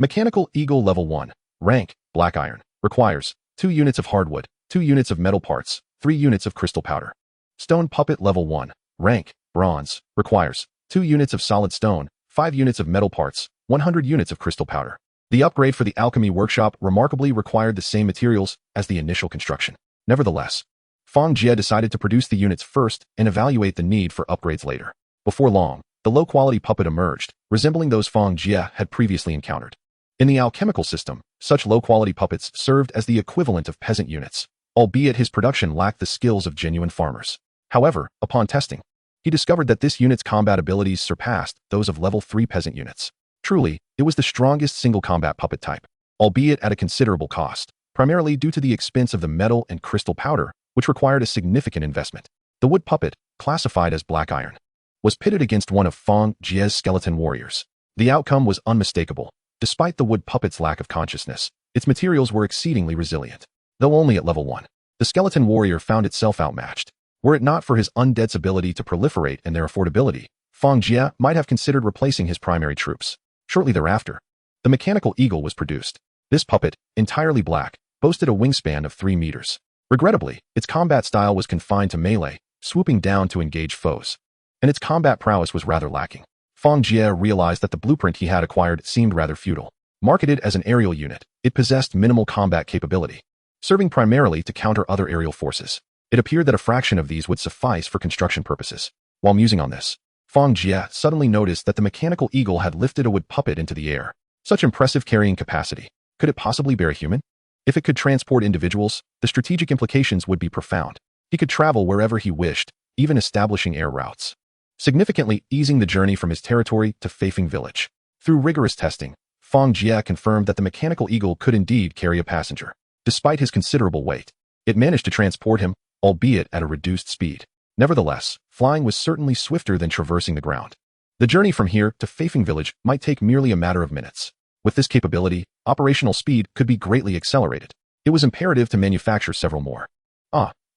Mechanical Eagle Level 1. Rank, Black Iron. Requires 2 units of hardwood, 2 units of metal parts, 3 units of crystal powder. Stone Puppet Level 1. Rank, Bronze. Requires 2 units of solid stone, 5 units of metal parts, 100 units of crystal powder. The upgrade for the alchemy workshop remarkably required the same materials as the initial construction. Nevertheless, Fang Jie decided to produce the units first and evaluate the need for upgrades later. Before long, the low-quality puppet emerged, resembling those Fang Jie had previously encountered. In the alchemical system, such low-quality puppets served as the equivalent of peasant units, albeit his production lacked the skills of genuine farmers. However, upon testing, he discovered that this unit's combat abilities surpassed those of level 3 peasant units. Truly, it was the strongest single combat puppet type, albeit at a considerable cost, primarily due to the expense of the metal and crystal powder, which required a significant investment. The wood puppet, classified as Black Iron, was pitted against one of Fang Jie's skeleton warriors. The outcome was unmistakable. Despite the wood puppet's lack of consciousness, its materials were exceedingly resilient. Though only at level 1, the skeleton warrior found itself outmatched. Were it not for his undead's ability to proliferate and their affordability, Fang Jie might have considered replacing his primary troops. Shortly thereafter, the mechanical eagle was produced. This puppet, entirely black, boasted a wingspan of 3 meters. Regrettably, its combat style was confined to melee, swooping down to engage foes, and its combat prowess was rather lacking. Fang Jie realized that the blueprint he had acquired seemed rather futile. Marketed as an aerial unit, it possessed minimal combat capability, serving primarily to counter other aerial forces. It appeared that a fraction of these would suffice for construction purposes. While musing on this, Fang Jie suddenly noticed that the mechanical eagle had lifted a wood puppet into the air. Such impressive carrying capacity. Could it possibly bear a human? If it could transport individuals, the strategic implications would be profound. He could travel wherever he wished, even establishing air routes, significantly easing the journey from his territory to Fafing village. Through rigorous testing, Fang Jie confirmed that the mechanical eagle could indeed carry a passenger. Despite his considerable weight, it managed to transport him, albeit at a reduced speed. Nevertheless, flying was certainly swifter than traversing the ground. The journey from here to Fafing village might take merely a matter of minutes. With this capability, operational speed could be greatly accelerated. It was imperative to manufacture several more.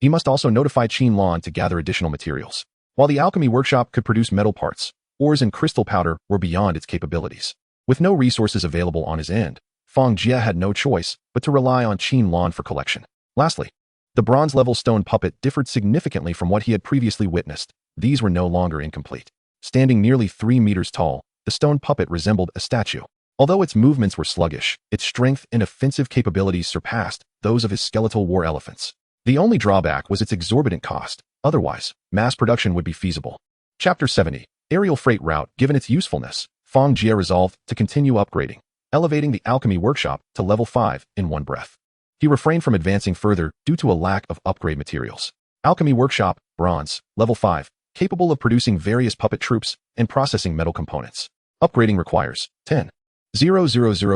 He must also notify Qin Lan to gather additional materials. While the alchemy workshop could produce metal parts, ores and crystal powder were beyond its capabilities. With no resources available on his end, Fang Jie had no choice but to rely on Qin Lan for collection. Lastly, the bronze-level stone puppet differed significantly from what he had previously witnessed. These were no longer incomplete. Standing nearly 3 meters tall, the stone puppet resembled a statue. Although its movements were sluggish, its strength and offensive capabilities surpassed those of his skeletal war elephants. The only drawback was its exorbitant cost. Otherwise, mass production would be feasible. Chapter 70. Aerial Freight Route. Given its usefulness, Fang Jie resolved to continue upgrading, elevating the alchemy workshop to level 5 in one breath. He refrained from advancing further due to a lack of upgrade materials. Alchemy workshop, bronze, level 5, capable of producing various puppet troops and processing metal components. Upgrading requires 10,000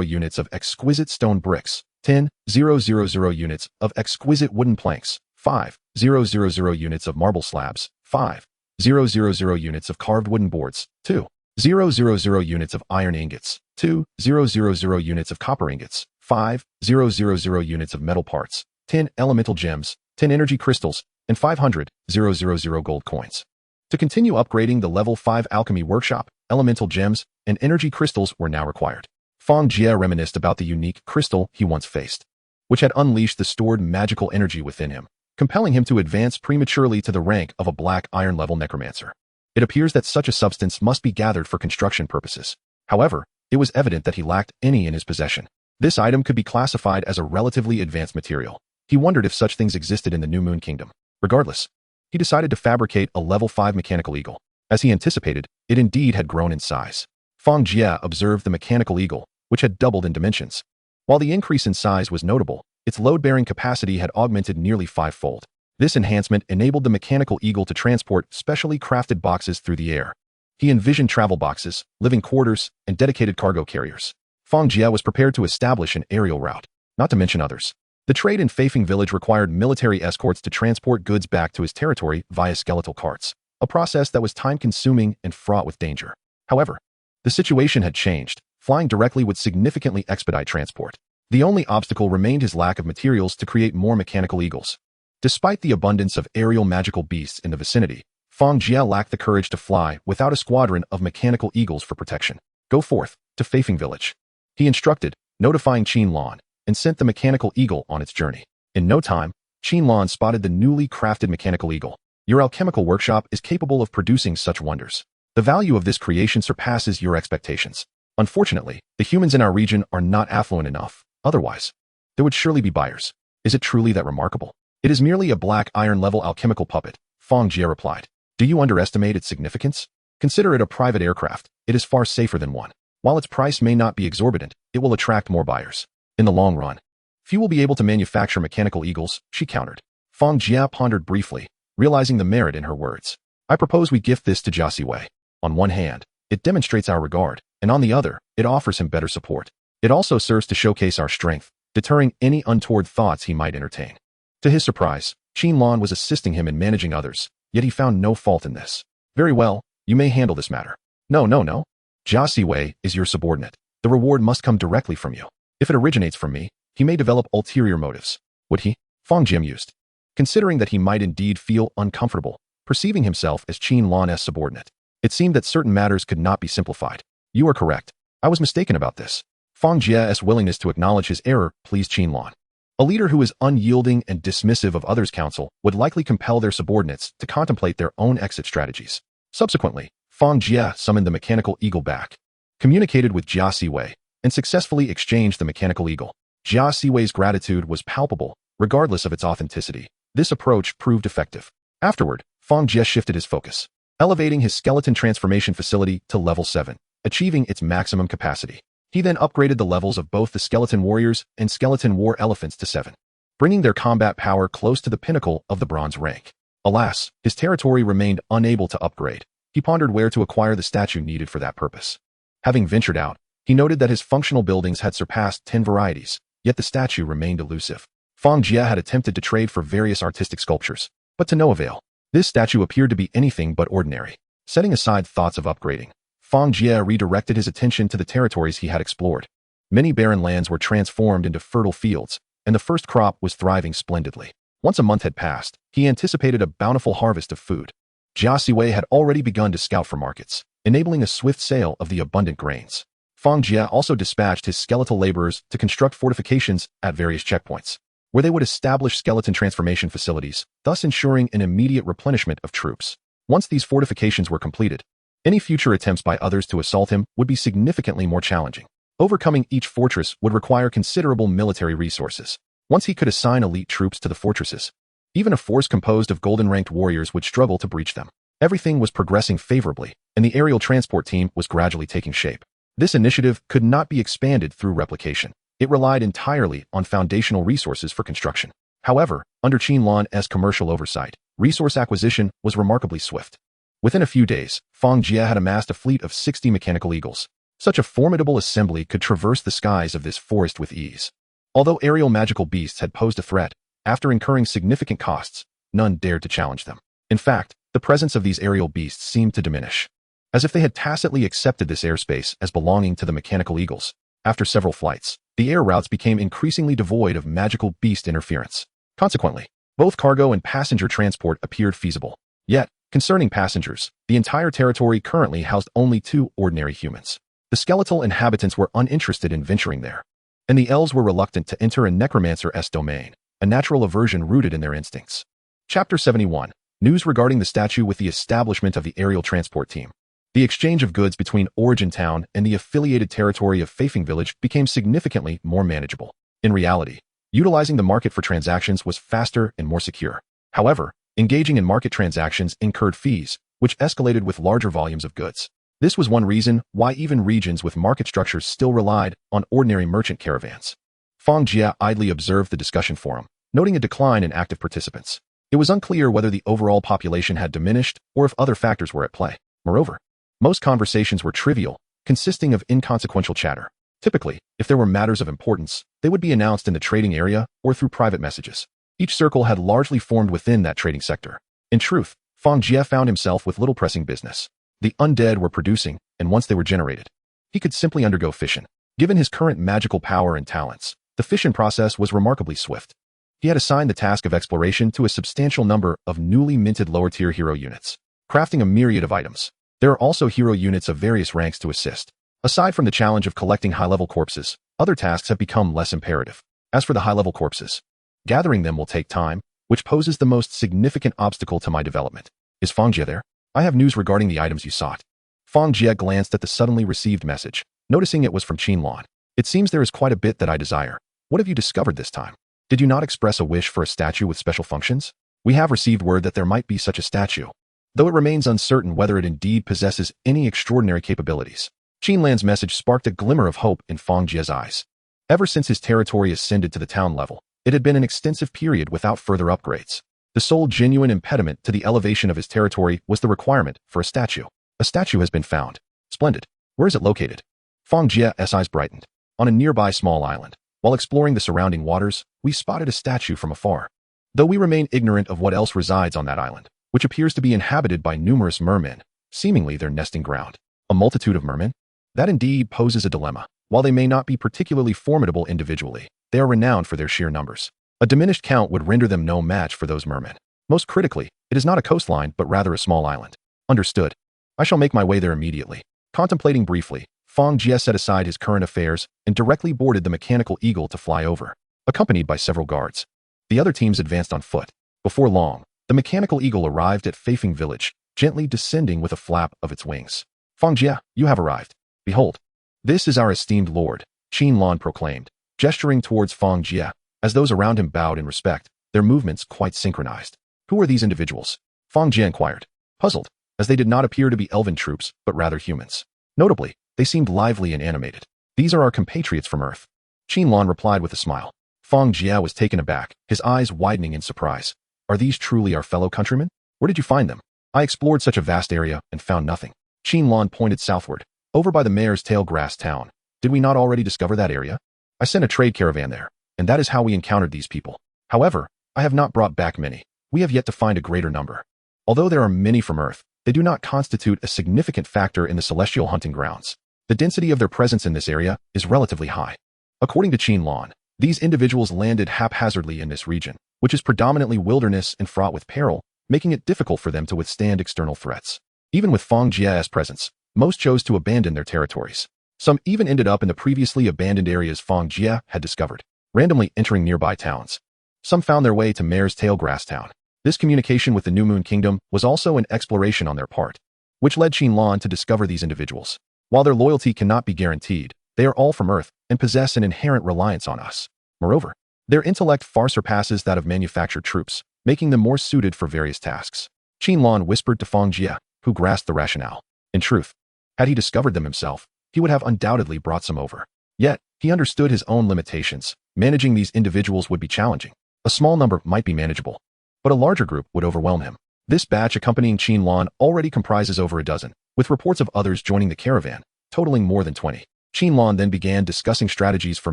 units of exquisite stone bricks, 10,000 units of exquisite wooden planks, 5,000 units of marble slabs, 5,000 units of carved wooden boards, 2,000 units of iron ingots, 2,000 units of copper ingots, 5,000 units of metal parts, 10 elemental gems, 10 energy crystals, and 500,000 gold coins. To continue upgrading the level 5 alchemy workshop, elemental gems and energy crystals were now required. Fang Jie reminisced about the unique crystal he once faced, which had unleashed the stored magical energy within him, compelling him to advance prematurely to the rank of a black iron level necromancer. It appears that such a substance must be gathered for construction purposes. However, it was evident that he lacked any in his possession. This item could be classified as a relatively advanced material. He wondered if such things existed in the New Moon Kingdom. Regardless, he decided to fabricate a level 5 mechanical eagle. As he anticipated, it indeed had grown in size. Fang Jie observed the mechanical eagle, which had doubled in dimensions. While the increase in size was notable, its load-bearing capacity had augmented nearly 5-fold. This enhancement enabled the mechanical eagle to transport specially crafted boxes through the air. He envisioned travel boxes, living quarters, and dedicated cargo carriers. Fang Jie was prepared to establish an aerial route, not to mention others. The trade in Fafing village required military escorts to transport goods back to his territory via skeletal carts, a process that was time-consuming and fraught with danger. However, the situation had changed. Flying directly would significantly expedite transport. The only obstacle remained his lack of materials to create more mechanical eagles. Despite the abundance of aerial magical beasts in the vicinity, Fang Jie lacked the courage to fly without a squadron of mechanical eagles for protection. Go forth to Fafing village. He instructed, notifying Qinlan, and sent the mechanical eagle on its journey. In no time, Qinlan spotted the newly crafted mechanical eagle. Your alchemical workshop is capable of producing such wonders. The value of this creation surpasses your expectations. Unfortunately, the humans in our region are not affluent enough. Otherwise, there would surely be buyers. Is it truly that remarkable? It is merely a black iron-level alchemical puppet, Fang Jie replied. Do you underestimate its significance? Consider it a private aircraft. It is far safer than one. While its price may not be exorbitant, it will attract more buyers. In the long run, few will be able to manufacture mechanical eagles, she countered. Fang Jie pondered briefly, realizing the merit in her words. I propose we gift this to Jia. On one hand, it demonstrates our regard, and on the other, it offers him better support. It also serves to showcase our strength, deterring any untoward thoughts he might entertain. To his surprise, Qinlan was assisting him in managing others, yet he found no fault in this. Very well, you may handle this matter. No. Jia is your subordinate. The reward must come directly from you. If it originates from me, he may develop ulterior motives. Would he? Fang Jie mused. Considering that he might indeed feel uncomfortable, perceiving himself as Qinlan's subordinate. It seemed that certain matters could not be simplified. You are correct. I was mistaken about this. Fang Jie's willingness to acknowledge his error pleased Qinlan. A leader who is unyielding and dismissive of others' counsel would likely compel their subordinates to contemplate their own exit strategies. Subsequently, Fang Jie summoned the mechanical eagle back, communicated with Jia, and successfully exchanged the mechanical eagle. Jia's gratitude was palpable, regardless of its authenticity. This approach proved effective. Afterward, Fang Jie shifted his focus, elevating his skeleton transformation facility to level 7, achieving its maximum capacity. He then upgraded the levels of both the skeleton warriors and skeleton war elephants to 7, bringing their combat power close to the pinnacle of the bronze rank. Alas, his territory remained unable to upgrade. He pondered where to acquire the statue needed for that purpose. Having ventured out, he noted that his functional buildings had surpassed 10 varieties, yet the statue remained elusive. Fang Jie had attempted to trade for various artistic sculptures, but to no avail. This statue appeared to be anything but ordinary. Setting aside thoughts of upgrading, Fang Jie redirected his attention to the territories he had explored. Many barren lands were transformed into fertile fields, and the first crop was thriving splendidly. Once a month had passed, he anticipated a bountiful harvest of food. Jia had already begun to scout for markets, enabling a swift sale of the abundant grains. Fang Jie also dispatched his skeletal laborers to construct fortifications at various checkpoints, where they would establish skeleton transformation facilities, thus ensuring an immediate replenishment of troops. Once these fortifications were completed, any future attempts by others to assault him would be significantly more challenging. Overcoming each fortress would require considerable military resources. Once he could assign elite troops to the fortresses, even a force composed of golden-ranked warriors would struggle to breach them. Everything was progressing favorably, and the aerial transport team was gradually taking shape. This initiative could not be expanded through replication. It relied entirely on foundational resources for construction. However, under Qinlan's commercial oversight, resource acquisition was remarkably swift. Within a few days, Fang Jie had amassed a fleet of 60 mechanical eagles. Such a formidable assembly could traverse the skies of this forest with ease. Although aerial magical beasts had posed a threat, after incurring significant costs, none dared to challenge them. In fact, the presence of these aerial beasts seemed to diminish, as if they had tacitly accepted this airspace as belonging to the mechanical eagles. After several flights, the air routes became increasingly devoid of magical beast interference. Consequently, both cargo and passenger transport appeared feasible. Yet, concerning passengers, the entire territory currently housed only 2 ordinary humans. The skeletal inhabitants were uninterested in venturing there, and the elves were reluctant to enter a necromancer's domain, a natural aversion rooted in their instincts. Chapter 71. News regarding the statue with the establishment of the aerial transport team. The exchange of goods between Origin Town and the affiliated territory of Fafing Village became significantly more manageable. In reality, utilizing the market for transactions was faster and more secure. However, engaging in market transactions incurred fees, which escalated with larger volumes of goods. This was one reason why even regions with market structures still relied on ordinary merchant caravans. Fang Jie idly observed the discussion forum, noting a decline in active participants. It was unclear whether the overall population had diminished or if other factors were at play. Moreover, most conversations were trivial, consisting of inconsequential chatter. Typically, if there were matters of importance, they would be announced in the trading area or through private messages. Each circle had largely formed within that trading sector. In truth, Fang Jie found himself with little pressing business. The undead were producing, and once they were generated, he could simply undergo fission. Given his current magical power and talents, the fission process was remarkably swift. He had assigned the task of exploration to a substantial number of newly minted lower-tier hero units, crafting a myriad of items. There are also hero units of various ranks to assist. Aside from the challenge of collecting high-level corpses, other tasks have become less imperative. As for the high-level corpses, gathering them will take time, which poses the most significant obstacle to my development. Is Fang Jie there? I have news regarding the items you sought. Fang Jie glanced at the suddenly received message, noticing it was from Qinlan. It seems there is quite a bit that I desire. What have you discovered this time? Did you not express a wish for a statue with special functions? We have received word that there might be such a statue, though it remains uncertain whether it indeed possesses any extraordinary capabilities. Qinlan's message sparked a glimmer of hope in Fang Jie's eyes. Ever since his territory ascended to the town level, it had been an extensive period without further upgrades. The sole genuine impediment to the elevation of his territory was the requirement for a statue. A statue has been found. Splendid. Where is it located? Fang Jie's eyes brightened. On a nearby small island. While exploring the surrounding waters, we spotted a statue from afar. Though we remain ignorant of what else resides on that island, which appears to be inhabited by numerous mermen, seemingly their nesting ground. A multitude of mermen? That indeed poses a dilemma. While they may not be particularly formidable individually, they are renowned for their sheer numbers. A diminished count would render them no match for those mermen. Most critically, it is not a coastline but rather a small island. Understood. I shall make my way there immediately. Contemplating briefly, Fang Jie set aside his current affairs and directly boarded the mechanical eagle to fly over, accompanied by several guards. The other teams advanced on foot. Before long, the mechanical eagle arrived at Feifeng village, gently descending with a flap of its wings. Fang Jie, you have arrived. Behold, this is our esteemed lord, Qinlan proclaimed, gesturing towards Fang Jie. As those around him bowed in respect, their movements quite synchronized. Who are these individuals? Fang Jie inquired, puzzled, as they did not appear to be elven troops, but rather humans. Notably, they seemed lively and animated. These are our compatriots from Earth. Qinlan replied with a smile. Fang Jie was taken aback, his eyes widening in surprise. Are these truly our fellow countrymen? Where did you find them? I explored such a vast area and found nothing. Qinlan pointed southward, over by the mare's tail grass town. Did we not already discover that area? I sent a trade caravan there, and that is how we encountered these people. However, I have not brought back many. We have yet to find a greater number. Although there are many from Earth, they do not constitute a significant factor in the celestial hunting grounds. The density of their presence in this area is relatively high. According to Qinlan, these individuals landed haphazardly in this region, which is predominantly wilderness and fraught with peril, making it difficult for them to withstand external threats. Even with Fang Jie's presence, most chose to abandon their territories. Some even ended up in the previously abandoned areas Fang Jie had discovered, randomly entering nearby towns. Some found their way to Mare's Tail Grass Town. This communication with the New Moon Kingdom was also an exploration on their part, which led Qinlan to discover these individuals. While their loyalty cannot be guaranteed, they are all from Earth and possess an inherent reliance on us. Moreover, their intellect far surpasses that of manufactured troops, making them more suited for various tasks. Qinlan whispered to Fang Jie, who grasped the rationale. In truth, had he discovered them himself, he would have undoubtedly brought some over. Yet, he understood his own limitations. Managing these individuals would be challenging. A small number might be manageable, but a larger group would overwhelm him. This batch accompanying Qinlan already comprises over a dozen, with reports of others joining the caravan, totaling more than 20. Qinlan then began discussing strategies for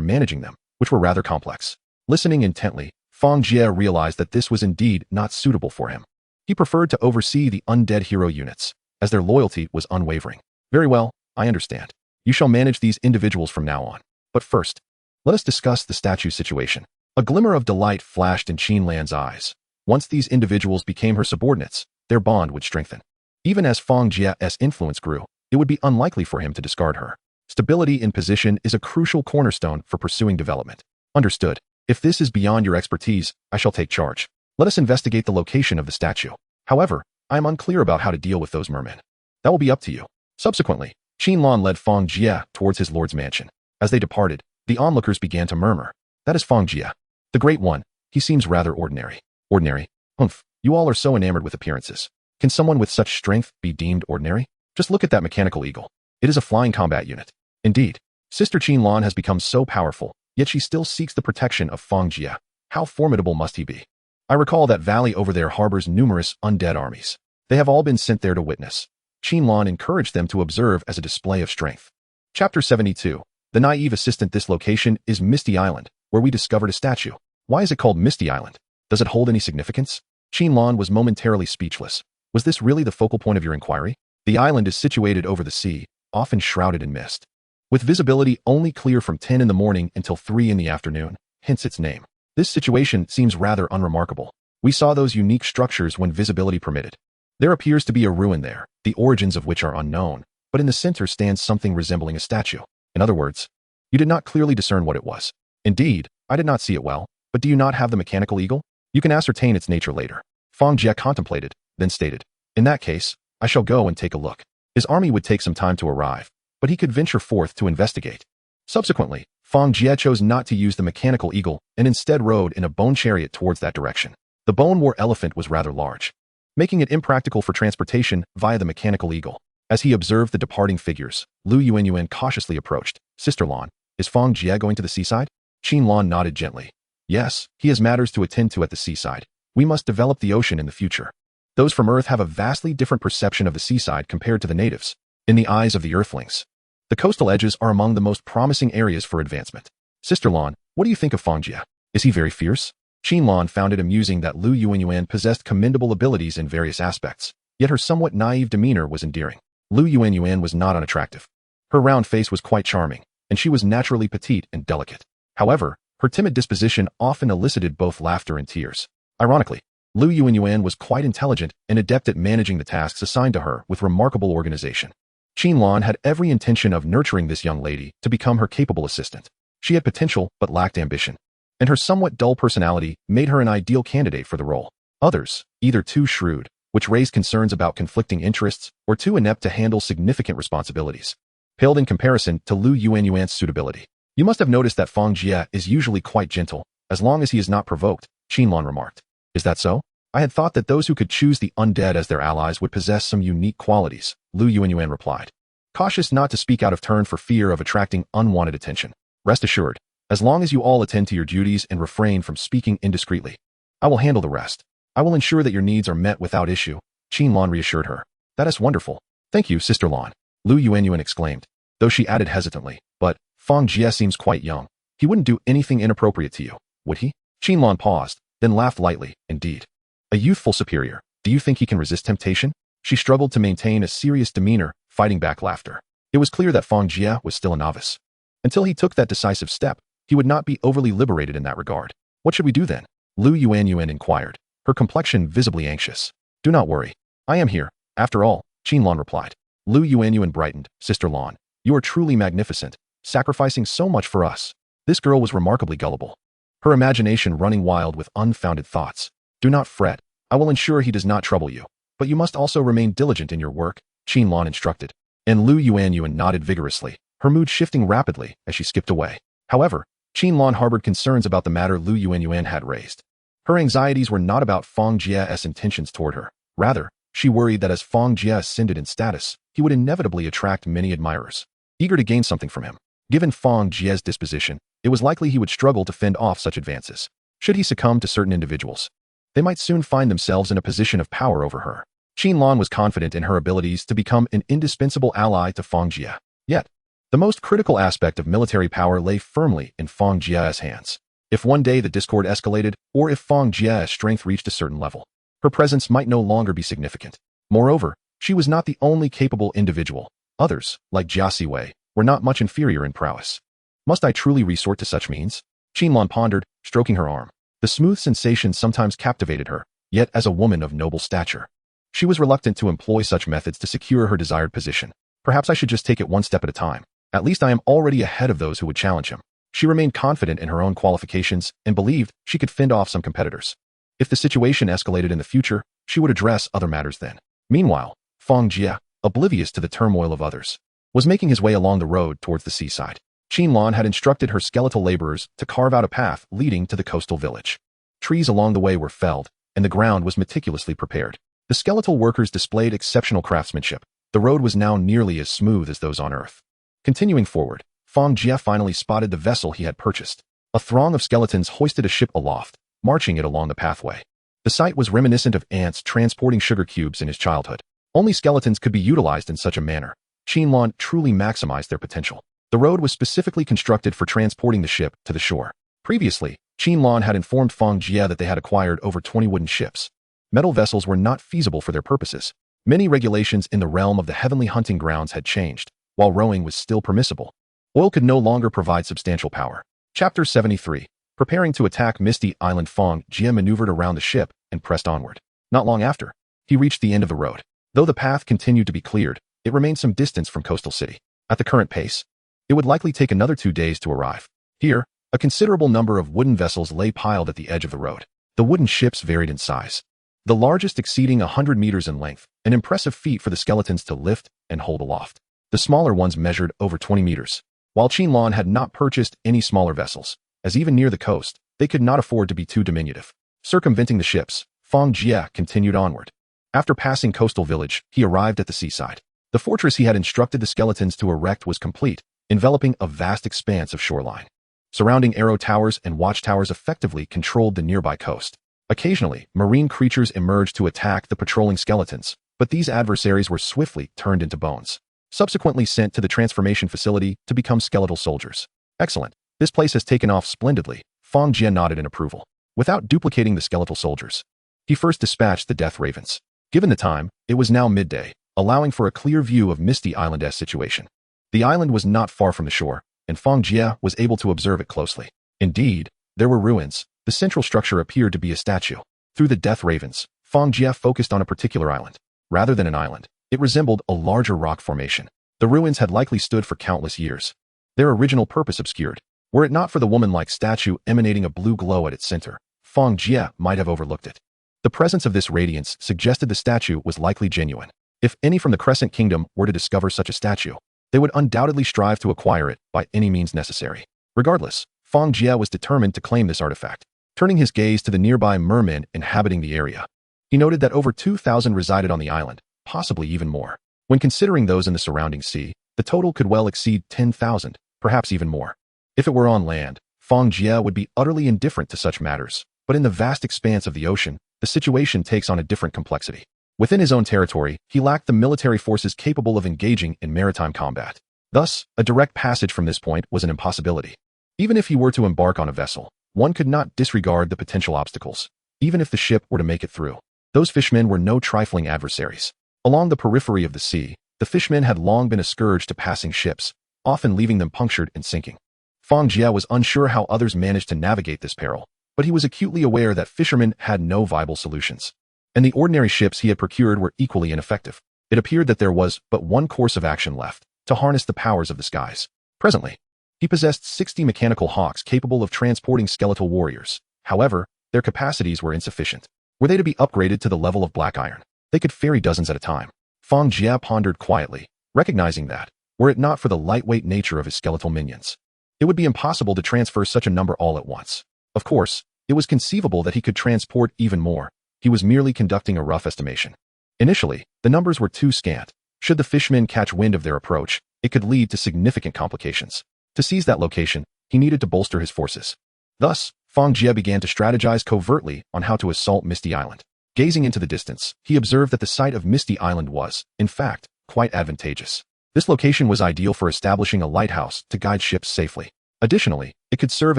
managing them, which were rather complex. Listening intently, Fang Jie realized that this was indeed not suitable for him. He preferred to oversee the undead hero units, as their loyalty was unwavering. Very well, I understand. You shall manage these individuals from now on. But first, let us discuss the statue situation. A glimmer of delight flashed in Qinlan's eyes. Once these individuals became her subordinates, their bond would strengthen. Even as Fang Jie's influence grew, it would be unlikely for him to discard her. Stability in position is a crucial cornerstone for pursuing development. Understood. If this is beyond your expertise, I shall take charge. Let us investigate the location of the statue. However, I am unclear about how to deal with those mermen. That will be up to you. Subsequently, Qinlan led Fang Jie towards his lord's mansion. As they departed, the onlookers began to murmur. That is Fang Jie, the Great One. He seems rather ordinary. Ordinary? Humph, you all are so enamored with appearances. Can someone with such strength be deemed ordinary? Just look at that mechanical eagle. It is a flying combat unit. Indeed, Sister Qinlan has become so powerful, yet she still seeks the protection of Fang Jie. How formidable must he be? I recall that valley over there harbors numerous undead armies. They have all been sent there to witness. Qinlan encouraged them to observe as a display of strength. Chapter 72. The naive assistant. This location is Misty Island, where we discovered a statue. Why is it called Misty Island? Does it hold any significance? Qinlan was momentarily speechless. Was this really the focal point of your inquiry? The island is situated over the sea, often shrouded in mist, with visibility only clear from 10 in the morning until 3 in the afternoon, hence its name. This situation seems rather unremarkable. We saw those unique structures when visibility permitted. There appears to be a ruin there, the origins of which are unknown, but in the center stands something resembling a statue. In other words, you did not clearly discern what it was. Indeed, I did not see it well, but do you not have the mechanical eagle? You can ascertain its nature later. Fang Jie contemplated, then stated, in that case, I shall go and take a look. His army would take some time to arrive, but he could venture forth to investigate. Subsequently, Fang Jie chose not to use the mechanical eagle and instead rode in a bone chariot towards that direction. The bone-war elephant was rather large, making it impractical for transportation via the mechanical eagle. As he observed the departing figures, Lu Yuanyuan cautiously approached. Sister Lan, is Fang Jie going to the seaside? Qin Lan nodded gently. Yes, he has matters to attend to at the seaside. We must develop the ocean in the future. Those from Earth have a vastly different perception of the seaside compared to the natives. In the eyes of the Earthlings, the coastal edges are among the most promising areas for advancement. Sister Lan, what do you think of Fang Jie? Is he very fierce? Qin Lan found it amusing that Lu Yuanyuan possessed commendable abilities in various aspects, yet her somewhat naive demeanor was endearing. Lu Yuanyuan was not unattractive. Her round face was quite charming, and she was naturally petite and delicate. However, her timid disposition often elicited both laughter and tears. Ironically, Lu Yuanyuan was quite intelligent and adept at managing the tasks assigned to her with remarkable organization. Qin Lan had every intention of nurturing this young lady to become her capable assistant. She had potential but lacked ambition, and her somewhat dull personality made her an ideal candidate for the role. Others, either too shrewd, which raised concerns about conflicting interests, or too inept to handle significant responsibilities, paled in comparison to Lu Yuanyuan's suitability. You must have noticed that Fang Jie is usually quite gentle, as long as he is not provoked, Qin Lan remarked. Is that so? I had thought that those who could choose the undead as their allies would possess some unique qualities, Lu Yuanyuan replied, cautious not to speak out of turn for fear of attracting unwanted attention. Rest assured, as long as you all attend to your duties and refrain from speaking indiscreetly, I will handle the rest. I will ensure that your needs are met without issue, Qin Lan reassured her. That is wonderful. Thank you, Sister Lan, Lu Yuanyuan exclaimed, though she added hesitantly, but Fang Jie seems quite young. He wouldn't do anything inappropriate to you, would he? Qin Lan paused, then laughed lightly. Indeed. A youthful superior. Do you think he can resist temptation? She struggled to maintain a serious demeanor, fighting back laughter. It was clear that Fang Jie was still a novice. Until he took that decisive step, he would not be overly liberated in that regard. What should we do then? Lu Yuanyuan inquired, her complexion visibly anxious. Do not worry. I am here. After all, Qin Lan replied. Lu Yuanyuan brightened. Sister Lan, you are truly magnificent, sacrificing so much for us. This girl was remarkably gullible, her imagination running wild with unfounded thoughts. Do not fret. I will ensure he does not trouble you. But you must also remain diligent in your work, Qin Lan instructed. And Lu Yuanyuan nodded vigorously, her mood shifting rapidly as she skipped away. However, Qin Lan harbored concerns about the matter Lu Yuanyuan had raised. Her anxieties were not about Fang Jie's intentions toward her. Rather, she worried that as Fang Jie ascended in status, he would inevitably attract many admirers, eager to gain something from him. Given Fang Jie's disposition, it was likely he would struggle to fend off such advances. Should he succumb to certain individuals, they might soon find themselves in a position of power over her. Qin Lan was confident in her abilities to become an indispensable ally to Fang Jie. Yet, the most critical aspect of military power lay firmly in Fang Jie's hands. If one day the discord escalated, or if Fang Jie's strength reached a certain level, her presence might no longer be significant. Moreover, she was not the only capable individual. Others, like Jia Siwei, were not much inferior in prowess. Must I truly resort to such means? Qin Lan pondered, stroking her arm. The smooth sensation sometimes captivated her, yet as a woman of noble stature, she was reluctant to employ such methods to secure her desired position. Perhaps I should just take it one step at a time. At least I am already ahead of those who would challenge him. She remained confident in her own qualifications and believed she could fend off some competitors. If the situation escalated in the future, she would address other matters then. Meanwhile, Fang Jie, oblivious to the turmoil of others, was making his way along the road towards the seaside. Qin Lan had instructed her skeletal laborers to carve out a path leading to the coastal village. Trees along the way were felled, and the ground was meticulously prepared. The skeletal workers displayed exceptional craftsmanship. The road was now nearly as smooth as those on Earth. Continuing forward, Fang Jie finally spotted the vessel he had purchased. A throng of skeletons hoisted a ship aloft, marching it along the pathway. The sight was reminiscent of ants transporting sugar cubes in his childhood. Only skeletons could be utilized in such a manner. Qin Lan truly maximized their potential. The road was specifically constructed for transporting the ship to the shore. Previously, Qin Lan had informed Fang Jie that they had acquired over 20 wooden ships. Metal vessels were not feasible for their purposes. Many regulations in the realm of the heavenly hunting grounds had changed, while rowing was still permissible. Oil could no longer provide substantial power. Chapter 73. Preparing to attack Misty Island, Fang Jie maneuvered around the ship and pressed onward. Not long after, he reached the end of the road. Though the path continued to be cleared, it remained some distance from coastal city. At the current pace, it would likely take another 2 days to arrive. Here, a considerable number of wooden vessels lay piled at the edge of the road. The wooden ships varied in size, the largest exceeding 100 meters in length, an impressive feat for the skeletons to lift and hold aloft. The smaller ones measured over 20 meters. While Qinlan had not purchased any smaller vessels, as even near the coast, they could not afford to be too diminutive. Circumventing the ships, Fang Jie continued onward. After passing coastal village, he arrived at the seaside. The fortress he had instructed the skeletons to erect was complete, enveloping a vast expanse of shoreline. Surrounding arrow towers and watchtowers effectively controlled the nearby coast. Occasionally, marine creatures emerged to attack the patrolling skeletons, but these adversaries were swiftly turned into bones, subsequently sent to the transformation facility to become skeletal soldiers. Excellent. This place has taken off splendidly. Fang Jie nodded in approval. Without duplicating the skeletal soldiers, he first dispatched the death ravens. Given the time, it was now midday, allowing for a clear view of Misty Island's situation. The island was not far from the shore, and Fang Jie was able to observe it closely. Indeed, there were ruins. The central structure appeared to be a statue. Through the death ravens, Fang Jie focused on a particular island. Rather than an island, it resembled a larger rock formation. The ruins had likely stood for countless years, their original purpose obscured. Were it not for the woman-like statue emanating a blue glow at its center, Fang Jie might have overlooked it. The presence of this radiance suggested the statue was likely genuine. If any from the Crescent Kingdom were to discover such a statue, they would undoubtedly strive to acquire it by any means necessary. Regardless, Fang Jie was determined to claim this artifact. Turning his gaze to the nearby mermen inhabiting the area, he noted that over 2,000 resided on the island, possibly even more. When considering those in the surrounding sea, the total could well exceed 10,000, perhaps even more. If it were on land, Fang Jie would be utterly indifferent to such matters, but in the vast expanse of the ocean, the situation takes on a different complexity. Within his own territory, he lacked the military forces capable of engaging in maritime combat. Thus, a direct passage from this point was an impossibility. Even if he were to embark on a vessel, one could not disregard the potential obstacles, even if the ship were to make it through. Those fishmen were no trifling adversaries. Along the periphery of the sea, the fishmen had long been a scourge to passing ships, often leaving them punctured and sinking. Fang Jie was unsure how others managed to navigate this peril, but he was acutely aware that fishermen had no viable solutions, and the ordinary ships he had procured were equally ineffective. It appeared that there was but one course of action left: to harness the powers of the skies. Presently, he possessed 60 mechanical hawks capable of transporting skeletal warriors. However, their capacities were insufficient. Were they to be upgraded to the level of black iron, they could ferry dozens at a time. Fang Jie pondered quietly, recognizing that, were it not for the lightweight nature of his skeletal minions, it would be impossible to transfer such a number all at once. Of course, it was conceivable that he could transport even more. He was merely conducting a rough estimation. Initially, the numbers were too scant. Should the fishmen catch wind of their approach, it could lead to significant complications. To seize that location, he needed to bolster his forces. Thus, Fang Jie began to strategize covertly on how to assault Misty Island. Gazing into the distance, he observed that the site of Misty Island was, in fact, quite advantageous. This location was ideal for establishing a lighthouse to guide ships safely. Additionally, it could serve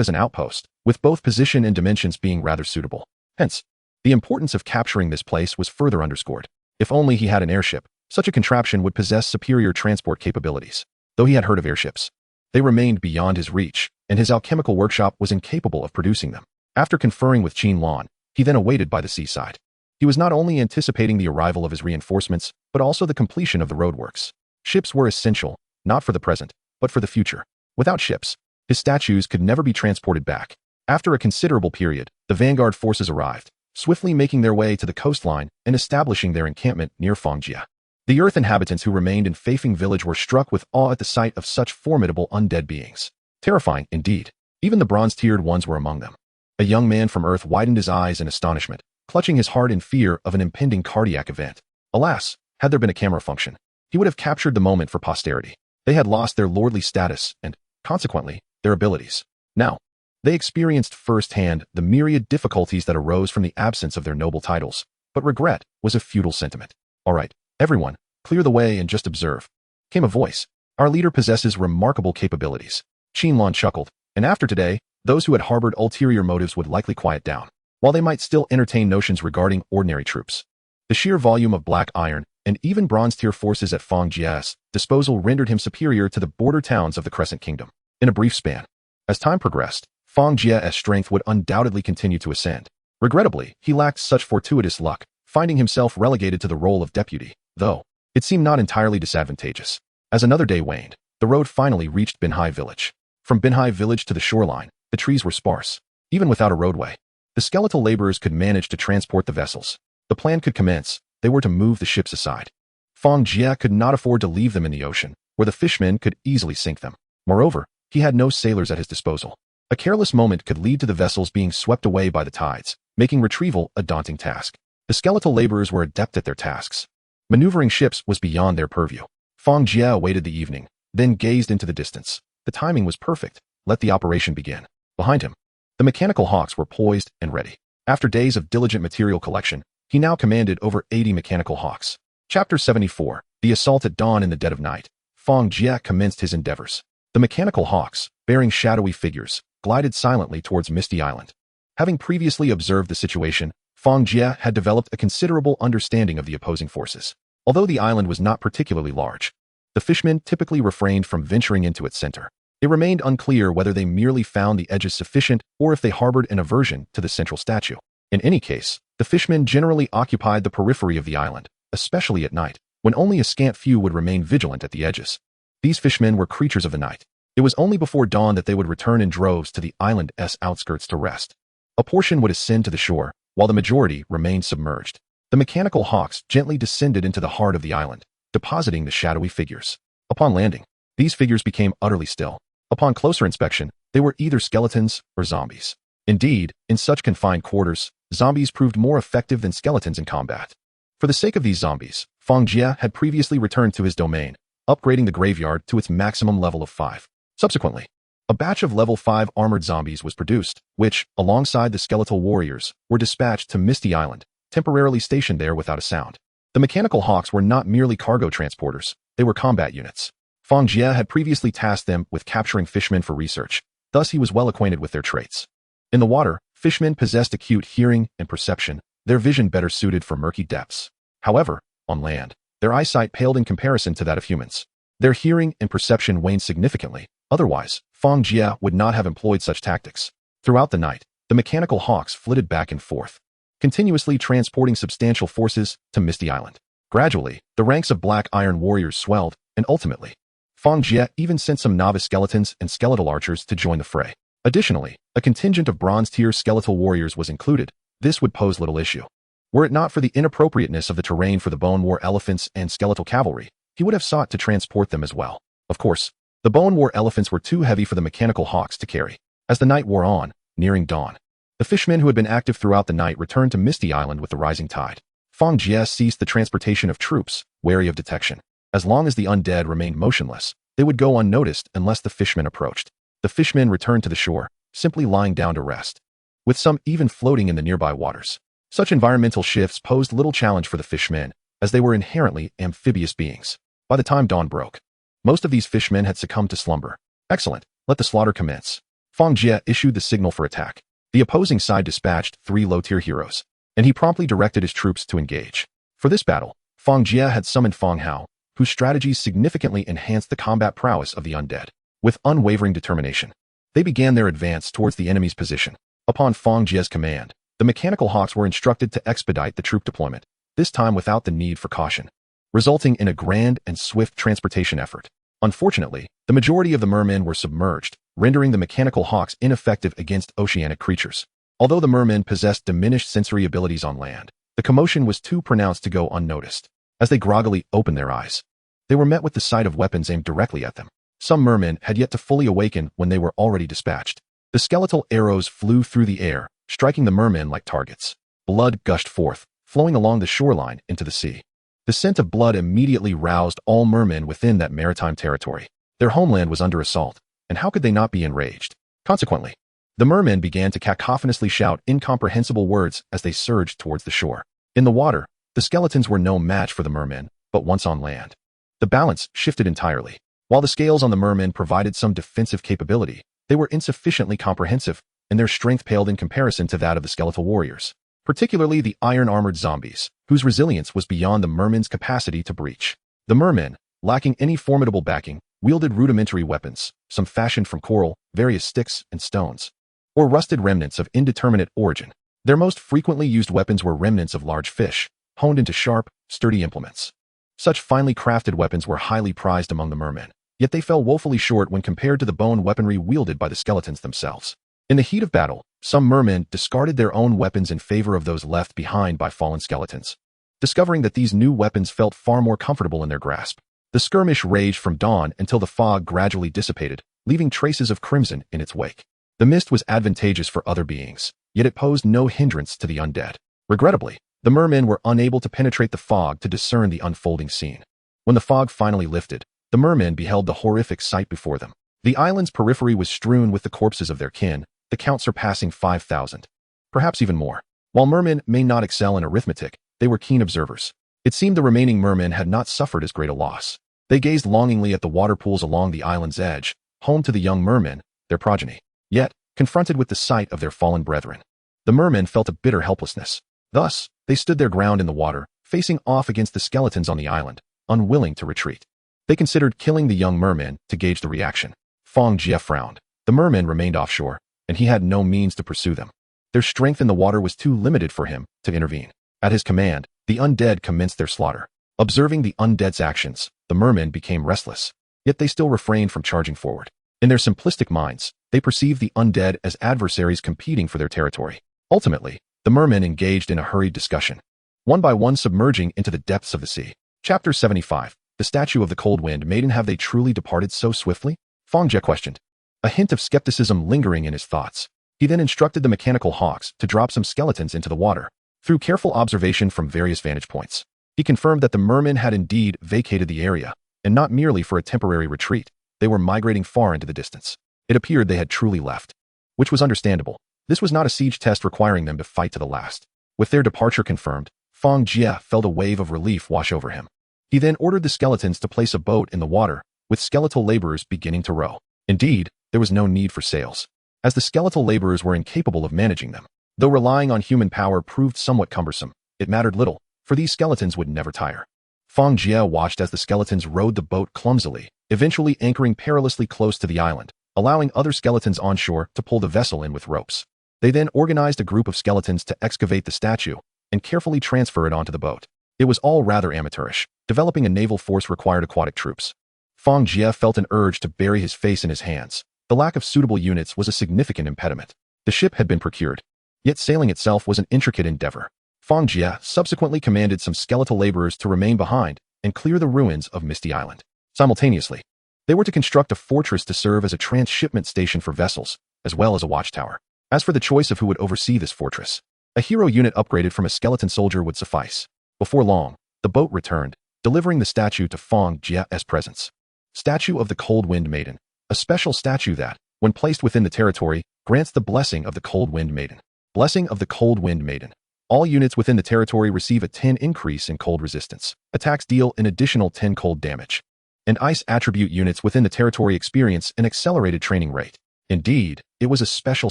as an outpost, with both position and dimensions being rather suitable. Hence, the importance of capturing this place was further underscored. If only he had an airship, such a contraption would possess superior transport capabilities. Though he had heard of airships, they remained beyond his reach, and his alchemical workshop was incapable of producing them. After conferring with Qinlan, he then awaited by the seaside. He was not only anticipating the arrival of his reinforcements, but also the completion of the roadworks. Ships were essential, not for the present, but for the future. Without ships, his statues could never be transported back. After a considerable period, the vanguard forces arrived, swiftly making their way to the coastline and establishing their encampment near Fang Jie. The earth inhabitants who remained in Fafing village were struck with awe at the sight of such formidable undead beings. Terrifying, indeed. Even the bronze-tiered ones were among them. A young man from Earth widened his eyes in astonishment, clutching his heart in fear of an impending cardiac event. Alas, had there been a camera function, he would have captured the moment for posterity. They had lost their lordly status and, consequently, their abilities. Now, they experienced firsthand the myriad difficulties that arose from the absence of their noble titles, but regret was a futile sentiment. All right, everyone, clear the way and just observe, came a voice. Our leader possesses remarkable capabilities. Qinlan chuckled, and after today, those who had harbored ulterior motives would likely quiet down, while they might still entertain notions regarding ordinary troops. The sheer volume of black iron and even bronze-tier forces at Fang Jie's disposal rendered him superior to the border towns of the Crescent Kingdom. In a brief span, as time progressed, Fang Jie's strength would undoubtedly continue to ascend. Regrettably, he lacked such fortuitous luck, finding himself relegated to the role of deputy, though, It seemed not entirely disadvantageous. As another day waned, the road finally reached Binhai village. From Binhai village to the shoreline, the trees were sparse. Even without a roadway, the skeletal laborers could manage to transport the vessels. The plan could commence. They were to move the ships aside. Fang Jie could not afford to leave them in the ocean, where the fishmen could easily sink them. Moreover, he had no sailors at his disposal. A careless moment could lead to the vessels being swept away by the tides, making retrieval a daunting task. The skeletal laborers were adept at their tasks. Maneuvering ships was beyond their purview. Fang Jie awaited the evening, then gazed into the distance. The timing was perfect. Let the operation begin. Behind him, the mechanical hawks were poised and ready. After days of diligent material collection, he now commanded over 80 mechanical hawks. Chapter 74. The Assault at Dawn in the Dead of Night. Fang Jie commenced his endeavors. The mechanical hawks, bearing shadowy figures, glided silently towards Misty Island. Having previously observed the situation, Fang Jie had developed a considerable understanding of the opposing forces. Although the island was not particularly large, the fishmen typically refrained from venturing into its center. It remained unclear whether they merely found the edges sufficient or if they harbored an aversion to the central statue. In any case, the fishmen generally occupied the periphery of the island, especially at night, when only a scant few would remain vigilant at the edges. These fishmen were creatures of the night. It was only before dawn that they would return in droves to the island's outskirts to rest. A portion would ascend to the shore, while the majority remained submerged. The mechanical hawks gently descended into the heart of the island, depositing the shadowy figures. Upon landing, these figures became utterly still. Upon closer inspection, they were either skeletons or zombies. Indeed, in such confined quarters, zombies proved more effective than skeletons in combat. For the sake of these zombies, Fang Jie had previously returned to his domain, upgrading the graveyard to its maximum level of 5. Subsequently, a batch of level 5 armored zombies was produced, which, alongside the skeletal warriors, were dispatched to Misty Island, temporarily stationed there without a sound. The mechanical hawks were not merely cargo transporters, they were combat units. Fang Jie had previously tasked them with capturing fishmen for research, thus he was well acquainted with their traits. In the water, fishmen possessed acute hearing and perception, their vision better suited for murky depths. However, on land, their eyesight paled in comparison to that of humans. Their hearing and perception waned significantly, otherwise, Fang Jie would not have employed such tactics. Throughout the night, the mechanical hawks flitted back and forth, continuously transporting substantial forces to Misty Island. Gradually, the ranks of black iron warriors swelled, and ultimately, Fang Jie even sent some novice skeletons and skeletal archers to join the fray. Additionally, a contingent of bronze-tier skeletal warriors was included. This would pose little issue. Were it not for the inappropriateness of the terrain for the bone war elephants and skeletal cavalry, he would have sought to transport them as well. Of course, the bone war elephants were too heavy for the mechanical hawks to carry. As the night wore on, nearing dawn, the fishmen who had been active throughout the night returned to Misty Island with the rising tide. Fang Jie ceased the transportation of troops, wary of detection. As long as the undead remained motionless, they would go unnoticed unless the fishmen approached. The fishmen returned to the shore, simply lying down to rest, with some even floating in the nearby waters. Such environmental shifts posed little challenge for the fishmen, as they were inherently amphibious beings. By the time dawn broke, most of these fishmen had succumbed to slumber. Excellent, let the slaughter commence. Fang Jie issued the signal for attack. The opposing side dispatched 3 low-tier heroes, and he promptly directed his troops to engage. For this battle, Fang Jie had summoned Fang Hao, whose strategies significantly enhanced the combat prowess of the undead. With unwavering determination, they began their advance towards the enemy's position. Upon Fang Jie's command, the mechanical hawks were instructed to expedite the troop deployment, this time without the need for caution, resulting in a grand and swift transportation effort. Unfortunately, the majority of the mermen were submerged, rendering the mechanical hawks ineffective against oceanic creatures. Although the mermen possessed diminished sensory abilities on land, the commotion was too pronounced to go unnoticed. As they groggily opened their eyes, they were met with the sight of weapons aimed directly at them. Some mermen had yet to fully awaken when they were already dispatched. The skeletal arrows flew through the air, striking the mermen like targets. Blood gushed forth, flowing along the shoreline into the sea. The scent of blood immediately roused all mermen within that maritime territory. Their homeland was under assault, and how could they not be enraged? Consequently, the mermen began to cacophonously shout incomprehensible words as they surged towards the shore. In the water, the skeletons were no match for the mermen, but once on land, the balance shifted entirely. While the scales on the mermen provided some defensive capability, they were insufficiently comprehensive, and their strength paled in comparison to that of the skeletal warriors, particularly the iron-armored zombies, whose resilience was beyond the mermen's capacity to breach. The mermen, lacking any formidable backing, wielded rudimentary weapons, some fashioned from coral, various sticks and stones, or rusted remnants of indeterminate origin. Their most frequently used weapons were remnants of large fish, honed into sharp, sturdy implements. Such finely crafted weapons were highly prized among the mermen, yet they fell woefully short when compared to the bone weaponry wielded by the skeletons themselves. In the heat of battle, some mermen discarded their own weapons in favor of those left behind by fallen skeletons, discovering that these new weapons felt far more comfortable in their grasp. The skirmish raged from dawn until the fog gradually dissipated, leaving traces of crimson in its wake. The mist was advantageous for other beings, yet it posed no hindrance to the undead. Regrettably, the mermen were unable to penetrate the fog to discern the unfolding scene. When the fog finally lifted, the mermen beheld the horrific sight before them. The island's periphery was strewn with the corpses of their kin, the count surpassing 5,000. Perhaps even more. While mermen may not excel in arithmetic, they were keen observers. It seemed the remaining mermen had not suffered as great a loss. They gazed longingly at the water pools along the island's edge, home to the young mermen, their progeny. Yet, confronted with the sight of their fallen brethren, the mermen felt a bitter helplessness. Thus, they stood their ground in the water, facing off against the skeletons on the island, unwilling to retreat. They considered killing the young mermen to gauge the reaction. Fang Jie frowned. The mermen remained offshore, and he had no means to pursue them. Their strength in the water was too limited for him to intervene. At his command, the undead commenced their slaughter. Observing the undead's actions, the mermen became restless, yet they still refrained from charging forward. In their simplistic minds, they perceived the undead as adversaries competing for their territory. Ultimately, the mermen engaged in a hurried discussion, one by one submerging into the depths of the sea. Chapter 75. The statue of the cold wind maiden. Have they truly departed so swiftly? Fang Jie questioned, a hint of skepticism lingering in his thoughts. He then instructed the mechanical hawks to drop some skeletons into the water. Through careful observation from various vantage points, he confirmed that the mermen had indeed vacated the area, and not merely for a temporary retreat. They were migrating far into the distance. It appeared they had truly left, which was understandable. This was not a siege test requiring them to fight to the last. With their departure confirmed, Fang Jie felt a wave of relief wash over him. He then ordered the skeletons to place a boat in the water, with skeletal laborers beginning to row. Indeed, there was no need for sails, as the skeletal laborers were incapable of managing them. Though relying on human power proved somewhat cumbersome, it mattered little, for these skeletons would never tire. Fang Jie watched as the skeletons rowed the boat clumsily, eventually anchoring perilously close to the island, allowing other skeletons onshore to pull the vessel in with ropes. They then organized a group of skeletons to excavate the statue and carefully transfer it onto the boat. It was all rather amateurish. Developing a naval force required aquatic troops. Fang Jie felt an urge to bury his face in his hands. The lack of suitable units was a significant impediment. The ship had been procured, yet sailing itself was an intricate endeavor. Fang Jie subsequently commanded some skeletal laborers to remain behind and clear the ruins of Misty Island. Simultaneously, they were to construct a fortress to serve as a transshipment station for vessels, as well as a watchtower. As for the choice of who would oversee this fortress, a hero unit upgraded from a skeleton soldier would suffice. Before long, the boat returned, delivering the statue to Fang Jie's presence. Statue of the Cold Wind Maiden, a special statue that, when placed within the territory, grants the blessing of the Cold Wind Maiden. Blessing of the Cold Wind Maiden. All units within the territory receive a 10 increase in cold resistance. Attacks deal an additional 10 cold damage. And ice attribute units within the territory experience an accelerated training rate. Indeed, it was a special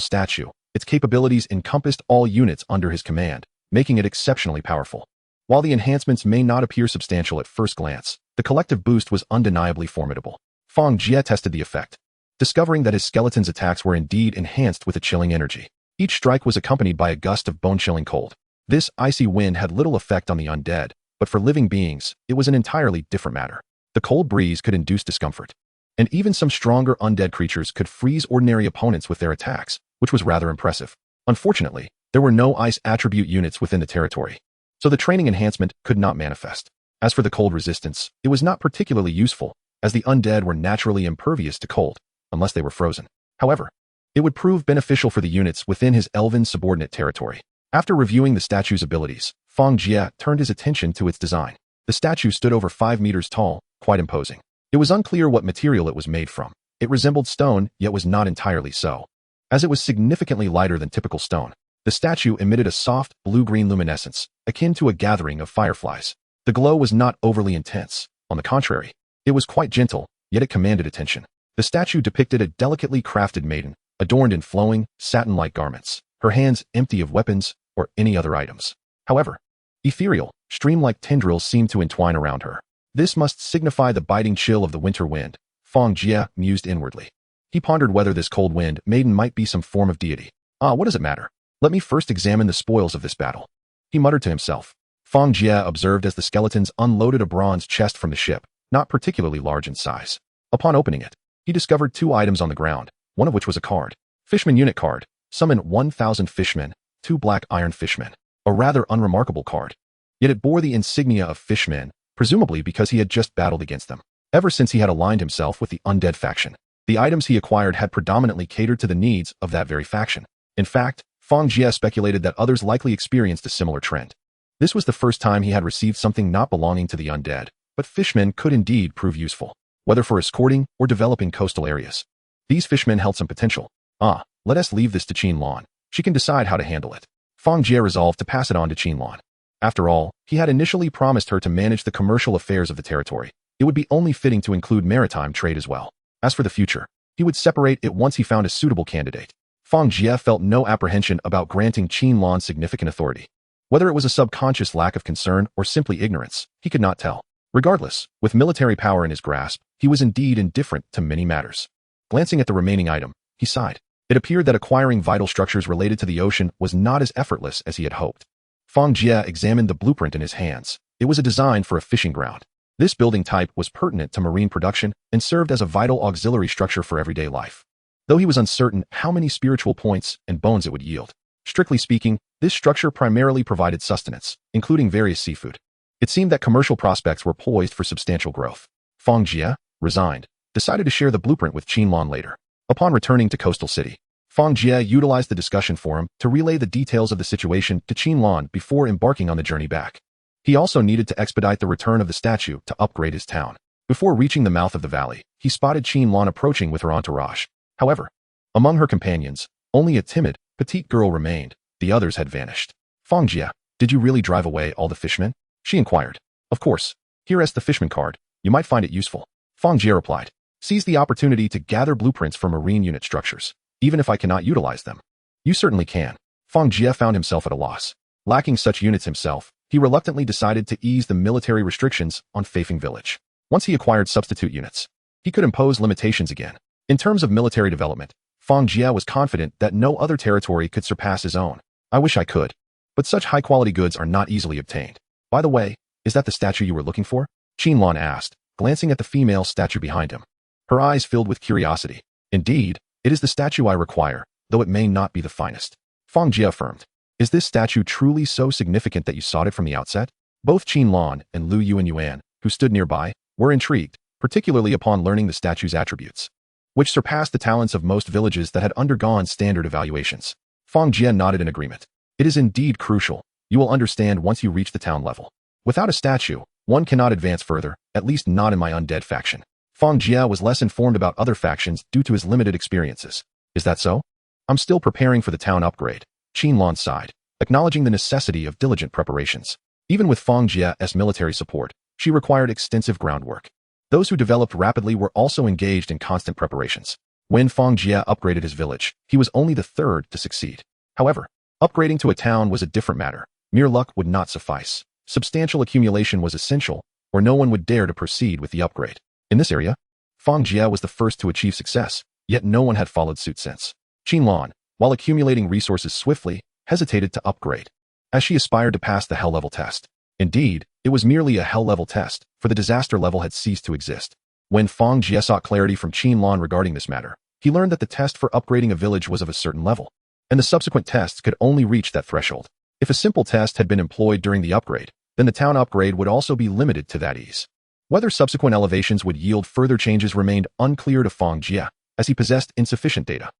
statue. Its capabilities encompassed all units under his command, making it exceptionally powerful. While the enhancements may not appear substantial at first glance, the collective boost was undeniably formidable. Fang Jie tested the effect, discovering that his skeleton's attacks were indeed enhanced with a chilling energy. Each strike was accompanied by a gust of bone-chilling cold. This icy wind had little effect on the undead, but for living beings, it was an entirely different matter. The cold breeze could induce discomfort, and even some stronger undead creatures could freeze ordinary opponents with their attacks, which was rather impressive. Unfortunately, there were no ice attribute units within the territory, so the training enhancement could not manifest. As for the cold resistance, it was not particularly useful, as the undead were naturally impervious to cold, unless they were frozen. However, it would prove beneficial for the units within his elven subordinate territory. After reviewing the statue's abilities, Fang Jie turned his attention to its design. The statue stood over 5 meters tall, quite imposing. It was unclear what material it was made from. It resembled stone, yet was not entirely so, as it was significantly lighter than typical stone. The statue emitted a soft, blue-green luminescence, akin to a gathering of fireflies. The glow was not overly intense. On the contrary, it was quite gentle, yet it commanded attention. The statue depicted a delicately crafted maiden, adorned in flowing, satin-like garments, her hands empty of weapons or any other items. However, ethereal, stream-like tendrils seemed to entwine around her. This must signify the biting chill of the winter wind, Fang Jie mused inwardly. He pondered whether this cold wind maiden might be some form of deity. What does it matter? Let me first examine the spoils of this battle, he muttered to himself. Fang Jie observed as the skeletons unloaded a bronze chest from the ship, not particularly large in size. Upon opening it, he discovered 2 items on the ground, one of which was a card. Fishman unit card. Summon 1,000 fishmen, 2 black iron fishmen. A rather unremarkable card. Yet it bore the insignia of fishmen, presumably because he had just battled against them. Ever since he had aligned himself with the undead faction, the items he acquired had predominantly catered to the needs of that very faction. In fact, Fang Jie speculated that others likely experienced a similar trend. This was the first time he had received something not belonging to the undead, but fishmen could indeed prove useful, whether for escorting or developing coastal areas. These fishmen held some potential. Let us leave this to Qin Lan. She can decide how to handle it. Fang Jie resolved to pass it on to Qin Lan. After all, he had initially promised her to manage the commercial affairs of the territory. It would be only fitting to include maritime trade as well. As for the future, he would separate it once he found a suitable candidate. Fang Jie felt no apprehension about granting Qin Lan significant authority. Whether it was a subconscious lack of concern or simply ignorance, he could not tell. Regardless, with military power in his grasp, he was indeed indifferent to many matters. Glancing at the remaining item, he sighed. It appeared that acquiring vital structures related to the ocean was not as effortless as he had hoped. Fang Jie examined the blueprint in his hands. It was a design for a fishing ground. This building type was pertinent to marine production and served as a vital auxiliary structure for everyday life. Though he was uncertain how many spiritual points and bones it would yield. Strictly speaking, this structure primarily provided sustenance, including various seafood. It seemed that commercial prospects were poised for substantial growth. Fang Jie, resigned, decided to share the blueprint with Qin Lan later. Upon returning to Coastal City, Fang Jie utilized the discussion forum to relay the details of the situation to Qin Lan before embarking on the journey back. He also needed to expedite the return of the statue to upgrade his town. Before reaching the mouth of the valley, he spotted Qin Lan approaching with her entourage. However, among her companions, only a timid, petite girl remained. The others had vanished. Fang Jie, did you really drive away all the fishmen? She inquired. Of course. Here is the fishman card. You might find it useful. Fang Jie replied. Seize the opportunity to gather blueprints for marine unit structures, even if I cannot utilize them. You certainly can. Fang Jie found himself at a loss. Lacking such units himself, he reluctantly decided to ease the military restrictions on Fafing Village. Once he acquired substitute units, he could impose limitations again. In terms of military development, Fang Jie was confident that no other territory could surpass his own. I wish I could. But such high-quality goods are not easily obtained. By the way, is that the statue you were looking for? Qin Lan asked, glancing at the female statue behind him. Her eyes filled with curiosity. Indeed, it is the statue I require, though it may not be the finest. Fang Jie affirmed. Is this statue truly so significant that you sought it from the outset? Both Qin Lan and Lu Yuan, who stood nearby, were intrigued, particularly upon learning the statue's attributes, which surpassed the talents of most villages that had undergone standard evaluations. Fang Jie nodded in agreement. It is indeed crucial. You will understand once you reach the town level. Without a statue, one cannot advance further, at least not in my undead faction. Fang Jie was less informed about other factions due to his limited experiences. Is that so? I'm still preparing for the town upgrade. Qin Lan sighed, acknowledging the necessity of diligent preparations. Even with Fang Jie's military support, she required extensive groundwork. Those who developed rapidly were also engaged in constant preparations. When Fang Jie upgraded his village, he was only the third to succeed. However, upgrading to a town was a different matter. Mere luck would not suffice. Substantial accumulation was essential, or no one would dare to proceed with the upgrade. In this area, Fang Jie was the first to achieve success, yet no one had followed suit since. Qin Lan, while accumulating resources swiftly, hesitated to upgrade, as she aspired to pass the Hell level test. Indeed, it was merely a Hell level test, for the disaster level had ceased to exist. When Fang Jie sought clarity from Qin Lan regarding this matter, he learned that the test for upgrading a village was of a certain level, and the subsequent tests could only reach that threshold. If a simple test had been employed during the upgrade, then the town upgrade would also be limited to that ease. Whether subsequent elevations would yield further changes remained unclear to Fang Jie, as he possessed insufficient data.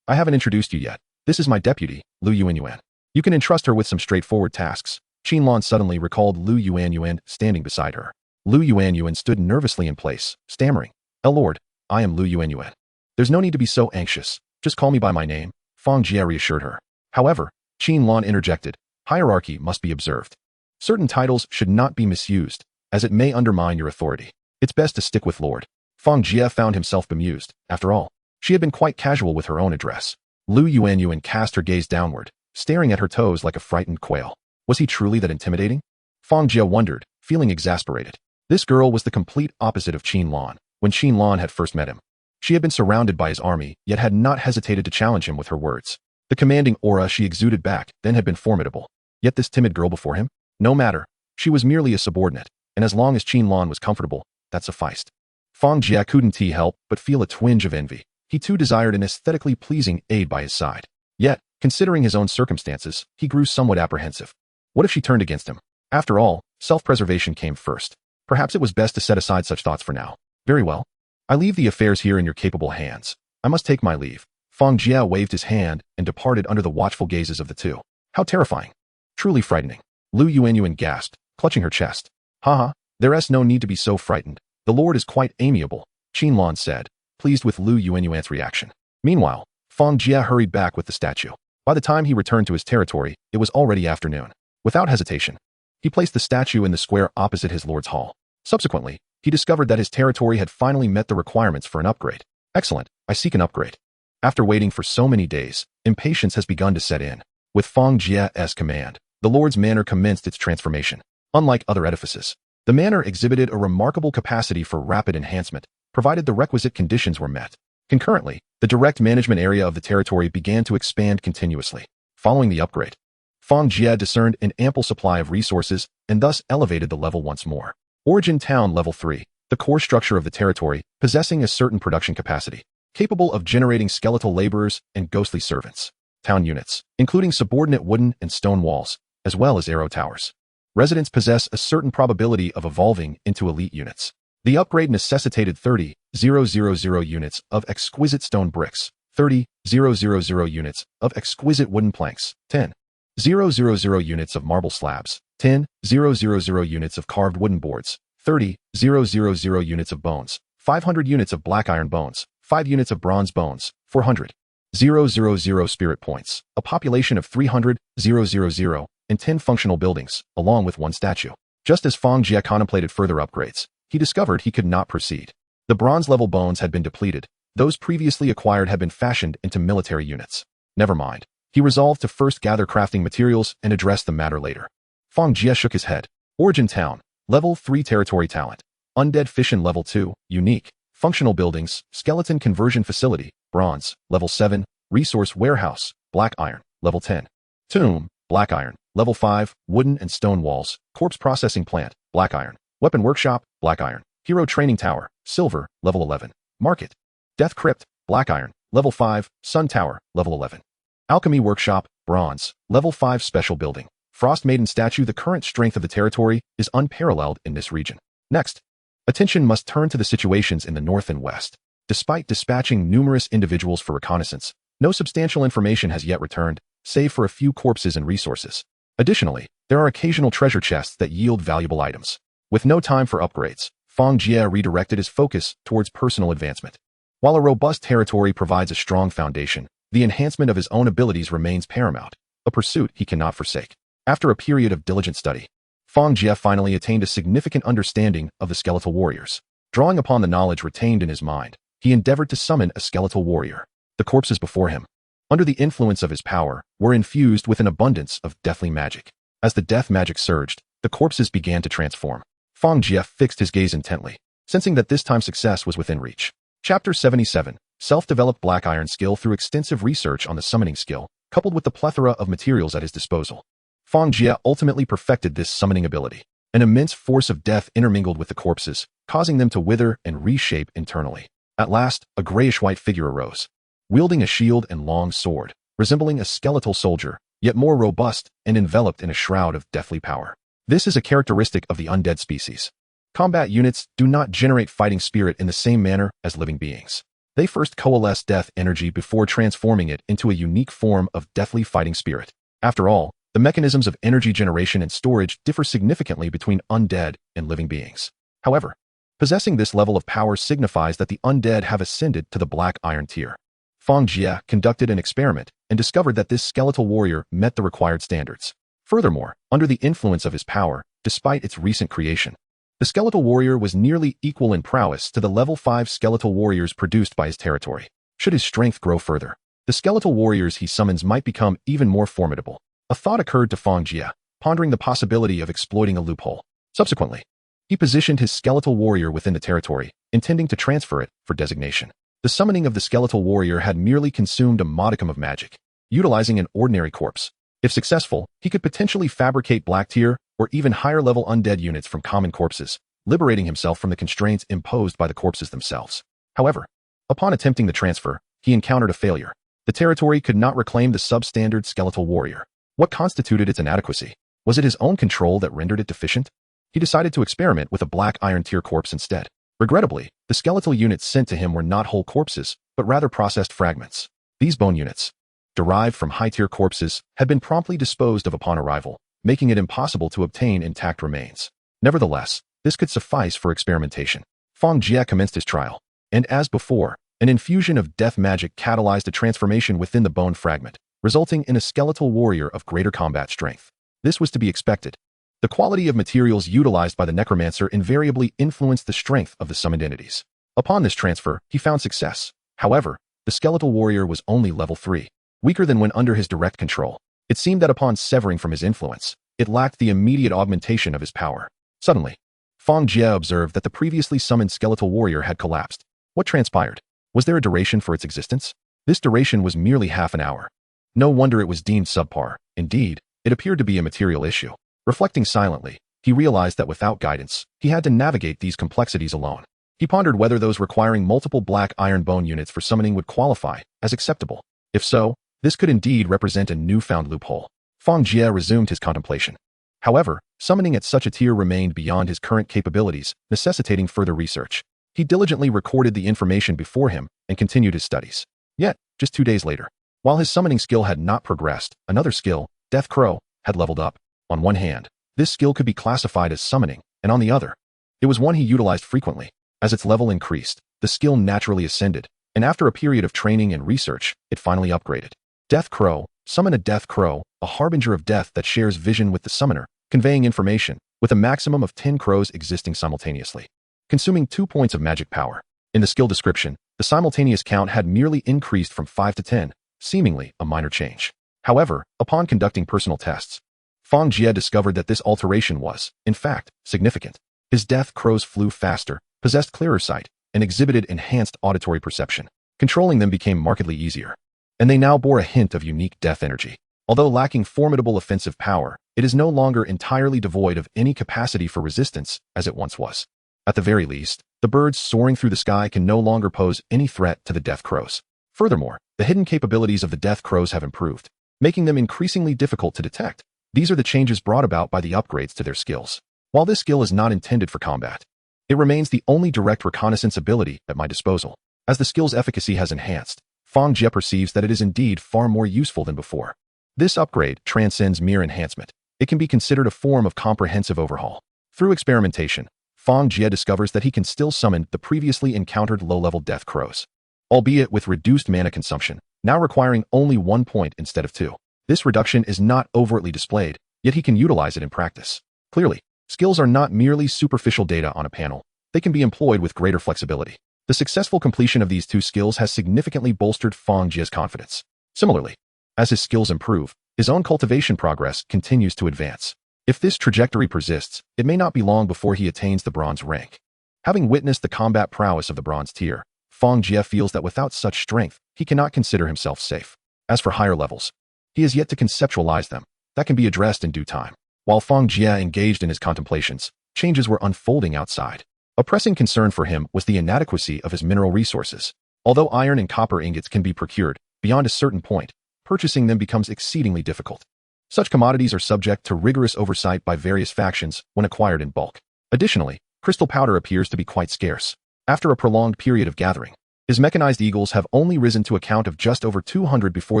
I haven't introduced you yet. This is my deputy, Lu Yuan. You can entrust her with some straightforward tasks. Qin Lan suddenly recalled Lu Yuan standing beside her. Lu Yuan stood nervously in place, stammering. Lord, I am Lu Yuan. There's no need to be so anxious. Just call me by my name, Fang Jie reassured her. However, Qin Lan interjected. Hierarchy must be observed. Certain titles should not be misused, as it may undermine your authority. It's best to stick with Lord. Fang Jie found himself bemused. After all, she had been quite casual with her own address. Lu Yuan cast her gaze downward, staring at her toes like a frightened quail. Was he truly that intimidating? Fang Jie wondered, feeling exasperated. This girl was the complete opposite of Qin Lan. When Qin Lan had first met him, she had been surrounded by his army, yet had not hesitated to challenge him with her words. The commanding aura she exuded back then had been formidable. Yet this timid girl before him? No matter, she was merely a subordinate, and as long as Qinlan was comfortable, that sufficed. Fang Jie couldn't help but feel a twinge of envy. He too desired an aesthetically pleasing aide by his side. Yet, considering his own circumstances, he grew somewhat apprehensive. What if she turned against him? After all, self-preservation came first. Perhaps it was best to set aside such thoughts for now. Very well. I leave the affairs here in your capable hands. I must take my leave. Fang Jie waved his hand and departed under the watchful gazes of the two. How terrifying. Truly frightening. Lu Yuanyuan gasped, clutching her chest. Haha, there's no need to be so frightened. The Lord is quite amiable, Qinlan said, pleased with Lu Yuanyuan's reaction. Meanwhile, Fang Jie hurried back with the statue. By the time he returned to his territory, it was already afternoon. Without hesitation, he placed the statue in the square opposite his lord's hall. Subsequently, he discovered that his territory had finally met the requirements for an upgrade. Excellent, I seek an upgrade. After waiting for so many days, impatience has begun to set in. With Fang Jie's command, the Lord's Manor commenced its transformation. Unlike other edifices, the Manor exhibited a remarkable capacity for rapid enhancement, provided the requisite conditions were met. Concurrently, the direct management area of the territory began to expand continuously. Following the upgrade, Fang Jie discerned an ample supply of resources and thus elevated the level once more. Origin Town Level 3, the core structure of the territory, possessing a certain production capacity, capable of generating skeletal laborers and ghostly servants. Town units, including subordinate wooden and stone walls, as well as arrow towers. Residents possess a certain probability of evolving into elite units. The upgrade necessitated 30,000 units of exquisite stone bricks, 30,000 units of exquisite wooden planks, 10,000 units of marble slabs, 10,000 units of carved wooden boards, 30,000 units of bones, 500 units of black iron bones, 5 units of bronze bones, 400,000 spirit points, a population of 300,000, and 10 functional buildings, along with 1 statue. Just as Fang Jie contemplated further upgrades, he discovered he could not proceed. The bronze-level bones had been depleted. Those previously acquired had been fashioned into military units. Never mind. He resolved to first gather crafting materials and address the matter later. Fang Jie shook his head. Origin Town, Level 3 Territory Talent. Undead Fission Level 2, Unique. Functional Buildings, Skeleton Conversion Facility, Bronze, Level 7. Resource Warehouse, Black Iron, Level 10. Tomb, Black Iron, Level 5. Wooden and Stone Walls, Corpse Processing Plant, Black Iron. Weapon Workshop, Black Iron. Hero Training Tower, Silver, Level 11. Market. Death Crypt, Black Iron, Level 5. Sun Tower, Level 11. Alchemy Workshop, Bronze, Level 5 Special Building. Frost Maiden Statue. The current strength of the territory is unparalleled in this region. Next, attention must turn to the situations in the north and west. Despite dispatching numerous individuals for reconnaissance, no substantial information has yet returned, save for a few corpses and resources. Additionally, there are occasional treasure chests that yield valuable items. With no time for upgrades, Fang Jie redirected his focus towards personal advancement. While a robust territory provides a strong foundation, the enhancement of his own abilities remains paramount, a pursuit he cannot forsake. After a period of diligent study, Fang Jie finally attained a significant understanding of the skeletal warriors. Drawing upon the knowledge retained in his mind, he endeavored to summon a skeletal warrior. The corpses before him, under the influence of his power, were infused with an abundance of deathly magic. As the death magic surged, the corpses began to transform. Fang Jie fixed his gaze intently, sensing that this time success was within reach. Chapter 77. Self-developed black iron skill. Through extensive research on the summoning skill, coupled with the plethora of materials at his disposal, Fang Jie ultimately perfected this summoning ability. An immense force of death intermingled with the corpses, causing them to wither and reshape internally. At last, a grayish-white figure arose, wielding a shield and long sword, resembling a skeletal soldier, yet more robust and enveloped in a shroud of deathly power. This is a characteristic of the undead species. Combat units do not generate fighting spirit in the same manner as living beings. They first coalesce death energy before transforming it into a unique form of deathly fighting spirit. After all, the mechanisms of energy generation and storage differ significantly between undead and living beings. However, possessing this level of power signifies that the undead have ascended to the black iron tier. Fang Jie conducted an experiment and discovered that this skeletal warrior met the required standards. Furthermore, under the influence of his power, despite its recent creation, the skeletal warrior was nearly equal in prowess to the level 5 skeletal warriors produced by his territory. Should his strength grow further, the skeletal warriors he summons might become even more formidable. A thought occurred to Fang Jie, pondering the possibility of exploiting a loophole. Subsequently, he positioned his skeletal warrior within the territory, intending to transfer it for designation. The summoning of the skeletal warrior had merely consumed a modicum of magic. Utilizing an ordinary corpse, if successful, he could potentially fabricate black tier or even higher-level undead units from common corpses, liberating himself from the constraints imposed by the corpses themselves. However, upon attempting the transfer, he encountered a failure. The territory could not reclaim the substandard skeletal warrior. What constituted its inadequacy? Was it his own control that rendered it deficient? He decided to experiment with a black iron tier corpse instead. Regrettably, the skeletal units sent to him were not whole corpses, but rather processed fragments. These bone units, derived from high-tier corpses, had been promptly disposed of upon arrival, making it impossible to obtain intact remains. Nevertheless, this could suffice for experimentation. Fang Jie commenced his trial, and as before, an infusion of death magic catalyzed a transformation within the bone fragment, resulting in a skeletal warrior of greater combat strength. This was to be expected. The quality of materials utilized by the necromancer invariably influenced the strength of the summoned entities. Upon this transfer, he found success. However, the skeletal warrior was only level 3, weaker than when under his direct control. It seemed that upon severing from his influence, it lacked the immediate augmentation of his power. Suddenly, Fang Jie observed that the previously summoned skeletal warrior had collapsed. What transpired? Was there a duration for its existence? This duration was merely half an hour. No wonder it was deemed subpar. Indeed, it appeared to be a material issue. Reflecting silently, he realized that without guidance, he had to navigate these complexities alone. He pondered whether those requiring multiple black iron bone units for summoning would qualify as acceptable. If so, this could indeed represent a newfound loophole. Fang Jie resumed his contemplation. However, summoning at such a tier remained beyond his current capabilities, necessitating further research. He diligently recorded the information before him and continued his studies. Yet, just 2 days later, while his summoning skill had not progressed, another skill, Death Crow, had leveled up. On one hand, this skill could be classified as summoning, and on the other, it was one he utilized frequently. As its level increased, the skill naturally ascended, and after a period of training and research, it finally upgraded. Death Crow, summon a Death Crow, a harbinger of death that shares vision with the summoner, conveying information, with a maximum of 10 crows existing simultaneously. Consuming 2 points of magic power. In the skill description, the simultaneous count had merely increased from 5 to 10, seemingly a minor change. However, upon conducting personal tests, Fang Jie discovered that this alteration was, in fact, significant. His Death Crows flew faster, possessed clearer sight, and exhibited enhanced auditory perception. Controlling them became markedly easier. And they now bore a hint of unique death energy. Although lacking formidable offensive power, it is no longer entirely devoid of any capacity for resistance as it once was. At the very least, the birds soaring through the sky can no longer pose any threat to the Death Crows. Furthermore, the hidden capabilities of the Death Crows have improved, making them increasingly difficult to detect. These are the changes brought about by the upgrades to their skills. While this skill is not intended for combat, it remains the only direct reconnaissance ability at my disposal. As the skill's efficacy has enhanced, Fang Jie perceives that it is indeed far more useful than before. This upgrade transcends mere enhancement. It can be considered a form of comprehensive overhaul. Through experimentation, Fang Jie discovers that he can still summon the previously encountered low-level Death Crows, albeit with reduced mana consumption, now requiring only 1 point instead of 2. This reduction is not overtly displayed, yet he can utilize it in practice. Clearly, skills are not merely superficial data on a panel. They can be employed with greater flexibility. The successful completion of these 2 skills has significantly bolstered Fang Jie's confidence. Similarly, as his skills improve, his own cultivation progress continues to advance. If this trajectory persists, it may not be long before he attains the bronze rank. Having witnessed the combat prowess of the bronze tier, Fang Jie feels that without such strength, he cannot consider himself safe. As for higher levels, he has yet to conceptualize them. That can be addressed in due time. While Fang Jie engaged in his contemplations, changes were unfolding outside. A pressing concern for him was the inadequacy of his mineral resources. Although iron and copper ingots can be procured, beyond a certain point, purchasing them becomes exceedingly difficult. Such commodities are subject to rigorous oversight by various factions when acquired in bulk. Additionally, crystal powder appears to be quite scarce. After a prolonged period of gathering, his mechanized eagles have only risen to a count of just over 200 before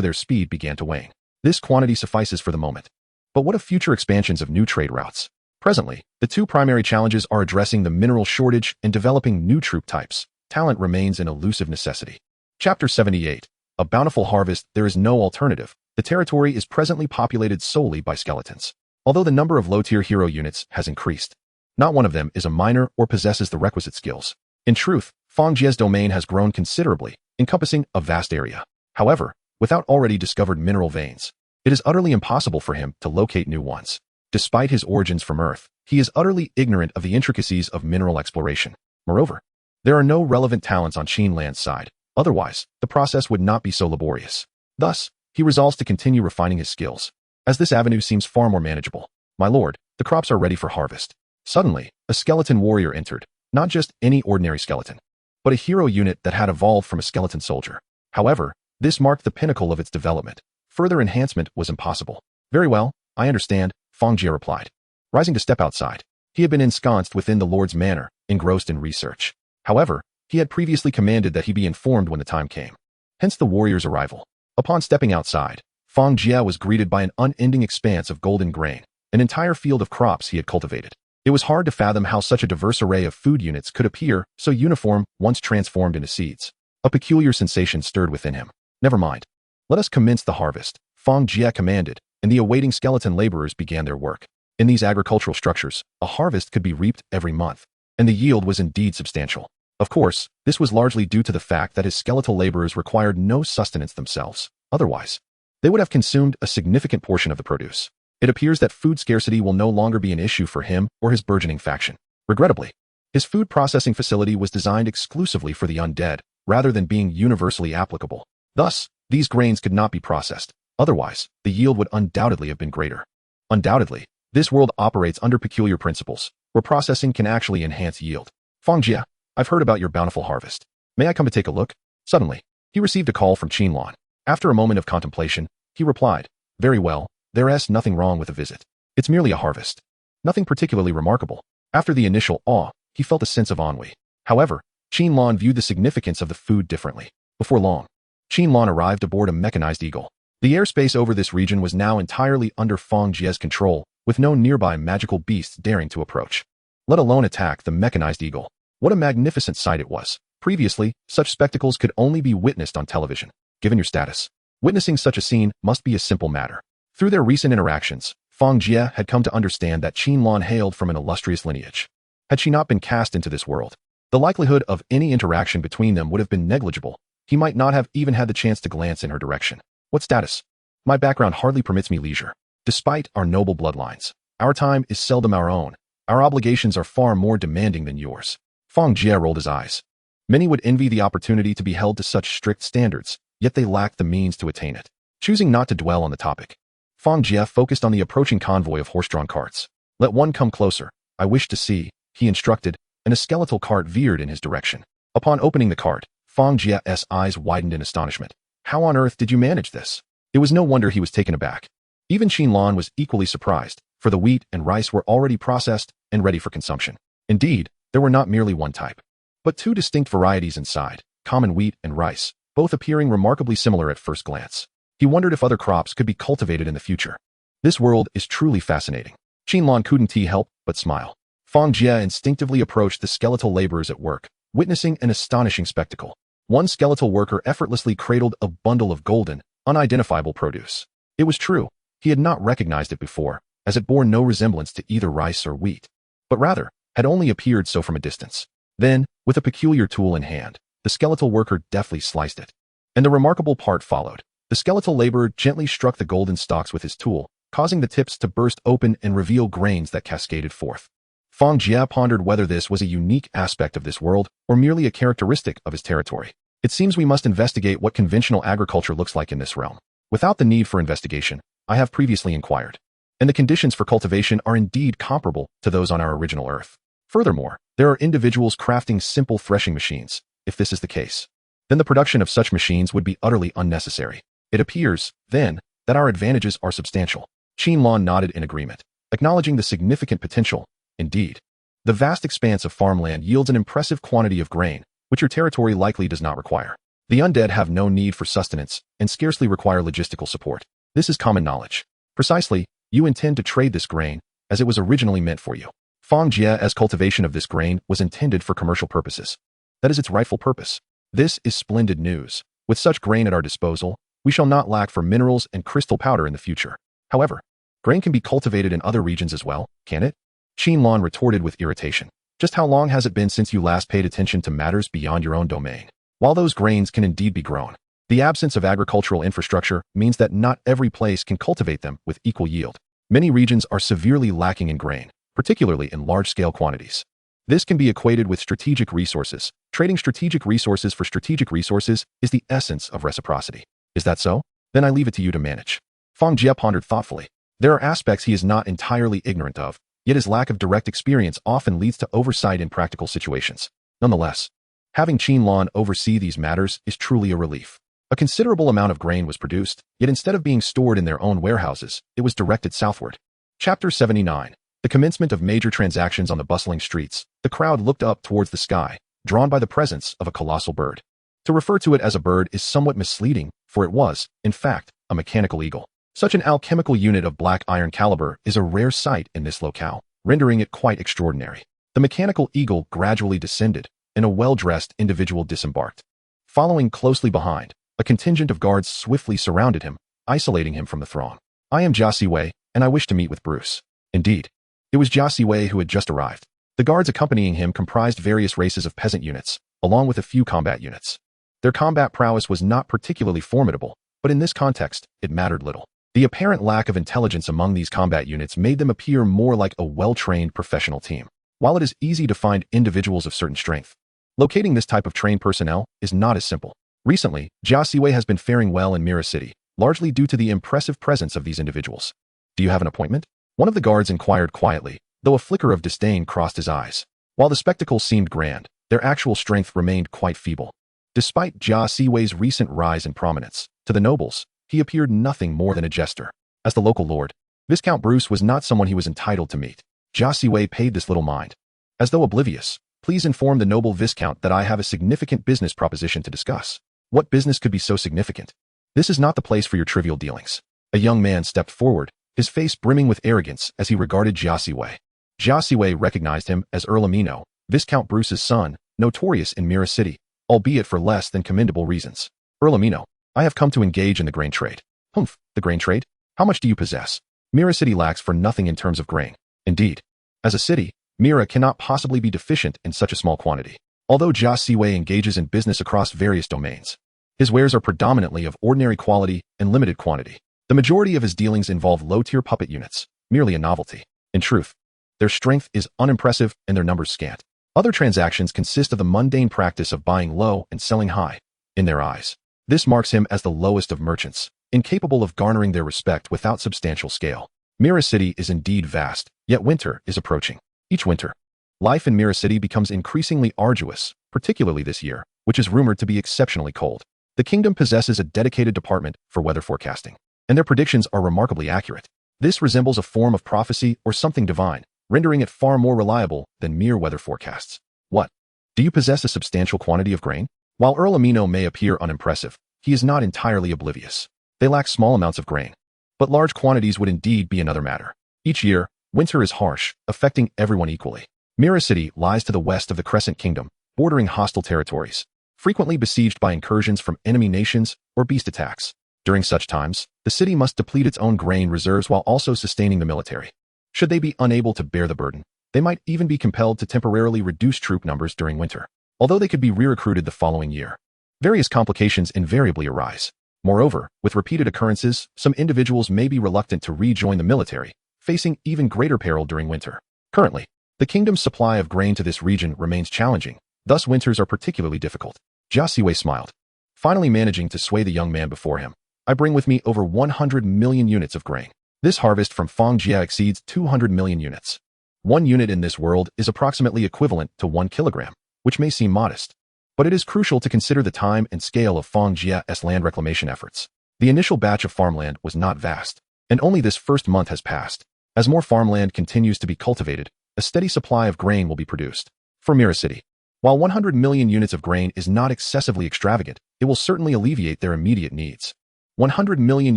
their speed began to wane. This quantity suffices for the moment. But what of future expansions of new trade routes? Presently, the 2 primary challenges are addressing the mineral shortage and developing new troop types. Talent remains an elusive necessity. Chapter 78. A bountiful harvest, there is no alternative. The territory is presently populated solely by skeletons. Although the number of low-tier hero units has increased, not one of them is a minor or possesses the requisite skills. In truth, Fang Jie's domain has grown considerably, encompassing a vast area. However, without already discovered mineral veins, it is utterly impossible for him to locate new ones. Despite his origins from Earth, he is utterly ignorant of the intricacies of mineral exploration. Moreover, there are no relevant talents on Qinland's side. Otherwise, the process would not be so laborious. Thus, he resolves to continue refining his skills, as this avenue seems far more manageable. My lord, The crops are ready for harvest. Suddenly, a skeleton warrior entered. Not just any ordinary skeleton, but a hero unit that had evolved from a skeleton soldier. However, this marked the pinnacle of its development. Further enhancement was impossible. Very well, I understand, Fang Jie replied. Rising to step outside, he had been ensconced within the Lord's manor, engrossed in research. However, he had previously commanded that he be informed when the time came. Hence the warrior's arrival. Upon stepping outside, Fang Jie was greeted by an unending expanse of golden grain, an entire field of crops he had cultivated. It was hard to fathom how such a diverse array of food units could appear so uniform once transformed into seeds. A peculiar sensation stirred within him. Never mind. Let us commence the harvest, Fang Jie commanded, and the awaiting skeleton laborers began their work. In these agricultural structures, a harvest could be reaped every month, and the yield was indeed substantial. Of course, this was largely due to the fact that his skeletal laborers required no sustenance themselves. Otherwise, they would have consumed a significant portion of the produce. It appears that food scarcity will no longer be an issue for him or his burgeoning faction. Regrettably, his food processing facility was designed exclusively for the undead, rather than being universally applicable. Thus, these grains could not be processed. Otherwise, the yield would undoubtedly have been greater. Undoubtedly, this world operates under peculiar principles, where processing can actually enhance yield. Fang Jie, I've heard about your bountiful harvest. May I come to take a look? Suddenly, he received a call from Qinlan. After a moment of contemplation, he replied, Very well, there's nothing wrong with a visit. It's merely a harvest. Nothing particularly remarkable. After the initial awe, he felt a sense of ennui. However, Qinlan viewed the significance of the food differently. Before long, Qinlan arrived aboard a mechanized eagle. The airspace over this region was now entirely under Fang Jie's control, with no nearby magical beasts daring to approach, let alone attack the mechanized eagle. What a magnificent sight it was. Previously, such spectacles could only be witnessed on television. Given your status, witnessing such a scene must be a simple matter. Through their recent interactions, Fang Jie had come to understand that Qinlan hailed from an illustrious lineage. Had she not been cast into this world, the likelihood of any interaction between them would have been negligible. He might not have even had the chance to glance in her direction. What status? My background hardly permits me leisure. Despite our noble bloodlines, our time is seldom our own. Our obligations are far more demanding than yours. Fang Jie rolled his eyes. Many would envy the opportunity to be held to such strict standards, yet they lacked the means to attain it. Choosing not to dwell on the topic, Fang Jie focused on the approaching convoy of horse-drawn carts. Let one come closer. I wish to see, he instructed, and a skeletal cart veered in his direction. Upon opening the cart, Fang Jie's eyes widened in astonishment. How on earth did you manage this? It was no wonder he was taken aback. Even Qinlan was equally surprised, for the wheat and rice were already processed and ready for consumption. Indeed, there were not merely one type, but two distinct varieties inside, common wheat and rice, both appearing remarkably similar at first glance. He wondered if other crops could be cultivated in the future. This world is truly fascinating. Qinlan couldn't help but smile. Fang Jie instinctively approached the skeletal laborers at work, witnessing an astonishing spectacle. One skeletal worker effortlessly cradled a bundle of golden, unidentifiable produce. It was true, he had not recognized it before, as it bore no resemblance to either rice or wheat, but rather had only appeared so from a distance. Then, with a peculiar tool in hand, the skeletal worker deftly sliced it. And the remarkable part followed. The skeletal laborer gently struck the golden stalks with his tool, causing the tips to burst open and reveal grains that cascaded forth. Fang Jie pondered whether this was a unique aspect of this world or merely a characteristic of his territory. It seems we must investigate what conventional agriculture looks like in this realm. Without the need for investigation, I have previously inquired, and the conditions for cultivation are indeed comparable to those on our original Earth. Furthermore, there are individuals crafting simple threshing machines. If this is the case, then the production of such machines would be utterly unnecessary. It appears, then, that our advantages are substantial. Qinlan nodded in agreement, acknowledging the significant potential. Indeed, the vast expanse of farmland yields an impressive quantity of grain, which your territory likely does not require. The undead have no need for sustenance and scarcely require logistical support. This is common knowledge. Precisely, you intend to trade this grain, as it was originally meant for you. Fang Jie's cultivation of this grain was intended for commercial purposes. That is its rightful purpose. This is splendid news. With such grain at our disposal, we shall not lack for minerals and crystal powder in the future. However, grain can be cultivated in other regions as well, can it? Qinlan retorted with irritation. Just how long has it been since you last paid attention to matters beyond your own domain? While those grains can indeed be grown, the absence of agricultural infrastructure means that not every place can cultivate them with equal yield. Many regions are severely lacking in grain, particularly in large-scale quantities. This can be equated with strategic resources. Trading strategic resources for strategic resources is the essence of reciprocity. Is that so? Then I leave it to you to manage. Fang Jie pondered thoughtfully. There are aspects he is not entirely ignorant of, yet his lack of direct experience often leads to oversight in practical situations. Nonetheless, having Qin oversee these matters is truly a relief. A considerable amount of grain was produced, yet instead of being stored in their own warehouses, it was directed southward. Chapter 79. The commencement of major transactions on the bustling streets. The crowd looked up towards the sky, drawn by the presence of a colossal bird. To refer to it as a bird is somewhat misleading, for it was, in fact, a mechanical eagle. Such an alchemical unit of black iron caliber is a rare sight in this locale, rendering it quite extraordinary. The mechanical eagle gradually descended, and a well-dressed individual disembarked. Following closely behind, a contingent of guards swiftly surrounded him, isolating him from the throng. I am Jia Siwei, and I wish to meet with Bruce. Indeed, it was Jia Siwei who had just arrived. The guards accompanying him comprised various races of peasant units, along with a few combat units. Their combat prowess was not particularly formidable, but in this context, it mattered little. The apparent lack of intelligence among these combat units made them appear more like a well-trained professional team. While it is easy to find individuals of certain strength, locating this type of trained personnel is not as simple. Recently, Jia Siwei has been faring well in Manor City, largely due to the impressive presence of these individuals. Do you have an appointment? One of the guards inquired quietly, though a flicker of disdain crossed his eyes. While the spectacle seemed grand, their actual strength remained quite feeble. Despite Jia Siwei's recent rise in prominence, to the nobles, he appeared nothing more than a jester. As the local lord, Viscount Bruce was not someone he was entitled to meet. Jia Siwei paid this little mind. As though oblivious, please inform the noble Viscount that I have a significant business proposition to discuss. What business could be so significant? This is not the place for your trivial dealings. A young man stepped forward, his face brimming with arrogance as he regarded Jia Siwei. Jia Siwei recognized him as Earl Amino, Viscount Bruce's son, notorious in Manor City, albeit for less than commendable reasons. Earl Amino, I have come to engage in the grain trade. Humph, the grain trade? How much do you possess? Manor City lacks for nothing in terms of grain. Indeed, as a city, Manor cannot possibly be deficient in such a small quantity. Although Jia Siwei engages in business across various domains, his wares are predominantly of ordinary quality and limited quantity. The majority of his dealings involve low-tier puppet units, merely a novelty. In truth, their strength is unimpressive and their numbers scant. Other transactions consist of the mundane practice of buying low and selling high. In their eyes, this marks him as the lowest of merchants, incapable of garnering their respect without substantial scale. Manor City is indeed vast, yet winter is approaching. Each winter, life in Manor City becomes increasingly arduous, particularly this year, which is rumored to be exceptionally cold. The kingdom possesses a dedicated department for weather forecasting, and their predictions are remarkably accurate. This resembles a form of prophecy or something divine, rendering it far more reliable than mere weather forecasts. What? Do you possess a substantial quantity of grain? While Earl Amino may appear unimpressive, he is not entirely oblivious. They lack small amounts of grain, but large quantities would indeed be another matter. Each year, winter is harsh, affecting everyone equally. Manor City lies to the west of the Crescent Kingdom, bordering hostile territories, frequently besieged by incursions from enemy nations or beast attacks. During such times, the city must deplete its own grain reserves while also sustaining the military. Should they be unable to bear the burden, they might even be compelled to temporarily reduce troop numbers during winter, although they could be re-recruited the following year. Various complications invariably arise. Moreover, with repeated occurrences, some individuals may be reluctant to rejoin the military, facing even greater peril during winter. Currently, the kingdom's supply of grain to this region remains challenging, thus winters are particularly difficult. Jia Siwei smiled, finally managing to sway the young man before him. I bring with me over 100 million units of grain. This harvest from Fang Jie exceeds 200 million units. 1 unit in this world is approximately equivalent to 1 kilogram, which may seem modest, but it is crucial to consider the time and scale of Fang Jie's land reclamation efforts. The initial batch of farmland was not vast, and only this first month has passed. As more farmland continues to be cultivated, a steady supply of grain will be produced. For Manor City, while 100 million units of grain is not excessively extravagant, it will certainly alleviate their immediate needs. 100 million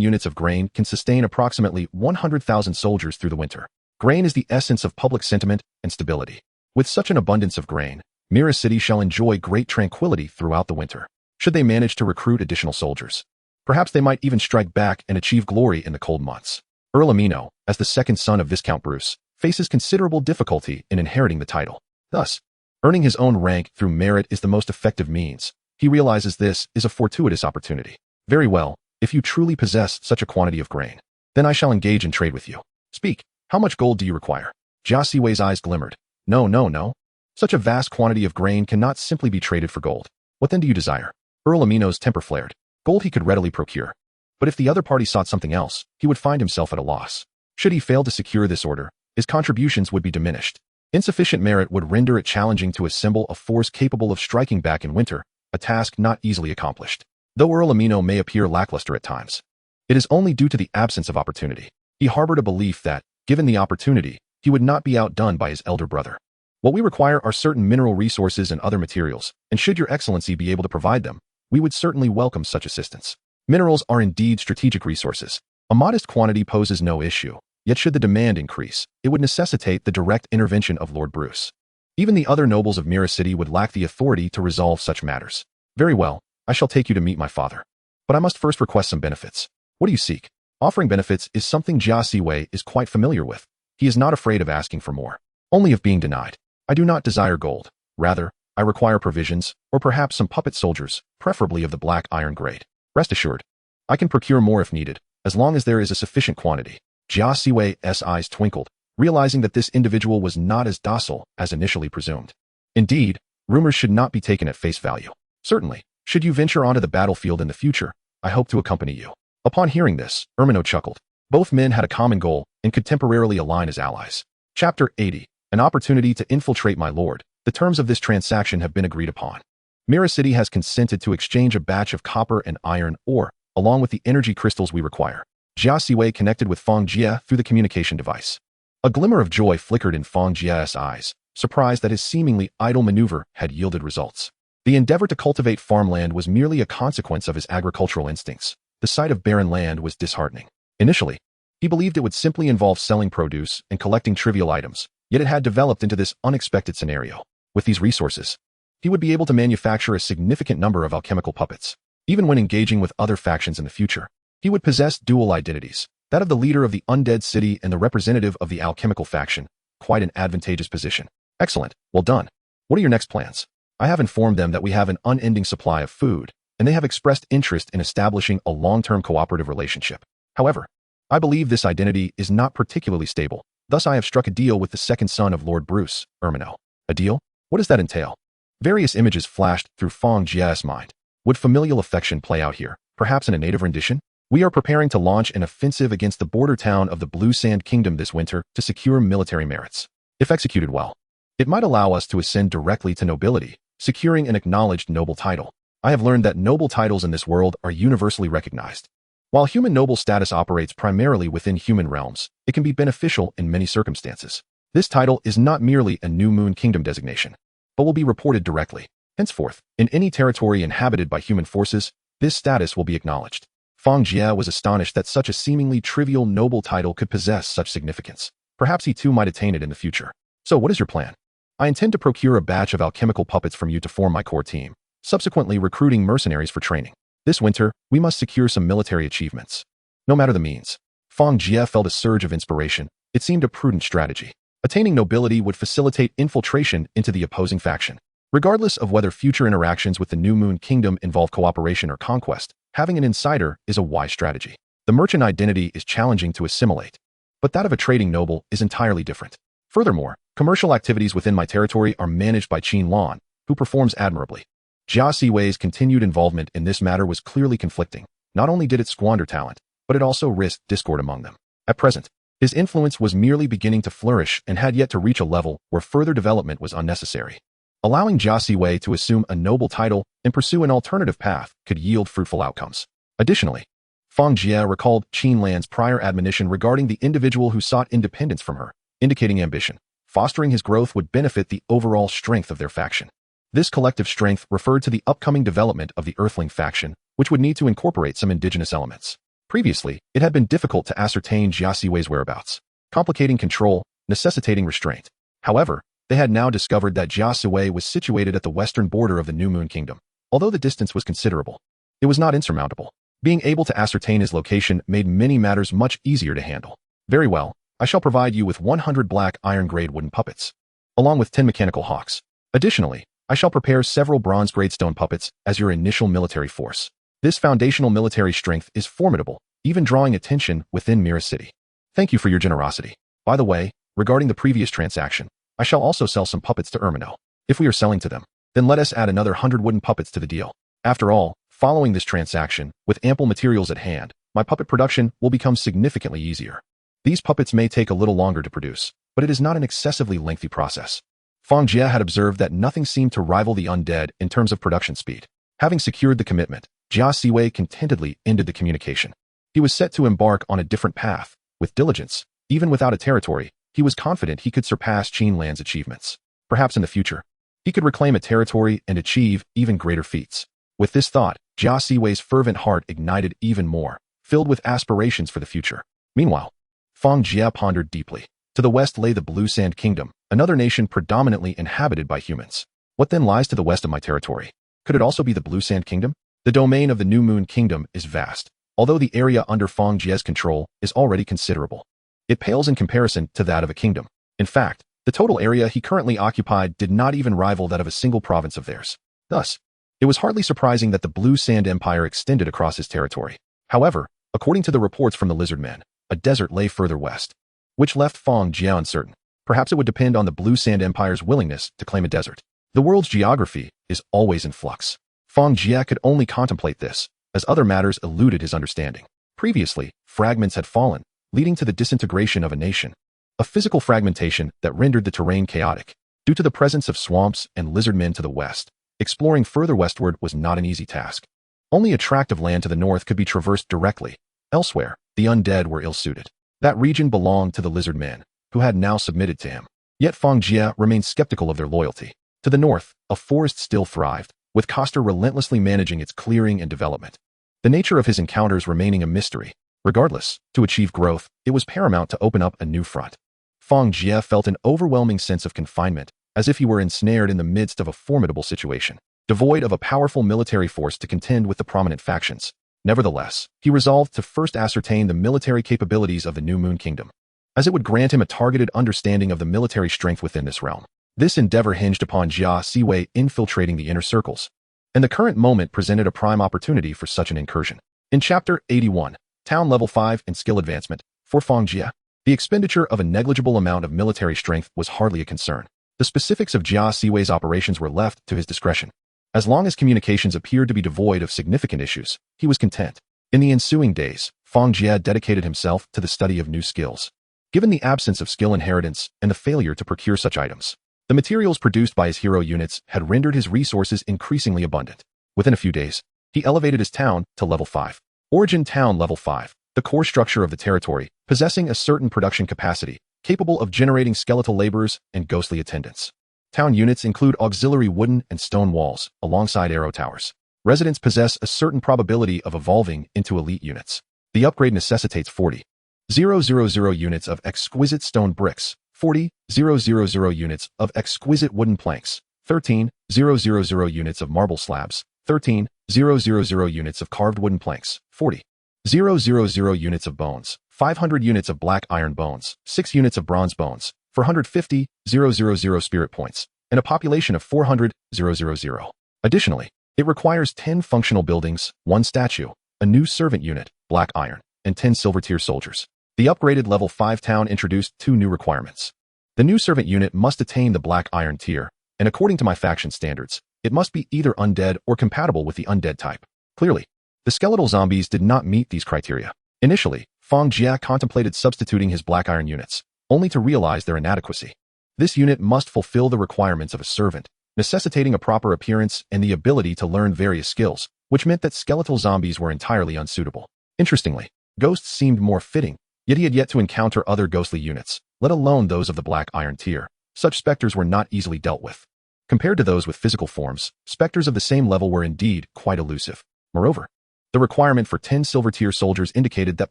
units of grain can sustain approximately 100,000 soldiers through the winter. Grain is the essence of public sentiment and stability. With such an abundance of grain, Manor City shall enjoy great tranquility throughout the winter. Should they manage to recruit additional soldiers, perhaps they might even strike back and achieve glory in the cold months. Earl Amino, as the second son of Viscount Bruce, faces considerable difficulty in inheriting the title. Thus, earning his own rank through merit is the most effective means. He realizes this is a fortuitous opportunity. Very well, if you truly possess such a quantity of grain, then I shall engage in trade with you. Speak, how much gold do you require? Jia Siwei's eyes glimmered. No. Such a vast quantity of grain cannot simply be traded for gold. What then do you desire? Earl Amino's temper flared. Gold he could readily procure. But if the other party sought something else, he would find himself at a loss. Should he fail to secure this order, his contributions would be diminished. Insufficient merit would render it challenging to assemble a force capable of striking back in winter, a task not easily accomplished. Though Earl Amino may appear lackluster at times, it is only due to the absence of opportunity. He harbored a belief that, given the opportunity, he would not be outdone by his elder brother. What we require are certain mineral resources and other materials, and should your excellency be able to provide them, we would certainly welcome such assistance. Minerals are indeed strategic resources. A modest quantity poses no issue, yet should the demand increase, it would necessitate the direct intervention of Lord Bruce. Even the other nobles of Mira City would lack the authority to resolve such matters. Very well, I shall take you to meet my father. But I must first request some benefits. What do you seek? Offering benefits is something Jia Siwei is quite familiar with. He is not afraid of asking for more, only of being denied. I do not desire gold. Rather, I require provisions, or perhaps some puppet soldiers, preferably of the black iron grade. Rest assured, I can procure more if needed, as long as there is a sufficient quantity. Jia Siwei's eyes twinkled, realizing that this individual was not as docile as initially presumed. Indeed, rumors should not be taken at face value. Certainly, should you venture onto the battlefield in the future, I hope to accompany you. Upon hearing this, Ermino chuckled. Both men had a common goal and could temporarily align as allies. Chapter 80. An opportunity to infiltrate my lord. The terms of this transaction have been agreed upon. Mira City has consented to exchange a batch of copper and iron ore, along with the energy crystals we require. Jia Siwei connected with Fang Jie through the communication device. A glimmer of joy flickered in Fang Jie's eyes, surprised that his seemingly idle maneuver had yielded results. The endeavor to cultivate farmland was merely a consequence of his agricultural instincts. The sight of barren land was disheartening. Initially, he believed it would simply involve selling produce and collecting trivial items, yet it had developed into this unexpected scenario. With these resources, he would be able to manufacture a significant number of alchemical puppets. Even when engaging with other factions in the future, he would possess dual identities, that of the leader of the Undead City and the representative of the alchemical faction, quite an advantageous position. Excellent, well done. What are your next plans? I have informed them that we have an unending supply of food, and they have expressed interest in establishing a long-term cooperative relationship. However, I believe this identity is not particularly stable, thus I have struck a deal with the second son of Lord Bruce, Ermino. A deal? What does that entail? Various images flashed through Fang Jie's mind. Would familial affection play out here, perhaps in a native rendition? We are preparing to launch an offensive against the border town of the Blue Sand Kingdom this winter to secure military merits. If executed well, it might allow us to ascend directly to nobility, securing an acknowledged noble title. I have learned that noble titles in this world are universally recognized. While human noble status operates primarily within human realms, it can be beneficial in many circumstances. This title is not merely a New Moon Kingdom designation, but will be reported directly. Henceforth, in any territory inhabited by human forces, this status will be acknowledged. Fang Jie was astonished that such a seemingly trivial noble title could possess such significance. Perhaps he too might attain it in the future. So what is your plan? I intend to procure a batch of alchemical puppets from you to form my core team, subsequently recruiting mercenaries for training. This winter, we must secure some military achievements. No matter the means. Fang Jie felt a surge of inspiration. It seemed a prudent strategy. Attaining nobility would facilitate infiltration into the opposing faction. Regardless of whether future interactions with the New Moon Kingdom involve cooperation or conquest, having an insider is a wise strategy. The merchant identity is challenging to assimilate, but that of a trading noble is entirely different. Furthermore, commercial activities within my territory are managed by Qin Lan, who performs admirably. Jia Siwei's continued involvement in this matter was clearly conflicting. Not only did it squander talent, but it also risked discord among them. At present, his influence was merely beginning to flourish and had yet to reach a level where further development was unnecessary. Allowing Jia Siwei to assume a noble title and pursue an alternative path could yield fruitful outcomes. Additionally, Fang Jie recalled Qin Lan's prior admonition regarding the individual who sought independence from her, indicating ambition. Fostering his growth would benefit the overall strength of their faction. This collective strength referred to the upcoming development of the Earthling faction, which would need to incorporate some indigenous elements. Previously, it had been difficult to ascertain Jia Siwei's whereabouts, complicating control, necessitating restraint. However, they had now discovered that Jia Siwei was situated at the western border of the New Moon Kingdom. Although the distance was considerable, it was not insurmountable. Being able to ascertain his location made many matters much easier to handle. Very well, I shall provide you with 100 black iron-grade wooden puppets, along with 10 mechanical hawks. Additionally, I shall prepare several bronze-grade stone puppets as your initial military force. This foundational military strength is formidable, even drawing attention within Mira City. Thank you for your generosity. By the way, regarding the previous transaction, I shall also sell some puppets to Ermino. If we are selling to them, then let us add another 100 wooden puppets to the deal. After all, following this transaction, with ample materials at hand, my puppet production will become significantly easier. These puppets may take a little longer to produce, but it is not an excessively lengthy process. Fang Jie had observed that nothing seemed to rival the undead in terms of production speed. Having secured the commitment, Jia Siwei contentedly ended the communication. He was set to embark on a different path. With diligence, even without a territory, he was confident he could surpass Qinlan's achievements. Perhaps in the future, he could reclaim a territory and achieve even greater feats. With this thought, Jia Siwei's fervent heart ignited even more, filled with aspirations for the future. Meanwhile, Fang Jie pondered deeply. To the west lay the Blue Sand Kingdom, another nation predominantly inhabited by humans. What then lies to the west of my territory? Could it also be the Blue Sand Kingdom? The domain of the New Moon Kingdom is vast, although the area under Fang Jie's control is already considerable. It pales in comparison to that of a kingdom. In fact, the total area he currently occupied did not even rival that of a single province of theirs. Thus, it was hardly surprising that the Blue Sand Empire extended across his territory. However, according to the reports from the Lizard Men, a desert lay further west, which left Fang Jie uncertain. Perhaps it would depend on the Blue Sand Empire's willingness to claim a desert. The world's geography is always in flux. Fang Jie could only contemplate this, as other matters eluded his understanding. Previously, fragments had fallen, leading to the disintegration of a nation. A physical fragmentation that rendered the terrain chaotic. Due to the presence of swamps and lizard men to the west, exploring further westward was not an easy task. Only a tract of land to the north could be traversed directly. Elsewhere, the undead were ill-suited. That region belonged to the lizard men, who had now submitted to him. Yet Fang Jie remained skeptical of their loyalty. To the north, a forest still thrived, with Coster relentlessly managing its clearing and development. The nature of his encounters remaining a mystery. Regardless, to achieve growth, it was paramount to open up a new front. Fang Jie felt an overwhelming sense of confinement, as if he were ensnared in the midst of a formidable situation, devoid of a powerful military force to contend with the prominent factions. Nevertheless, he resolved to first ascertain the military capabilities of the New Moon Kingdom, as it would grant him a targeted understanding of the military strength within this realm. This endeavor hinged upon Jia Siwei infiltrating the inner circles, and the current moment presented a prime opportunity for such an incursion. In Chapter 81, Town Level 5 and Skill Advancement, for Fang Jie, the expenditure of a negligible amount of military strength was hardly a concern. The specifics of Jia Siwei's operations were left to his discretion. As long as communications appeared to be devoid of significant issues, he was content. In the ensuing days, Fang Jie dedicated himself to the study of new skills. Given the absence of skill inheritance and the failure to procure such items, the materials produced by his hero units had rendered his resources increasingly abundant. Within a few days, he elevated his town to Level 5. Origin Town Level 5, the core structure of the territory, possessing a certain production capacity, capable of generating skeletal laborers and ghostly attendants. Town units include auxiliary wooden and stone walls, alongside arrow towers. Residents possess a certain probability of evolving into elite units. The upgrade necessitates 40,000 units of exquisite stone bricks, 40,000 units of exquisite wooden planks, 13,000 units of marble slabs, 13,000 units of carved wooden planks, 40,000 units of bones, 500 units of black iron bones, 6 units of bronze bones, 450,000 spirit points, and a population of 400,000. Additionally, it requires 10 functional buildings, 1 statue, a new servant unit, black iron, and 10 silver tier soldiers. The upgraded Level 5 town introduced 2 new requirements. The new servant unit must attain the black iron tier, and according to my faction standards, it must be either undead or compatible with the undead type. Clearly, the skeletal zombies did not meet these criteria. Initially, Fang Jie contemplated substituting his black iron units, only to realize their inadequacy. This unit must fulfill the requirements of a servant, necessitating a proper appearance and the ability to learn various skills, which meant that skeletal zombies were entirely unsuitable. Interestingly, ghosts seemed more fitting, yet he had yet to encounter other ghostly units, let alone those of the black iron tier. Such specters were not easily dealt with. Compared to those with physical forms, specters of the same level were indeed quite elusive. Moreover, the requirement for 10 silver tier soldiers indicated that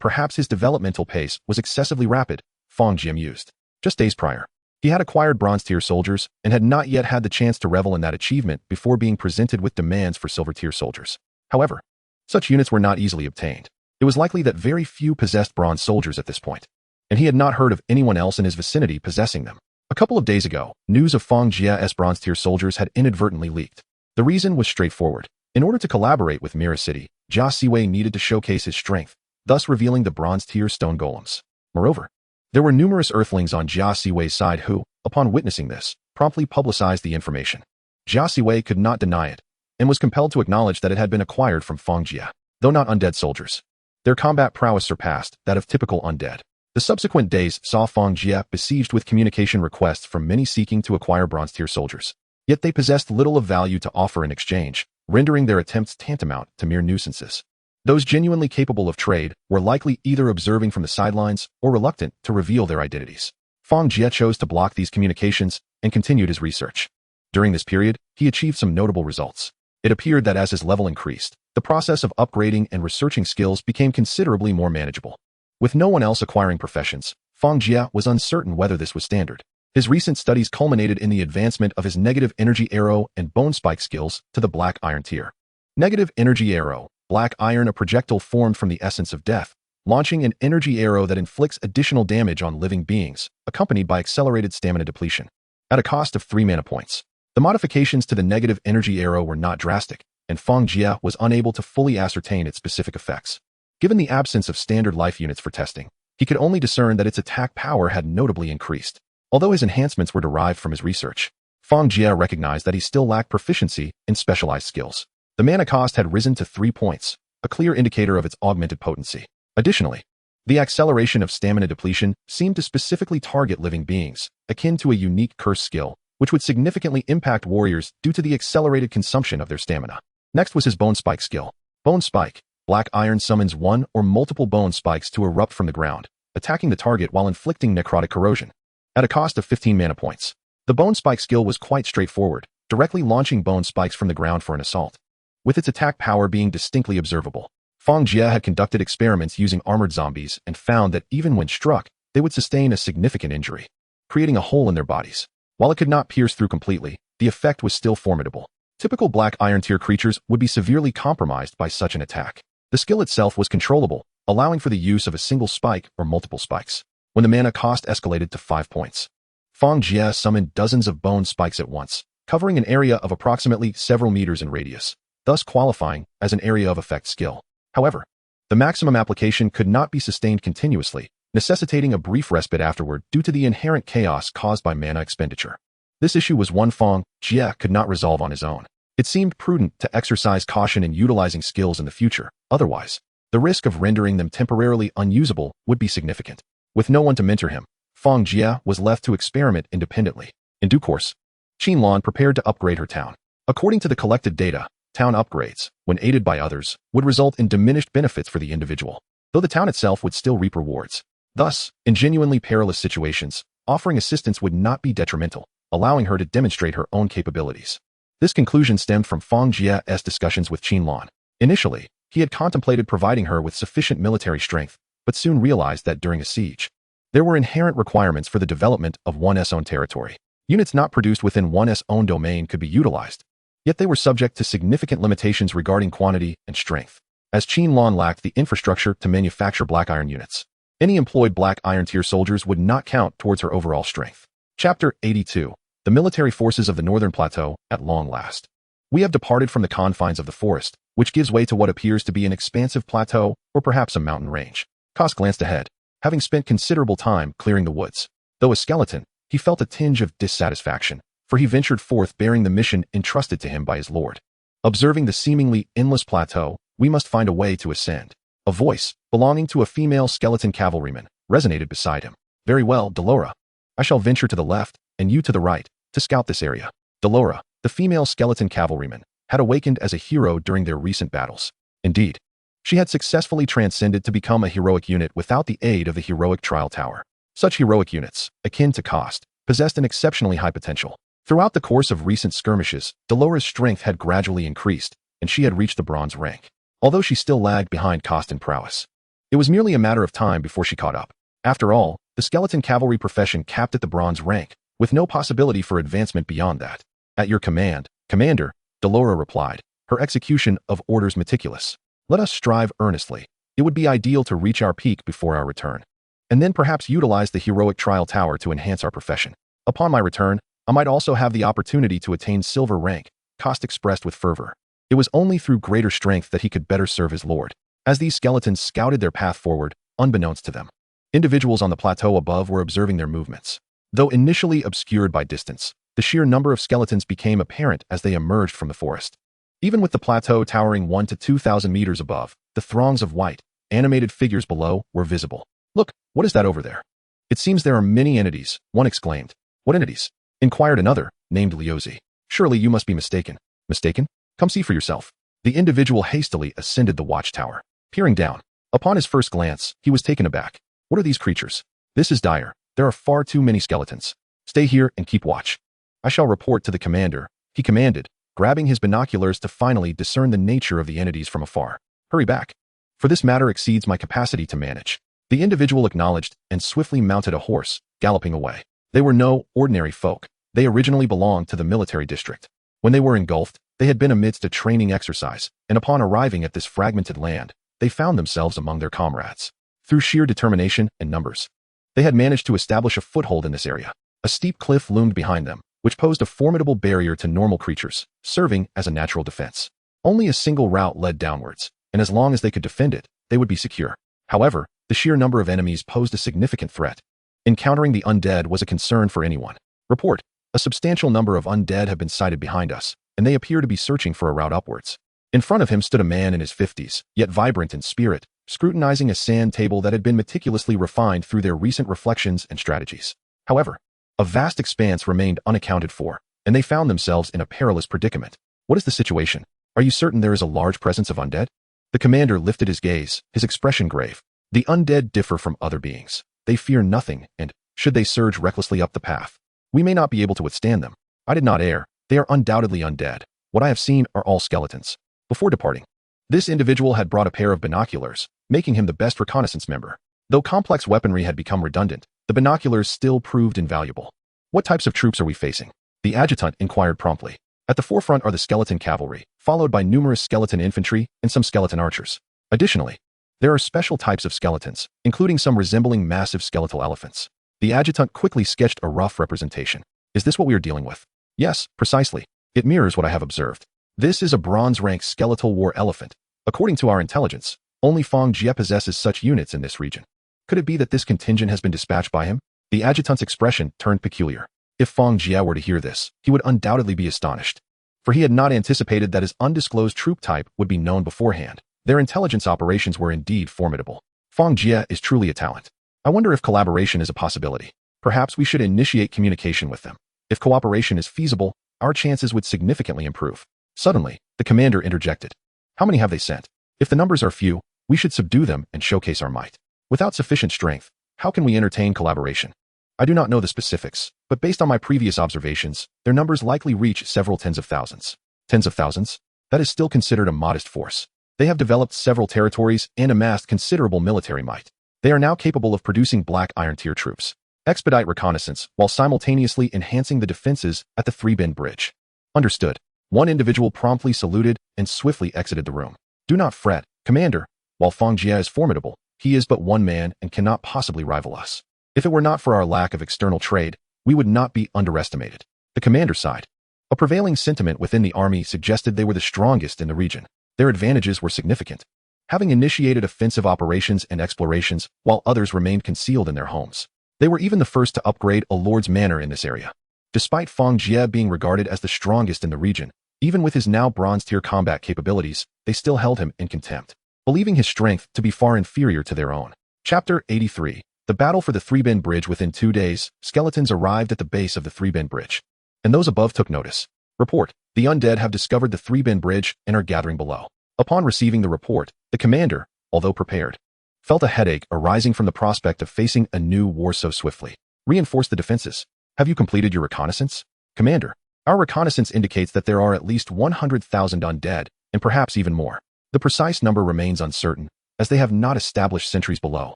perhaps his developmental pace was excessively rapid. Fang Jie mused. Just days prior, he had acquired bronze tier soldiers and had not yet had the chance to revel in that achievement before being presented with demands for silver tier soldiers. However, such units were not easily obtained. It was likely that very few possessed bronze soldiers at this point, and he had not heard of anyone else in his vicinity possessing them. A couple of days ago, news of Fang Jie's bronze tier soldiers had inadvertently leaked. The reason was straightforward. In order to collaborate with Mira City, Jia Siwei needed to showcase his strength, thus revealing the bronze tier stone golems. Moreover, there were numerous earthlings on Jia Siwei's side who, upon witnessing this, promptly publicized the information. Jia Siwei could not deny it, and was compelled to acknowledge that it had been acquired from Fang Jie. Though not undead soldiers, their combat prowess surpassed that of typical undead. The subsequent days saw Fang Jie besieged with communication requests from many seeking to acquire bronze-tier soldiers. Yet they possessed little of value to offer in exchange, rendering their attempts tantamount to mere nuisances. Those genuinely capable of trade were likely either observing from the sidelines or reluctant to reveal their identities. Fang Jie chose to block these communications and continued his research. During this period, he achieved some notable results. It appeared that as his level increased, the process of upgrading and researching skills became considerably more manageable. With no one else acquiring professions, Fang Jie was uncertain whether this was standard. His recent studies culminated in the advancement of his negative energy arrow and bone spike skills to the black iron tier. Negative energy arrow, black iron, a projectile formed from the essence of death, launching an energy arrow that inflicts additional damage on living beings, accompanied by accelerated stamina depletion. At a cost of 3 mana points. The modifications to the negative energy arrow were not drastic, and Fang Jie was unable to fully ascertain its specific effects. Given the absence of standard life units for testing, he could only discern that its attack power had notably increased. Although his enhancements were derived from his research, Fang Jie recognized that he still lacked proficiency in specialized skills. The mana cost had risen to 3 points, a clear indicator of its augmented potency. Additionally, the acceleration of stamina depletion seemed to specifically target living beings, akin to a unique curse skill, which would significantly impact warriors due to the accelerated consumption of their stamina. Next was his bone spike skill. Bone spike. Black iron summons one or multiple bone spikes to erupt from the ground, attacking the target while inflicting necrotic corrosion. At a cost of 15 mana points. The bone spike skill was quite straightforward, directly launching bone spikes from the ground for an assault. With its attack power being distinctly observable, Fang Jie had conducted experiments using armored zombies and found that even when struck, they would sustain a significant injury, creating a hole in their bodies. While it could not pierce through completely, the effect was still formidable. Typical black iron tier creatures would be severely compromised by such an attack. The skill itself was controllable, allowing for the use of a single spike or multiple spikes. When the mana cost escalated to 5 points, Fang Jie summoned dozens of bone spikes at once, covering an area of approximately several meters in radius, thus qualifying as an area of effect skill. However, the maximum application could not be sustained continuously, necessitating a brief respite afterward due to the inherent chaos caused by mana expenditure. This issue was one Fang Jie could not resolve on his own. It seemed prudent to exercise caution in utilizing skills in the future, otherwise, the risk of rendering them temporarily unusable would be significant. With no one to mentor him, Fang Jie was left to experiment independently. In due course, Qinlan prepared to upgrade her town. According to the collected data, town upgrades, when aided by others, would result in diminished benefits for the individual, though the town itself would still reap rewards. Thus, in genuinely perilous situations, offering assistance would not be detrimental, allowing her to demonstrate her own capabilities. This conclusion stemmed from Fang Jie's discussions with Qinlan. Initially, he had contemplated providing her with sufficient military strength, but soon realized that during a siege, there were inherent requirements for the development of one's own territory. Units not produced within one's own domain could be utilized, yet they were subject to significant limitations regarding quantity and strength, as Qinlan lacked the infrastructure to manufacture black iron units. Any employed black iron tier soldiers would not count towards her overall strength. Chapter 82. The military forces of the Northern Plateau at long last. We have departed from the confines of the forest, which gives way to what appears to be an expansive plateau or perhaps a mountain range. Koss glanced ahead, having spent considerable time clearing the woods. Though a skeleton, he felt a tinge of dissatisfaction, for he ventured forth bearing the mission entrusted to him by his lord. Observing the seemingly endless plateau, we must find a way to ascend. A voice, belonging to a female skeleton cavalryman, resonated beside him. Very well, Delora. I shall venture to the left, and you to the right, to scout this area. Delora, the female skeleton cavalryman, had awakened as a hero during their recent battles. Indeed, she had successfully transcended to become a heroic unit without the aid of the heroic trial tower. Such heroic units, akin to Koss, possessed an exceptionally high potential. Throughout the course of recent skirmishes, Delora's strength had gradually increased, and she had reached the bronze rank. Although she still lagged behind Koss in prowess, it was merely a matter of time before she caught up. After all, the skeleton cavalry profession capped at the bronze rank, with no possibility for advancement beyond that. At your command, Commander, Delora replied, her execution of orders meticulous. Let us strive earnestly. It would be ideal to reach our peak before our return, and then perhaps utilize the heroic trial tower to enhance our profession. Upon my return, I might also have the opportunity to attain silver rank, Koss expressed with fervor. It was only through greater strength that he could better serve his lord. As these skeletons scouted their path forward, unbeknownst to them, individuals on the plateau above were observing their movements. Though initially obscured by distance, the sheer number of skeletons became apparent as they emerged from the forest. Even with the plateau towering 1,000 to 2,000 meters above, the throngs of white, animated figures below were visible. Look, What is that over there? It seems there are many entities, one exclaimed. What entities? Inquired another, named Liuzi. Surely you must be mistaken. Mistaken? Come see for yourself. The individual hastily ascended the watchtower. Peering down. Upon his first glance, he was taken aback. What are these creatures? This is dire. There are far too many skeletons. Stay here and keep watch. I shall report to the commander, he commanded, grabbing his binoculars to finally discern the nature of the entities from afar. Hurry back. For this matter exceeds my capacity to manage. The individual acknowledged and swiftly mounted a horse, galloping away. They were no ordinary folk. They originally belonged to the military district. When they were engulfed, they had been amidst a training exercise, and upon arriving at this fragmented land, they found themselves among their comrades. Through sheer determination and numbers, they had managed to establish a foothold in this area. A steep cliff loomed behind them, which posed a formidable barrier to normal creatures, serving as a natural defense. Only a single route led downwards, and as long as they could defend it, they would be secure. However, the sheer number of enemies posed a significant threat. Encountering the undead was a concern for anyone. Report. A substantial number of undead have been sighted behind us, and they appear to be searching for a route upwards. In front of him stood a man in his 50s, yet vibrant in spirit, scrutinizing a sand table that had been meticulously refined through their recent reflections and strategies. However, a vast expanse remained unaccounted for, and they found themselves in a perilous predicament. What is the situation? Are you certain there is a large presence of undead? The commander lifted his gaze, his expression grave. The undead differ from other beings. They fear nothing, and, should they surge recklessly up the path, we may not be able to withstand them. I did not err. They are undoubtedly undead. What I have seen are all skeletons. Before departing, this individual had brought a pair of binoculars, making him the best reconnaissance member. Though complex weaponry had become redundant, the binoculars still proved invaluable. What types of troops are we facing? The adjutant inquired promptly. At the forefront are the skeleton cavalry, followed by numerous skeleton infantry and some skeleton archers. Additionally, there are special types of skeletons, including some resembling massive skeletal elephants. The adjutant quickly sketched a rough representation. Is this what we are dealing with? Yes, precisely. It mirrors what I have observed. This is a bronze-rank skeletal war elephant. According to our intelligence, only Fang Jie possesses such units in this region. Could it be that this contingent has been dispatched by him? The adjutant's expression turned peculiar. If Fang Jie were to hear this, he would undoubtedly be astonished, for he had not anticipated that his undisclosed troop type would be known beforehand. Their intelligence operations were indeed formidable. Fang Jie is truly a talent. I wonder if collaboration is a possibility. Perhaps we should initiate communication with them. If cooperation is feasible, our chances would significantly improve. Suddenly, the commander interjected. How many have they sent? If the numbers are few, we should subdue them and showcase our might. Without sufficient strength, how can we entertain collaboration? I do not know the specifics, but based on my previous observations, their numbers likely reach several tens of thousands. Tens of thousands? That is still considered a modest force. They have developed several territories and amassed considerable military might. They are now capable of producing Black Iron Tier troops. Expedite reconnaissance while simultaneously enhancing the defenses at the Three-Bend Bridge. Understood. One individual promptly saluted and swiftly exited the room. Do not fret, Commander. While Fang Jie is formidable, he is but one man and cannot possibly rival us. If it were not for our lack of external trade, we would not be underestimated. The commander sighed. A prevailing sentiment within the army suggested they were the strongest in the region. Their advantages were significant, having initiated offensive operations and explorations while others remained concealed in their homes. They were even the first to upgrade a lord's manor in this area. Despite Fang Jie being regarded as the strongest in the region, even with his now bronze-tier combat capabilities, they still held him in contempt, believing his strength to be far inferior to their own. Chapter 83. The battle for the Three-Bend Bridge. Within 2 days, skeletons arrived at the base of the Three-Bend Bridge, and those above took notice. Report. The undead have discovered the Three-Bend Bridge and are gathering below. Upon receiving the report, the commander, although prepared, felt a headache arising from the prospect of facing a new war so swiftly. Reinforce the defenses. Have you completed your reconnaissance? Commander, our reconnaissance indicates that there are at least 100,000 undead, and perhaps even more. The precise number remains uncertain, as they have not established sentries below,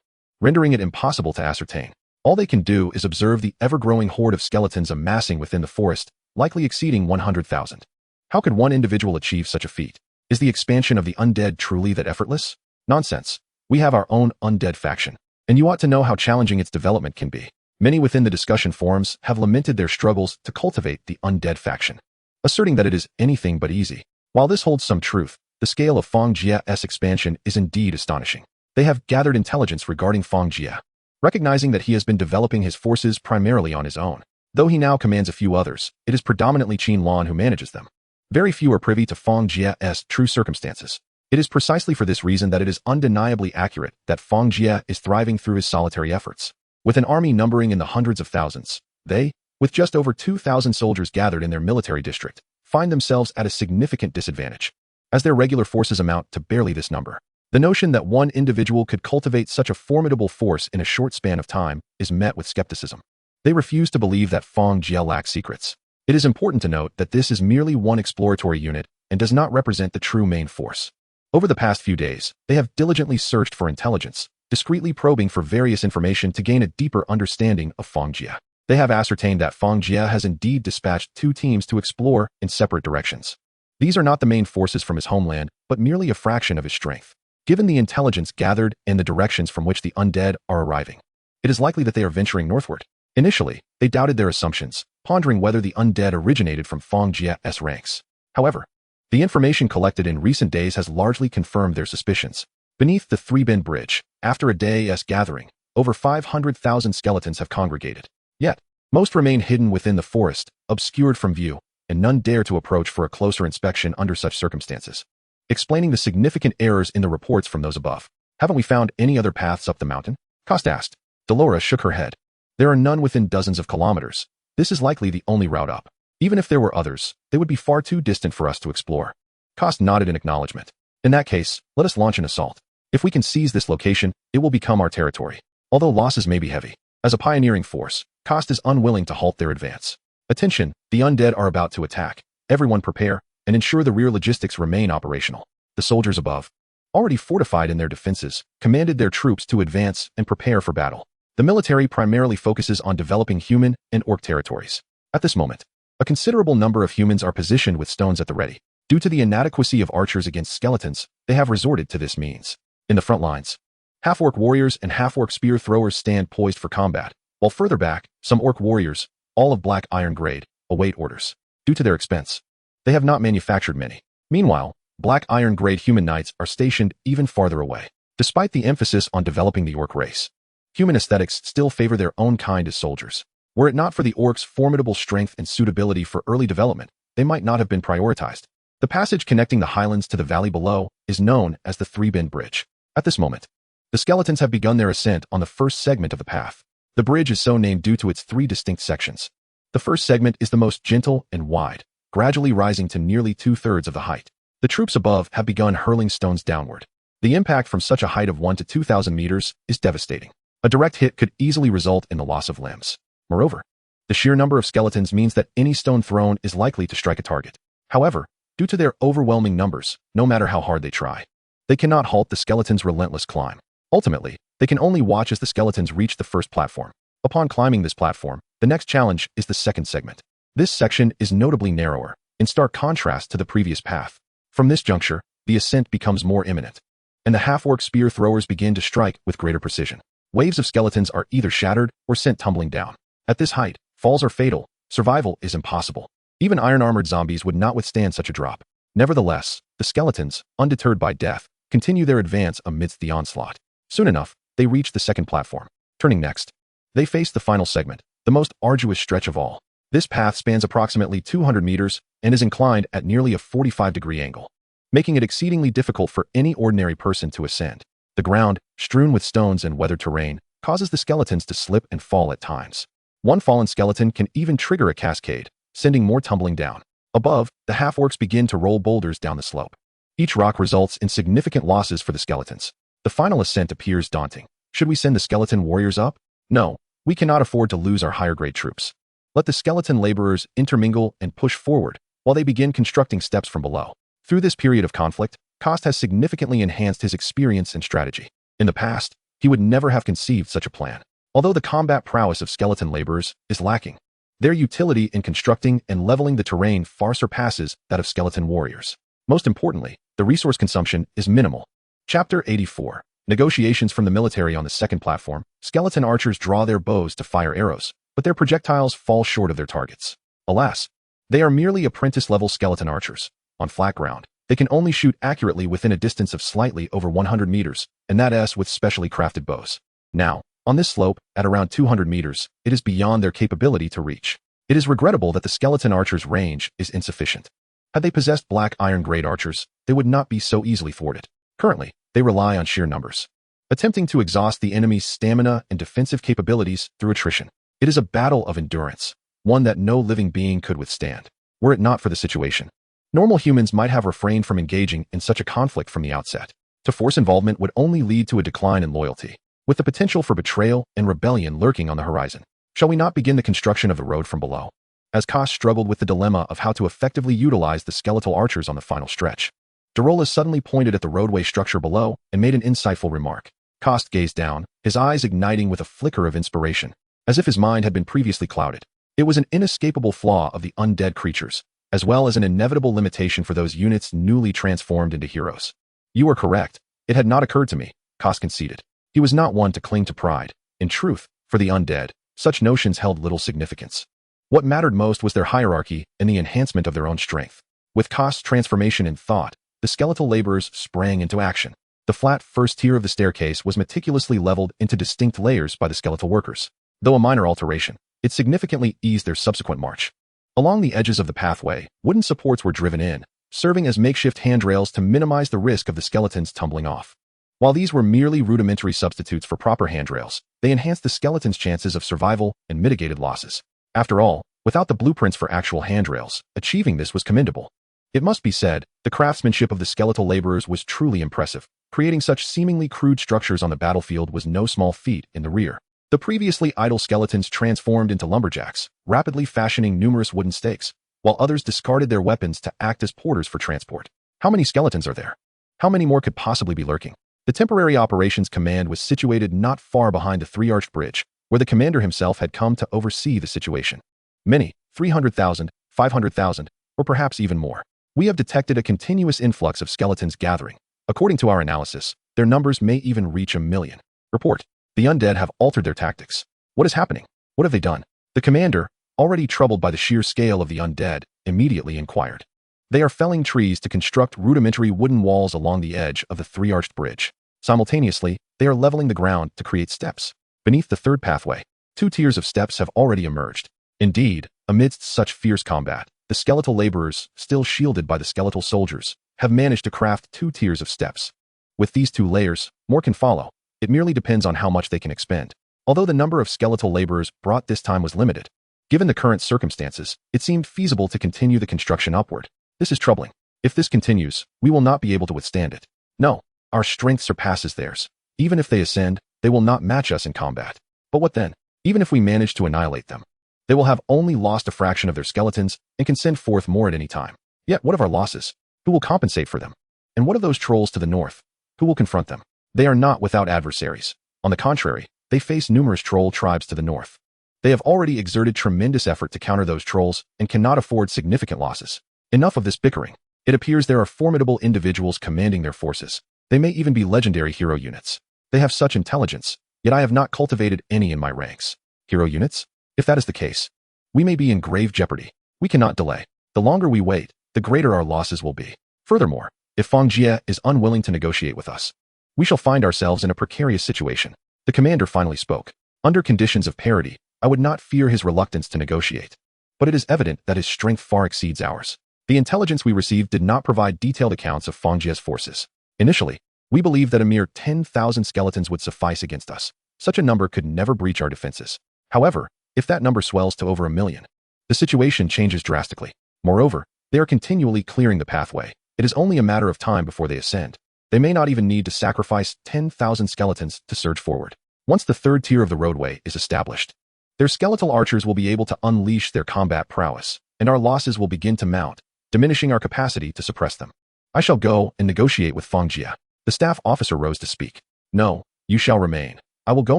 rendering it impossible to ascertain. All they can do is observe the ever-growing horde of skeletons amassing within the forest, likely exceeding 100,000. How could one individual achieve such a feat? Is the expansion of the undead truly that effortless? Nonsense. We have our own undead faction, and you ought to know how challenging its development can be. Many within the discussion forums have lamented their struggles to cultivate the undead faction, asserting that it is anything but easy. While this holds some truth, the scale of Fang Jie's expansion is indeed astonishing. They have gathered intelligence regarding Fang Jie, recognizing that he has been developing his forces primarily on his own. Though he now commands a few others, it is predominantly Qin Lan who manages them. Very few are privy to Fang Jie's true circumstances. It is precisely for this reason that it is undeniably accurate that Fang Jie is thriving through his solitary efforts. With an army numbering in the hundreds of thousands, they, with just over 2,000 soldiers gathered in their military district, find themselves at a significant disadvantage, as their regular forces amount to barely this number. The notion that one individual could cultivate such a formidable force in a short span of time is met with skepticism. They refuse to believe that Fang Jie lacks secrets. It is important to note that this is merely one exploratory unit and does not represent the true main force. Over the past few days, they have diligently searched for intelligence, discreetly probing for various information to gain a deeper understanding of Fang Jie. They have ascertained that Fang Jie has indeed dispatched 2 teams to explore in separate directions. These are not the main forces from his homeland, but merely a fraction of his strength. Given the intelligence gathered and the directions from which the undead are arriving, it is likely that they are venturing northward. Initially, they doubted their assumptions, pondering whether the undead originated from Fang Jie's ranks. However, the information collected in recent days has largely confirmed their suspicions. Beneath the Three-Bend Bridge, after a day's gathering, over 500,000 skeletons have congregated. Yet, most remain hidden within the forest, obscured from view, and none dare to approach for a closer inspection under such circumstances. Explaining the significant errors in the reports from those above. Haven't we found any other paths up the mountain? Cost asked. Delora shook her head. There are none within dozens of kilometers. This is likely the only route up. Even if there were others, they would be far too distant for us to explore. Cost nodded in acknowledgement. In that case, let us launch an assault. If we can seize this location, it will become our territory. Although losses may be heavy, as a pioneering force, Cost is unwilling to halt their advance. Attention, the undead are about to attack. Everyone prepare, and ensure the rear logistics remain operational. The soldiers above, already fortified in their defenses, commanded their troops to advance and prepare for battle. The military primarily focuses on developing human and orc territories. At this moment, a considerable number of humans are positioned with stones at the ready. Due to the inadequacy of archers against skeletons, they have resorted to this means. In the front lines, half-orc warriors and half-orc spear throwers stand poised for combat, while further back, some orc warriors, all of black iron grade, await orders. Due to their expense, they have not manufactured many. Meanwhile, black iron grade human knights are stationed even farther away. Despite the emphasis on developing the orc race, human aesthetics still favor their own kind as soldiers. Were it not for the orcs' formidable strength and suitability for early development, they might not have been prioritized. The passage connecting the highlands to the valley below is known as the Three-Bend Bridge. At this moment, the skeletons have begun their ascent on the first segment of the path. The bridge is so named due to its 3 distinct sections. The first segment is the most gentle and wide, gradually rising to nearly 2/3 of the height. The troops above have begun hurling stones downward. The impact from such a height of 1 to 2,000 meters is devastating. A direct hit could easily result in the loss of limbs. Moreover, the sheer number of skeletons means that any stone thrown is likely to strike a target. However, due to their overwhelming numbers, no matter how hard they try, they cannot halt the skeletons' relentless climb. Ultimately, they can only watch as the skeletons reach the first platform. Upon climbing this platform, the next challenge is the second segment. This section is notably narrower, in stark contrast to the previous path. From this juncture, the ascent becomes more imminent, and the half-orc spear throwers begin to strike with greater precision. Waves of skeletons are either shattered or sent tumbling down. At this height, falls are fatal. Survival is impossible. Even iron-armored zombies would not withstand such a drop. Nevertheless, the skeletons, undeterred by death, continue their advance amidst the onslaught. Soon enough, they reach the second platform. Turning next, they face the final segment, the most arduous stretch of all. This path spans approximately 200 meters and is inclined at nearly a 45-degree angle, making it exceedingly difficult for any ordinary person to ascend. The ground, strewn with stones and weathered terrain, causes the skeletons to slip and fall at times. One fallen skeleton can even trigger a cascade, sending more tumbling down. Above, the half-orcs begin to roll boulders down the slope. Each rock results in significant losses for the skeletons. The final ascent appears daunting. Should we send the skeleton warriors up? No, we cannot afford to lose our higher-grade troops. Let the skeleton laborers intermingle and push forward while they begin constructing steps from below. Through this period of conflict, Cost has significantly enhanced his experience and strategy. In the past, he would never have conceived such a plan. Although the combat prowess of skeleton laborers is lacking, their utility in constructing and leveling the terrain far surpasses that of skeleton warriors. Most importantly, the resource consumption is minimal. Chapter 84. Negotiations from the military. On the second platform, skeleton archers draw their bows to fire arrows, but their projectiles fall short of their targets. Alas, they are merely apprentice-level skeleton archers. On flat ground, they can only shoot accurately within a distance of slightly over 100 meters, and that with specially crafted bows. Now, on this slope, at around 200 meters, it is beyond their capability to reach. It is regrettable that the skeleton archer's range is insufficient. Had they possessed black iron-grade archers, they would not be so easily thwarted. Currently, they rely on sheer numbers, attempting to exhaust the enemy's stamina and defensive capabilities through attrition. It is a battle of endurance, one that no living being could withstand, were it not for the situation. Normal humans might have refrained from engaging in such a conflict from the outset. To force involvement would only lead to a decline in loyalty, with the potential for betrayal and rebellion lurking on the horizon. Shall we not begin the construction of the road from below? As Koss struggled with the dilemma of how to effectively utilize the skeletal archers on the final stretch, Darola suddenly pointed at the roadway structure below and made an insightful remark. Koss gazed down, his eyes igniting with a flicker of inspiration, as if his mind had been previously clouded. It was an inescapable flaw of the undead creatures, as well as an inevitable limitation for those units newly transformed into heroes. You are correct. It had not occurred to me, Koss conceded. He was not one to cling to pride. In truth, for the undead, such notions held little significance. What mattered most was their hierarchy and the enhancement of their own strength. With Koss' transformation in thought, the skeletal laborers sprang into action. The flat first tier of the staircase was meticulously leveled into distinct layers by the skeletal workers. Though a minor alteration, it significantly eased their subsequent march. Along the edges of the pathway, wooden supports were driven in, serving as makeshift handrails to minimize the risk of the skeletons tumbling off. While these were merely rudimentary substitutes for proper handrails, they enhanced the skeleton's chances of survival and mitigated losses. After all, without the blueprints for actual handrails, achieving this was commendable. It must be said, the craftsmanship of the skeletal laborers was truly impressive. Creating such seemingly crude structures on the battlefield was no small feat in the rear. The previously idle skeletons transformed into lumberjacks, rapidly fashioning numerous wooden stakes, while others discarded their weapons to act as porters for transport. How many skeletons are there? How many more could possibly be lurking? The temporary operations command was situated not far behind the three-arched bridge, where the commander himself had come to oversee the situation. Many, 300,000, 500,000, or perhaps even more. We have detected a continuous influx of skeletons gathering. According to our analysis, their numbers may even reach 1 million. Report. The undead have altered their tactics. What is happening? What have they done? The commander, already troubled by the sheer scale of the undead, immediately inquired. They are felling trees to construct rudimentary wooden walls along the edge of the three-arched bridge. Simultaneously, they are leveling the ground to create steps. Beneath the third pathway, 2 tiers of steps have already emerged. Indeed, amidst such fierce combat, the skeletal laborers, still shielded by the skeletal soldiers, have managed to craft 2 tiers of steps. With these 2 layers, more can follow. It merely depends on how much they can expend. Although the number of skeletal laborers brought this time was limited, given the current circumstances, it seemed feasible to continue the construction upward. This is troubling. If this continues, we will not be able to withstand it. No, our strength surpasses theirs. Even if they ascend, they will not match us in combat. But what then? Even if we manage to annihilate them, they will have only lost a fraction of their skeletons and can send forth more at any time. Yet what of our losses? Who will compensate for them? And what of those trolls to the north? Who will confront them? They are not without adversaries. On the contrary, they face numerous troll tribes to the north. They have already exerted tremendous effort to counter those trolls and cannot afford significant losses. Enough of this bickering. It appears there are formidable individuals commanding their forces. They may even be legendary hero units. They have such intelligence, yet I have not cultivated any in my ranks. Hero units? If that is the case, we may be in grave jeopardy. We cannot delay. The longer we wait, the greater our losses will be. Furthermore, if Fang Jie is unwilling to negotiate with us, we shall find ourselves in a precarious situation. The commander finally spoke. Under conditions of parity, I would not fear his reluctance to negotiate. But it is evident that his strength far exceeds ours. The intelligence we received did not provide detailed accounts of Fang Jie's forces. Initially, we believed that a mere 10,000 skeletons would suffice against us. Such a number could never breach our defenses. However, if that number swells to over 1 million, the situation changes drastically. Moreover, they are continually clearing the pathway. It is only a matter of time before they ascend. They may not even need to sacrifice 10,000 skeletons to surge forward. Once the third tier of the roadway is established, their skeletal archers will be able to unleash their combat prowess, and our losses will begin to mount, diminishing our capacity to suppress them. I shall go and negotiate with Fang Jie. The staff officer rose to speak. No, you shall remain. I will go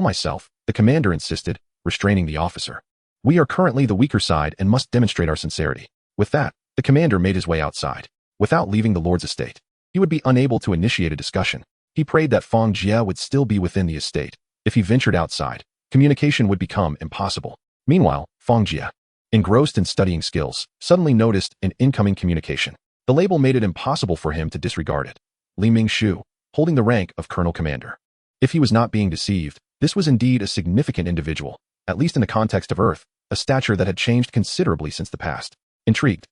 myself, the commander insisted, restraining the officer. We are currently the weaker side and must demonstrate our sincerity. With that, the commander made his way outside. Without leaving the lord's estate, he would be unable to initiate a discussion. He prayed that Fang Jie would still be within the estate. If he ventured outside, communication would become impossible. Meanwhile, Fang Jie, engrossed in studying skills, suddenly noticed an incoming communication. The label made it impossible for him to disregard it. Li Ming-shu, holding the rank of Colonel Commander. If he was not being deceived, this was indeed a significant individual, at least in the context of Earth, a stature that had changed considerably since the past. Intrigued,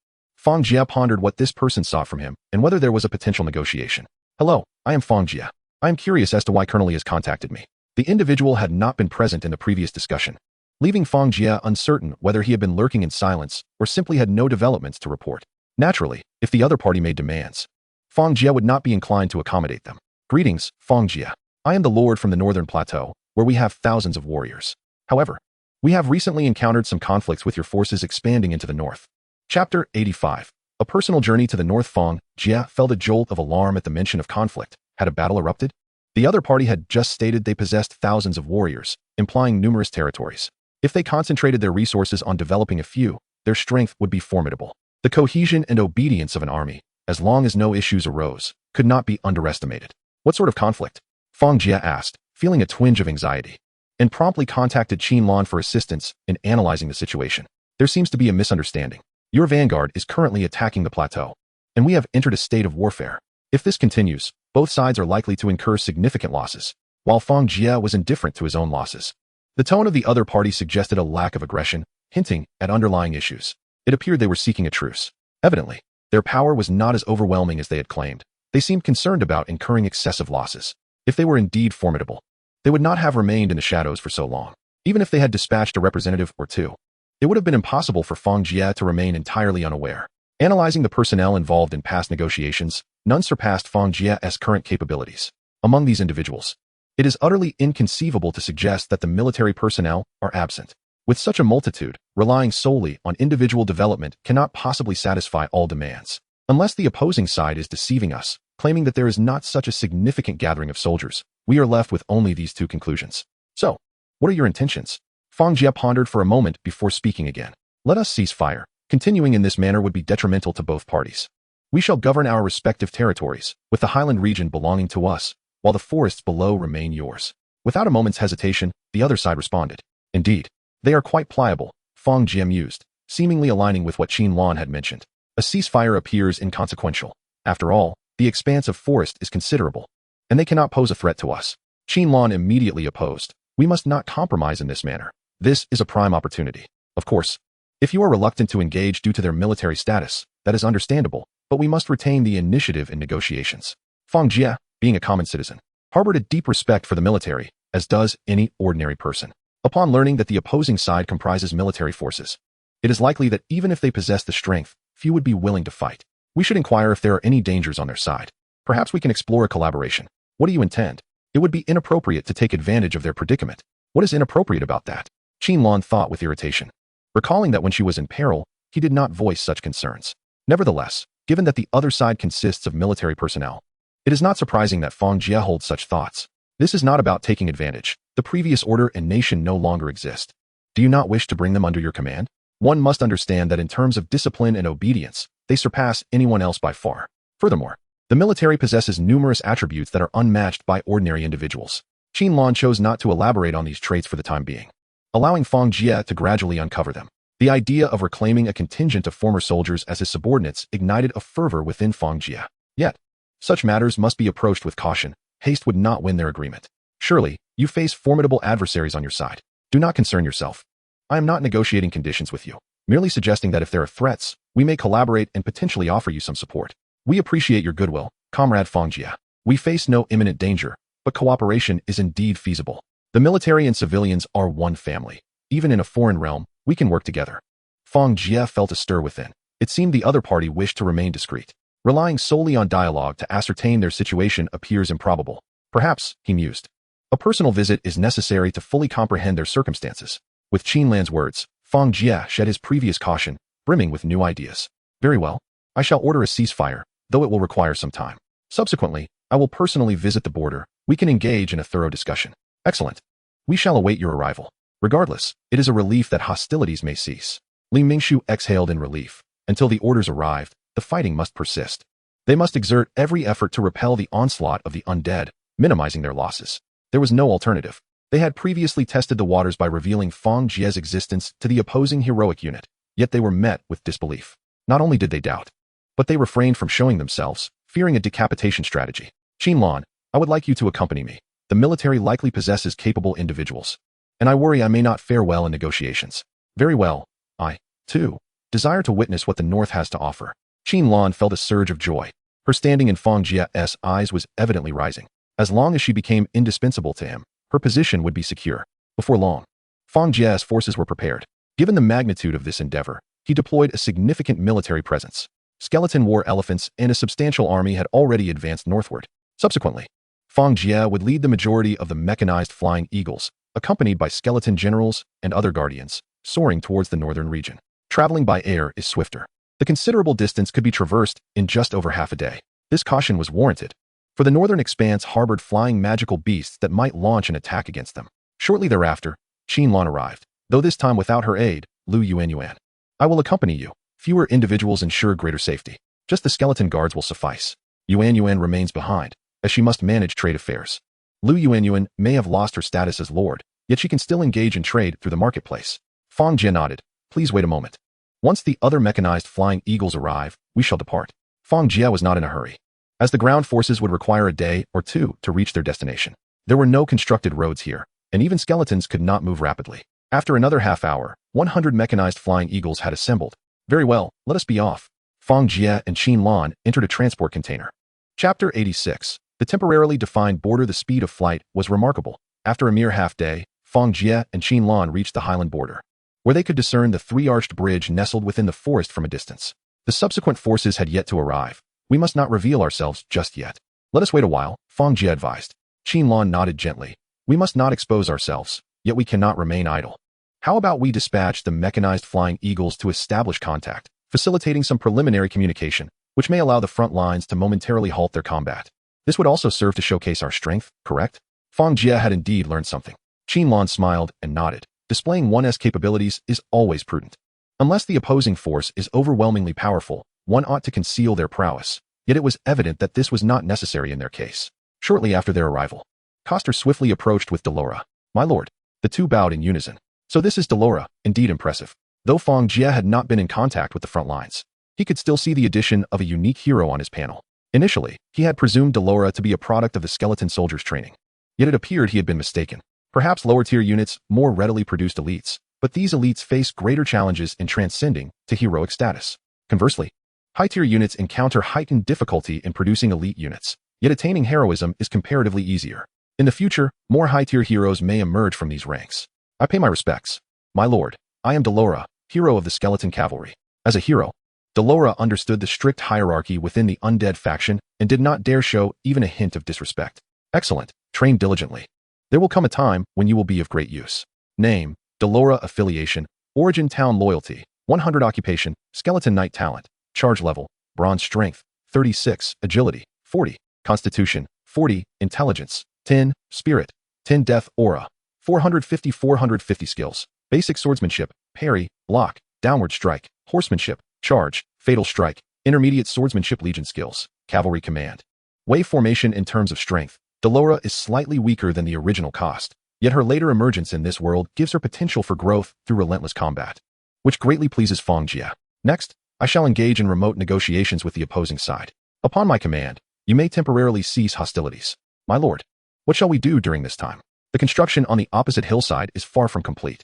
Fang Jie pondered what this person sought from him and whether there was a potential negotiation. Hello, I am Fang Jie. I am curious as to why Colonel Lee has contacted me. The individual had not been present in the previous discussion, leaving Fang Jie uncertain whether he had been lurking in silence or simply had no developments to report. Naturally, if the other party made demands, Fang Jie would not be inclined to accommodate them. Greetings, Fang Jie. I am the Lord from the Northern Plateau, where we have thousands of warriors. However, we have recently encountered some conflicts with your forces expanding into the north. Chapter 85. A personal journey to the north. Fang Jie felt a jolt of alarm at the mention of conflict. Had a battle erupted? The other party had just stated they possessed thousands of warriors, implying numerous territories. If they concentrated their resources on developing a few, their strength would be formidable. The cohesion and obedience of an army, as long as no issues arose, could not be underestimated. What sort of conflict? Fang Jie asked, feeling a twinge of anxiety, and promptly contacted Qin Lan for assistance in analyzing the situation. There seems to be a misunderstanding. Your vanguard is currently attacking the plateau, and we have entered a state of warfare. If this continues, both sides are likely to incur significant losses. While Fang Jie was indifferent to his own losses, the tone of the other party suggested a lack of aggression, hinting at underlying issues. It appeared they were seeking a truce. Evidently, their power was not as overwhelming as they had claimed. They seemed concerned about incurring excessive losses. If they were indeed formidable, they would not have remained in the shadows for so long. Even if they had dispatched a representative or two, it would have been impossible for Fang Jie to remain entirely unaware. Analyzing the personnel involved in past negotiations, none surpassed Fang Jie's current capabilities. Among these individuals, it is utterly inconceivable to suggest that the military personnel are absent. With such a multitude, relying solely on individual development cannot possibly satisfy all demands. Unless the opposing side is deceiving us, claiming that there is not such a significant gathering of soldiers, we are left with only these two conclusions. So, what are your intentions? Fang Jie pondered for a moment before speaking again. Let us cease fire. Continuing in this manner would be detrimental to both parties. We shall govern our respective territories, with the highland region belonging to us, while the forests below remain yours. Without a moment's hesitation, the other side responded. Indeed, they are quite pliable, Fang Jie mused, seemingly aligning with what Qin Lan had mentioned. A ceasefire appears inconsequential. After all, the expanse of forest is considerable, and they cannot pose a threat to us. Qin Lan immediately opposed. We must not compromise in this manner. This is a prime opportunity. Of course, if you are reluctant to engage due to their military status, that is understandable, but we must retain the initiative in negotiations. Fang Jie, being a common citizen, harbored a deep respect for the military, as does any ordinary person. Upon learning that the opposing side comprises military forces, it is likely that even if they possess the strength, few would be willing to fight. We should inquire if there are any dangers on their side. Perhaps we can explore a collaboration. What do you intend? It would be inappropriate to take advantage of their predicament. What is inappropriate about that? Qin Lan thought with irritation, recalling that when she was in peril, he did not voice such concerns. Nevertheless, given that the other side consists of military personnel, it is not surprising that Fang Jie holds such thoughts. This is not about taking advantage. The previous order and nation no longer exist. Do you not wish to bring them under your command? One must understand that in terms of discipline and obedience, they surpass anyone else by far. Furthermore, the military possesses numerous attributes that are unmatched by ordinary individuals. Qin Lan chose not to elaborate on these traits for the time being, allowing Fang Jie to gradually uncover them. The idea of reclaiming a contingent of former soldiers as his subordinates ignited a fervor within Fang Jie. Yet, such matters must be approached with caution. Haste would not win their agreement. Surely, you face formidable adversaries on your side. Do not concern yourself. I am not negotiating conditions with you, merely suggesting that if there are threats, we may collaborate and potentially offer you some support. We appreciate your goodwill, Comrade Fang Jie. We face no imminent danger, but cooperation is indeed feasible. The military and civilians are one family. Even in a foreign realm, we can work together. Fang Jie felt a stir within. It seemed the other party wished to remain discreet. Relying solely on dialogue to ascertain their situation appears improbable. Perhaps, he mused, a personal visit is necessary to fully comprehend their circumstances. With Qin Lan's words, Fang Jie shed his previous caution, brimming with new ideas. Very well. I shall order a ceasefire, though it will require some time. Subsequently, I will personally visit the border. We can engage in a thorough discussion. Excellent. We shall await your arrival. Regardless, it is a relief that hostilities may cease. Li Mingshu exhaled in relief. Until the orders arrived, the fighting must persist. They must exert every effort to repel the onslaught of the undead, minimizing their losses. There was no alternative. They had previously tested the waters by revealing Fang Jie's existence to the opposing heroic unit, yet they were met with disbelief. Not only did they doubt, but they refrained from showing themselves, fearing a decapitation strategy. Qin Lan, I would like you to accompany me. The military likely possesses capable individuals, and I worry I may not fare well in negotiations. Very well. I, too, desire to witness what the North has to offer. Lan felt a surge of joy. Her standing in Fang Jie's eyes was evidently rising. As long as she became indispensable to him, her position would be secure. Before long, Fang Jie's forces were prepared. Given the magnitude of this endeavor, he deployed a significant military presence. Skeleton war elephants and a substantial army had already advanced northward. Subsequently, Fang Jie would lead the majority of the mechanized flying eagles, accompanied by skeleton generals and other guardians, soaring towards the northern region. Traveling by air is swifter. The considerable distance could be traversed in just over half a day. This caution was warranted, for the northern expanse harbored flying magical beasts that might launch an attack against them. Shortly thereafter, Lan arrived, though this time without her aide, Lu Yuanyuan. I will accompany you. Fewer individuals ensure greater safety. Just the skeleton guards will suffice. Yuanyuan remains behind, as she must manage trade affairs. Lu Yuanyuan may have lost her status as lord, yet she can still engage in trade through the marketplace. Fang Jie nodded. Please wait a moment. Once the other mechanized flying eagles arrive, we shall depart. Fang Jie was not in a hurry, as the ground forces would require a day or two to reach their destination. There were no constructed roads here, and even skeletons could not move rapidly. After another half hour, 100 mechanized flying eagles had assembled. Very well, let us be off. Fang Jie and Lan entered a transport container. Chapter 86. The temporarily defined border. The speed of flight was remarkable. After a mere half-day, Fang Jie and Lan reached the highland border, where they could discern the three-arched bridge nestled within the forest from a distance. The subsequent forces had yet to arrive. We must not reveal ourselves just yet. Let us wait a while, Fang Jie advised. Lan nodded gently. We must not expose ourselves, yet we cannot remain idle. How about we dispatch the mechanized flying eagles to establish contact, facilitating some preliminary communication, which may allow the front lines to momentarily halt their combat. This would also serve to showcase our strength, correct? Fang Jie had indeed learned something. Lan smiled and nodded. Displaying one's capabilities is always prudent. Unless the opposing force is overwhelmingly powerful, one ought to conceal their prowess. Yet it was evident that this was not necessary in their case. Shortly after their arrival, Coster swiftly approached with Delora. My lord. The two bowed in unison. So this is Delora, indeed impressive. Though Fang Jie had not been in contact with the front lines, he could still see the addition of a unique hero on his panel. Initially, he had presumed Delora to be a product of the skeleton soldiers' training. Yet it appeared he had been mistaken. Perhaps lower-tier units more readily produced elites, but these elites face greater challenges in transcending to heroic status. Conversely, high-tier units encounter heightened difficulty in producing elite units, yet attaining heroism is comparatively easier. In the future, more high-tier heroes may emerge from these ranks. I pay my respects. My lord, I am Delora, hero of the skeleton cavalry. As a hero, Delora understood the strict hierarchy within the undead faction and did not dare show even a hint of disrespect. Excellent. Train diligently. There will come a time when you will be of great use. Name, Delora affiliation, origin town loyalty, 100 occupation, skeleton knight talent, charge level, bronze strength, 36, agility, 40, constitution, 40, intelligence, 10, spirit, 10 death aura, 450 skills, basic swordsmanship, parry, block, downward strike, horsemanship, charge, fatal strike, intermediate swordsmanship legion skills, cavalry command. Wave formation. In terms of strength, Delora is slightly weaker than the original cost, yet her later emergence in this world gives her potential for growth through relentless combat, which greatly pleases Fang Jie. Next, I shall engage in remote negotiations with the opposing side. Upon my command, you may temporarily cease hostilities. My lord, what shall we do during this time? The construction on the opposite hillside is far from complete.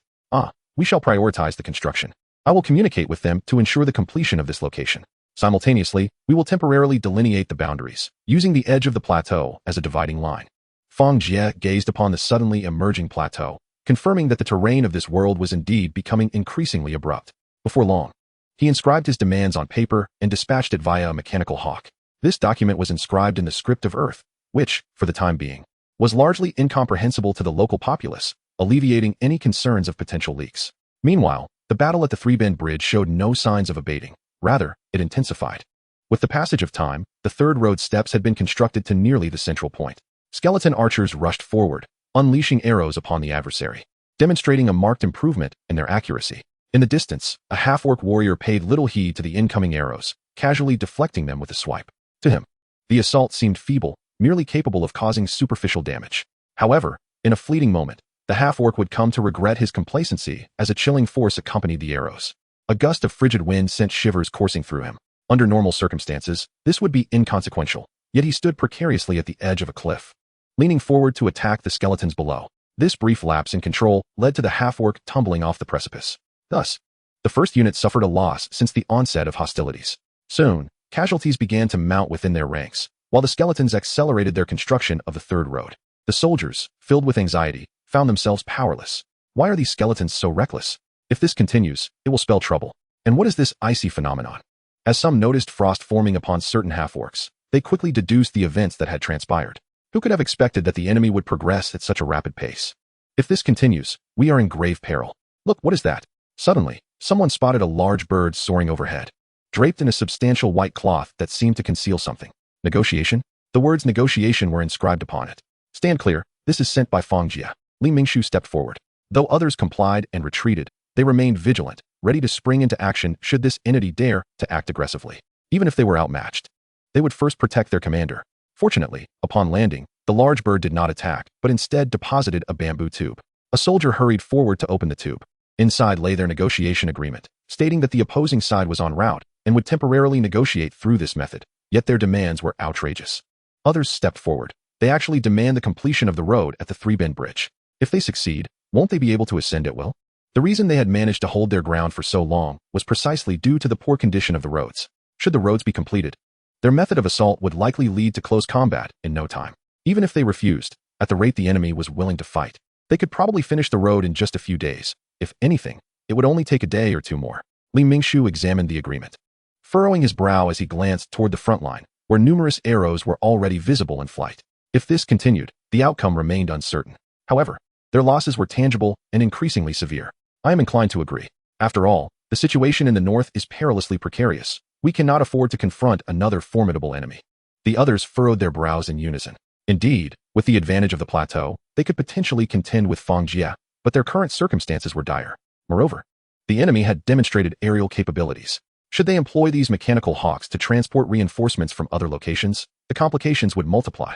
We shall prioritize the construction. I will communicate with them to ensure the completion of this location. Simultaneously, we will temporarily delineate the boundaries, using the edge of the plateau as a dividing line. Fang Jie gazed upon the suddenly emerging plateau, confirming that the terrain of this world was indeed becoming increasingly abrupt. Before long, he inscribed his demands on paper and dispatched it via a mechanical hawk. This document was inscribed in the script of Earth, which, for the time being, was largely incomprehensible to the local populace, alleviating any concerns of potential leaks. Meanwhile, the battle at the Three-Bend Bridge showed no signs of abating. Rather, it intensified. With the passage of time, the third road steps had been constructed to nearly the central point. Skeleton archers rushed forward, unleashing arrows upon the adversary, demonstrating a marked improvement in their accuracy. In the distance, a half-orc warrior paid little heed to the incoming arrows, casually deflecting them with a swipe. To him, the assault seemed feeble, merely capable of causing superficial damage. However, in a fleeting moment, the half-orc would come to regret his complacency as a chilling force accompanied the arrows. A gust of frigid wind sent shivers coursing through him. Under normal circumstances, this would be inconsequential, yet he stood precariously at the edge of a cliff, leaning forward to attack the skeletons below. This brief lapse in control led to the half-orc tumbling off the precipice. Thus, The first unit suffered a loss since the onset of hostilities. Soon, casualties began to mount within their ranks, while the skeletons accelerated their construction of the third road. The soldiers, filled with anxiety, found themselves powerless. Why are these skeletons so reckless? If this continues, it will spell trouble. And what is this icy phenomenon? As some noticed frost forming upon certain half-orcs, they quickly deduced the events that had transpired. Who could have expected that the enemy would progress at such a rapid pace? If this continues, we are in grave peril. Look, what is that? Suddenly, someone spotted a large bird soaring overhead, draped in a substantial white cloth that seemed to conceal something. Negotiation? The words negotiation were inscribed upon it. Stand clear, this is sent by Fang Jie. Li Mingshu stepped forward. Though others complied and retreated, they remained vigilant, ready to spring into action should this entity dare to act aggressively. Even if they were outmatched, they would first protect their commander. Fortunately, upon landing, the large bird did not attack, but instead deposited a bamboo tube. A soldier hurried forward to open the tube. Inside lay their negotiation agreement, stating that the opposing side was en route and would temporarily negotiate through this method, yet their demands were outrageous. Others stepped forward. They actually demand the completion of the road at the three-bend bridge. If they succeed, won't they be able to ascend at will? The reason they had managed to hold their ground for so long was precisely due to the poor condition of the roads. Should the roads be completed, their method of assault would likely lead to close combat in no time. Even if they refused, at the rate the enemy was willing to fight, they could probably finish the road in just a few days. If anything, it would only take a day or two more. Li Mingshu examined the agreement, furrowing his brow as he glanced toward the front line, where numerous arrows were already visible in flight. If this continued, the outcome remained uncertain. However, their losses were tangible and increasingly severe. I am inclined to agree. After all, the situation in the north is perilously precarious. We cannot afford to confront another formidable enemy. The others furrowed their brows in unison. Indeed, with the advantage of the plateau, they could potentially contend with Fang Jie, but their current circumstances were dire. Moreover, the enemy had demonstrated aerial capabilities. Should they employ these mechanical hawks to transport reinforcements from other locations, the complications would multiply.